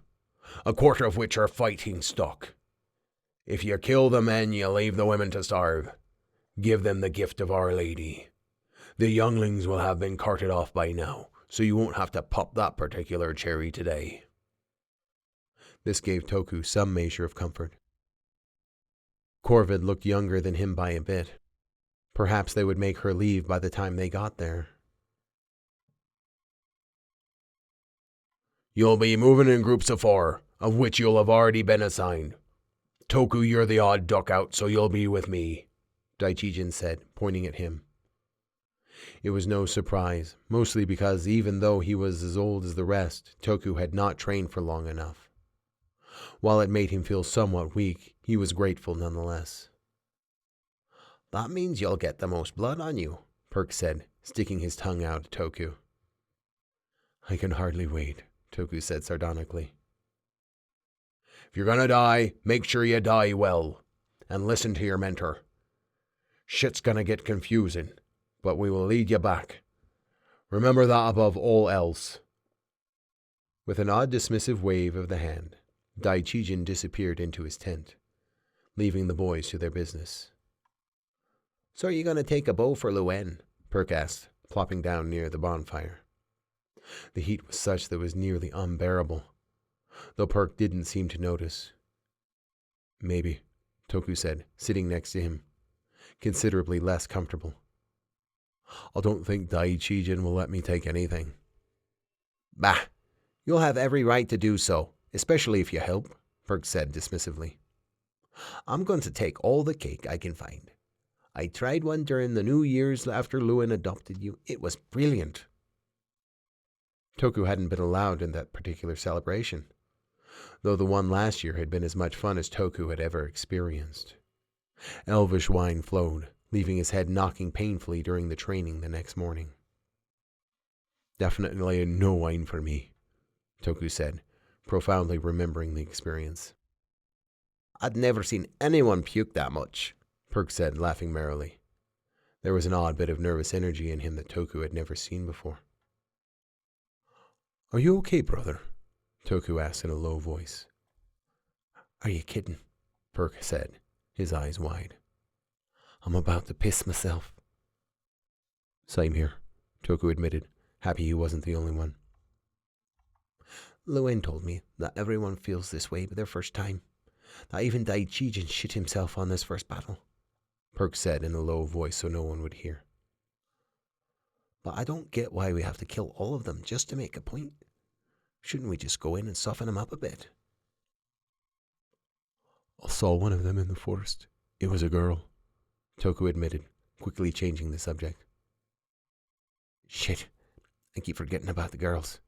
a quarter of which are fighting stock. If you kill the men, you leave the women to starve. Give them the gift of Our Lady. The younglings will have been carted off by now, so you won't have to pop that particular cherry today." This gave Toku some measure of comfort. Corvid looked younger than him by a bit. Perhaps they would make her leave by the time they got there. "You'll be moving in groups of 4, of which you'll have already been assigned. Toku, you're the odd duck out, so you'll be with me," Dai Chijin said, pointing at him. It was no surprise, mostly because even though he was as old as the rest, Toku had not trained for long enough. While it made him feel somewhat weak, he was grateful nonetheless. "That means you'll get the most blood on you," Perk said, sticking his tongue out at Toku. "I can hardly wait," Toku said sardonically. "If you're gonna die, make sure you die well, and listen to your mentor. Shit's gonna get confusing, but we will lead you back. Remember that above all else." With an odd dismissive wave of the hand, Dai Chijin disappeared into his tent, leaving the boys to their business. "So are you going to take a bow for Luen?" Perk asked, plopping down near the bonfire. The heat was such that it was nearly unbearable, though Perk didn't seem to notice. "Maybe," Toku said, sitting next to him, considerably less comfortable. "I don't think Dai Chijin will let me take anything." "Bah, you'll have every right to do so, especially if you help," Perk said dismissively. "I'm going to take all the cake I can find. I tried one during the New Year's after Lewin adopted you. It was brilliant." Toku hadn't been allowed in that particular celebration, though the one last year had been as much fun as Toku had ever experienced. Elvish wine flowed, leaving his head knocking painfully during the training the next morning. "Definitely no wine for me," Toku said, profoundly remembering the experience. "I'd never seen anyone puke that much," Perk said, laughing merrily. There was an odd bit of nervous energy in him that Toku had never seen before. "Are you okay, brother?" Toku asked in a low voice. "Are you kidding?" Perk said, his eyes wide. "I'm about to piss myself." "Same here," Toku admitted, happy he wasn't the only one. "Luen told me that everyone feels this way their first time, that even Dai Chijin shit himself on this first battle," Perk said in a low voice so no one would hear. "But I don't get why we have to kill all of them just to make a point. Shouldn't we just go in and soften them up a bit?" "I saw one of them in the forest. It was a girl," Toku admitted, quickly changing the subject. "Shit, I keep forgetting about the girls,"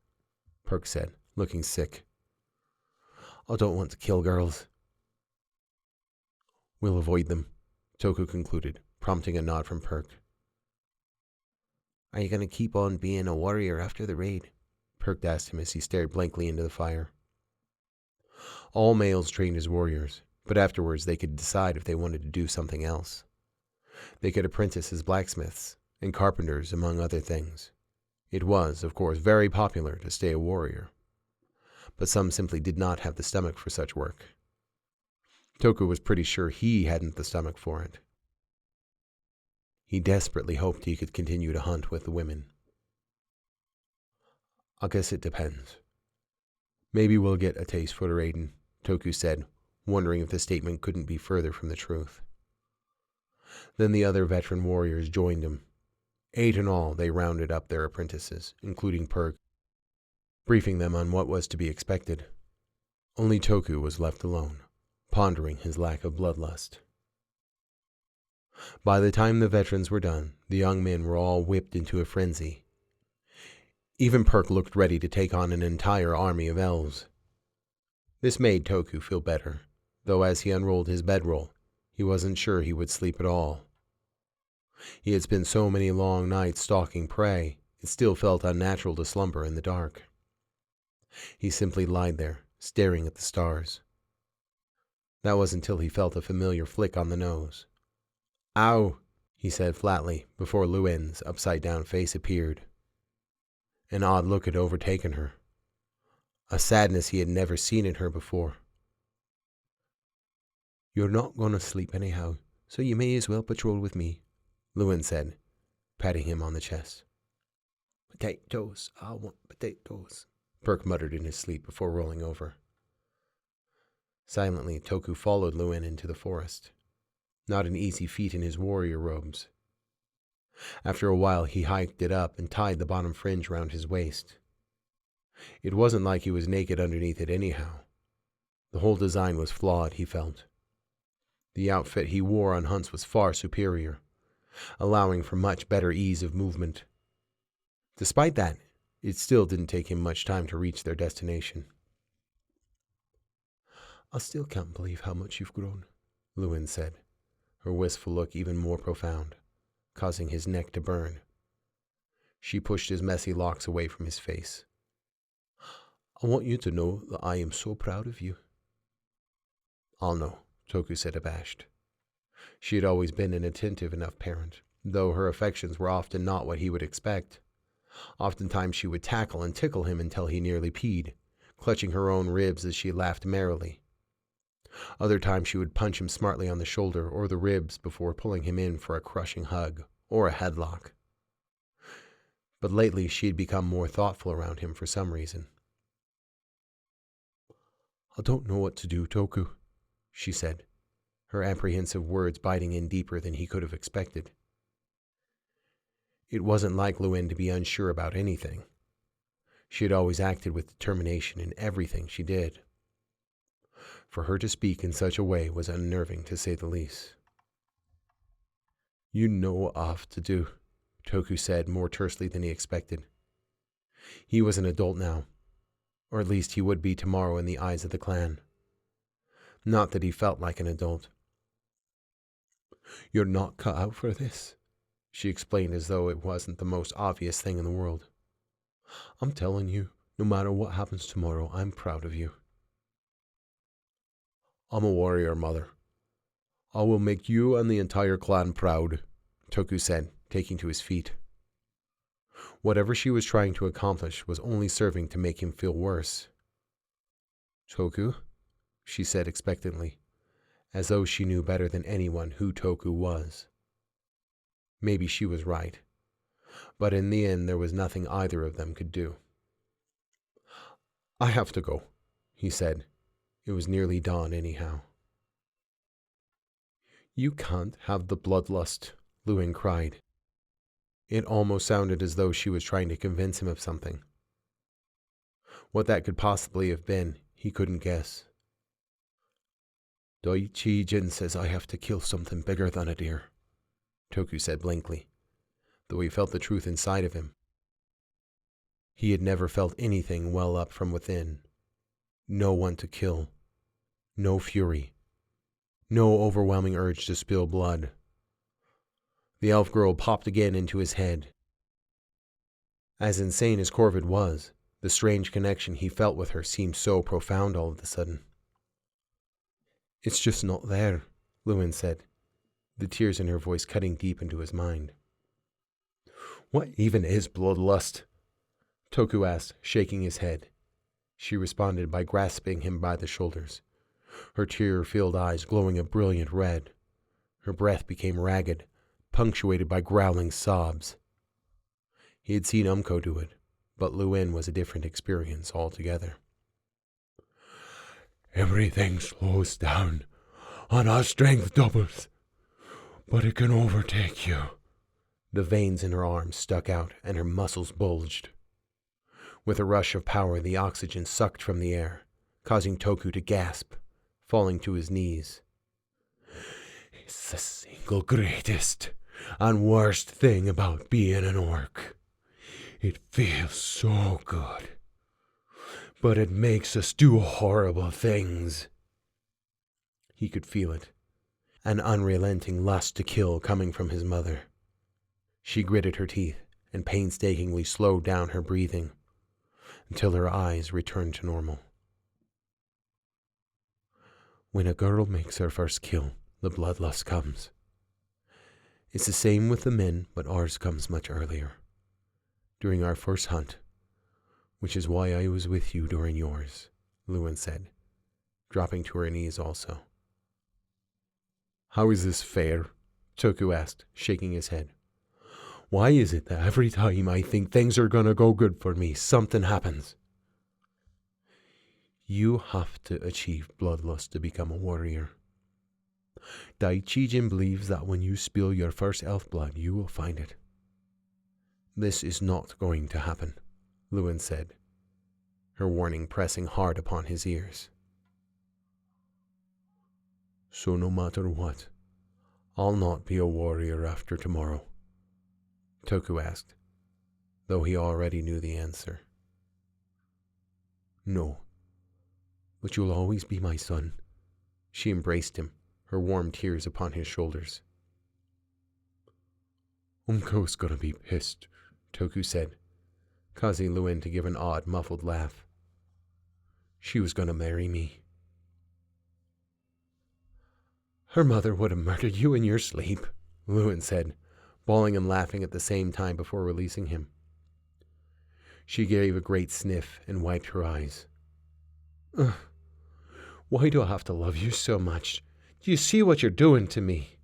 Perk said, looking sick. I don't want to kill girls. We'll avoid them, Toku concluded, prompting a nod from Perk. Are you going to keep on being a warrior after the raid? Perk asked him as he stared blankly into the fire. All males trained as warriors, but afterwards they could decide if they wanted to do something else. They could apprentice as blacksmiths and carpenters, among other things. It was, of course, very popular to stay a warrior, but some simply did not have the stomach for such work. Toku was pretty sure he hadn't the stomach for it. He desperately hoped he could continue to hunt with the women. I guess it depends. Maybe we'll get a taste for Raiden, Toku said, wondering if the statement couldn't be further from the truth. Then the other veteran warriors joined him. 8 in all, they rounded up their apprentices, including Perk, briefing them on what was to be expected. Only Toku was left alone, pondering his lack of bloodlust. By the time the veterans were done, the young men were all whipped into a frenzy. Even Perk looked ready to take on an entire army of elves. This made Toku feel better, though as he unrolled his bedroll, he wasn't sure he would sleep at all. He had spent so many long nights stalking prey, it still felt unnatural to slumber in the dark. He simply lied there, staring at the stars. That was until he felt a familiar flick on the nose. "Ow," he said flatly, before Luen's upside-down face appeared. An odd look had overtaken her, a sadness he had never seen in her before. "You're not going to sleep anyhow, so you may as well patrol with me," Luen said, patting him on the chest. "Potatoes, I want potatoes," Perk muttered in his sleep before rolling over. Silently, Toku followed Luen into the forest. Not an easy feat in his warrior robes. After a while, he hiked it up and tied the bottom fringe round his waist. It wasn't like he was naked underneath it anyhow. The whole design was flawed, he felt. The outfit he wore on hunts was far superior, allowing for much better ease of movement. Despite that, it still didn't take him much time to reach their destination. "I still can't believe how much you've grown," Luen said, her wistful look even more profound, causing his neck to burn. She pushed his messy locks away from his face. "I want you to know that I am so proud of you." "I'll know," Toku said, abashed. She had always been an attentive enough parent, though her affections were often not what he would expect. Oftentimes she would tackle and tickle him until he nearly peed, clutching her own ribs as she laughed merrily. Other times she would punch him smartly on the shoulder or the ribs before pulling him in for a crushing hug or a headlock. But lately she had become more thoughtful around him for some reason. "I don't know what to do, Toku," she said, her apprehensive words biting in deeper than he could have expected. It wasn't like Luen to be unsure about anything. She had always acted with determination in everything she did. For her to speak in such a way was unnerving, to say the least. "You know what I have to do," Toku said more tersely than he expected. He was an adult now, or at least he would be tomorrow in the eyes of the clan. Not that he felt like an adult. "You're not cut out for this," she explained as though it wasn't the most obvious thing in the world. "I'm telling you, no matter what happens tomorrow, I'm proud of you." "I'm a warrior, Mother. I will make you and the entire clan proud," Toku said, taking to his feet. Whatever she was trying to accomplish was only serving to make him feel worse. "Toku?" she said expectantly, as though she knew better than anyone who Toku was. Maybe she was right, but in the end there was nothing either of them could do. "I have to go," he said. It was nearly dawn anyhow. "You can't have the bloodlust," Luen cried. It almost sounded as though she was trying to convince him of something. What that could possibly have been, he couldn't guess. "Daichi-jin says I have to kill something bigger than a deer," Toku said blankly, though he felt the truth inside of him. He had never felt anything well up from within. No one to kill. No fury. No overwhelming urge to spill blood. The elf girl popped again into his head. As insane as Corvid was, the strange connection he felt with her seemed so profound all of a sudden. "It's just not there," Lewin said, the tears in her voice cutting deep into his mind. "What even is bloodlust?" Toku asked, shaking his head. She responded by grasping him by the shoulders, her tear-filled eyes glowing a brilliant red. Her breath became ragged, punctuated by growling sobs. He had seen Umko do it, but Lewin was a different experience altogether. "Everything slows down, and our strength doubles, but it can overtake you." The veins in her arms stuck out and her muscles bulged. With a rush of power, the oxygen sucked from the air, causing Toku to gasp, falling to his knees. "It's the single greatest and worst thing about being an orc. It feels so good, but it makes us do horrible things." He could feel it, an unrelenting lust to kill coming from his mother. She gritted her teeth and painstakingly slowed down her breathing until her eyes returned to normal. "When a girl makes her first kill, the bloodlust comes. It's the same with the men, but ours comes much earlier. During our first hunt, which is why I was with you during yours," Lewin said, dropping to her knees also. "How is this fair?" Toku asked, shaking his head. "Why is it that every time I think things are gonna go good for me, something happens?" "You have to achieve bloodlust to become a warrior. Daichijin believes that when you spill your first elf blood, you will find it." "This is not going to happen," Lewin said, her warning pressing hard upon his ears. "So no matter what, I'll not be a warrior after tomorrow?" Toku asked, though he already knew the answer. "No, but you'll always be my son." She embraced him, her warm tears upon his shoulders. Umko's gonna be pissed," Toku said, causing Lewin to give an odd, muffled laugh. "She was gonna marry me." "Her mother would have murdered you in your sleep," Lewin said, bawling and laughing at the same time before releasing him. She gave a great sniff and wiped her eyes. "Ugh. Why do I have to love you so much? Do you see what you're doing to me?"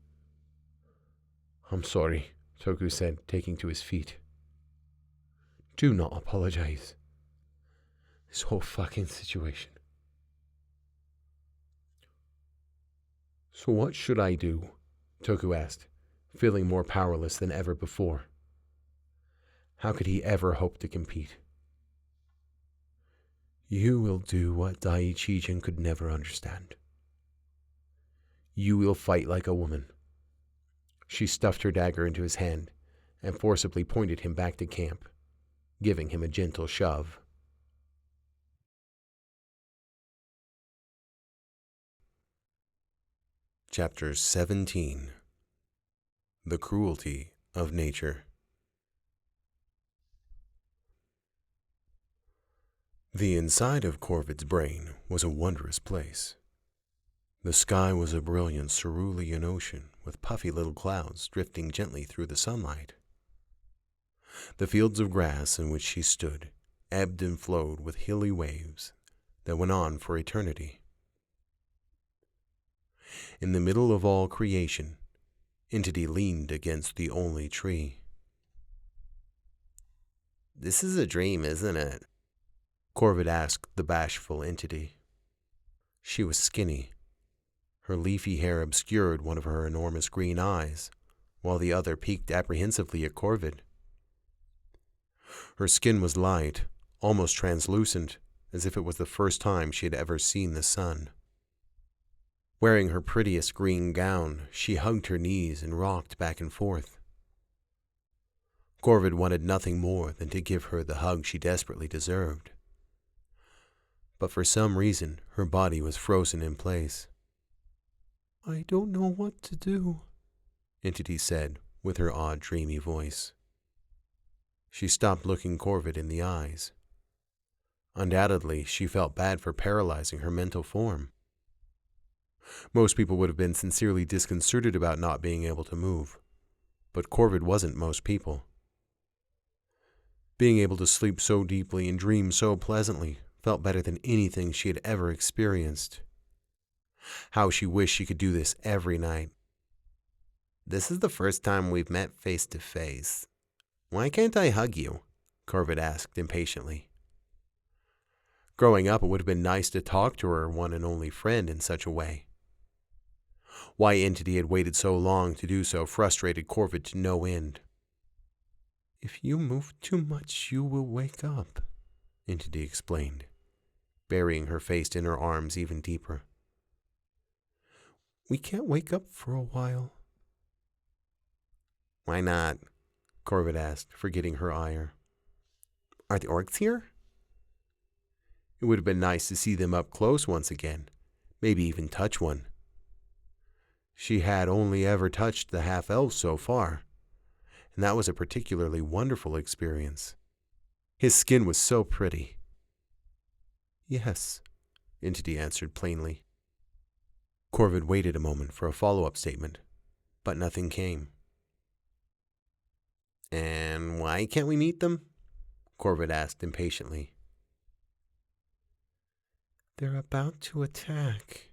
"I'm sorry," Toku said, taking to his feet. "Do not apologize. This whole fucking situation." "So what should I do?" Toku asked, feeling more powerless than ever before. How could he ever hope to compete? "You will do what Daichijin could never understand. You will fight like a woman." She stuffed her dagger into his hand and forcibly pointed him back to camp, giving him a gentle shove. Chapter 17. The Cruelty of Nature. The inside of Corvid's brain was a wondrous place. The sky was a brilliant cerulean ocean with puffy little clouds drifting gently through the sunlight. The fields of grass in which she stood ebbed and flowed with hilly waves that went on for eternity. In the middle of all creation, Entity leaned against the only tree. "This is a dream, isn't it?" Corvid asked the bashful Entity. She was skinny. Her leafy hair obscured one of her enormous green eyes, while the other peeked apprehensively at Corvid. Her skin was light, almost translucent, as if it was the first time she had ever seen the sun. Wearing her prettiest green gown, she hugged her knees and rocked back and forth. Corvid wanted nothing more than to give her the hug she desperately deserved. But for some reason, her body was frozen in place. I don't know what to do, Entity said with her odd, dreamy voice. She stopped looking Corvid in the eyes. Undoubtedly, she felt bad for paralyzing her mental form. Most people would have been sincerely disconcerted about not being able to move, but Corvid wasn't most people. Being able to sleep so deeply and dream so pleasantly felt better than anything she had ever experienced. How she wished she could do this every night. This is the first time we've met face to face. Why can't I hug you? Corvid asked impatiently. Growing up, it would have been nice to talk to her one and only friend in such a way. Why Entity had waited so long to do so frustrated Corvid to no end. If you move too much, you will wake up, Entity explained, burying her face in her arms even deeper. We can't wake up for a while. Why not? Corvid asked, forgetting her ire. Are the orcs here? It would have been nice to see them up close once again, maybe even touch one. She had only ever touched the half-elves so far, and that was a particularly wonderful experience. His skin was so pretty. Yes, Entity answered plainly. Corvid waited a moment for a follow-up statement, but nothing came. And why can't we meet them? Corvid asked impatiently. They're about to attack,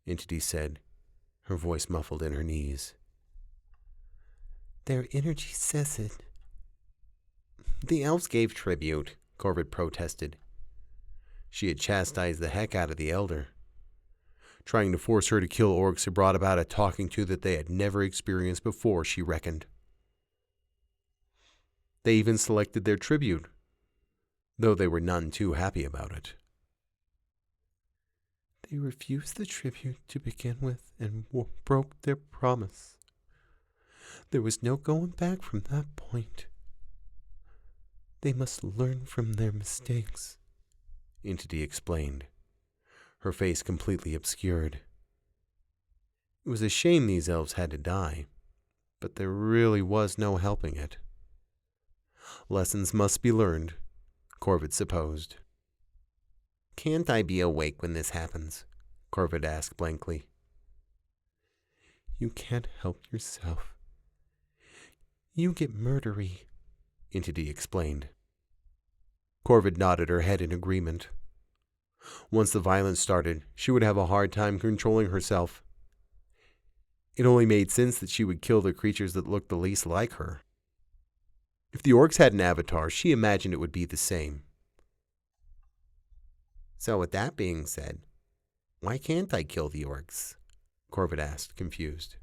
Entity said, her voice muffled in her knees. Their energy says it. The elves gave tribute, Corvid protested. She had chastised the heck out of the elder. Trying to force her to kill orcs had brought about a talking to that they had never experienced before, she reckoned. They even selected their tribute, though they were none too happy about it. They refused the tribute to begin with and broke their promise. There was no going back from that point. They must learn from their mistakes, Entity explained, her face completely obscured. It was a shame these elves had to die, but there really was no helping it. Lessons must be learned, Corvid supposed. Can't I be awake when this happens? Corvid asked blankly. You can't help yourself. You get murdery, Entity explained. Corvid nodded her head in agreement. Once the violence started, she would have a hard time controlling herself. It only made sense that she would kill the creatures that looked the least like her. If the orcs had an avatar, she imagined it would be the same. So with that being said, why can't I kill the orcs? Corvid asked, confused.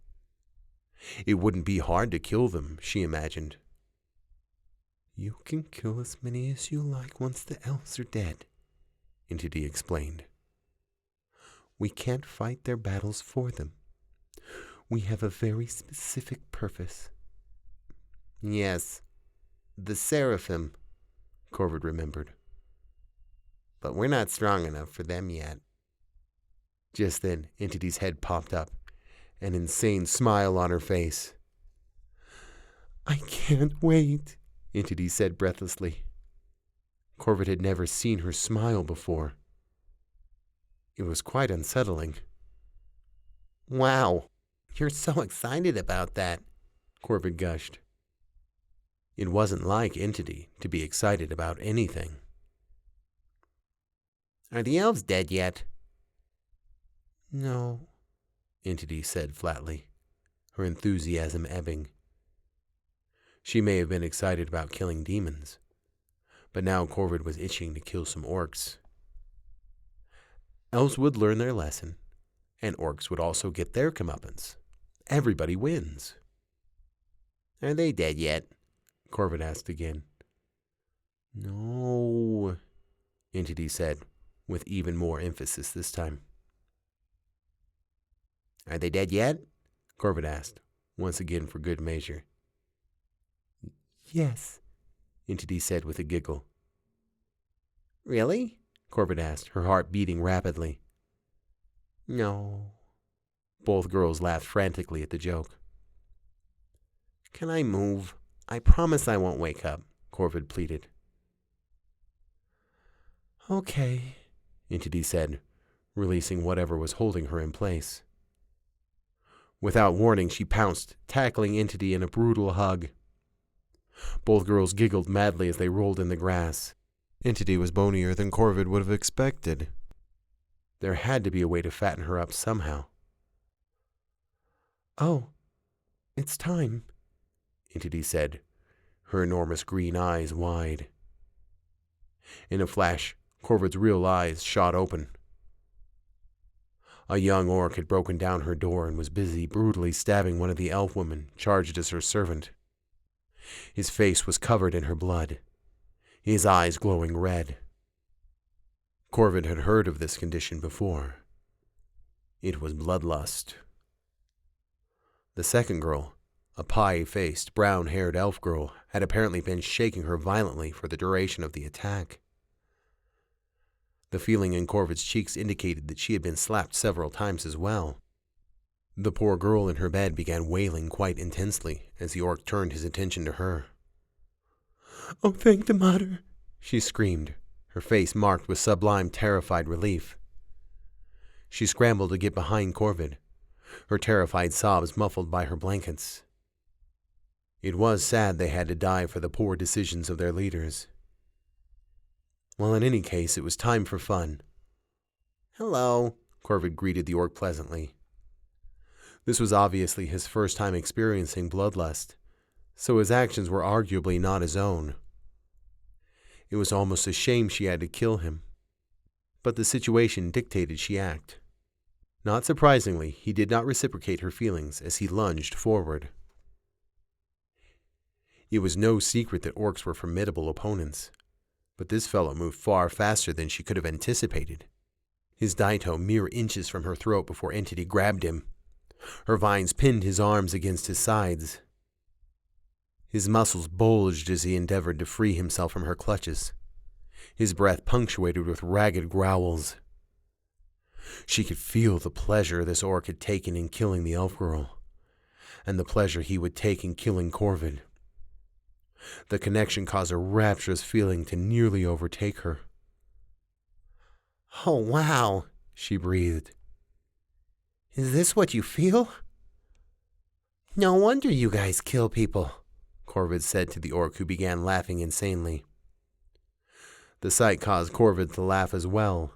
It wouldn't be hard to kill them, she imagined. You can kill as many as you like once the elves are dead, Entity explained. We can't fight their battles for them. We have a very specific purpose. Yes, the seraphim, Corvid remembered. But we're not strong enough for them yet. Just then, Entity's head popped up, an insane smile on her face. I can't wait, Entity said breathlessly. Corvid had never seen her smile before. It was quite unsettling. Wow, you're so excited about that, Corvid gushed. It wasn't like Entity to be excited about anything. Are the elves dead yet? No, Entity said flatly, her enthusiasm ebbing. She may have been excited about killing demons, but now Corvid was itching to kill some orcs. Elves would learn their lesson, and orcs would also get their comeuppance. Everybody wins. Are they dead yet? Corvid asked again. No, Entity said, with even more emphasis this time. Are they dead yet? Corvid asked, once again for good measure. Yes, Entity said with a giggle. Really? Corvid asked, her heart beating rapidly. No. Both girls laughed frantically at the joke. Can I move? I promise I won't wake up, Corvid pleaded. Okay, Entity said, releasing whatever was holding her in place. Without warning, she pounced, tackling Entity in a brutal hug. Both girls giggled madly as they rolled in the grass. Entity was bonier than Corvid would have expected. There had to be a way to fatten her up somehow. Oh, it's time, Entity said, her enormous green eyes wide. In a flash, Corvid's real eyes shot open. A young orc had broken down her door and was busy brutally stabbing one of the elf women charged as her servant. His face was covered in her blood, his eyes glowing red. Corvid had heard of this condition before. It was bloodlust. The second girl, a pie-faced, brown-haired elf girl, had apparently been shaking her violently for the duration of the attack. The feeling in Corvid's cheeks indicated that she had been slapped several times as well. The poor girl in her bed began wailing quite intensely as the orc turned his attention to her. "Oh, thank the Mother," she screamed, her face marked with sublime, terrified relief. She scrambled to get behind Corvid, her terrified sobs muffled by her blankets. It was sad they had to die for the poor decisions of their leaders. Well, in any case, it was time for fun. "Hello," Corvid greeted the orc pleasantly. This was obviously his first time experiencing bloodlust, so his actions were arguably not his own. It was almost a shame she had to kill him, but the situation dictated she act. Not surprisingly, he did not reciprocate her feelings as he lunged forward. It was no secret that orcs were formidable opponents, but this fellow moved far faster than she could have anticipated. His daito mere inches from her throat before Entity grabbed him. Her vines pinned his arms against his sides. His muscles bulged as he endeavored to free himself from her clutches, his breath punctuated with ragged growls. She could feel the pleasure this orc had taken in killing the elf girl, and the pleasure he would take in killing Corvid. The connection caused a rapturous feeling to nearly overtake her. "Oh, wow," she breathed. "Is this what you feel? No wonder you guys kill people," Corvid said to the orc, who began laughing insanely. The sight caused Corvid to laugh as well.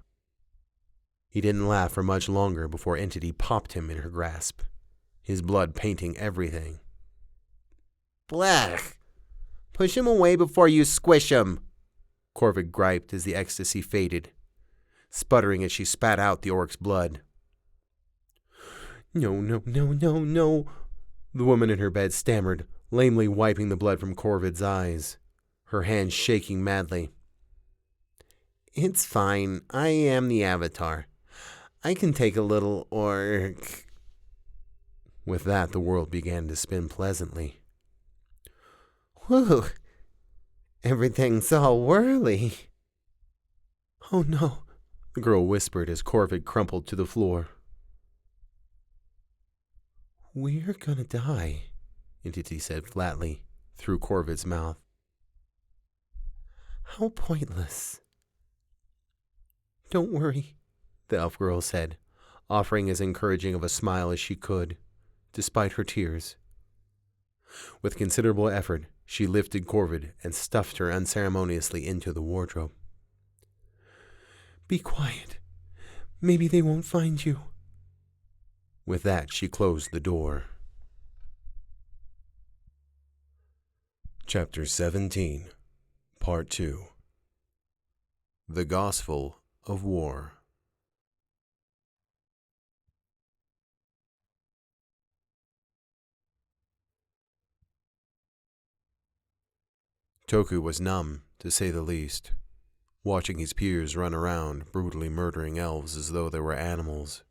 He didn't laugh for much longer before Entity popped him in her grasp, his blood painting everything. "Blech! Push him away before you squish him," Corvid griped as the ecstasy faded, sputtering as she spat out the orc's blood. No, The woman in her bed stammered, lamely wiping the blood from Corvid's eyes, her hands shaking madly. "It's fine. I am the Avatar. I can take a little orc." With that, the world began to spin pleasantly. "Whew. Everything's all whirly." "Oh no," the girl whispered as Corvid crumpled to the floor. "We're gonna die," Entity said flatly, through Corvid's mouth. "How pointless." "Don't worry," the elf girl said, offering as encouraging of a smile as she could, despite her tears. With considerable effort, she lifted Corvid and stuffed her unceremoniously into the wardrobe. "Be quiet. Maybe they won't find you." With that, she closed the door. Chapter 17, Part 2. The Gospel of War. Toku was numb, to say the least, watching his peers run around, brutally murdering elves as though they were animals.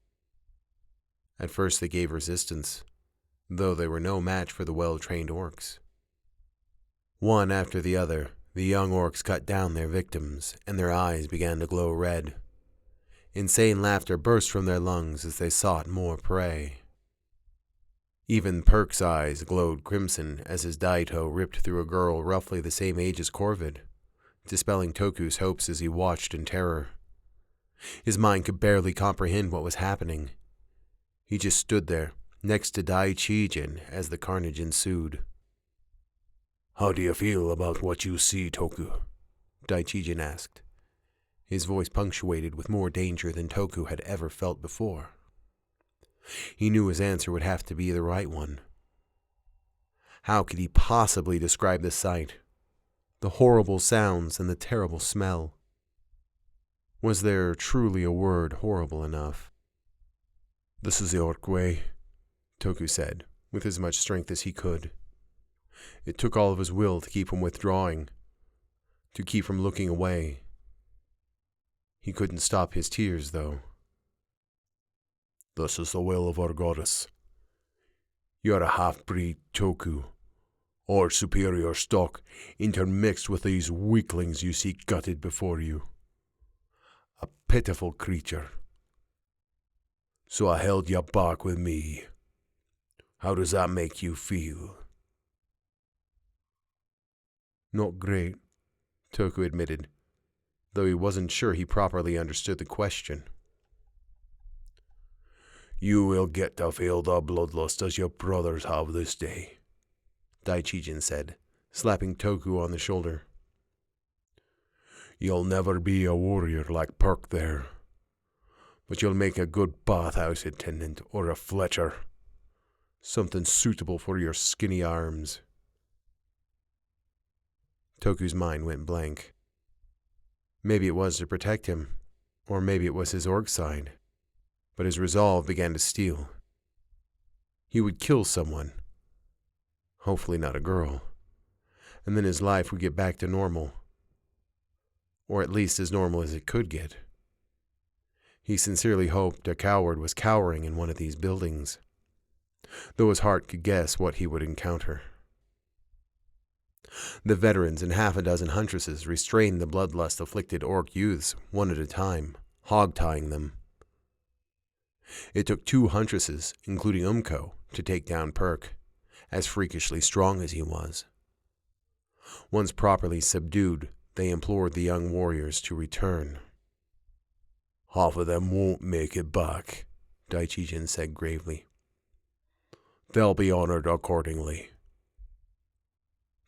At first they gave resistance, though they were no match for the well-trained orcs. One after the other, the young orcs cut down their victims, and their eyes began to glow red. Insane laughter burst from their lungs as they sought more prey. Even Perk's eyes glowed crimson as his daito ripped through a girl roughly the same age as Corvid, dispelling Toku's hopes as he watched in terror. His mind could barely comprehend what was happening. He just stood there, next to Daichijin, as the carnage ensued. "How do you feel about what you see, Toku?" Daichijin asked, his voice punctuated with more danger than Toku had ever felt before. He knew his answer would have to be the right one. How could he possibly describe the sight, the horrible sounds and the terrible smell? Was there truly a word horrible enough? "This is the orc way," Toku said, with as much strength as he could. It took all of his will to keep from withdrawing, to keep from looking away. He couldn't stop his tears, though. "This is the will of our goddess. You're a half-breed Toku, or superior stock, intermixed with these weaklings you see gutted before you. A pitiful creature. So I held you back with me. How does that make you feel?" Not great, Toku admitted, though he wasn't sure he properly understood the question. "You will get to feel the bloodlust as your brothers have this day," Daichijin said, slapping Toku on the shoulder. "You'll never be a warrior like Perk there, but you'll make a good bathhouse attendant or a fletcher. Something suitable for your skinny arms." Toku's mind went blank. Maybe it was to protect him, or maybe it was his orc side, but his resolve began to steel. He would kill someone, hopefully not a girl, and then his life would get back to normal, or at least as normal as it could get. He sincerely hoped a coward was cowering in one of these buildings, though his heart could guess what he would encounter. The veterans and half a dozen huntresses restrained the bloodlust-afflicted orc youths one at a time, hog-tying them. It took 2 huntresses, including Umko, to take down Perk, as freakishly strong as he was. Once properly subdued, they implored the young warriors to return. "Half of them won't make it back," Daichijin said gravely. "They'll be honored accordingly."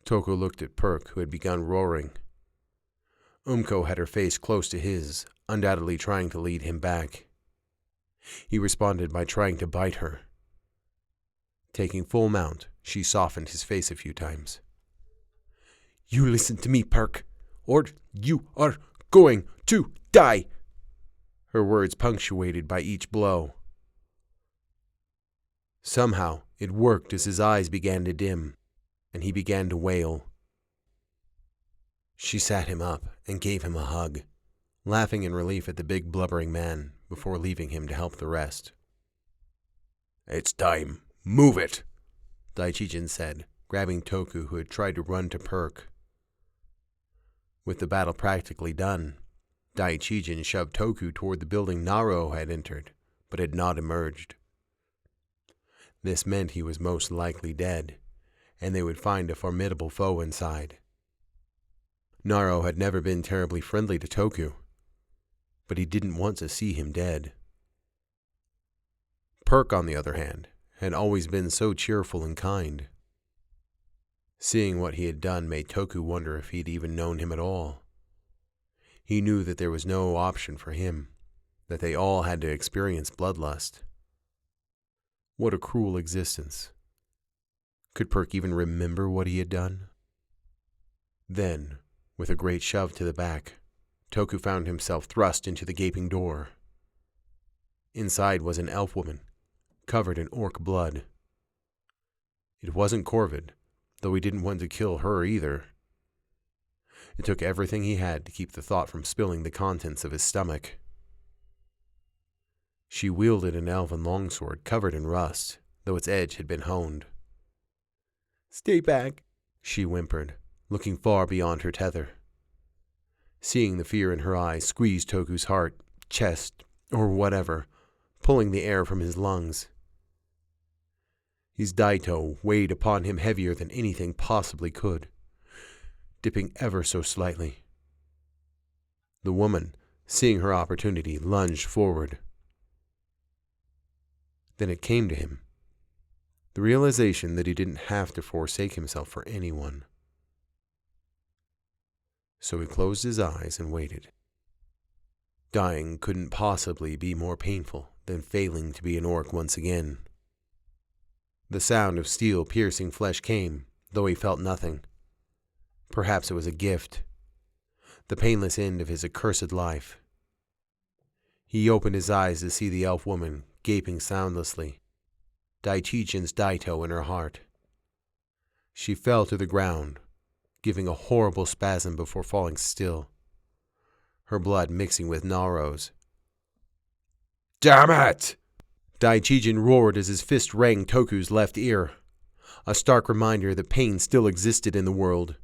Toku looked at Perk, who had begun roaring. Umko had her face close to his, undoubtedly trying to lead him back. He responded by trying to bite her. Taking full mount, she softened his face a few times. "You listen to me, Perk, or you are going to die!" Her words punctuated by each blow. Somehow, it worked as his eyes began to dim, and he began to wail. She sat him up and gave him a hug, laughing in relief at the big blubbering man before leaving him to help the rest. "It's time. Move it," Daichijin said, grabbing Toku, who had tried to run to Perk. With the battle practically done, Daichijin shoved Toku toward the building Naro had entered, but had not emerged. This meant he was most likely dead, and they would find a formidable foe inside. Naro had never been terribly friendly to Toku, but he didn't want to see him dead. Perk, on the other hand, had always been so cheerful and kind. Seeing what he had done made Toku wonder if he'd even known him at all. He knew that there was no option for him, that they all had to experience bloodlust. What a cruel existence. Could Perk even remember what he had done? Then, with a great shove to the back, Toku found himself thrust into the gaping door. Inside was an elf woman, covered in orc blood. It wasn't Corvid, though he didn't want to kill her either. It took everything he had to keep the thought from spilling the contents of his stomach. She wielded an elven longsword covered in rust, though its edge had been honed. "Stay back," she whimpered, looking far beyond her tether. Seeing the fear in her eyes squeezed Toku's heart, chest, or whatever, pulling the air from his lungs. His daito weighed upon him heavier than anything possibly could, dipping ever so slightly. The woman, seeing her opportunity, lunged forward. Then it came to him, the realization that he didn't have to forsake himself for anyone. So he closed his eyes and waited. Dying couldn't possibly be more painful than failing to be an orc once again. The sound of steel piercing flesh came, though he felt nothing. Perhaps it was a gift, the painless end of his accursed life. He opened his eyes to see the elf woman gaping soundlessly, Daichijin's daito in her heart. She fell to the ground, giving a horrible spasm before falling still, her blood mixing with Naro's. Damn it! Daichijin roared as his fist rang Toku's left ear, a stark reminder that pain still existed in the world.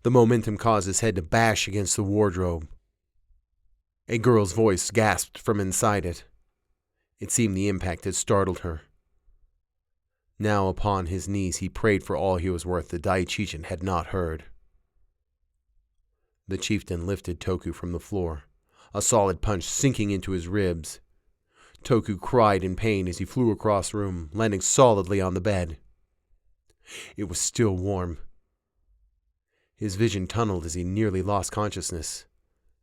The momentum caused his head to bash against the wardrobe. A girl's voice gasped from inside it. It seemed the impact had startled her. Now upon his knees he prayed for all he was worth the Daichijin had not heard. The chieftain lifted Toku from the floor, a solid punch sinking into his ribs. Toku cried in pain as he flew across the room, landing solidly on the bed. It was still warm. His vision tunneled as he nearly lost consciousness,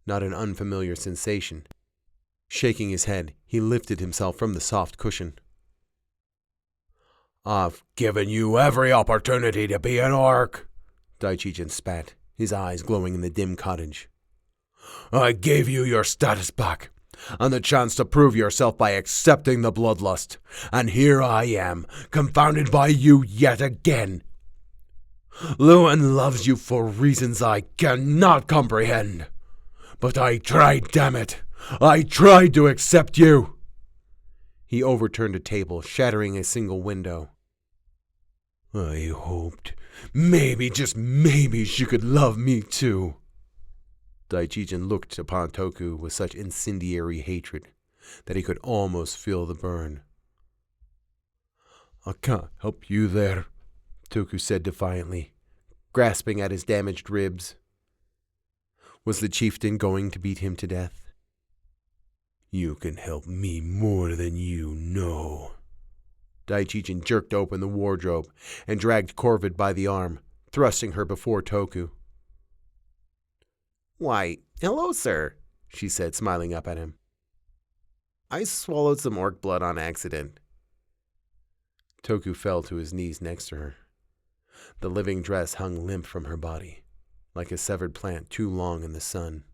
not an unfamiliar sensation. Shaking his head, he lifted himself from the soft cushion. I've given you every opportunity to be an orc, Daichijin spat, his eyes glowing in the dim cottage. I gave you your status back, and the chance to prove yourself by accepting the bloodlust, and here I am, confounded by you yet again. Lewin loves you for reasons I cannot comprehend, but I tried, damn it. I tried to accept you. He overturned a table, shattering a single window. I hoped, maybe, just maybe, she could love me too. Daichijin looked upon Toku with such incendiary hatred that he could almost feel the burn. I can't help you there, Toku said defiantly, grasping at his damaged ribs. Was the chieftain going to beat him to death? You can help me more than you know. Daichijin jerked open the wardrobe and dragged Corvid by the arm, thrusting her before Toku. "Why, hello, sir," she said, smiling up at him. "I swallowed some orc blood on accident." Toku fell to his knees next to her. The living dress hung limp from her body, like a severed plant too long in the sun.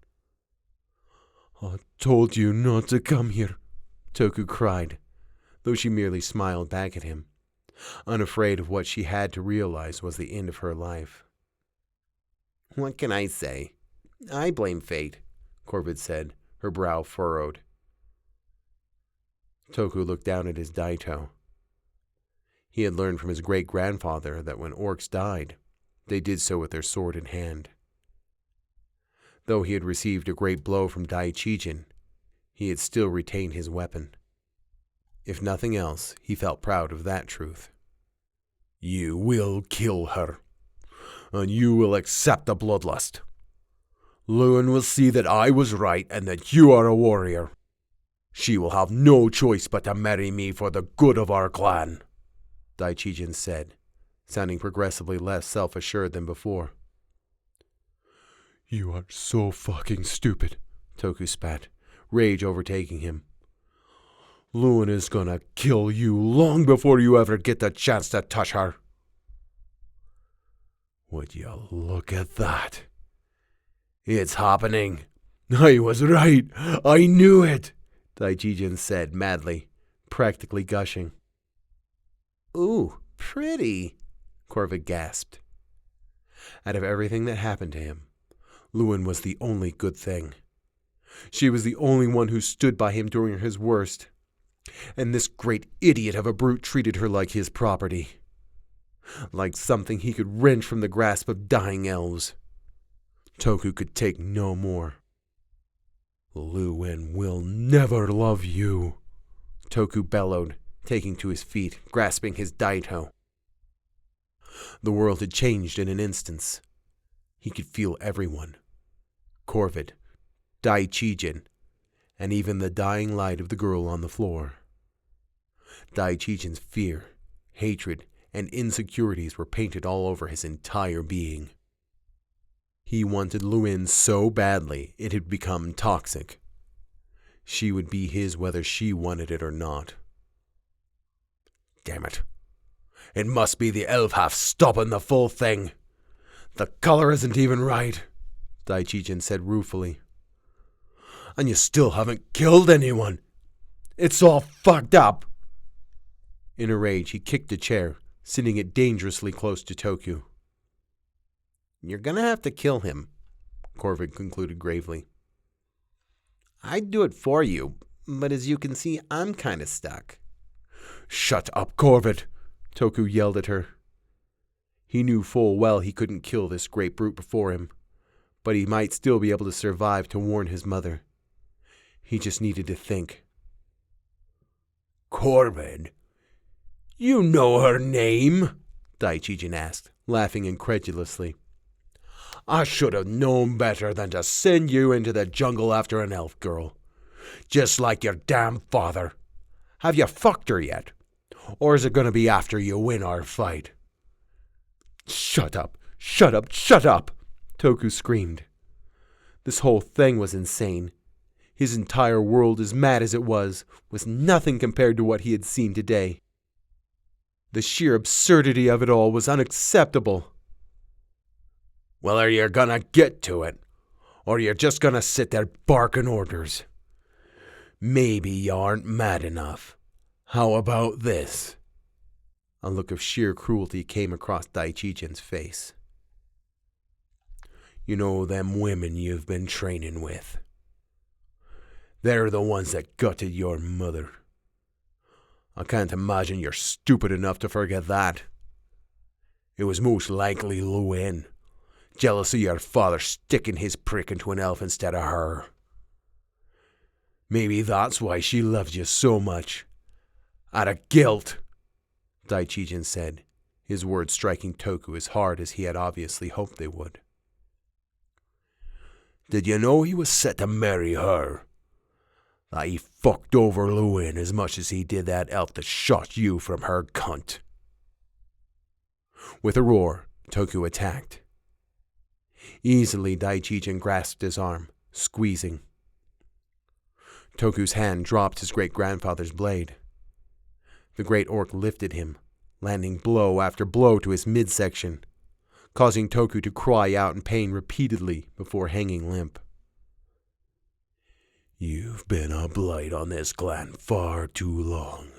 "I told you not to come here," Toku cried, though she merely smiled back at him, unafraid of what she had to realize was the end of her life. "What can I say? I blame fate," Corvid said, her brow furrowed. Toku looked down at his daito. He had learned from his great-grandfather that when orcs died, they did so with their sword in hand. Though he had received a great blow from Daichijin, he had still retained his weapon. If nothing else, he felt proud of that truth. "You will kill her, and you will accept the bloodlust. Lewin will see that I was right and that you are a warrior. She will have no choice but to marry me for the good of our clan," Daichijin said, sounding progressively less self-assured than before. "You are so fucking stupid," Toku spat, rage overtaking him. "Lewin is gonna kill you long before you ever get the chance to touch her." "Would you look at that? It's happening. I was right. I knew it," Daichijin said madly, practically gushing. "Ooh, pretty," Corvid gasped. Out of everything that happened to him, Lewin was the only good thing. She was the only one who stood by him during his worst, and this great idiot of a brute treated her like his property. like something he could wrench from the grasp of dying elves. Toku could take no more. "Luen will never love you," Toku bellowed, taking to his feet, grasping his daito. The world had changed in an instant. He could feel everyone. Corvid, Daichijin, and even the dying light of the girl on the floor. Daichijin's fear, hatred, and insecurities were painted all over his entire being. He wanted Luen so badly it had become toxic. She would be his whether she wanted it or not. Damn it. It must be the elf half stopping the full thing. The color isn't even right, Daichijin said ruefully. And you still haven't killed anyone. It's all fucked up. In a rage, he kicked a chair, sitting it dangerously close to Toku. "You're gonna have to kill him," Corvid concluded gravely. "I'd do it for you, but as you can see, I'm kinda stuck." "Shut up, Corvid," Toku yelled at her. He knew full well he couldn't kill this great brute before him, but he might still be able to survive to warn his mother. He just needed to think. "Corvid, you know her name?" Daichijin asked, laughing incredulously. "I should have known better than to send you into the jungle after an elf girl. Just like your damn father. Have you fucked her yet? Or is it going to be after you win our fight?" "Shut up! Shut up! Shut up!" Toku screamed. This whole thing was insane. His entire world, as mad as it was nothing compared to what he had seen today. The sheer absurdity of it all was unacceptable. "Well, are you gonna get to it? Or you're just gonna sit there barking orders? Maybe you aren't mad enough. How about this?" A look of sheer cruelty came across Daichijin's face. "You know them women you've been training with? They're the ones that gutted your mother. I can't imagine you're stupid enough to forget that. It was most likely Luen, jealous of your father sticking his prick into an elf instead of her. Maybe that's why she loves you so much. Out of guilt," Daichijin said, his words striking Toku as hard as he had obviously hoped they would. "Did you know he was set to marry her? That he fucked over Luen as much as he did that elf that shot you from her cunt." With a roar, Toku attacked. Easily, Daichijin grasped his arm, squeezing. Toku's hand dropped his great-grandfather's blade. The great orc lifted him, landing blow after blow to his midsection, causing Toku to cry out in pain repeatedly before hanging limp. "You've been a blight on this clan far too long,"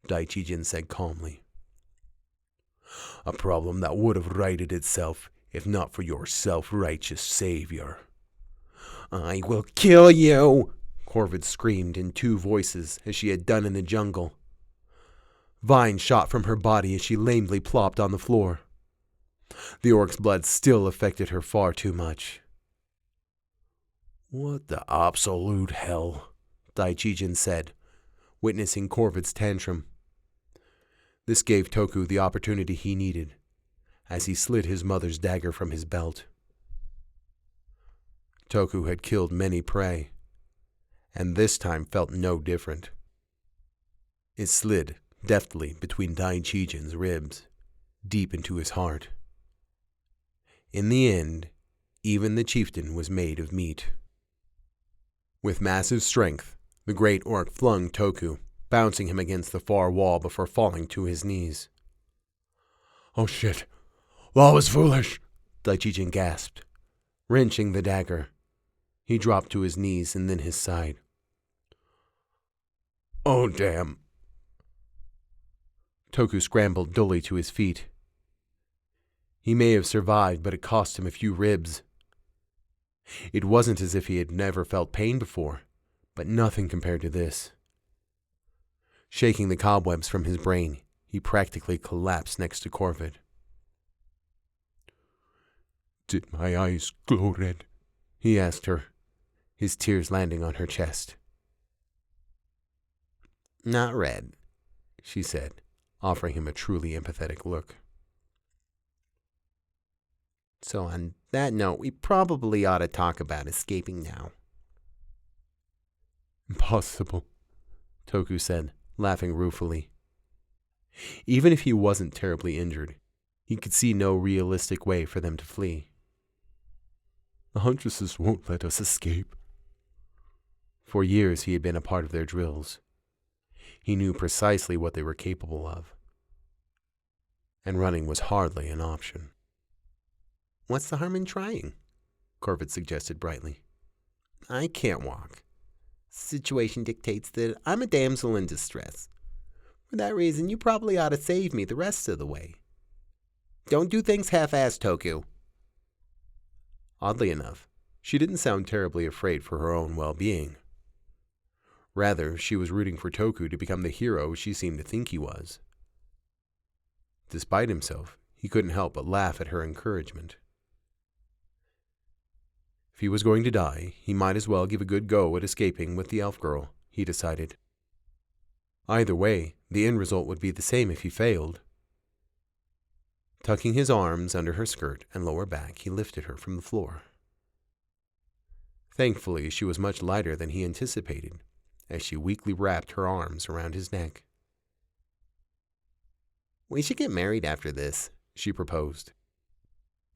Daichijin said calmly. "A problem that would have righted itself if not for your self-righteous savior." "I will kill you!" Corvid screamed in two voices as she had done in the jungle. Vines shot from her body as she lamely plopped on the floor. The orc's blood still affected her far too much. "What the absolute hell?" Daichijin said, witnessing Corvid's tantrum. This gave Toku the opportunity he needed, as he slid his mother's dagger from his belt. Toku had killed many prey, and this time felt no different. It slid deftly between Daichijin's ribs, deep into his heart. In the end, even the chieftain was made of meat. With massive strength, the great orc flung Toku, bouncing him against the far wall before falling to his knees. "Oh shit, that was foolish," Daichijin gasped, wrenching the dagger. He dropped to his knees and then his side. "Oh damn." Toku scrambled dully to his feet. He may have survived, but it cost him a few ribs. It wasn't as if he had never felt pain before, but nothing compared to this. Shaking the cobwebs from his brain, he He practically collapsed next to Corvid. Did my eyes glow red? He asked her, his tears landing on her chest. Not red, she said, offering him a truly empathetic look. So on that note, we probably ought to talk about escaping now. Impossible, Toku said, laughing ruefully. Even if he wasn't terribly injured, he could see no realistic way for them to flee. The huntresses won't let us escape. For years he had been a part of their drills. He knew precisely what they were capable of. And running was hardly an option. What's the harm in trying? Corvid suggested brightly. I can't walk. The situation dictates that I'm a damsel in distress. For that reason, you probably ought to save me the rest of the way. Don't do things half-assed, Toku. Oddly enough, she didn't sound terribly afraid for her own well-being. Rather, she was rooting for Toku to become the hero she seemed to think he was. Despite himself, he couldn't help but laugh at her encouragement. If he was going to die, he might as well give a good go at escaping with the elf girl, he decided. Either way, the end result would be the same if he failed. Tucking his arms under her skirt and lower back, he lifted her from the floor. Thankfully, she was much lighter than he anticipated, as she weakly wrapped her arms around his neck. We should get married after this, she proposed.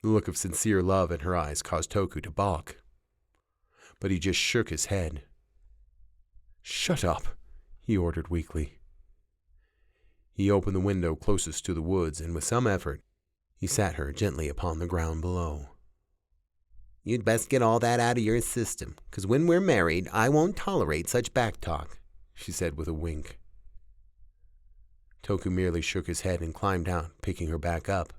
The look of sincere love in her eyes caused Toku to balk. But he just shook his head. Shut up, he ordered weakly. He opened the window closest to the woods, and with some effort, he sat her gently upon the ground below. You'd best get all that out of your system, 'cause when we're married, I won't tolerate such backtalk, she said with a wink. Toku merely shook his head and climbed out, picking her back up.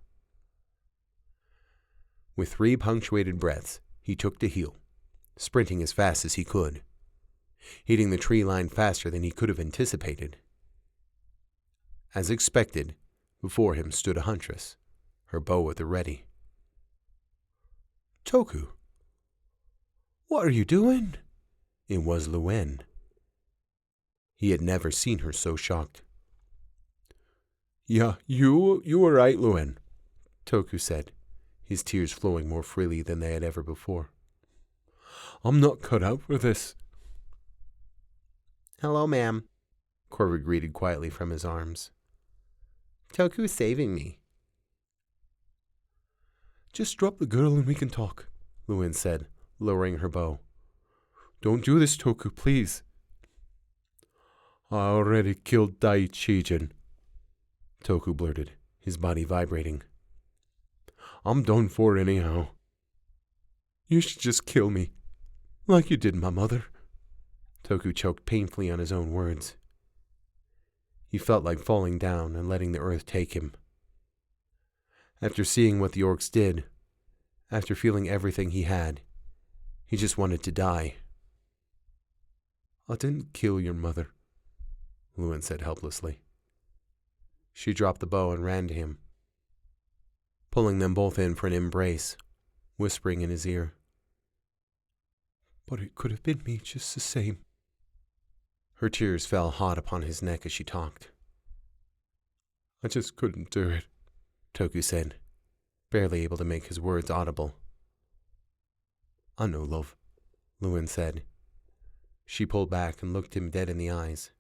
With 3 punctuated breaths, he took to heel, sprinting as fast as he could, hitting the tree line faster than he could have anticipated. As expected, before him stood a huntress, her bow at the ready. Toku, what are you doing? It was Luen. He had never seen her so shocked. Yeah, you were right, Luen, Toku said, his tears flowing more freely than they had ever before. I'm not cut out for this. Hello, ma'am, Corvid greeted quietly from his arms. Toku's saving me. Just drop the girl and we can talk, Luen said, lowering her bow. Don't do this, Toku, please. I already killed Daichijin, Toku blurted, his body vibrating. I'm done for anyhow. You should just kill me, like you did my mother. Toku choked painfully on his own words. He felt like falling down and letting the earth take him. After seeing what the orcs did, after feeling everything he had, he just wanted to die. I didn't kill your mother, Luen said helplessly. She dropped the bow and ran to him, pulling them both in for an embrace, whispering in his ear. But it could have been me just the same. Her tears fell hot upon his neck as she talked. I just couldn't do it, Toku said, barely able to make his words audible. I know, love, Luen said. She pulled back and looked him dead in the eyes.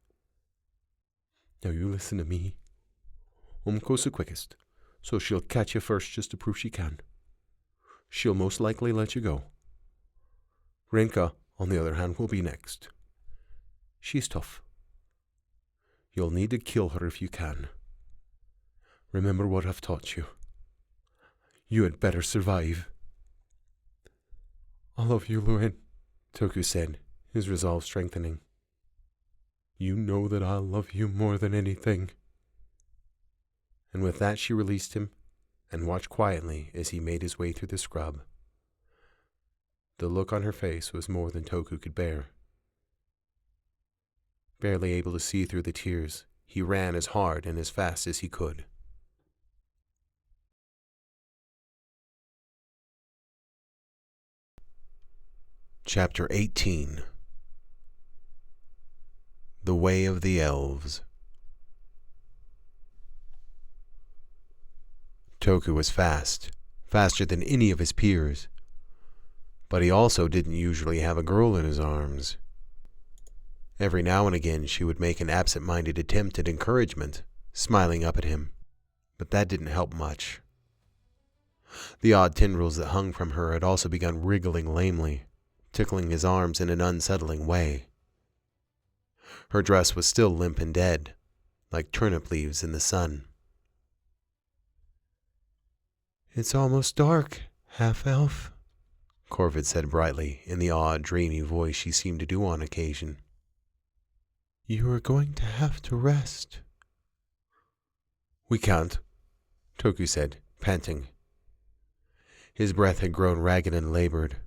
Now you listen to me. Umko's the quickest, so she'll catch you first just to prove she can. She'll most likely let you go. Renka, on the other hand, will be next. She's tough. You'll need to kill her if you can. Remember what I've taught you. You had better survive. I love you, Luen, Toku said, his resolve strengthening. You know that I love you more than anything. And with that she released him and watched quietly as he made his way through the scrub. The look on her face was more than Toku could bear. Barely able to see through the tears, he ran as hard and as fast as he could. Chapter 18. The Way of the Elves. Toku was fast, faster than any of his peers. But he also didn't usually have a girl in his arms. Every now and again she would make an absent-minded attempt at encouragement, smiling up at him, but that didn't help much. The odd tendrils that hung from her had also begun wriggling lamely, tickling his arms in an unsettling way. Her dress was still limp and dead, like turnip leaves in the sun. "It's almost dark, half-elf," Corvid said brightly, in the odd, dreamy voice she seemed to do on occasion. "You are going to have to rest." "We can't," Toku said, panting. His breath had grown ragged and labored.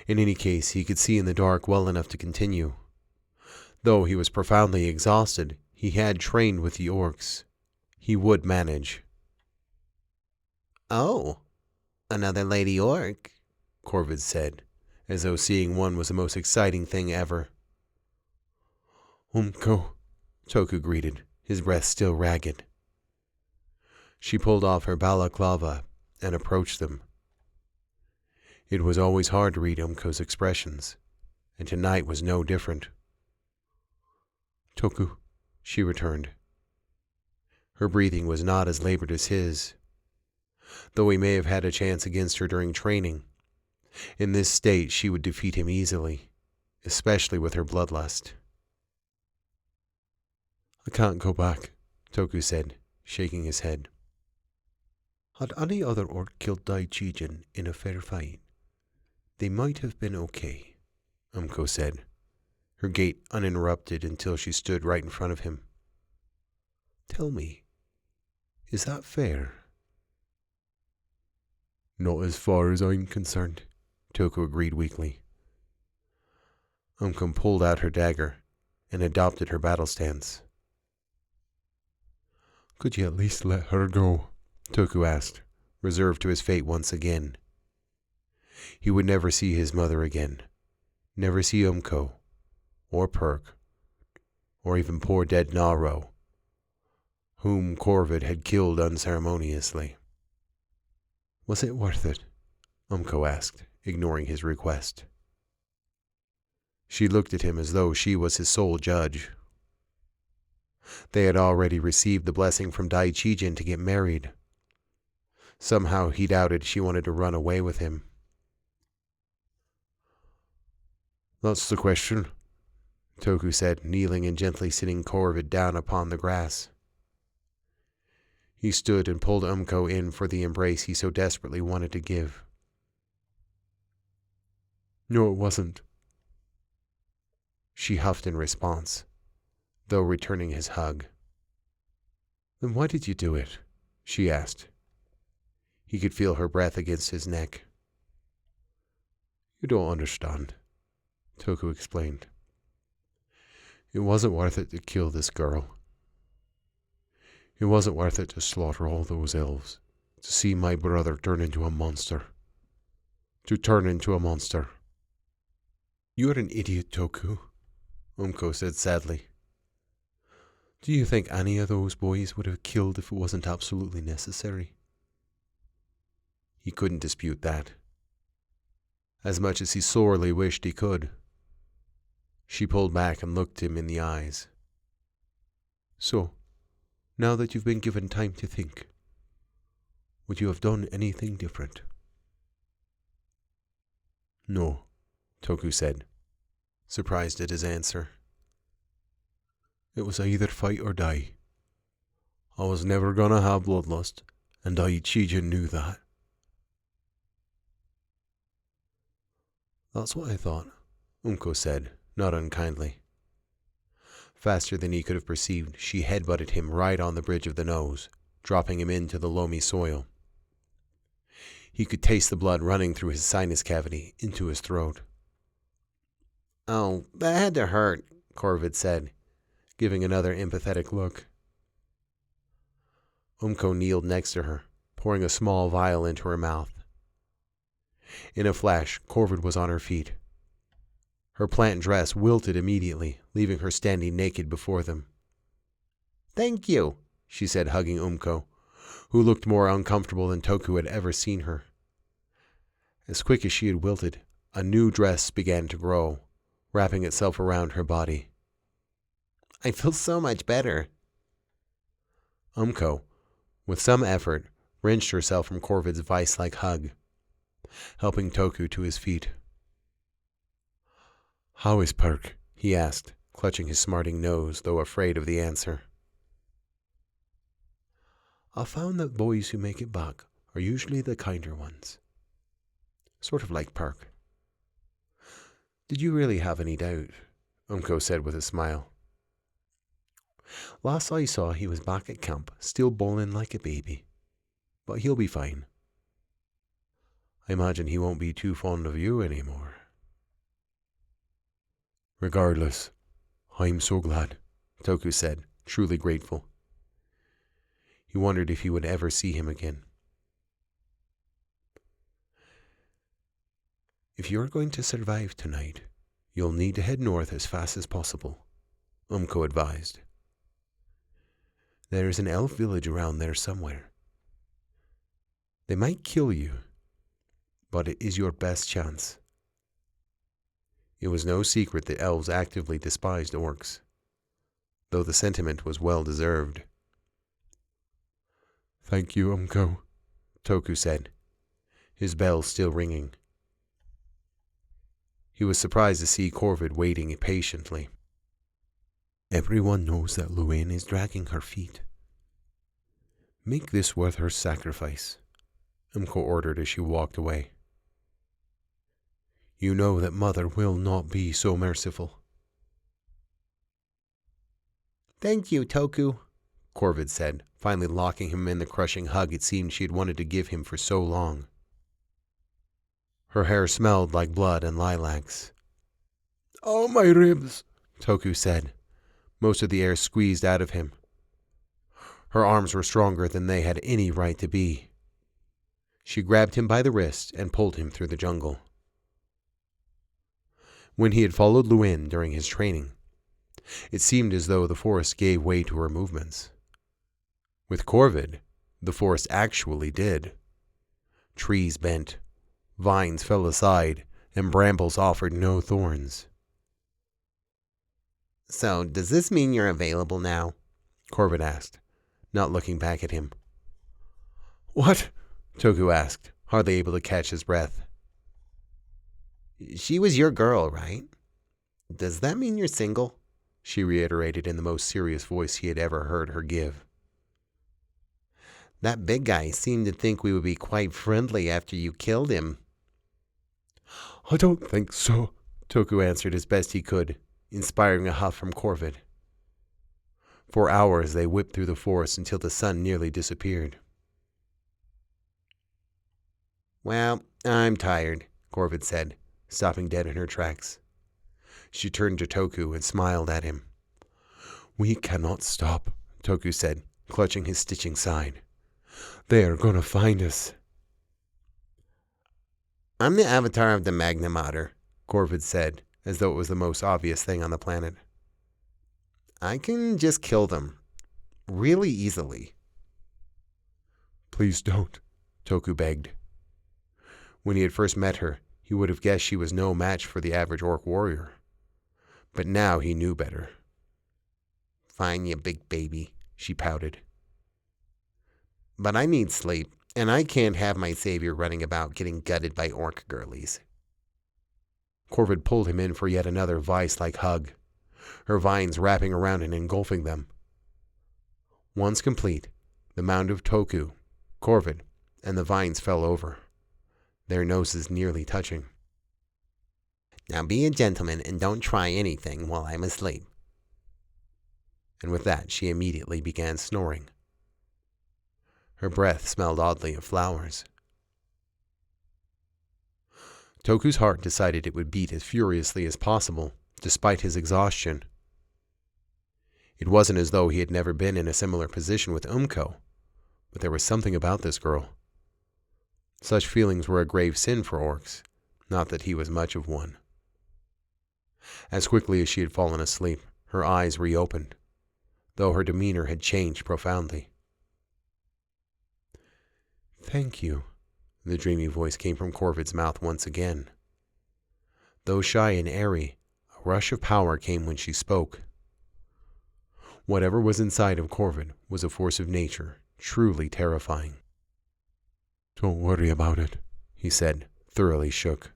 In any case, he could see in the dark well enough to continue. Though he was profoundly exhausted, he had trained with the orcs. He would manage. "Oh, another lady orc," Corvid said, as though seeing one was the most exciting thing ever. "Umko," Toku greeted, his breath still ragged. She pulled off her balaclava and approached them. It was always hard to read Umko's expressions, and tonight was no different. "Toku," she returned. Her breathing was not as labored as his. Though he may have had a chance against her during training, in this state she would defeat him easily, especially with her bloodlust. "I can't go back," Toku said, shaking his head. "Had any other orc killed Daichijin in a fair fight, they might have been okay," Umko said, her gait uninterrupted until she stood right in front of him. "Tell me, is that fair?" "Not as far as I'm concerned," Toku agreed weakly. Umko pulled out her dagger and adopted her battle stance. "Could you at least let her go?" Toku asked, reserved to his fate once again. He would never see his mother again, never see Umko, or Perk, or even poor dead Naro, whom Corvid had killed unceremoniously. "Was it worth it?" Umko asked, ignoring his request. She looked at him as though she was his sole judge. They had already received the blessing from Daichijin to get married. Somehow he doubted she wanted to run away with him. "That's the question," Toku said, kneeling and gently sitting Corvid down upon the grass. He stood and pulled Umko in for the embrace he so desperately wanted to give. "No, it wasn't." She huffed in response, though returning his hug. "Then why did you do it?" she asked. He could feel her breath against his neck. "You don't understand," Toku explained. "It wasn't worth it to kill this girl. It wasn't worth it to slaughter all those elves, to see my brother turn into a monster. To turn into a monster." "You're an idiot, Toku," Umko said sadly. "Do you think any of those boys would have killed if it wasn't absolutely necessary?" He couldn't dispute that, as much as he sorely wished he could. She pulled back and looked him in the eyes. "So, now that you've been given time to think, would you have done anything different?" "No," Toku said, surprised at his answer. "It was either fight or die. I was never gonna have bloodlust, and Daichijin knew that." "That's what I thought," Umko said, not unkindly. Faster than he could have perceived, she headbutted him right on the bridge of the nose, dropping him into the loamy soil. He could taste the blood running through his sinus cavity into his throat. "Oh, that had to hurt," Corvid said, giving another empathetic look. Umko kneeled next to her, pouring a small vial into her mouth. In a flash, Corvid was on her feet. Her plant dress wilted immediately, leaving her standing naked before them. "Thank you," she said, hugging Umko, who looked more uncomfortable than Toku had ever seen her. As quick as she had wilted, a new dress began to grow, wrapping itself around her body. "I feel so much better." Umko, with some effort, wrenched herself from Corvid's vice-like hug, helping Toku to his feet. "How is Perk?" he asked, clutching his smarting nose, though afraid of the answer. "I found that boys who make it back are usually the kinder ones. Sort of like Perk." "Did you really have any doubt?" Umko said with a smile. "Last I saw, he was back at camp, still bawling like a baby. But he'll be fine. I imagine he won't be too fond of you anymore." "Regardless, I'm so glad," Toku said, truly grateful. He wondered if he would ever see him again. "If you're going to survive tonight, you'll need to head north as fast as possible," Umko advised. "There is an elf village around there somewhere. They might kill you, but it is your best chance." It was no secret that elves actively despised orcs, though the sentiment was well deserved. "Thank you, Umko," Toku said, his bell still ringing. He was surprised to see Corvid waiting patiently. "Everyone knows that Luin is dragging her feet. Make this worth her sacrifice," Umko ordered as she walked away. "You know that Mother will not be so merciful." "Thank you, Toku," Corvid said, finally locking him in the crushing hug it seemed she had wanted to give him for so long. Her hair smelled like blood and lilacs. "Oh, my ribs," Toku said, most of the air squeezed out of him. Her arms were stronger than they had any right to be. She grabbed him by the wrist and pulled him through the jungle. When he had followed Luin during his training, it seemed as though the forest gave way to her movements. With Corvid, the forest actually did. Trees bent, vines fell aside, and brambles offered no thorns. "So, does this mean you're available now?" Corvid asked, not looking back at him. "What?" Toku asked, hardly able to catch his breath. "She was your girl, right? Does that mean you're single?" she reiterated in the most serious voice he had ever heard her give. "That big guy seemed to think we would be quite friendly after you killed him." "I don't think so," Toku answered as best he could, inspiring a huff from Corvid. For hours they whipped through the forest until the sun nearly disappeared. "Well, I'm tired," Corvid said, stopping dead in her tracks. She turned to Toku and smiled at him. "We cannot stop," Toku said, clutching his stitching side. "They are going to find us." "I'm the avatar of the Magna Mater," Corvid said, as though it was the most obvious thing on the planet. "I can just kill them. Really easily." "Please don't," Toku begged. When he had first met her, he would have guessed she was no match for the average orc warrior. But now he knew better. "Fine, you big baby," she pouted. "But I need sleep, and I can't have my savior running about getting gutted by orc girlies." Corvid pulled him in for yet another vice-like hug, her vines wrapping around and engulfing them. Once complete, the mound of Toku, Corvid, and the vines fell over, their noses nearly touching. "Now be a gentleman and don't try anything while I'm asleep." And with that she immediately began snoring. Her breath smelled oddly of flowers. Toku's heart decided it would beat as furiously as possible, despite his exhaustion. It wasn't as though he had never been in a similar position with Umko, but there was something about this girl. Such feelings were a grave sin for orcs, not that he was much of one. As quickly as she had fallen asleep, her eyes reopened, though her demeanor had changed profoundly. "Thank you," the dreamy voice came from Corvid's mouth once again. Though shy and airy, a rush of power came when she spoke. Whatever was inside of Corvid was a force of nature, truly terrifying. "Don't worry about it," he said, thoroughly shook.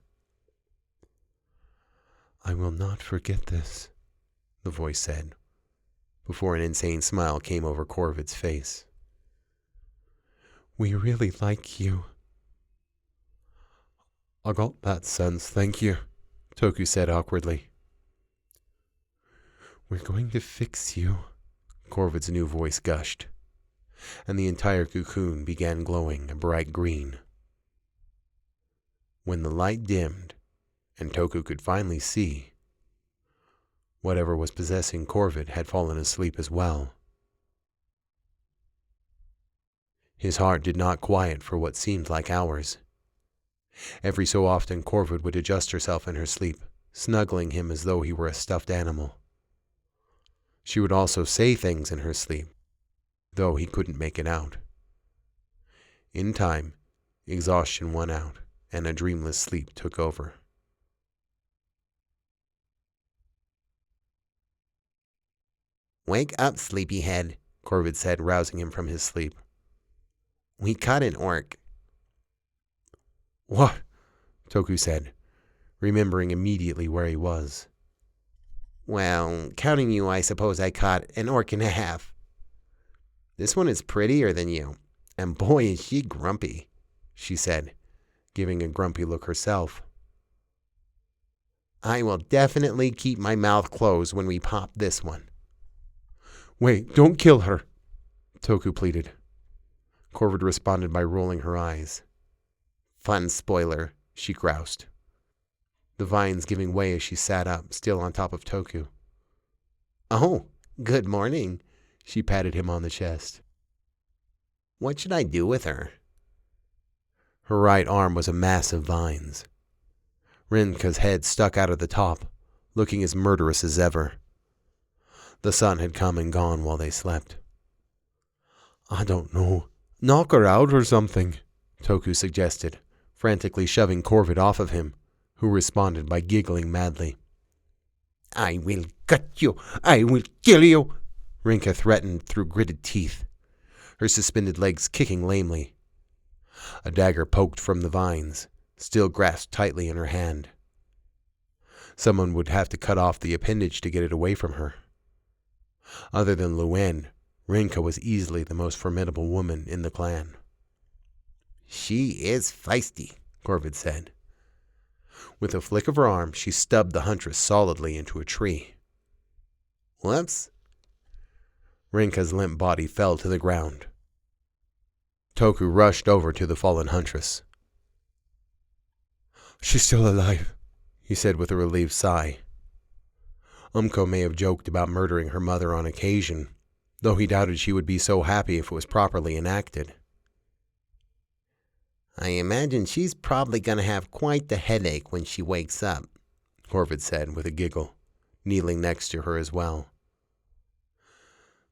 "I will not forget this," the voice said, before an insane smile came over Corvid's face. "We really like you." "I got that sense, thank you," Toku said awkwardly. "We're going to fix you," Corvid's new voice gushed, and the entire cocoon began glowing a bright green. When the light dimmed, and Toku could finally see, whatever was possessing Corvid had fallen asleep as well. His heart did not quiet for what seemed like hours. Every so often Corvid would adjust herself in her sleep, snuggling him as though he were a stuffed animal. She would also say things in her sleep, though he couldn't make it out. In time, exhaustion won out, and a dreamless sleep took over. "Wake up, sleepyhead," Corvid said, rousing him from his sleep. "We caught an orc." "What?" Toku said, remembering immediately where he was. "Well, counting you, I suppose I caught an orc and a half. This one is prettier than you, and boy is she grumpy," she said, giving a grumpy look herself. "I will definitely keep my mouth closed when we pop this one." "Wait, don't kill her," Toku pleaded. Corvid responded by rolling her eyes. "Fun spoiler," she groused, the vines giving way as she sat up, still on top of Toku. "Oh, good morning." She patted him on the chest. "What should I do with her?" Her right arm was a mass of vines. Rinka's head stuck out of the top, looking as murderous as ever. The sun had come and gone while they slept. "I don't know. Knock her out or something," Toku suggested, frantically shoving Corvid off of him, who responded by giggling madly. "I will cut you! I will kill you!" Rinka threatened through gritted teeth, her suspended legs kicking lamely. A dagger poked from the vines, still grasped tightly in her hand. Someone would have to cut off the appendage to get it away from her. Other than Luen, Rinka was easily the most formidable woman in the clan. "She is feisty," Corvid said. With a flick of her arm, she stubbed the huntress solidly into a tree. "Whoops." Rinka's limp body fell to the ground. Toku rushed over to the fallen huntress. "She's still alive," he said with a relieved sigh. Umko may have joked about murdering her mother on occasion, though he doubted she would be so happy if it was properly enacted. "I imagine she's probably going to have quite the headache when she wakes up," Corvid said with a giggle, kneeling next to her as well.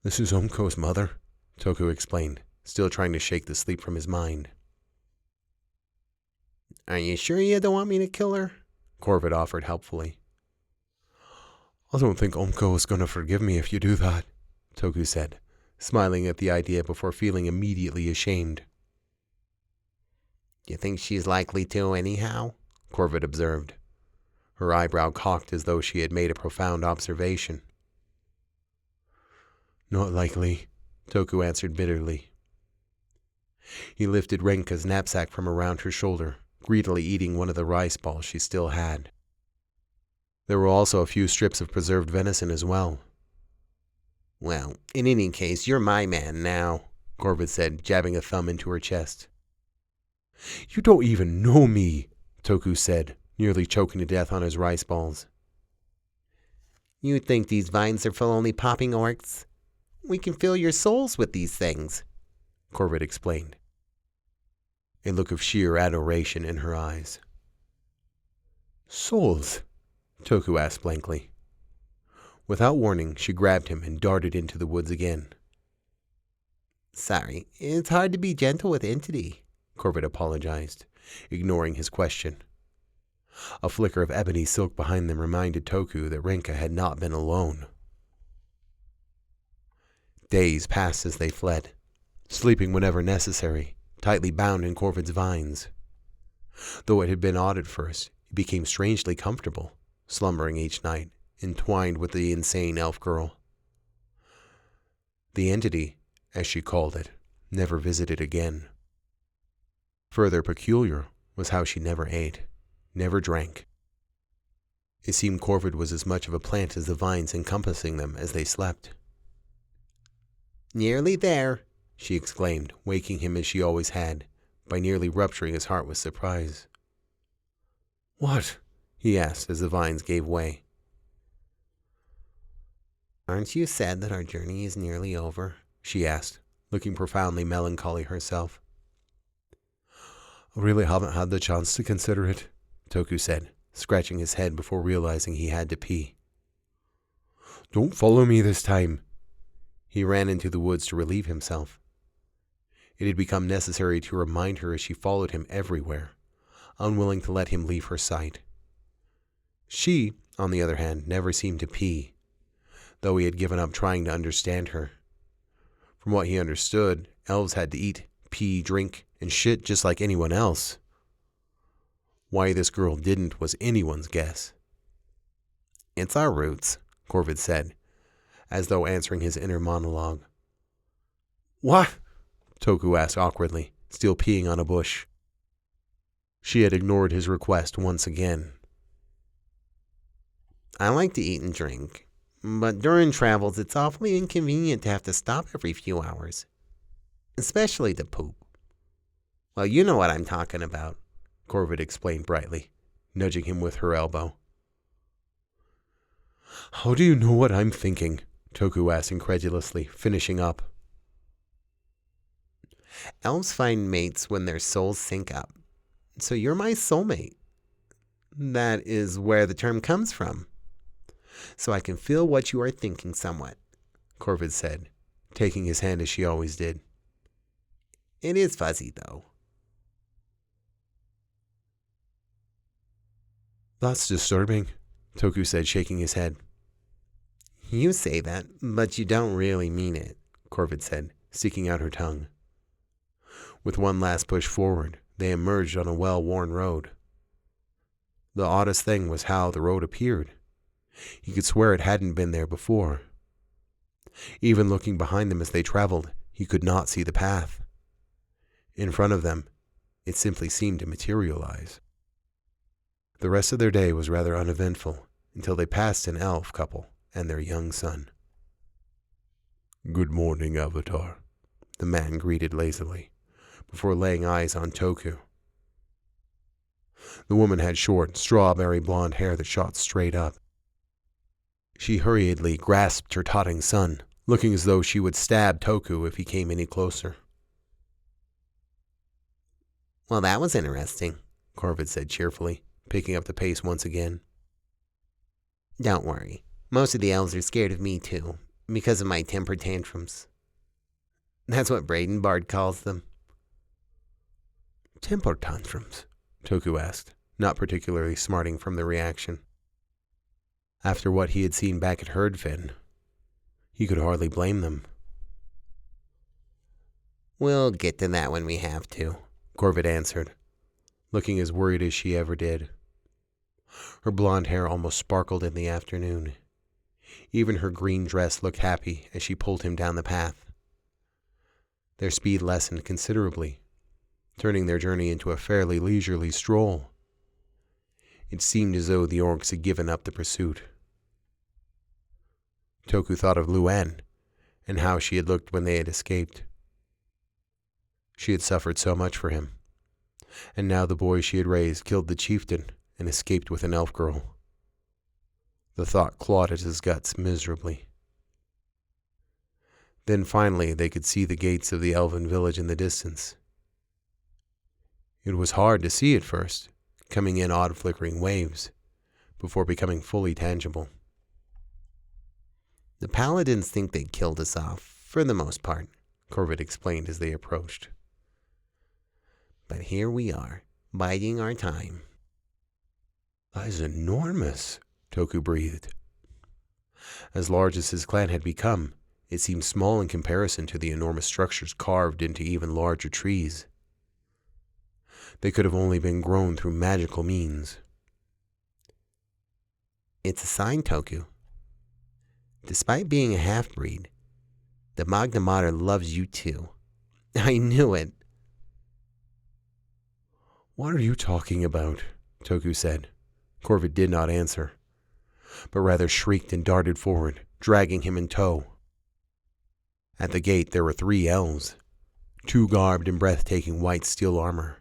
"This is Umko's mother," Toku explained, still trying to shake the sleep from his mind. "Are you sure you don't want me to kill her?" Corvid offered helpfully. "I don't think Umko is going to forgive me if you do that," Toku said, smiling at the idea before feeling immediately ashamed. "You think she's likely to anyhow?" Corvid observed, her eyebrow cocked as though she had made a profound observation. "Not likely," Toku answered bitterly. He lifted Renka's knapsack from around her shoulder, greedily eating one of the rice balls she still had. There were also a few strips of preserved venison as well. "Well, in any case, you're my man now," Corvid said, jabbing a thumb into her chest. "You don't even know me," Toku said, nearly choking to death on his rice balls. You think these vines are full only popping orcs? We can fill your souls with these things, Corvid explained, a look of sheer adoration in her eyes. Souls? Toku asked blankly. Without warning, she grabbed him and darted into the woods again. Sorry, it's hard to be gentle with Entity, Corvid apologized, ignoring his question. A flicker of ebony silk behind them reminded Toku that Rinka had not been alone. Days passed as they fled, sleeping whenever necessary, tightly bound in Corvid's vines. Though it had been odd at first, it became strangely comfortable, slumbering each night, entwined with the insane elf girl. The entity, as she called it, never visited again. Further peculiar was how she never ate, never drank. It seemed Corvid was as much of a plant as the vines encompassing them as they slept. Nearly there, she exclaimed, waking him as she always had, by nearly rupturing his heart with surprise. What? He asked as the vines gave way. Aren't you sad that our journey is nearly over? She asked, looking profoundly melancholy herself. I really haven't had the chance to consider it, Toku said, scratching his head before realizing he had to pee. Don't follow me this time. He ran into the woods to relieve himself. It had become necessary to remind her as she followed him everywhere, unwilling to let him leave her sight. She, on the other hand, never seemed to pee, though he had given up trying to understand her. From what he understood, elves had to eat, pee, drink, and shit just like anyone else. Why this girl didn't was anyone's guess. It's our roots, Corvid said, as though answering his inner monologue. What? Toku asked awkwardly, still peeing on a bush. She had ignored his request once again. I like to eat and drink, but during travels it's awfully inconvenient to have to stop every few hours, especially to poop. Well, you know what I'm talking about, Corvid explained brightly, nudging him with her elbow. How do you know what I'm thinking? Toku asked incredulously, finishing up. Elves find mates when their souls sync up, so you're my soulmate. That is where the term comes from. So I can feel what you are thinking somewhat, Corvid said, taking his hand as she always did. It is fuzzy, though. That's disturbing, Toku said, shaking his head. You say that, but you don't really mean it, Corvid said, sticking out her tongue. With one last push forward, they emerged on a well-worn road. The oddest thing was how the road appeared. He could swear it hadn't been there before. Even looking behind them as they traveled, he could not see the path. In front of them, it simply seemed to materialize. The rest of their day was rather uneventful until they passed an elf couple and their young son. Good morning, Avatar, the man greeted lazily, before laying eyes on Toku. The woman had short, strawberry blonde hair that shot straight up. She hurriedly grasped her totting son, looking as though she would stab Toku if he came any closer. Well, that was interesting, Corvid said cheerfully, picking up the pace once again. Don't worry. Most of the elves are scared of me, too, because of my temper tantrums. That's what Bradenbard calls them. Temper tantrums? Toku asked, not particularly smarting from the reaction. After what he had seen back at Herdfin, he could hardly blame them. We'll get to that when we have to, Corvid answered, looking as worried as she ever did. Her blonde hair almost sparkled in the afternoon. Even her green dress looked happy as she pulled him down the path. Their speed lessened considerably, turning their journey into a fairly leisurely stroll. It seemed as though the orcs had given up the pursuit. Toku thought of Luan and how she had looked when they had escaped. She had suffered so much for him, and now the boy she had raised killed the chieftain and escaped with an elf girl. The thought clawed at his guts miserably. Then finally they could see the gates of the elven village in the distance. It was hard to see at first, coming in odd flickering waves, before becoming fully tangible. The paladins think they killed us off, for the most part, Corvid explained as they approached. But here we are, biding our time. That is enormous, Toku breathed. As large as his clan had become, it seemed small in comparison to the enormous structures carved into even larger trees. They could have only been grown through magical means. It's a sign, Toku. Despite being a half-breed, the Magna Mater loves you too. I knew it. What are you talking about? Toku said. Corvid did not answer, but rather shrieked and darted forward, dragging him in tow. At the gate there were 3 elves, 2 garbed in breathtaking white steel armor,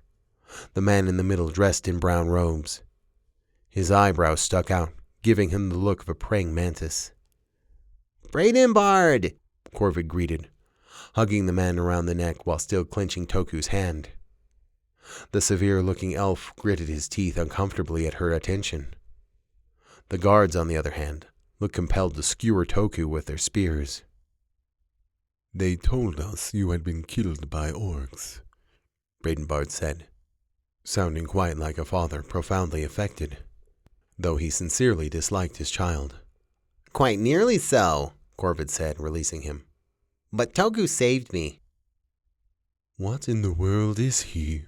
the man in the middle dressed in brown robes. His eyebrows stuck out, giving him the look of a praying mantis. Bradenbard! Corvid greeted, hugging the man around the neck while still clenching Toku's hand. The severe-looking elf gritted his teeth uncomfortably at her attention. The guards, on the other hand, looked compelled to skewer Toku with their spears. They told us you had been killed by orcs, Bradenbard said, sounding quite like a father profoundly affected, though he sincerely disliked his child. Quite nearly so, Corvid said, releasing him. But Toku saved me. What in the world is he?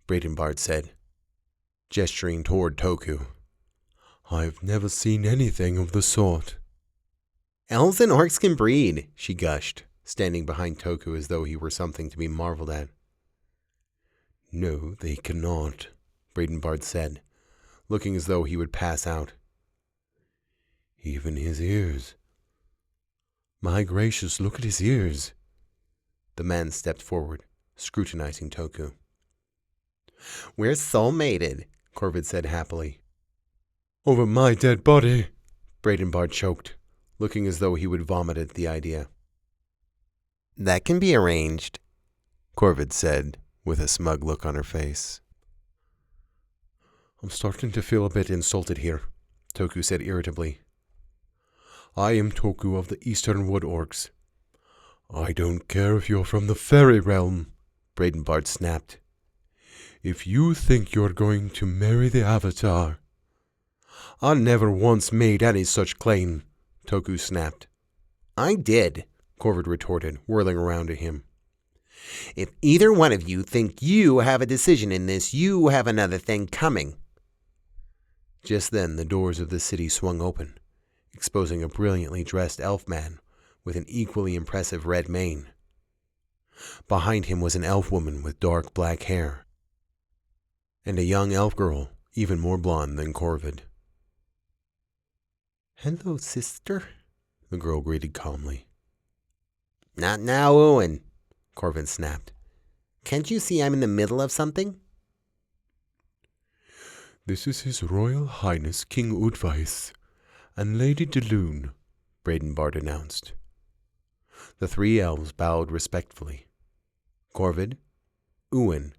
Bradenbard said, gesturing toward Toku. I've never seen anything of the sort. Elves and orcs can breed, she gushed, standing behind Toku as though he were something to be marveled at. No, they cannot, Bradenbard said, looking as though he would pass out. Even his ears. My gracious, look at his ears. The man stepped forward, scrutinizing Toku. We're soulmated, Corvid said happily. Over my dead body, Bradenbard choked, looking as though he would vomit at the idea. That can be arranged, Corvid said, with a smug look on her face. I'm starting to feel a bit insulted here, Toku said irritably. I am Toku of the Eastern Wood Orcs. I don't care if you're from the fairy realm, Bradenbard snapped. If you think you're going to marry the Avatar. I never once made any such claim, Toku snapped. I did, Corvid retorted, whirling around to him. If either one of you think you have a decision in this, you have another thing coming. Just then the doors of the city swung open, exposing a brilliantly dressed elf man with an equally impressive red mane. Behind him was an elf woman with dark black hair, and a young elf girl, even more blonde than Corvid. Hello, sister, the girl greeted calmly. Not now, Owen, Corvid snapped. Can't you see I'm in the middle of something? This is His Royal Highness King Udvais and Lady Deloon, Bradenbard announced. The 3 elves bowed respectfully. Corvid, Owen,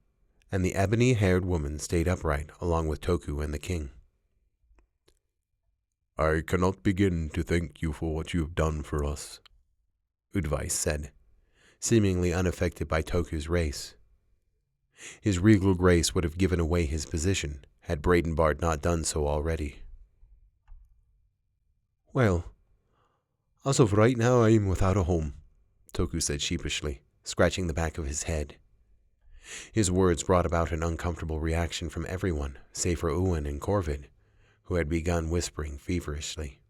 and the ebony-haired woman stayed upright along with Toku and the king. I cannot begin to thank you for what you have done for us, Udvais said, seemingly unaffected by Toku's race. His regal grace would have given away his position had Bradenbard not done so already. Well, as of right now I am without a home, Toku said sheepishly, scratching the back of his head. His words brought about an uncomfortable reaction from everyone, save for Owen and Corvid, who had begun whispering feverishly.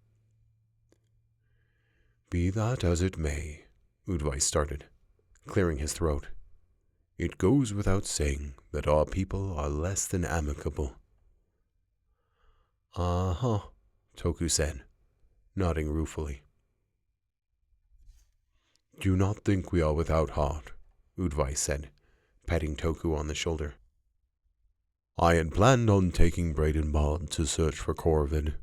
Be that as it may, Udvais started, clearing his throat. It goes without saying that our people are less than amicable. Uh-huh, Toku said, nodding ruefully. Do not think we are without heart, Udvais said, patting Toku on the shoulder. I had planned on taking Bradenbard to search for Corvid,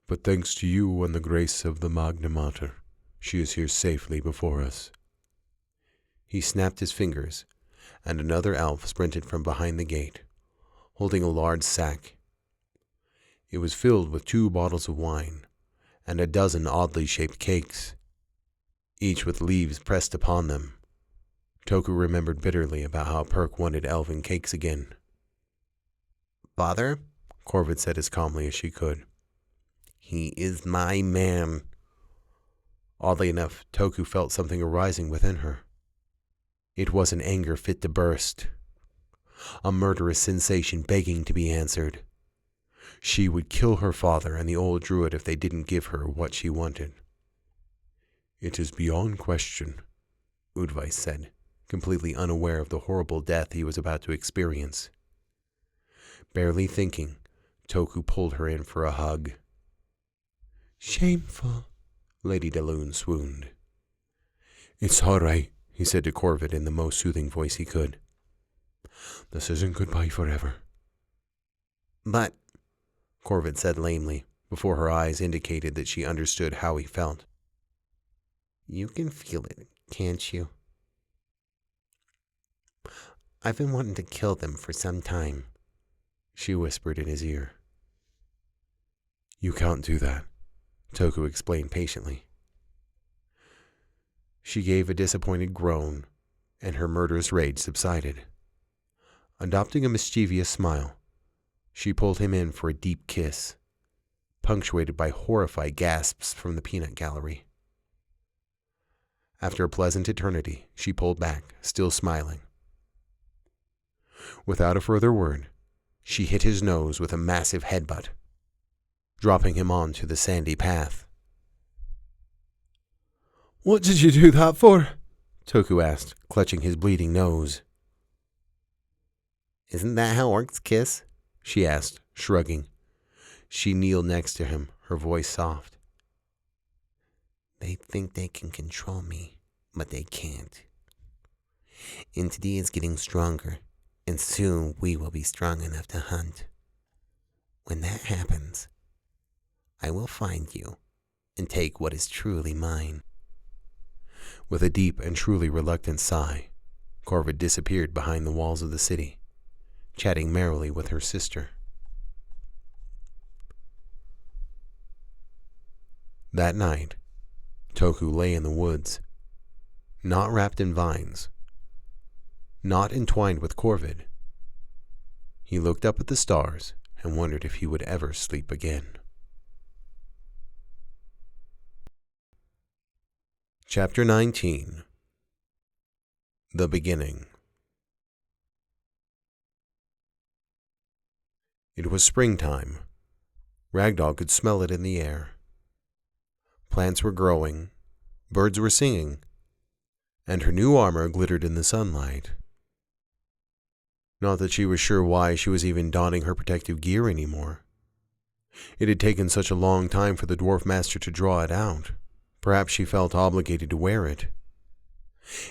But thanks to you and the grace of the Magna Mater, she is here safely before us. He snapped his fingers, and another elf sprinted from behind the gate, holding a large sack. It was filled with 2 bottles of wine and a dozen oddly shaped cakes, each with leaves pressed upon them. Toku remembered bitterly about how Perk wanted elven cakes again. "Father," Corvid said as calmly as she could. "he is my man." Oddly enough, Toku felt something arising within her. It was an anger fit to burst, a murderous sensation begging to be answered. She would kill her father and the old druid if they didn't give her what she wanted. It is beyond question, Udvais said, completely unaware of the horrible death he was about to experience. Barely thinking, Toku pulled her in for a hug. Shameful, Lady Daloon swooned. It's all right, he said to Corvid in the most soothing voice he could. This isn't goodbye forever. "But," Corvid said lamely, before her eyes indicated that she understood how he felt. "you can feel it, can't you? I've been wanting to kill them for some time," she whispered in his ear. You can't do that, Toku explained patiently. She gave a disappointed groan, and her murderous rage subsided. Adopting a mischievous smile, she pulled him in for a deep kiss, punctuated by horrified gasps from the peanut gallery. After a pleasant eternity, she pulled back, still smiling. Without a further word, she hit his nose with a massive headbutt, dropping him onto the sandy path. What did you do that for? Toku asked, clutching his bleeding nose. "Isn't that how orcs kiss?" she asked, shrugging. She kneeled next to him, her voice soft. "They think they can control me, but they can't. Entity is getting stronger, and soon we will be strong enough to hunt. When that happens, I will find you and take what is truly mine." With a deep and truly reluctant sigh, Corvid disappeared behind the walls of the city, chatting merrily with her sister. That night, Toku lay in the woods, not wrapped in vines, not entwined with Corvid. He looked up at the stars and wondered if he would ever sleep again. Chapter 19. The Beginning. It was springtime. Ragdoll could smell it in the air. Plants were growing, birds were singing, and her new armor glittered in the sunlight. Not that she was sure why she was even donning her protective gear anymore. It had taken such a long time for the dwarf master to draw it out. Perhaps she felt obligated to wear it.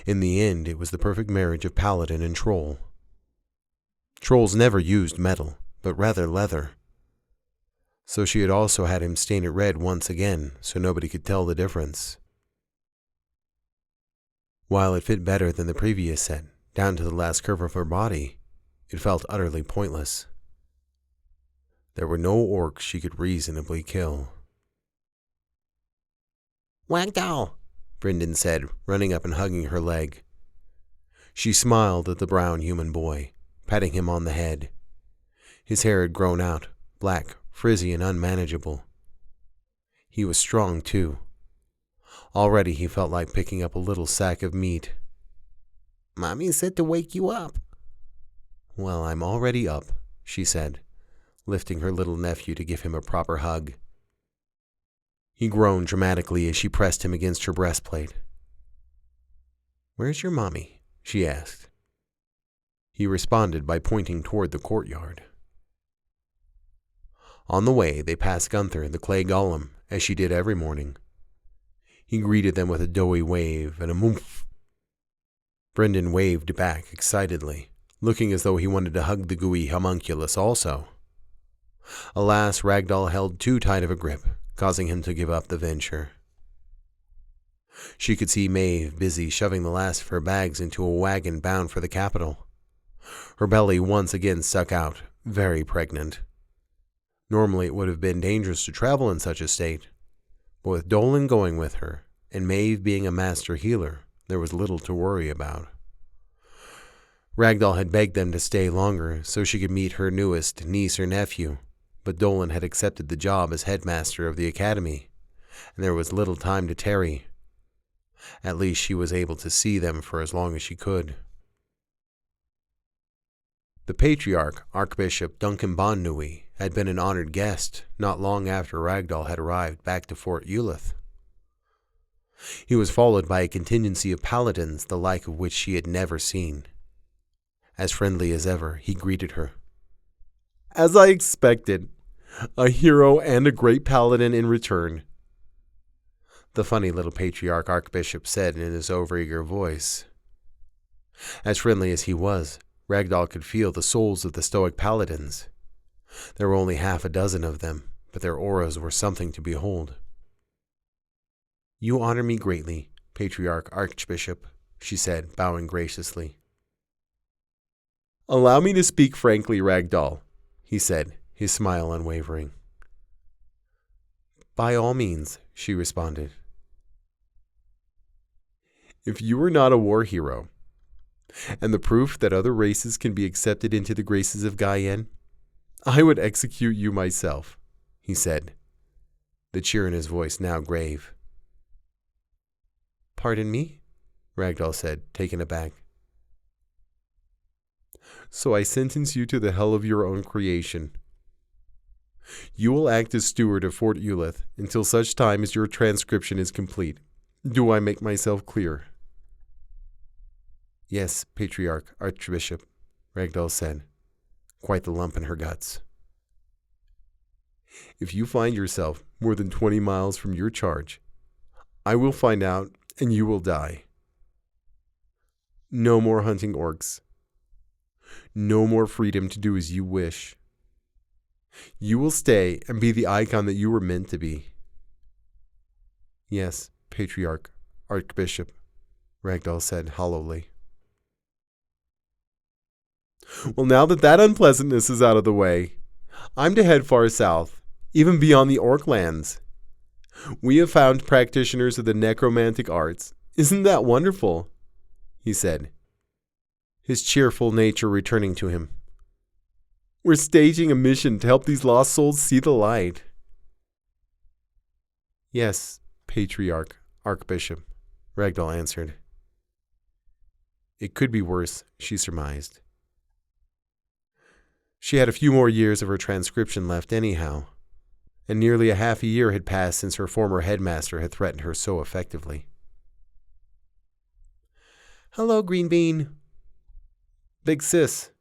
In the end, it was the perfect marriage of paladin and troll. Trolls never used metal, but rather leather. So she had also had him stain it red once again, so nobody could tell the difference. While it fit better than the previous set, down to the last curve of her body, it felt utterly pointless. There were no orcs she could reasonably kill. "Ragdoll," Brendan said, running up and hugging her leg. She smiled at the brown human boy, patting him on the head. His hair had grown out, black, frizzy, and unmanageable. He was strong, too. Already he felt like picking up a little sack of meat. "Mommy said to wake you up." "Well, I'm already up," she said, lifting her little nephew to give him a proper hug. He groaned dramatically as she pressed him against her breastplate. "Where's your mommy?" she asked. He responded by pointing toward the courtyard. On the way, they passed Gunther, the clay golem, as she did every morning. He greeted them with a doughy wave and a moomph. Brendan waved back excitedly, looking as though he wanted to hug the gooey homunculus also. Alas, Ragdoll held too tight of a grip, causing him to give up the venture. She could see Maeve busy shoving the last of her bags into a wagon bound for the capital. Her belly once again stuck out, very pregnant. Normally it would have been dangerous to travel in such a state, but with Dolan going with her, and Maeve being a master healer, there was little to worry about. Ragdoll had begged them to stay longer so she could meet her newest niece or nephew, but Dolan had accepted the job as headmaster of the academy, and there was little time to tarry. At least she was able to see them for as long as she could. The patriarch, Archbishop Duncan Bonnewey, had been an honored guest not long after Ragdoll had arrived back to Fort Eulith. He was followed by a contingency of paladins the like of which she had never seen. As friendly as ever, he greeted her. "As I expected, a hero and a great paladin in return," the funny little patriarch archbishop said in his overeager voice. As friendly as he was, Ragdoll could feel the souls of the stoic paladins. There were only half a dozen of them, but their auras were something to behold. "You honor me greatly, patriarch archbishop," she said, bowing graciously. "Allow me to speak frankly, Ragdoll," he said, his smile unwavering. "By all means," she responded. "If you were not a war hero, and the proof that other races can be accepted into the graces of Gaian, I would execute you myself," he said, the cheer in his voice now grave. "Pardon me?" Ragdoll said, taken aback. "So I sentence you to the hell of your own creation. You will act as steward of Fort Eulith until such time as your transcription is complete. Do I make myself clear?" "Yes, patriarch archbishop," Ragdoll said, quite the lump in her guts. "If you find yourself more than 20 miles from your charge, I will find out and you will die. No more hunting orcs. No more freedom to do as you wish. You will stay and be the icon that you were meant to be." "Yes, patriarch archbishop," Ragdoll said hollowly. "Well, now that unpleasantness is out of the way, I'm to head far south, even beyond the orc lands. We have found practitioners of the necromantic arts. Isn't that wonderful?" he said, his cheerful nature returning to him. "We're staging a mission to help these lost souls see the light." "Yes, patriarch archbishop," Ragdoll answered. It could be worse, she surmised. She had a few more years of her transcription left anyhow, and nearly a half a year had passed since her former headmaster had threatened her so effectively. "Hello, Green Bean." "Big sis,"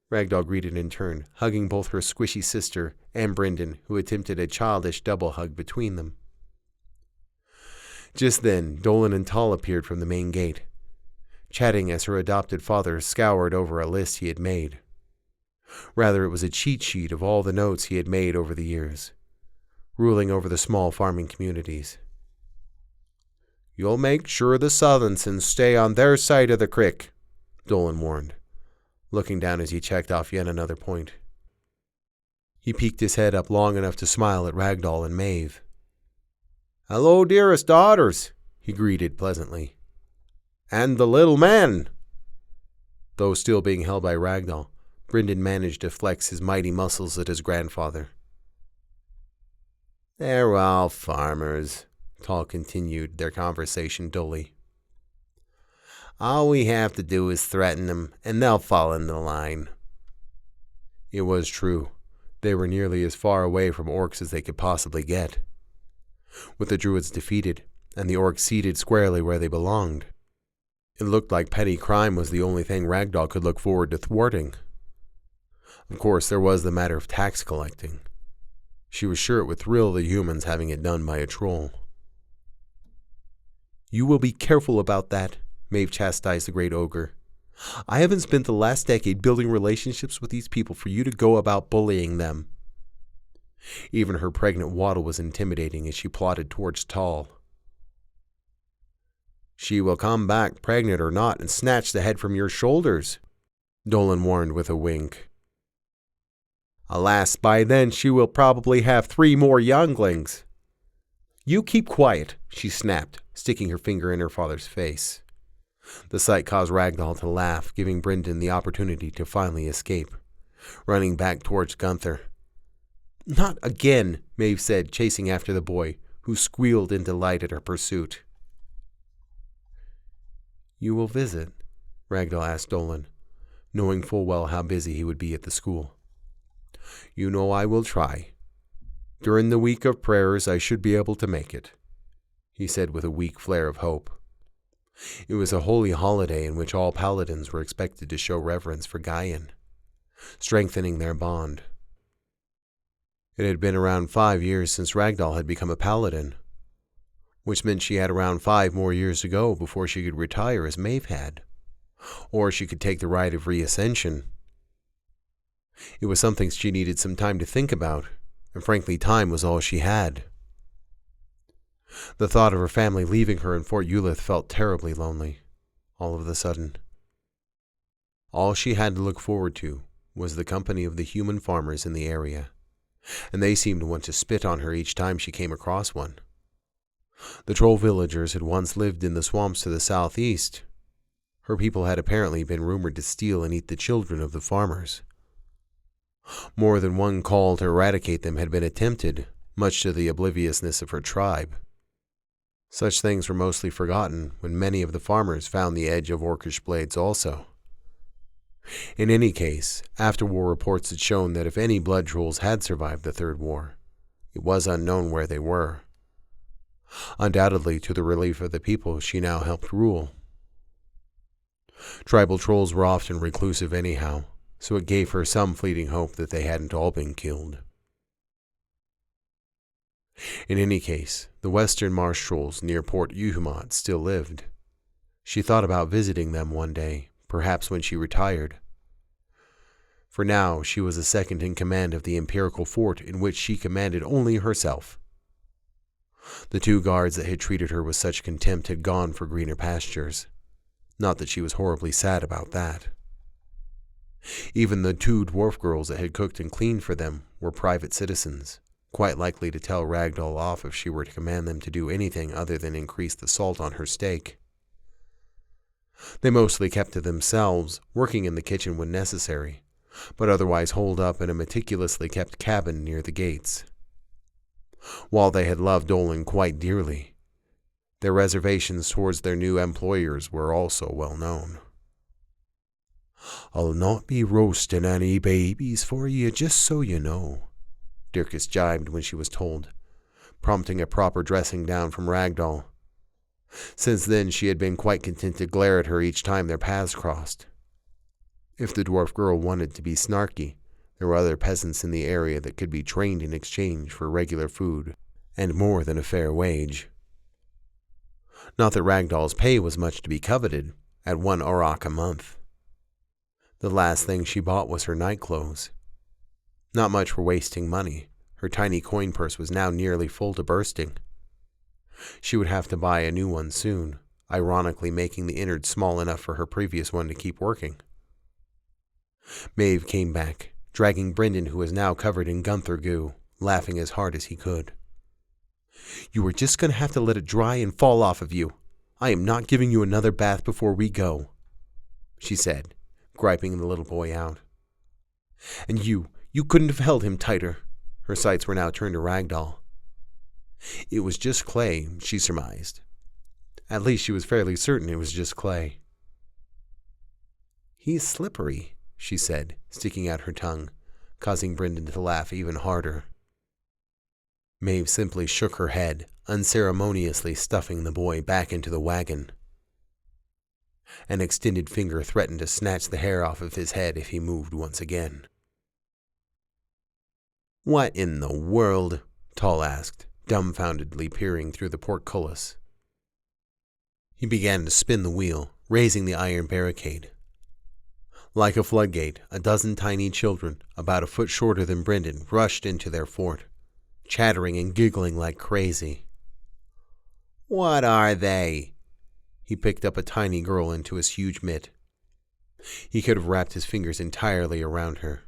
Ragdoll greeted in turn, hugging both her squishy sister and Brendan, who attempted a childish double hug between them. Just then, Dolan and Tal appeared from the main gate, chatting as her adopted father scoured over a list he had made. Rather, it was a cheat sheet of all the notes he had made over the years, ruling over the small farming communities. "You'll make sure the Southernsons stay on their side of the crick," Dolan warned, looking down as he checked off yet another point. He peeked his head up long enough to smile at Ragdoll and Maeve. "Hello, dearest daughters," he greeted pleasantly. "And the little man." Though still being held by Ragdoll, Brendan managed to flex his mighty muscles at his grandfather. "They're all farmers," Tal continued their conversation dully. "All we have to do is threaten them, and they'll fall into line." It was true. They were nearly as far away from orcs as they could possibly get. With the druids defeated, and the orcs seated squarely where they belonged, it looked like petty crime was the only thing Ragdoll could look forward to thwarting. Of course, there was the matter of tax collecting. She was sure it would thrill the humans having it done by a troll. "You will be careful about that," Maeve chastised the great ogre. "I haven't spent the last decade building relationships with these people for you to go about bullying them. Even her pregnant waddle was intimidating as she plodded towards Tall. "She will come back, pregnant or not, and snatch the head from your shoulders," Dolan warned with a wink. "Alas, by then she will probably have 3 more younglings." "You keep quiet," she snapped, sticking her finger in her father's face. The sight caused Ragdoll to laugh, giving Brendan the opportunity to finally escape, running back towards Gunther. "Not again," Maeve said, chasing after the boy, who squealed in delight at her pursuit. "You will visit?" Ragdoll asked Dolan, knowing full well how busy he would be at the school. "You know I will try. During the week of prayers I should be able to make it," he said with a weak flare of hope. It was a holy holiday in which all paladins were expected to show reverence for Gaian, strengthening their bond. It had been around 5 years since Ragdoll had become a paladin, which meant she had around 5 more years to go before she could retire as Maeve had, or she could take the rite of reascension. It was something she needed some time to think about, and frankly time was all she had. The thought of her family leaving her in Fort Eulith felt terribly lonely, all of a sudden. All she had to look forward to was the company of the human farmers in the area, and they seemed to want to spit on her each time she came across one. The troll villagers had once lived in the swamps to the southeast. Her people had apparently been rumored to steal and eat the children of the farmers. More than one call to eradicate them had been attempted, much to the obliviousness of her tribe. Such things were mostly forgotten when many of the farmers found the edge of orcish blades also. In any case, after-war reports had shown that if any blood trolls had survived the Third War, it was unknown where they were. Undoubtedly to the relief of the people she now helped rule. Tribal trolls were often reclusive anyhow, so it gave her some fleeting hope that they hadn't all been killed. In any case, the western marsh trolls near Port Euhamat still lived. She thought about visiting them one day, perhaps when she retired. For now, she was a second in command of the Imperial fort in which she commanded only herself. The 2 guards that had treated her with such contempt had gone for greener pastures. Not that she was horribly sad about that. Even the 2 dwarf girls that had cooked and cleaned for them were private citizens, quite likely to tell Ragdoll off if she were to command them to do anything other than increase the salt on her steak. They mostly kept to themselves, working in the kitchen when necessary, but otherwise holed up in a meticulously kept cabin near the gates. While they had loved Dolan quite dearly, their reservations towards their new employers were also well known. "I'll not be roasting any babies for you, just so you know," Dirkus jibed when she was told, prompting a proper dressing down from Ragdoll. Since then she had been quite content to glare at her each time their paths crossed. If the dwarf girl wanted to be snarky, there were other peasants in the area that could be trained in exchange for regular food and more than a fair wage. Not that Ragdoll's pay was much to be coveted, at 1 auroch a month. The last thing she bought was her night clothes. Not much for wasting money. Her tiny coin purse was now nearly full to bursting. She would have to buy a new one soon, ironically making the innards small enough for her previous one to keep working. Maeve came back, dragging Brendan, who was now covered in Gunther goo, laughing as hard as he could. "You are just going to have to let it dry and fall off of you. I am not giving you another bath before we go," she said, griping the little boy out. "And you couldn't have held him tighter." Her sights were now turned to Ragdoll. It was just clay, she surmised. At least she was fairly certain it was just clay. "He's slippery," she said, sticking out her tongue, causing Brendan to laugh even harder. Maeve simply shook her head, unceremoniously stuffing the boy back into the wagon. An extended finger threatened to snatch the hair off of his head if he moved once again. "What in the world?" Tall asked, dumbfoundedly peering through the portcullis. He began to spin the wheel, raising the iron barricade. Like a floodgate, a dozen tiny children, about a foot shorter than Brendan, rushed into their fort, chattering and giggling like crazy. What are they? He picked up a tiny girl into his huge mitt. He could have wrapped his fingers entirely around her.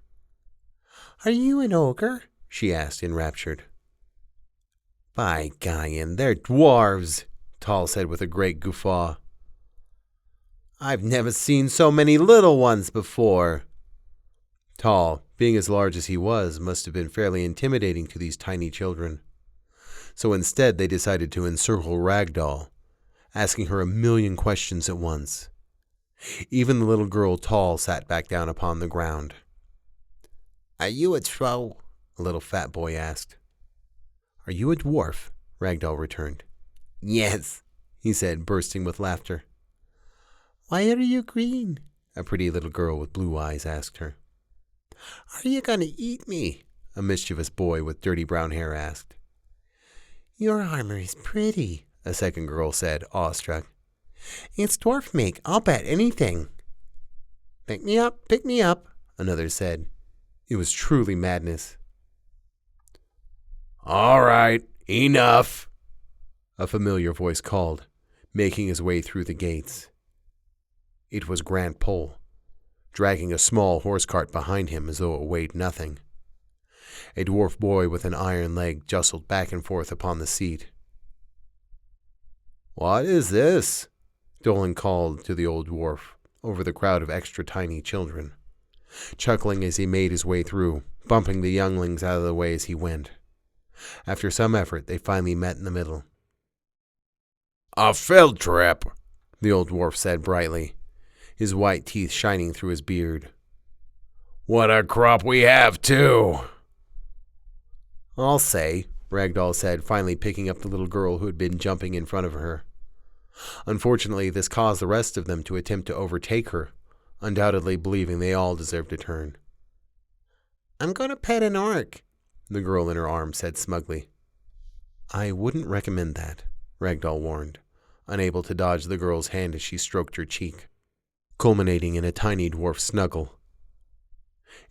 Are you an ogre? She asked, enraptured. By Gaian, they're dwarves, Tall said with a great guffaw. I've never seen so many little ones before. Tall, being as large as he was, must have been fairly intimidating to these tiny children. So instead they decided to encircle Ragdoll, asking her a million questions at once. Even the little girl Tall sat back down upon the ground. Are you a troll? A little fat boy asked. Are you a dwarf? Ragdoll returned. Yes, he said, bursting with laughter. Why are you green? A pretty little girl with blue eyes asked her. Are you going to eat me? A mischievous boy with dirty brown hair asked. Your armor is pretty, a second girl said, awestruck. It's dwarf make, I'll bet anything. Pick me up, another said. It was truly madness. All right, enough, a familiar voice called, making his way through the gates. It was Grant Pole, dragging a small horse cart behind him as though it weighed nothing. A dwarf boy with an iron leg jostled back and forth upon the seat. What is this? Dolan called to the old dwarf over the crowd of extra tiny children, chuckling as he made his way through, bumping the younglings out of the way as he went. After some effort, they finally met in the middle. A field trip, the old dwarf said brightly, his white teeth shining through his beard. What a crop we have, too. I'll say, Ragdoll said, finally picking up the little girl who had been jumping in front of her. Unfortunately, this caused the rest of them to attempt to overtake her, undoubtedly believing they all deserved a turn. I'm going to pet an orc, the girl in her arms said smugly. I wouldn't recommend that, Ragdoll warned, unable to dodge the girl's hand as she stroked her cheek, culminating in a tiny dwarf snuggle.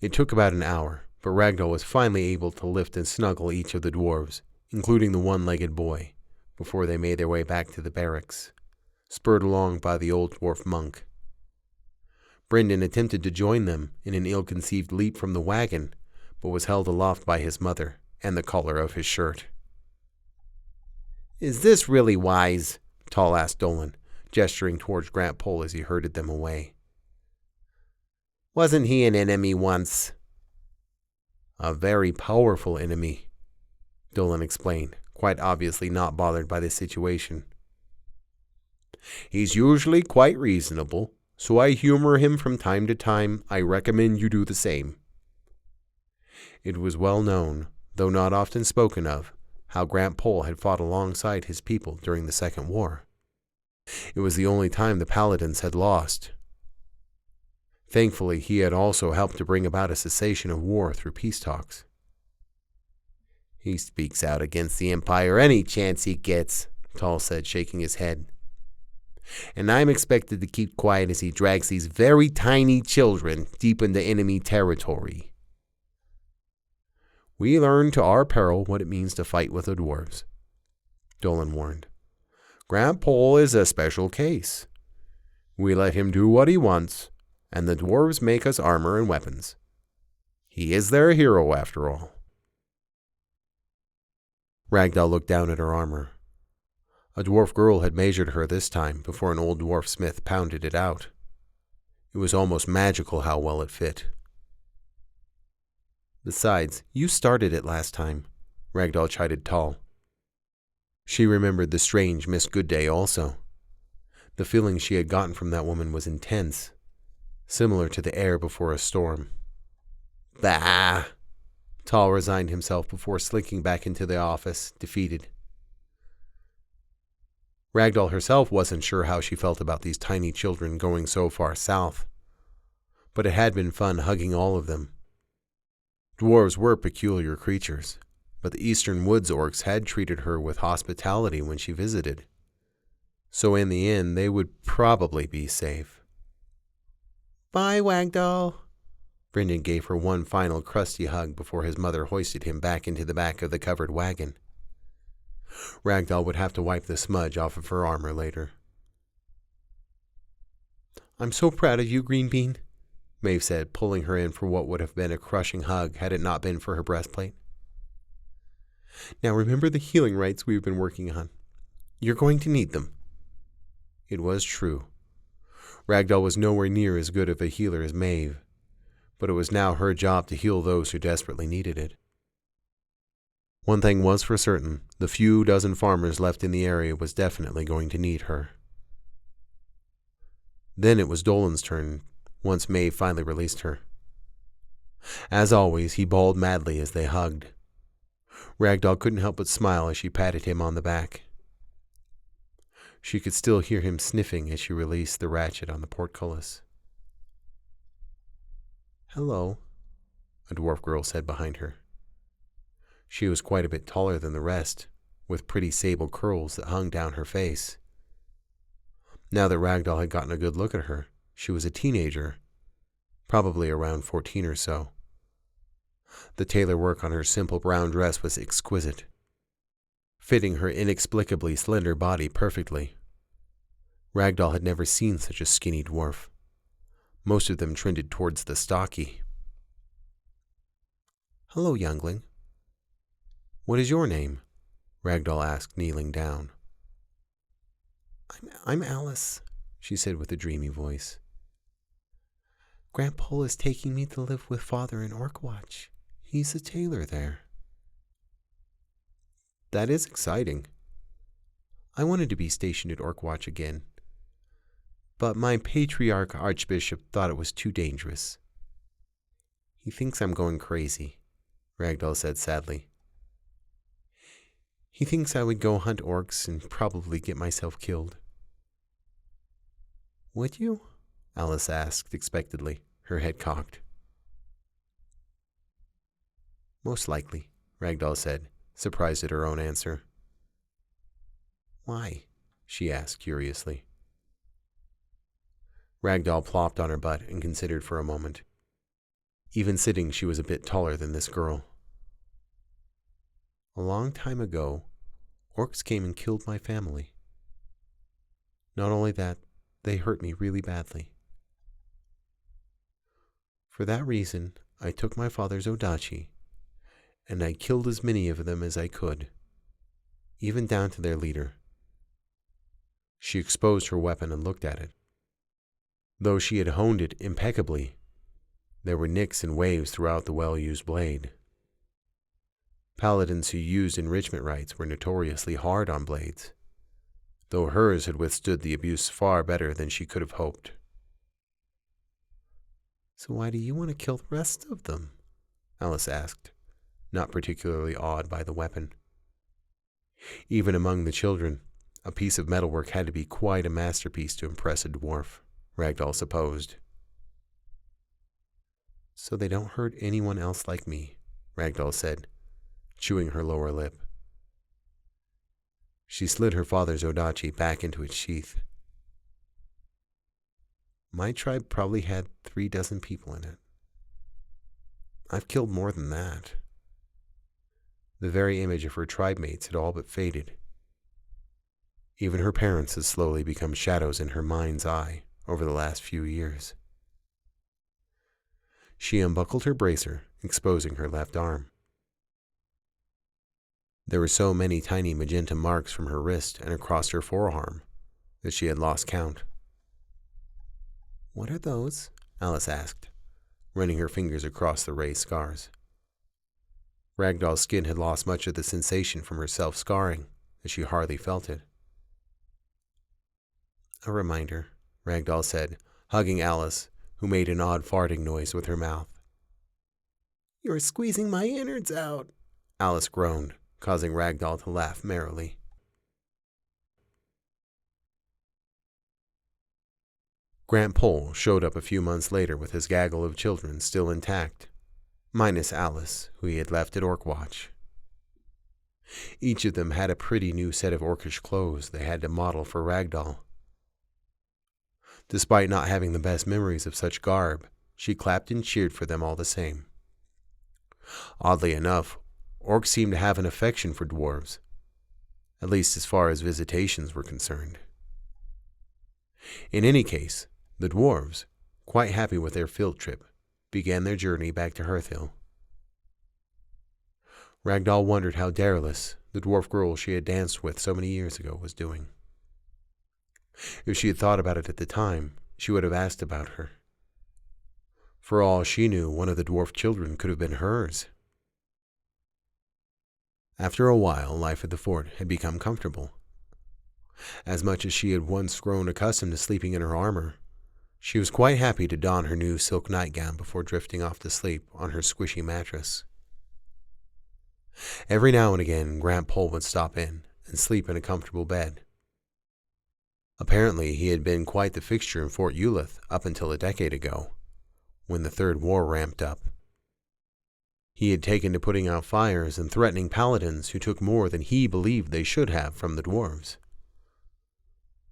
It took about an hour, but Ragdoll was finally able to lift and snuggle each of the dwarves, including the one-legged boy, before they made their way back to the barracks, spurred along by the old dwarf monk. Brendan attempted to join them in an ill-conceived leap from the wagon, but was held aloft by his mother and the collar of his shirt. Is this really wise? Tall asked Dolan, gesturing towards Grant Pole as he herded them away. Wasn't he an enemy once? A very powerful enemy, Dolan explained, quite obviously not bothered by the situation. He's usually quite reasonable, so I humor him from time to time. I recommend you do the same. It was well known, though not often spoken of, how Grant Pole had fought alongside his people during the Second War. It was the only time the Paladins had lost. Thankfully, he had also helped to bring about a cessation of war through peace talks. He speaks out against the Empire any chance he gets, Tall said, shaking his head. And I'm expected to keep quiet as he drags these very tiny children deep into enemy territory. We learn to our peril what it means to fight with the dwarves, Dolan warned. Grant Pole is a special case. We let him do what he wants, and the dwarves make us armor and weapons. He is their hero, after all. Ragdoll looked down at her armor. A dwarf girl had measured her this time before an old dwarf smith pounded it out. It was almost magical how well it fit. Besides, you started it last time, Ragdoll chided Tall. She remembered the strange Miss Goodday also. The feeling she had gotten from that woman was intense, similar to the air before a storm. Bah! Tall resigned himself before slinking back into the office, defeated. Ragdoll herself wasn't sure how she felt about these tiny children going so far south, but it had been fun hugging all of them. Dwarves were peculiar creatures, but the Eastern Woods orcs had treated her with hospitality when she visited, so in the end they would probably be safe. Bye, Ragdoll. Brendan gave her one final crusty hug before his mother hoisted him back into the back of the covered wagon. Ragdoll would have to wipe the smudge off of her armor later. "I'm so proud of you, Green Bean," Maeve said, pulling her in for what would have been a crushing hug had it not been for her breastplate. "Now remember the healing rites we've been working on. You're going to need them." It was true. Ragdoll was nowhere near as good of a healer as Maeve, but it was now her job to heal those who desperately needed it. One thing was for certain, the few dozen farmers left in the area was definitely going to need her. Then it was Dolan's turn, once Maeve finally released her. As always, he bawled madly as they hugged. Ragdoll couldn't help but smile as she patted him on the back. She could still hear him sniffing as she released the ratchet on the portcullis. "Hello," a dwarf girl said behind her. She was quite a bit taller than the rest, with pretty sable curls that hung down her face. Now that Ragdoll had gotten a good look at her, she was a teenager, probably around 14 or so. The tailor work on her simple brown dress was exquisite, fitting her inexplicably slender body perfectly. Ragdoll had never seen such a skinny dwarf. Most of them trended towards the stocky. "Hello, youngling. What is your name?" Ragdoll asked, kneeling down. I'm Alice," she said with a dreamy voice. "Grandpa is taking me to live with Father in Orkwatch. He's a tailor there." "That is exciting." "I wanted to be stationed at Orkwatch again, but my patriarch archbishop thought it was too dangerous." "He thinks I'm going crazy," Ragdoll said sadly. "He thinks I would go hunt orcs and probably get myself killed." "Would you?" Alice asked expectantly, her head cocked. "Most likely," Ragdoll said, surprised at her own answer. "Why?" she asked curiously. Ragdoll plopped on her butt and considered for a moment. Even sitting, she was a bit taller than this girl. "A long time ago, orcs came and killed my family. Not only that, they hurt me really badly. For that reason, I took my father's odachi, and I killed as many of them as I could, even down to their leader." She exposed her weapon and looked at it. Though she had honed it impeccably, there were nicks and waves throughout the well-used blade. Paladins who used enrichment rites were notoriously hard on blades, though hers had withstood the abuse far better than she could have hoped. "So why do you want to kill the rest of them?" Alice asked, not particularly awed by the weapon. Even among the children, a piece of metalwork had to be quite a masterpiece to impress a dwarf, Ragdoll supposed. "So they don't hurt anyone else like me," Ragdoll said, chewing her lower lip. She slid her father's odachi back into its sheath. "My tribe probably had 36 people in it. I've killed more than that." The very image of her tribe mates had all but faded. Even her parents had slowly become shadows in her mind's eye over the last few years. She unbuckled her bracer, exposing her left arm. There were so many tiny magenta marks from her wrist and across her forearm that she had lost count. "What are those?" Alice asked, running her fingers across the raised scars. Ragdoll's skin had lost much of the sensation from her self-scarring, as she hardly felt it. "A reminder," Ragdoll said, hugging Alice, who made an odd farting noise with her mouth. "You're squeezing my innards out," Alice groaned, causing Ragdoll to laugh merrily. Grant Pole showed up a few months later with his gaggle of children still intact, minus Alice, who he had left at Orkwatch. Each of them had a pretty new set of orcish clothes they had to model for Ragdoll. Despite not having the best memories of such garb, she clapped and cheered for them all the same. Oddly enough, orcs seemed to have an affection for dwarves, at least as far as visitations were concerned. In any case, the dwarves, quite happy with their field trip, began their journey back to Hearthill. Ragdoll wondered how Darylis, the dwarf girl she had danced with so many years ago, was doing. If she had thought about it at the time, she would have asked about her. For all she knew, one of the dwarf children could have been hers. After a while, life at the fort had become comfortable. As much as she had once grown accustomed to sleeping in her armor, she was quite happy to don her new silk nightgown before drifting off to sleep on her squishy mattress. Every now and again, Grant Pole would stop in and sleep in a comfortable bed. Apparently, he had been quite the fixture in Fort Eulith up until a decade ago, when the Third War ramped up. He had taken to putting out fires and threatening paladins who took more than he believed they should have from the dwarves.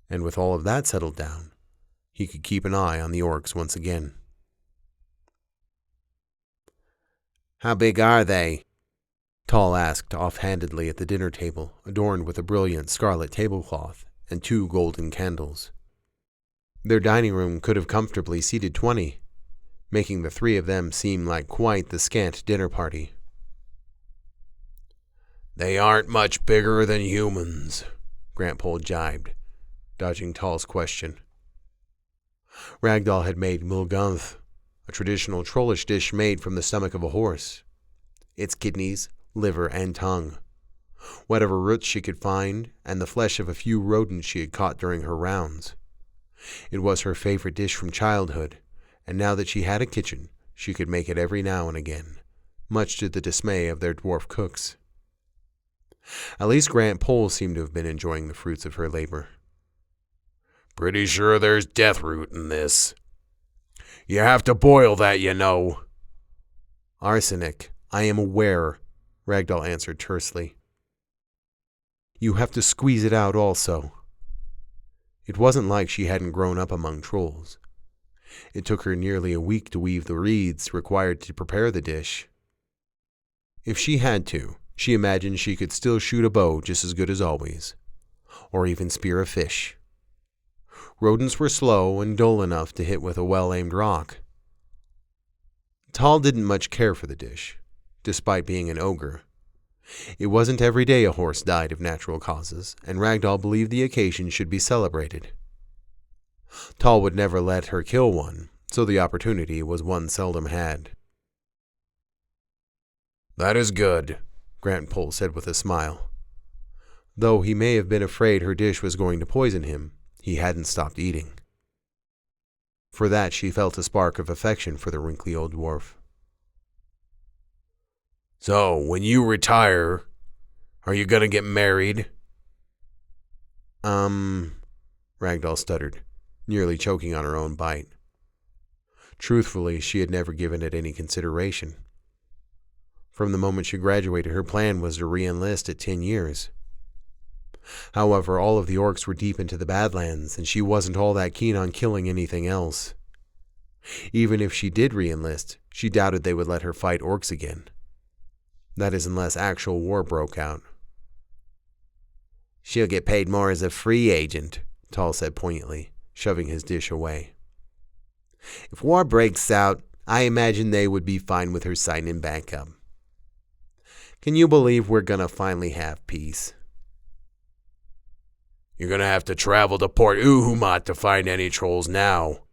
And with all of that settled down, he could keep an eye on the orcs once again. "How big are they?" Tall asked offhandedly at the dinner table, adorned with a brilliant scarlet tablecloth and 2 golden candles. Their dining room could have comfortably seated 20, making the 3 of them seem like quite the scant dinner party. "They aren't much bigger than humans," Grant Pole jibed, dodging Tall's question. Ragdoll had made mulganth, a traditional trollish dish made from the stomach of a horse, its kidneys, liver, and tongue, whatever roots she could find, and the flesh of a few rodents she had caught during her rounds. It was her favorite dish from childhood, and now that she had a kitchen, she could make it every now and again, much to the dismay of their dwarf cooks. At least Grant Pole seemed to have been enjoying the fruits of her labor. "Pretty sure there's death root in this. You have to boil that, you know." "Arsenic, I am aware," Ragdoll answered tersely. "You have to squeeze it out also." It wasn't like she hadn't grown up among trolls. It took her nearly a week to weave the reeds required to prepare the dish. If she had to, she imagined she could still shoot a bow just as good as always, or even spear a fish. Rodents were slow and dull enough to hit with a well-aimed rock. Tall didn't much care for the dish, despite being an ogre. It wasn't every day a horse died of natural causes, and Ragdoll believed the occasion should be celebrated. Tall would never let her kill one, so the opportunity was one seldom had. "That is good," Grant Pole said with a smile. Though he may have been afraid her dish was going to poison him, he hadn't stopped eating. For that she felt a spark of affection for the wrinkly old dwarf. "So, when you retire, are you gonna get married?" Ragdoll stuttered, nearly choking on her own bite. Truthfully, she had never given it any consideration. From the moment she graduated, her plan was to re-enlist at 10 years. However, all of the orcs were deep into the Badlands, and she wasn't all that keen on killing anything else. Even if she did re-enlist, she doubted they would let her fight orcs again. That is, unless actual war broke out. "She'll get paid more as a free agent," Tall said poignantly, shoving his dish away. "If war breaks out, I imagine they would be fine with her signing back up. Can you believe we're gonna finally have peace?" "You're gonna have to travel to Port Uhumat to find any trolls now,"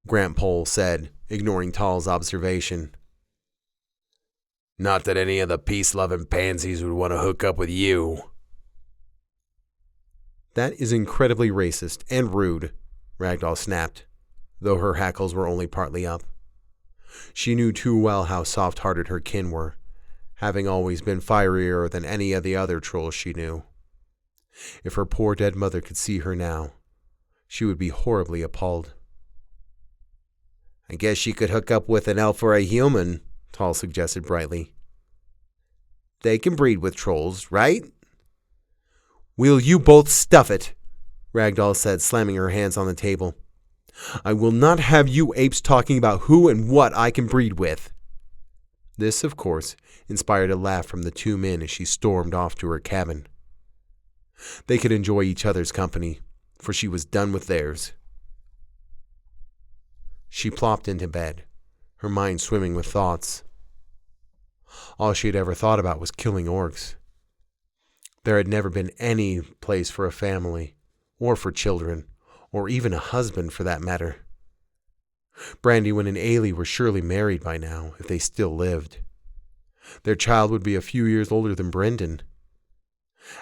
Grant Pole said, ignoring Tall's observation. "Not that any of the peace-loving pansies would want to hook up with you." "That is incredibly racist and rude," Ragdoll snapped, though her hackles were only partly up. She knew too well how soft-hearted her kin were, having always been fierier than any of the other trolls she knew. If her poor dead mother could see her now, she would be horribly appalled. "I guess she could hook up with an elf or a human," Tall suggested brightly. "They can breed with trolls, right?" "Will you both stuff it?" Ragdoll said, slamming her hands on the table. I will not have you apes talking about who and what I can breed with. This, of course, inspired a laugh from the two men as she stormed off to her cabin. They could enjoy each other's company, for she was done with theirs. She plopped into bed, her mind swimming with thoughts. All she had ever thought about was killing orcs. There had never been any place for a family, or for children, or even a husband for that matter. Brandywine and Ailey were surely married by now, if they still lived. Their child would be a few years older than Brendan.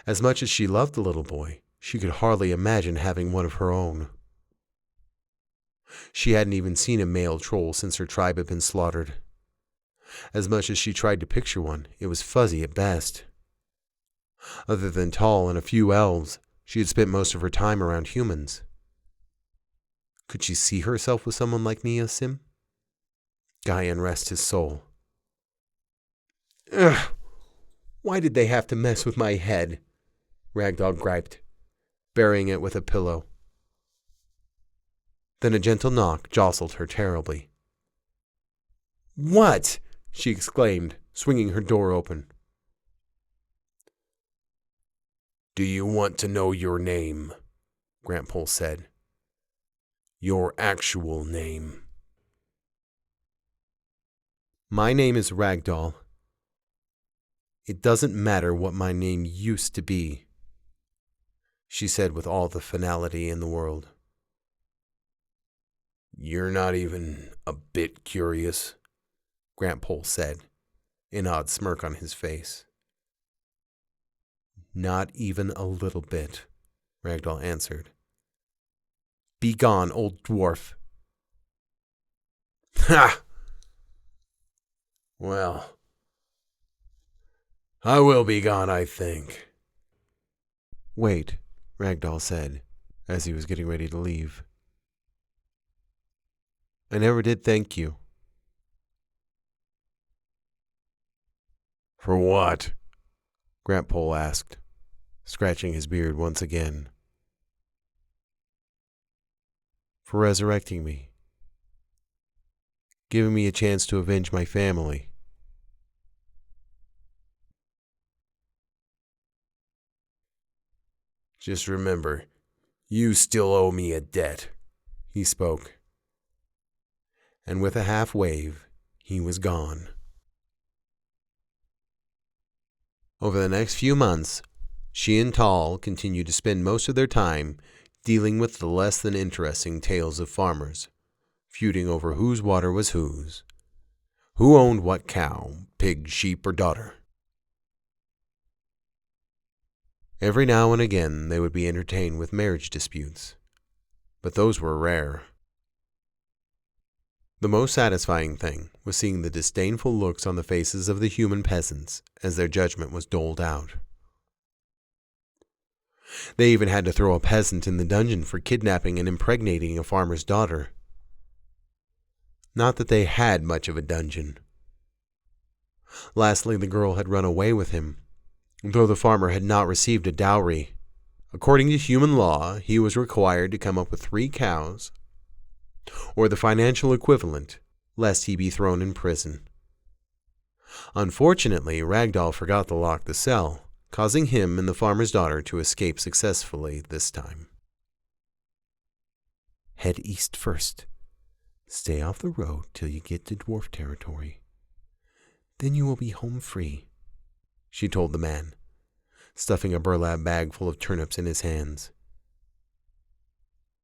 As much as she loved the little boy, she could hardly imagine having one of her own. She hadn't even seen a male troll since her tribe had been slaughtered. As much as she tried to picture one, it was fuzzy at best. Other than Tall and a few elves, she had spent most of her time around humans. Could she see herself with someone like Neosim? Gaian rest his soul. Ugh! Why did they have to mess with my head? Ragdoll griped, burying it with a pillow. Then a gentle knock jostled her terribly. What? She exclaimed, swinging her door open. Do you want to know your name? Grantpole said. Your actual name. My name is Ragdoll. It doesn't matter what my name used to be, she said with all the finality in the world. You're not even a bit curious, Grantpole said, an odd smirk on his face. Not even a little bit, Ragdoll answered. Be gone, old dwarf. Ha! Well, I will be gone, I think. Wait, Ragdoll said, as he was getting ready to leave. I never did thank you. For what? Grantpole asked, scratching his beard once again. For resurrecting me. Giving me a chance to avenge my family. Just remember, you still owe me a debt, he spoke. And with a half wave, he was gone. Over the next few months, she and Tall continued to spend most of their time dealing with the less than interesting tales of farmers, feuding over whose water was whose, who owned what cow, pig, sheep, or daughter. Every now and again they would be entertained with marriage disputes, but those were rare. The most satisfying thing was seeing the disdainful looks on the faces of the human peasants as their judgment was doled out. They even had to throw a peasant in the dungeon for kidnapping and impregnating a farmer's daughter. Not that they had much of a dungeon. Lastly, the girl had run away with him, though the farmer had not received a dowry. According to human law, he was required to come up with 3 cows, or the financial equivalent, lest he be thrown in prison. Unfortunately, Ragdoll forgot to lock the cell, causing him and the farmer's daughter to escape successfully this time. Head east first. Stay off the road till you get to dwarf territory. Then you will be home free, she told the man, stuffing a burlap bag full of turnips in his hands.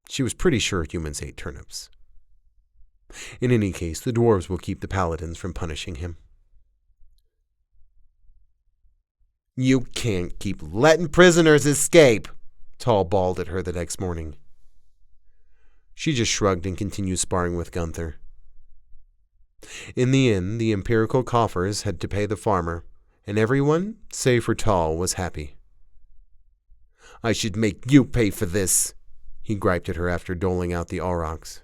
She was pretty sure humans ate turnips. In any case, the dwarves will keep the paladins from punishing him. You can't keep letting prisoners escape, Tall bawled at her the next morning. She just shrugged and continued sparring with Gunther. In the end, the empirical coffers had to pay the farmer, and everyone, save for Tall, was happy. I should make you pay for this, he griped at her after doling out the aurochs.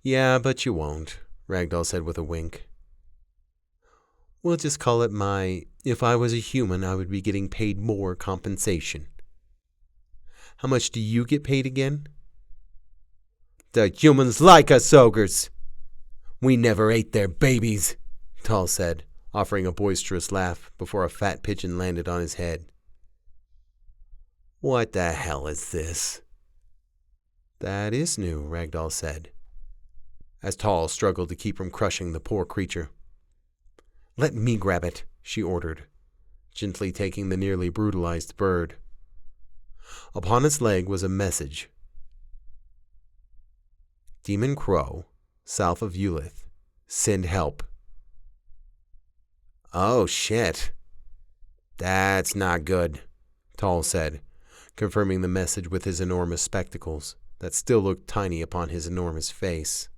Yeah, but you won't, Ragdoll said with a wink. We'll just call it my, if I was a human, I would be getting paid more compensation. How much do you get paid again? The humans like us ogres. We never ate their babies, Tall said, offering a boisterous laugh before a fat pigeon landed on his head. What the hell is this? That is new, Ragdoll said, as Tall struggled to keep from crushing the poor creature. Let me grab it, she ordered, gently taking the nearly brutalized bird. Upon its leg was a message. Demon Crow, south of Eulith. Send help. Oh, shit. That's not good, Tall said, confirming the message with his enormous spectacles that still looked tiny upon his enormous face.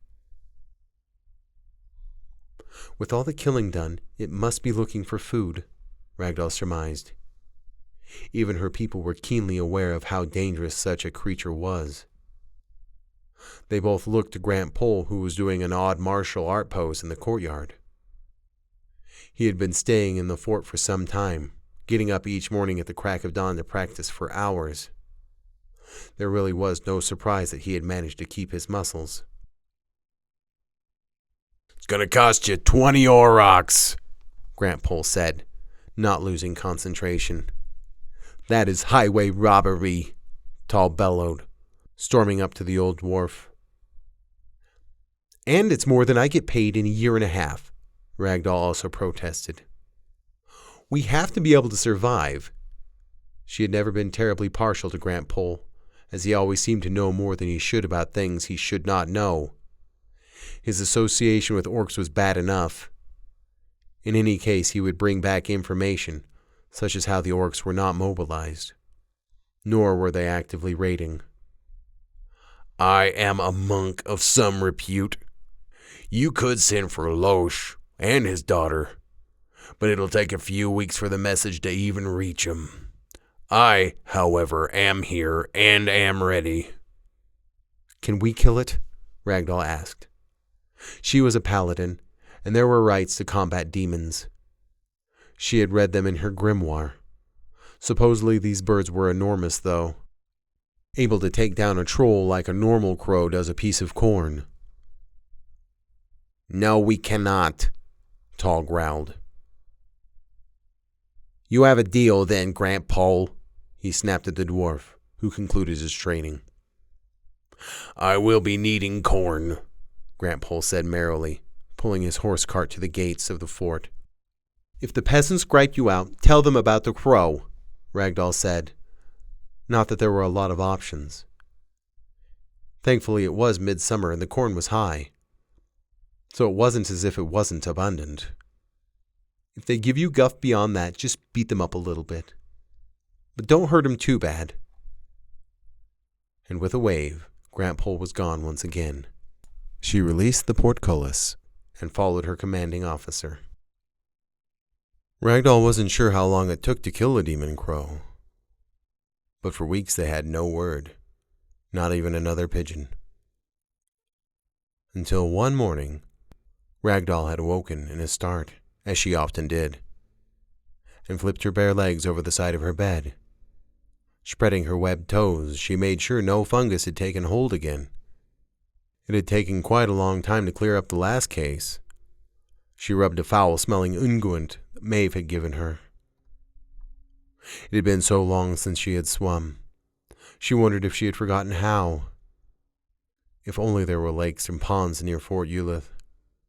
With all the killing done, it must be looking for food, Ragdoll surmised. Even her people were keenly aware of how dangerous such a creature was. They both looked to Grant Pole, who was doing an odd martial art pose in the courtyard. He had been staying in the fort for some time, getting up each morning at the crack of dawn to practice for hours. There really was no surprise that he had managed to keep his muscles. It's gonna cost you 20 aurochs, Grant Pole said, not losing concentration. That is highway robbery, Tall bellowed, storming up to the old dwarf. And it's more than I get paid in a year and a half, Ragdoll also protested. We have to be able to survive. She had never been terribly partial to Grant Pole, as he always seemed to know more than he should about things he should not know. His association with orcs was bad enough. In any case, he would bring back information, such as how the orcs were not mobilized, nor were they actively raiding. I am a monk of some repute. You could send for Loesch and his daughter, but it'll take a few weeks for the message to even reach him. I, however, am here and am ready. Can we kill it? Ragdoll asked. She was a paladin, and there were rites to combat demons. She had read them in her grimoire. Supposedly these birds were enormous, though, able to take down a troll like a normal crow does a piece of corn. No, we cannot, Tall growled. You have a deal then, Grant Pole, he snapped at the dwarf, who concluded his training. I will be needing corn, Grant Pole said merrily, pulling his horse cart to the gates of the fort. If the peasants gripe you out, tell them about the crow, Ragdoll said. Not that there were a lot of options. Thankfully it was midsummer and the corn was high, so it wasn't as if it wasn't abundant. If they give you guff beyond that, just beat them up a little bit. But don't hurt them too bad. And with a wave, Grant Pole was gone once again. She released the portcullis and followed her commanding officer. Ragdoll wasn't sure how long it took to kill a demon crow, but for weeks they had no word, not even another pigeon. Until one morning, Ragdoll had awoken in a start, as she often did, and flipped her bare legs over the side of her bed. Spreading her webbed toes, she made sure no fungus had taken hold again. It had taken quite a long time to clear up the last case. She rubbed a foul-smelling unguent that Maeve had given her. It had been so long since she had swum. She wondered if she had forgotten how. If only there were lakes and ponds near Fort Eulith.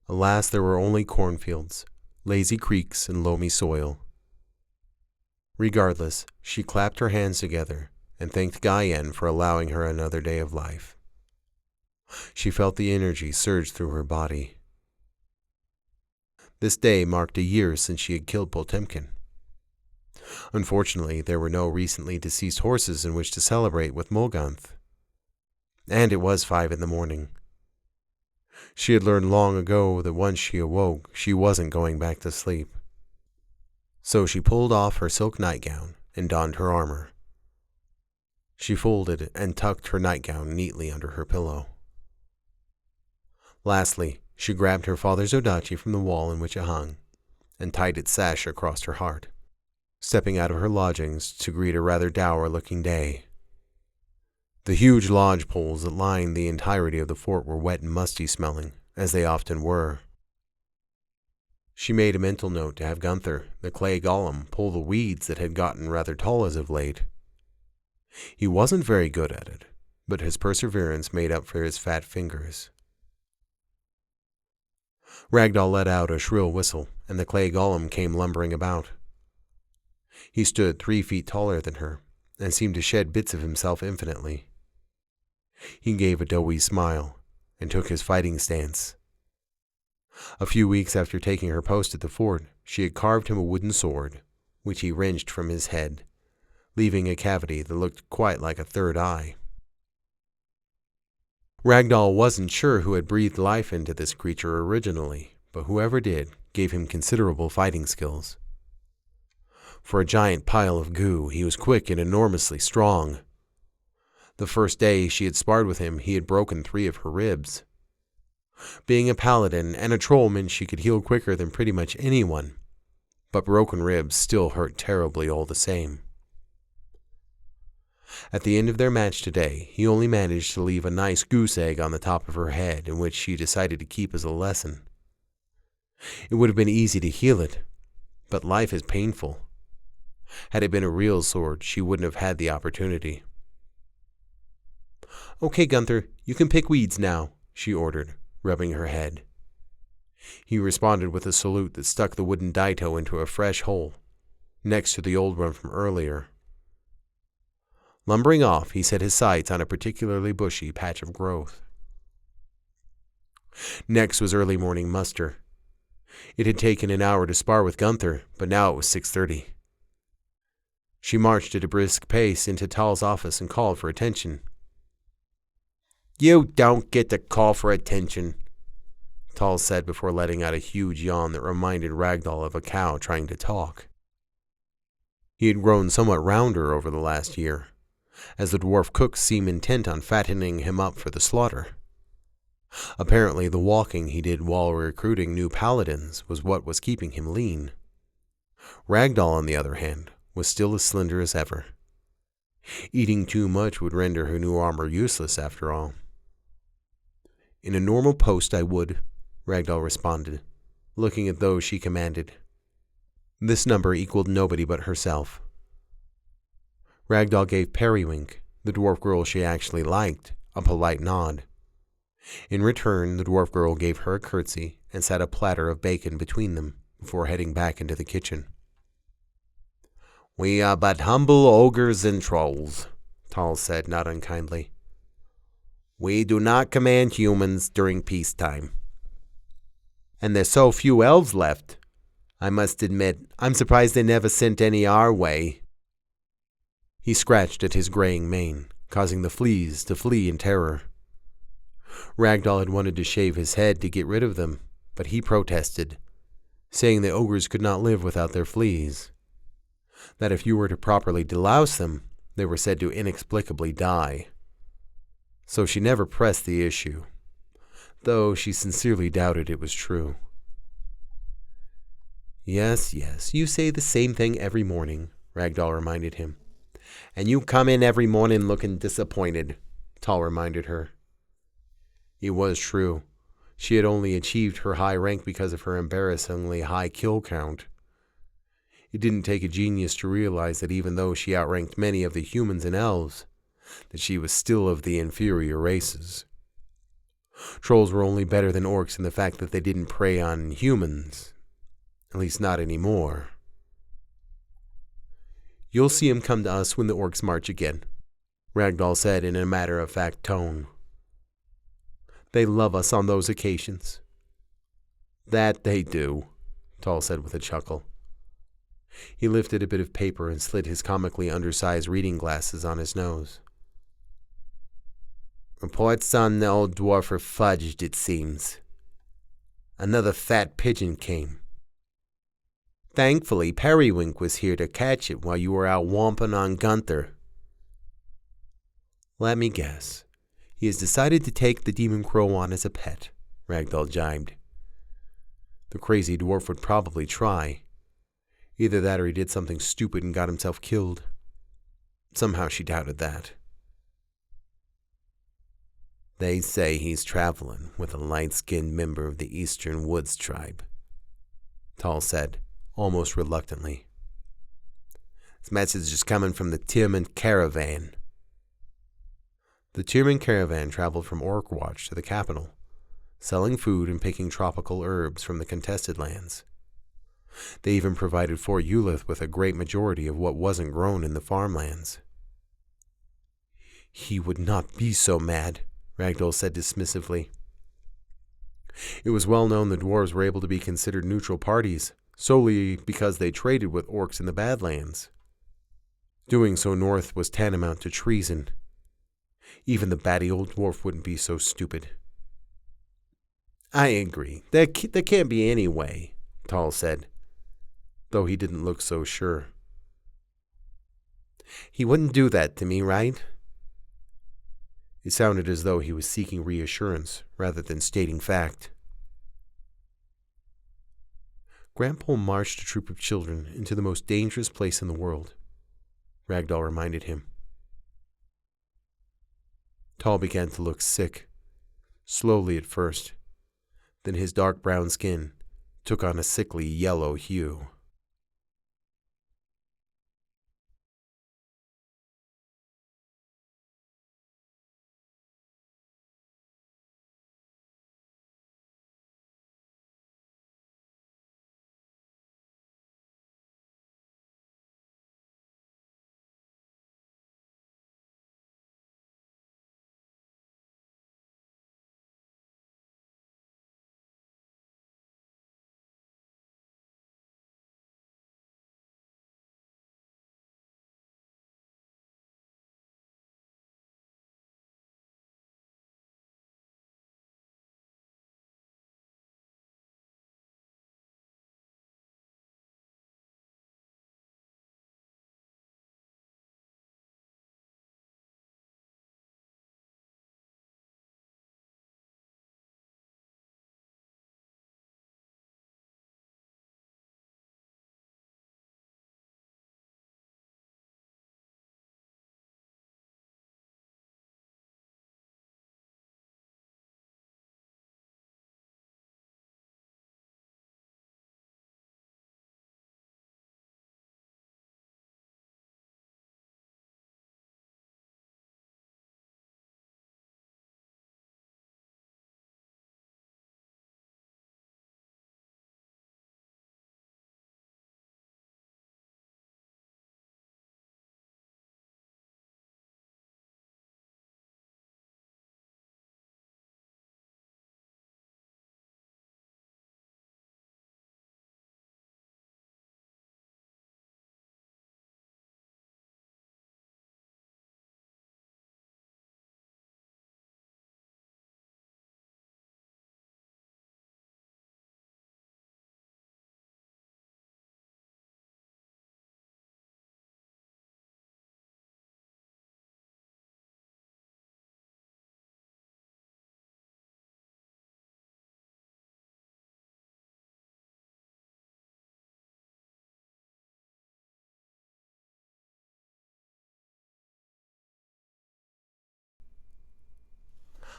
Alas, there were only cornfields, lazy creeks, and loamy soil. Regardless, she clapped her hands together and thanked Gaian for allowing her another day of life. She felt the energy surge through her body. This day marked a year since she had killed Potemkin. Unfortunately, there were no recently deceased horses in which to celebrate with Molganth. And it was 5 a.m. She had learned long ago that once she awoke, she wasn't going back to sleep. So she pulled off her silk nightgown and donned her armor. She folded and tucked her nightgown neatly under her pillow. Lastly, she grabbed her father's odachi from the wall in which it hung and tied its sash across her heart, stepping out of her lodgings to greet a rather dour-looking day. The huge lodge poles that lined the entirety of the fort were wet and musty smelling, as they often were. She made a mental note to have Gunther, the clay golem, pull the weeds that had gotten rather tall as of late. He wasn't very good at it, but his perseverance made up for his fat fingers. Ragdoll let out a shrill whistle, and the clay golem came lumbering about. He stood 3 feet taller than her, and seemed to shed bits of himself infinitely. He gave a doughy smile, and took his fighting stance. A few weeks after taking her post at the fort, she had carved him a wooden sword, which he wrenched from his head, leaving a cavity that looked quite like a third eye. Ragdoll wasn't sure who had breathed life into this creature originally, but whoever did gave him considerable fighting skills. For a giant pile of goo, he was quick and enormously strong. The first day she had sparred with him, he had broken 3 of her ribs. Being a paladin and a troll meant she could heal quicker than pretty much anyone, but broken ribs still hurt terribly all the same. At the end of their match today, he only managed to leave a nice goose egg on the top of her head, in which she decided to keep as a lesson. It would have been easy to heal it, but life is painful. Had it been a real sword, she wouldn't have had the opportunity. "Okay, Gunther, you can pick weeds now," she ordered, rubbing her head. He responded with a salute that stuck the wooden daito into a fresh hole, next to the old one from earlier. Lumbering off, he set his sights on a particularly bushy patch of growth. Next was early morning muster. It had taken an hour to spar with Gunther, but now it was 6:30. She marched at a brisk pace into Tal's office and called for attention. "You don't get to call for attention," Tal said before letting out a huge yawn that reminded Ragdoll of a cow trying to talk. He had grown somewhat rounder over the last year, as the dwarf cooks seemed intent on fattening him up for the slaughter. Apparently, the walking he did while recruiting new paladins was what was keeping him lean. Ragdoll, on the other hand, was still as slender as ever. Eating too much would render her new armor useless after all. "In a normal post I would," Ragdoll responded, looking at those she commanded. This number equaled nobody but herself. Ragdoll gave Periwink, the dwarf girl she actually liked, a polite nod. In return, the dwarf girl gave her a curtsy and set a platter of bacon between them before heading back into the kitchen. "We are but humble ogres and trolls," Tal said, not unkindly. "We do not command humans during peacetime. And there's so few elves left. I must admit, I'm surprised they never sent any our way." He scratched at his graying mane, causing the fleas to flee in terror. Ragdoll had wanted to shave his head to get rid of them, but he protested, saying the ogres could not live without their fleas. That if you were to properly delouse them, they were said to inexplicably die. So she never pressed the issue, though she sincerely doubted it was true. Yes, you say the same thing every morning," Ragdoll reminded him. "And you come in every morning looking disappointed," Tal reminded her. It was true. She had only achieved her high rank because of her embarrassingly high kill count. It didn't take a genius to realize that even though she outranked many of the humans and elves, that she was still of the inferior races. Trolls were only better than orcs in the fact that they didn't prey on humans. At least not anymore. "You'll see 'em come to us when the orcs march again," Ragdoll said in a matter-of-fact tone. "They love us on those occasions." "That they do," Tal said with a chuckle. He lifted a bit of paper and slid his comically undersized reading glasses on his nose. "Reports on the old dwarf are fudged, it seems. Another fat pigeon came. Thankfully, Periwink was here to catch it while you were out womping on Gunther." "Let me guess. He has decided to take the demon crow on as a pet," Ragdoll jibed. "The crazy dwarf would probably try. Either that or he did something stupid and got himself killed." Somehow she doubted that. They say he's traveling with a light-skinned member of the Eastern Woods tribe, Tall said, almost reluctantly. This message is coming from the Tierman caravan. The Tierman caravan traveled from Orc Watch to the capital, selling food and picking tropical herbs from the contested lands. They even provided Fort Eulith with a great majority of what wasn't grown in the farmlands. He would not be so mad, Ragdoll said dismissively. It was well known the dwarves were able to be considered neutral parties, solely because they traded with orcs in the Badlands. Doing so north was tantamount to treason. Even the batty old dwarf wouldn't be so stupid. I agree. There can't be any way, Tall said, though he didn't look so sure. He wouldn't do that to me, right? It sounded as though he was seeking reassurance rather than stating fact. Grandpa marched a troop of children into the most dangerous place in the world, Ragdoll reminded him. Tall began to look sick, slowly at first. Then his dark brown skin took on a sickly yellow hue.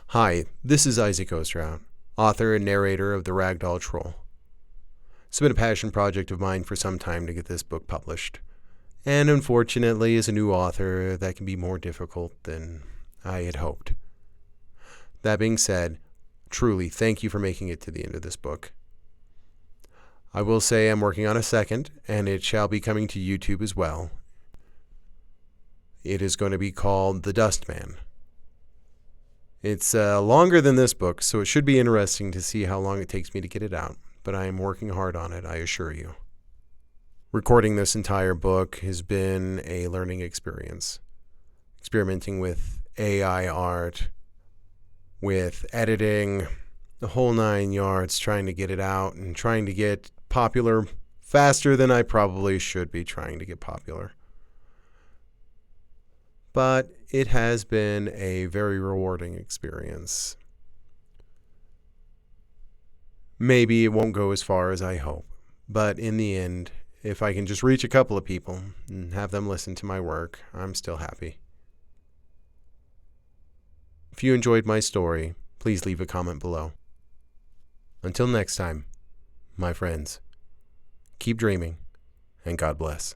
Hi, this is Isaac Ostrout, author and narrator of the Ragdoll Troll. It's been a passion project of mine for some time to get this book published, and unfortunately, as a new author, that can be more difficult than I had hoped. That being said, truly, thank you for making it to the end of this book. I will say I'm working on a second, and it shall be coming to YouTube as well. It is going to be called The Dustman. It's longer than this book, so it should be interesting to see how long it takes me to get it out, but I am working hard on it, I assure you. Recording this entire book has been a learning experience. Experimenting with AI art, with editing, the whole 9 yards, trying to get it out and trying to get popular faster than I probably should be trying to get popular. But it has been a very rewarding experience. Maybe it won't go as far as I hope, but in the end, if I can just reach a couple of people and have them listen to my work, I'm still happy. If you enjoyed my story, please leave a comment below. Until next time, my friends, keep dreaming, and God bless.